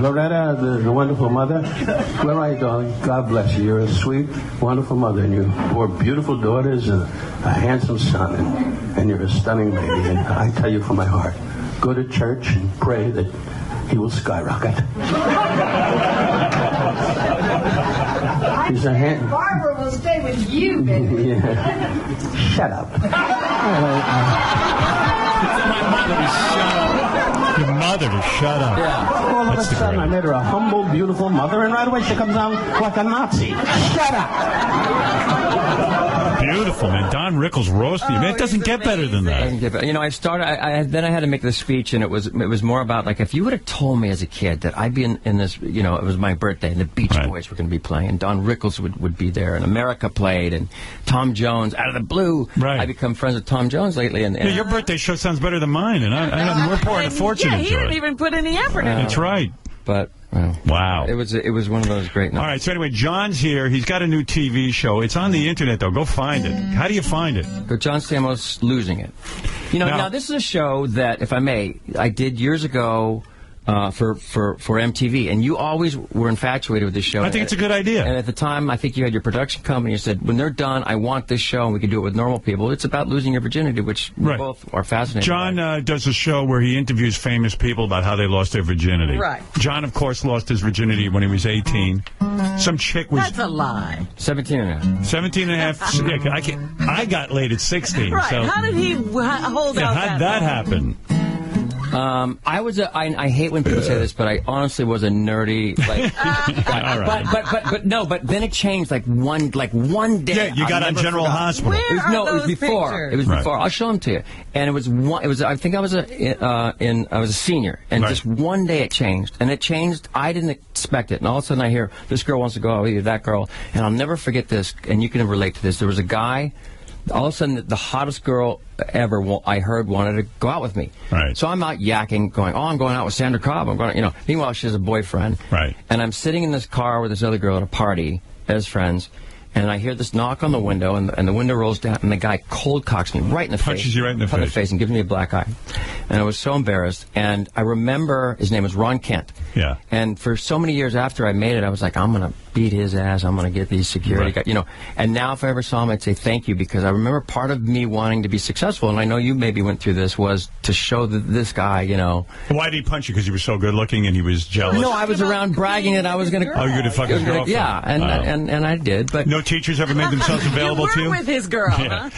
Speaker 26: Loretta, the wonderful mother, where are you, darling? God bless you. You're a sweet, wonderful mother, and you four beautiful daughters and a handsome son, and you're a stunning lady. And I tell you from my heart, go to church and pray that he will skyrocket. He's a hand.
Speaker 27: Barbara will stay with you, baby.
Speaker 26: Yeah. Shut up.
Speaker 12: Your mother to shut up.
Speaker 26: Yeah. All of a sudden, I made her a humble, beautiful mother, and right away she comes out like a Nazi. Shut up.
Speaker 12: Beautiful, man. Don Rickles roasted you. Man, it doesn't get better than that.
Speaker 1: I started. Then I had to make the speech, and it was more about like if you would have told me as a kid that I'd be in this. It was my birthday, and the Beach Boys were going to be playing, and Don Rickles would be there, and America played, and Tom Jones out of the blue.
Speaker 12: Right.
Speaker 1: I become friends with Tom Jones lately, and
Speaker 12: your birthday show sounds better than mine, and we're pouring a fortune into it.
Speaker 2: Yeah, he didn't even put any effort into it.
Speaker 12: That's right.
Speaker 1: But
Speaker 12: wow,
Speaker 1: it was one of those great nights.
Speaker 12: All right, so anyway, John's here. He's got a new TV show. It's on the internet though. Go find it. How do you find it?
Speaker 1: Go John Stamos Losing It. Now this is a show that, if I may, I did years ago. For MTV, and you always were infatuated with this show.
Speaker 12: I think it's a good idea.
Speaker 1: And at the time, I think you had your production company. You said, when they're done, I want this show, and we can do it with normal people. It's about losing your virginity, which we both are fascinated
Speaker 12: John does a show where he interviews famous people about how they lost their virginity.
Speaker 2: Right.
Speaker 12: John, of course, lost his virginity when he was 18. Some chick was...
Speaker 2: That's a lie.
Speaker 1: 17 and a half.
Speaker 12: 17 and a half. I got laid at 16.
Speaker 2: Right.
Speaker 12: So,
Speaker 2: how did he hold out
Speaker 12: how'd that happen?
Speaker 1: I hate when people say this, but I honestly was a nerdy guy.
Speaker 12: All right.
Speaker 1: But then it changed one day.
Speaker 12: Yeah, you got on General Hospital.
Speaker 1: It was before.
Speaker 2: Pictures?
Speaker 1: It was before. I'll show them to you. And it was I think I was a senior, and just one day it changed, and it changed. I didn't expect it, and all of a sudden I hear this girl wants to go out with you, that girl, and I'll never forget this. And you can relate to this. There was a guy all of a sudden, the hottest girl ever I heard wanted to go out with me.
Speaker 12: Right.
Speaker 1: So I'm out yakking, going, I'm going out with Sandra Cobb. I'm going, Meanwhile, she has a boyfriend.
Speaker 12: Right.
Speaker 1: And I'm sitting in this car with this other girl at a party as friends. And I hear this knock on the window, and the window rolls down, and the guy cold cocks me right in the face.
Speaker 12: Punches you right in the face.
Speaker 1: And gives me a black eye. And I was so embarrassed. And I remember his name was Ron Kent.
Speaker 12: Yeah.
Speaker 1: And for so many years after I made it, I was like, I'm going to beat his ass. I'm going to get these security guys. And now if I ever saw him, I'd say thank you, because I remember part of me wanting to be successful, and I know you maybe went through this, was to show this guy,
Speaker 12: Why did he punch you? Because you were so good looking and he was jealous?
Speaker 1: No, I was around bragging that I was going to...
Speaker 12: Oh, you're going to fuck his girlfriend?
Speaker 1: Yeah, and I did, but...
Speaker 12: No teachers ever made themselves available to you?
Speaker 2: You were with his girl, huh?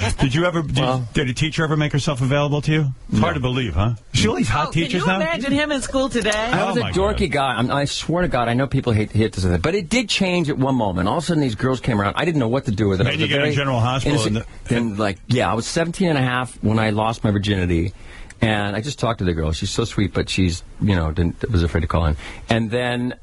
Speaker 12: Did a teacher ever make herself available to you? It's hard to believe, huh? See all these hot teachers
Speaker 2: now?
Speaker 12: now?
Speaker 2: Can you imagine him in school today?
Speaker 1: I was a dorky guy. I swear to God, I know people hate to say that, but it did change at one moment. All of a sudden, these girls came around. I didn't know what to do with it.
Speaker 12: And you get in General Hospital.
Speaker 1: I was 17 and a half when I lost my virginity. And I just talked to the girl. She's so sweet, but she's, was afraid to call in. And then...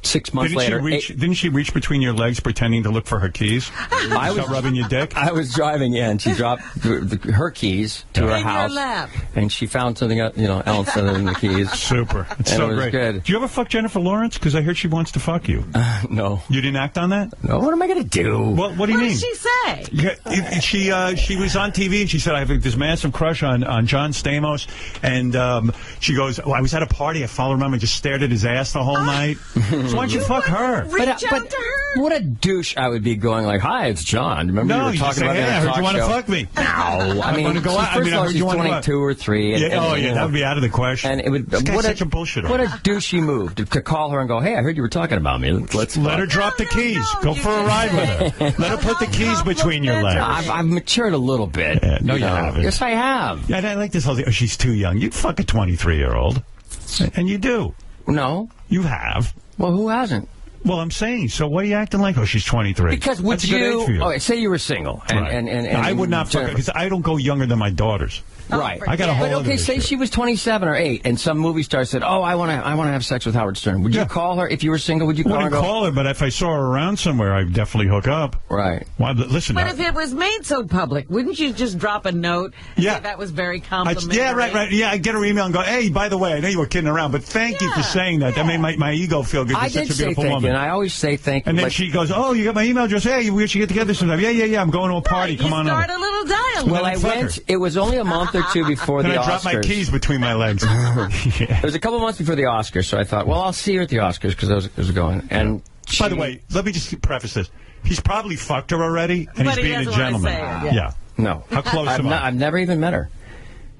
Speaker 1: 6 months later...
Speaker 12: Didn't she reach between your legs pretending to look for her keys? I was rubbing your dick?
Speaker 1: I was driving in. She dropped her keys to her house.
Speaker 2: Your lap.
Speaker 1: And she found something else other than the keys.
Speaker 12: Super. It's so great.
Speaker 1: Good.
Speaker 12: Do you ever fuck Jennifer Lawrence? Because I heard she wants to fuck you.
Speaker 1: No.
Speaker 12: You didn't act on that?
Speaker 1: No. What am I going to do?
Speaker 12: What do you mean?
Speaker 2: What did she say?
Speaker 12: Yeah, she was on TV and she said, I have this massive crush on John Stamos. And she goes, I was at a party. I followed him around and just stared at his ass the whole night. So why don't you fuck her?
Speaker 2: Reach out to her.
Speaker 1: What a douche I would be going like, hi, it's John. Remember you were talking about
Speaker 12: I heard you want to fuck me.
Speaker 1: No. I mean,
Speaker 12: go out.
Speaker 1: First of all, she's 22 or 3.
Speaker 12: That would be out of the question.
Speaker 1: And it would,
Speaker 12: what such a bullshit.
Speaker 1: What a douchey move to call her and go, hey, I heard you were talking about me. Let's
Speaker 12: let her drop the keys. Go for a ride with her. Let her put the keys between your legs.
Speaker 1: I've matured a little bit.
Speaker 12: No, you haven't.
Speaker 1: Yes, I have.
Speaker 12: Yeah, I like this whole thing. Oh, she's too young. You'd fuck a 23-year-old. And you do.
Speaker 1: No.
Speaker 12: You have.
Speaker 1: Well, who hasn't?
Speaker 12: Well, I'm saying, so why are you acting like, she's 23?
Speaker 1: Because
Speaker 12: That's a good age for you.
Speaker 1: Okay, say you were single. And
Speaker 12: I would not fuck her, because I don't go younger than my daughters.
Speaker 1: Right.
Speaker 12: I got a whole
Speaker 1: But okay, say she was 27 or 8, and some movie star said, I want to have sex with Howard Stern. Would you call her if you were single? Would you call her? I wouldn't call
Speaker 12: her, but if I saw her around somewhere, I'd definitely hook up.
Speaker 1: Right.
Speaker 12: Well, listen.
Speaker 2: But if it was made so public, wouldn't you just drop a note and say that was very complimentary?
Speaker 12: Yeah, right. Yeah, I'd get her email and go, hey, by the way, I know you were kidding around, but thank you for saying that. That made my ego feel good. You're such a beautiful woman.
Speaker 1: And I always say thank you.
Speaker 12: And then she goes, you got my email address. Hey, we should get together sometime. Yeah, I'm going to a party. Come on over.
Speaker 2: Start a little dialogue.
Speaker 1: Well, I went. It was only a month or two before the Oscars.
Speaker 12: I dropped my keys between my legs.
Speaker 1: It was a couple months before the Oscars, so I thought, well, I'll see her at the Oscars because I was going. And
Speaker 12: by the way, let me just preface this. He's probably fucked her already, and he's being a gentleman. Yeah.
Speaker 1: No.
Speaker 12: How close am I?
Speaker 1: I've never even met her.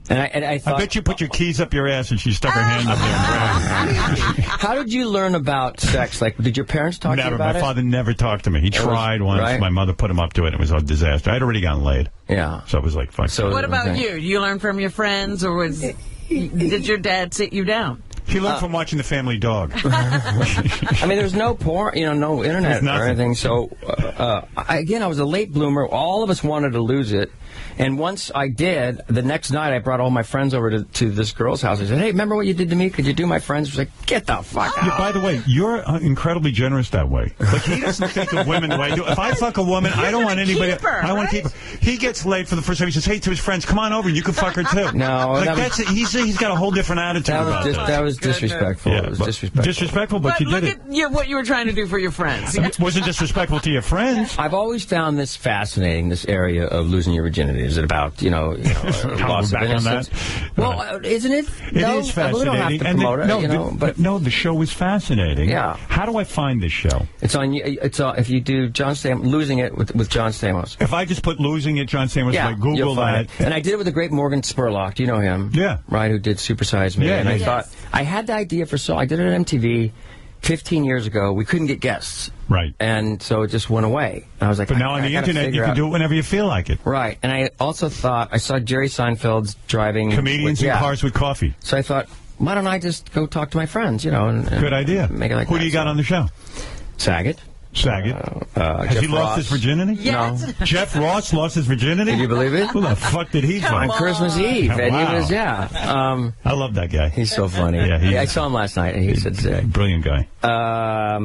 Speaker 1: And I thought,
Speaker 12: I bet you put your keys up your ass and she stuck her hand up there.
Speaker 1: How did you learn about sex? Like, did your parents talk to you about it?
Speaker 12: My father never talked to me. He tried once. Right? My mother put him up to it. It was a disaster. I'd already gotten laid.
Speaker 1: Yeah.
Speaker 12: So it was like, fuck.
Speaker 2: So what about you? You learn from your friends, or did your dad sit you down?
Speaker 12: He learned from watching The Family Dog.
Speaker 1: I mean, there's no porn, no internet or anything. So, again, I was a late bloomer. All of us wanted to lose it. And once I did, the next night I brought all my friends over to this girl's house. I said, hey, remember what you did to me? Could you do my friends? She was like, get the fuck out.
Speaker 12: Yeah, by the way, you're incredibly generous that way. Like, he doesn't think of women the way I do. If I fuck a woman, I don't want anybody. I want to keep her. He gets laid for the first time. He says, hey, to his friends, come on over and you can fuck her too.
Speaker 1: No.
Speaker 12: Like, he's got a whole different attitude about that.
Speaker 1: That was disrespectful.
Speaker 12: Yeah,
Speaker 1: it was disrespectful.
Speaker 12: Disrespectful, but you did it.
Speaker 2: Look at what you were trying to do for your friends.
Speaker 12: It wasn't disrespectful to your friends.
Speaker 1: I've always found this fascinating, this area of losing your virginity. Is it about, loss of innocence?
Speaker 12: Well,
Speaker 1: isn't it?
Speaker 12: It is fascinating.
Speaker 1: We don't have to promote it,
Speaker 12: the show is fascinating.
Speaker 1: Yeah.
Speaker 12: How do I find this show?
Speaker 1: It's on. If you do John Stamos, Losing It with John Stamos.
Speaker 12: If I just put Losing It, John Stamos, like Google that.
Speaker 1: And I did it with the great Morgan Spurlock. Do you know him?
Speaker 12: Yeah.
Speaker 1: Right, who did Super Size Me. And I thought, I had the idea I did it on MTV 15 years ago. We couldn't get guests.
Speaker 12: Right.
Speaker 1: And so it just went away. And I was like,
Speaker 12: but now on the internet, you can do it whenever you feel like it.
Speaker 1: Right. And I also thought, I saw Jerry Seinfeld's driving.
Speaker 12: Comedians in cars with coffee.
Speaker 1: So I thought, why don't I just go talk to my friends, And
Speaker 12: good idea.
Speaker 1: Make it like
Speaker 12: Who do you got on the show?
Speaker 1: Saget.
Speaker 12: Saget. Has he lost his virginity?
Speaker 2: Yes.
Speaker 12: No. Jeff Ross lost his virginity?
Speaker 1: Can you believe it?
Speaker 12: Who the fuck did he find?
Speaker 1: On Christmas Eve. And he was,
Speaker 12: I love that guy.
Speaker 1: He's so funny. I saw him last night, and he said sick.
Speaker 12: Brilliant guy.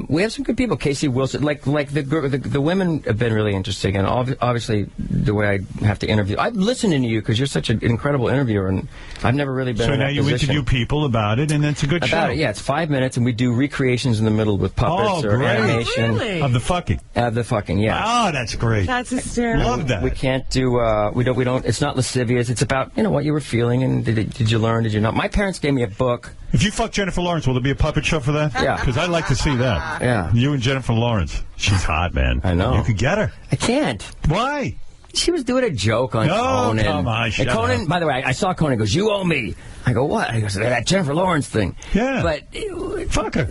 Speaker 1: We have some good people. Casey Wilson. Like the women have been really interesting, and obviously the way I have to interview. I'm listening to you because you're such an incredible interviewer, and I've never really been in that position. So now you interview
Speaker 12: people about it, and it's a good show.
Speaker 1: About it, yeah. It's 5 minutes, and we do recreations in the middle with puppets or animation.
Speaker 2: Really?
Speaker 12: Of the fucking.
Speaker 1: Of the fucking, yeah.
Speaker 12: Oh, that's great.
Speaker 2: That's hysterical.
Speaker 12: Love that.
Speaker 1: We can't do, we don't, it's not lascivious. It's about, what you were feeling and did you learn, did you not? My parents gave me a book.
Speaker 12: If you fuck Jennifer Lawrence, will there be a puppet show for that?
Speaker 1: Yeah.
Speaker 12: Because I'd like to see that.
Speaker 1: Yeah.
Speaker 12: You and Jennifer Lawrence. She's hot, man.
Speaker 1: I know.
Speaker 12: You could get her.
Speaker 1: I can't.
Speaker 12: Why?
Speaker 1: She was doing a joke on Conan.
Speaker 12: Come on,
Speaker 1: and Conan,
Speaker 12: up.
Speaker 1: By the way, I saw Conan. Goes, you owe me. I go, what? He goes, that Jennifer Lawrence thing.
Speaker 12: Yeah.
Speaker 1: But
Speaker 12: fuck her.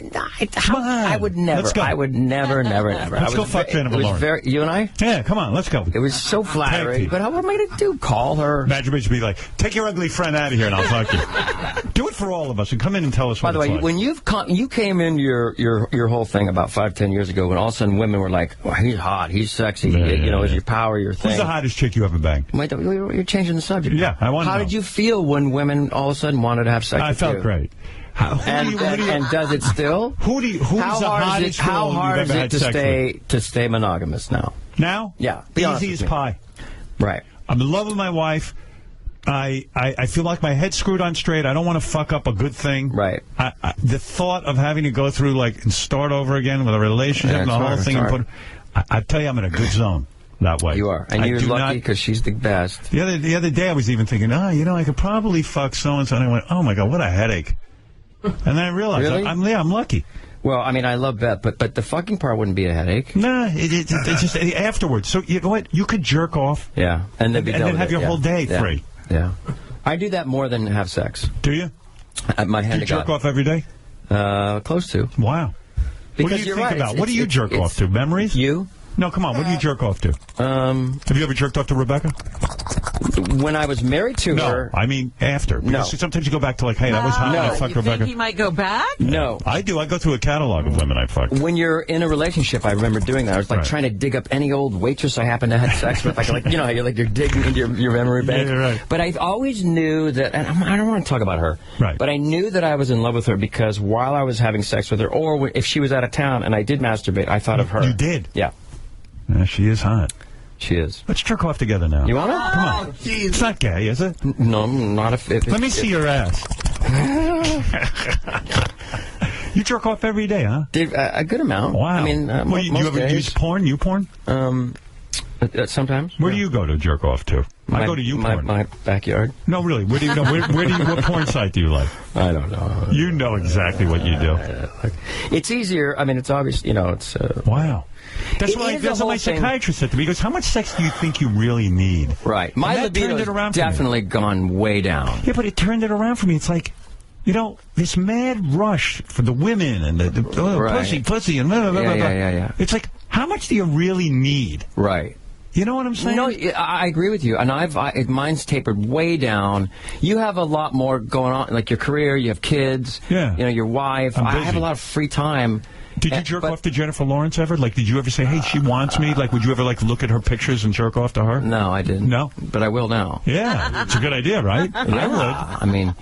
Speaker 1: I would never.
Speaker 12: Let's go.
Speaker 1: I would never.
Speaker 12: Let's go fuck Jennifer Lawrence.
Speaker 1: You and I?
Speaker 12: Yeah, come on, let's go.
Speaker 1: It was so flattering. But what am I going to do? Call her?
Speaker 12: Imagine me to be like, take your ugly friend out of here and I'll fuck you. Do it for all of us and come in and tell us what
Speaker 1: it's like. By the way, when you came in your whole thing about 5-10 years ago, when all of a sudden women were like, well, he's hot, he's sexy, is your power, your thing.
Speaker 12: Who's the hottest chick you ever banged?
Speaker 1: Wait, you're changing the subject.
Speaker 12: Yeah, I want to know.
Speaker 1: How did you feel when women all of a sudden wanted to have sex
Speaker 12: I
Speaker 1: with
Speaker 12: felt
Speaker 1: you?
Speaker 12: great.
Speaker 1: And does it still?
Speaker 12: Who's the hottest girl
Speaker 1: How hard
Speaker 12: you've
Speaker 1: is
Speaker 12: ever
Speaker 1: it
Speaker 12: had sex with?
Speaker 1: to stay monogamous now?
Speaker 12: Now?
Speaker 1: Yeah.
Speaker 12: Easy as pie.
Speaker 1: Right.
Speaker 12: I'm in love with my wife. I feel like my head's screwed on straight. I don't want to fuck up a good thing.
Speaker 1: Right.
Speaker 12: The thought of having to go through and start over again with a relationship and the whole thing. I tell you, I'm in a good zone that way.
Speaker 1: You are. And you're lucky because she's the best.
Speaker 12: The other day I was even thinking, I could probably fuck so-and-so. And I went, oh, my God, what a headache. And then I realized,
Speaker 1: really?
Speaker 12: I'm lucky.
Speaker 1: Well, I mean, I love Beth, but the fucking part wouldn't be a headache.
Speaker 12: Nah, it's just afterwards. So, you know what? You could jerk off.
Speaker 1: Yeah. And then
Speaker 12: have your whole day free.
Speaker 1: Yeah. I do that more than have sex.
Speaker 12: Do you?
Speaker 1: My hand
Speaker 12: do you jerk off every day?
Speaker 1: Close to.
Speaker 12: Wow.
Speaker 1: Because
Speaker 12: what do you think about? What do you jerk off to? Memories?
Speaker 1: You?
Speaker 12: No, come on. What do you jerk off to? Have you ever jerked off to Rebecca?
Speaker 1: When I was married to her.
Speaker 12: No, I mean after. Because sometimes you go back to hey, that was hot when I fucked Rebecca.
Speaker 2: Think he might go back?
Speaker 1: No.
Speaker 12: I do. I go through a catalog of women I fucked.
Speaker 1: When you're in a relationship, I remember doing that. I was trying to dig up any old waitress I happened to have sex with. You're digging into your memory bank.
Speaker 12: Yeah, right.
Speaker 1: But I always knew that, and I don't want to talk about her.
Speaker 12: Right.
Speaker 1: But I knew that I was in love with her because while I was having sex with her, or if she was out of town and I did masturbate, I thought of her.
Speaker 12: You did?
Speaker 1: Yeah.
Speaker 12: She is hot.
Speaker 1: She is.
Speaker 12: Let's jerk off together now.
Speaker 1: You want to?
Speaker 12: Come on.
Speaker 1: Geez.
Speaker 12: It's not gay, is it?
Speaker 1: No, not if
Speaker 12: Let me see your ass. You jerk off every day, huh?
Speaker 1: A good amount.
Speaker 12: Wow.
Speaker 1: I mean,
Speaker 12: you ever use porn? You porn?
Speaker 1: Sometimes.
Speaker 12: Where do you go to jerk off to? I go to YouPorn.
Speaker 1: My backyard.
Speaker 12: No, really. Where do you know? What porn site do you like?
Speaker 1: I don't know.
Speaker 12: You know exactly what you do.
Speaker 1: It's easier. I mean, it's obvious. It's.
Speaker 12: Wow. That's what my psychiatrist said to me. He goes, how much sex do you think you really need?
Speaker 1: Right. My libido has definitely gone way down.
Speaker 12: Yeah, but it turned it around for me. It's like, this mad rush for the women and the pussy and blah, blah, blah, blah.
Speaker 1: Yeah.
Speaker 12: It's like, how much do you really need?
Speaker 1: Right.
Speaker 12: You know what I'm saying?
Speaker 1: No, I agree with you. And mine's tapered way down. You have a lot more going on, like your career, you have kids, your wife. I have a lot of free time.
Speaker 12: Did you jerk off to Jennifer Lawrence ever? Did you ever say, hey, she wants me? Would you ever, look at her pictures and jerk off to her?
Speaker 1: No, I didn't.
Speaker 12: No?
Speaker 1: But I will now.
Speaker 12: Yeah, it's a good idea, right?
Speaker 1: Yeah. I would. I mean,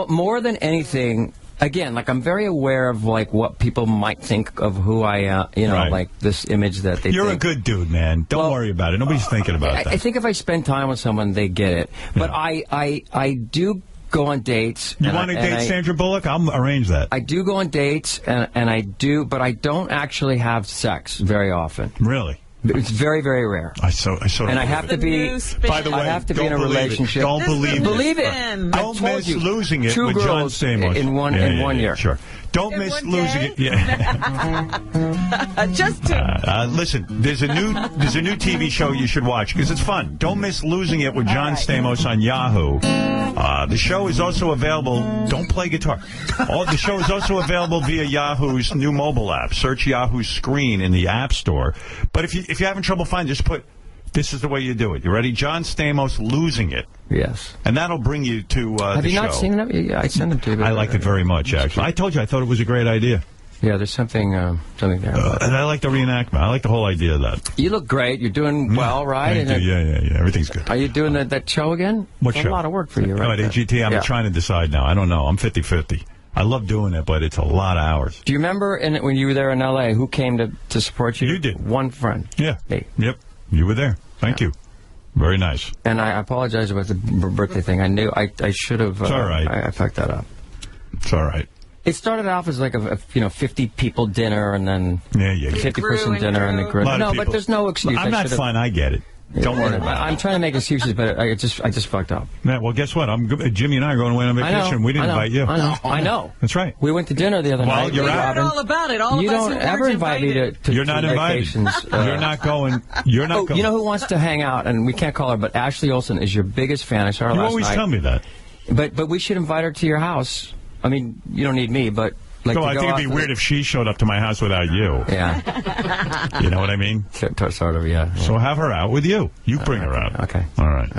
Speaker 1: more than anything, again, I'm very aware of, what people might think of who I am,
Speaker 12: right.
Speaker 1: This image that they
Speaker 12: You're
Speaker 1: think.
Speaker 12: a good dude, man. Don't worry about it. Nobody's thinking about that.
Speaker 1: I think if I spend time with someone, they get it. But I do go on dates.
Speaker 12: You want to date Sandra Bullock? I'll arrange that.
Speaker 1: I do go on dates, and I do, but I don't actually have sex very often.
Speaker 12: Really?
Speaker 1: It's very, very rare.
Speaker 12: I sort of.
Speaker 1: And I have to be.
Speaker 12: By the way,
Speaker 1: I have to be in a relationship.
Speaker 12: Don't believe it.
Speaker 1: Believe it.
Speaker 12: Don't miss losing it with John Stamos
Speaker 1: in one year.
Speaker 12: Sure. Don't miss losing it. Yeah.
Speaker 2: Just to
Speaker 12: listen. There's a new TV show you should watch because it's fun. Don't miss losing it with John Stamos on Yahoo. The show is also available. Don't play guitar. The show is also available via Yahoo's new mobile app. Search Yahoo Screen in the App Store. But if you're having trouble finding, just put. This is the way you do it. You ready? John Stamos losing it.
Speaker 1: Yes.
Speaker 12: And that'll bring you to the show.
Speaker 1: Have you not seen them? Yeah, I sent them to you.
Speaker 12: I liked it very much, actually. I told you I thought it was a great idea.
Speaker 1: Yeah, there's something there.
Speaker 12: And I like the reenactment. I like the whole idea of that.
Speaker 1: You look great. You're doing well, right?
Speaker 12: Thank you. Yeah. Everything's good.
Speaker 1: Are you doing that show again?
Speaker 12: What
Speaker 1: it's
Speaker 12: show?
Speaker 1: A lot of work for you, right?
Speaker 12: At AGT, I'm trying to decide now. I don't know. I'm 50-50. I love doing it, but it's a lot of hours.
Speaker 1: Do you remember when you were there in L.A., who came to support you?
Speaker 12: You did.
Speaker 1: One friend.
Speaker 12: Yeah.
Speaker 1: Me.
Speaker 12: Yep. You were there. Thank you. Very nice.
Speaker 1: And I apologize about the birthday thing. I knew I should have.
Speaker 12: It's all right.
Speaker 1: I fucked that up.
Speaker 12: It's all right.
Speaker 1: It started off as like a 50 people dinner, and then 50-person dinner, and the grew. No, but there's no excuse.
Speaker 12: I'm not fun. I get it. Don't worry about it.
Speaker 1: I'm trying to make excuses, but I just fucked up.
Speaker 12: Man, well, guess what? Jimmy and I are going away on vacation. We didn't invite you.
Speaker 1: I know.
Speaker 12: That's right.
Speaker 1: We went to dinner the other night.
Speaker 12: Well, you're
Speaker 2: out. All about it. All
Speaker 1: you
Speaker 2: of us
Speaker 1: don't ever invite me to
Speaker 12: You're not invited. You're not going. You're not going.
Speaker 1: You know who wants to hang out, and we can't call her, but Ashley Olsen is your biggest fan. I saw her last night.
Speaker 12: You always tell me that.
Speaker 1: But we should invite her to your house. I mean, you don't need me, but...
Speaker 12: I think it'd be weird if she showed up to my house without you.
Speaker 1: Yeah.
Speaker 12: You know what I mean?
Speaker 1: Sort of, yeah.
Speaker 12: So have her out with you. You bring her out.
Speaker 1: Okay.
Speaker 12: All right.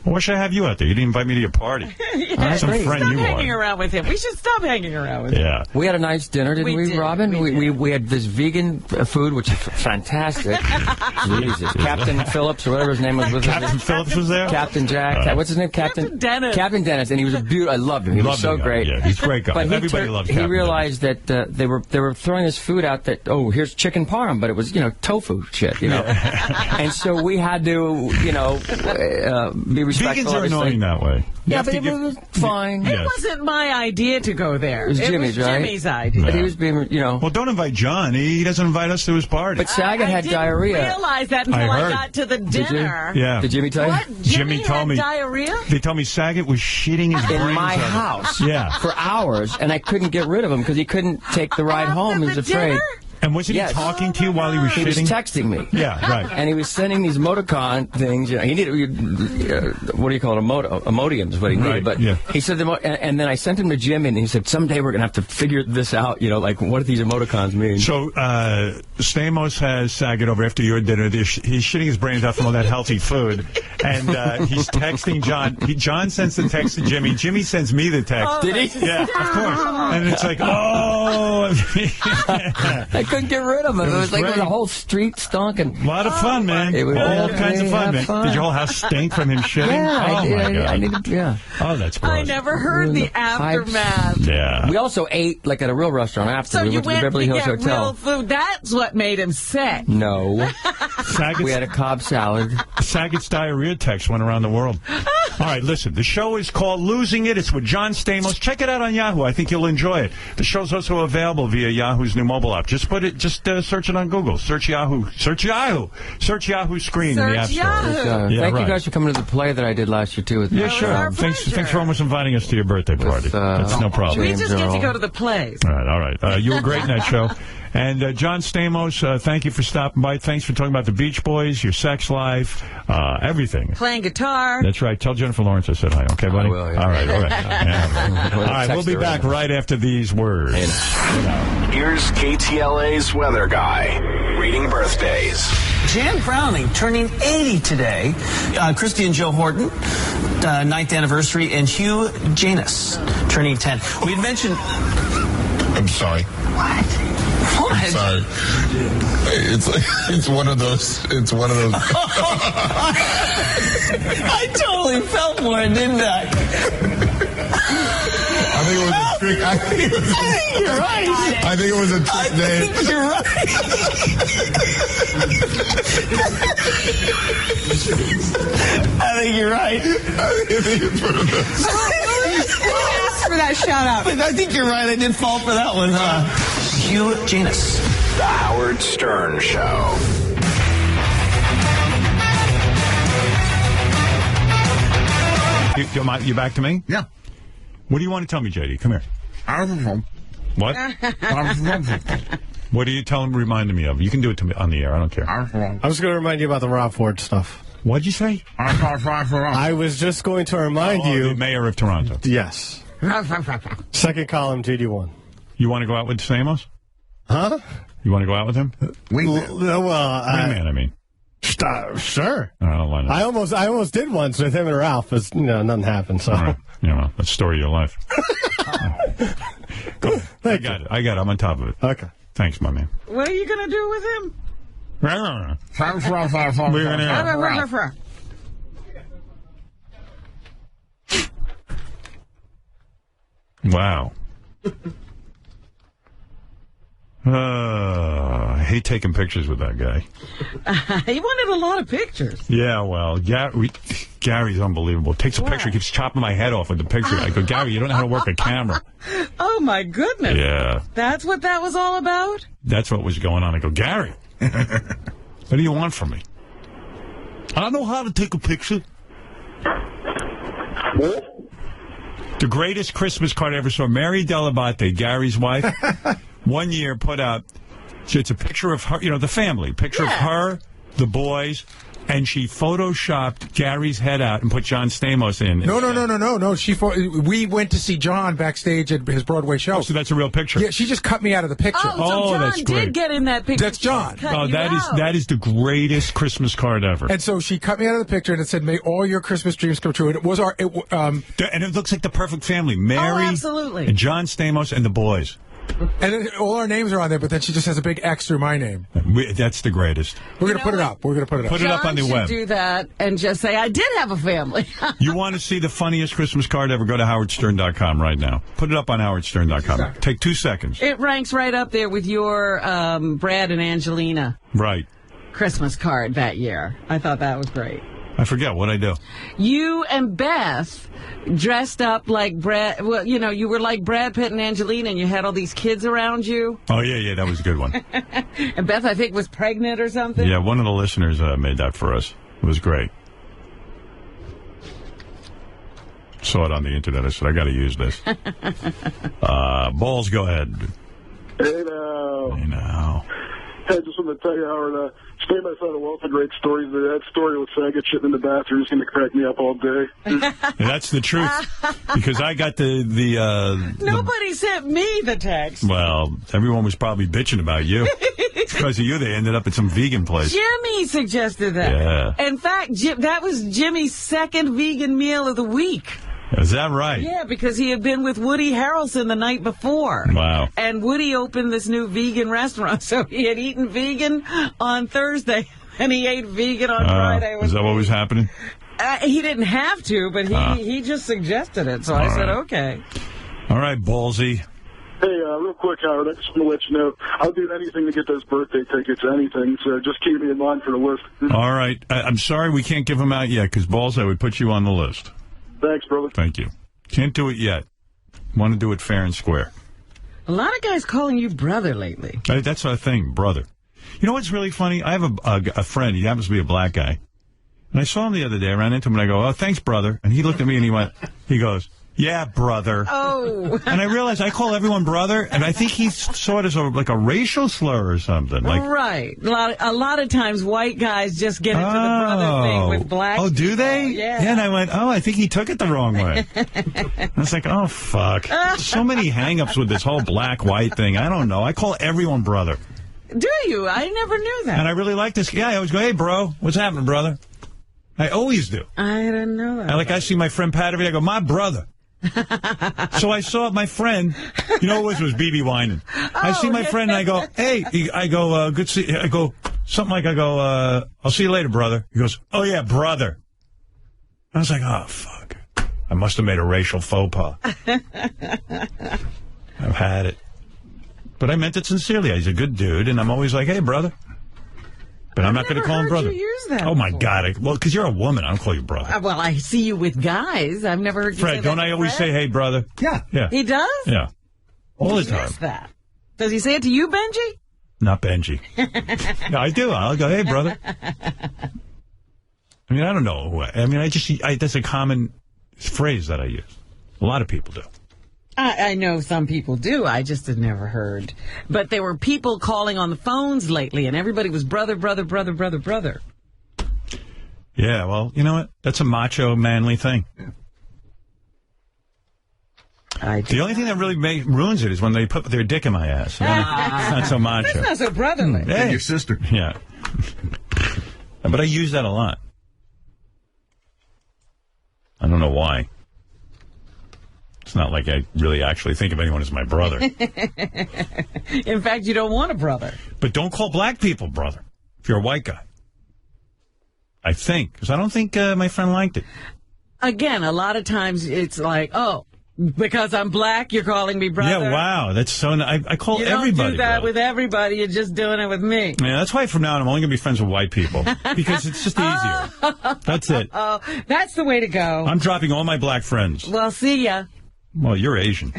Speaker 12: Well, why should I have you out there? You didn't invite me to your party. Some friend
Speaker 2: Stop
Speaker 12: you
Speaker 2: hanging
Speaker 12: are.
Speaker 2: around with him. We should stop hanging around with him.
Speaker 12: Yeah.
Speaker 1: We had a nice dinner, didn't we, Robin? We had this vegan food, which is fantastic. Jesus. Captain Phillips, or whatever his name was.
Speaker 12: Captain Phillips was there?
Speaker 1: Captain Jack. What's his name? Captain
Speaker 2: Dennis.
Speaker 1: Captain Dennis, and he was a beautiful. I loved him. He was so great.
Speaker 12: Yeah, he's a great guy.
Speaker 1: But
Speaker 12: everybody loves Captain.
Speaker 1: He realized that they were throwing this food out that, here's chicken parm, but it was, tofu shit, And so we had to, be respectful.
Speaker 12: Vegans are annoying that way.
Speaker 1: Yeah, but it was fine.
Speaker 2: It wasn't my idea to go there.
Speaker 1: It was Jimmy's, right?
Speaker 2: Jimmy's idea.
Speaker 1: But he was being,
Speaker 12: Well, don't invite John. He doesn't invite us to his party.
Speaker 1: But Saget had diarrhea.
Speaker 2: I didn't realize that until I got to the dinner.
Speaker 12: Yeah.
Speaker 1: Did Jimmy tell you?
Speaker 2: What? Jimmy told me. Diarrhea?
Speaker 12: They told me Saget was shitting his brains
Speaker 1: in my
Speaker 12: out.
Speaker 1: house.
Speaker 12: Yeah.
Speaker 1: For hours, and I couldn't get rid of him because he couldn't take the ride home. He was afraid.
Speaker 12: And wasn't he talking to you while he was shitting?
Speaker 1: He was texting me.
Speaker 12: Yeah, right.
Speaker 1: And he was sending these emoticon things. He needed, what do you call it, emotiums, what he needed. But he said, and then I sent him to Jim, and he said, someday we're going to have to figure this out, like, what do these emoticons mean?
Speaker 12: So, Stamos has Saget over after your dinner. He's shitting his brains out from all that healthy food. And he's texting John. John sends the text to Jimmy. Jimmy sends me the text.
Speaker 1: Oh, did he?
Speaker 12: Yeah, of course. And it's like, oh...
Speaker 1: I couldn't get rid of him. It was like the whole street stunk. And
Speaker 12: a lot of fun, man.
Speaker 1: It was
Speaker 12: all kinds of fun, man. Did your whole house stink from him shitting?
Speaker 1: Yeah,
Speaker 12: my God. Oh, that's gross.
Speaker 2: I never heard the aftermath.
Speaker 12: Yeah.
Speaker 1: We also ate like at a real restaurant after.
Speaker 2: So
Speaker 1: we
Speaker 2: you
Speaker 1: went to the Beverly Hills
Speaker 2: get
Speaker 1: Hotel.
Speaker 2: real food. That's what made him sick.
Speaker 1: No. We had a Cobb salad.
Speaker 12: Saget's diarrhea text went around the world. All right, listen. The show is called Losing It. It's with John Stamos. Check it out on Yahoo. I think you'll enjoy it. The show's also available via Yahoo's new mobile app. Just search it on Google. Search Yahoo. Search Yahoo screen in the App Store.
Speaker 1: Thank you guys for coming to the play that I did last year too.
Speaker 12: Yeah, sure. Thanks for almost inviting us to your birthday party. That's no problem.
Speaker 2: We just get to go to the plays.
Speaker 12: All right. You were great in that show. And John Stamos, thank you for stopping by. Thanks for talking about the Beach Boys, your sex life, everything.
Speaker 2: Playing guitar.
Speaker 12: That's right. Tell Jennifer Lawrence I said hi. Okay, buddy?
Speaker 1: I will, yeah.
Speaker 12: All right. Yeah. All right, we'll be back right after these words.
Speaker 19: Here's KTLA's weather guy, reading birthdays.
Speaker 3: Jan Browning turning 80 today. Christy and Joe Horton, 9th anniversary, and Hugh Janus turning 10. We'd mentioned...
Speaker 11: I'm sorry.
Speaker 3: What?
Speaker 11: I'm sorry. It's one of those.
Speaker 3: I totally felt for it, didn't I?
Speaker 11: I think it was a trick. I think
Speaker 3: you're right.
Speaker 11: I think it was a trick day.
Speaker 3: I think you're right. I think you're right.
Speaker 11: I think it's one of those.
Speaker 3: Ask for that shout out. But I think you're right. I did fall for that one, huh? Hugh Janus.
Speaker 19: The Howard Stern Show.
Speaker 12: You back to me?
Speaker 23: Yeah.
Speaker 12: What do you want to tell me, JD? Come here.
Speaker 23: I don't know.
Speaker 12: What? What are you reminding me of? You can do it to me on the air. I don't care.
Speaker 8: I was going to remind you about the Rob Ford stuff.
Speaker 12: What'd you say?
Speaker 8: I was just going to remind you.
Speaker 12: The mayor of Toronto.
Speaker 8: Yes. Second column, JD1.
Speaker 12: You want to go out with Stamos?
Speaker 8: Huh?
Speaker 12: You want to go out with him?
Speaker 8: Well,
Speaker 12: Wingman, I mean.
Speaker 8: Sure.
Speaker 12: Oh, why not?
Speaker 8: I almost did once with him and Ralph. But, nothing happened. So.
Speaker 12: All right. Well, that's the story of your life. Cool. I got it. I'm on top of it.
Speaker 8: Okay.
Speaker 12: Thanks, my man.
Speaker 2: What are you going to do with him?
Speaker 12: Wow. I hate taking pictures with that guy.
Speaker 2: He wanted a lot of pictures.
Speaker 12: Yeah, well, Gary's unbelievable. Takes a picture, keeps chopping my head off with the picture. I go, Gary, you don't know how to work a camera.
Speaker 2: Oh, my goodness.
Speaker 12: Yeah.
Speaker 2: That's what that was all about?
Speaker 12: That's what was going on. I go, Gary, what do you want from me? I don't know how to take a picture. The greatest Christmas card I ever saw, Mary Delabate, Gary's wife, one year put out, it's a picture of her, the family, picture of her, the boys, and she photoshopped Gary's head out and put John Stamos in.
Speaker 5: No. We went to see John backstage at his Broadway show.
Speaker 12: Oh, so that's a real picture?
Speaker 5: Yeah, she just cut me out of the picture.
Speaker 2: Oh, so John
Speaker 12: that's great.
Speaker 2: did get in that picture.
Speaker 5: That's John.
Speaker 12: Oh, that is the greatest Christmas card ever.
Speaker 5: And so she cut me out of the picture, and it said, "May all your Christmas dreams come true." And it was
Speaker 12: and it looks like the perfect family. Mary,
Speaker 2: absolutely.
Speaker 12: and John Stamos, and the boys.
Speaker 5: And all our names are on there, but then she just has a big X through my name.
Speaker 12: That's the greatest.
Speaker 5: We're going to put it up.
Speaker 12: Put it up on the web.
Speaker 2: Do that and just say, I did have a family.
Speaker 12: You want to see the funniest Christmas card ever? Go to howardstern.com right now. Put it up on howardstern.com. Take 2 seconds.
Speaker 2: It ranks right up there with your Brad and Angelina Christmas card that year. I thought that was great.
Speaker 12: I forget what I do.
Speaker 2: You and Beth dressed up like Brad. Well, you were like Brad Pitt and Angelina, and you had all these kids around you.
Speaker 12: Oh, yeah, that was a good one.
Speaker 2: And Beth, I think, was pregnant or something.
Speaker 12: Yeah, one of the listeners made that for us. It was great. Saw it on the internet. I said, I got to use this. Balls, go ahead.
Speaker 10: Hey, now.
Speaker 12: Hey, now.
Speaker 10: I just want to tell you, Howard, Stamos had a wealth of great stories. That story with faggot shitting in the bathroom is going to crack me up all day.
Speaker 12: That's the truth. Because I got the
Speaker 2: Nobody sent me the text.
Speaker 12: Well, everyone was probably bitching about you. Because of you, they ended up at some vegan place.
Speaker 2: Jimmy suggested that.
Speaker 12: Yeah.
Speaker 2: In fact, that was Jimmy's second vegan meal of the week.
Speaker 12: Is that right?
Speaker 2: Yeah, because he had been with Woody Harrelson the night before.
Speaker 12: Wow.
Speaker 2: And Woody opened this new vegan restaurant, so he had eaten vegan on Thursday, and he ate vegan on Friday.
Speaker 12: Is that what was happening?
Speaker 2: He didn't have to, but he just suggested it, so I said, okay.
Speaker 12: All right, ballsy.
Speaker 10: Hey, real quick, Howard, I just want to let you know, I'll do anything to get those birthday tickets, anything, so just keep me in mind for the list.
Speaker 12: All right. I'm sorry we can't give them out yet, because, Balls, I would put you on the list.
Speaker 10: Thanks, brother.
Speaker 12: Thank you. Can't do it yet. Want to do it fair and square.
Speaker 2: A lot of guys calling you brother lately.
Speaker 12: That's our thing, brother. You know what's really funny? I have a friend. He happens to be a black guy. And I saw him the other day. I ran into him, and I go, oh, thanks, brother. And he looked at me, and he goes, yeah, brother.
Speaker 2: Oh.
Speaker 12: And I realized I call everyone brother, and I think he saw it as like a racial slur or something.
Speaker 2: Right. A lot of times white guys just get into the brother thing with black
Speaker 12: people. Do they?
Speaker 2: Yeah.
Speaker 12: And I went, I think he took it the wrong way. I was like, oh, fuck. So many hang-ups with this whole black-white thing. I don't know. I call everyone brother.
Speaker 2: Do you? I never knew that.
Speaker 12: And I really like this guy. I always go, hey, bro, what's happening, brother? I always do.
Speaker 2: I didn't know that.
Speaker 12: I see my friend Pat every day. I go, my brother. So I saw my friend, it was B.B. Winan. I see my friend and I go, hey, good to see you. I go, something like, I'll see you later, brother. He goes, oh yeah, brother. I was like, oh, fuck. I must have made a racial faux pas. I've had it. But I meant it sincerely. He's a good dude, and I'm always like, hey, brother. But I'm not going to call him brother.
Speaker 2: You use that
Speaker 12: oh, my God. Well, because you're a woman. I don't call you brother.
Speaker 2: Well, I see you with guys. I've never heard you
Speaker 12: Fred,
Speaker 2: say that.
Speaker 12: don't I always say, hey, brother?
Speaker 2: Yeah. He does?
Speaker 12: Yeah. All the time.
Speaker 2: That. Does he say it to you, Benji?
Speaker 12: Not Benji. No, I do. I'll go, hey, brother. I mean, I don't know. I mean, that's a common phrase that I use. A lot of people do.
Speaker 2: I know some people do. I just had never heard. But there were people calling on the phones lately, and everybody was brother, brother, brother, brother, brother.
Speaker 12: Yeah, well, you know what? That's a macho, manly thing. The only thing that really ruins it is when they put their dick in my ass. It's not so macho.
Speaker 2: That's not so brotherly.
Speaker 12: Hey.
Speaker 23: Your sister.
Speaker 12: Yeah. But I use that a lot. I don't know why. It's not like I really actually think of anyone as my brother.
Speaker 2: In fact, you don't want a brother.
Speaker 12: But don't call black people brother if you're a white guy. I think. Because I don't think my friend liked it.
Speaker 2: Again, a lot of times it's like, oh, because I'm black, you're calling me brother.
Speaker 12: Yeah, wow. That's so nice. I call everybody
Speaker 2: You don't do that
Speaker 12: brother.
Speaker 2: with everybody. You're just doing it with me.
Speaker 12: Yeah, that's why from now on I'm only going to be friends with white people. Because it's just easier. That's it.
Speaker 2: Oh, that's the way to go.
Speaker 12: I'm dropping all my black friends.
Speaker 2: Well, see ya.
Speaker 12: Well, you're Asian.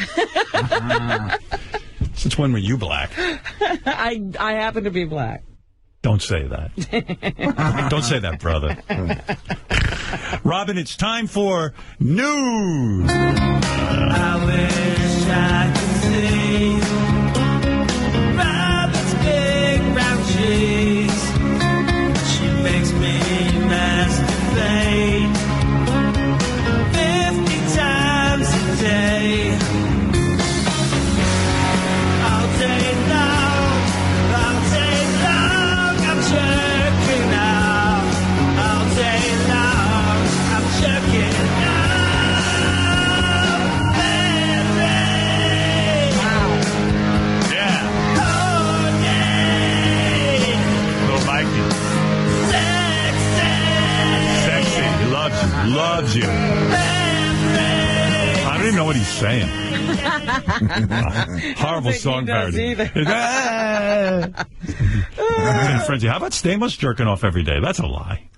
Speaker 12: Since when were you black?
Speaker 2: I happen to be black.
Speaker 12: Don't say that. Don't say that, brother. Robin, it's time for news.
Speaker 14: I wish I could see Robin's big round cheese. She makes me masturbate 50 times a day. All day long, all day long, I'm jerking out. All day long, I'm jerking out, baby.
Speaker 12: Yeah.
Speaker 14: All day.
Speaker 12: Little Mikey. Sexy. He loves you. Loves you. I don't even know what he's saying. Horrible song parody. Frenzy. How about Stamos jerking off every day? That's a lie.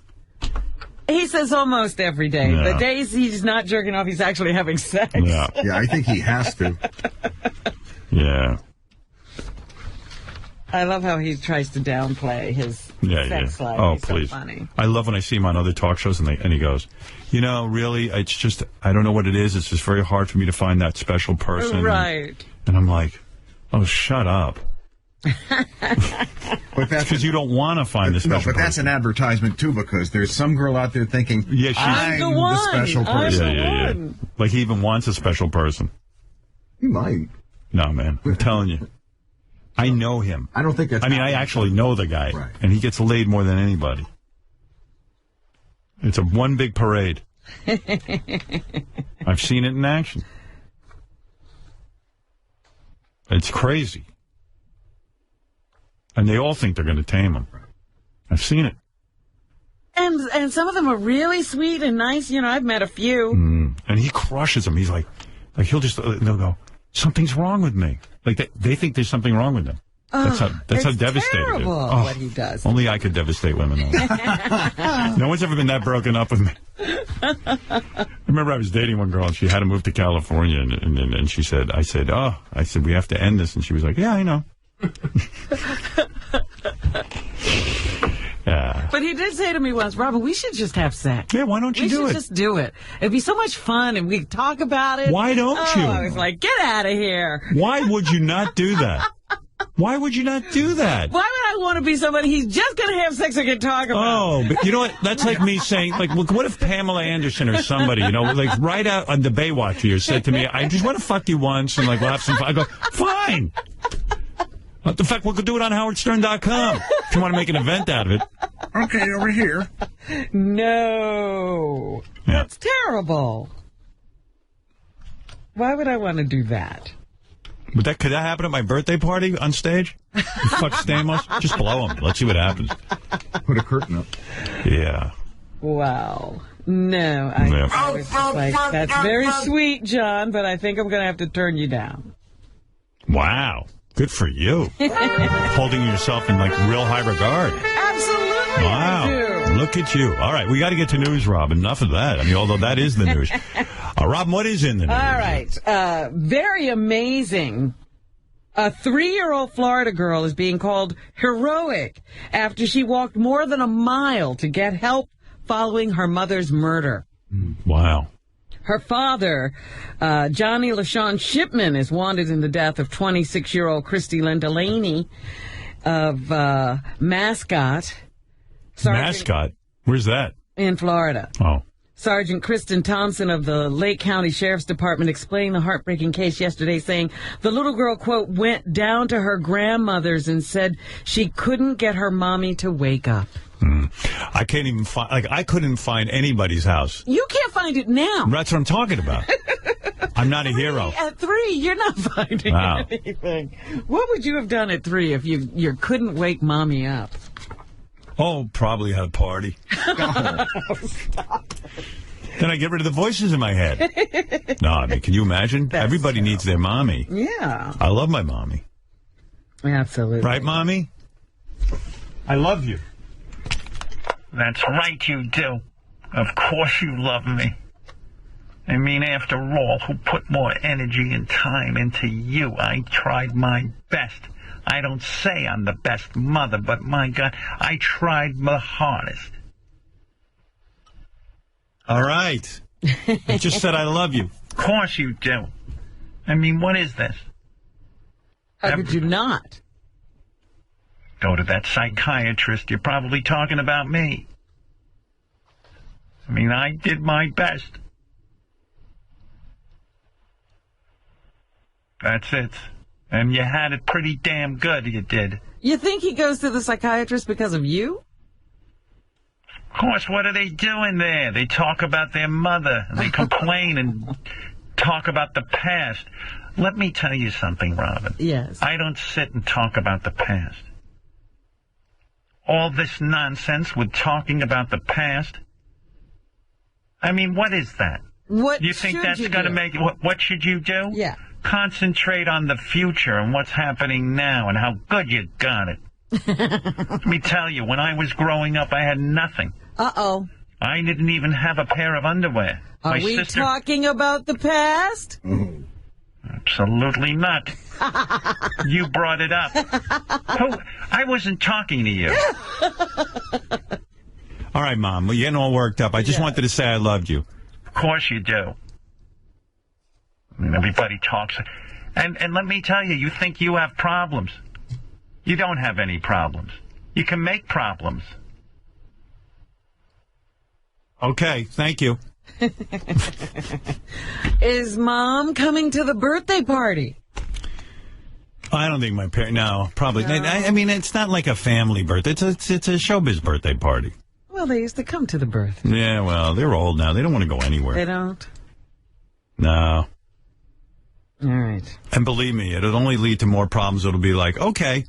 Speaker 2: He says almost every day.
Speaker 12: Yeah.
Speaker 2: The days he's not jerking off, he's actually having sex.
Speaker 12: Yeah.
Speaker 23: Yeah, I think he has to.
Speaker 12: Yeah.
Speaker 2: I love how he tries to downplay his sex life.
Speaker 12: Oh,
Speaker 2: He's
Speaker 12: please.
Speaker 2: So funny.
Speaker 12: I love when I see him on other talk shows and he goes, you know, really, it's just, I don't know what it is. It's just very hard for me to find that special person.
Speaker 2: Right.
Speaker 12: And I'm like, oh, shut up.
Speaker 23: But that's
Speaker 12: because you don't want to find the special
Speaker 23: but that's
Speaker 12: person.
Speaker 23: an advertisement, too, because there's some girl out there thinking,
Speaker 12: Yeah,
Speaker 23: I'm the special person.
Speaker 12: Yeah. Like he even wants a special person.
Speaker 23: He might.
Speaker 12: No, man. I'm telling you. I know him.
Speaker 23: I don't think that's...
Speaker 12: I mean, I actually know the guy. Right. And he gets laid more than anybody. It's a one big parade. I've seen it in action. It's crazy. And they all think they're going to tame him. I've seen it.
Speaker 2: And some of them are really sweet and nice. You know, I've met a few.
Speaker 12: And he crushes them. He's like he'll just, they'll go, something's wrong with me. Like they think there's something wrong with them. That's how devastating it is. Oh,
Speaker 2: what he does.
Speaker 12: Only I could devastate women. No one's ever been that broken up with me. I remember I was dating one girl and she had to move to California and she said, I said, we have to end this. And she was like, yeah, I know. Yeah.
Speaker 2: But he did say to me once, Robin, we should just have sex.
Speaker 12: Yeah, why don't you do it?
Speaker 2: We should just do it. It'd be so much fun, and we'd talk about it.
Speaker 12: Why don't you?
Speaker 2: I was like, get out of here.
Speaker 12: Why would you not do that? Why would you not do that?
Speaker 2: Why would I want to be somebody he's just going to have sex and can talk about?
Speaker 12: Oh, but you know what? That's like me saying, like, what if Pamela Anderson or somebody, you know, like right out on the Baywatch here said to me, I just want to fuck you once and like we'll have some fun. I go, fine. In fact, we could do it on howardstern.com if you want to make an event out of it.
Speaker 23: Okay, over here.
Speaker 2: No.
Speaker 12: Yeah.
Speaker 2: That's terrible. Why would I want to do that?
Speaker 12: Could that happen at my birthday party on stage? You fuck Stamos? Just blow him. Let's see what happens.
Speaker 23: Put a curtain up.
Speaker 12: Yeah.
Speaker 2: Wow. No. I was just like, that's very sweet, John, but I think I'm going to have to turn you down.
Speaker 12: Wow. Good for you. Holding yourself in like real high regard.
Speaker 2: Absolutely.
Speaker 12: Wow.
Speaker 2: I do.
Speaker 12: Look at you. All right. We got to get to news, Rob. Enough of that. I mean, although that is the news. Rob, what is in the news?
Speaker 2: All right. Very amazing. A 3-year-old Florida girl is being called heroic after she walked more than a mile to get help following her mother's murder.
Speaker 12: Wow.
Speaker 2: Her father, Johnny LaShawn Shipman, is wanted in the death of 26-year-old Christy Lynn Delaney of Mascot.
Speaker 12: Mascot? Where's that?
Speaker 2: In Florida.
Speaker 12: Oh.
Speaker 2: Sergeant Kristen Thompson of the Lake County Sheriff's Department explained the heartbreaking case yesterday, saying the little girl, quote, went down to her grandmother's and said she couldn't get her mommy to wake up.
Speaker 12: I can't even find, like, I couldn't find anybody's house.
Speaker 2: You can't find it now.
Speaker 12: That's what I'm talking about. I'm not a hero.
Speaker 2: At 3, you're not finding anything. What would you have done at 3 if you couldn't wake mommy up?
Speaker 12: Oh, probably had a party.
Speaker 2: Stop.
Speaker 12: Then I get rid of the voices in my head. No, I mean, can you imagine? Everybody needs their mommy.
Speaker 2: Yeah.
Speaker 12: I love my mommy.
Speaker 2: Absolutely.
Speaker 12: Right, Mommy? I love you.
Speaker 6: That's right, you do. Of course you love me. I mean, after all, who put more energy and time into you? I tried my best. I don't say I'm the best mother, but my God, I tried the hardest.
Speaker 12: All right. I just said I love you.
Speaker 6: Of course you do. I mean, what is this?
Speaker 2: How could you not?
Speaker 6: Go to that psychiatrist. You're probably talking about me. I mean, I did my best. That's it. And you had it pretty damn good, you did.
Speaker 2: You think he goes to the psychiatrist because of you?
Speaker 6: Of course, what are they doing there? They talk about their mother. They complain and talk about the past. Let me tell you something, Robin.
Speaker 2: Yes.
Speaker 6: I don't sit and talk about the past. All this nonsense with talking about the past. I mean, what is that?
Speaker 2: What
Speaker 6: you think
Speaker 2: should
Speaker 6: that's
Speaker 2: you
Speaker 6: going to
Speaker 2: do?
Speaker 6: make... What should you do?
Speaker 2: Yeah.
Speaker 6: Concentrate on the future and what's happening now and how good you got it. Let me tell you, when I was growing up, I had nothing.
Speaker 2: Uh-oh.
Speaker 6: I didn't even have a pair of underwear.
Speaker 2: Are
Speaker 6: My
Speaker 2: we
Speaker 6: sister...
Speaker 2: talking about the past?
Speaker 6: Absolutely not. You brought it up. I wasn't talking to you.
Speaker 12: All right, Mom. We're getting all worked up. I just wanted to say I loved you.
Speaker 6: Of course you do. I mean, everybody talks. And let me tell you, you think you have problems. You don't have any problems. You can make problems.
Speaker 12: Okay, thank you.
Speaker 2: Is Mom coming to the birthday party?
Speaker 12: I don't think my parents... No, probably. No. I mean, it's not like a family birthday. It's a showbiz birthday party.
Speaker 2: Well, they used to come to the birthday.
Speaker 12: Yeah, well, they're old now. They don't want to go anywhere.
Speaker 2: They don't?
Speaker 12: No.
Speaker 2: All right.
Speaker 12: And believe me, it'll only lead to more problems. It'll be like, okay,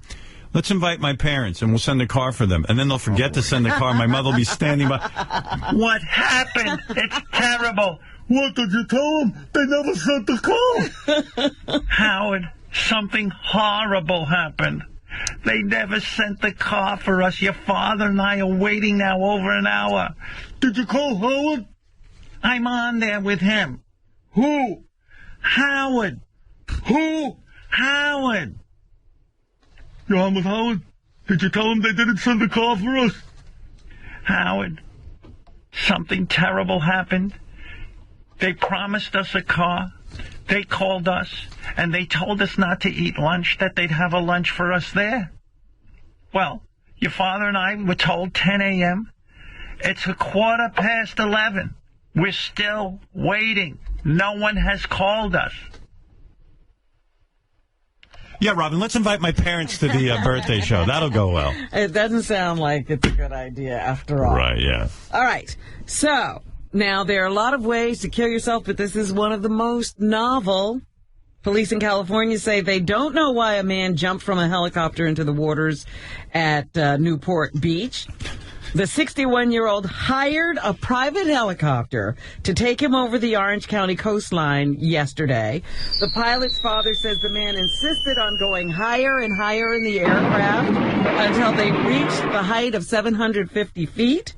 Speaker 12: let's invite my parents, and we'll send a car for them. And then they'll forget to send the car. My mother will be standing by.
Speaker 6: What happened? It's terrible. What did you tell them? They never sent the car. Howard, something horrible happened. They never sent the car for us. Your father and I are waiting now over an hour. Did you call Howard? I'm on there with him. Who? Howard. Who? Howard. You're on with Howard? Did you tell him they didn't send the car for us? Howard, something terrible happened. They promised us a car. They called us, and they told us not to eat lunch, that they'd have a lunch for us there. Well, your father and I were told 10 a.m. It's 11:15. We're still waiting. No one has called us.
Speaker 12: Yeah, Robin, let's invite my parents to the birthday show. That'll go well.
Speaker 2: It doesn't sound like it's a good idea after all.
Speaker 12: Right, yeah.
Speaker 2: All right. So, now there are a lot of ways to kill yourself, but this is one of the most novel. Police in California say they don't know why a man jumped from a helicopter into the waters at Newport Beach. The 61-year-old hired a private helicopter to take him over the Orange County coastline yesterday. The pilot's father says the man insisted on going higher and higher in the aircraft until they reached the height of 750 feet.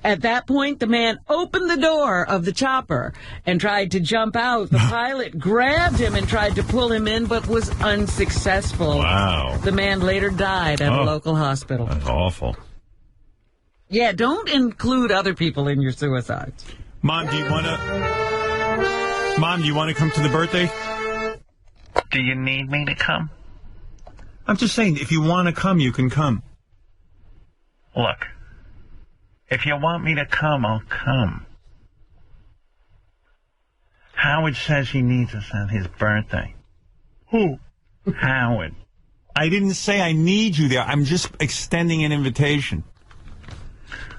Speaker 2: At that point, the man opened the door of the chopper and tried to jump out. The pilot grabbed him and tried to pull him in, but was unsuccessful.
Speaker 12: Wow.
Speaker 2: The man later died at a local hospital.
Speaker 12: That's awful.
Speaker 2: Yeah, don't include other people in your suicides.
Speaker 12: Mom, do you want to come to the birthday?
Speaker 6: Do you need me to come?
Speaker 12: I'm just saying, if you want to come, you can come.
Speaker 6: Look, if you want me to come, I'll come. Howard says he needs us on his birthday.
Speaker 12: Who?
Speaker 6: Howard.
Speaker 12: I didn't say I need you there. I'm just extending an invitation.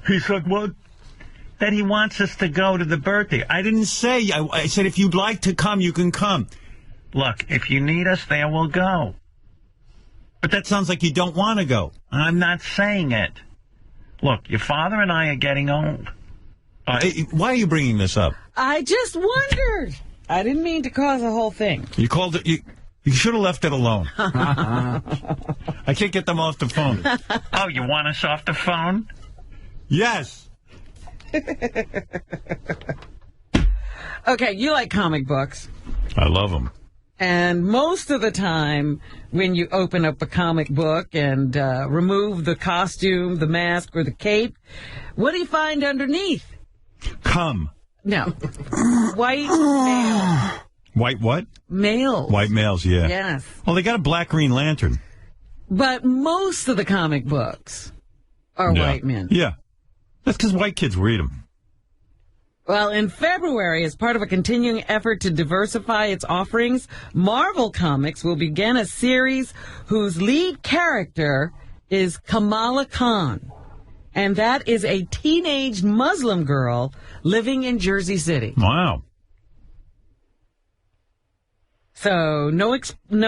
Speaker 6: He said, what? That he wants us to go to the birthday. I didn't say. I said, if you'd like to come, you can come. Look, if you need us there, we'll go. But that sounds like you don't want to go. I'm not saying it. Look, your father and I are getting old. Why are you bringing this up?
Speaker 2: I just wondered. I didn't mean to cause a whole thing.
Speaker 12: You called it. You should have left it alone. I can't get them off the phone.
Speaker 6: Oh, you want us off the phone?
Speaker 12: Yes.
Speaker 2: Okay, you like comic books.
Speaker 12: I love them.
Speaker 2: And most of the time, when you open up a comic book and remove the costume, the mask, or the cape, what do you find underneath?
Speaker 12: Cum.
Speaker 2: No. White male.
Speaker 12: White what?
Speaker 2: Males.
Speaker 12: White males, yeah.
Speaker 2: Yes.
Speaker 12: Well, they got a black Green Lantern.
Speaker 2: But most of the comic books are white men.
Speaker 12: Yeah. That's because white kids read them.
Speaker 2: Well, in February, as part of a continuing effort to diversify its offerings, Marvel Comics will begin a series whose lead character is Kamala Khan. And that is a teenage Muslim girl living in Jersey City.
Speaker 12: Wow.
Speaker 2: So, no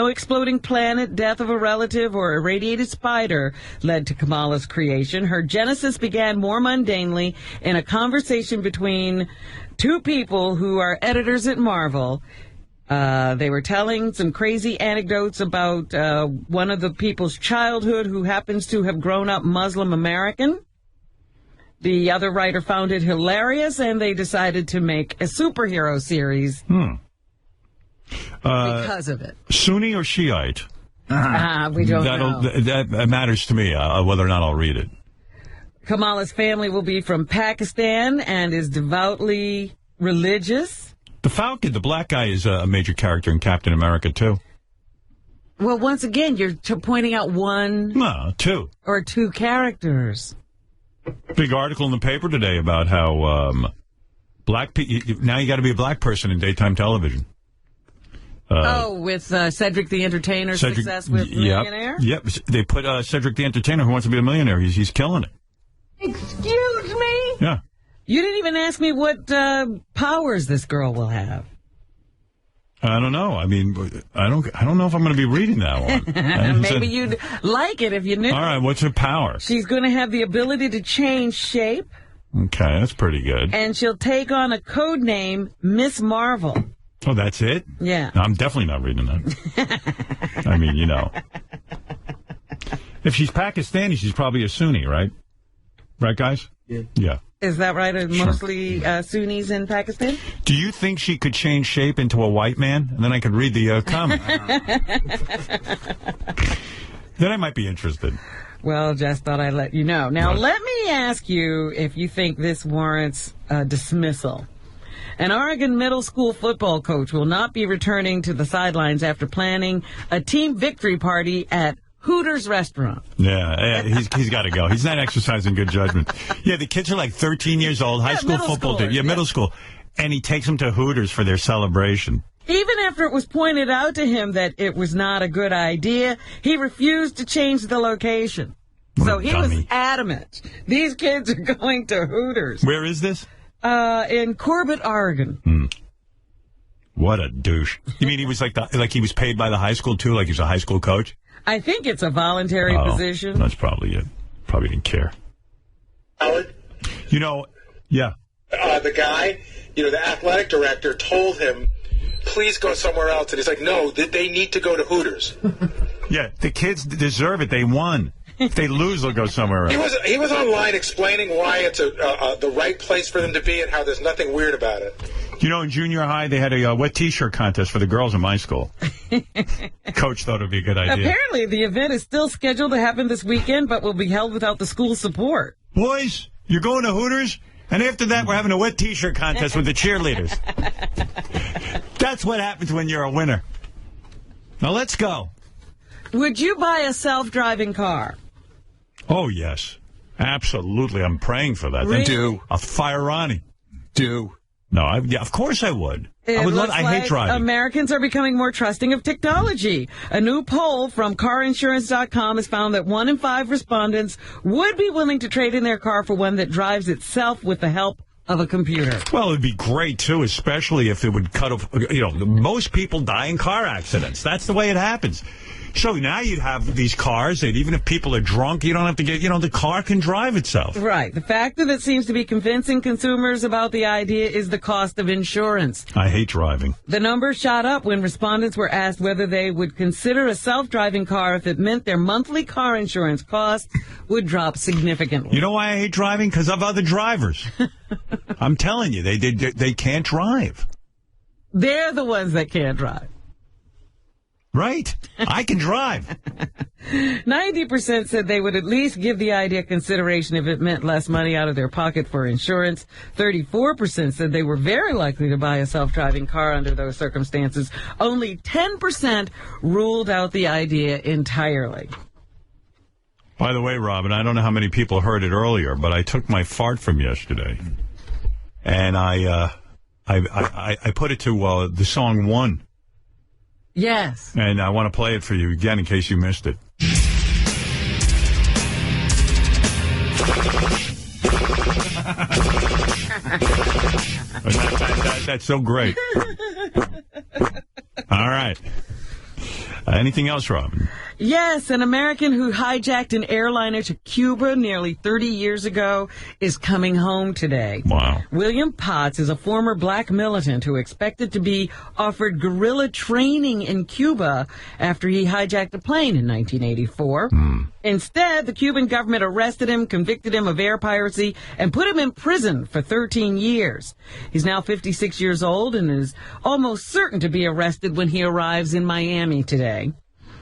Speaker 2: exploding planet, death of a relative, or irradiated spider led to Kamala's creation. Her genesis began more mundanely in a conversation between two people who are editors at Marvel. They were telling some crazy anecdotes about one of the people's childhood who happens to have grown up Muslim American. The other writer found it hilarious, and they decided to make a superhero series. Because of it.
Speaker 12: Sunni or Shiite?
Speaker 2: We don't know.
Speaker 12: That matters to me, whether or not I'll read it.
Speaker 2: Kamala's family will be from Pakistan and is devoutly religious.
Speaker 12: The Falcon, the black guy, is a major character in Captain America, too.
Speaker 2: Well, once again, you're pointing out one...
Speaker 12: No, two.
Speaker 2: Or two characters.
Speaker 12: Big article in the paper today about how black people... Now you got to be a black person in daytime television.
Speaker 2: With Cedric the Entertainer's success with Millionaire?
Speaker 12: Yep. They put Cedric the Entertainer, who wants to be a millionaire. He's killing it.
Speaker 2: Excuse me?
Speaker 12: Yeah.
Speaker 2: You didn't even ask me what powers this girl will have.
Speaker 12: I don't know. I mean, I don't know if I'm going to be reading that one.
Speaker 2: Maybe you'd like it if you knew.
Speaker 12: All right, what's her power?
Speaker 2: She's going to have the ability to change shape.
Speaker 12: Okay, that's pretty good.
Speaker 2: And she'll take on a code name, Miss Marvel.
Speaker 12: Oh, that's it?
Speaker 2: Yeah.
Speaker 12: No, I'm definitely not reading that. I mean, you know. If she's Pakistani, she's probably a Sunni, right? Right, guys? Yeah.
Speaker 2: Is that right? Mostly Sunnis in Pakistan?
Speaker 12: Do you think she could change shape into a white man? And then I could read the comment. Then I might be interested.
Speaker 2: Well, just thought I'd let you know. Now, let me ask you if you think this warrants dismissal. An Oregon middle school football coach will not be returning to the sidelines after planning a team victory party at Hooters restaurant.
Speaker 12: Yeah, he's got to go. He's not exercising good judgment. Yeah, the kids are like 13 years old, high school football team. Yeah, middle school. And he takes them to Hooters for their celebration.
Speaker 2: Even after it was pointed out to him that it was not a good idea, he refused to change the location. So he was adamant. These kids are going to Hooters.
Speaker 12: Where is this?
Speaker 2: In Corbett, Oregon.
Speaker 12: What a douche. You mean he was like he was paid by the high school, too? Like he's a high school coach?
Speaker 2: I think it's a voluntary position.
Speaker 12: That's probably it. Probably didn't care.
Speaker 15: Howard?
Speaker 12: You know, yeah.
Speaker 15: The guy, the athletic director told him, please go somewhere else. And he's like, no, they need to go to Hooters.
Speaker 12: Yeah, the kids deserve it. They won. If they lose, they'll go somewhere else.
Speaker 15: He was online explaining why it's the right place for them to be and how there's nothing weird about it.
Speaker 12: In junior high, they had a wet T-shirt contest for the girls in my school. Coach thought it would be a good idea.
Speaker 2: Apparently, the event is still scheduled to happen this weekend, but will be held without the school support.
Speaker 12: Boys, you're going to Hooters? And after that, we're having a wet T-shirt contest with the cheerleaders. That's what happens when you're a winner. Now, let's go.
Speaker 2: Would you buy a self-driving car?
Speaker 12: Oh, yes. Absolutely. I'm praying for that.
Speaker 2: Really?
Speaker 12: Do. I'll fire Ronnie.
Speaker 8: Do.
Speaker 12: No, of course I would. I hate driving.
Speaker 2: Americans are becoming more trusting of technology. A new poll from carinsurance.com has found that 1 in 5 respondents would be willing to trade in their car for one that drives itself with the help of a computer.
Speaker 12: Well, it would be great, too, especially if it would cut off, most people die in car accidents. That's the way it happens. So now you have these cars that even if people are drunk, you don't have to get, the car can drive itself.
Speaker 2: Right. The factor that seems to be convincing consumers about the idea is the cost of insurance.
Speaker 12: I hate driving.
Speaker 2: The numbers shot up when respondents were asked whether they would consider a self-driving car if it meant their monthly car insurance costs would drop significantly.
Speaker 12: You know why I hate driving? Because of other drivers. I'm telling you, they can't drive.
Speaker 2: They're the ones that can't drive.
Speaker 12: Right. I can drive.
Speaker 2: 90% said they would at least give the idea consideration if it meant less money out of their pocket for insurance. 34% said they were very likely to buy a self-driving car under those circumstances. Only 10% ruled out the idea entirely.
Speaker 12: By the way, Robin, I don't know how many people heard it earlier, but I took my fart from yesterday, and I put it to the song One.
Speaker 2: Yes.
Speaker 12: And I want to play it for you again in case you missed it. That's so great. All right. Anything else, Robin?
Speaker 2: Yes, an American who hijacked an airliner to Cuba nearly 30 years ago is coming home today.
Speaker 12: Wow.
Speaker 2: William Potts is a former black militant who expected to be offered guerrilla training in Cuba after he hijacked a plane in 1984. Instead, the Cuban government arrested him, convicted him of air piracy, and put him in prison for 13 years. He's now 56 years old and is almost certain to be arrested when he arrives in Miami today.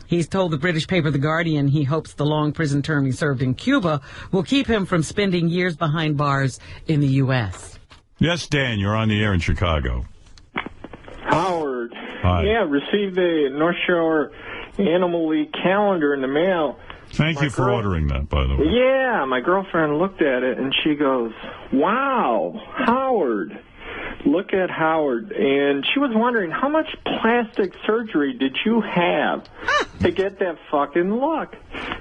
Speaker 2: He's told the British paper The Guardian he hopes the long prison term he served in Cuba will keep him from spending years behind bars in the U.S.
Speaker 12: Yes, Dan, you're on the air in Chicago.
Speaker 4: Howard.
Speaker 12: Hi.
Speaker 4: Yeah, received the North Shore Animal League calendar in the mail.
Speaker 12: Thank you for ordering that, by the way.
Speaker 4: Yeah, my girlfriend looked at it and she goes, wow, Howard. Look at Howard. And she was wondering, how much plastic surgery did you have to get that fucking look?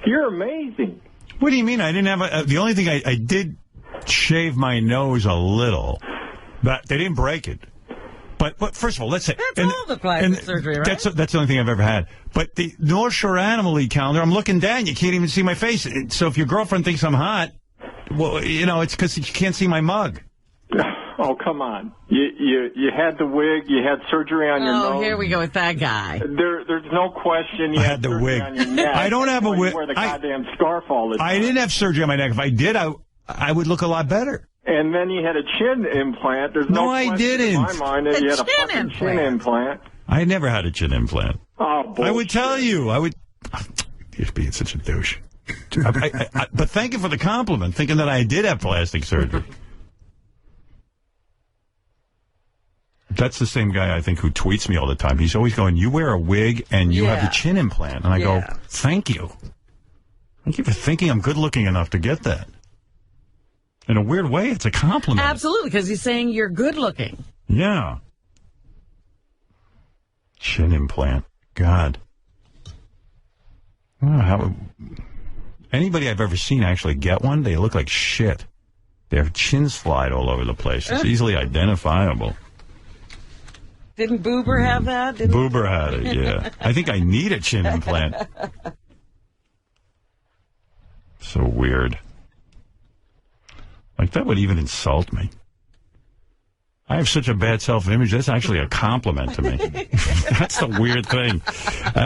Speaker 4: You're amazing.
Speaker 12: What do you mean? I didn't have the only thing I did shave my nose a little, but they didn't break it. But first of all, let's say
Speaker 2: that's all the plastic surgery, right?
Speaker 12: That's the only thing I've ever had. But the North Shore Animal League calendar, I'm looking down. You can't even see my face. So if your girlfriend thinks I'm hot, well, it's because you can't see my mug.
Speaker 4: Oh, come on. You had the wig, you had surgery on your nose.
Speaker 2: Oh, here we go with that guy.
Speaker 4: There's no question you
Speaker 12: I had the wig.
Speaker 4: On your neck.
Speaker 12: I don't have a wig.
Speaker 4: You wear the goddamn scarf all the time.
Speaker 12: I didn't have surgery on my neck. If I did, I would look a lot better.
Speaker 4: And then you had a chin implant. There's no
Speaker 12: I didn't.
Speaker 4: In my mind that you had a fucking chin implant.
Speaker 12: I never had a chin implant.
Speaker 4: Oh, bullshit.
Speaker 12: I would tell you. You're being such a douche. But thank you for the compliment, thinking that I did have plastic surgery. That's the same guy, I think, who tweets me all the time. He's always going, you wear a wig and you have the chin implant. And I go, thank you. Thank you for thinking I'm good looking enough to get that. In a weird way, it's a compliment.
Speaker 2: Absolutely, because he's saying you're good looking.
Speaker 12: Yeah. Chin implant. God. I don't know how anybody I've ever seen actually get one, they look like shit. Their chins slide all over the place. It's easily identifiable.
Speaker 2: Didn't Boober have that?
Speaker 12: Boober had it, yeah. I think I need a chin implant. So weird. Like, that would even insult me. I have such a bad self-image. That's actually a compliment to me. That's the weird thing.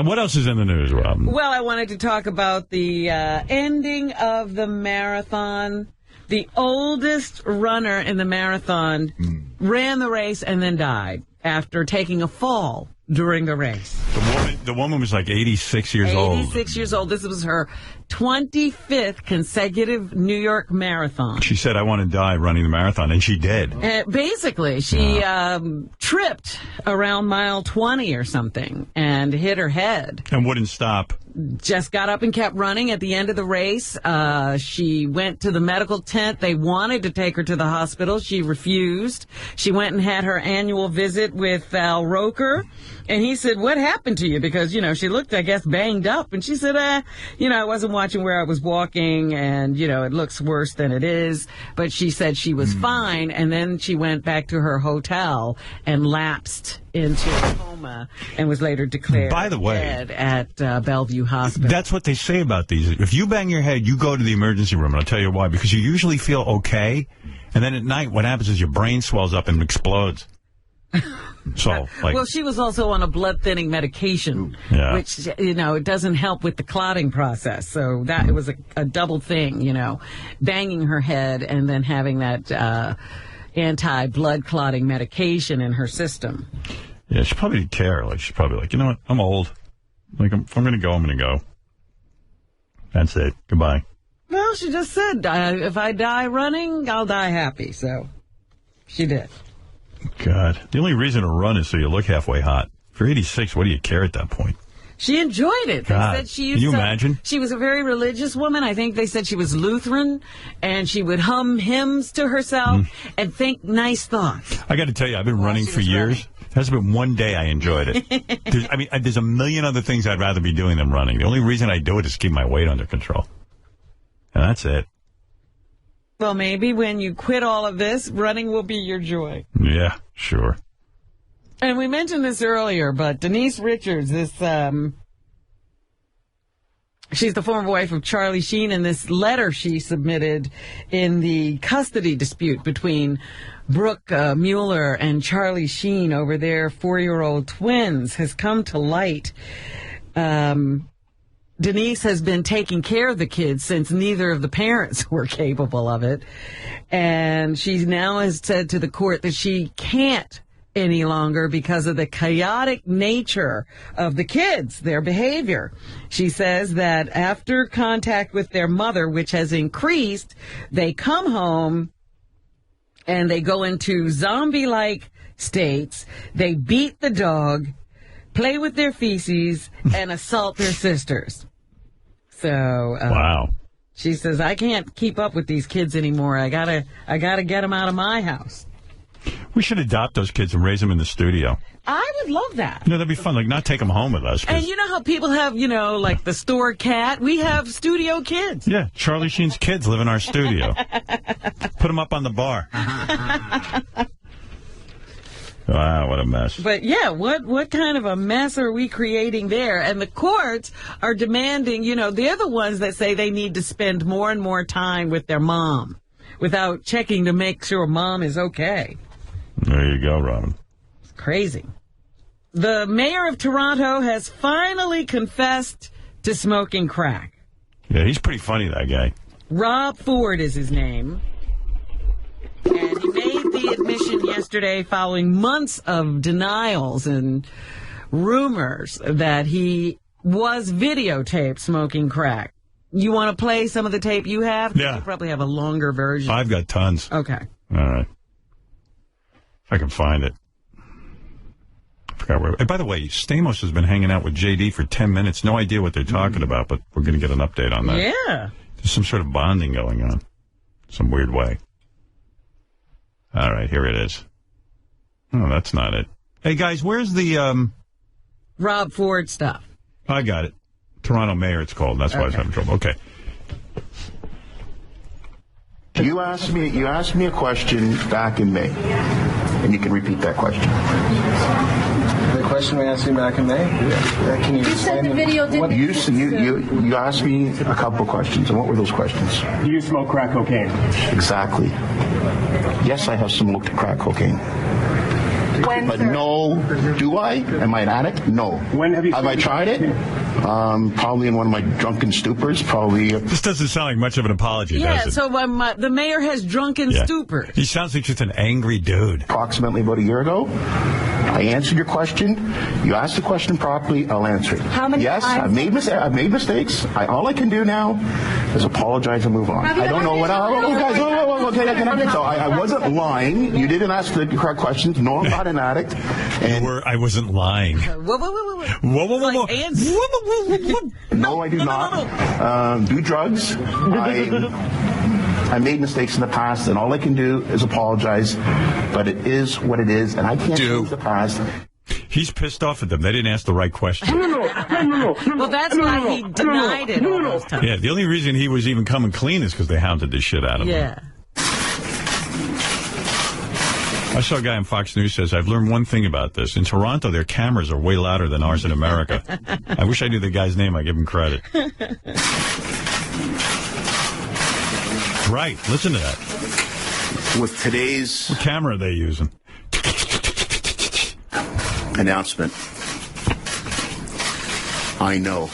Speaker 12: What else is in the news, Rob?
Speaker 2: Well, I wanted to talk about the ending of the marathon. The oldest runner in the marathon ran the race and then died after taking a fall during the race.
Speaker 12: The woman was like 86 years old.
Speaker 2: 86 years old. This was her 25th consecutive New York marathon.
Speaker 12: She said, I want to die running the marathon, and she did.
Speaker 2: Basically, she tripped around mile 20 or something and hit her head.
Speaker 12: And wouldn't stop.
Speaker 2: Just got up and kept running at the end of the race. She went to the medical tent. They wanted to take her to the hospital. She refused. She went and had her annual visit with Al Roker. And he said, what happened to you? Because, she looked, I guess, banged up. And she said, I wasn't watching where I was walking. And, it looks worse than it is. But she said she was fine. And then she went back to her hotel and lapsed into a coma and was later declared dead at Bellevue Hospital.
Speaker 12: That's what they say about these. If you bang your head, you go to the emergency room, and I'll tell you why. Because you usually feel okay, and then at night, what happens is your brain swells up and explodes. So,
Speaker 2: well, she was also on a blood-thinning medication, which, it doesn't help with the clotting process. So it was a double thing, banging her head and then having that anti-blood clotting medication in her system.
Speaker 12: Yeah, she probably didn't care. She's probably like, you know what? I'm old. If I'm going to go, I'm going to go. That's it. Goodbye.
Speaker 2: Well, she just said, if I die running, I'll die happy. So she did.
Speaker 12: God. The only reason to run is so you look halfway hot. If you're 86, what do you care at that point?
Speaker 2: She enjoyed it.
Speaker 12: God.
Speaker 2: They said she
Speaker 12: Can you imagine?
Speaker 2: She was a very religious woman. I think they said she was Lutheran, and she would hum hymns to herself and think nice thoughts.
Speaker 12: I got to tell you, I've been running for years. There's been one day I enjoyed it. There's a million other things I'd rather be doing than running. The only reason I do it is to keep my weight under control. And that's it.
Speaker 2: Well, maybe when you quit all of this, running will be your joy.
Speaker 12: Yeah, sure.
Speaker 2: And we mentioned this earlier, but Denise Richards, she's the former wife of Charlie Sheen, and this letter she submitted in the custody dispute between Brooke Mueller and Charlie Sheen over their 4-year-old twins has come to light. Denise has been taking care of the kids since neither of the parents were capable of it. And she now has said to the court that she can't any longer because of the chaotic nature of the kids, their behavior. She says that after contact with their mother, which has increased, they come home and they go into zombie-like states. They beat the dog, play with their feces, and assault their sisters. So,
Speaker 12: wow.
Speaker 2: She says, I can't keep up with these kids anymore. I gotta get them out of my house.
Speaker 12: We should adopt those kids and raise them in the studio.
Speaker 2: I would love that.
Speaker 12: That'd be fun. Not take them home with us.
Speaker 2: And you know how people have, like the store cat? We have studio kids.
Speaker 12: Yeah, Charlie Sheen's kids live in our studio. Put them up on the bar. Wow, what a mess.
Speaker 2: But yeah, what kind of a mess are we creating there? And the courts are demanding, they're the ones that say they need to spend more and more time with their mom without checking to make sure mom is okay.
Speaker 12: There you go, Robin.
Speaker 2: It's crazy. The mayor of Toronto has finally confessed to smoking crack.
Speaker 12: Yeah, he's pretty funny, that guy.
Speaker 2: Rob Ford is his name. And he made the admission yesterday following months of denials and rumors that he was videotaped smoking crack. You want to play some of the tape you have?
Speaker 12: Yeah.
Speaker 2: You probably have a longer version.
Speaker 12: I've got tons.
Speaker 2: Okay.
Speaker 12: All right. If I can find it. I forgot where. Hey, by the way, Stamos has been hanging out with JD for 10 minutes. No idea what they're talking about, but we're going to get an update on that.
Speaker 2: Yeah.
Speaker 12: There's some sort of bonding going on. Some weird way. All right, here it is. Oh, that's not it. Hey, guys, where's the...
Speaker 2: Rob Ford stuff.
Speaker 12: I got it. Toronto Mayor, it's called. That's why I was having trouble. Okay.
Speaker 7: You asked me a question back in May, and you can repeat that question.
Speaker 16: The question we asked you back in May?
Speaker 7: Yeah.
Speaker 16: Can you
Speaker 7: said
Speaker 16: the video
Speaker 7: didn't... You asked me a couple of questions, and what were those questions?
Speaker 16: Do you smoke crack cocaine?
Speaker 7: Exactly. Yes, I have smoked crack cocaine.
Speaker 16: When,
Speaker 7: but
Speaker 16: sir?
Speaker 7: No, do I? Am I an addict? No.
Speaker 16: When have you
Speaker 7: I tried it? Probably in one of my drunken stupors. Probably.
Speaker 12: This doesn't sound like much of an apology,
Speaker 2: Yeah,
Speaker 12: does it?
Speaker 2: so the mayor has drunken stupors.
Speaker 12: He sounds like just an angry dude.
Speaker 7: Approximately about a year ago. I answered your question. You asked the question properly. I'll answer it.
Speaker 27: How many
Speaker 7: yes,
Speaker 27: times?
Speaker 7: I've made mistakes. All I can do now is apologize and move on. I don't know what else. So I wasn't lying. You didn't ask the correct questions. No, I'm not an addict. And
Speaker 12: I wasn't lying.
Speaker 2: Whoa.
Speaker 7: No, I do not do drugs. I made mistakes in the past, and all I can do is apologize. But it is what it is, and I can't change the past.
Speaker 12: He's pissed off at them. They didn't ask the right question.
Speaker 2: Well, that's why he denied it all those times.
Speaker 12: Yeah, the only reason he was even coming clean is because they hounded the shit out of him.
Speaker 2: Yeah.
Speaker 12: I saw a guy on Fox News says, I've learned one thing about this. In Toronto, their cameras are way louder than ours in America. I wish I knew the guy's name. I give him credit. Right. Listen to that.
Speaker 7: With today's...
Speaker 12: What camera are they using?
Speaker 7: Announcement. I know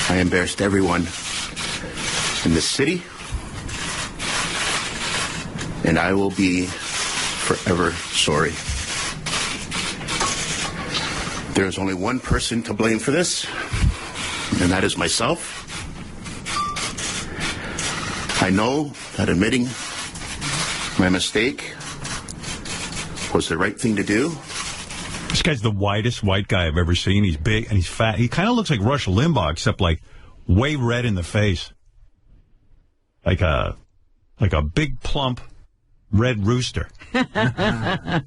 Speaker 7: I embarrassed everyone in this city, and I will be forever sorry. There is only one person to blame for this, and that is myself. I know that admitting my mistake was the right thing to do.
Speaker 12: This guy's the whitest white guy I've ever seen. He's big and he's fat. He kind of looks like Rush Limbaugh, except like way red in the face. Like a big plump red rooster. And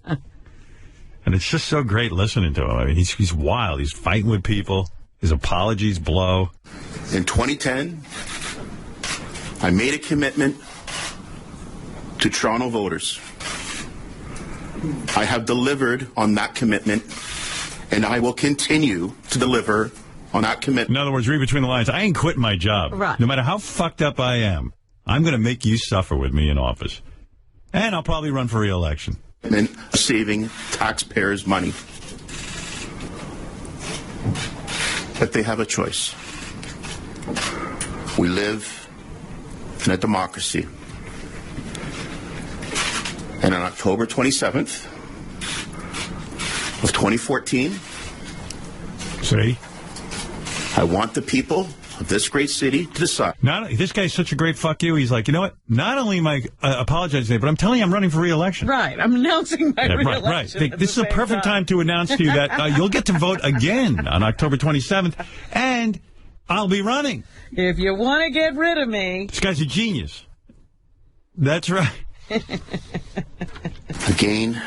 Speaker 12: it's just so great listening to him. I mean, he's wild. He's fighting with people. His apologies blow.
Speaker 7: In 2010, I made a commitment to Toronto voters. I have delivered on that commitment, and I will continue to deliver on that commitment.
Speaker 12: In other words, read between the lines. I ain't quitting my job.
Speaker 2: Right.
Speaker 12: No matter how fucked up I am, I'm going to make you suffer with me in office. And I'll probably run for re-election.
Speaker 7: And saving taxpayers' money. But they have a choice. We live in a democracy. And on October 27th of 2014,
Speaker 12: see,
Speaker 7: I want the people of this great city to decide.
Speaker 12: This guy's such a great fuck you. He's like, you know what? Not only am I apologizing today, but I'm telling you I'm running for re-election.
Speaker 2: Right. I'm announcing my re-election.
Speaker 12: Right. This is a perfect time to announce to you that you'll get to vote again on October 27th, and I'll be running.
Speaker 2: If you want to get rid of me.
Speaker 12: This guy's a genius. That's right.
Speaker 7: Again.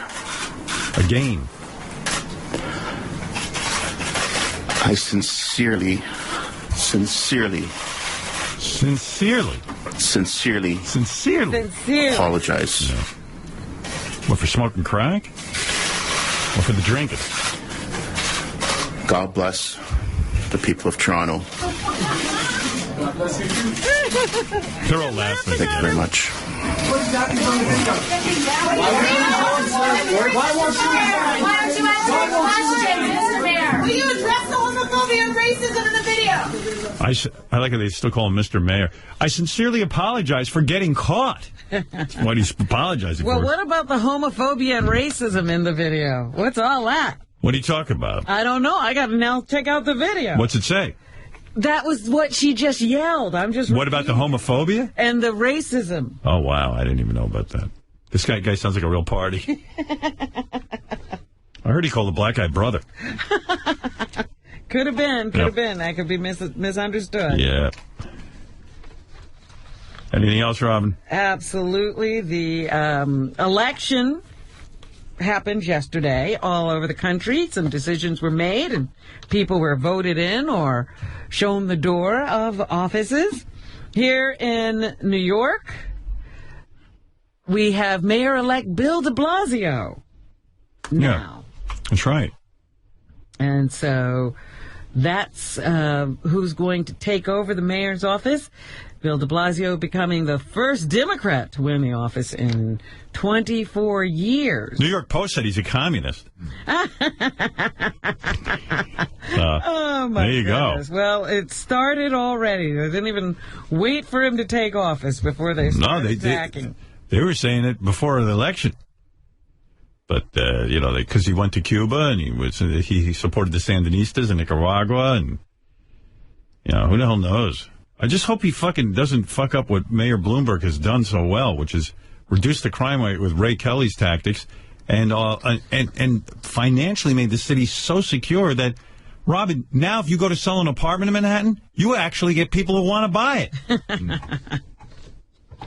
Speaker 7: I sincerely apologize.
Speaker 12: Yeah. What, for smoking crack? Or for the drinking?
Speaker 7: God bless the people of Toronto.
Speaker 12: God bless you. They're all laughing.
Speaker 7: Thank you very much.
Speaker 27: Why won't you Mr. Mayor? Will you address the homophobia and racism in the video?
Speaker 12: I like how they still call him Mr. Mayor. I sincerely apologize for getting caught. That's what he's apologizing for.
Speaker 2: Well, what about the homophobia and racism in the video? What's all that?
Speaker 12: What are you talking about?
Speaker 2: I don't know. I got to now check out the video.
Speaker 12: What's it say?
Speaker 2: That was what she just yelled. I'm just.
Speaker 12: What about the homophobia?
Speaker 2: And the racism.
Speaker 12: Oh, wow. I didn't even know about that. This guy sounds like a real party. I heard he called the black guy brother.
Speaker 2: Could have been. That could be misunderstood.
Speaker 12: Yeah. Anything else, Robin?
Speaker 2: Absolutely. The election happened yesterday all over the country. Some decisions were made and people were voted in or shown the door of offices. Here in New York, we have Mayor-elect Bill de Blasio now.
Speaker 12: Yeah, that's right.
Speaker 2: And so that's who's going to take over the mayor's office. Bill de Blasio becoming the first Democrat to win the office in 24 years.
Speaker 12: New York Post said he's a communist.
Speaker 2: Oh, my
Speaker 12: there you
Speaker 2: goodness.
Speaker 12: go.
Speaker 2: Well, it started already. They didn't even wait for him to take office before they started attacking.
Speaker 12: They were saying it before the election. But, because he went to Cuba and he supported the Sandinistas in Nicaragua and, who the hell knows? I just hope he fucking doesn't fuck up what Mayor Bloomberg has done so well, which is reduce the crime rate with Ray Kelly's tactics and financially made the city so secure that, Robin, now if you go to sell an apartment in Manhattan, you actually get people who want to buy it.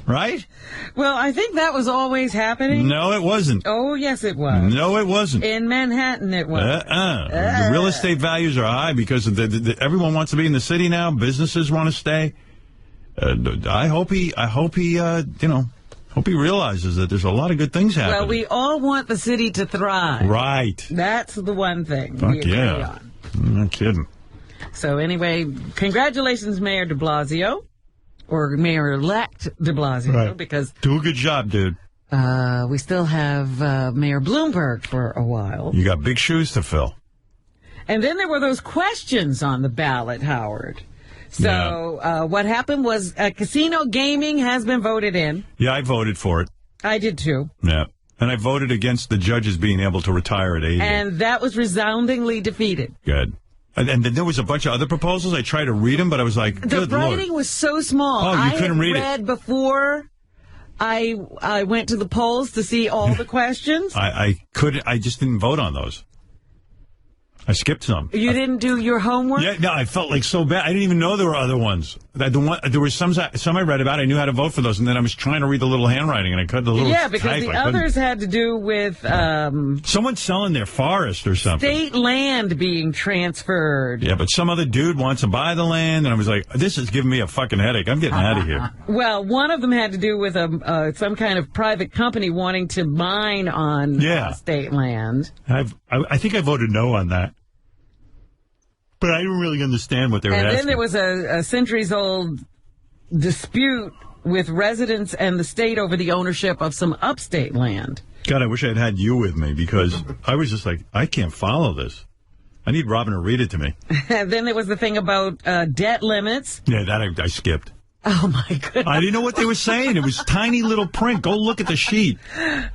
Speaker 12: Right?
Speaker 2: Well, I think that was always happening.
Speaker 12: No, it wasn't.
Speaker 2: Oh, yes, it was.
Speaker 12: No, it wasn't.
Speaker 2: In Manhattan, it was.
Speaker 12: The real estate values are high because everyone wants to be in the city now. Businesses want to stay. I hope he realizes that there's a lot of good things happening.
Speaker 2: Well, we all want the city to thrive.
Speaker 12: Right.
Speaker 2: That's the one thing
Speaker 12: Fuck
Speaker 2: we agree
Speaker 12: yeah.
Speaker 2: on.
Speaker 12: I'm not kidding.
Speaker 2: So anyway, congratulations, Mayor de Blasio. Or Mayor-elect de Blasio,
Speaker 12: right.
Speaker 2: Because...
Speaker 12: Do a good job, dude.
Speaker 2: We still have Mayor Bloomberg for a while.
Speaker 12: You got big shoes to fill.
Speaker 2: And then there were those questions on the ballot, Howard. So what happened was casino gaming has been voted in.
Speaker 12: Yeah, I voted for it.
Speaker 2: I did, too.
Speaker 12: Yeah. And I voted against the judges being able to retire at 80.
Speaker 2: And that was resoundingly defeated.
Speaker 12: Good. And then there was a bunch of other proposals. I tried to read them, but I was like, good
Speaker 2: The writing
Speaker 12: Lord.
Speaker 2: was so small.
Speaker 12: Oh, you couldn't read it.
Speaker 2: I read before I went to the polls to see all the questions.
Speaker 12: I just didn't vote on those. I skipped some.
Speaker 2: You didn't do your homework?
Speaker 12: Yeah, no, I felt like so bad. I didn't even know there were other ones. There were some I read about. I knew how to vote for those, and then I was trying to read the little handwriting, and I cut the little
Speaker 2: because
Speaker 12: type.
Speaker 2: the others had to do with
Speaker 12: someone selling their forest or something.
Speaker 2: State land being transferred.
Speaker 12: Yeah, but some other dude wants to buy the land, and I was like, this is giving me a fucking headache. I'm getting out of here.
Speaker 2: Well, one of them had to do with some kind of private company wanting to mine on state land.
Speaker 12: I think I voted no on that. But I didn't really understand what they were asking.
Speaker 2: And then there was a centuries-old dispute with residents and the state over the ownership of some upstate land.
Speaker 12: God, I wish I had you with me, because I was just like, I can't follow this. I need Robin to read it to me.
Speaker 2: And then there was the thing about debt limits.
Speaker 12: Yeah, that I skipped.
Speaker 2: Oh, my goodness.
Speaker 12: I didn't know what they were saying. It was tiny little print. Go look at the sheet.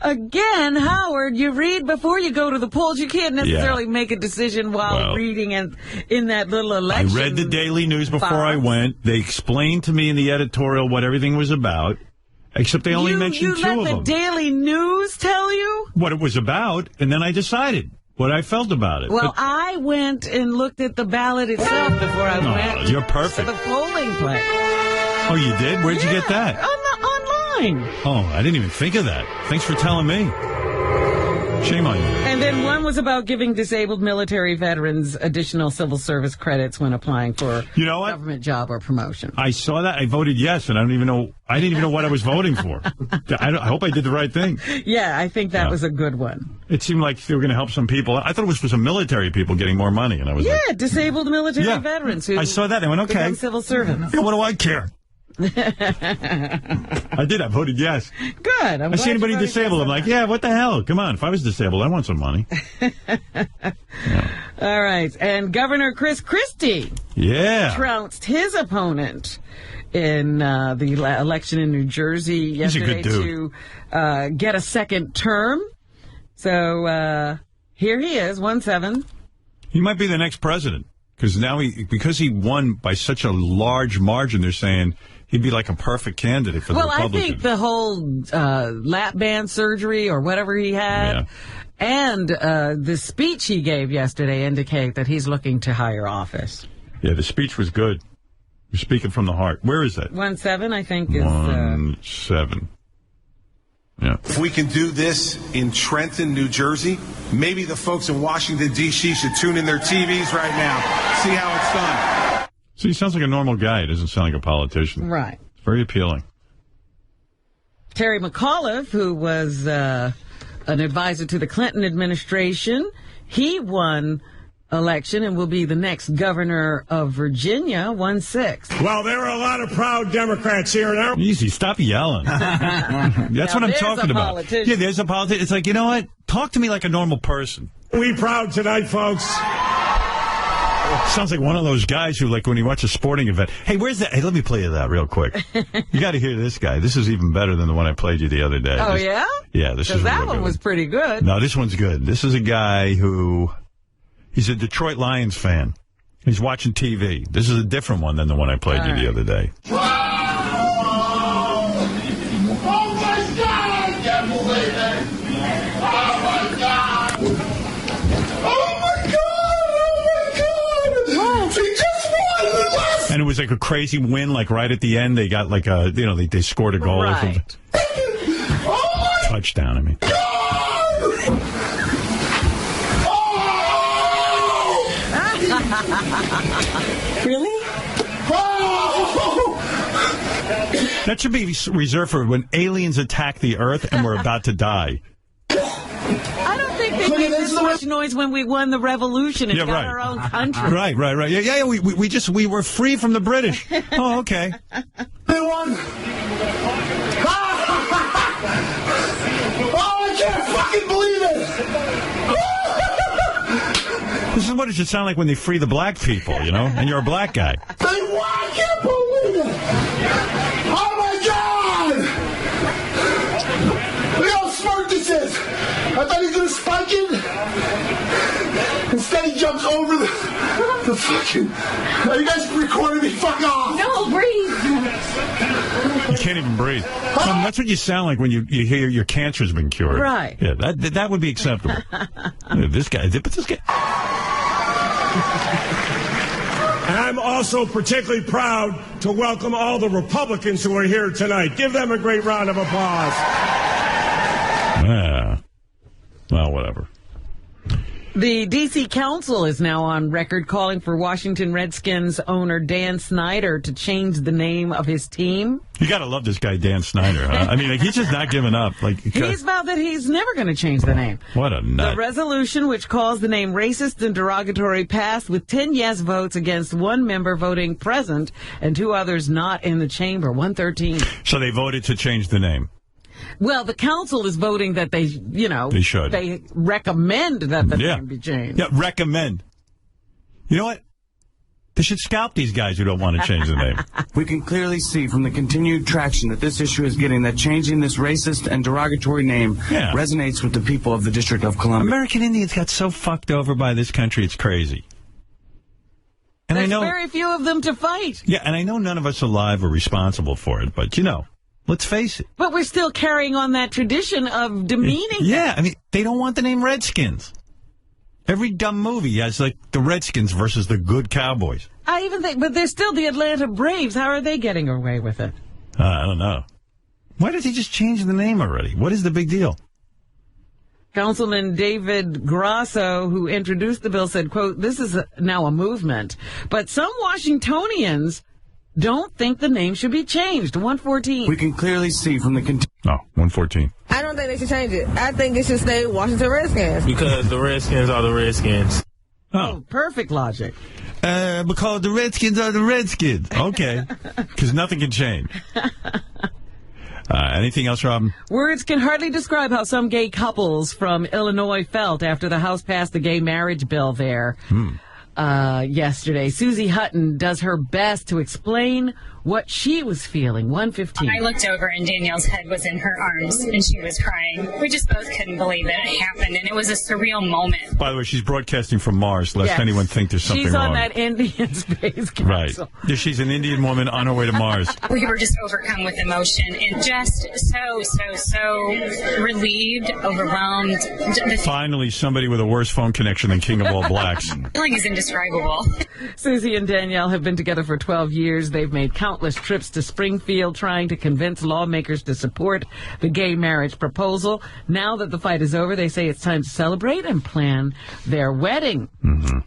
Speaker 2: Again, Howard, you read before you go to the polls. You can't necessarily make a decision while reading in that little election.
Speaker 12: I read the Daily News before I went. They explained to me in the editorial what everything was about, except they only mentioned two of them.
Speaker 2: You let the Daily News tell you?
Speaker 12: What it was about, and then I decided what I felt about it.
Speaker 2: Well, I went and looked at the ballot itself before I went
Speaker 12: you're perfect.
Speaker 2: to the polling place.
Speaker 12: Oh, you did? Where'd you get that?
Speaker 2: Online.
Speaker 12: Oh, I didn't even think of that. Thanks for telling me. Shame on you.
Speaker 2: And then one was about giving disabled military veterans additional civil service credits when applying for a government job or promotion.
Speaker 12: I saw that. I voted yes, and I didn't even know what I was voting for. I hope I did the right thing.
Speaker 2: Yeah, I think that was a good one.
Speaker 12: It seemed like they were going to help some people. I thought it was for some military people getting more money, and I was like,
Speaker 2: disabled military veterans who
Speaker 12: I saw that. I went, okay.
Speaker 2: become civil servants.
Speaker 12: Yeah, what do I care? I did. I voted yes.
Speaker 2: Good.
Speaker 12: I see anybody disabled. I'm like, yeah, what the hell? Come on. If I was disabled, I want some money.
Speaker 2: All right. And Governor Chris Christie trounced his opponent in the election in New Jersey yesterday to get a second term. So here he is, 1-7.
Speaker 12: He might be the next president. Because now because he won by such a large margin, they're saying he'd be like a perfect candidate for the Republicans.
Speaker 2: Well, I think the whole lap band surgery or whatever he had and the speech he gave yesterday indicate that he's looking to higher office.
Speaker 12: Yeah, the speech was good. You're speaking from the heart. Where is that?
Speaker 2: 1-7, I think, is...
Speaker 12: 1-7. Yeah.
Speaker 9: If we can do this in Trenton, New Jersey, maybe the folks in Washington, D.C. should tune in their TVs right now, see how it's done.
Speaker 12: So he sounds like a normal guy. He doesn't sound like a politician.
Speaker 2: Right.
Speaker 12: It's very appealing.
Speaker 2: Terry McAuliffe, who was an advisor to the Clinton administration, he won election and will be the next governor of Virginia, 1-6.
Speaker 13: Well, there are a lot of proud Democrats here now.
Speaker 12: Easy, stop yelling. That's what I'm talking about. Yeah, there's a politician. It's like, you know what? Talk to me like a normal person.
Speaker 13: We proud tonight, folks.
Speaker 12: Sounds like one of those guys who, like, when you watch a sporting event, hey, where's that? Hey, let me play you that real quick. You got to hear this guy. This is even better than the one I played you the other day.
Speaker 2: Oh, yeah?
Speaker 12: Yeah, this is
Speaker 2: that
Speaker 12: real
Speaker 2: one
Speaker 12: good.
Speaker 2: was pretty good.
Speaker 12: No, this one's good. This is a guy who, he's a Detroit Lions fan. He's watching TV. This is a different one than the one I played you the other day.
Speaker 11: Oh my God! I can't believe it! Oh my God! Oh my God! Oh my God! He just won the last.
Speaker 12: And it was like a crazy win, like right at the end. They got like a, you know, they scored a goal.
Speaker 2: Right.
Speaker 12: Touchdown, I mean.
Speaker 11: Really?
Speaker 12: That should be reserved for when aliens attack the Earth and we're about to die.
Speaker 2: I don't think they made this much noise when we won the revolution and got our own country.
Speaker 12: Right. Yeah, we were free from the British. Oh, okay.
Speaker 11: They won. Oh, I can't fucking believe it.
Speaker 12: This is what it should sound like when they free the black people, you know? And you're a black guy.
Speaker 11: They won. I can't believe it. Oh my God. Look how smart this is. I thought he was going to spike it. Instead, he jumps over the fucking... Are you guys recording me? Fuck off.
Speaker 27: No, breathe.
Speaker 12: You can't even breathe. That's what you sound like when you hear your cancer's been cured.
Speaker 2: Right.
Speaker 12: Yeah, that would be acceptable. This guy...
Speaker 13: And I'm also particularly proud to welcome all the Republicans who are here tonight. Give them a great round of applause.
Speaker 12: Yeah. Well, whatever.
Speaker 2: The D.C. Council is now on record calling for Washington Redskins owner Dan Snyder to change the name of his team.
Speaker 12: You got to love this guy, Dan Snyder, huh? I mean, like, he's just not giving up. Like,
Speaker 2: He's vowed that he's never going to change the name.
Speaker 12: What a nut.
Speaker 2: The resolution, which calls the name racist and derogatory, passed with 10 yes votes against one member voting present and 2 others not in the chamber, 113.
Speaker 12: So they voted to change the name.
Speaker 2: Well, the council is voting that they,
Speaker 12: They should.
Speaker 2: They recommend that the name be changed.
Speaker 12: Yeah, recommend. You know what? They should scalp these guys who don't want to change the name.
Speaker 17: We can clearly see from the continued traction that this issue is getting that changing this racist and derogatory name resonates with the people of the District of Columbia.
Speaker 12: American Indians got so fucked over by this country, it's crazy. And
Speaker 2: There's
Speaker 12: I know
Speaker 2: very few of them to fight.
Speaker 12: Yeah, and I know none of us alive are responsible for it, but, let's face it.
Speaker 2: But we're still carrying on that tradition of demeaning
Speaker 12: Yeah, I mean, they don't want the name Redskins. Every dumb movie has, like, the Redskins versus the good Cowboys.
Speaker 2: I even think, but they're still the Atlanta Braves. How are they getting away with it?
Speaker 12: I don't know. Why did he just change the name already? What is the big deal?
Speaker 2: Councilman David Grasso, who introduced the bill, said, quote, "This is now a movement, but some Washingtonians don't think the name should be changed." 114.
Speaker 17: We can clearly see from the
Speaker 12: 114.
Speaker 18: I don't think they should change it. I think it should stay Washington Redskins.
Speaker 20: Because the Redskins are the Redskins.
Speaker 2: Oh, perfect logic.
Speaker 12: Because the Redskins are the Redskins. Okay. Because nothing can change. Anything else, Robin?
Speaker 2: Words can hardly describe how some gay couples from Illinois felt after the House passed the gay marriage bill there. Yesterday. Susie Hutton does her best to explain what she was feeling. 115.
Speaker 21: I looked over and Danielle's head was in her arms and she was crying. We just both couldn't believe that it happened, and it was a surreal moment.
Speaker 12: By the way, she's broadcasting from Mars, lest anyone think there's something
Speaker 2: wrong. She's on
Speaker 12: wrong.
Speaker 2: that Indian space capsule.
Speaker 12: Right. She's an Indian woman on her way to Mars.
Speaker 21: We were just overcome with emotion and just so relieved, overwhelmed.
Speaker 12: Finally, somebody with a worse phone connection than King of All Blacks.
Speaker 21: The feeling is indescribable.
Speaker 2: Susie and Danielle have been together for 12 years. They've made countless trips to Springfield trying to convince lawmakers to support the gay marriage proposal. Now that the fight is over, they say it's time to celebrate and plan their wedding.
Speaker 12: Mm-hmm.